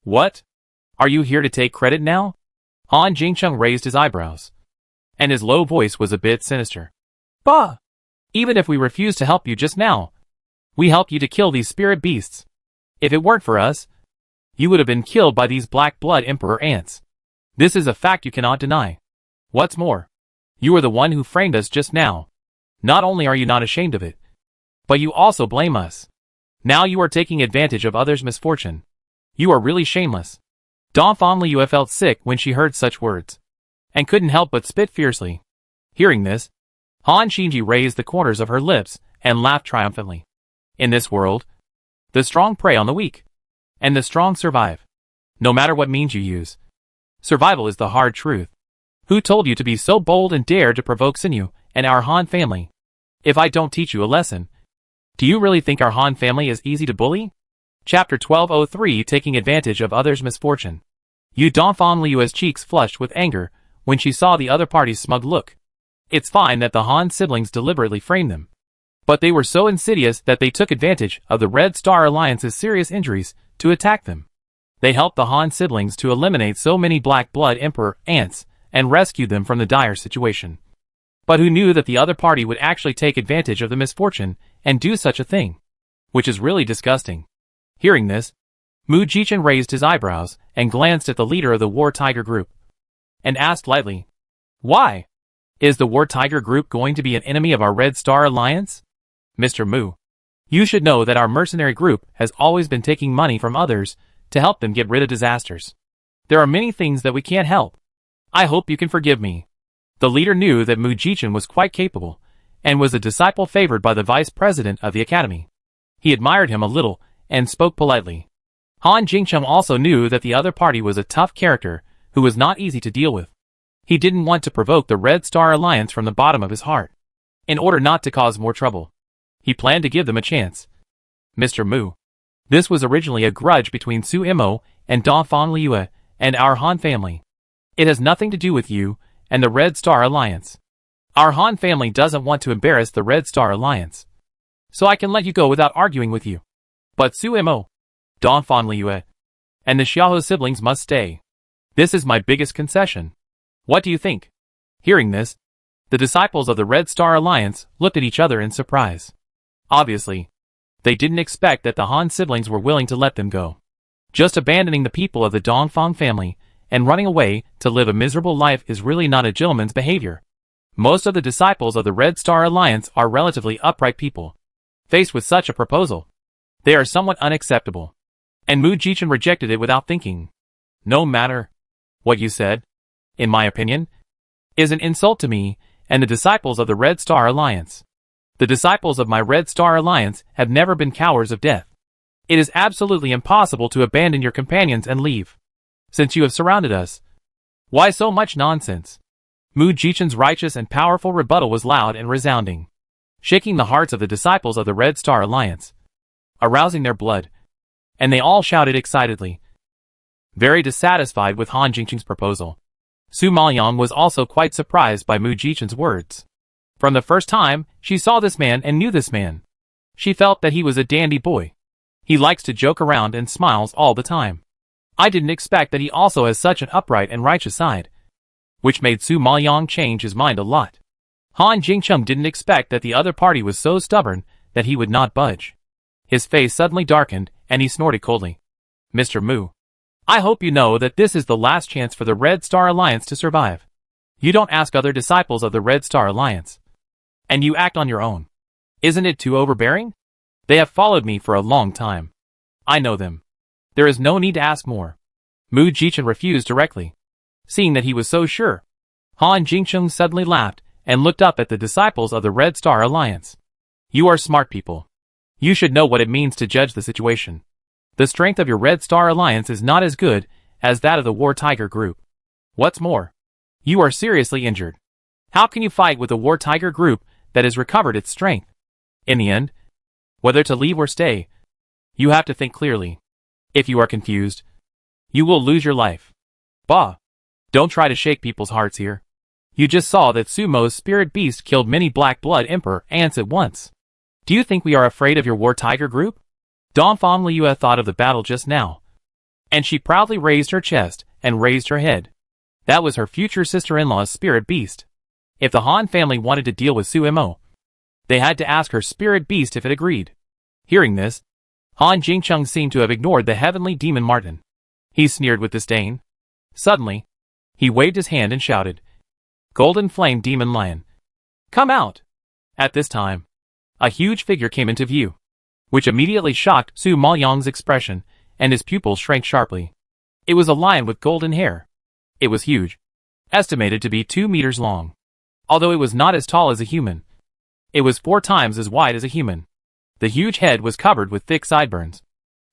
[SPEAKER 1] What? Are you here to take credit now?" Han Jingcheng raised his eyebrows, and his low voice was a bit sinister. "Bah! Even if we refused to help you just now, we helped you to kill these spirit beasts. If it weren't for us, you would have been killed by these Black Blood Emperor ants. This is a fact you cannot deny. What's more, you are the one who framed us just now. Not only are you not ashamed of it, but you also blame us. Now you are taking advantage of others' misfortune. You are really shameless." Dongfang Liue felt sick when she heard such words, and couldn't help but spit fiercely. Hearing this, Han Xinji raised the corners of her lips and laughed triumphantly. In this world, the strong prey on the weak, and the strong survive. No matter what means you use, survival is the hard truth. Who told you to be so bold and dare to provoke Sinew and our Han family? If I don't teach you a lesson, do you really think our Han family is easy to bully? Chapter 1203, Taking Advantage of Others' Misfortune. Dongfang Liue's cheeks flushed with anger when she saw the other party's smug look. It's fine that the Han siblings deliberately framed them, but they were so insidious that they took advantage of the Red Star Alliance's serious injuries to attack them. They helped the Han siblings to eliminate so many Black Blood Emperor ants and rescued them from the dire situation. But who knew that the other party would actually take advantage of the misfortune and do such a thing? Which is really disgusting. Hearing this, Mu Jichen raised his eyebrows and glanced at the leader of the War Tiger group, and asked lightly, "Why? Is the War Tiger group going to be an enemy of our Red Star Alliance? Mr. Mu, you should know that our mercenary group has always been taking money from others to help them get rid of disasters. There are many things that we can't help. I hope you can forgive me. The leader knew that Mu Jichen was quite capable, and was a disciple favored by the vice president of the academy. He admired him a little, and spoke politely. Han Jingcheng also knew that the other party was a tough character, who was not easy to deal with. He didn't want to provoke the Red Star Alliance from the bottom of his heart. In order not to cause more trouble, he planned to give them a chance. Mr. Mu. This was originally a grudge between Su Imo and Dongfang Liue and our Han family. It has nothing to do with you and the Red Star Alliance. Our Han family doesn't want to embarrass the Red Star Alliance. So I can let you go without arguing with you. But Su Imo, Dongfang Liue, and the Xiaohe siblings must stay. This is my biggest concession. What do you think? Hearing this, the disciples of the Red Star Alliance looked at each other in surprise. Obviously, they didn't expect that the Han siblings were willing to let them go. Just abandoning the people of the Dongfang family and running away to live a miserable life is really not a gentleman's behavior. Most of the disciples of the Red Star Alliance are relatively upright people. Faced with such a proposal, they are somewhat unacceptable. And Mu Jichen rejected it without thinking. No matter what you said, in my opinion, is an insult to me and the disciples of the Red Star Alliance. The disciples of my Red Star Alliance have never been cowards of death. It is absolutely impossible to abandon your companions and leave. Since you have surrounded us, why so much nonsense? Mu Jichen's righteous and powerful rebuttal was loud and resounding, shaking the hearts of the disciples of the Red Star Alliance, arousing their blood, and they all shouted excitedly. Very dissatisfied with Han Jingcheng's proposal, Su Maoyang was also quite surprised by Mu Jichen's words. From the first time she saw this man and knew this man, she felt that he was a dandy boy. He likes to joke around and smiles all the time. I didn't expect that he also has such an upright and righteous side, which made Su Maoyang change his mind a lot. Han Jingcheng didn't expect that the other party was so stubborn that he would not budge. His face suddenly darkened, and he snorted coldly. Mr. Mu, I hope you know that this is the last chance for the Red Star Alliance to survive. You don't ask other disciples of the Red Star Alliance, and you act on your own. Isn't it too overbearing? They have followed me for a long time. I know them. There is no need to ask more. Mu Jichen refused directly. Seeing that he was so sure, Han Jingcheng suddenly laughed and looked up at the disciples of the Red Star Alliance. You are smart people. You should know what it means to judge the situation. The strength of your Red Star Alliance is not as good as that of the War Tiger group. What's more, you are seriously injured. How can you fight with the War Tiger group that has recovered its strength? In the end, whether to leave or stay, you have to think clearly. If you are confused, you will lose your life. Bah! Don't try to shake people's hearts here. You just saw that Sumo's spirit beast killed many Black Blood Emperor ants at once. Do you think we are afraid of your War Tiger group? Dongfang Liue thought of the battle just now, and she proudly raised her chest and raised her head. That was her future sister-in-law's spirit beast. If the Han family wanted to deal with Su Imo, they had to ask her spirit beast if it agreed. Hearing this, Han Jingcheng seemed to have ignored the heavenly demon Martin. He sneered with disdain. Suddenly, he waved his hand and shouted, Golden Flame Demon Lion, come out! At this time, a huge figure came into view, which immediately shocked Su Maoyang's expression, and his pupils shrank sharply. It was a lion with golden hair. It was huge, estimated to be 2 meters long. Although it was not as tall as a human, it was 4 times as wide as a human. The huge head was covered with thick sideburns,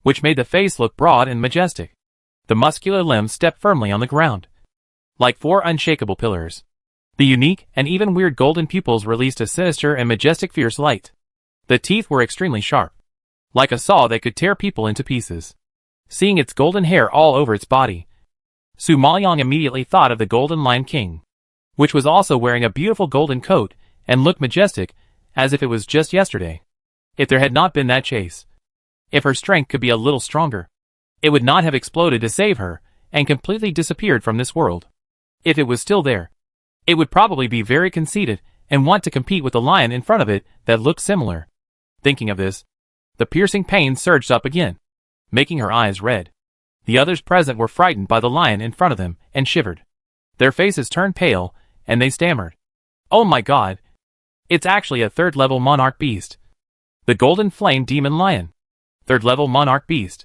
[SPEAKER 1] which made the face look broad and majestic. The muscular limbs stepped firmly on the ground, like 4 unshakable pillars. The unique and even weird golden pupils released a sinister and majestic fierce light. The teeth were extremely sharp, like a saw that could tear people into pieces. Seeing its golden hair all over its body, Su Maoyang immediately thought of the Golden Lion King, which was also wearing a beautiful golden coat and looked majestic as if it was just yesterday. If there had not been that chase, if her strength could be a little stronger, it would not have exploded to save her and completely disappeared from this world. If it was still there, it would probably be very conceited and want to compete with the lion in front of it that looked similar. Thinking of this, the piercing pain surged up again, making her eyes red. The others present were frightened by the lion in front of them and shivered. Their faces turned pale, and they stammered. Oh my god! It's actually a 3rd-level monarch beast. The Golden Flame Demon Lion. 3rd-level monarch beast.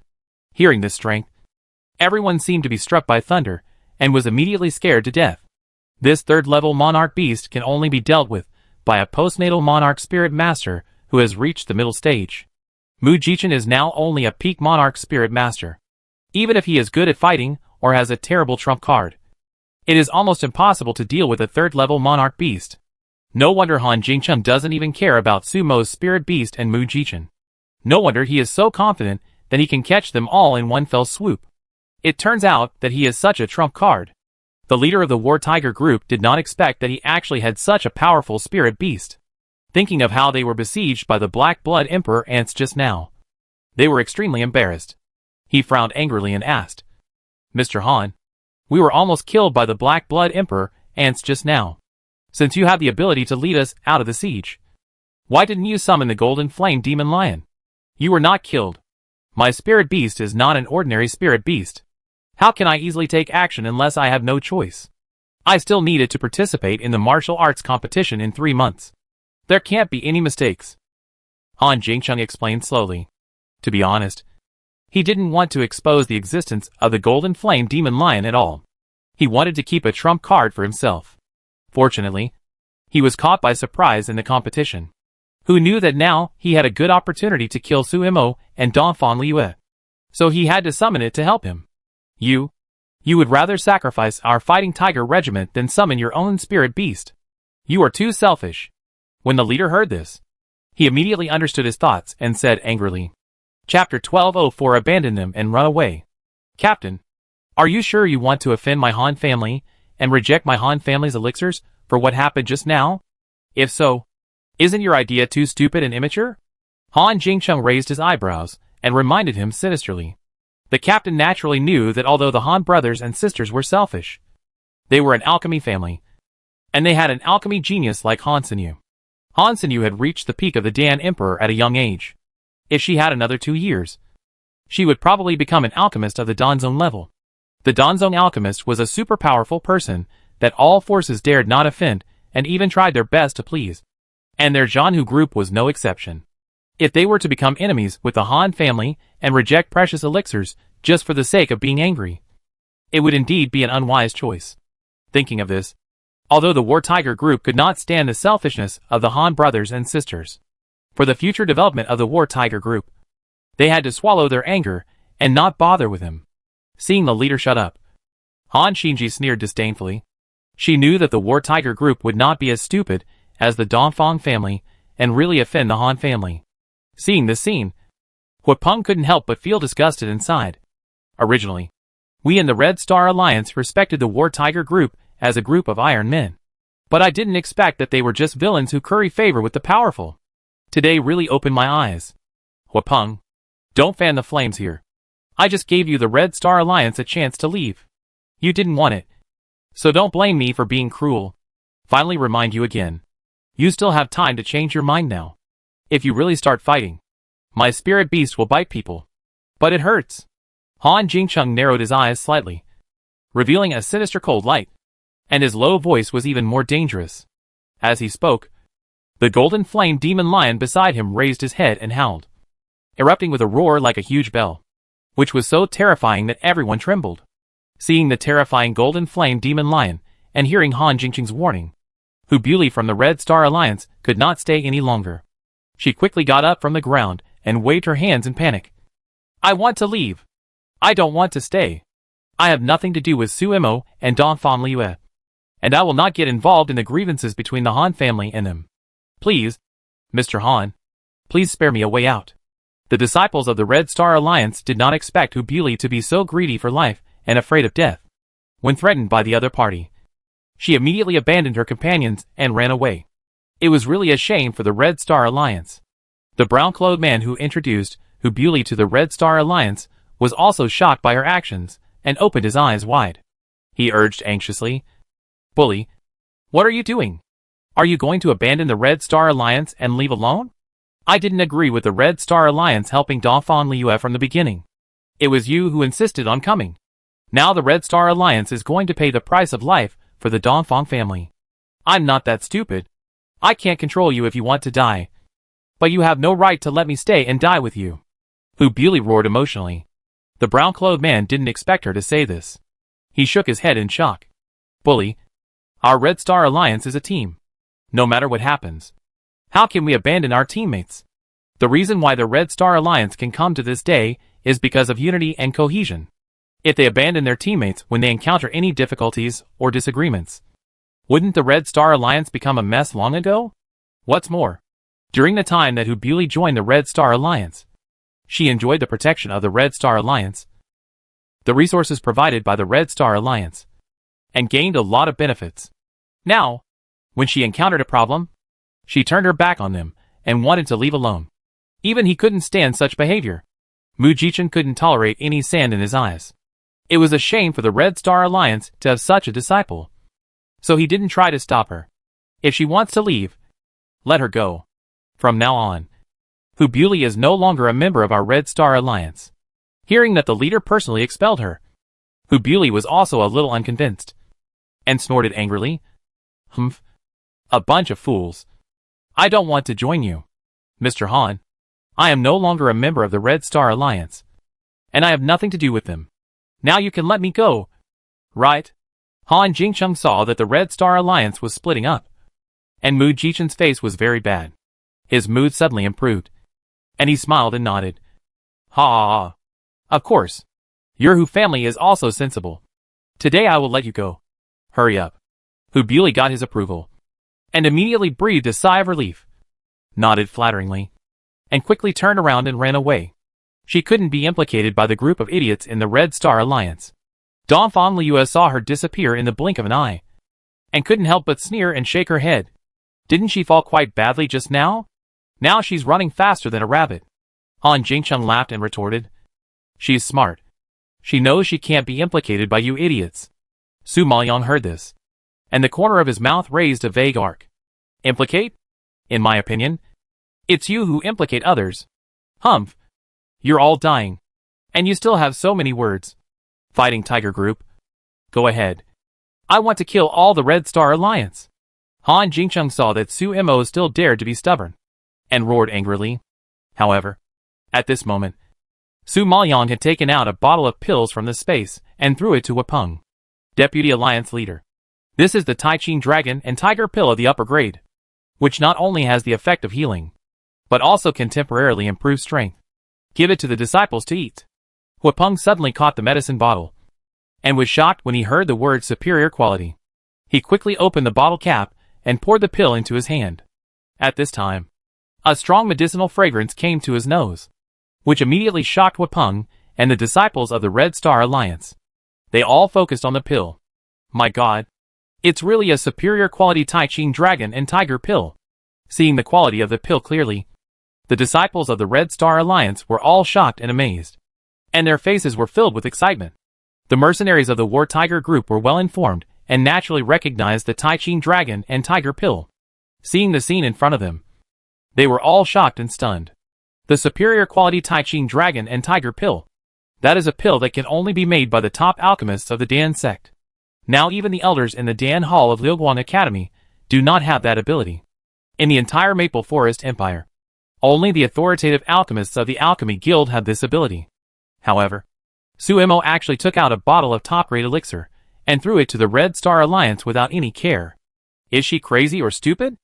[SPEAKER 1] Hearing this strength, everyone seemed to be struck by thunder, and was immediately scared to death. This third-level monarch beast can only be dealt with by a postnatal monarch spirit master who has reached the middle stage. Mu Jichen is now only a peak monarch spirit master. Even if he is good at fighting or has a terrible trump card, it is almost impossible to deal with a third-level monarch beast. No wonder Han Jingcheng doesn't even care about Sumo's spirit beast and Mu Jichen. No wonder he is so confident that he can catch them all in one fell swoop. It turns out that he is such a trump card. The leader of the War Tiger group did not expect that he actually had such a powerful spirit beast. Thinking of how they were besieged by the Black Blood Emperor ants just now, they were extremely embarrassed. He frowned angrily and asked, "Mr. Han, we were almost killed by the Black Blood Emperor ants just now. Since you have the ability to lead us out of the siege, why didn't you summon the Golden Flame Demon Lion? You were not killed. My spirit beast is not an ordinary spirit beast. How can I easily take action unless I have no choice? I still needed to participate in the martial arts competition in 3 months. There can't be any mistakes." Han Jingcheng explained slowly. To be honest, he didn't want to expose the existence of the Golden Flame Demon Lion at all. He wanted to keep a trump card for himself. Fortunately, he was caught by surprise in the competition. Who knew that now he had a good opportunity to kill Suimo and Dongfang Liue? So he had to summon it to help him. You would rather sacrifice our fighting tiger regiment than summon your own spirit beast. You are too selfish. When the leader heard this, he immediately understood his thoughts and said angrily, Chapter 1204 Abandon them and run away. Captain, are you sure you want to offend my Han family and reject my Han family's elixirs for what happened just now? If so, isn't your idea too stupid and immature? Han Jingcheng raised his eyebrows and reminded him sinisterly. The captain naturally knew that although the Han brothers and sisters were selfish, they were an alchemy family, and they had an alchemy genius like Han Senu. Han Senu had reached the peak of the Dan Emperor at a young age. If she had another 2 years, she would probably become an alchemist of the Danzong level. The Danzong alchemist was a super powerful person that all forces dared not offend and even tried their best to please. And their Jianhu group was no exception. If they were to become enemies with the Han family and reject precious elixirs just for the sake of being angry, it would indeed be an unwise choice. Thinking of this, although the War Tiger group could not stand the selfishness of the Han brothers and sisters, for the future development of the War Tiger group, they had to swallow their anger and not bother with him. Seeing the leader shut up, Han Xinji sneered disdainfully. She knew that the War Tiger group would not be as stupid as the Dongfang family and really offend the Han family. Seeing this scene, Huapeng couldn't help but feel disgusted inside. Originally, we in the Red Star Alliance respected the War Tiger group as a group of iron men. But I didn't expect that they were just villains who curry favor with the powerful. Today really opened my eyes. Huapeng, don't fan the flames here. I just gave you the Red Star Alliance a chance to leave. You didn't want it. So don't blame me for being cruel. Finally remind you again. You still have time to change your mind now. If you really start fighting, my spirit beast will bite people. But it hurts. Han Jingcheng narrowed his eyes slightly, revealing a sinister cold light, and his low voice was even more dangerous. As he spoke, the Golden Flame Demon Lion beside him raised his head and howled, erupting with a roar like a huge bell, which was so terrifying that everyone trembled. Seeing the terrifying Golden Flame Demon Lion and hearing Han Jingcheng's warning, Hu Buli from the Red Star Alliance could not stay any longer. She quickly got up from the ground and waved her hands in panic. I want to leave. I don't want to stay. I have nothing to do with Suimo and Dongfang Liue, and I will not get involved in the grievances between the Han family and them. Please, Mr. Han, please spare me a way out. The disciples of the Red Star Alliance did not expect Hu Buli to be so greedy for life and afraid of death. When threatened by the other party, she immediately abandoned her companions and ran away. It was really a shame for the Red Star Alliance. The brown-clothed man who introduced Hu Buli to the Red Star Alliance was also shocked by her actions and opened his eyes wide. He urged anxiously, Bully, what are you doing? Are you going to abandon the Red Star Alliance and leave alone? I didn't agree with the Red Star Alliance helping Dongfang Liue from the beginning. It was you who insisted on coming. Now the Red Star Alliance is going to pay the price of life for the Dongfang family. I'm not that stupid. I can't control you if you want to die. But you have no right to let me stay and die with you. Hu Buli roared emotionally. The brown-clothed man didn't expect her to say this. He shook his head in shock. Bully, Our Red Star Alliance is a team. No matter what happens. How can we abandon our teammates? The reason why the Red Star Alliance can come to this day is because of unity and cohesion. If they abandon their teammates when they encounter any difficulties or disagreements, wouldn't the Red Star Alliance become a mess long ago? What's more, during the time that Hubuli joined the Red Star Alliance, she enjoyed the protection of the Red Star Alliance, the resources provided by the Red Star Alliance, and gained a lot of benefits. Now, when she encountered a problem, she turned her back on them and wanted to leave alone. Even he couldn't stand such behavior. Mu Jichen couldn't tolerate any sand in his eyes. It was a shame for the Red Star Alliance to have such a disciple. So he didn't try to stop her. If she wants to leave, let her go. From now on, Hubuli is no longer a member of our Red Star Alliance. Hearing that the leader personally expelled her, Hubuli was also a little unconvinced, and snorted angrily. Humph. A bunch of fools. I don't want to join you, Mr. Han. I am no longer a member of the Red Star Alliance, and I have nothing to do with them. Now you can let me go. Right? Han Jingcheng saw that the Red Star Alliance was splitting up, and Mu Jichen's face was very bad. His mood suddenly improved, and he smiled and nodded. Ha! Of course. Your Hu family is also sensible. Today I will let you go. Hurry up. Hubuli got his approval, and immediately breathed a sigh of relief, nodded flatteringly, and quickly turned around and ran away. She couldn't be implicated by the group of idiots in the Red Star Alliance. Dongfang Liu saw her disappear in the blink of an eye, and couldn't help but sneer and shake her head. Didn't she fall quite badly just now? Now she's running faster than a rabbit. Han Jingcheng laughed and retorted. She's smart. She knows she can't be implicated by you idiots. Su Maoyang heard this, and the corner of his mouth raised a vague arc. Implicate? In my opinion, it's you who implicate others. Humph. You're all dying, and you still have so many words. Fighting Tiger Group. Go ahead. I want to kill all the Red Star Alliance. Han Jingcheng saw that Su Mo still dared to be stubborn, and roared angrily. However, at this moment, Su Maoyang had taken out a bottle of pills from the space and threw it to Wapeng, Deputy Alliance Leader. This is the Tai Chin Dragon and Tiger Pill of the upper grade, which not only has the effect of healing, but also can temporarily improve strength. Give it to the disciples to eat. Wapeng suddenly caught the medicine bottle, and was shocked when he heard the word superior quality. He quickly opened the bottle cap and poured the pill into his hand. At this time, a strong medicinal fragrance came to his nose, which immediately shocked Wapeng and the disciples of the Red Star Alliance. They all focused on the pill. My God, it's really a superior quality Tai Chin Dragon and Tiger Pill. Seeing the quality of the pill clearly, the disciples of the Red Star Alliance were all shocked and amazed, and their faces were filled with excitement. The mercenaries of the War Tiger Group were well informed and naturally recognized the Tai Chin Dragon and Tiger Pill. Seeing the scene in front of them, they were all shocked and stunned. The superior quality Tai Chin Dragon and Tiger Pill. That is a pill that can only be made by the top alchemists of the Dan sect. Now even the elders in the Dan Hall of Liuguang Academy do not have that ability. In the entire Maple Forest Empire, only the authoritative alchemists of the Alchemy Guild have this ability. However, Su Mo actually took out a bottle of top-grade elixir and threw it to the Red Star Alliance without any care. Is she crazy or stupid?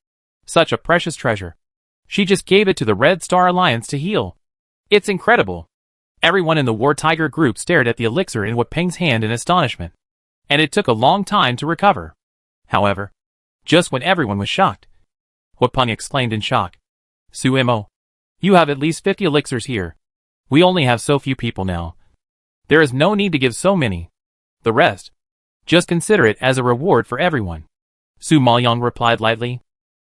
[SPEAKER 1] Such a precious treasure. She just gave it to the Red Star Alliance to heal. It's incredible. Everyone in the War Tiger Group stared at the elixir in Wapeng's hand in astonishment, and it took a long time to recover. However, just when everyone was shocked, Wapeng exclaimed in shock. Su Mo, you have at least 50 elixirs here. We only have so few people now. There is no need to give so many. The rest, just consider it as a reward for everyone. Su Maoyang replied lightly.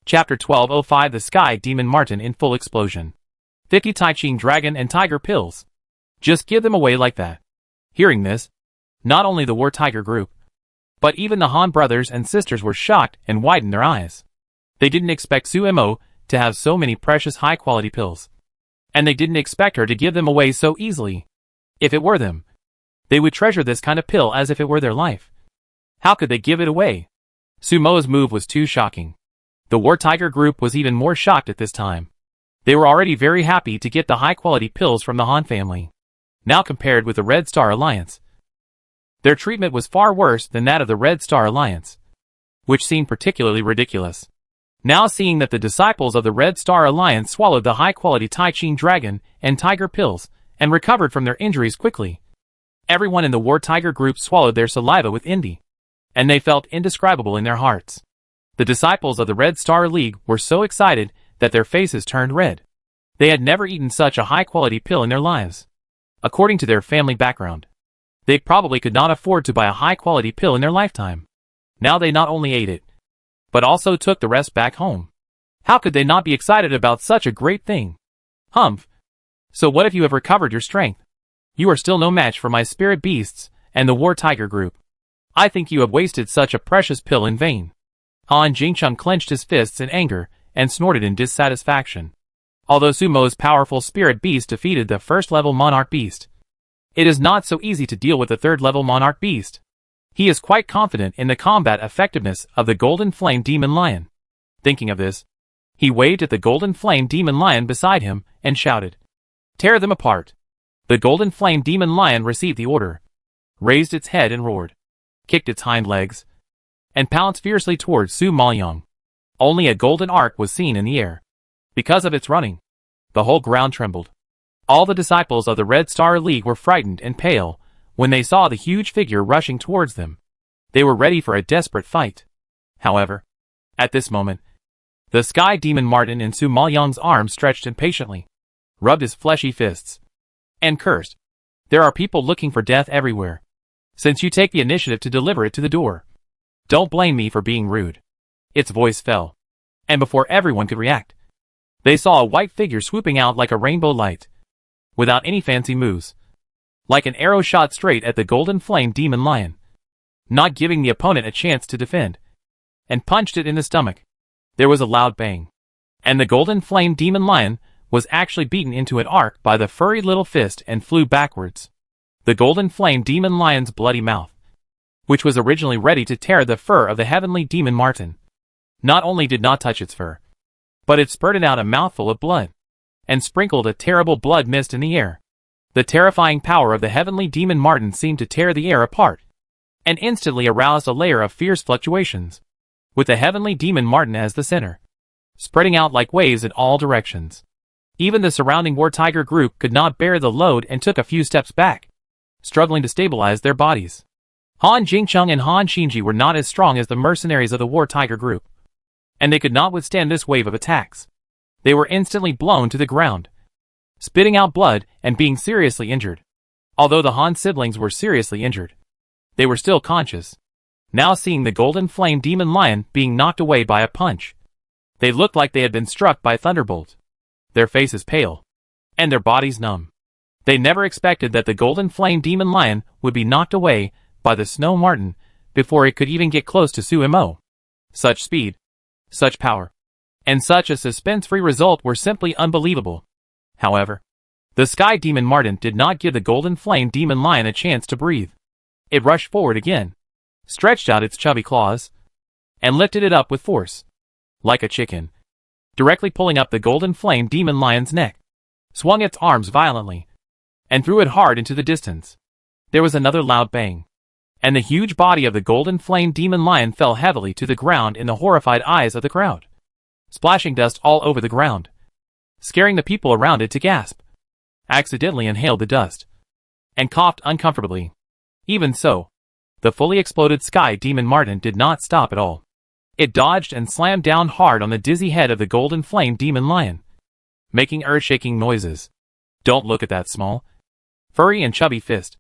[SPEAKER 1] Chapter 1205 The Sky Demon Martin in Full Explosion. 50 Tai Chin Dragon and Tiger Pills. Just give them away like that. Hearing this, not only the War Tiger Group, but even the Han brothers and sisters were shocked and widened their eyes. They didn't expect Su Mo to have so many precious high-quality pills, and they didn't expect her to give them away so easily. If it were them, they would treasure this kind of pill as if it were their life. How could they give it away? Su Mo's move was too shocking. The War Tiger Group was even more shocked at this time. They were already very happy to get the high-quality pills from the Han family. Now compared with the Red Star Alliance, their treatment was far worse than that of the Red Star Alliance. which seemed particularly ridiculous. Now seeing that the disciples of the Red Star Alliance swallowed the high-quality Tai-Chin dragon and tiger pills and recovered from their injuries quickly, everyone in the War Tiger group swallowed their saliva with envy, and they felt indescribable in their hearts. The disciples of the Red Star League were so excited that their faces turned red. They had never eaten such a high-quality pill in their lives. According to their family background, they probably could not afford to buy a high-quality pill in their lifetime. Now they not only ate it, but also took the rest back home. How could they not be excited about such a great thing? Humph. So what if you have recovered your strength? You are still no match for my spirit beasts and the War Tiger group. I think you have wasted such a precious pill in vain. Han Jingcheng clenched his fists in anger and snorted in dissatisfaction. Although Sumo's powerful spirit beast defeated the first-level monarch beast, it is not so easy to deal with the third-level monarch beast. He is quite confident in the combat effectiveness of the Golden Flame Demon Lion. Thinking of this, he waved at the Golden Flame Demon Lion beside him and shouted, "Tear them apart!" The Golden Flame Demon Lion received the order, raised its head and roared, kicked its hind legs, and pounced fiercely towards Su Maoyong. Only a golden arc was seen in the air. Because of its running, the whole ground trembled. All the disciples of the Red Star League were frightened and pale when they saw the huge figure rushing towards them. They were ready for a desperate fight. However, at this moment, the Sky Demon Martin in Su Maoyong's arms stretched impatiently, rubbed his fleshy fists, and cursed. There are people looking for death everywhere. Since you take the initiative to deliver it to the door, don't blame me for being rude. Its voice fell, and before everyone could react, they saw a white figure swooping out like a rainbow light, without any fancy moves, like an arrow shot straight at the Golden Flame Demon Lion, not giving the opponent a chance to defend, and punched it in the stomach. There was a loud bang, and the Golden Flame Demon Lion was actually beaten into an arc by the furry little fist and flew backwards. The Golden Flame Demon Lion's bloody mouth, which was originally ready to tear the fur of the Heavenly Demon Martin, not only did not touch its fur, but it spurted out a mouthful of blood, and sprinkled a terrible blood mist in the air. The terrifying power of the Heavenly Demon Martin seemed to tear the air apart, and instantly aroused a layer of fierce fluctuations, with the Heavenly Demon Martin as the center, spreading out like waves in all directions. Even the surrounding War Tiger group could not bear the load and took a few steps back, struggling to stabilize their bodies. Han Jingcheng and Han Xinji were not as strong as the mercenaries of the War Tiger group, and they could not withstand this wave of attacks. They were instantly blown to the ground, spitting out blood and being seriously injured. Although the Han siblings were seriously injured, they were still conscious. Now seeing the Golden Flame Demon Lion being knocked away by a punch, they looked like they had been struck by a thunderbolt, their faces pale, and their bodies numb. They never expected that the Golden Flame Demon Lion would be knocked away by the Snow Martin before it could even get close to Su Mo. Such speed, such power, and such a suspense-free result were simply unbelievable. However, the Sky Demon Martin did not give the Golden Flame Demon Lion a chance to breathe. It rushed forward again, stretched out its chubby claws, and lifted it up with force, like a chicken, directly pulling up the Golden Flame Demon Lion's neck, swung its arms violently, and threw it hard into the distance. There was another loud bang, and the huge body of the Golden Flame Demon Lion fell heavily to the ground in the horrified eyes of the crowd, splashing dust all over the ground, scaring the people around it to gasp, accidentally inhaled the dust, and coughed uncomfortably. Even so, the fully exploded Sky Demon Martin did not stop at all. It dodged and slammed down hard on the dizzy head of the Golden Flame Demon Lion, making earth-shaking noises. Don't look at that small, furry and chubby fist.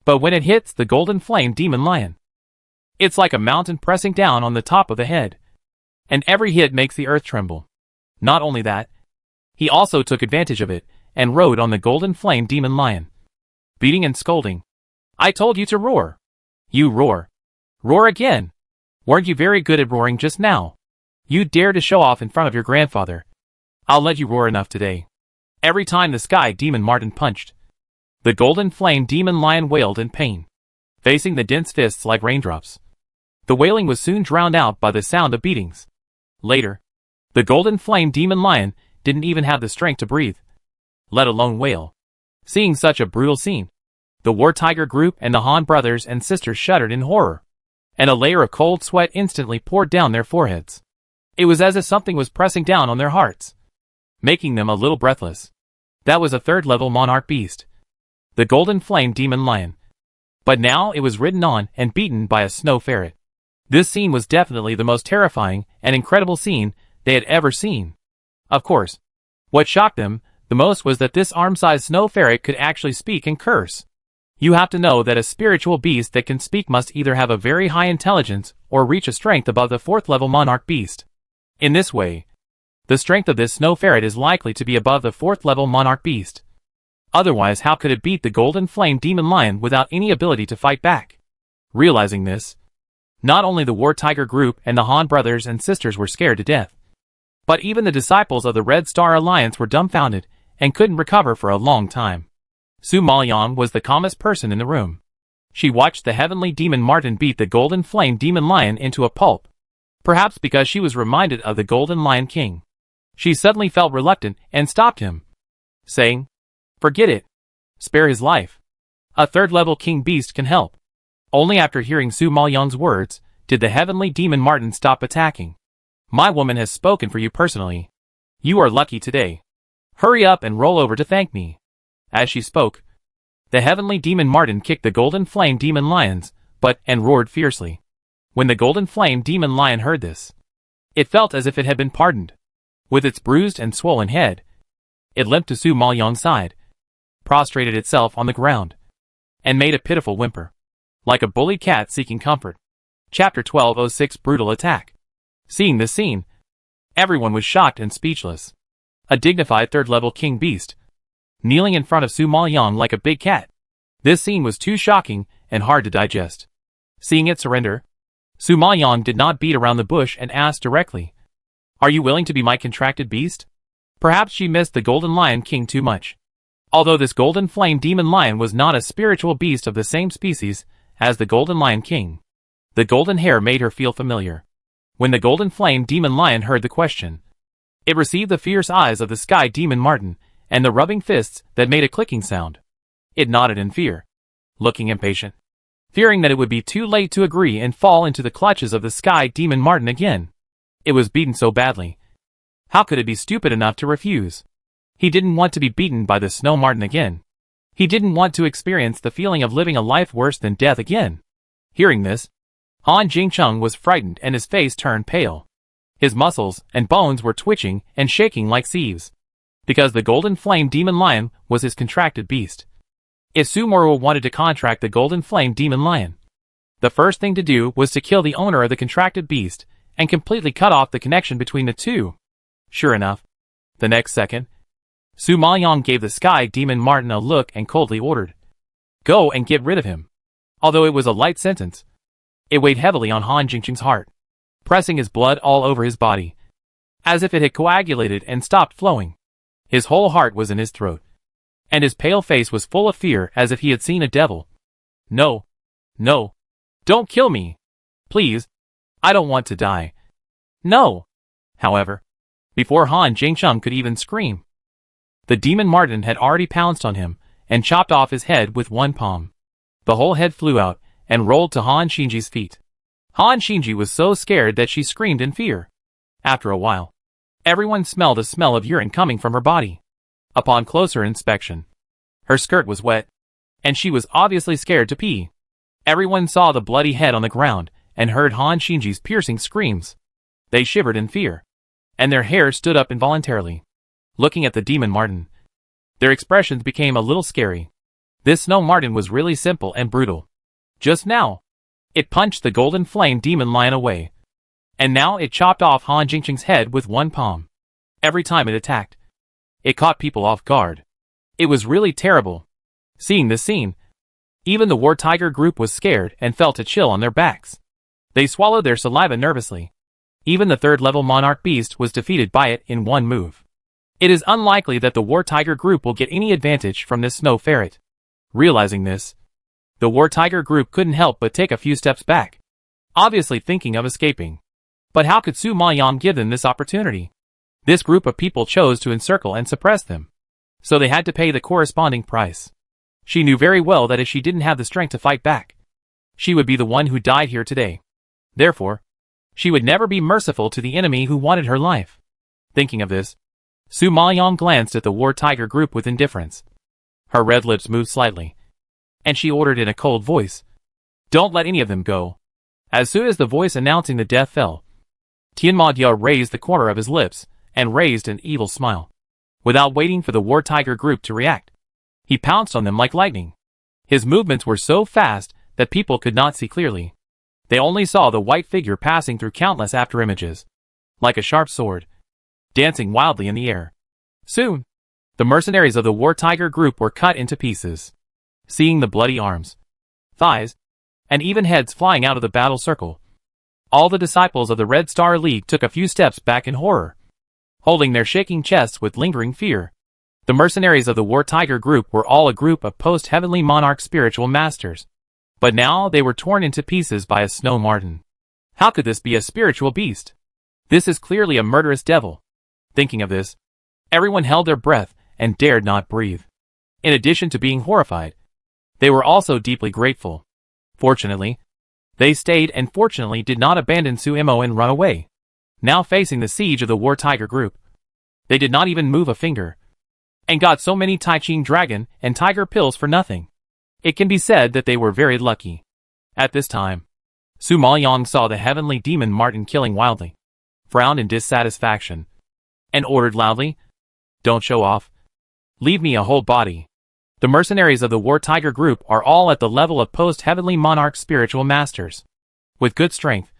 [SPEAKER 1] But when it hits the Golden Flame Demon Lion, it's like a mountain pressing down on the top of the head, and every hit makes the earth tremble. Not only that, he also took advantage of it and rode on the Golden Flame Demon Lion, beating and scolding. "I told you to roar. You roar. Roar again. Weren't you very good at roaring just now? You dare to show off in front of your grandfather. I'll let you roar enough today." Every time the Sky Demon Martin punched, the Golden Flame Demon Lion wailed in pain, facing the dense fists like raindrops. The wailing was soon drowned out by the sound of beatings. Later, the Golden Flame Demon Lion didn't even have the strength to breathe, let alone wail. Seeing such a brutal scene, the War Tiger group and the Han brothers and sisters shuddered in horror. and a layer of cold sweat instantly poured down their foreheads. It was as if something was pressing down on their hearts, making them a little breathless. That was a third-level monarch beast, the Golden Flame Demon Lion. But now it was ridden on and beaten by a snow ferret. This scene was definitely the most terrifying and incredible scene they had ever seen. Of course, what shocked them the most was that this arm-sized snow ferret could actually speak and curse. You have to know that a spiritual beast that can speak must either have a very high intelligence or reach a strength above the 4th-level monarch beast. In this way, the strength of this snow ferret is likely to be above the 4th-level monarch beast. Otherwise, how could it beat the Golden Flame Demon Lion without any ability to fight back? Realizing this, not only the War Tiger group and the Han brothers and sisters were scared to death, but even the disciples of the Red Star Alliance were dumbfounded and couldn't recover for a long time. Su Maoyan was the calmest person in the room. She watched the heavenly demon Martin beat the Golden Flame Demon Lion into a pulp. Perhaps because she was reminded of the Golden Lion King, she suddenly felt reluctant and stopped him, saying, "Forget it. Spare his life. A third-level king beast can help." Only after hearing Su Maoyan's words did the heavenly demon Martin stop attacking. "My woman has spoken for you personally. You are lucky today. Hurry up and roll over to thank me." As she spoke, the heavenly demon Martin kicked the Golden Flame Demon Lion's butt and roared fiercely. When the Golden Flame Demon Lion heard this, it felt as if it had been pardoned. With its bruised and swollen head, it limped to Su Maoyan's side, prostrated itself on the ground, and made a pitiful whimper, like a bullied cat seeking comfort. Chapter 1206 Brutal Attack. Seeing this scene, everyone was shocked and speechless. A dignified third-level king beast, kneeling in front of Su Maoyan like a big cat. This scene was too shocking and hard to digest. Seeing it surrender, Su Maoyan did not beat around the bush and asked directly, "Are you willing to be my contracted beast?" Perhaps she missed the Golden Lion King too much. Although this Golden Flame Demon Lion was not a spiritual beast of the same species as the Golden Lion King, the golden hair made her feel familiar. When the Golden Flame Demon Lion heard the question, it received the fierce eyes of the Sky Demon Martin and the rubbing fists that made a clicking sound. It nodded in fear, looking impatient, fearing that it would be too late to agree and fall into the clutches of the Sky Demon Martin again. It was beaten so badly. How could it be stupid enough to refuse? He didn't want to be beaten by the Snow Martin again. He didn't want to experience the feeling of living a life worse than death again. Hearing this, Han Jingcheng was frightened and his face turned pale. His muscles and bones were twitching and shaking like sieves, because the Golden Flame Demon Lion was his contracted beast. If Su Maoyan wanted to contract the Golden Flame Demon Lion, the first thing to do was to kill the owner of the contracted beast and completely cut off the connection between the two. Sure enough, the next second, Su Maoyan gave the Sky Demon Martin a look and coldly ordered, "Go and get rid of him." Although it was a light sentence, it weighed heavily on Han Jingcheng's heart, pressing his blood all over his body, as if it had coagulated and stopped flowing. His whole heart was in his throat, and his pale face was full of fear as if he had seen a devil. "No, no, don't kill me. Please, I don't want to die. No." However, before Han Jingcheng could even scream, the Demon Martin had already pounced on him and chopped off his head with one palm. The whole head flew out and rolled to Han Xinji's feet. Han Xinji was so scared that she screamed in fear. After a while, everyone smelled a smell of urine coming from her body. Upon closer inspection, her skirt was wet, and she was obviously scared to pee. Everyone saw the bloody head on the ground and heard Han Xinji's piercing screams. They shivered in fear, and their hair stood up involuntarily. Looking at the Demon Martin, their expressions became a little scary. This Snow Martin was really simple and brutal. Just now, it punched the Golden Flame Demon Lion away, and now it chopped off Han Jingcheng's head with one palm. Every time it attacked, it caught people off guard. It was really terrible. Seeing this scene, even the War Tiger group was scared and felt a chill on their backs. They swallowed their saliva nervously. Even the third-level Monarch Beast was defeated by it in one move. It is unlikely that the War Tiger group will get any advantage from this Snow Ferret. Realizing this, the War Tiger group couldn't help but take a few steps back, obviously thinking of escaping. But how could Su Maoyan give them this opportunity? This group of people chose to encircle and suppress them, so they had to pay the corresponding price. She knew very well that if she didn't have the strength to fight back, she would be the one who died here today. Therefore, she would never be merciful to the enemy who wanted her life. Thinking of this, Su Maoyong glanced at the war tiger group with indifference. Her red lips moved slightly, and she ordered in a cold voice, "Don't let any of them go." As soon as the voice announcing the death fell, Tianma Dia raised the corner of his lips and raised an evil smile. Without waiting for the war tiger group to react, he pounced on them like lightning. His movements were so fast that people could not see clearly. They only saw the white figure passing through countless afterimages, like a sharp sword, dancing wildly in the air. Soon, the mercenaries of the war tiger group were cut into pieces. Seeing the bloody arms, thighs, and even heads flying out of the battle circle, all the disciples of the Red Star League took a few steps back in horror, holding their shaking chests with lingering fear. The mercenaries of the War Tiger group were all a group of post-heavenly monarch spiritual masters. But now they were torn into pieces by a snow marten. How could this be a spiritual beast? This is clearly a murderous devil. Thinking of this, everyone held their breath and dared not breathe. In addition to being horrified, they were also deeply grateful. Fortunately, they stayed and fortunately did not abandon Su Imo and run away. Now facing the siege of the War Tiger group, they did not even move a finger, and got so many Tai Ching dragon and tiger pills for nothing. It can be said that they were very lucky. At this time, Su Maoyong saw the heavenly demon marten killing wildly, frowned in dissatisfaction, and ordered loudly, "Don't show off. Leave me a whole body." The mercenaries of the War Tiger group are all at the level of post-heavenly monarch spiritual masters, with good strength,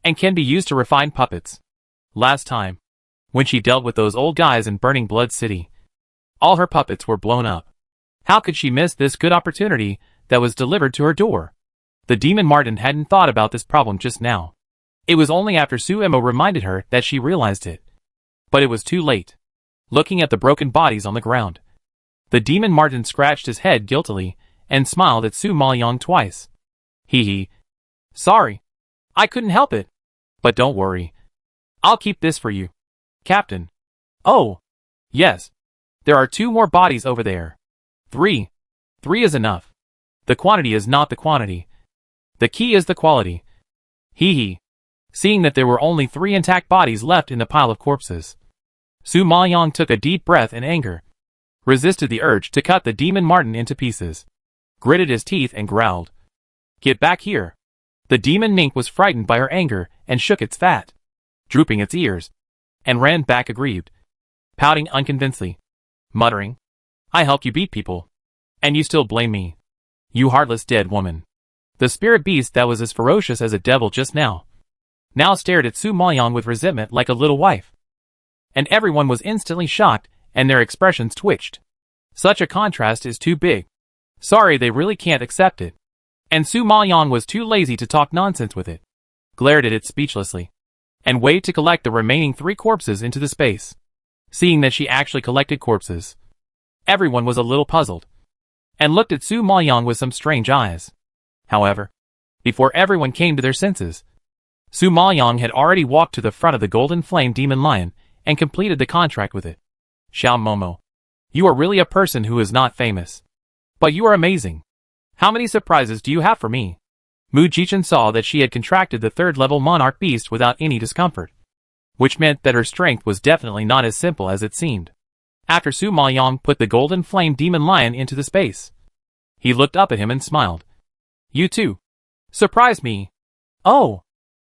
[SPEAKER 1] and can be used to refine puppets. Last time, when she dealt with those old guys in Burning Blood City, all her puppets were blown up. How could she miss this good opportunity that was delivered to her door? The demon marten hadn't thought about this problem just now. It was only after Su Imo reminded her that she realized it. But it was too late. Looking at the broken bodies on the ground, the demon marten scratched his head guiltily and smiled at Su Maoyong twice. Hee. Sorry. I couldn't help it. But don't worry. I'll keep this for you, Captain. Oh. Yes. There are 2 more bodies over there. 3. 3 is enough. The quantity is not the quantity. The key is the quality. Hee. Seeing that there were only 3 intact bodies left in the pile of corpses, Su Maoyong took a deep breath in anger, resisted the urge to cut the demon marten into pieces, gritted his teeth and growled, "Get back here." The demon mink was frightened by her anger and shook its fat, drooping its ears, and ran back aggrieved, pouting unconvincingly, muttering, "I helped you beat people, and you still blame me. You heartless dead woman." The spirit beast that was as ferocious as a devil just now stared at Su Maoyong with resentment like a little wife. And everyone was instantly shocked, and their expressions twitched. Such a contrast is too big. Sorry, they really can't accept it. And Su Maoyong was too lazy to talk nonsense with it, glared at it speechlessly, and waited to collect the remaining 3 corpses into the space. Seeing that she actually collected corpses, everyone was a little puzzled, and looked at Su Maoyong with some strange eyes. However, before everyone came to their senses, Su Maoyong had already walked to the front of the Golden Flame Demon Lion and completed the contract with it. "Xiao Momo, you are really a person who is not famous. But you are amazing. How many surprises do you have for me?" Mu Jichen saw that she had contracted the 3rd-level monarch beast without any discomfort, which meant that her strength was definitely not as simple as it seemed. After Su Maoyong put the Golden Flame Demon Lion into the space, he looked up at him and smiled. "You too surprised me." "Oh,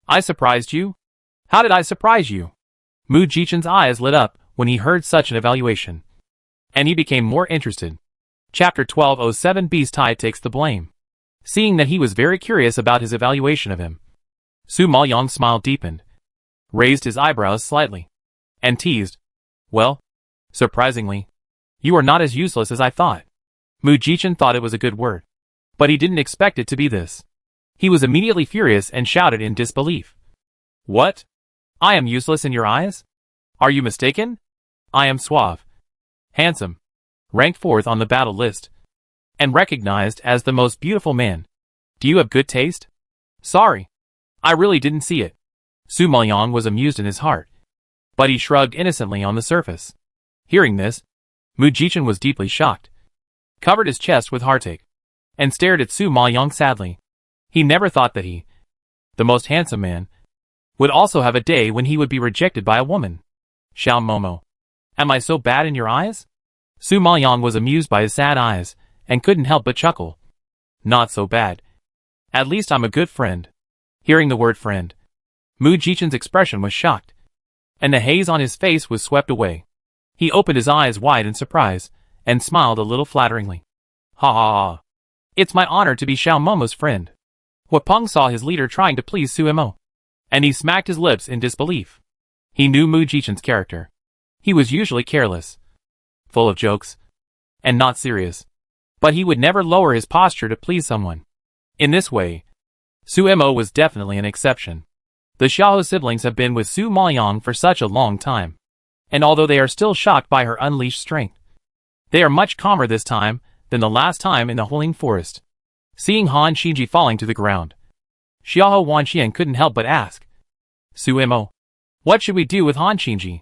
[SPEAKER 1] I surprised you? How did I surprise you?" Mu Jichen's eyes lit up when he heard such an evaluation, and he became more interested. Chapter 1207 Beast Tai takes the blame. Seeing that he was very curious about his evaluation of him, Su Maoyong's smile deepened, raised his eyebrows slightly, and teased, "Well, surprisingly, you are not as useless as I thought." Mu Jichen thought it was a good word, but he didn't expect it to be this. He was immediately furious and shouted in disbelief, "What? I am useless in your eyes? Are you mistaken? I am suave, handsome, ranked 4th on the battle list, and recognized as the most beautiful man. Do you have good taste? Sorry, I really didn't see it." Su Maoyong was amused in his heart, but he shrugged innocently on the surface. Hearing this, Mu Jichen was deeply shocked, covered his chest with heartache, and stared at Su Maoyong sadly. He never thought that the most handsome man, would also have a day when he would be rejected by a woman. Xiao Momo. Am I so bad in your eyes? Su Maoyang was amused by his sad eyes, and couldn't help but chuckle. Not so bad. At least I'm a good friend. Hearing the word friend, Mu Jichen's expression was shocked, and the haze on his face was swept away. He opened his eyes wide in surprise, and smiled a little flatteringly. Ha ha ha. It's my honor to be Xiao Momo's friend. Huapeng saw his leader trying to please Su Mo, and he smacked his lips in disbelief. He knew Mu Jichen's character. He was usually careless, full of jokes, and not serious. But he would never lower his posture to please someone. In this way, Su Mo was definitely an exception. The Xiao siblings have been with Su Maoyang for such a long time, and although they are still shocked by her unleashed strength, they are much calmer this time than the last time in the Huling Forest. Seeing Han Xinji falling to the ground, Xiao Wanxian couldn't help but ask, Su Mo, what should we do with Han Xinji?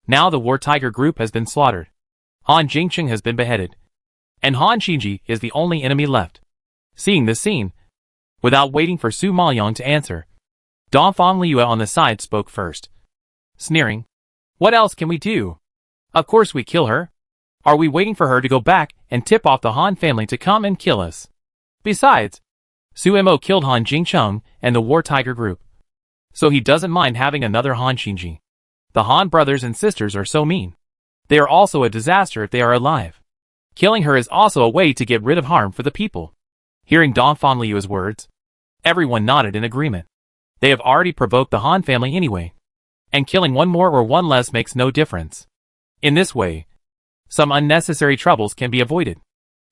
[SPEAKER 1] Now the War Tiger group has been slaughtered. Han Jingqing has been beheaded, and Han Xinji is the only enemy left. Seeing this scene, without waiting for Su Maoyang to answer, Dongfang Liu on the side spoke first, sneering, what else can we do? Of course we kill her. Are we waiting for her to go back and tip off the Han family to come and kill us? Besides, Su Mo killed Han Jingcheng and the War Tiger group, so he doesn't mind having another Han Xinji. The Han brothers and sisters are so mean. They are also a disaster if they are alive. Killing her is also a way to get rid of harm for the people. Hearing Dongfang Liu's words, everyone nodded in agreement. They have already provoked the Han family anyway, and killing one more or one less makes no difference. In this way, some unnecessary troubles can be avoided.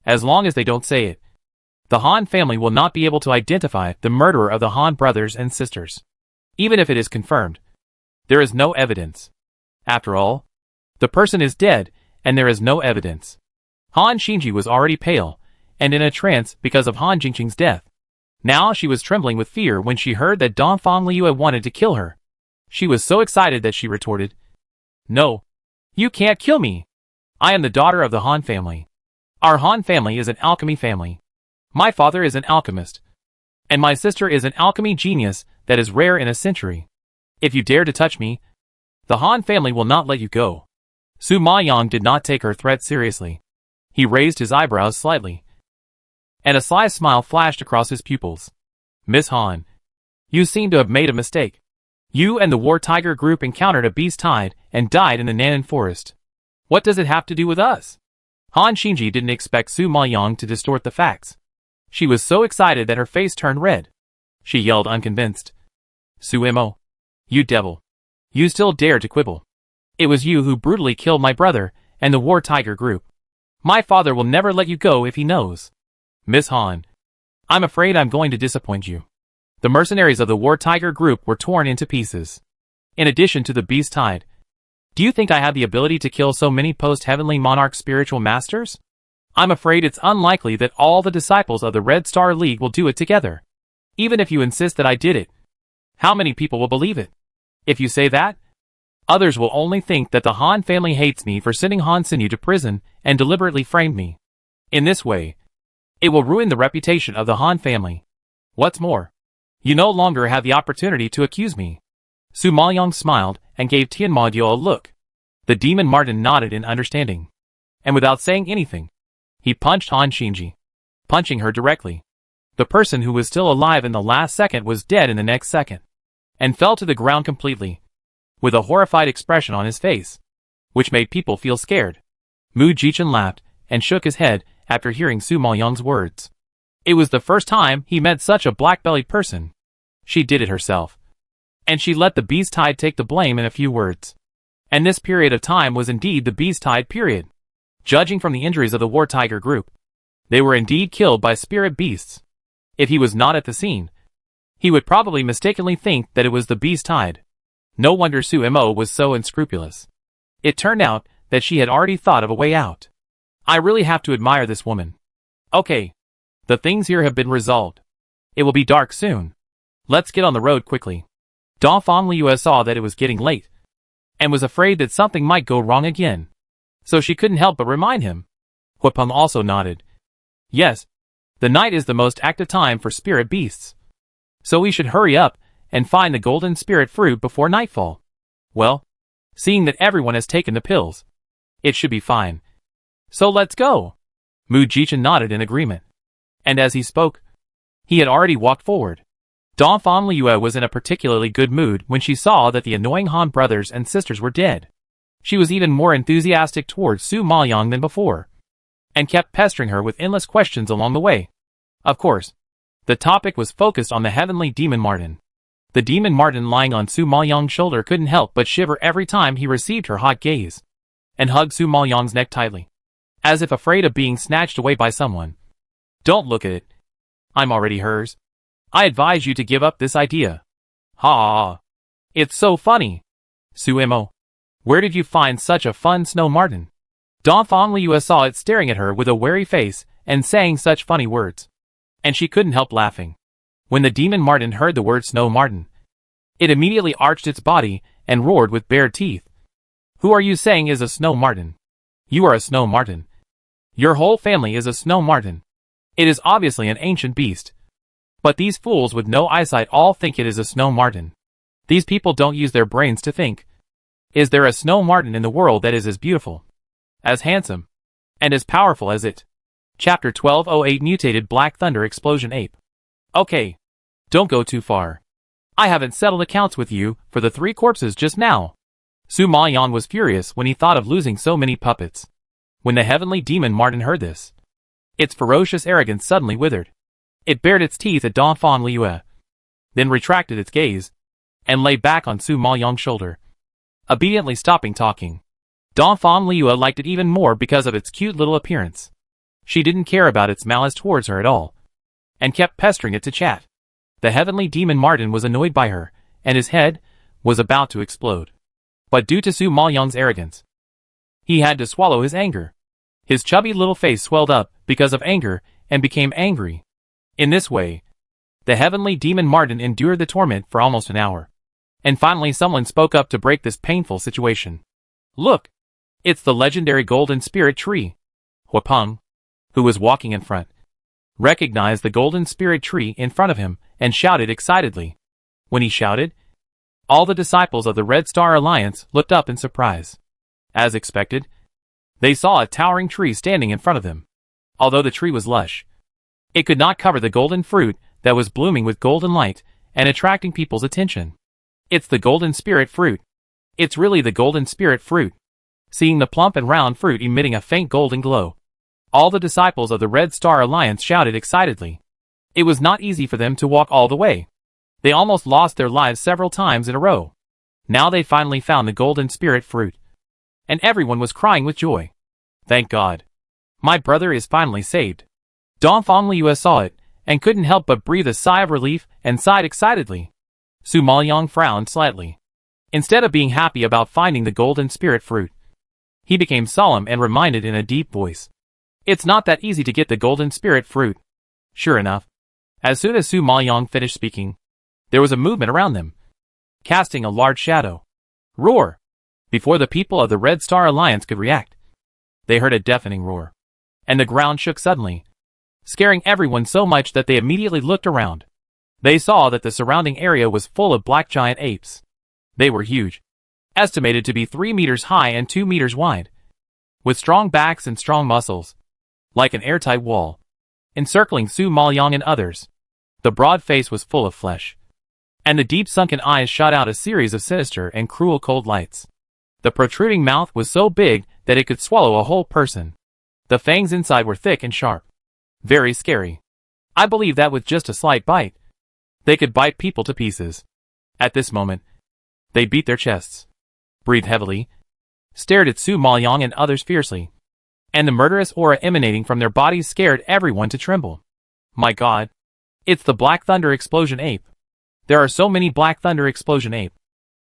[SPEAKER 1] As long as they don't say it, the Han family will not be able to identify the murderer of the Han brothers and sisters. Even if it is confirmed, there is no evidence. After all, the person is dead, and there is no evidence. Han Xinji was already pale, and in a trance because of Han Jingqing's death. Now she was trembling with fear when she heard that Dongfang Liu wanted to kill her. She was so excited that she retorted, no, you can't kill me. I am the daughter of the Han family. Our Han family is an alchemy family. My father is an alchemist, and my sister is an alchemy genius that is rare in a century. If you dare to touch me, the Han family will not let you go. Su Maoyang did not take her threat seriously. He raised his eyebrows slightly, and a sly smile flashed across his pupils. Miss Han, you seem to have made a mistake. You and the War Tiger group encountered a beast tide and died in the Nanan forest. What does it have to do with us? Han Xinji didn't expect Su Maoyang to distort the facts. She was so excited that her face turned red. She yelled unconvinced, Su Mo, you devil. You still dare to quibble. It was you who brutally killed my brother and the War Tiger group. My father will never let you go if he knows. Miss Han, I'm afraid I'm going to disappoint you. The mercenaries of the War Tiger group were torn into pieces. In addition to the beast tide, do you think I have the ability to kill so many post-heavenly monarch spiritual masters? I'm afraid it's unlikely that all the disciples of the Red Star League will do it together. Even if you insist that I did it, how many people will believe it? If you say that, others will only think that the Han family hates me for sending Han Sinyu to prison and deliberately framed me. In this way, it will ruin the reputation of the Han family. What's more, you no longer have the opportunity to accuse me. Su Maoyang smiled and gave Tian Maodio a look. The demon Martin nodded in understanding, and without saying anything, he punched Han Xinji, punching her directly. The person who was still alive in the last second was dead in the next second, and fell to the ground completely, with a horrified expression on his face, which made people feel scared. Mu Jichen laughed and shook his head after hearing Su Maoyang's words. It was the first time he met such a black-bellied person. She did it herself, and she let the beast tide take the blame in a few words. And this period of time was indeed the beast tide period. Judging from the injuries of the War Tiger group, they were indeed killed by spirit beasts. If he was not at the scene, he would probably mistakenly think that it was the beast tide. No wonder Su Mo was so unscrupulous. It turned out that she had already thought of a way out. I really have to admire this woman. Okay, the things here have been resolved. It will be dark soon. Let's get on the road quickly. Dongfang Liu saw that it was getting late, and was afraid that something might go wrong again. So she couldn't help but remind him. Huapeng also nodded. Yes, the night is the most active time for spirit beasts. So we should hurry up and find the golden spirit fruit before nightfall. Well, seeing that everyone has taken the pills, it should be fine. So let's go. Mu Jichin nodded in agreement. And as he spoke, he had already walked forward. Dong Fanliue was in a particularly good mood when she saw that the annoying Han brothers and sisters were dead. She was even more enthusiastic towards Su Maoyang than before, and kept pestering her with endless questions along the way. Of course, the topic was focused on the heavenly demon Martin. The demon Martin lying on Su Maoyang's shoulder couldn't help but shiver every time he received her hot gaze, and hugged Su Maoyang's neck tightly, as if afraid of being snatched away by someone. Don't look at it. I'm already hers. I advise you to give up this idea. Ha! It's so funny. Suimo, where did you find such a fun snow martin? Dong Fanliue saw it staring at her with a wary face and saying such funny words, and she couldn't help laughing. When the demon martin heard the word snow martin, it immediately arched its body and roared with bared teeth. Who are you saying is a snow martin? You are a snow martin. Your whole family is a snow martin. It is obviously an ancient beast. But these fools with no eyesight all think it is a snow martin. These people don't use their brains to think. Is there a snow martin in the world that is as beautiful, as handsome, and as powerful as it? Chapter 1208 Mutated Black Thunder Explosion Ape. Okay. Don't go too far. I haven't settled accounts with you for the 3 corpses just now. Su Maoyang was furious when he thought of losing so many puppets. When the heavenly demon Martin heard this, its ferocious arrogance suddenly withered. It bared its teeth at Dong Fanliue, then retracted its gaze, and lay back on Su Maoyang's shoulder, obediently stopping talking. Dong Fanliue liked it even more because of its cute little appearance. She didn't care about its malice towards her at all, and kept pestering it to chat. The heavenly demon Martin was annoyed by her, and his head was about to explode. But due to Su Maoyang's arrogance, he had to swallow his anger. His chubby little face swelled up because of anger and became angry. In this way, the heavenly demon Martin endured the torment for almost an hour. And finally someone spoke up to break this painful situation. Look! It's the legendary golden spirit tree. Huapeng, who was walking in front, recognized the golden spirit tree in front of him and shouted excitedly. When he shouted, all the disciples of the Red Star Alliance looked up in surprise. As expected, they saw a towering tree standing in front of them. Although the tree was lush, it could not cover the golden fruit that was blooming with golden light and attracting people's attention. It's the golden spirit fruit. It's really the golden spirit fruit. Seeing the plump and round fruit emitting a faint golden glow, all the disciples of the Red Star Alliance shouted excitedly. It was not easy for them to walk all the way. They almost lost their lives several times in a row. Now they finally found the golden spirit fruit, and everyone was crying with joy. Thank God. My brother is finally saved. Dong Fanliue saw it, and couldn't help but breathe a sigh of relief and sighed excitedly. Su Maoyang frowned slightly. Instead of being happy about finding the golden spirit fruit, he became solemn and reminded in a deep voice. It's not that easy to get the golden spirit fruit. Sure enough, as soon as Su Maoyang finished speaking, there was a movement around them, casting a large shadow. Roar! Before the people of the Red Star Alliance could react, they heard a deafening roar, and the ground shook suddenly, scaring everyone so much that they immediately looked around. They saw that the surrounding area was full of black giant apes. They were huge, estimated to be 3 meters high and 2 meters wide, with strong backs and strong muscles, like an airtight wall, encircling Su Maoyang and others. The broad face was full of flesh, and the deep sunken eyes shot out a series of sinister and cruel cold lights. The protruding mouth was so big that it could swallow a whole person. The fangs inside were thick and sharp. Very scary. I believe that with just a slight bite, they could bite people to pieces. At this moment, they beat their chests, breathed heavily, stared at Su Maoyang and others fiercely, and the murderous aura emanating from their bodies scared everyone to tremble. My God! It's the Black Thunder Explosion Ape. There are so many Black Thunder Explosion Ape,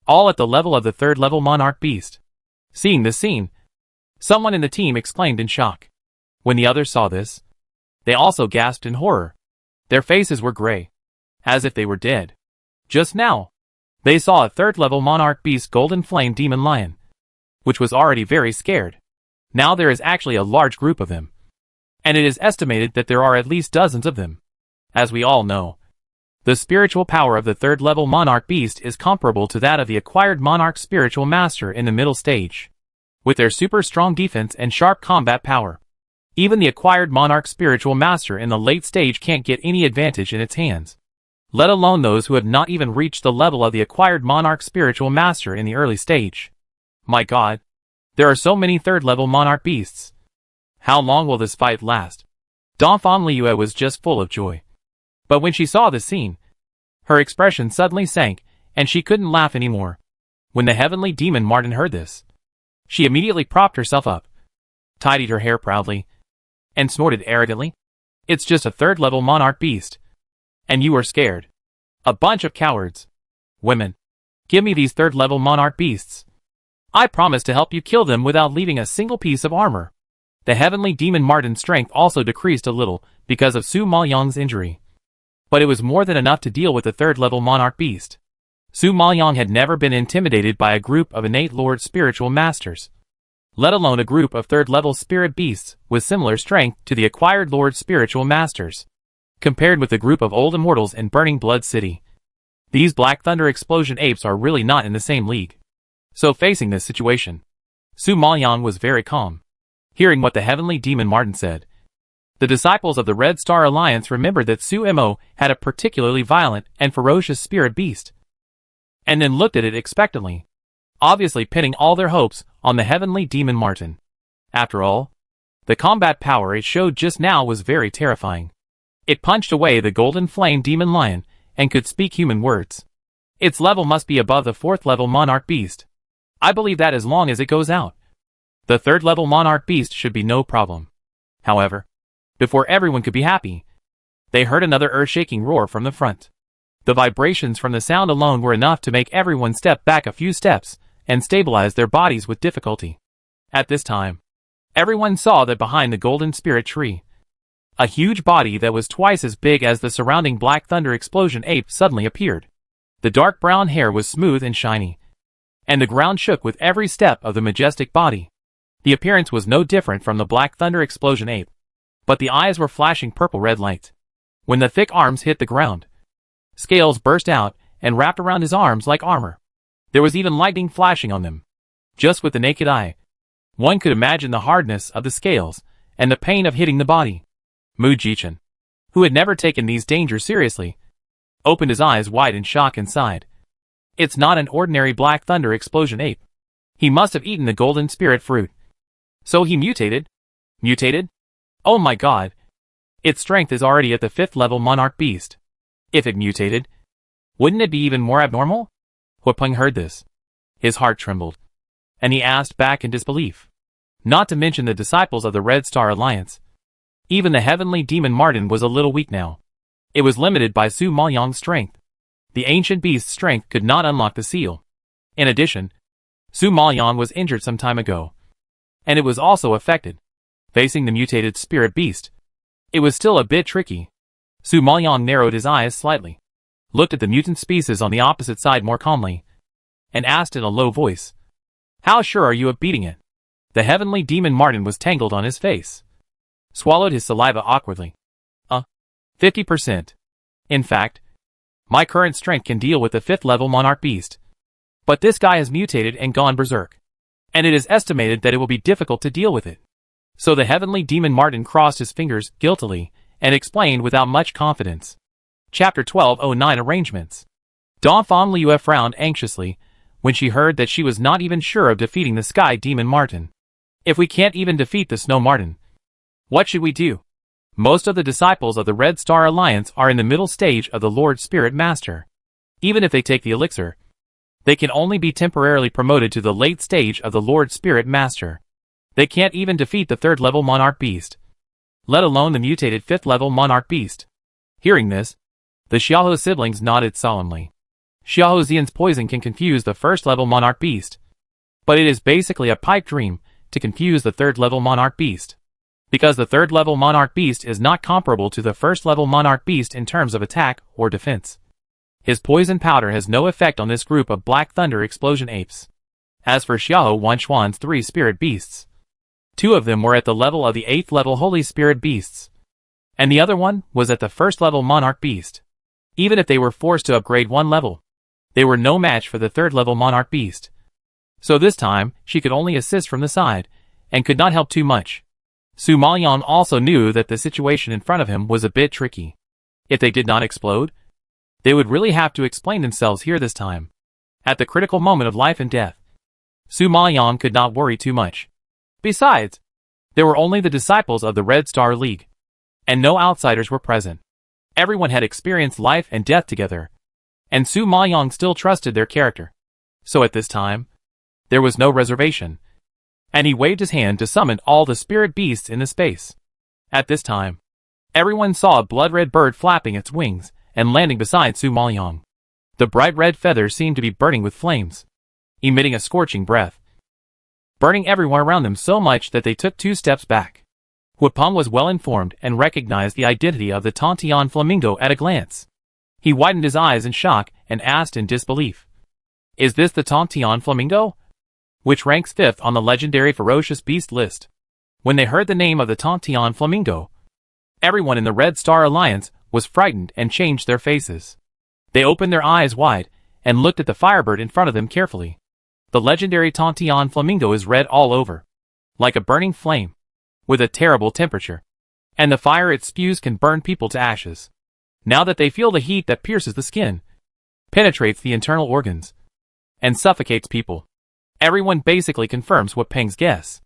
[SPEAKER 1] all at the level of the 3rd level Monarch Beast. Seeing this scene, someone in the team exclaimed in shock. When the others saw this, they also gasped in horror. Their faces were gray, as if they were dead. Just now, they saw a 3rd level Monarch Beast Golden Flame Demon Lion, which was already very scared. Now there is actually a large group of them, and it is estimated that there are at least dozens of them. As we all know, The spiritual power of the third-level monarch beast is comparable to that of the acquired monarch spiritual master in the middle stage. With their super strong defense and sharp combat power, even the acquired monarch spiritual master in the late stage can't get any advantage in its hands, let alone those who have not even reached the level of the acquired monarch spiritual master in the early stage. My god, there are so many third-level monarch beasts. How long will this fight last? Donphan Liyue was just full of joy. But when she saw the scene, her expression suddenly sank, and she couldn't laugh anymore. When the heavenly demon Martin heard this, she immediately propped herself up, tidied her hair proudly, and snorted arrogantly. It's just a third-level monarch beast. And you are scared. A bunch of cowards. Women, give me these third-level monarch beasts. I promise to help you kill them without leaving a single piece of armor. The heavenly demon Martin's strength also decreased a little because of Su Maoyang's injury. But it was more than enough to deal with the third-level monarch beast. Su Maoyang had never been intimidated by a group of innate lord spiritual masters, let alone a group of third-level spirit beasts with similar strength to the acquired lord spiritual masters. Compared with the group of old immortals in Burning Blood City, these Black Thunder Explosion apes are really not in the same league. So facing this situation, Su Maoyang was very calm. Hearing what the heavenly demon Martin said, the disciples of the Red Star Alliance remembered that Su Mo had a particularly violent and ferocious spirit beast, and then looked at it expectantly, obviously pinning all their hopes on the heavenly demon Martin. After all, the combat power it showed just now was very terrifying. It punched away the golden flame demon lion and could speak human words. Its level must be above the 4th level monarch beast. I believe that as long as it goes out, the 3rd level monarch beast should be no problem. However, before everyone could be happy, they heard another earth-shaking roar from the front. The vibrations from the sound alone were enough to make everyone step back a few steps and stabilize their bodies with difficulty. At this time, everyone saw that behind the golden spirit tree, a huge body that was twice as big as the surrounding Black Thunder Explosion ape suddenly appeared. The dark brown hair was smooth and shiny, and the ground shook with every step of the majestic body. The appearance was no different from the Black Thunder Explosion ape, but the eyes were flashing purple-red light. When the thick arms hit the ground, scales burst out and wrapped around his arms like armor. There was even lightning flashing on them. Just with the naked eye, one could imagine the hardness of the scales and the pain of hitting the body. Mu Jichen, who had never taken these dangers seriously, opened his eyes wide in shock and sighed. It's not an ordinary Black Thunder Explosion ape. He must have eaten the golden spirit fruit. So he mutated? Mutated? Oh my god. Its strength is already at the 5th level monarch beast. If it mutated, wouldn't it be even more abnormal? Huapeng heard this. His heart trembled, and he asked back in disbelief. Not to mention the disciples of the Red Star Alliance. Even the heavenly demon Martin was a little weak now. It was limited by Su Maoyang's strength. The ancient beast's strength could not unlock the seal. In addition, Su Maoyang was injured some time ago, and it was also affected. Facing the mutated spirit beast, it was still a bit tricky. Su Maoyang narrowed his eyes slightly, looked at the mutant species on the opposite side more calmly, and asked in a low voice, "How sure are you of beating it?" The heavenly demon Martin was tangled on his face, swallowed his saliva awkwardly. 50%. In fact, my current strength can deal with the 5th level monarch beast. But this guy has mutated and gone berserk, and it is estimated that it will be difficult to deal with it. So the heavenly demon Martin crossed his fingers guiltily and explained without much confidence. Chapter 1209 Arrangements. Donphan Liyue frowned anxiously when she heard that she was not even sure of defeating the Sky Demon Martin. If we can't even defeat the Snow Martin, what should we do? Most of the disciples of the Red Star Alliance are in the middle stage of the Lord Spirit Master. Even if they take the elixir, they can only be temporarily promoted to the late stage of the Lord Spirit Master. They can't even defeat the 3rd level Monarch Beast, let alone the mutated 5th level Monarch Beast. Hearing this, the Xiaohe siblings nodded solemnly. Xiaohe Xian's poison can confuse the 1st level Monarch Beast, but it is basically a pipe dream to confuse the 3rd level Monarch Beast, because the 3rd level Monarch Beast is not comparable to the 1st level Monarch Beast in terms of attack or defense. His poison powder has no effect on this group of Black Thunder Explosion apes. As for Xiaohe Wanchuan's 3 spirit beasts, 2 of them were at the level of the 8th level Holy Spirit beasts, and the other one was at the 1st level Monarch Beast. Even if they were forced to upgrade one level, they were no match for the third level monarch beast. So this time, she could only assist from the side, and could not help too much. Su Maoyang also knew that the situation in front of him was a bit tricky. If they did not explode, they would really have to explain themselves here this time. At the critical moment of life and death, Su Maoyang could not worry too much. Besides, there were only the disciples of the Red Star League, and no outsiders were present. Everyone had experienced life and death together, and Su Maoyang still trusted their character. So at this time, there was no reservation, and he waved his hand to summon all the spirit beasts in the space. At this time, everyone saw a blood-red bird flapping its wings and landing beside Su Maoyang. The bright red feathers seemed to be burning with flames, emitting a scorching breath, burning everyone around them so much that they took 2 steps back. Huapeng was well informed and recognized the identity of the Tantian Flamingo at a glance. He widened his eyes in shock and asked in disbelief, "Is this the Tantian Flamingo, which ranks 5th on the legendary ferocious beast list?" When they heard the name of the Tantian Flamingo, everyone in the Red Star Alliance was frightened and changed their faces. They opened their eyes wide and looked at the firebird in front of them carefully. The legendary Tantian Flamingo is red all over, like a burning flame, with a terrible temperature, and the fire it spews can burn people to ashes. Now that they feel the heat that pierces the skin, penetrates the internal organs, and suffocates people, everyone basically confirms Huapeng's guess.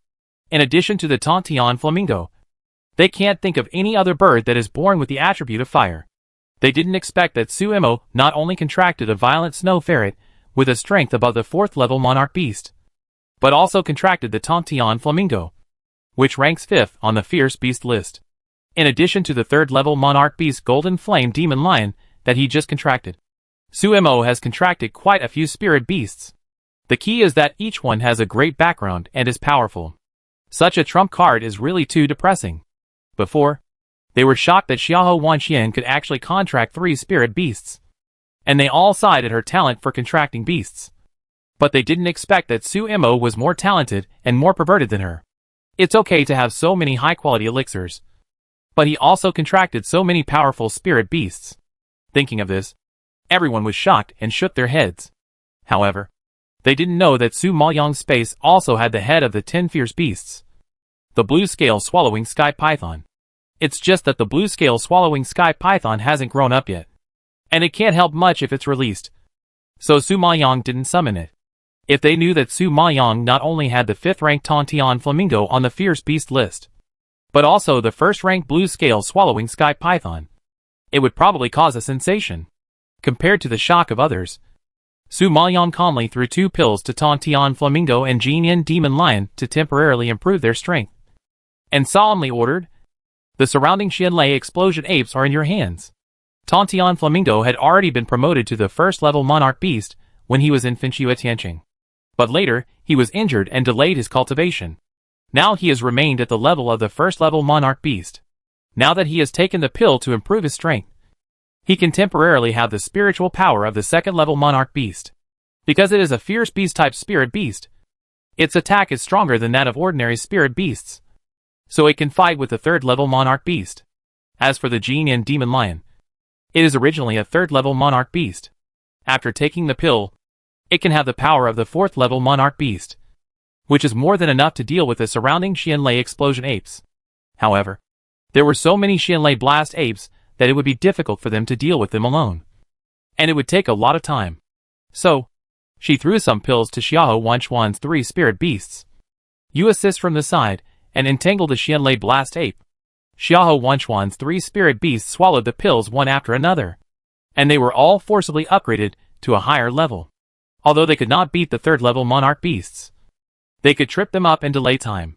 [SPEAKER 1] In addition to the Tantian Flamingo, they can't think of any other bird that is born with the attribute of fire. They didn't expect that Su Mo not only contracted a violent snow ferret with a strength above the 4th level monarch beast, but also contracted the Tantian Flamingo, which ranks 5th on the fierce beast list. In addition to the 3rd level monarch beast Golden Flame Demon Lion that he just contracted, Su Mo has contracted quite a few spirit beasts. The key is that each one has a great background and is powerful. Such a trump card is really too depressing. Before, they were shocked that Xiahou Wanxian could actually contract 3 spirit beasts, and they all sighed at her talent for contracting beasts. But they didn't expect that Su Mo was more talented and more perverted than her. It's okay to have so many high-quality elixirs, but he also contracted so many powerful spirit beasts. Thinking of this, everyone was shocked and shook their heads. However, they didn't know that Su Maoyang's space also had the head of the 10 fierce beasts, the blue scale swallowing sky python. It's just that the blue scale swallowing sky python hasn't grown up yet, and it can't help much if it's released. So Su Maoyang didn't summon it. If they knew that Su Maoyang not only had the 5th ranked Tantian Flamingo on the fierce beast list, but also the 1st ranked blue scale swallowing sky python, it would probably cause a sensation. Compared to the shock of others, Su Maoyang calmly threw 2 pills to Tantian Flamingo and Jinyan Demon Lion to temporarily improve their strength, and solemnly ordered, "The surrounding Xianlei explosion apes are in your hands." Tantian Flamingo had already been promoted to the 1st level monarch beast when he was in Finchua Tianqing. But later, he was injured and delayed his cultivation. Now he has remained at the level of the 1st level monarch beast. Now that he has taken the pill to improve his strength, he can temporarily have the spiritual power of the 2nd level monarch beast. Because it is a fierce beast type spirit beast, its attack is stronger than that of ordinary spirit beasts, so it can fight with the 3rd level monarch beast. As for the Jinyan Demon Lion, it is originally a 3rd level monarch beast. After taking the pill, it can have the power of the 4th level monarch beast, which is more than enough to deal with the surrounding Xianlei explosion apes. However, there were so many Xianlei blast apes that it would be difficult for them to deal with them alone, and it would take a lot of time. So, she threw some pills to Xiahou Wanxian's 3 spirit beasts. You assist from the side and entangle the Xianlei blast ape. Xiahou Wanxian's 3 spirit beasts swallowed the pills one after another, and they were all forcibly upgraded to a higher level. Although they could not beat the 3rd level monarch beasts, they could trip them up and delay time.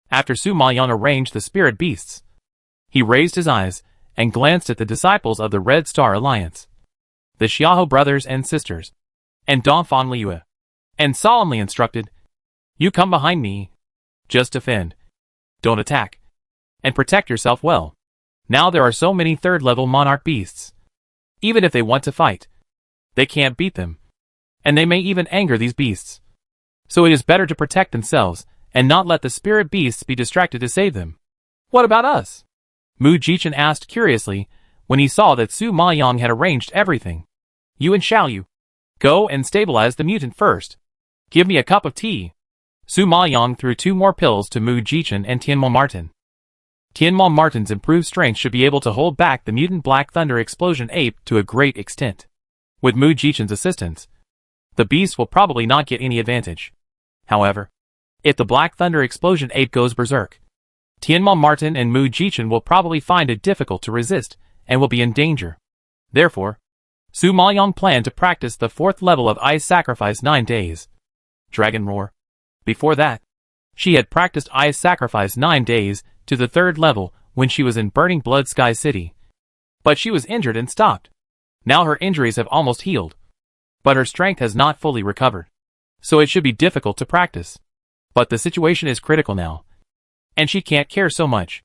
[SPEAKER 1] After Su Maoyang arranged the spirit beasts, he raised his eyes and glanced at the disciples of the Red Star Alliance, the Xiahou brothers and sisters, and Dongfang Liu, and solemnly instructed, "You come behind me. Just defend. Don't attack. And protect yourself well. Now there are so many 3rd level monarch beasts. Even if they want to fight, they can't beat them, and they may even anger these beasts. So it is better to protect themselves and not let the spirit beasts be distracted to save them." "What about us?" Mu Jichen asked curiously when he saw that Su Maoyang had arranged everything. You and Xiaoyu, go and stabilize the mutant first. Give me a cup of tea. Su Maoyang threw 2 more pills to Mu Jichen and Tianmo Martin. Tianmo Martin's improved strength should be able to hold back the mutant Black Thunder Explosion Ape to a great extent. With Mu Jichen's assistance, the beast will probably not get any advantage. However, if the Black Thunder Explosion Ape goes berserk, Tianmo Martin and Mu Jichen will probably find it difficult to resist and will be in danger. Therefore, Su Maoyang planned to practice the 4th level of Ice Sacrifice 9 days. Dragon Roar. Before that, she had practiced Ice Sacrifice 9 days to the 3rd level when she was in Burning Blood Sky City. But she was injured and stopped. Now her injuries have almost healed, but her strength has not fully recovered, so it should be difficult to practice. But the situation is critical now, and she can't care so much.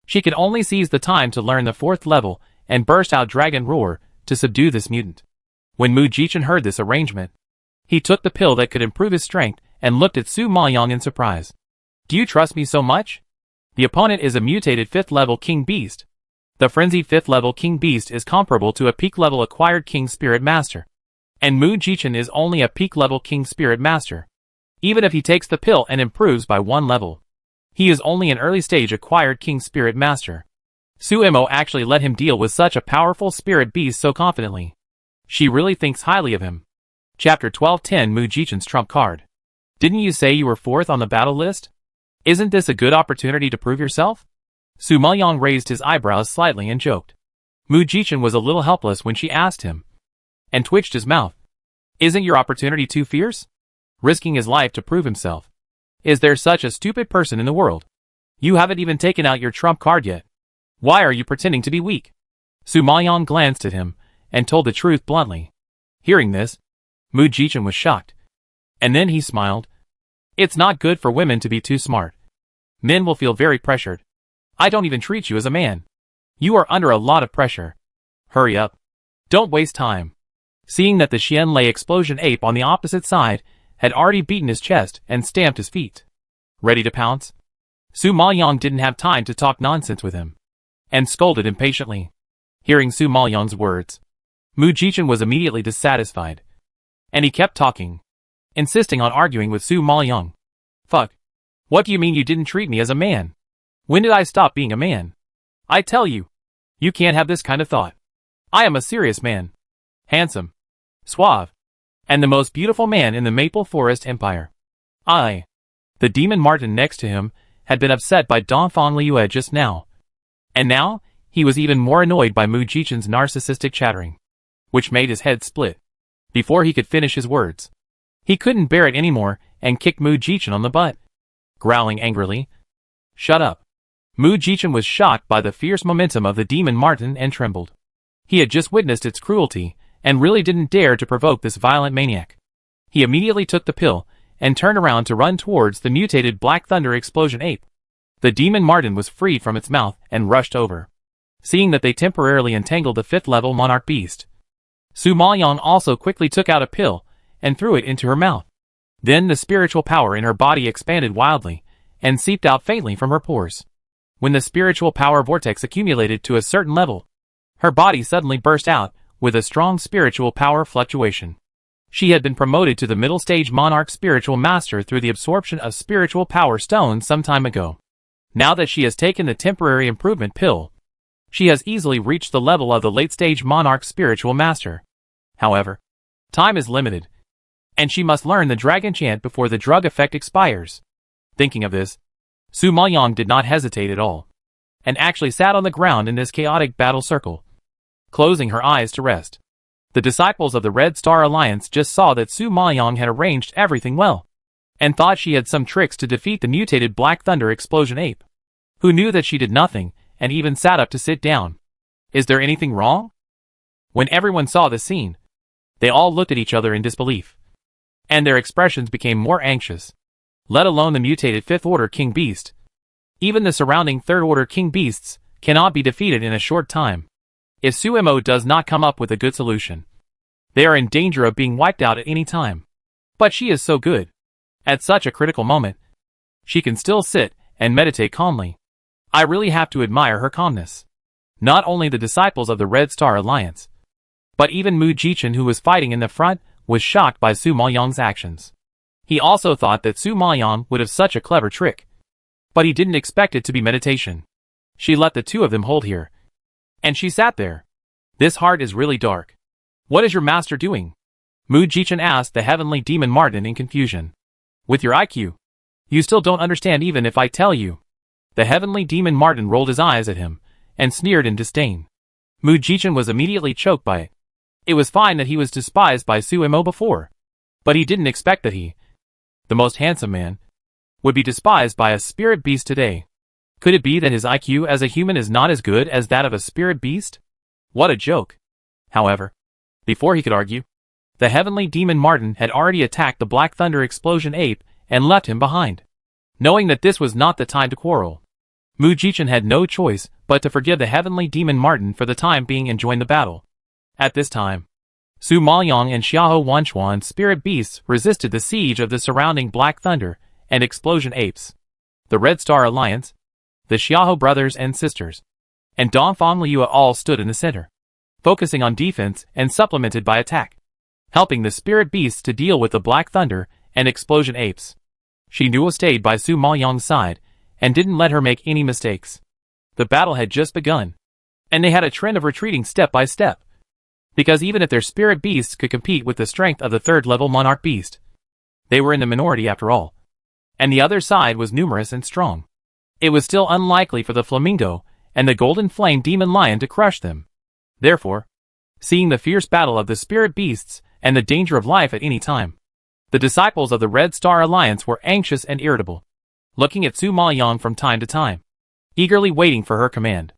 [SPEAKER 1] She can only seize the time to learn the 4th level and burst out Dragon Roar to subdue this mutant. When Mu Jichen heard this arrangement, he took the pill that could improve his strength and looked at Su Maoyang in surprise. Do you trust me so much? The opponent is a mutated 5th level King Beast. The frenzied 5th level King Beast is comparable to a peak level acquired King Spirit Master. And Mu Jichen is only a peak level King Spirit Master. Even if he takes the pill and improves by 1 level, he is only an early stage acquired King Spirit Master. Su Mo actually let him deal with such a powerful spirit beast so confidently. She really thinks highly of him. Chapter 12:10 Mu Jichen's Trump Card. Didn't you say you were 4th on the battle list? Isn't this a good opportunity to prove yourself? Su Maoyang raised his eyebrows slightly and joked. Mu Jichen was a little helpless when she asked him, and twitched his mouth. Isn't your opportunity too fierce? Risking his life to prove himself. Is there such a stupid person in the world? You haven't even taken out your trump card yet. Why are you pretending to be weak? Su Maoyang glanced at him, and told the truth bluntly. Hearing this, Mu Jichen was shocked. And then he smiled. It's not good for women to be too smart. Men will feel very pressured. I don't even treat you as a man. You are under a lot of pressure. Hurry up. Don't waste time. Seeing that the Xianlei Explosion Ape on the opposite side had already beaten his chest and stamped his feet, ready to pounce, Su Maoyang didn't have time to talk nonsense with him, and scolded impatiently. Hearing Su Maoyang's words, Mu Jichen was immediately dissatisfied, and he kept talking, insisting on arguing with Su Maoyang. Fuck. What do you mean you didn't treat me as a man? When did I stop being a man? I tell you, you can't have this kind of thought. I am a serious man. Handsome, suave, and the most beautiful man in the Maple Forest Empire. The demon Martin next to him had been upset by Dongfang Liue just now. And now, he was even more annoyed by Mu Jichen's narcissistic chattering, which made his head split. Before he could finish his words, he couldn't bear it anymore and kicked Mu Jichen on the butt, growling angrily. Shut up. Mu Jichen was shocked by the fierce momentum of the demon Martin and trembled. He had just witnessed its cruelty, and really didn't dare to provoke this violent maniac. He immediately took the pill, and turned around to run towards the mutated Black Thunder Explosion Ape. The demon Martin was freed from its mouth and rushed over. Seeing that they temporarily entangled the 5th level Monarch Beast, Su Maoyang also quickly took out a pill, and threw it into her mouth. Then the spiritual power in her body expanded wildly, and seeped out faintly from her pores. When the spiritual power vortex accumulated to a certain level, her body suddenly burst out, with a strong spiritual power fluctuation. She had been promoted to the middle stage Monarch Spiritual Master through the absorption of spiritual power stones some time ago. Now that she has taken the temporary improvement pill, she has easily reached the level of the late stage Monarch Spiritual Master. However, time is limited, and she must learn the dragon chant before the drug effect expires. Thinking of this, Su Maoyang did not hesitate at all, and actually sat on the ground in this chaotic battle circle, closing her eyes to rest. The disciples of the Red Star Alliance just saw that Su Maoyang had arranged everything well, and thought she had some tricks to defeat the mutated Black Thunder Explosion Ape, who knew that she did nothing, and even sat up to sit down. Is there anything wrong? When everyone saw the scene, they all looked at each other in disbelief, and their expressions became more anxious, let alone the mutated 5th Order King Beast. Even the surrounding 3rd Order King Beasts cannot be defeated in a short time. If Su Mo does not come up with a good solution, they are in danger of being wiped out at any time. But she is so good. At such a critical moment, she can still sit and meditate calmly. I really have to admire her calmness. Not only the disciples of the Red Star Alliance, but even Mu Jichen, who was fighting in the front, was shocked by Su Maoyang's actions. He also thought that Su Maoyang would have such a clever trick, but he didn't expect it to be meditation. She let the two of them hold here, and she sat there. This heart is really dark. What is your master doing? Mu Jichen asked the heavenly demon Martin in confusion. With your IQ, you still don't understand even if I tell you. The heavenly demon Martin rolled his eyes at him and sneered in disdain. Mu Jichen was immediately choked by it. It was fine that he was despised by Su Mo before, but he didn't expect that he, the most handsome man, would be despised by a spirit beast today. Could it be that his IQ as a human is not as good as that of a spirit beast? What a joke. However, before he could argue, the heavenly demon Martin had already attacked the Black Thunder Explosion ape and left him behind. Knowing that this was not the time to quarrel, Mu Jichen had no choice but to forgive the heavenly demon Martin for the time being and join the battle. At this time, Su Maoyang and Xiahou Wanchuan spirit beasts resisted the siege of the surrounding Black Thunder and Explosion apes. The Red Star Alliance, the Xiahou brothers and sisters, and Dongfang Liuya all stood in the center, focusing on defense and supplemented by attack, helping the spirit beasts to deal with the Black Thunder and Explosion apes. Shi Nuo stayed by Su Maoyang's side and didn't let her make any mistakes. The battle had just begun, and they had a trend of retreating step by step, because even if their spirit beasts could compete with the strength of the third-level monarch beast, they were in the minority after all, and the other side was numerous and strong. It was still unlikely for the flamingo and the golden flame demon lion to crush them. Therefore, seeing the fierce battle of the spirit beasts and the danger of life at any time, the disciples of the Red Star Alliance were anxious and irritable, looking at Su Maoyang from time to time, eagerly waiting for her command.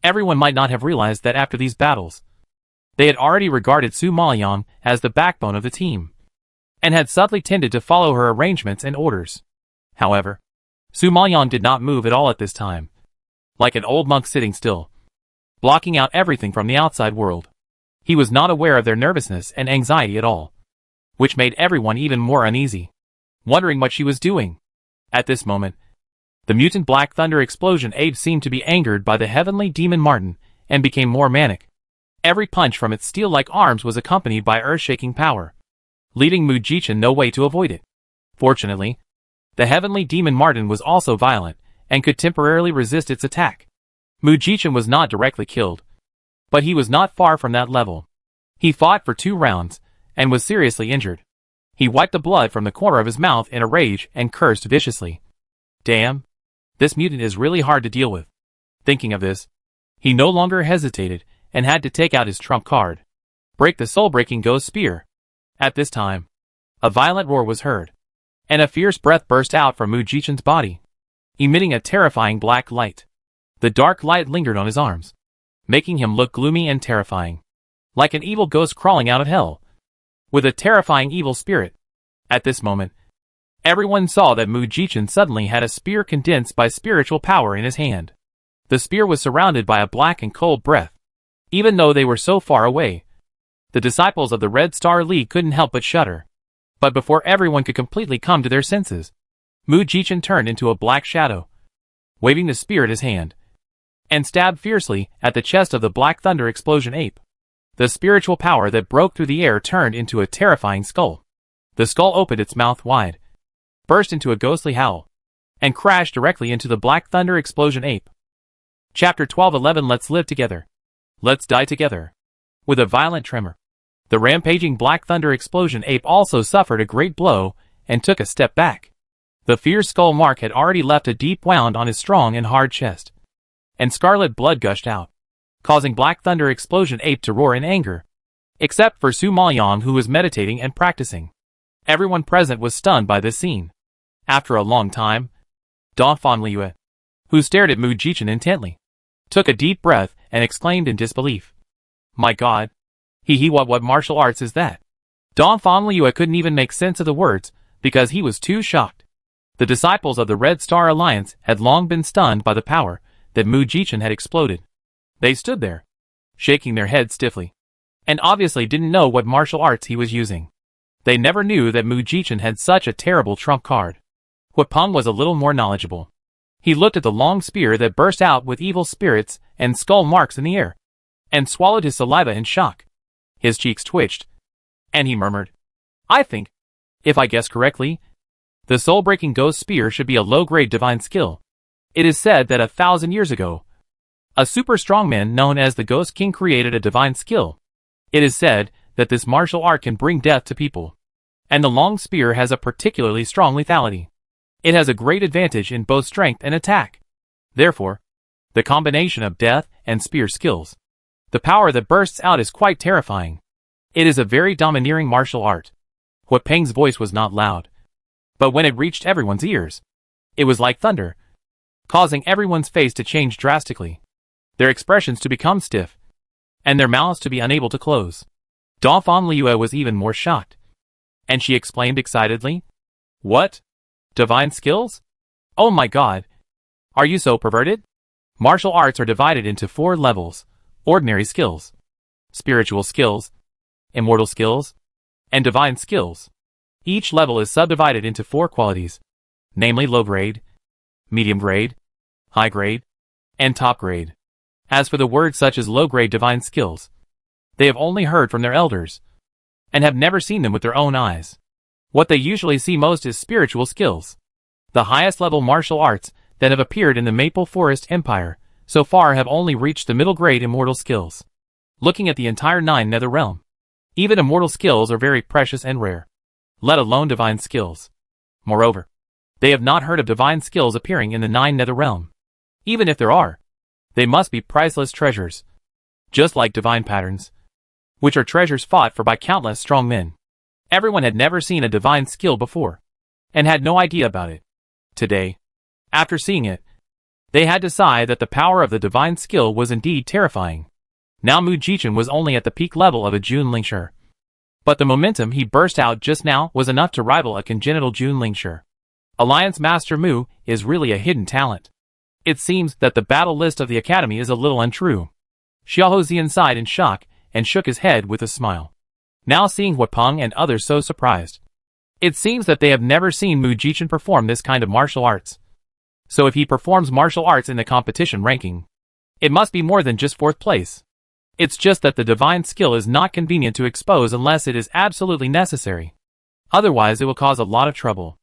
[SPEAKER 1] Everyone might not have realized that after these battles, they had already regarded Su Maoyang as the backbone of the team, and had subtly tended to follow her arrangements and orders. However, Su Maoyang did not move at all at this time, like an old monk sitting still, blocking out everything from the outside world. He was not aware of their nervousness and anxiety at all, which made everyone even more uneasy, wondering what she was doing. At this moment, the mutant Black Thunder Explosion ape seemed to be angered by the heavenly demon Martin and became more manic. Every punch from its steel-like arms was accompanied by earth-shaking power, leaving Mu Jichen no way to avoid it. Fortunately, the heavenly demon Martin was also violent and could temporarily resist its attack. Mu Jichen was not directly killed, but he was not far from that level. He fought for 2 rounds and was seriously injured. He wiped the blood from the corner of his mouth in a rage and cursed viciously. Damn, this mutant is really hard to deal with. Thinking of this, he no longer hesitated and had to take out his trump card, break the soul-breaking ghost spear. At this time, a violent roar was heard, and a fierce breath burst out from Mu Jichen's body, emitting a terrifying black light. The dark light lingered on his arms, making him look gloomy and terrifying, like an evil ghost crawling out of hell, with a terrifying evil spirit. At this moment, everyone saw that Mu Jichen suddenly had a spear condensed by spiritual power in his hand. The spear was surrounded by a black and cold breath. Even though they were so far away, the disciples of the Red Star League couldn't help but shudder. But before everyone could completely come to their senses, Mu Jichen turned into a black shadow, waving the spear in his hand, and stabbed fiercely at the chest of the Black Thunder Explosion ape. The spiritual power that broke through the air turned into a terrifying skull. The skull opened its mouth wide, burst into a ghostly howl, and crashed directly into the Black Thunder Explosion ape. Chapter 12:11 Let's live together. Let's die together. With a violent tremor, the rampaging Black Thunder Explosion ape also suffered a great blow and took a step back. The fierce skull mark had already left a deep wound on his strong and hard chest, and scarlet blood gushed out, causing Black Thunder Explosion ape to roar in anger. Except for Su Maoyang, who was meditating and practicing. Everyone present was stunned by this scene. After a long time, Dongfang Liuya, who stared at Mu Jichen intently, took a deep breath and exclaimed in disbelief. My God! What martial arts is that? Dongfang Liuya couldn't even make sense of the words, because he was too shocked. The disciples of the Red Star Alliance had long been stunned by the power that Mu Jichen had exploded. They stood there, shaking their heads stiffly, and obviously didn't know what martial arts he was using. They never knew that Mu Jichen had such a terrible trump card. Huapeng was a little more knowledgeable. He looked at the long spear that burst out with evil spirits and skull marks in the air, and swallowed his saliva in shock. His cheeks twitched, and he murmured, I think, if I guess correctly, the soul-breaking ghost spear should be a low-grade divine skill. It is said that 1,000 years ago, a super strongman known as the Ghost King created a divine skill. It is said that this martial art can bring death to people, and the long spear has a particularly strong lethality. It has a great advantage in both strength and attack. Therefore, the combination of death and spear skills, the power that bursts out is quite terrifying. It is a very domineering martial art. Hua Peng's voice was not loud, but when it reached everyone's ears, it was like thunder, causing everyone's face to change drastically, their expressions to become stiff, and their mouths to be unable to close. Dongfang Liu was even more shocked, and she exclaimed excitedly, What? Divine skills? Oh my god! Are you so perverted? Martial arts are divided into 4 levels: ordinary skills, spiritual skills, immortal skills, and divine skills. Each level is subdivided into 4 qualities, namely low grade, medium grade, high grade, and top grade. As for the words such as low grade divine skills, they have only heard from their elders, and have never seen them with their own eyes. What they usually see most is spiritual skills. The highest level martial arts that have appeared in the Maple Forest Empire so far have only reached the middle grade immortal skills. Looking at the entire 9 Nether Realm, even immortal skills are very precious and rare, let alone divine skills. Moreover, they have not heard of divine skills appearing in the 9 Nether Realm. Even if there are, they must be priceless treasures, just like divine patterns, which are treasures fought for by countless strong men. Everyone had never seen a divine skill before, and had no idea about it. Today, after seeing it, they had to sigh that the power of the divine skill was indeed terrifying. Now Mu Jichen was only at the peak level of a Junlingshi, but the momentum he burst out just now was enough to rival a congenital Junlingshi. Alliance Master Mu is really a hidden talent. It seems that the battle list of the academy is a little untrue. Xiao Zian sighed in shock and shook his head with a smile, now seeing Hua Peng and others so surprised. It seems that they have never seen Mu Jichen perform this kind of martial arts. So if he performs martial arts in the competition ranking, it must be more than just 4th place. It's just that the divine skill is not convenient to expose unless it is absolutely necessary. Otherwise it will cause a lot of trouble.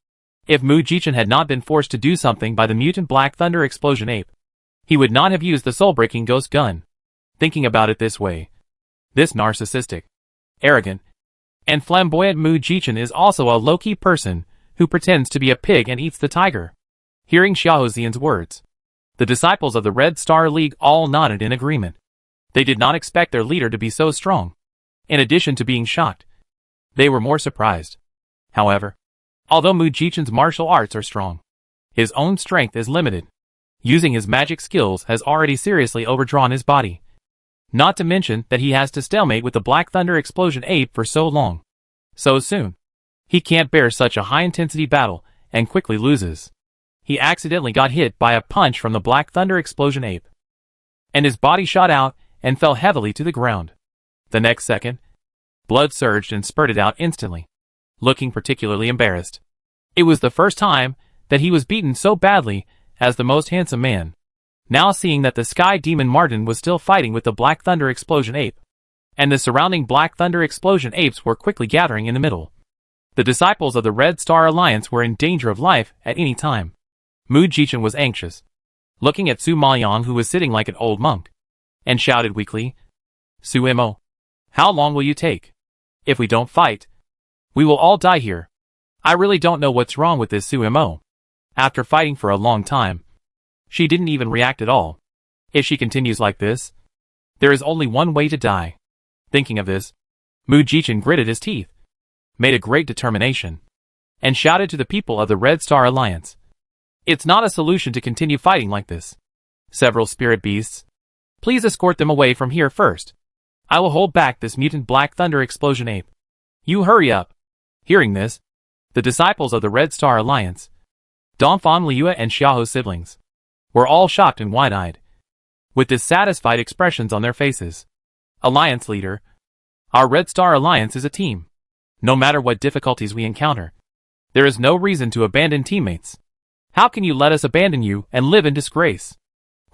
[SPEAKER 1] If Mu Jichen had not been forced to do something by the mutant Black Thunder Explosion Ape, he would not have used the soul-breaking ghost gun. Thinking about it this way, this narcissistic, arrogant, and flamboyant Mu Jichen is also a low-key person who pretends to be a pig and eats the tiger. Hearing Xiao Zian's words, the disciples of the Red Star League all nodded in agreement. They did not expect their leader to be so strong. In addition to being shocked, they were more surprised. However, although Mu Jichen's martial arts are strong, his own strength is limited. Using his magic skills has already seriously overdrawn his body. Not to mention that he has to stalemate with the Black Thunder Explosion Ape for so long. So soon. He can't bear such a high-intensity battle and quickly loses. He accidentally got hit by a punch from the Black Thunder Explosion Ape, and his body shot out and fell heavily to the ground. The next second, blood surged and spurted out instantly, looking particularly embarrassed. It was the first time that he was beaten so badly as the most handsome man. Now seeing that the Sky Demon Martin was still fighting with the Black Thunder Explosion Ape, and the surrounding Black Thunder Explosion Apes were quickly gathering in the middle, the disciples of the Red Star Alliance were in danger of life at any time. Mu Jichen was anxious, looking at Su Maoyang, who was sitting like an old monk, and shouted weakly, Su Mo, how long will you take? If we don't fight, we will all die here. I really don't know what's wrong with this Su Mo. After fighting for a long time, she didn't even react at all. If she continues like this, there is only one way to die. Thinking of this, Mu Jichen gritted his teeth, made a great determination, and shouted to the people of the Red Star Alliance, it's not a solution to continue fighting like this. Several spirit beasts, please escort them away from here first. I will hold back this mutant Black Thunder Explosion Ape. You hurry up. Hearing this, the disciples of the Red Star Alliance, Dongfang Liu and Xiao's siblings, were all shocked and wide-eyed, with dissatisfied expressions on their faces. Alliance leader, our Red Star Alliance is a team. No matter what difficulties we encounter, there is no reason to abandon teammates. How can you let us abandon you and live in disgrace?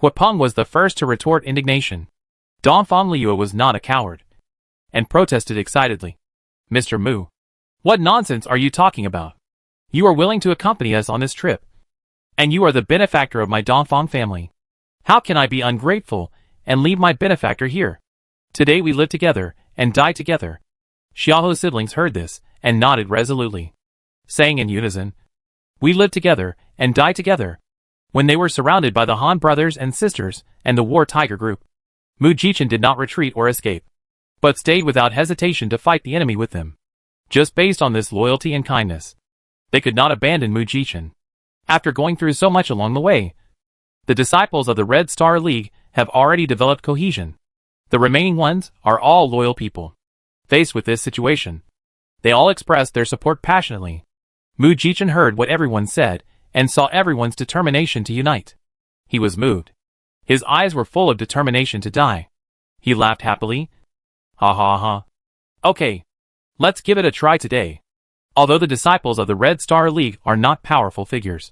[SPEAKER 1] Huapeng was the first to retort indignation. Dongfang Liu was not a coward, and protested excitedly. Mr. Mu, what nonsense are you talking about? You are willing to accompany us on this trip, and you are the benefactor of my Dongfang family. How can I be ungrateful and leave my benefactor here? Today we live together and die together. Xiaohu's siblings heard this and nodded resolutely, saying in unison, we live together and die together. When they were surrounded by the Han brothers and sisters and the War Tiger group, Mu Jichen did not retreat or escape, but stayed without hesitation to fight the enemy with them. Just based on this loyalty and kindness, they could not abandon Mu Jichen. After going through so much along the way, the disciples of the Red Star League have already developed cohesion. The remaining ones are all loyal people. Faced with this situation, they all expressed their support passionately. Mu Jichen heard what everyone said and saw everyone's determination to unite. He was moved. His eyes were full of determination to die. He laughed happily. Ha ha ha. Okay, let's give it a try today. Although the disciples of the Red Star League are not powerful figures,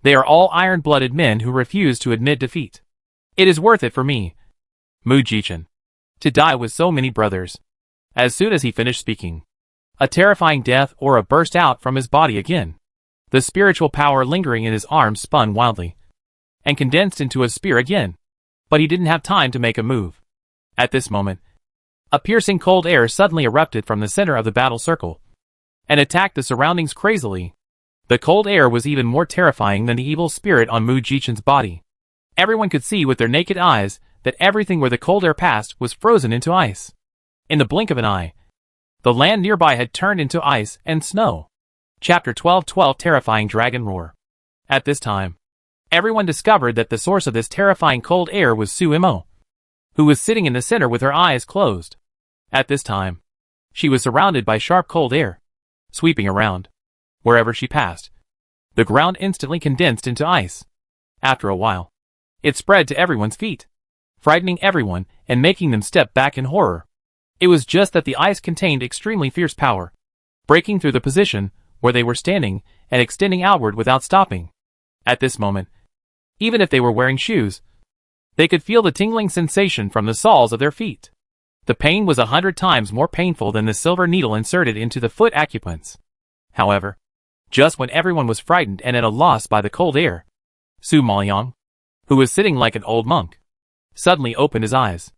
[SPEAKER 1] they are all iron-blooded men who refuse to admit defeat. It is worth it for me, Mu Jichen, to die with so many brothers. As soon as he finished speaking, a terrifying death aura burst out from his body again. The spiritual power lingering in his arms spun wildly and condensed into a spear again, but he didn't have time to make a move. At this moment, a piercing cold air suddenly erupted from the center of the battle circle and attacked the surroundings crazily. The cold air was even more terrifying than the evil spirit on Mu Jichen's body. Everyone could see with their naked eyes that everything where the cold air passed was frozen into ice. In the blink of an eye, the land nearby had turned into ice and snow. Chapter 1212 Terrifying Dragon Roar. At this time, everyone discovered that the source of this terrifying cold air was Su Imo, who was sitting in the center with her eyes closed. At this time, she was surrounded by sharp cold air, sweeping around. Wherever she passed, the ground instantly condensed into ice. After a while, it spread to everyone's feet, frightening everyone and making them step back in horror. It was just that the ice contained extremely fierce power, breaking through the position where they were standing and extending outward without stopping. At this moment, even if they were wearing shoes, they could feel the tingling sensation from the soles of their feet. The pain was 100 times more painful than the silver needle inserted into the foot acupoints. However, just when everyone was frightened and at a loss by the cold air, Su Maoyang, who was sitting like an old monk, suddenly opened his eyes.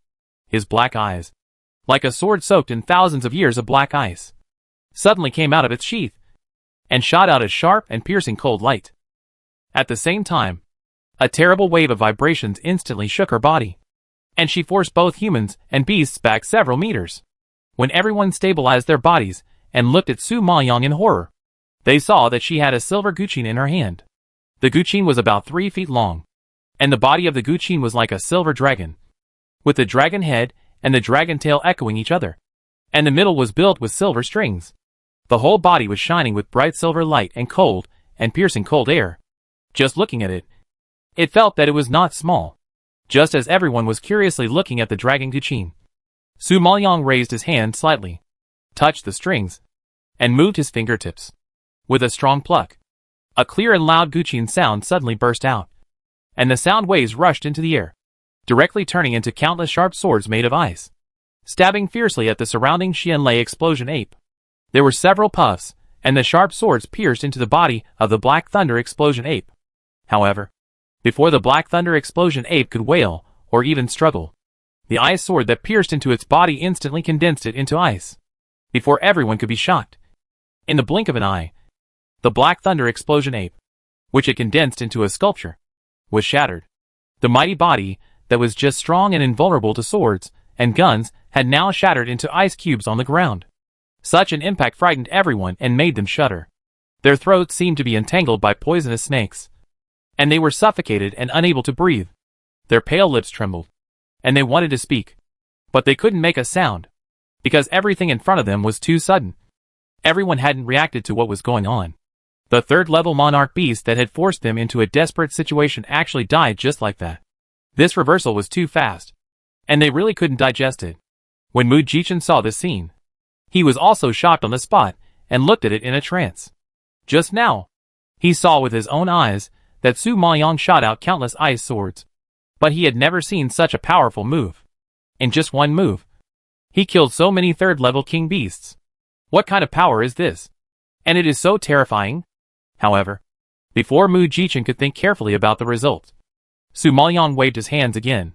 [SPEAKER 1] His black eyes, like a sword soaked in thousands of years of black ice, suddenly came out of its sheath and shot out a sharp and piercing cold light. At the same time, a terrible wave of vibrations instantly shook her body, and she forced both humans and beasts back several meters. When everyone stabilized their bodies and looked at Su Maoyang in horror, they saw that she had a silver guqin in her hand. The guqin was about 3 feet long, and the body of the guqin was like a silver dragon, with the dragon head and the dragon tail echoing each other, and the middle was built with silver strings. The whole body was shining with bright silver light and cold and piercing cold air. Just looking at it, it felt that it was not small. Just as everyone was curiously looking at the dragon guqin, Su Maoyang raised his hand slightly, touched the strings, and moved his fingertips. With a strong pluck, a clear and loud guqin sound suddenly burst out, and the sound waves rushed into the air, directly turning into countless sharp swords made of ice, stabbing fiercely at the surrounding Xianlei explosion ape. There were several puffs, and the sharp swords pierced into the body of the Black Thunder explosion ape. However, before the Black Thunder explosion ape could wail or even struggle, the ice sword that pierced into its body instantly condensed it into ice, before everyone could be shocked. In the blink of an eye, the Black Thunder explosion ape, which had condensed into a sculpture, was shattered. The mighty body, that was just strong and invulnerable to swords and guns, had now shattered into ice cubes on the ground. Such an impact frightened everyone and made them shudder. Their throats seemed to be entangled by poisonous snakes, and they were suffocated and unable to breathe. Their pale lips trembled, and they wanted to speak, but they couldn't make a sound, because everything in front of them was too sudden. Everyone hadn't reacted to what was going on. The third-level monarch beast that had forced them into a desperate situation actually died just like that. This reversal was too fast, and they really couldn't digest it. When Mu Jichen saw this scene, he was also shocked on the spot and looked at it in a trance. Just now, he saw with his own eyes that Su Maoyang shot out countless ice swords. But he had never seen such a powerful move. In just one move, he killed so many third-level king beasts. What kind of power is this? And it is so terrifying. However, before Mu Jichen could think carefully about the result, Su Maoyang waved his hands again,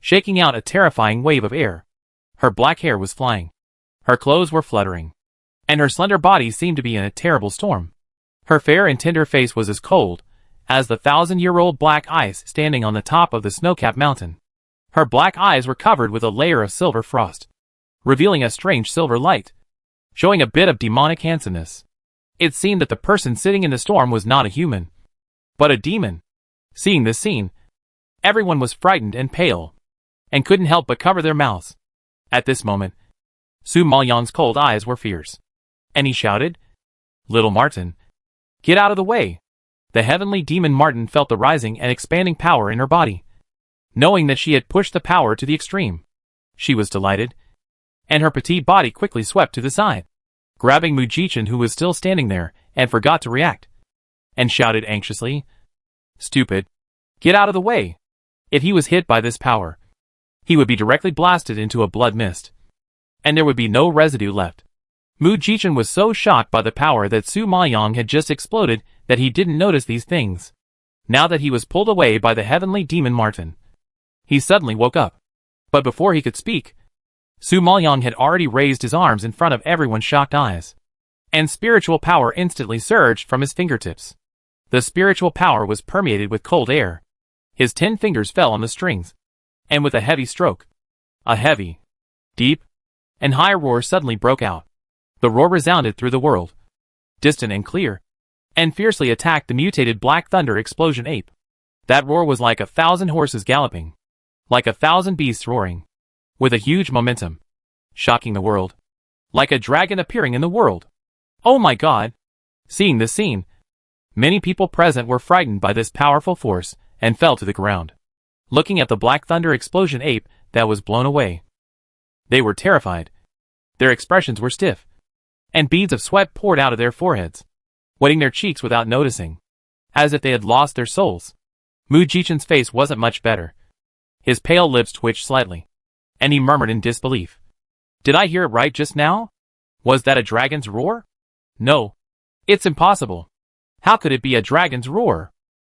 [SPEAKER 1] shaking out a terrifying wave of air. Her black hair was flying. Her clothes were fluttering. And her slender body seemed to be in a terrible storm. Her fair and tender face was as cold as the 1,000-year-old black ice standing on the top of the snow-capped mountain. Her black eyes were covered with a layer of silver frost, revealing a strange silver light, showing a bit of demonic handsomeness. It seemed that the person sitting in the storm was not a human, but a demon. Seeing this scene, everyone was frightened and pale, and couldn't help but cover their mouths. At this moment, Su Maoyang's cold eyes were fierce, and he shouted, "Little Martin, get out of the way!" The heavenly demon Martin felt the rising and expanding power in her body. Knowing that she had pushed the power to the extreme, she was delighted, and her petite body quickly swept to the side, grabbing Mu Jichen, who was still standing there and forgot to react, and shouted anxiously, "Stupid! Get out of the way!" If he was hit by this power, he would be directly blasted into a blood mist, and there would be no residue left. Mu Jichen was so shocked by the power that Su Maoyang had just exploded that he didn't notice these things. Now that he was pulled away by the heavenly demon Martin, he suddenly woke up. But before he could speak, Su Maoyang had already raised his arms in front of everyone's shocked eyes, and spiritual power instantly surged from his fingertips. The spiritual power was permeated with cold air. His 10 fingers fell on the strings, and with a heavy stroke, a heavy, deep, and high roar suddenly broke out. The roar resounded through the world, distant and clear, and fiercely attacked the mutated Black Thunder Explosion ape. That roar was like 1,000 horses galloping, like 1,000 beasts roaring, with a huge momentum, shocking the world, like a dragon appearing in the world. Oh my God! Seeing this scene, many people present were frightened by this powerful force and fell to the ground, looking at the Black Thunder Explosion ape that was blown away. They were terrified. Their expressions were stiff, and beads of sweat poured out of their foreheads, wetting their cheeks without noticing, as if they had lost their souls. Mu Jichen's face wasn't much better. His pale lips twitched slightly, and he murmured in disbelief. "Did I hear it right just now? Was that a dragon's roar? No. It's impossible. How could it be a dragon's roar?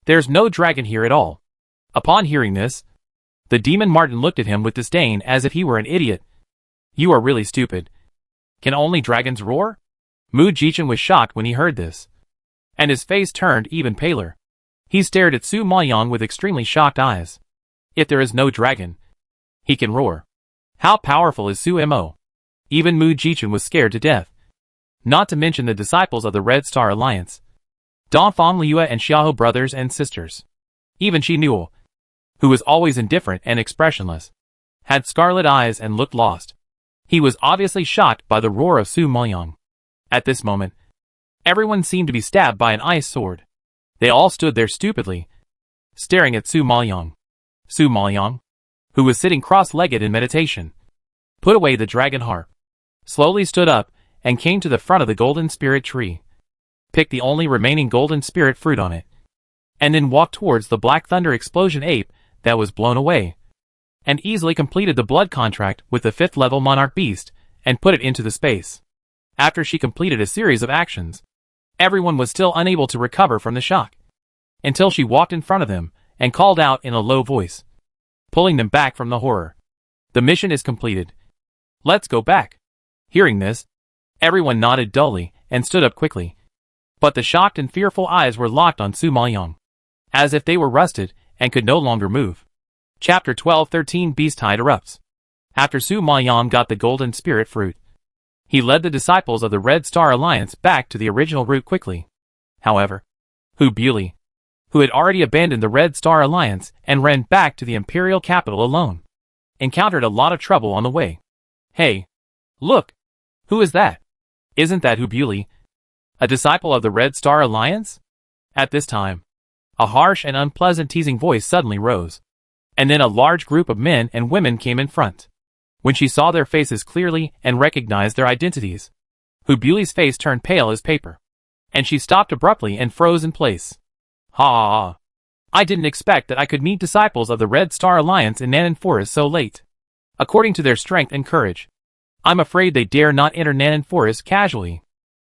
[SPEAKER 1] There's no dragon here at all." Upon hearing this, the demon Martin looked at him with disdain as if he were an idiot. "You are really stupid. Can only dragons roar?" Mu Jichen was shocked when he heard this, and his face turned even paler. He stared at Su Maoyang with extremely shocked eyes. If there is no dragon, he can roar. How powerful is Su Mo? Even Mu Jichen was scared to death. Not to mention the disciples of the Red Star Alliance, Dongfang Liua and Xiaohu brothers and sisters. Even Shi Nuo, who was always indifferent and expressionless, had scarlet eyes and looked lost. He was obviously shocked by the roar of Su Maoyang. At this moment, everyone seemed to be stabbed by an ice sword. They all stood there stupidly, staring at Su Maoyang. Su Maoyang, who was sitting cross-legged in meditation, put away the dragon harp, slowly stood up, and came to the front of the golden spirit tree, picked the only remaining golden spirit fruit on it, and then walked towards the Black Thunder Explosion ape that was blown away, and easily completed the blood contract with the 5th level monarch beast and put it into the space. After she completed a series of actions, everyone was still unable to recover from the shock, until she walked in front of them and called out in a low voice, pulling them back from the horror. "The mission is completed. Let's go back." Hearing this, everyone nodded dully and stood up quickly, but the shocked and fearful eyes were locked on Su Maoyang, as if they were rusted and could no longer move. Chapter 12:13 Beast Tide erupts. After Su Maoyang got the golden spirit fruit, he led the disciples of the Red Star Alliance back to the original route quickly. However, Hu Buli, who had already abandoned the Red Star Alliance and ran back to the imperial capital alone, encountered a lot of trouble on the way. "Hey, look! Who is that? Isn't that Hu Buli, a disciple of the Red Star Alliance?" At this time, a harsh and unpleasant teasing voice suddenly rose, and then a large group of men and women came in front. When she saw their faces clearly and recognized their identities, Hu Buli's face turned pale as paper, and she stopped abruptly and froze in place. "Ha! I didn't expect that I could meet disciples of the Red Star Alliance in Nanan Forest so late. According to their strength and courage, I'm afraid they dare not enter Nanan Forest casually.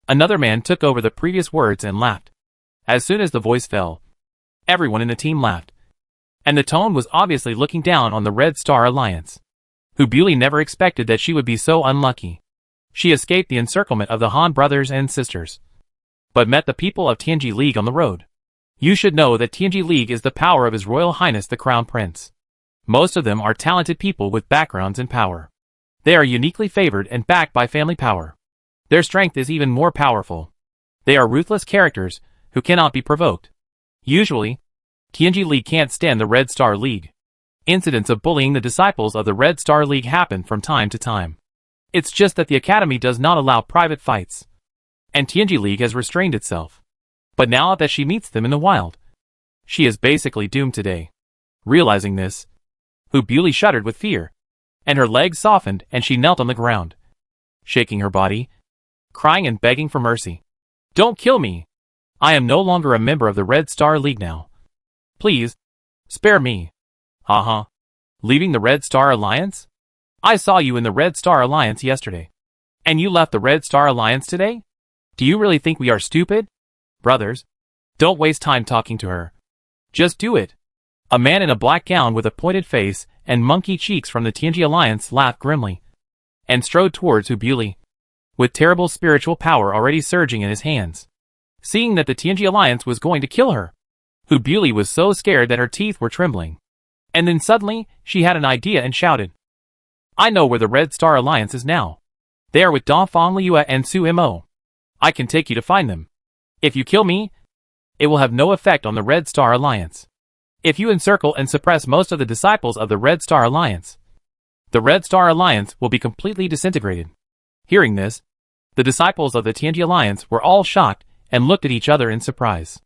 [SPEAKER 1] Another man took over the previous words and laughed. As soon as the voice fell, everyone in the team laughed. And the tone was obviously looking down on the Red Star Alliance. Hubuli never expected that she would be so unlucky. She escaped the encirclement of the Han brothers and sisters, but met the people of Tianji League on the road. You should know that Tianji League is the power of His Royal Highness the Crown Prince. Most of them are talented people with backgrounds in power. They are uniquely favored and backed by family power. Their strength is even more powerful. They are ruthless characters who cannot be provoked. Usually, Tianji League can't stand the Red Star League. Incidents of bullying the disciples of the Red Star League happen from time to time. It's just that the academy does not allow private fights, and Tianji League has restrained itself. But now that she meets them in the wild, she is basically doomed today. Realizing this, Hubuli shuddered with fear, and her legs softened and she knelt on the ground, shaking her body, crying and begging for mercy. Don't kill me! I am no longer a member of the Red Star League now. Please, spare me. Haha. Leaving the Red Star Alliance? I saw you in the Red Star Alliance yesterday. And you left the Red Star Alliance today? Do you really think we are stupid? Brothers, don't waste time talking to her. Just do it. A man in a black gown with a pointed face and monkey cheeks from the Tianji Alliance laughed grimly and strode towards Hubuli, with terrible spiritual power already surging in his hands. Seeing that the Tianji Alliance was going to kill her, Hubuli was so scared that her teeth were trembling. And then suddenly, she had an idea and shouted, I know where the Red Star Alliance is now. They are with Dongfang Liuya and Su Mo. I can take you to find them. If you kill me, it will have no effect on the Red Star Alliance. If you encircle and suppress most of the disciples of the Red Star Alliance, the Red Star Alliance will be completely disintegrated. Hearing this, the disciples of the Tianji Alliance were all shocked and looked at each other in surprise.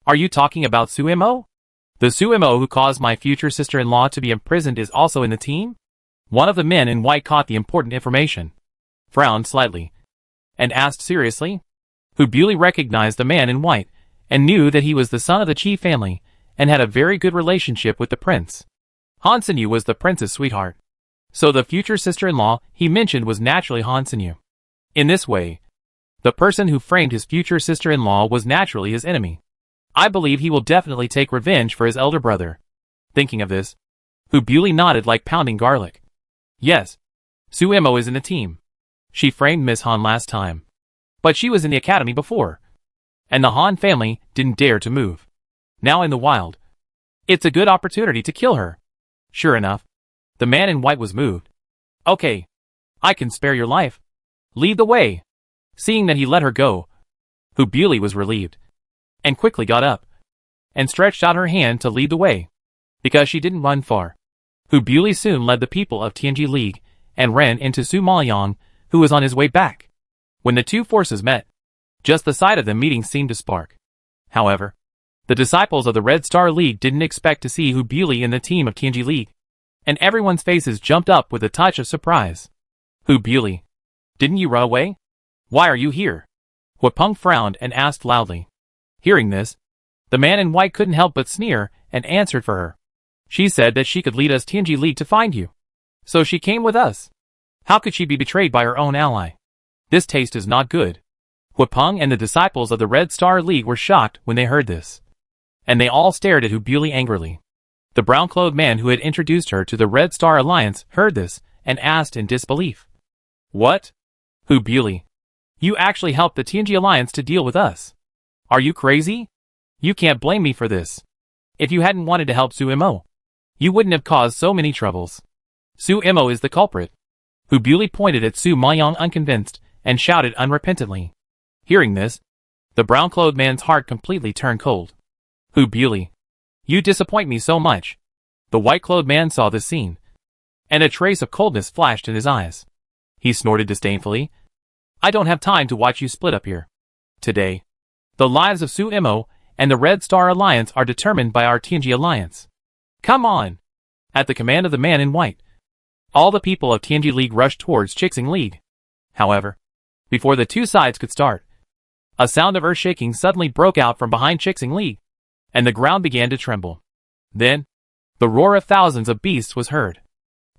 [SPEAKER 1] Are you talking about Su Mo? The Su Mo who caused my future sister-in-law to be imprisoned is also in the team? One of the men in white caught the important information, frowned slightly, and asked seriously. Hubuli recognized the man in white, and knew that he was the son of the Qi family, and had a very good relationship with the prince. Han Sinyu was the prince's sweetheart, so the future sister-in-law he mentioned was naturally Han Sinyu. In this way, the person who framed his future sister-in-law was naturally his enemy. I believe he will definitely take revenge for his elder brother. Thinking of this, Hubuli nodded like pounding garlic. Yes, Su Mo is in the team. She framed Miss Han last time, but she was in the academy before, and the Han family didn't dare to move. Now in the wild, it's a good opportunity to kill her. Sure enough, the man in white was moved. Okay, I can spare your life. Lead the way. Seeing that he let her go, Hubuli was relieved, and quickly got up, and stretched out her hand to lead the way. Because she didn't run far, Hubuli soon led the people of Tianji League, and ran into Su Maoyang, who was on his way back. When the two forces met, just the sight of them meeting seemed to spark. However, the disciples of the Red Star League didn't expect to see Hubuli in the team of Tianji League, and everyone's faces jumped up with a touch of surprise. Hubuli, didn't you run away? Why are you here? Huapeng frowned and asked loudly. Hearing this, the man in white couldn't help but sneer and answered for her. She said that she could lead us Tianji League to find you. So she came with us. How could she be betrayed by her own ally? This taste is not good. Huapeng and the disciples of the Red Star League were shocked when they heard this, and they all stared at Hubuli angrily. The brown-clothed man who had introduced her to the Red Star Alliance heard this and asked in disbelief. What? Hubuli, you actually helped the Tianji Alliance to deal with us. Are you crazy? You can't blame me for this. If you hadn't wanted to help Su Mo, you wouldn't have caused so many troubles. Su Mo is the culprit. Hubuli pointed at Su Maoyang unconvinced and shouted unrepentantly. Hearing this, the brown-clothed man's heart completely turned cold. Hubuli, you disappoint me so much. The white-clothed man saw this scene, and a trace of coldness flashed in his eyes. He snorted disdainfully. I don't have time to watch you split up here. Today, the lives of Su Mo and the Red Star Alliance are determined by our Tianji Alliance. Come on! At the command of the man in white, all the people of Tianji League rushed towards Qixing League. However, before the two sides could start, a sound of earth shaking suddenly broke out from behind Qixing League. and the ground began to tremble. Then, the roar of thousands of beasts was heard,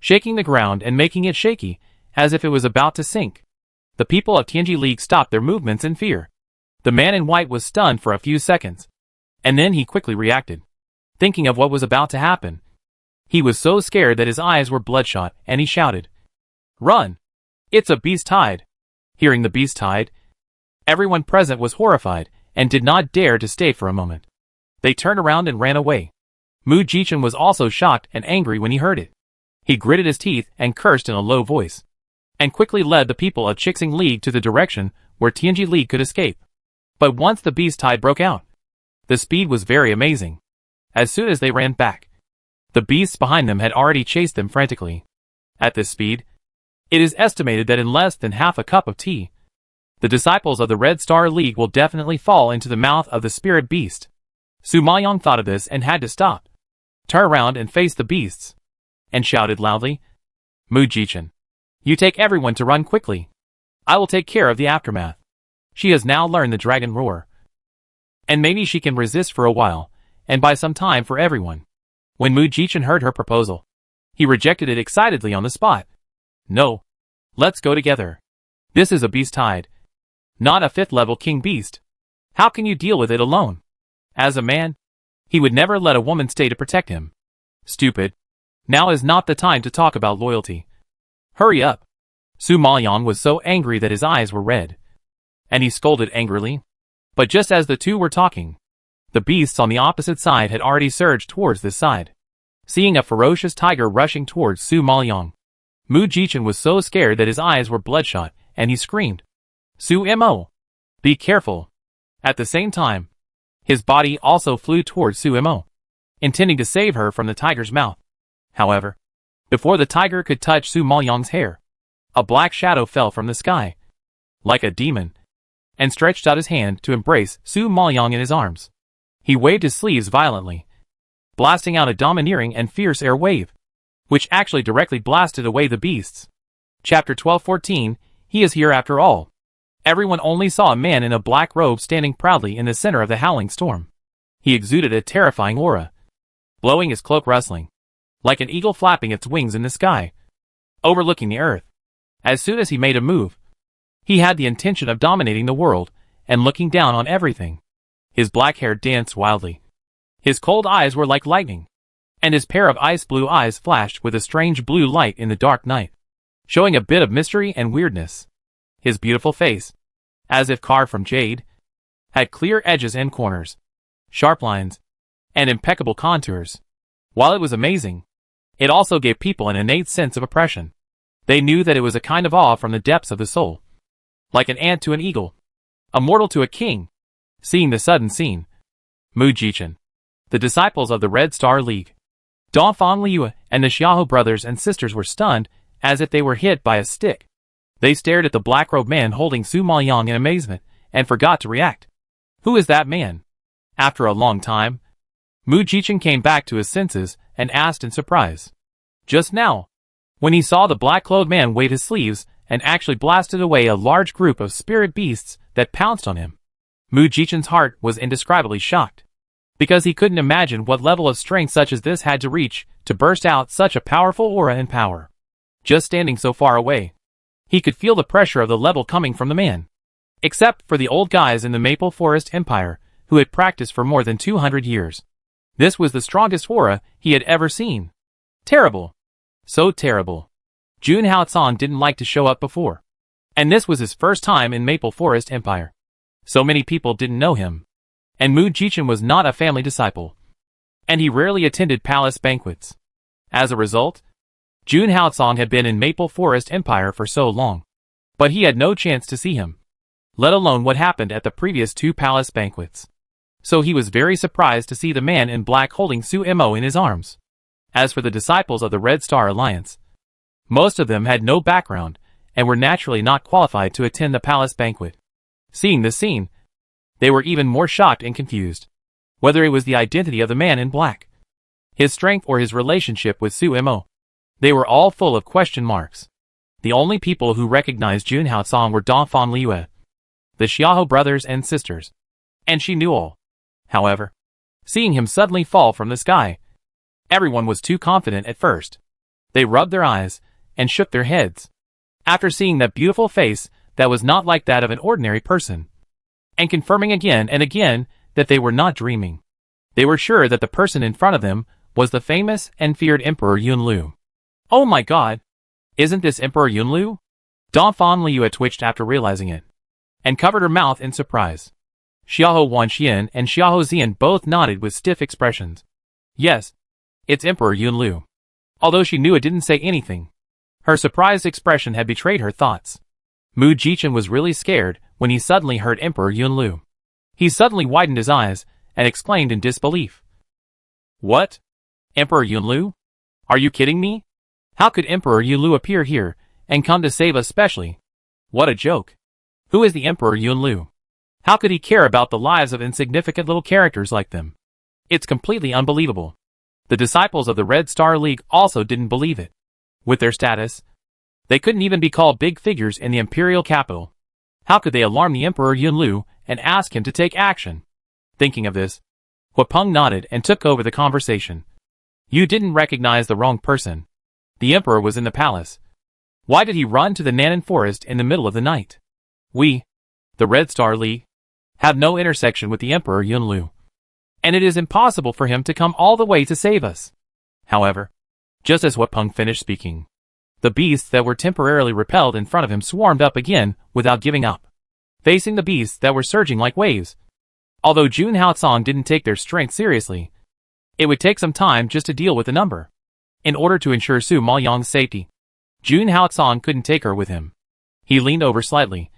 [SPEAKER 1] shaking the ground and making it shaky, as if it was about to sink. The people of Tianji League stopped their movements in fear. The man in white was stunned for a few seconds, and then he quickly reacted, thinking of what was about to happen. He was so scared that his eyes were bloodshot, and he shouted, "Run! It's a beast tide!" Hearing the beast tide, everyone present was horrified, and did not dare to stay for a moment. They turned around and ran away. Mu Jichen was also shocked and angry when he heard it. He gritted his teeth and cursed in a low voice, and quickly led the people of Chixing League to the direction where Tianji League could escape. But once the beast tide broke out, the speed was very amazing. As soon as they ran back, the beasts behind them had already chased them frantically. At this speed, it is estimated that in less than half a cup of tea, the disciples of the Red Star League will definitely fall into the mouth of the spirit beast. Su Maoyong thought of this and had to stop, turn around and face the beasts, and shouted loudly, "Mu Jichen, you take everyone to run quickly. I will take care of the aftermath." She has now learned the dragon roar, and maybe she can resist for a while, and buy some time for everyone. When Mu Jichen heard her proposal, he rejected it excitedly on the spot. "No. Let's go together. This is a beast tide, not a 5th level king beast. How can you deal with it alone?" As a man, he would never let a woman stay to protect him. "Stupid. Now is not the time to talk about loyalty. Hurry up." Su Maoyong was so angry that his eyes were red, and he scolded angrily. But just as the two were talking, the beasts on the opposite side had already surged towards this side. Seeing a ferocious tiger rushing towards Su Maoyong, Mu Jichen was so scared that his eyes were bloodshot, and he screamed, "Su Mo! Be careful!" At the same time, his body also flew towards Su Mo, intending to save her from the tiger's mouth. However, before the tiger could touch Su Maoyong's hair, a black shadow fell from the sky, like a demon, and stretched out his hand to embrace Su Maoyong in his arms. He waved his sleeves violently, blasting out a domineering and fierce air wave, which actually directly blasted away the beasts. Chapter 12:14, He is here after all. Everyone only saw a man in a black robe standing proudly in the center of the howling storm. He exuded a terrifying aura, blowing his cloak rustling, like an eagle flapping its wings in the sky, overlooking the earth. As soon as he made a move, he had the intention of dominating the world and looking down on everything. His black hair danced wildly. His cold eyes were like lightning, and his pair of ice blue eyes flashed with a strange blue light in the dark night, showing a bit of mystery and weirdness. His beautiful face, as if carved from jade, had clear edges and corners, sharp lines, and impeccable contours. While it was amazing, it also gave people an innate sense of oppression. They knew that it was a kind of awe from the depths of the soul, like an ant to an eagle, a mortal to a king. Seeing the sudden scene, Mu Jichen, the disciples of the Red Star League, Dongfang Liu, and the Xiahou brothers and sisters were stunned, as if they were hit by a stick. They stared at the black-robed man holding Su Maoyong in amazement, and forgot to react. Who is that man? After a long time, Mu Jichen came back to his senses, and asked in surprise. Just now, when he saw the black-clothed man wave his sleeves, and actually blasted away a large group of spirit beasts that pounced on him. Mu Jichen's heart was indescribably shocked, because he couldn't imagine what level of strength such as this had to reach to burst out such a powerful aura and power. Just standing so far away, he could feel the pressure of the level coming from the man. Except for the old guys in the Maple Forest Empire, who had practiced for more than 200 years. This was the strongest aura he had ever seen. Terrible. So terrible. Jun Haotsong didn't like to show up before, and this was his first time in Maple Forest Empire. So many people didn't know him, and Mu Jichen was not a family disciple, and he rarely attended palace banquets. As a result, Jun Haotsong had been in Maple Forest Empire for so long, but he had no chance to see him, let alone what happened at the previous 2 palace banquets. So he was very surprised to see the man in black holding Su Mo in his arms. As for the disciples of the Red Star Alliance, most of them had no background, and were naturally not qualified to attend the palace banquet. Seeing this scene, they were even more shocked and confused, whether it was the identity of the man in black, his strength, or his relationship with Su Mo. They were all full of question marks. The only people who recognized Jun Haotsong were Dongfang Liu, the Xiahou brothers and sisters, and she knew all. However, seeing him suddenly fall from the sky. Everyone was too confident at first. They rubbed their eyes and shook their heads after seeing that beautiful face that was not like that of an ordinary person, and confirming again and again that they were not dreaming. They were sure that the person in front of them was the famous and feared Emperor Yunlu. Oh my god! Isn't this Emperor Yunlu? Donphan Liu had twitched after realizing it, and covered her mouth in surprise. Xiahou Wanxian and Xiahou Zian both nodded with stiff expressions. Yes, it's Emperor Yunlu. Although she knew it didn't say anything, her surprised expression had betrayed her thoughts. Mu Jichen was really scared when he suddenly heard Emperor Yunlu. He suddenly widened his eyes and exclaimed in disbelief. What? Emperor Yunlu? Are you kidding me? How could Emperor Yunlu appear here and come to save us specially? What a joke. Who is the Emperor Yunlu? How could he care about the lives of insignificant little characters like them? It's completely unbelievable. The disciples of the Red Star League also didn't believe it. With their status, they couldn't even be called big figures in the imperial capital. How could they alarm the Emperor Yunlu and ask him to take action? Thinking of this, Huapeng nodded and took over the conversation. You didn't recognize the wrong person. The Emperor was in the palace. Why did he run to the Nanan forest in the middle of the night? We, the Red Star League, have no intersection with the Emperor Yunlu, and it is impossible for him to come all the way to save us. However, just as Huapeng finished speaking, the beasts that were temporarily repelled in front of him swarmed up again without giving up, facing the beasts that were surging like waves. Although Jun Haocang didn't take their strength seriously, it would take some time just to deal with the number. In order to ensure Su Maoyang's safety, Jun Haocang couldn't take her with him. He leaned over slightly,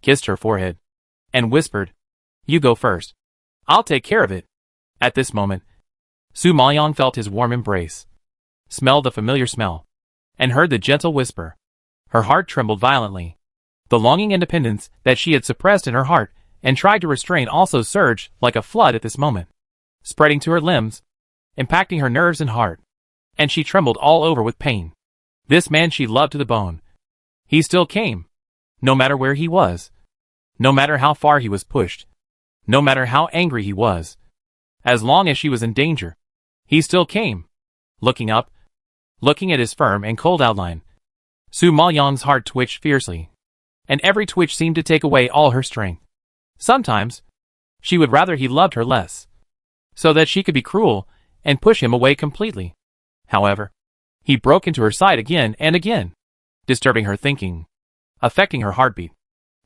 [SPEAKER 1] kissed her forehead, and whispered, You go first. I'll take care of it. At this moment, Su Maoyang felt his warm embrace, smelled the familiar smell, and heard the gentle whisper. Her heart trembled violently. The longing independence that she had suppressed in her heart and tried to restrain also surged like a flood at this moment, spreading to her limbs, impacting her nerves and heart, and she trembled all over with pain. This man she loved to the bone. He still came, no matter where he was, no matter how far he was pushed, no matter how angry he was. As long as she was in danger, he still came. Looking up, looking at his firm and cold outline, Su Maoyang's heart twitched fiercely, and every twitch seemed to take away all her strength. Sometimes, she would rather he loved her less, so that she could be cruel and push him away completely. However, he broke into her side again and again, disturbing her thinking, affecting her heartbeat,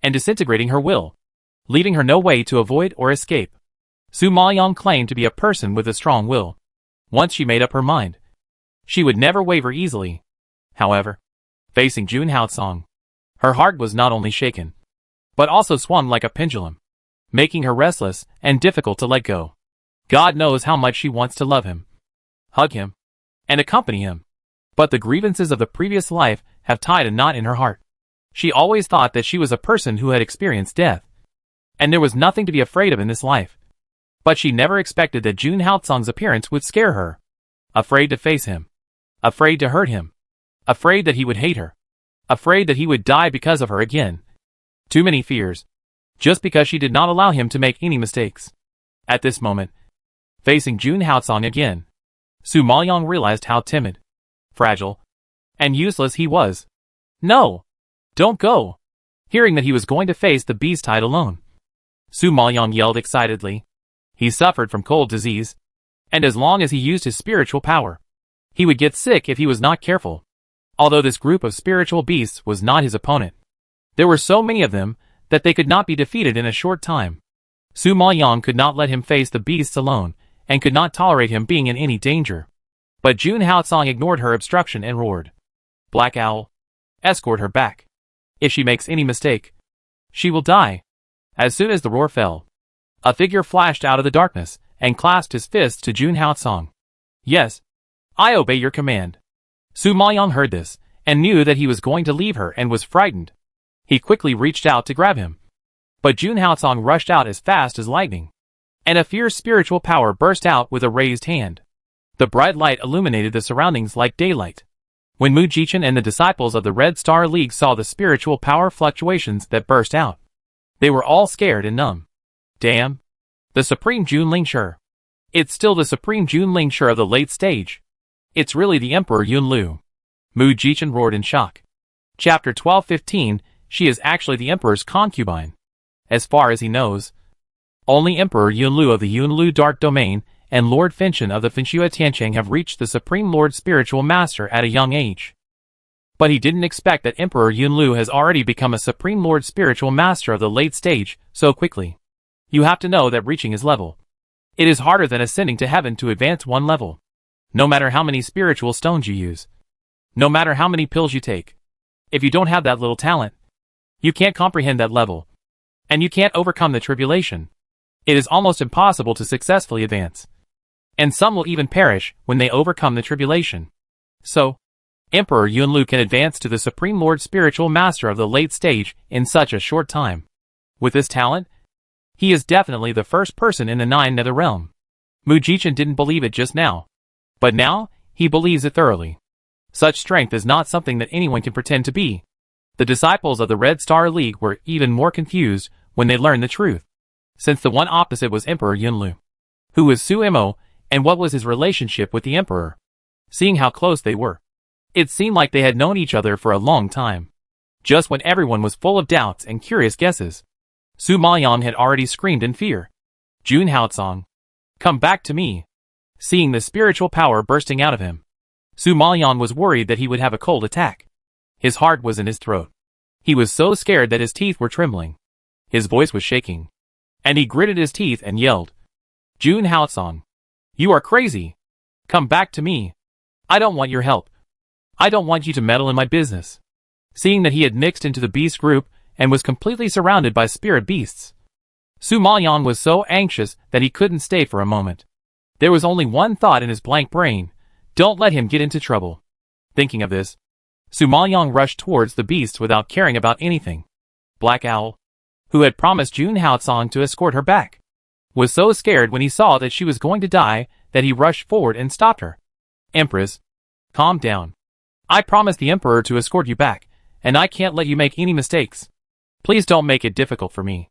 [SPEAKER 1] and disintegrating her will, leaving her no way to avoid or escape. Su Maoyang claimed to be a person with a strong will. Once she made up her mind, she would never waver easily. However, facing Jun Haocang, her heart was not only shaken, but also swung like a pendulum, making her restless and difficult to let go. God knows how much she wants to love him, hug him, and accompany him. But the grievances of the previous life have tied a knot in her heart. She always thought that she was a person who had experienced death, and there was nothing to be afraid of in this life. But she never expected that Jun Haocang's appearance would scare her. Afraid to face him, afraid to hurt him, afraid that he would hate her, afraid that he would die because of her again. Too many fears, just because she did not allow him to make any mistakes. At this moment, facing Jun Haocang again, Su Maoyang realized how timid, fragile, and useless he was. No! Don't go! Hearing that he was going to face the beast tied alone, Su Maoyang yelled excitedly. He suffered from cold disease, and as long as he used his spiritual power, he would get sick if he was not careful. Although this group of spiritual beasts was not his opponent, there were so many of them that they could not be defeated in a short time. Su Maoyang could not let him face the beasts alone, and could not tolerate him being in any danger. But Jun Haocang ignored her obstruction and roared, Black Owl, escort her back. If she makes any mistake, she will die. As soon as the roar fell, a figure flashed out of the darkness and clasped his fists to Jun Haocang. Yes, I obey your command. Su Maoyang heard this and knew that he was going to leave her and was frightened. He quickly reached out to grab him, but Jun Haocang rushed out as fast as lightning, and a fierce spiritual power burst out with a raised hand. The bright light illuminated the surroundings like daylight. When Mu Jichen and the disciples of the Red Star League saw the spiritual power fluctuations that burst out, they were all scared and numb. Damn! The Supreme Junling Shi. It's still the supreme Junling Shi of the late stage. It's really the Emperor Yunlu. Mu Jichen roared in shock. Chapter 12:15. She is actually the Emperor's concubine. As far as he knows, only Emperor Yunlu of the Yunlu Dark Domain and Lord Finchen of the Finshua Tiancheng have reached the Supreme Lord Spiritual Master at a young age. But he didn't expect that Emperor Yunlu has already become a Supreme Lord Spiritual Master of the late stage so quickly. You have to know that reaching his level, it is harder than ascending to heaven to advance one level. No matter how many spiritual stones you use, no matter how many pills you take, if you don't have that little talent, you can't comprehend that level, and you can't overcome the tribulation. It is almost impossible to successfully advance. And some will even perish when they overcome the tribulation. So, Emperor Yunlu can advance to the Supreme Lord Spiritual Master of the late stage in such a short time. With this talent, he is definitely the first person in the Nine Nether Realm. Mu Jichen didn't believe it just now. But now, he believes it thoroughly. Such strength is not something that anyone can pretend to be. The disciples of the Red Star League were even more confused when they learned the truth. Since the one opposite was Emperor Yunlu. Who was Su Imo, and what was his relationship with the Emperor? Seeing how close they were, it seemed like they had known each other for a long time. Just when everyone was full of doubts and curious guesses, Su Maoyang had already screamed in fear. Jun Haotsong, come back to me. Seeing the spiritual power bursting out of him, Su Maoyang was worried that he would have a cold attack. His heart was in his throat. He was so scared that his teeth were trembling. His voice was shaking. And he gritted his teeth and yelled, Jun Haotsong, you are crazy. Come back to me. I don't want your help. I don't want you to meddle in my business. Seeing that he had mixed into the beast group and was completely surrounded by spirit beasts, Su Maoyang was so anxious that he couldn't stay for a moment. There was only one thought in his blank brain: don't let him get into trouble. Thinking of this, Su Maoyang rushed towards the beasts without caring about anything. Black Owl, who had promised Jun Haotsong to escort her back, was so scared when he saw that she was going to die that he rushed forward and stopped her. Empress, calm down. I promised the Emperor to escort you back, and I can't let you make any mistakes. Please don't make it difficult for me.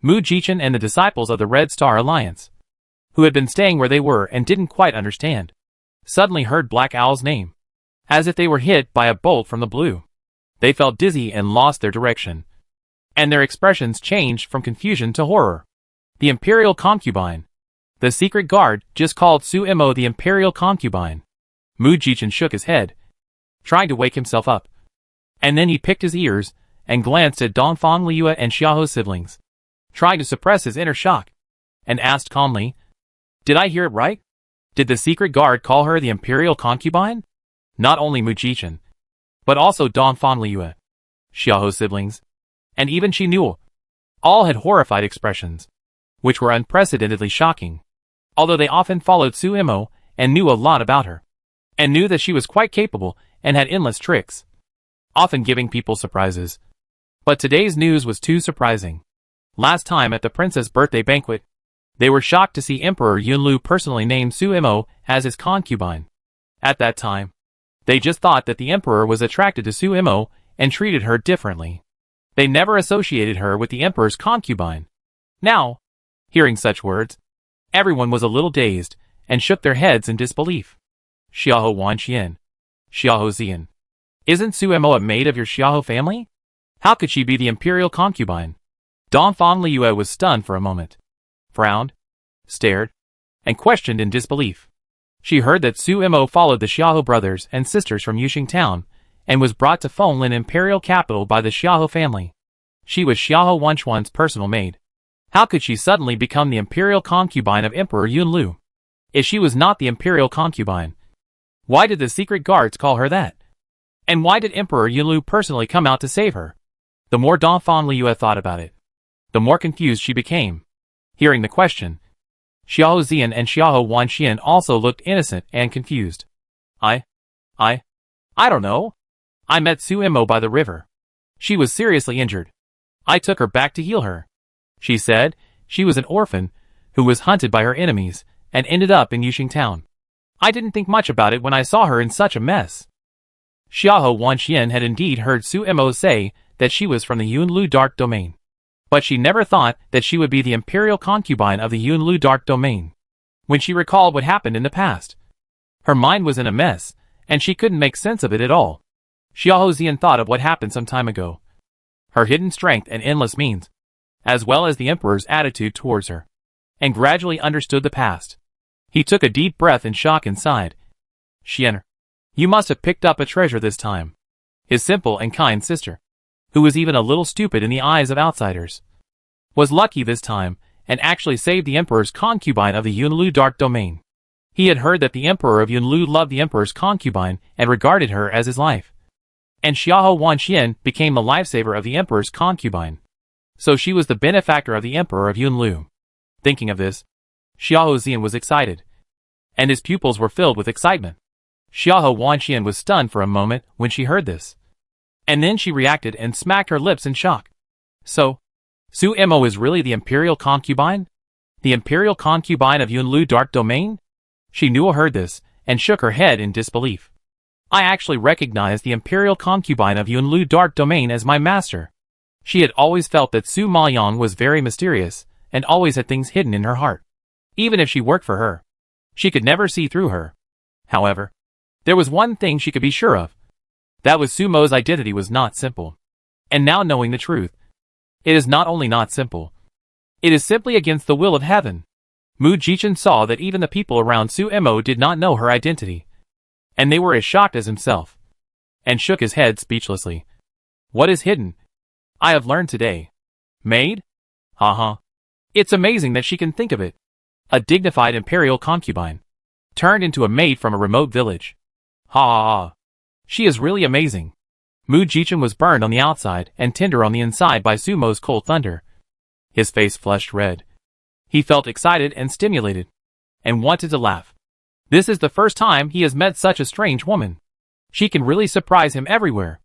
[SPEAKER 1] Mu Jichen and the disciples of the Red Star Alliance, who had been staying where they were and didn't quite understand, suddenly heard Black Owl's name, as if they were hit by a bolt from the blue. They felt dizzy and lost their direction, and their expressions changed from confusion to horror. The Imperial Concubine. The secret guard just called Su Imo the Imperial Concubine. Mu Jichen shook his head, trying to wake himself up. And then he picked his ears and glanced at Dongfang Liu and Xiaoho's siblings, trying to suppress his inner shock, and asked calmly, did I hear it right? Did the secret guard call her the Imperial Concubine? Not only Mu Jichen, but also Dongfang Liu, Xiaoho's siblings, and even Shi Nuo, all had horrified expressions, which were unprecedentedly shocking. Although they often followed Su Imo and knew a lot about her, and knew that she was quite capable and had endless tricks, often giving people surprises. But today's news was too surprising. Last time at the princess' birthday banquet, they were shocked to see Emperor Yunlu personally name Su Imo as his concubine. At that time, they just thought that the Emperor was attracted to Su Imo and treated her differently. They never associated her with the Emperor's concubine. Now, hearing such words, everyone was a little dazed and shook their heads in disbelief. Xiaoho Wanxian, Xiaoho Zian, isn't Su Imo a maid of your Xiaoho family? How could she be the Imperial Concubine? Dongfang Liu was stunned for a moment, frowned, stared, and questioned in disbelief. She heard that Su Imo followed the Xiaoho brothers and sisters from Yuxing Town and was brought to Fenglin Imperial Capital by the Xiaoho family. She was Xiaoho Wanchuan's personal maid. How could she suddenly become the Imperial Concubine of Emperor Yunlu? If she was not the Imperial Concubine, why did the secret guards call her that? And why did Emperor Yunlu personally come out to save her? The more Dongfang Liu thought about it, the more confused she became. Hearing the question, Xiaoho Zian and Xiaoho Wanxian also looked innocent and confused. I don't know. I met Su Imo by the river. She was seriously injured. I took her back to heal her. She said she was an orphan who was hunted by her enemies and ended up in Yuxing Town. I didn't think much about it when I saw her in such a mess. Xiaoho Wanxian had indeed heard Su Imo say that she was from the Yunlu Dark Domain, but she never thought that she would be the Imperial Concubine of the Yunlu Dark Domain. when she recalled what happened in the past. Her mind was in a mess, and she couldn't make sense of it at all. Xiao Zian thought of what happened some time ago, her hidden strength and endless means, as well as the Emperor's attitude towards her, and gradually understood the past. He took a deep breath in shock and sighed. Xian, you must have picked up a treasure this time. His simple and kind sister, who was even a little stupid in the eyes of outsiders, was lucky this time, and actually saved the Emperor's concubine of the Yunlu Dark Domain. He had heard that the Emperor of Yunlu loved the Emperor's concubine and regarded her as his life. And Xiao Wanxian became the lifesaver of the Emperor's concubine. So she was the benefactor of the Emperor of Yunlu. Thinking of this, Xiao Zian was excited, and his pupils were filled with excitement. Xiao Wanxian was stunned for a moment when she heard this. And then she reacted and smacked her lips in shock. So, Su Emo is really the Imperial concubine? The Imperial concubine of Yunlu Dark Domain? She knew or heard this, and shook her head in disbelief. I actually recognized the Imperial concubine of Yunlu Dark Domain as my master. She had always felt that Su Maoyang was very mysterious, and always had things hidden in her heart. Even if she worked for her, she could never see through her. However, there was one thing she could be sure of. That was Su Mo's identity was not simple. And now knowing the truth, it is not only not simple, it is simply against the will of heaven. Mu Jichen saw that even the people around Su Emo did not know her identity, and they were as shocked as himself, and shook his head speechlessly. What is hidden? I have learned today. Maid? Haha. It's amazing that she can think of it. A dignified imperial concubine, turned into a maid from a remote village. Ha ha ha. She is really amazing. Mu Jichen was burned on the outside and tender on the inside by Sumo's cold thunder. His face flushed red. He felt excited and stimulated, and wanted to laugh. This is the first time he has met such a strange woman. She can really surprise him everywhere.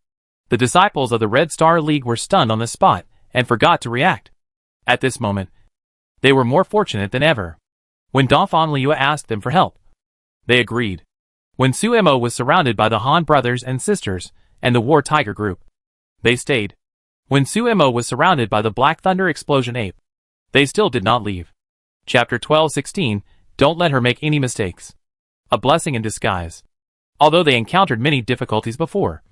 [SPEAKER 1] The disciples of the Red Star League were stunned on the spot, and forgot to react. At this moment, they were more fortunate than ever. When Donphan Liu asked them for help, they agreed. When Su Emo was surrounded by the Han brothers and sisters, and the War Tiger group, they stayed. When Su Emo was surrounded by the Black Thunder Explosion Ape, they still did not leave. Chapter 12:16, Don't let her make any mistakes. A blessing in disguise. Although they encountered many difficulties before,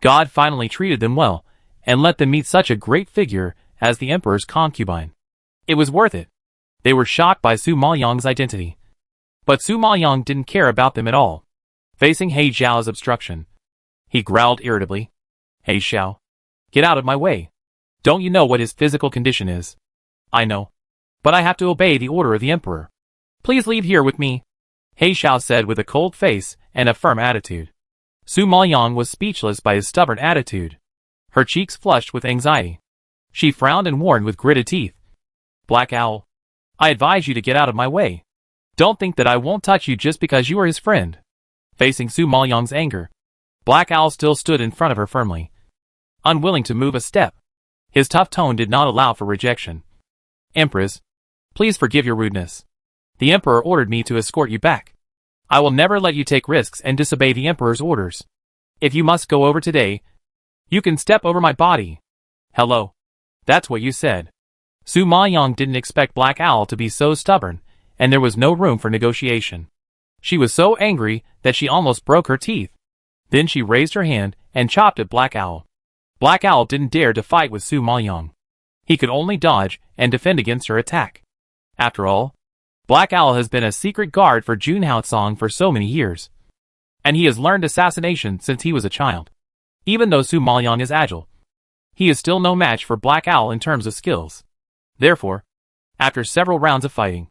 [SPEAKER 1] God finally treated them well, and let them meet such a great figure as the Emperor's concubine. It was worth it. They were shocked by Su Maoyang's identity. But Su Maoyang didn't care about them at all. Facing He Xiao's obstruction, he growled irritably. He Xiao, get out of my way. Don't you know what his physical condition is? I know. But I have to obey the order of the Emperor. Please leave here with me, He Xiao said with a cold face and a firm attitude. Su Maoyang was speechless by his stubborn attitude. Her cheeks flushed with anxiety. She frowned and warned with gritted teeth. Black Owl, I advise you to get out of my way. Don't think that I won't touch you just because you are his friend. Facing Su Maoyang's anger, Black Owl still stood in front of her firmly, unwilling to move a step. His tough tone did not allow for rejection. Empress, please forgive your rudeness. The Emperor ordered me to escort you back. I will never let you take risks and disobey the Emperor's orders. If you must go over today, you can step over my body. Hello. That's what you said. Su Maoyang didn't expect Black Owl to be so stubborn, and there was no room for negotiation. She was so angry that she almost broke her teeth. Then she raised her hand and chopped at Black Owl. Black Owl didn't dare to fight with Su Maoyang. He could only dodge and defend against her attack. After all, Black Owl has been a secret guard for Jun Haotsong for so many years, and he has learned assassination since he was a child. Even though Su Maoyang is agile, he is still no match for Black Owl in terms of skills. Therefore, after several rounds of fighting,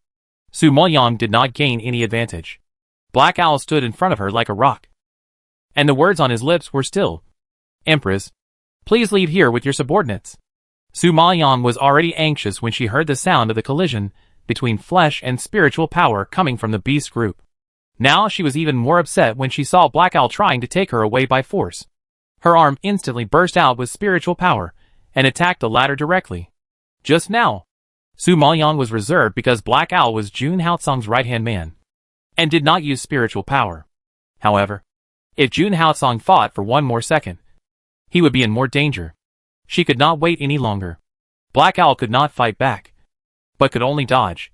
[SPEAKER 1] Su Maoyang did not gain any advantage. Black Owl stood in front of her like a rock, and the words on his lips were still. Empress, please leave here with your subordinates. Su Maoyang was already anxious when she heard the sound of the collision between flesh and spiritual power coming from the beast group. Now she was even more upset when she saw Black Owl trying to take her away by force. Her arm instantly burst out with spiritual power and attacked the latter directly. Just now, Su Maoyang was reserved because Black Owl was Jun Haotsong's right-hand man, and did not use spiritual power. However, if Jun Haotsong fought for one more second, he would be in more danger. She could not wait any longer. Black Owl could not fight back, but could only dodge.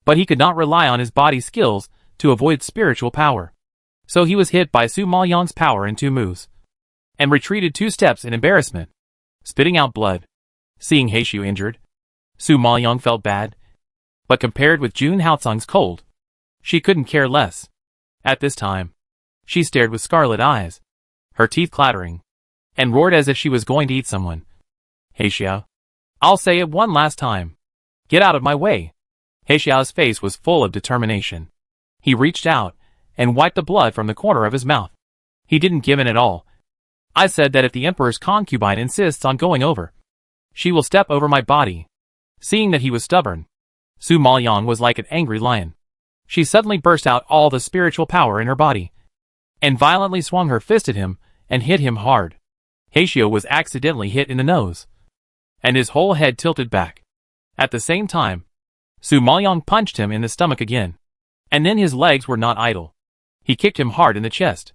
[SPEAKER 1] But he could not rely on his body skills to avoid spiritual power. So he was hit by Su Maoyang's power in 2 moves, and retreated 2 steps in embarrassment, spitting out blood. Seeing Heishu injured, Su Maoyang felt bad, but compared with Jun Haotsong's cold, she couldn't care less. At this time, she stared with scarlet eyes, her teeth clattering, and roared as if she was going to eat someone. Heishu, I'll say it one last time. Get out of my way. Heishu's face was full of determination. He reached out and wiped the blood from the corner of his mouth. He didn't give in at all. I said that if the Emperor's concubine insists on going over, she will step over my body. Seeing that he was stubborn, Su Maoyang was like an angry lion. She suddenly burst out all the spiritual power in her body, and violently swung her fist at him and hit him hard. Heishu was accidentally hit in the nose, and his whole head tilted back. At the same time, Su Maoyang punched him in the stomach again. And then his legs were not idle. He kicked him hard in the chest.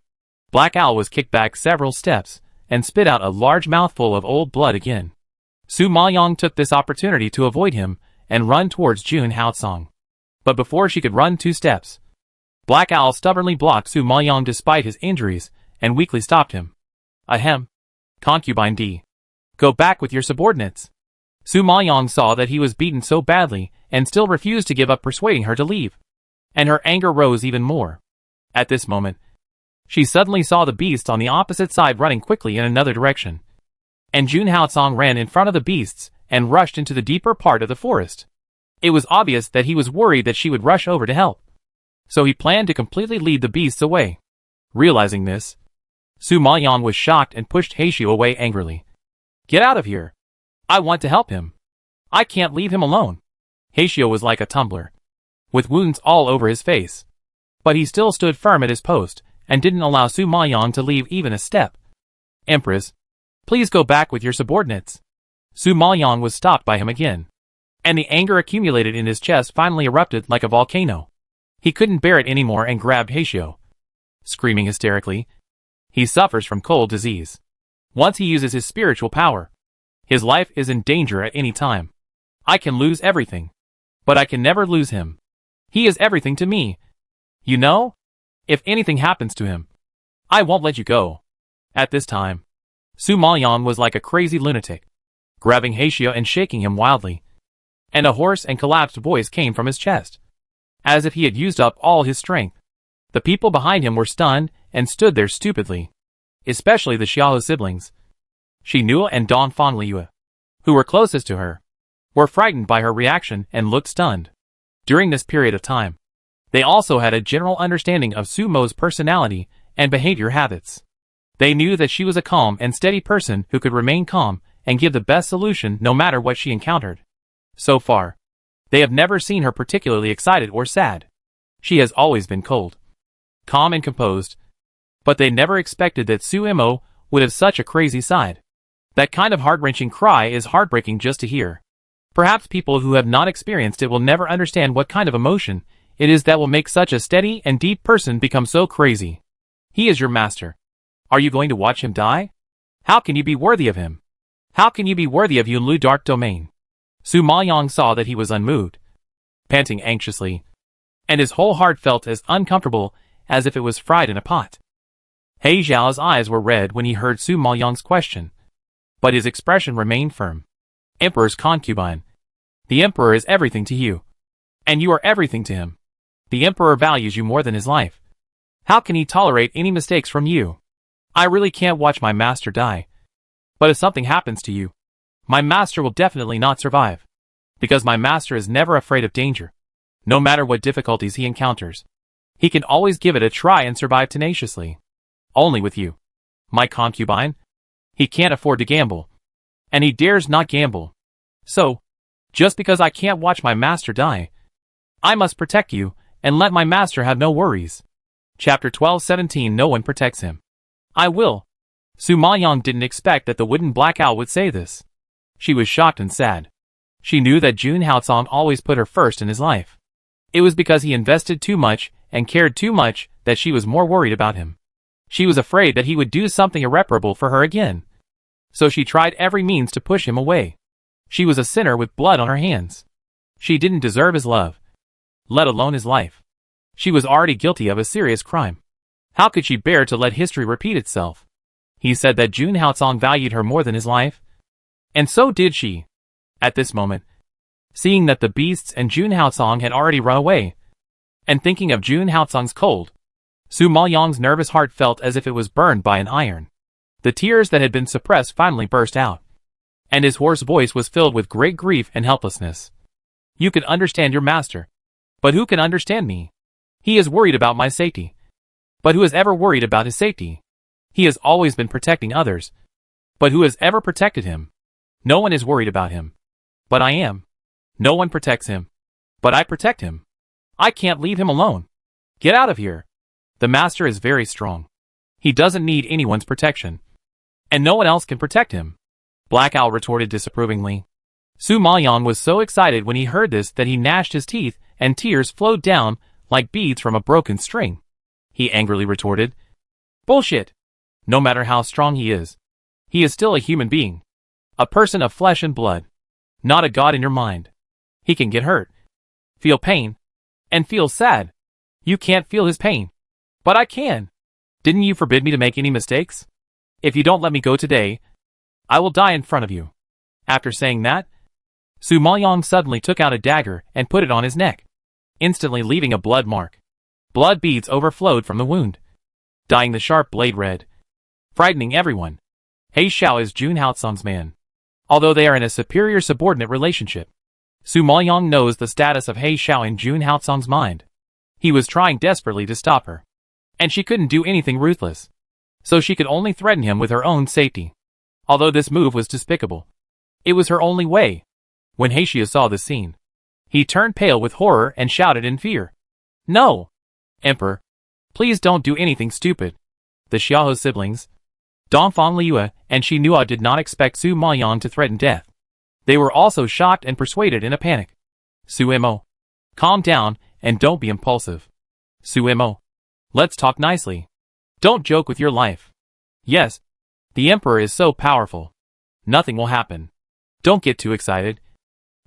[SPEAKER 1] Black Owl was kicked back several steps, and spit out a large mouthful of old blood again. Su Maoyang took this opportunity to avoid him, and run towards Jun Haotsong. But before she could run 2 steps, Black Owl stubbornly blocked Su Maoyang despite his injuries, and weakly stopped him. Ahem. Concubine D. Go back with your subordinates. Su Maoyang saw that he was beaten so badly, and still refused to give up persuading her to leave. And her anger rose even more. At this moment, she suddenly saw the beasts on the opposite side running quickly in another direction. And Jun Haotsong ran in front of the beasts, and rushed into the deeper part of the forest. It was obvious that he was worried that she would rush over to help. So he planned to completely lead the beasts away. Realizing this, Su Maoyang was shocked and pushed Heishu away angrily. Get out of here. I want to help him. I can't leave him alone. Heishu was like a tumbler, with wounds all over his face. But he still stood firm at his post, and didn't allow Su Maoyang to leave even a step. Empress, please go back with your subordinates. Su Maoyang was stopped by him again. And the anger accumulated in his chest finally erupted like a volcano. He couldn't bear it anymore and grabbed Heishu. Screaming hysterically, he suffers from cold disease. Once he uses his spiritual power, his life is in danger at any time. I can lose everything, but I can never lose him. He is everything to me. You know? If anything happens to him, I won't let you go. At this time, Su Maoyang was like a crazy lunatic, grabbing Heishu and shaking him wildly. And a hoarse and collapsed voice came from his chest, as if he had used up all his strength. The people behind him were stunned and stood there stupidly, especially the Xiao siblings. Xinua and Don Fanliu, who were closest to her, were frightened by her reaction and looked stunned. During this period of time, they also had a general understanding of Su Mo's personality and behavior habits. They knew that she was a calm and steady person who could remain calm and give the best solution no matter what she encountered. So far, they have never seen her particularly excited or sad. She has always been cold, calm and composed. But they never expected that Su Mo would have such a crazy side. That kind of heart-wrenching cry is heartbreaking just to hear. Perhaps people who have not experienced it will never understand what kind of emotion it is that will make such a steady and deep person become so crazy. He is your master. Are you going to watch him die? How can you be worthy of him? How can you be worthy of Yunlu Dark Domain? Su Maoyang saw that he was unmoved, panting anxiously, and his whole heart felt as uncomfortable as if it was fried in a pot. He Zhao's eyes were red when he heard Su Maoyang's question, but his expression remained firm. Emperor's concubine. The Emperor is everything to you, and you are everything to him. The Emperor values you more than his life. How can he tolerate any mistakes from you? I really can't watch my master die. But if something happens to you, my master will definitely not survive. Because my master is never afraid of danger. No matter what difficulties he encounters, he can always give it a try and survive tenaciously. Only with you, my concubine, he can't afford to gamble. And he dares not gamble. So, just because I can't watch my master die, I must protect you, and let my master have no worries. Chapter 12:17 No one protects him. I will. Su Maoyang didn't expect that the wooden black owl would say this. She was shocked and sad. She knew that Jun Haotsong always put her first in his life. It was because he invested too much and cared too much that she was more worried about him. She was afraid that he would do something irreparable for her again. So she tried every means to push him away. She was a sinner with blood on her hands. She didn't deserve his love. let alone his life. She was already guilty of a serious crime. How could she bear to let history repeat itself? He said that Jun Haotsong valued her more than his life. And so did she. At this moment, seeing that the beasts and Jun Haotsong had already run away, and thinking of Jun Haotsong's cold, Su Maoyang's nervous heart felt as if it was burned by an iron. The tears that had been suppressed finally burst out, and his hoarse voice was filled with great grief and helplessness. You can understand your master. But who can understand me? He is worried about my safety. But who has ever worried about his safety? He has always been protecting others. But who has ever protected him? No one is worried about him. But I am. No one protects him. But I protect him. I can't leave him alone. Get out of here. The master is very strong. He doesn't need anyone's protection. And no one else can protect him. Black Owl retorted disapprovingly. Su Maoyang was so excited when he heard this that he gnashed his teeth and tears flowed down like beads from a broken string. He angrily retorted, "Bullshit! No matter how strong he is still a human being. A person of flesh and blood. Not a god in your mind. He can get hurt, feel pain, and feel sad. You can't feel his pain. But I can. Didn't you forbid me to make any mistakes? If you don't let me go today, I will die in front of you." After saying that, Su Maoyang suddenly took out a dagger and put it on his neck, instantly leaving a blood mark. Blood beads overflowed from the wound, dyeing the sharp blade red, frightening everyone. He Xiao is Jun Haotsong's man. Although they are in a superior subordinate relationship, Su Maoyang knows the status of He Xiao in Jun Haotsong's mind. He was trying desperately to stop her, and she couldn't do anything ruthless, so she could only threaten him with her own safety. Although this move was despicable, it was her only way. When He Xiao saw the scene, he turned pale with horror and shouted in fear, "No! Emperor, please don't do anything stupid." The Xiahou siblings, Dongfang Liu and Shi Nuo, did not expect Su Maoyang to threaten death. They were also shocked and persuaded in a panic. "Su Mo, calm down and don't be impulsive. Su Mo, let's talk nicely. Don't joke with your life. Yes, the Emperor is so powerful. Nothing will happen. Don't get too excited.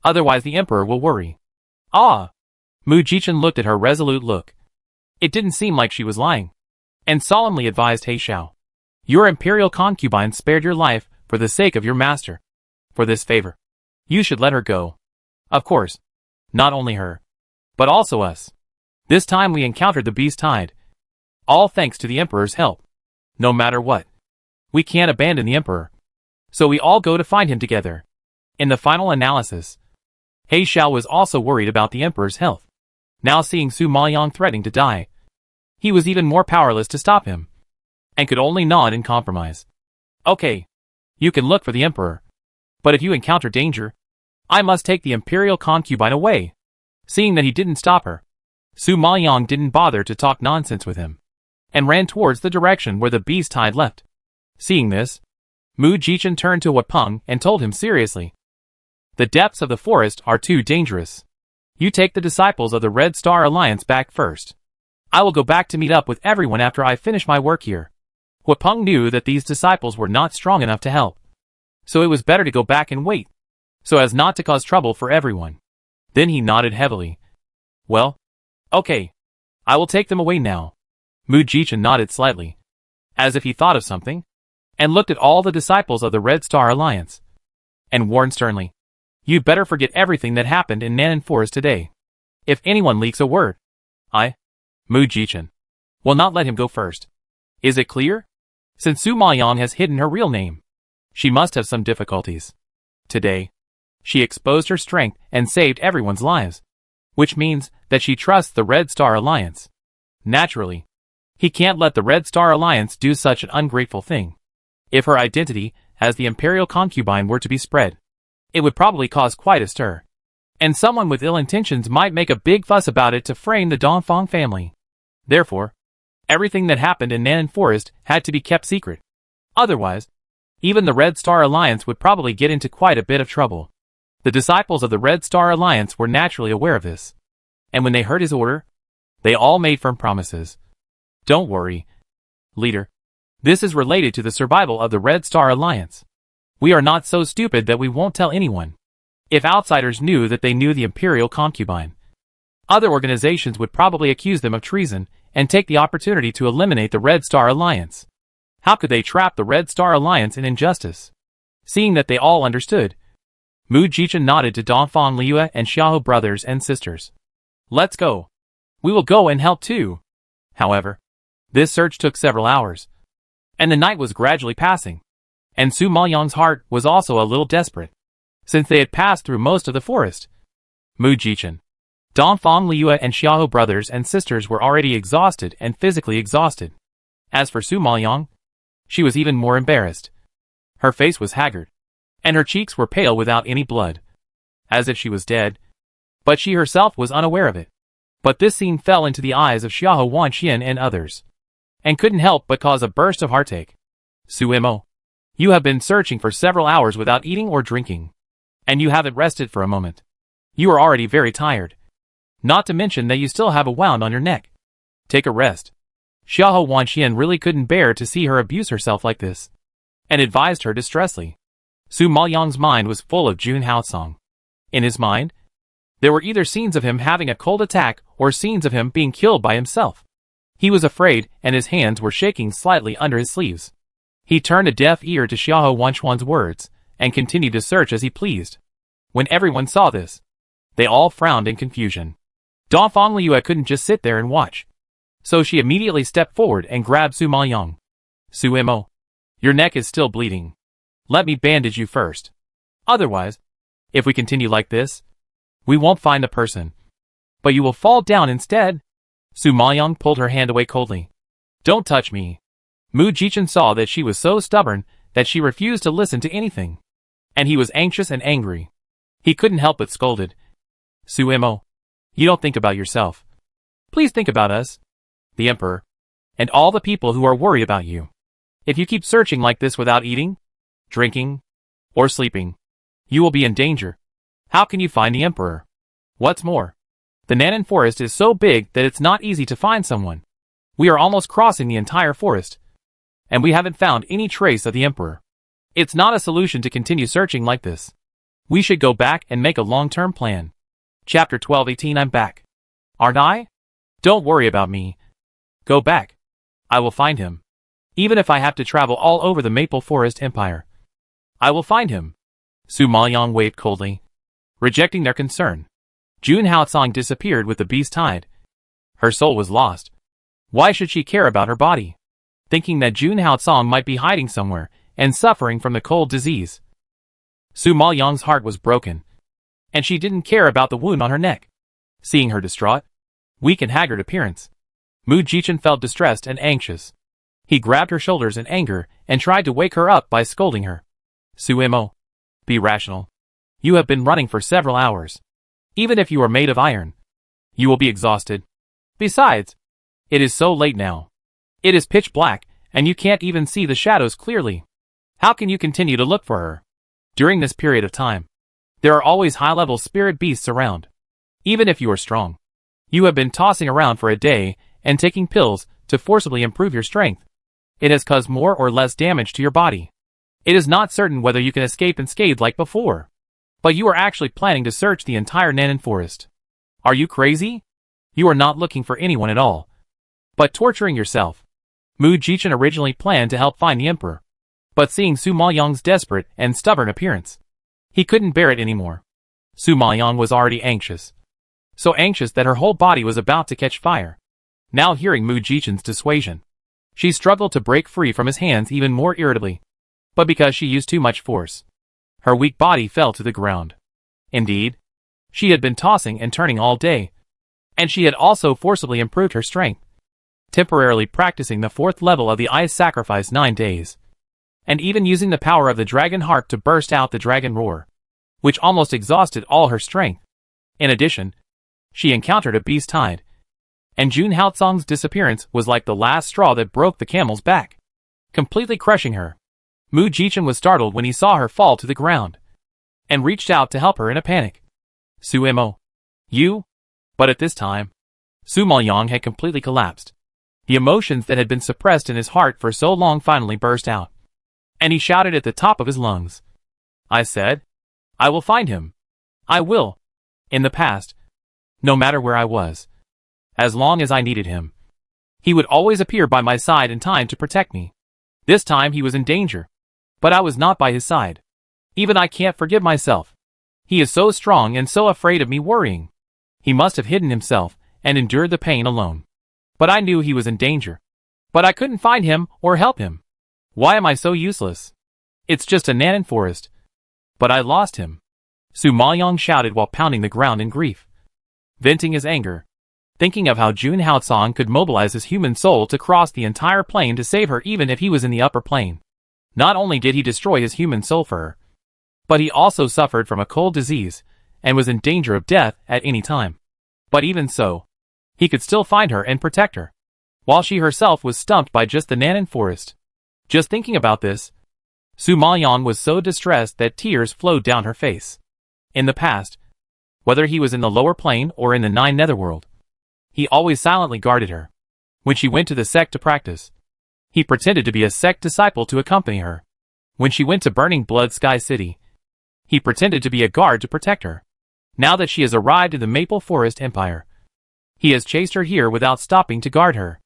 [SPEAKER 1] Otherwise the Emperor will worry." "Ah!" Mu Jichen looked at her resolute look. It didn't seem like she was lying, and solemnly advised He Xiao, "Your imperial concubine spared your life for the sake of your master. For this favor, you should let her go. Of course, not only her, but also us. This time we encountered the beast tide, all thanks to the Emperor's help. No matter what, we can't abandon the Emperor. So we all go to find him together." In the final analysis, He Xiao was also worried about the Emperor's health. Now seeing Su Maoyang threatening to die, he was even more powerless to stop him, and could only nod in compromise. "Okay, you can look for the Emperor. But if you encounter danger, I must take the imperial concubine away." Seeing that he didn't stop her, Su Maoyang didn't bother to talk nonsense with him, and ran towards the direction where the beast tide left. Seeing this, Mu Jichen turned to Wapeng and told him seriously, "The depths of the forest are too dangerous. You take the disciples of the Red Star Alliance back first. I will go back to meet up with everyone after I finish my work here." Wapeng knew that these disciples were not strong enough to help, so it was better to go back and wait, so as not to cause trouble for everyone. Then he nodded heavily. "Well, okay. I will take them away now." Mu Jichen nodded slightly, as if he thought of something, and looked at all the disciples of the Red Star Alliance, and warned sternly, "You'd better forget everything that happened in Nanan Forest today. If anyone leaks a word, I, Mu Jichen, will not let him go first. Is it clear? Since Su Maoyang has hidden her real name, she must have some difficulties. Today, she exposed her strength and saved everyone's lives, which means that she trusts the Red Star Alliance. Naturally, he can't let the Red Star Alliance do such an ungrateful thing. If her identity as the imperial concubine were to be spread, it would probably cause quite a stir, and someone with ill intentions might make a big fuss about it to frame the Dongfang family. Therefore, everything that happened in Nanan Forest had to be kept secret. Otherwise, even the Red Star Alliance would probably get into quite a bit of trouble. The disciples of the Red Star Alliance were naturally aware of this, and when they heard his order, they all made firm promises. "Don't worry, leader. This is related to the survival of the Red Star Alliance. We are not so stupid that we won't tell anyone. If outsiders knew that they knew the imperial concubine, Other organizations would probably accuse them of treason and take the opportunity to eliminate the Red Star Alliance. How could they trap the Red Star Alliance in injustice? Seeing that they all understood, Mu Jichen nodded to Dongfang Liu and Xiahou brothers and sisters. Let's go. We will go and help too. However, this search took several hours, and the night was gradually passing, and Su Maoyang's heart was also a little desperate, since they had passed through most of the forest. Mu Jichen, Dongfang Liu and Xiahou brothers and sisters were already exhausted and physically exhausted. As for Su Maoyang, she was even more embarrassed. Her face was haggard, and her cheeks were pale without any blood, as if she was dead, but she herself was unaware of it. But this scene fell into the eyes of Xiahou Wanxian and others, and couldn't help but cause a burst of heartache. Suimo, you have been searching for several hours without eating or drinking, and you haven't rested for a moment. You are already very tired, not to mention that you still have a wound on your neck. Take a rest. Xiahou Wanxian really couldn't bear to see her abuse herself like this, and advised her distressfully. Su Maoyang's mind was full of Jun Haocong. In his mind, there were either scenes of him having a cold attack or scenes of him being killed by himself. He was afraid, and his hands were shaking slightly under his sleeves. He turned a deaf ear to Xiahou Wanchuan's words, and continued to search as he pleased. When everyone saw this, they all frowned in confusion. Dongfang Liu couldn't just sit there and watch, so she immediately stepped forward and grabbed Su Maoyang. Suimo, your neck is still bleeding. Let me bandage you first. Otherwise, if we continue like this, we won't find the person, but you will fall down instead. Su Maoyang pulled her hand away coldly. Don't touch me. Mu Jichen saw that she was so stubborn that she refused to listen to anything, and he was anxious and angry. He couldn't help but scolded. Suimo, you don't think about yourself. Please think about us, the Emperor, and all the people who are worried about you. If you keep searching like this without eating, drinking, or sleeping, you will be in danger. How can you find the Emperor? What's more, the Nanan forest is so big that it's not easy to find someone. We are almost crossing the entire forest, and we haven't found any trace of the Emperor. It's not a solution to continue searching like this. We should go back and make a long-term plan. Chapter 12:18 I'm back. Aren't I? Don't worry about me. Go back. I will find him. Even if I have to travel all over the Maple Forest Empire, I will find him. Su Maoyang waved coldly, rejecting their concern. Jun Haocong disappeared with the beast tide. Her soul was lost. Why should she care about her body? Thinking that Jun Haocong might be hiding somewhere and suffering from the cold disease. Su Maoyang's heart was broken, and she didn't care about the wound on her neck. Seeing her distraught, weak and haggard appearance, Mu Jichen felt distressed and anxious. He grabbed her shoulders in anger and tried to wake her up by scolding her. Suimo, be rational. You have been running for several hours. Even if you are made of iron, you will be exhausted. Besides, it is so late now. It is pitch black, and you can't even see the shadows clearly. How can you continue to look for her? During this period of time, there are always high-level spirit beasts around. Even if you are strong, you have been tossing around for a day and taking pills to forcibly improve your strength. It has caused more or less damage to your body. It is not certain whether you can escape unscathed like before. But you are actually planning to search the entire Nanan forest. Are you crazy? You are not looking for anyone at all, but torturing yourself. Mu Jichen originally planned to help find the Emperor, but seeing Su Maoyang's desperate and stubborn appearance, he couldn't bear it anymore. Su Maoyang was already anxious. So anxious that her whole body was about to catch fire. Now hearing Mu Jichen's dissuasion, she struggled to break free from his hands even more irritably. But because she used too much force, her weak body fell to the ground. Indeed, she had been tossing and turning all day, and she had also forcibly improved her strength, temporarily practicing the 4th level of the Ice Sacrifice 9 days, and even using the power of the dragon heart to burst out the dragon roar, which almost exhausted all her strength. In addition, she encountered a beast tide, and Jun Haocong's disappearance was like the last straw that broke the camel's back, completely crushing her. Mu Jichen was startled when he saw her fall to the ground, and reached out to help her in a panic. Suimo, you? But at this time, Su Maoyang had completely collapsed. The emotions that had been suppressed in his heart for so long finally burst out, and he shouted at the top of his lungs. I said, I will find him. I will. In the past, no matter where I was. As long as I needed him, he would always appear by my side in time to protect me. This time he was in danger, but I was not by his side. Even I can't forgive myself. He is so strong and so afraid of me worrying. He must have hidden himself and endured the pain alone. But I knew he was in danger. But I couldn't find him or help him. Why am I so useless? It's just a Nanan forest. But I lost him. Su Maoyong shouted while pounding the ground in grief, venting his anger, thinking of how Jun Haotsong could mobilize his human soul to cross the entire plane to save her even if he was in the upper plane. Not only did he destroy his human soul for her, but he also suffered from a cold disease and was in danger of death at any time. But even so, he could still find her and protect her, while she herself was stumped by just the Nanan forest. Just thinking about this, Su Maoyong was so distressed that tears flowed down her face. In the past, whether he was in the lower plane or in the Nine Netherworld, he always silently guarded her. When she went to the sect to practice, he pretended to be a sect disciple to accompany her. When she went to Burning Blood Sky City, he pretended to be a guard to protect her. Now that she has arrived in the Maple Forest Empire, he has chased her here without stopping to guard her.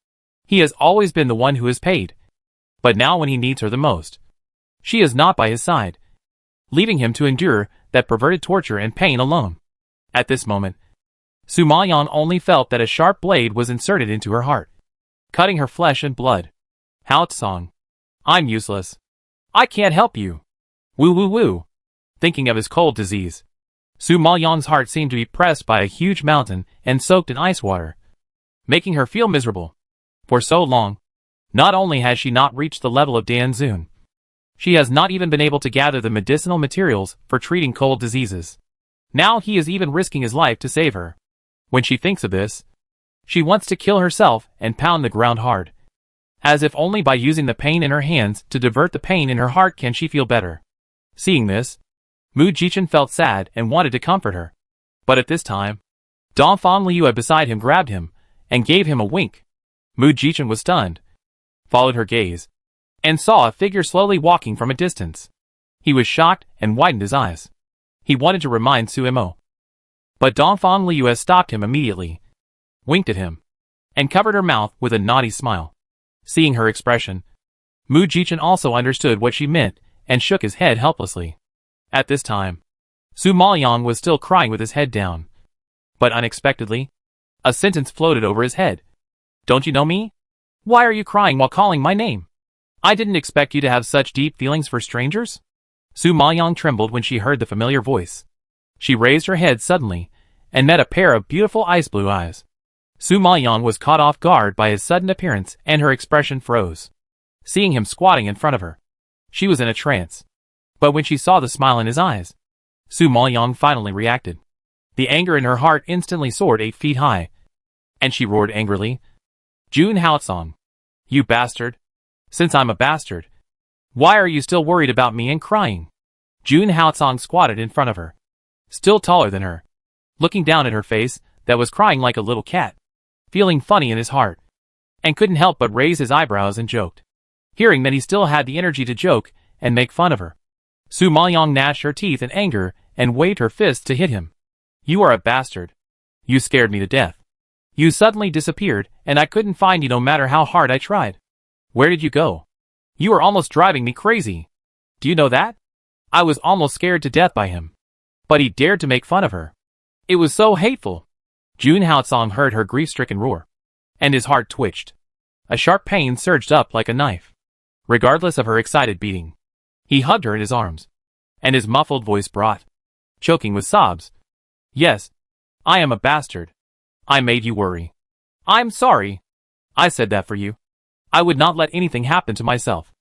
[SPEAKER 1] He has always been the one who is paid. But now when he needs her the most, she is not by his side, leaving him to endure that perverted torture and pain alone. At this moment, Su Maoyong only felt that a sharp blade was inserted into her heart, cutting her flesh and blood. Haotsong, I'm useless. I can't help you. Woo woo woo. Thinking of his cold disease, Su Maoyong's heart seemed to be pressed by a huge mountain and soaked in ice water, making her feel miserable. For so long, not only has she not reached the level of Danzun, she has not even been able to gather the medicinal materials for treating cold diseases. Now he is even risking his life to save her. When she thinks of this, she wants to kill herself and pound the ground hard, as if only by using the pain in her hands to divert the pain in her heart can she feel better. Seeing this, Mu Jichen felt sad and wanted to comfort her. But at this time, Dongfang Liu beside him grabbed him and gave him a wink. Mu Jichen was stunned, followed her gaze, and saw a figure slowly walking from a distance. He was shocked and widened his eyes. He wanted to remind Su Mo, but Dongfang Liu stopped him immediately, winked at him, and covered her mouth with a naughty smile. Seeing her expression, Mu Jichen also understood what she meant and shook his head helplessly. At this time, Su Maoyong was still crying with his head down. But unexpectedly, a sentence floated over his head. Don't you know me? Why are you crying while calling my name? I didn't expect you to have such deep feelings for strangers. Su Maoyong trembled when she heard the familiar voice. She raised her head suddenly and met a pair of beautiful ice blue eyes. Su Maoyong was caught off guard by his sudden appearance and her expression froze. Seeing him squatting in front of her, she was in a trance. But when she saw the smile in his eyes, Su Maoyong finally reacted. The anger in her heart instantly soared 8 feet high, and she roared angrily, Jun Haotsong, you bastard! Since I'm a bastard, why are you still worried about me and crying? Jun Haotsong squatted in front of her, still taller than her, looking down at her face that was crying like a little cat, feeling funny in his heart, and couldn't help but raise his eyebrows and joked. Hearing that he still had the energy to joke and make fun of her, Su Maoyong gnashed her teeth in anger and waved her fists to hit him. You are a bastard. You scared me to death. You suddenly disappeared, and I couldn't find you no matter how hard I tried. Where did you go? You were almost driving me crazy. Do you know that? I was almost scared to death by him. But he dared to make fun of her. It was so hateful. Jun Haotsong heard her grief-stricken roar, and his heart twitched. A sharp pain surged up like a knife. Regardless of her excited beating, he hugged her in his arms, and his muffled voice brought, choking with sobs, Yes, I am a bastard. I made you worry. I'm sorry. I said that for you. I would not let anything happen to myself.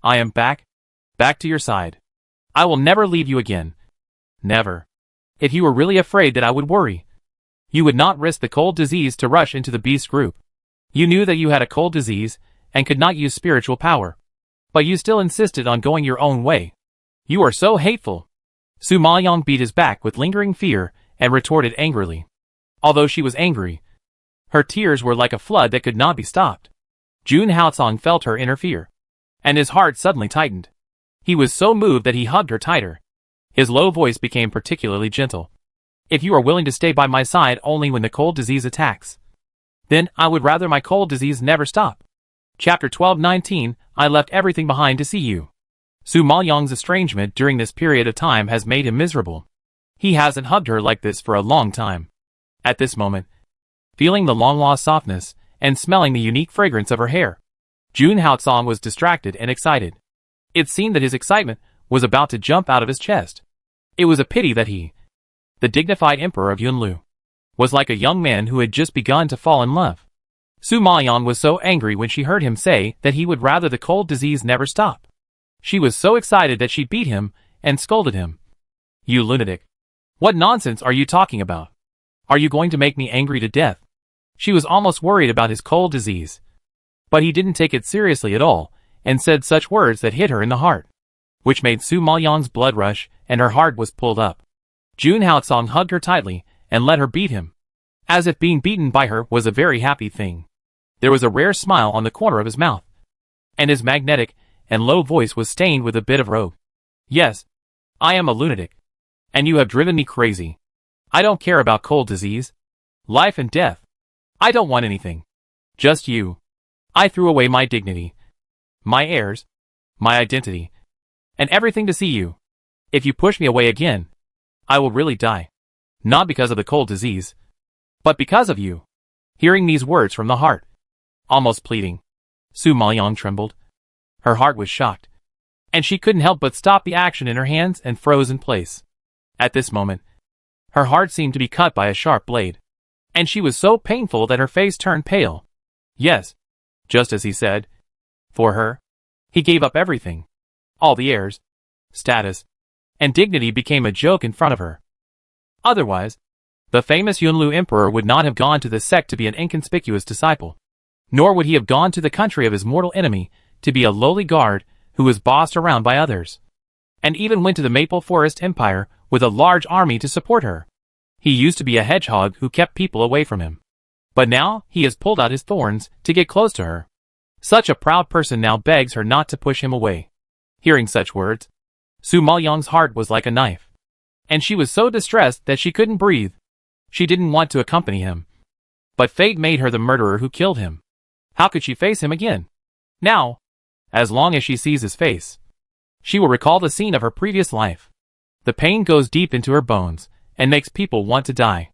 [SPEAKER 1] I am back to your side. I will never leave you again. Never. If you were really afraid that I would worry, you would not risk the cold disease to rush into the beast group. You knew that you had a cold disease and could not use spiritual power, but you still insisted on going your own way. You are so hateful. Su Maoyong beat his back with lingering fear and retorted angrily. Although she was angry, her tears were like a flood that could not be stopped. Jun Haotsong felt her inner fear, and his heart suddenly tightened. He was so moved that he hugged her tighter. His low voice became particularly gentle. If you are willing to stay by my side only when the cold disease attacks, then I would rather my cold disease never stop. Chapter 12:19 I left everything behind to see you. Su Maoyang's estrangement during this period of time has made him miserable. He hasn't hugged her like this for a long time. At this moment, feeling the long-lost softness and smelling the unique fragrance of her hair, Jun Haotsong was distracted and excited. It seemed that his excitement was about to jump out of his chest. It was a pity that he, the dignified emperor of Yunlu, was like a young man who had just begun to fall in love. Su Maoyang was so angry when she heard him say that he would rather the cold disease never stop. She was so excited that she beat him and scolded him. You lunatic. What nonsense are you talking about? Are you going to make me angry to death? She was almost worried about his cold disease. But he didn't take it seriously at all, and said such words that hit her in the heart, which made Su Maoyang's blood rush, and her heart was pulled up. Jun Haotsong hugged her tightly, and let her beat him, as if being beaten by her was a very happy thing. There was a rare smile on the corner of his mouth, and his magnetic and low voice was stained with a bit of rogue. Yes, I am a lunatic, and you have driven me crazy. I don't care about cold disease, life and death. I don't want anything. Just you. I threw away my dignity, my heirs, my identity, and everything to see you. If you push me away again, I will really die. Not because of the cold disease, but because of you. Hearing these words from the heart, almost pleading, Su Maoyang trembled. Her heart was shocked, and she couldn't help but stop the action in her hands and froze in place. At this moment, her heart seemed to be cut by a sharp blade, and she was so painful that her face turned pale. Yes, just as he said. For her, he gave up everything. All the heirs, status, and dignity became a joke in front of her. Otherwise, the famous Yunlu emperor would not have gone to the sect to be an inconspicuous disciple, nor would he have gone to the country of his mortal enemy to be a lowly guard who was bossed around by others, and even went to the Maple Forest Empire with a large army to support her. He used to be a hedgehog who kept people away from him, but now he has pulled out his thorns to get close to her. Such a proud person now begs her not to push him away. Hearing such words, Su Maoyang's heart was like a knife, and she was so distressed that she couldn't breathe. She didn't want to accompany him, but fate made her the murderer who killed him. How could she face him again? Now, as long as she sees his face, she will recall the scene of her previous life. The pain goes deep into her bones and makes people want to die.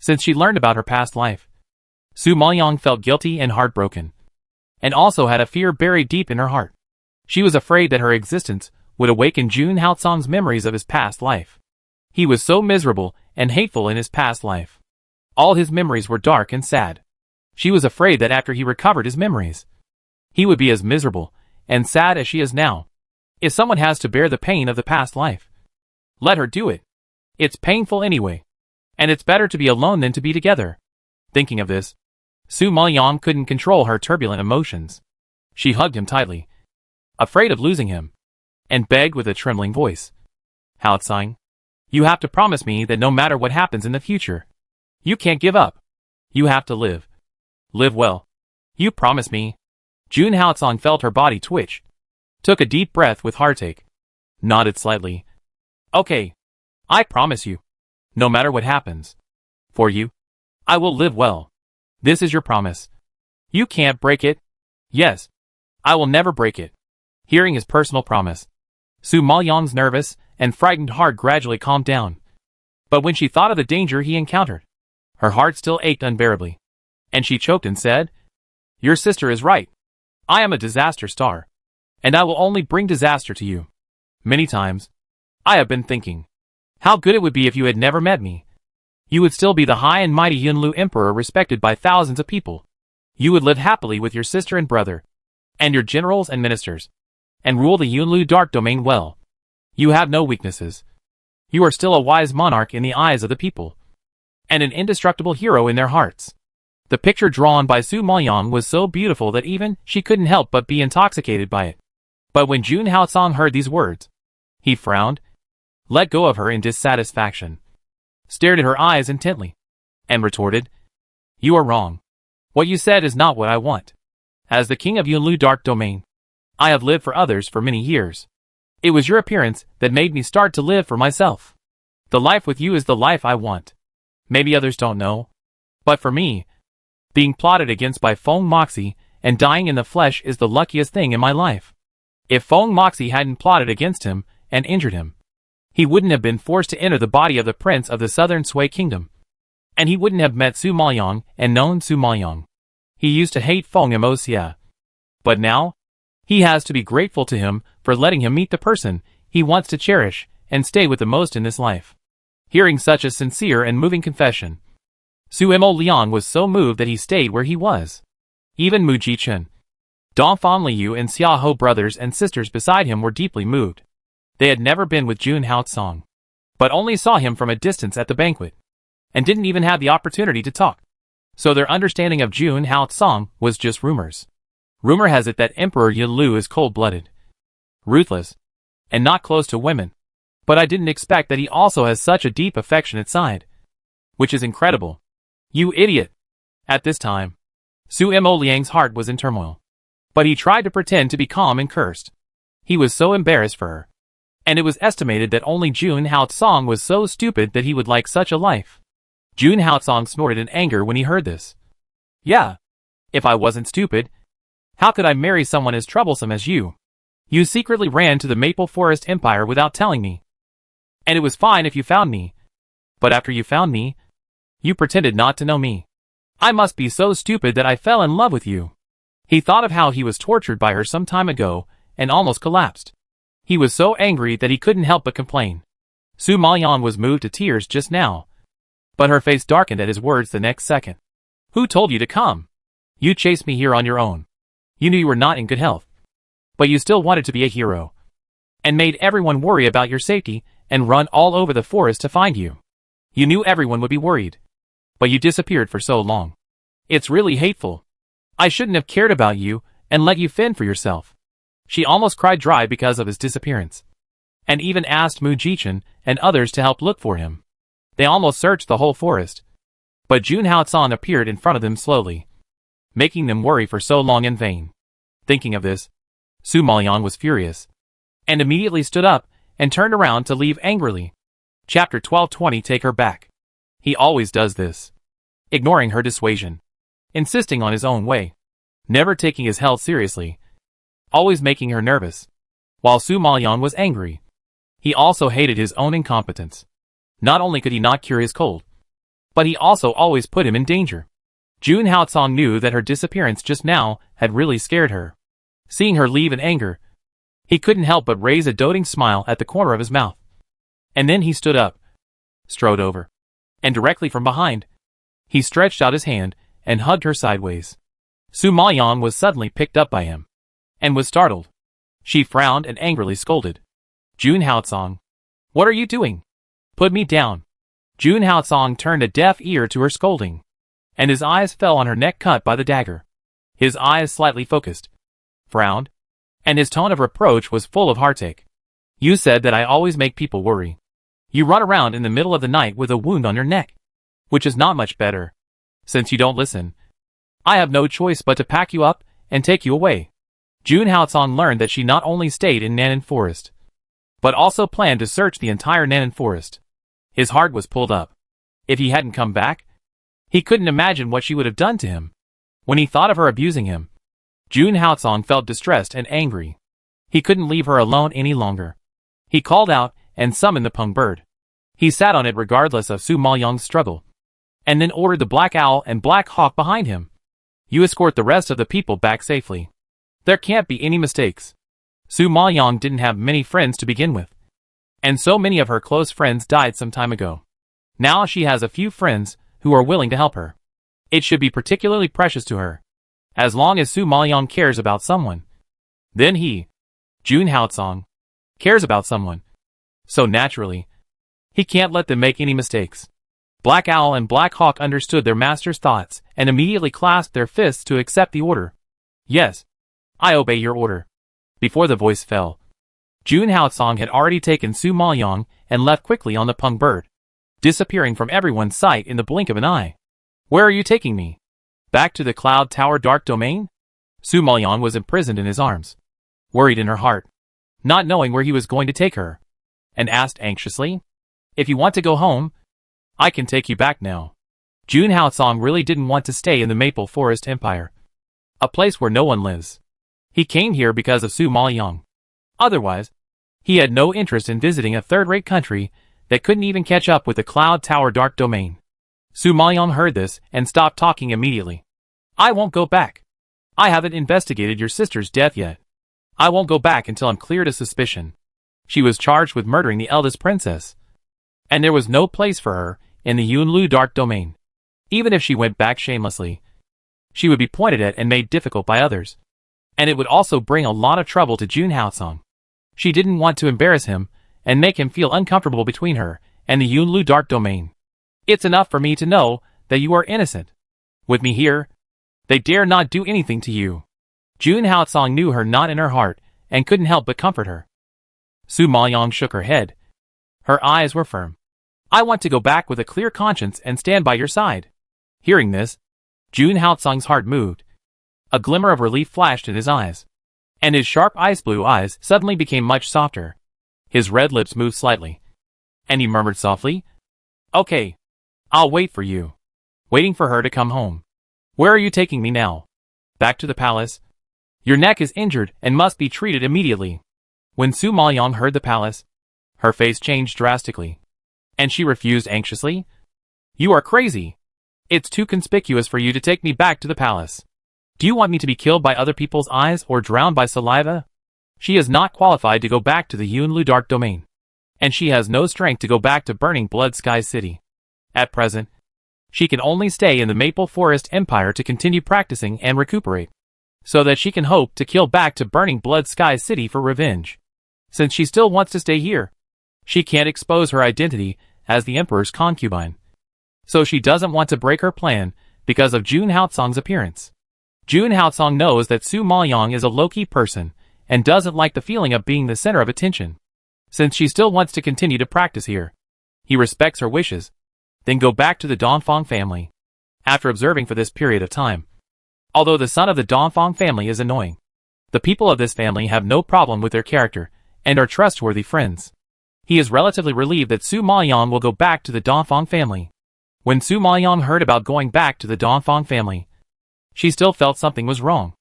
[SPEAKER 1] Since she learned about her past life, Su Maoyang felt guilty and heartbroken, and also had a fear buried deep in her heart. She was afraid that her existence would awaken Jun Haotsong's memories of his past life. He was so miserable and hateful in his past life. All his memories were dark and sad. She was afraid that after he recovered his memories, he would be as miserable and sad as she is now. If someone has to bear the pain of the past life, let her do it. It's painful anyway, and it's better to be alone than to be together. Thinking of this, Su Maoyang couldn't control her turbulent emotions. She hugged him tightly, afraid of losing him, and begged with a trembling voice. Haotsong, you have to promise me that no matter what happens in the future, you can't give up. You have to live. Live well. You promise me. Jun Haotsong felt her body twitch, took a deep breath with heartache, nodded slightly. Okay. I promise you. No matter what happens. For you, I will live well. This is your promise. You can't break it. Yes. I will never break it. Hearing his personal promise, Su Maoyang's nervous and frightened heart gradually calmed down. But when she thought of the danger he encountered, her heart still ached unbearably, and she choked and said, Your sister is right. I am a disaster star, and I will only bring disaster to you. Many times, I have been thinking, how good it would be if you had never met me. You would still be the high and mighty Yunlu emperor respected by thousands of people. You would live happily with your sister and brother, and your generals and ministers, and rule the Yunlu dark domain well. You have no weaknesses. You are still a wise monarch in the eyes of the people, and an indestructible hero in their hearts. The picture drawn by Su Maoyang was so beautiful that even she couldn't help but be intoxicated by it. But when Jun Haotsong heard these words, he frowned, let go of her in dissatisfaction, stared at her eyes intently, and retorted, You are wrong. What you said is not what I want. As the king of Yunlu Dark Domain, I have lived for others for many years. It was your appearance that made me start to live for myself. The life with you is the life I want. Maybe others don't know. But for me, being plotted against by Feng Moxie and dying in the flesh is the luckiest thing in my life. If Feng Moxie hadn't plotted against him and injured him, he wouldn't have been forced to enter the body of the prince of the southern Sui kingdom. And he wouldn't have met Su Maoyang and known Su Maoyang. He used to hate Feng Moxie. But now, he has to be grateful to him for letting him meet the person he wants to cherish and stay with the most in this life. Hearing such a sincere and moving confession, Su Liang was so moved that he stayed where he was. Even Mu Jichen, Dong Fan Liu and Xia Ho brothers and sisters beside him were deeply moved. They had never been with Jun Haotsong, but only saw him from a distance at the banquet, and didn't even have the opportunity to talk. So their understanding of Jun Haotsong was just rumors. Rumor has it that Emperor Yi Lu is cold-blooded, ruthless, and not close to women. But I didn't expect that he also has such a deep affectionate side. Which is incredible. You idiot! At this time, Su Liang's heart was in turmoil. But he tried to pretend to be calm and cursed. He was so embarrassed for her. And it was estimated that only Jun Haotsong was so stupid that he would like such a life. Jun Haotsong snorted in anger when he heard this. Yeah. If I wasn't stupid, how could I marry someone as troublesome as you? You secretly ran to the Maple Forest Empire without telling me. And it was fine if you found me. But after you found me, you pretended not to know me. I must be so stupid that I fell in love with you. He thought of how he was tortured by her some time ago and almost collapsed. He was so angry that he couldn't help but complain. Su Maoyan was moved to tears just now, but her face darkened at his words the next second. Who told you to come? You chased me here on your own. You knew you were not in good health, but you still wanted to be a hero, and made everyone worry about your safety and run all over the forest to find you. You knew everyone would be worried, but you disappeared for so long. It's really hateful. I shouldn't have cared about you and let you fend for yourself. She almost cried dry because of his disappearance, and even asked Mu Jichen and others to help look for him. They almost searched the whole forest, but Jun Haotsong appeared in front of them slowly, making them worry for so long in vain. Thinking of this, Su Maoyan was furious, and immediately stood up and turned around to leave angrily. Chapter 1220. Take her back. He always does this, ignoring her dissuasion, insisting on his own way, never taking his health seriously, always making her nervous. While Su Maoyan was angry, he also hated his own incompetence. Not only could he not cure his cold, but he also always put him in danger. Jun Haotsong knew that her disappearance just now had really scared her. Seeing her leave in anger, he couldn't help but raise a doting smile at the corner of his mouth. And then he stood up, strode over, and directly from behind, he stretched out his hand and hugged her sideways. Su Maoyan was suddenly picked up by him, and was startled. She frowned and angrily scolded. Jun Haotsong, what are you doing? Put me down. Jun Haotsong turned a deaf ear to her scolding, and his eyes fell on her neck cut by the dagger. His eyes slightly focused, frowned, and his tone of reproach was full of heartache. You said that I always make people worry. You run around in the middle of the night with a wound on your neck, which is not much better. Since you don't listen, I have no choice but to pack you up and take you away. Jun Haotsong learned that she not only stayed in Nanan Forest, but also planned to search the entire Nanan Forest. His heart was pulled up. If he hadn't come back, he couldn't imagine what she would have done to him. When he thought of her abusing him, Jun Haotsong felt distressed and angry. He couldn't leave her alone any longer. He called out and summoned the Peng bird. He sat on it regardless of Su Maoyang's struggle, and then ordered the Black Owl and Black Hawk behind him. You escort the rest of the people back safely. There can't be any mistakes. Su Maoyang didn't have many friends to begin with, and so many of her close friends died some time ago. Now she has a few friends who are willing to help her. It should be particularly precious to her, as long as Su Maoyang cares about someone. Then he, Jun Haotsong, cares about someone. So naturally, he can't let them make any mistakes. Black Owl and Black Hawk understood their master's thoughts and immediately clasped their fists to accept the order. Yes, I obey your order. Before the voice fell, Jun Haotsong had already taken Su Maoyang and left quickly on the Peng bird, disappearing from everyone's sight in the blink of an eye. Where are you taking me? Back to the Cloud Tower Dark Domain? Su Maoyan was imprisoned in his arms, worried in her heart, not knowing where he was going to take her, and asked anxiously, If you want to go home, I can take you back now. Jun Haosong really didn't want to stay in the Maple Forest Empire, a place where no one lives. He came here because of Su Maoyong. Otherwise, he had no interest in visiting a third-rate country that couldn't even catch up with the Cloud Tower Dark Domain. Su Maoyong heard this and stopped talking immediately. I won't go back. I haven't investigated your sister's death yet. I won't go back until I'm cleared of suspicion. She was charged with murdering the eldest princess, and there was no place for her in the Yunlu Dark Domain. Even if she went back shamelessly, she would be pointed at and made difficult by others, and it would also bring a lot of trouble to Jun Haosong. She didn't want to embarrass him and make him feel uncomfortable between her and the Yunlu Dark Domain. It's enough for me to know that you are innocent. With me here, they dare not do anything to you. Jun Haosong knew her not in her heart and couldn't help but comfort her. Su Maoyong shook her head. Her eyes were firm. I want to go back with a clear conscience and stand by your side. Hearing this, Jun Haosong's heart moved. A glimmer of relief flashed in his eyes, and his sharp ice blue eyes suddenly became much softer. His red lips moved slightly, and he murmured softly, Okay, I'll wait for you. Waiting for her to come home. Where are you taking me now? Back to the palace? Your neck is injured and must be treated immediately. When Su Maoyong heard the palace, her face changed drastically, and she refused anxiously. You are crazy. It's too conspicuous for you to take me back to the palace. Do you want me to be killed by other people's eyes or drowned by saliva? She is not qualified to go back to the Yunlu Dark Domain, and she has no strength to go back to Burning Blood Sky City. At present, she can only stay in the Maple Forest Empire to continue practicing and recuperate, so that she can hope to kill back to Burning Blood Sky City for revenge. Since she still wants to stay here, she can't expose her identity as the Emperor's concubine. So she doesn't want to break her plan because of Jun Haosong's appearance. Jun Haosong knows that Su Maoyong is a low-key person and doesn't like the feeling of being the center of attention. Since she still wants to continue to practice here, he respects her wishes, then go back to the Dongfang family. After observing for this period of time, although the son of the Dongfang family is annoying, the people of this family have no problem with their character and are trustworthy friends. He is relatively relieved that Su Maoyong will go back to the Dongfang family. When Su Maoyong heard about going back to the Dongfang family, she still felt something was wrong.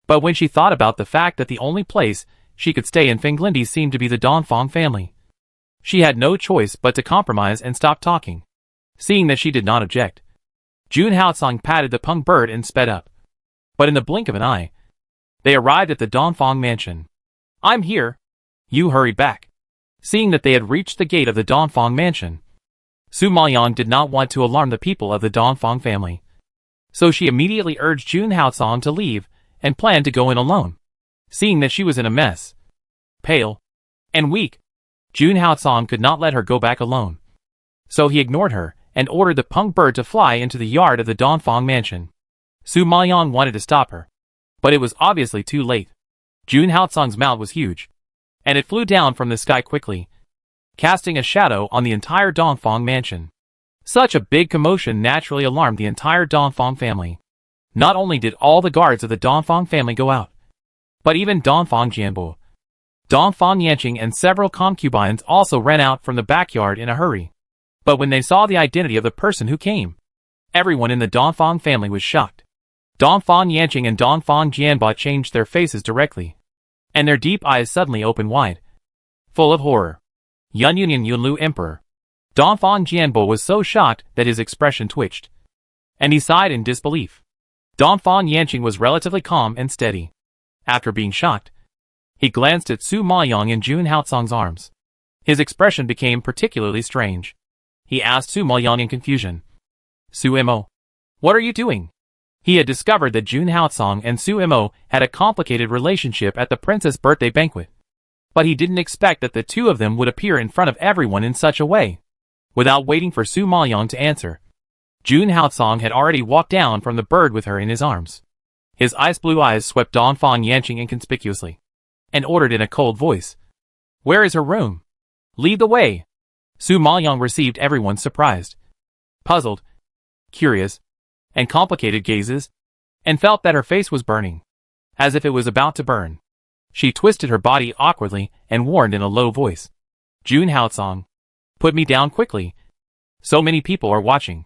[SPEAKER 1] But when she thought about the fact that the only place she could stay in Fenglindi seemed to be the Dongfang family, she had no choice but to compromise and stop talking. Seeing that she did not object, Jun Haosong patted the pung bird and sped up. But in the blink of an eye, they arrived at the Dongfang mansion. I'm here. You hurry back. Seeing that they had reached the gate of the Dongfang mansion, Su Maoyong did not want to alarm the people of the Dongfang family, so she immediately urged Jun Haosong to leave and planned to go in alone. Seeing that she was in a mess, pale, and weak, Jun Haosong could not let her go back alone. So he ignored her and ordered the pung bird to fly into the yard of the Dongfang mansion. Su Maoyong wanted to stop her, but it was obviously too late. Jun Haosong's mouth was huge, and it flew down from the sky quickly, casting a shadow on the entire Dongfang mansion. Such a big commotion naturally alarmed the entire Dongfang family. Not only did all the guards of the Dongfang family go out, but even Dongfang Jianbo, Dongfang Yanqing and several concubines also ran out from the backyard in a hurry. But when they saw the identity of the person who came, everyone in the Dongfang family was shocked. Dongfang Yanqing and Dongfang Jianbo changed their faces directly, and their deep eyes suddenly opened wide, full of horror. Yunlu Emperor. Dongfang Jianbo was so shocked that his expression twitched, and he sighed in disbelief. Dongfang Yanqing was relatively calm and steady. After being shocked, he glanced at Su Maoyong in Jun Haosong's arms. His expression became particularly strange. He asked Su Maoyong in confusion. Su Mo, what are you doing? He had discovered that Jun Haosong and Su Mo had a complicated relationship at the princess' birthday banquet, but he didn't expect that the two of them would appear in front of everyone in such a way. Without waiting for Su Maoyong to answer, Jun Haosong had already walked down from the bird with her in his arms. His ice blue eyes swept Dongfang Yanqing inconspicuously, and ordered in a cold voice, Where is her room? Lead the way. Su Maoyong received everyone's surprised, puzzled, curious, and complicated gazes, and felt that her face was burning, as if it was about to burn. She twisted her body awkwardly and warned in a low voice, Jun Haosong, Put me down quickly. So many people are watching.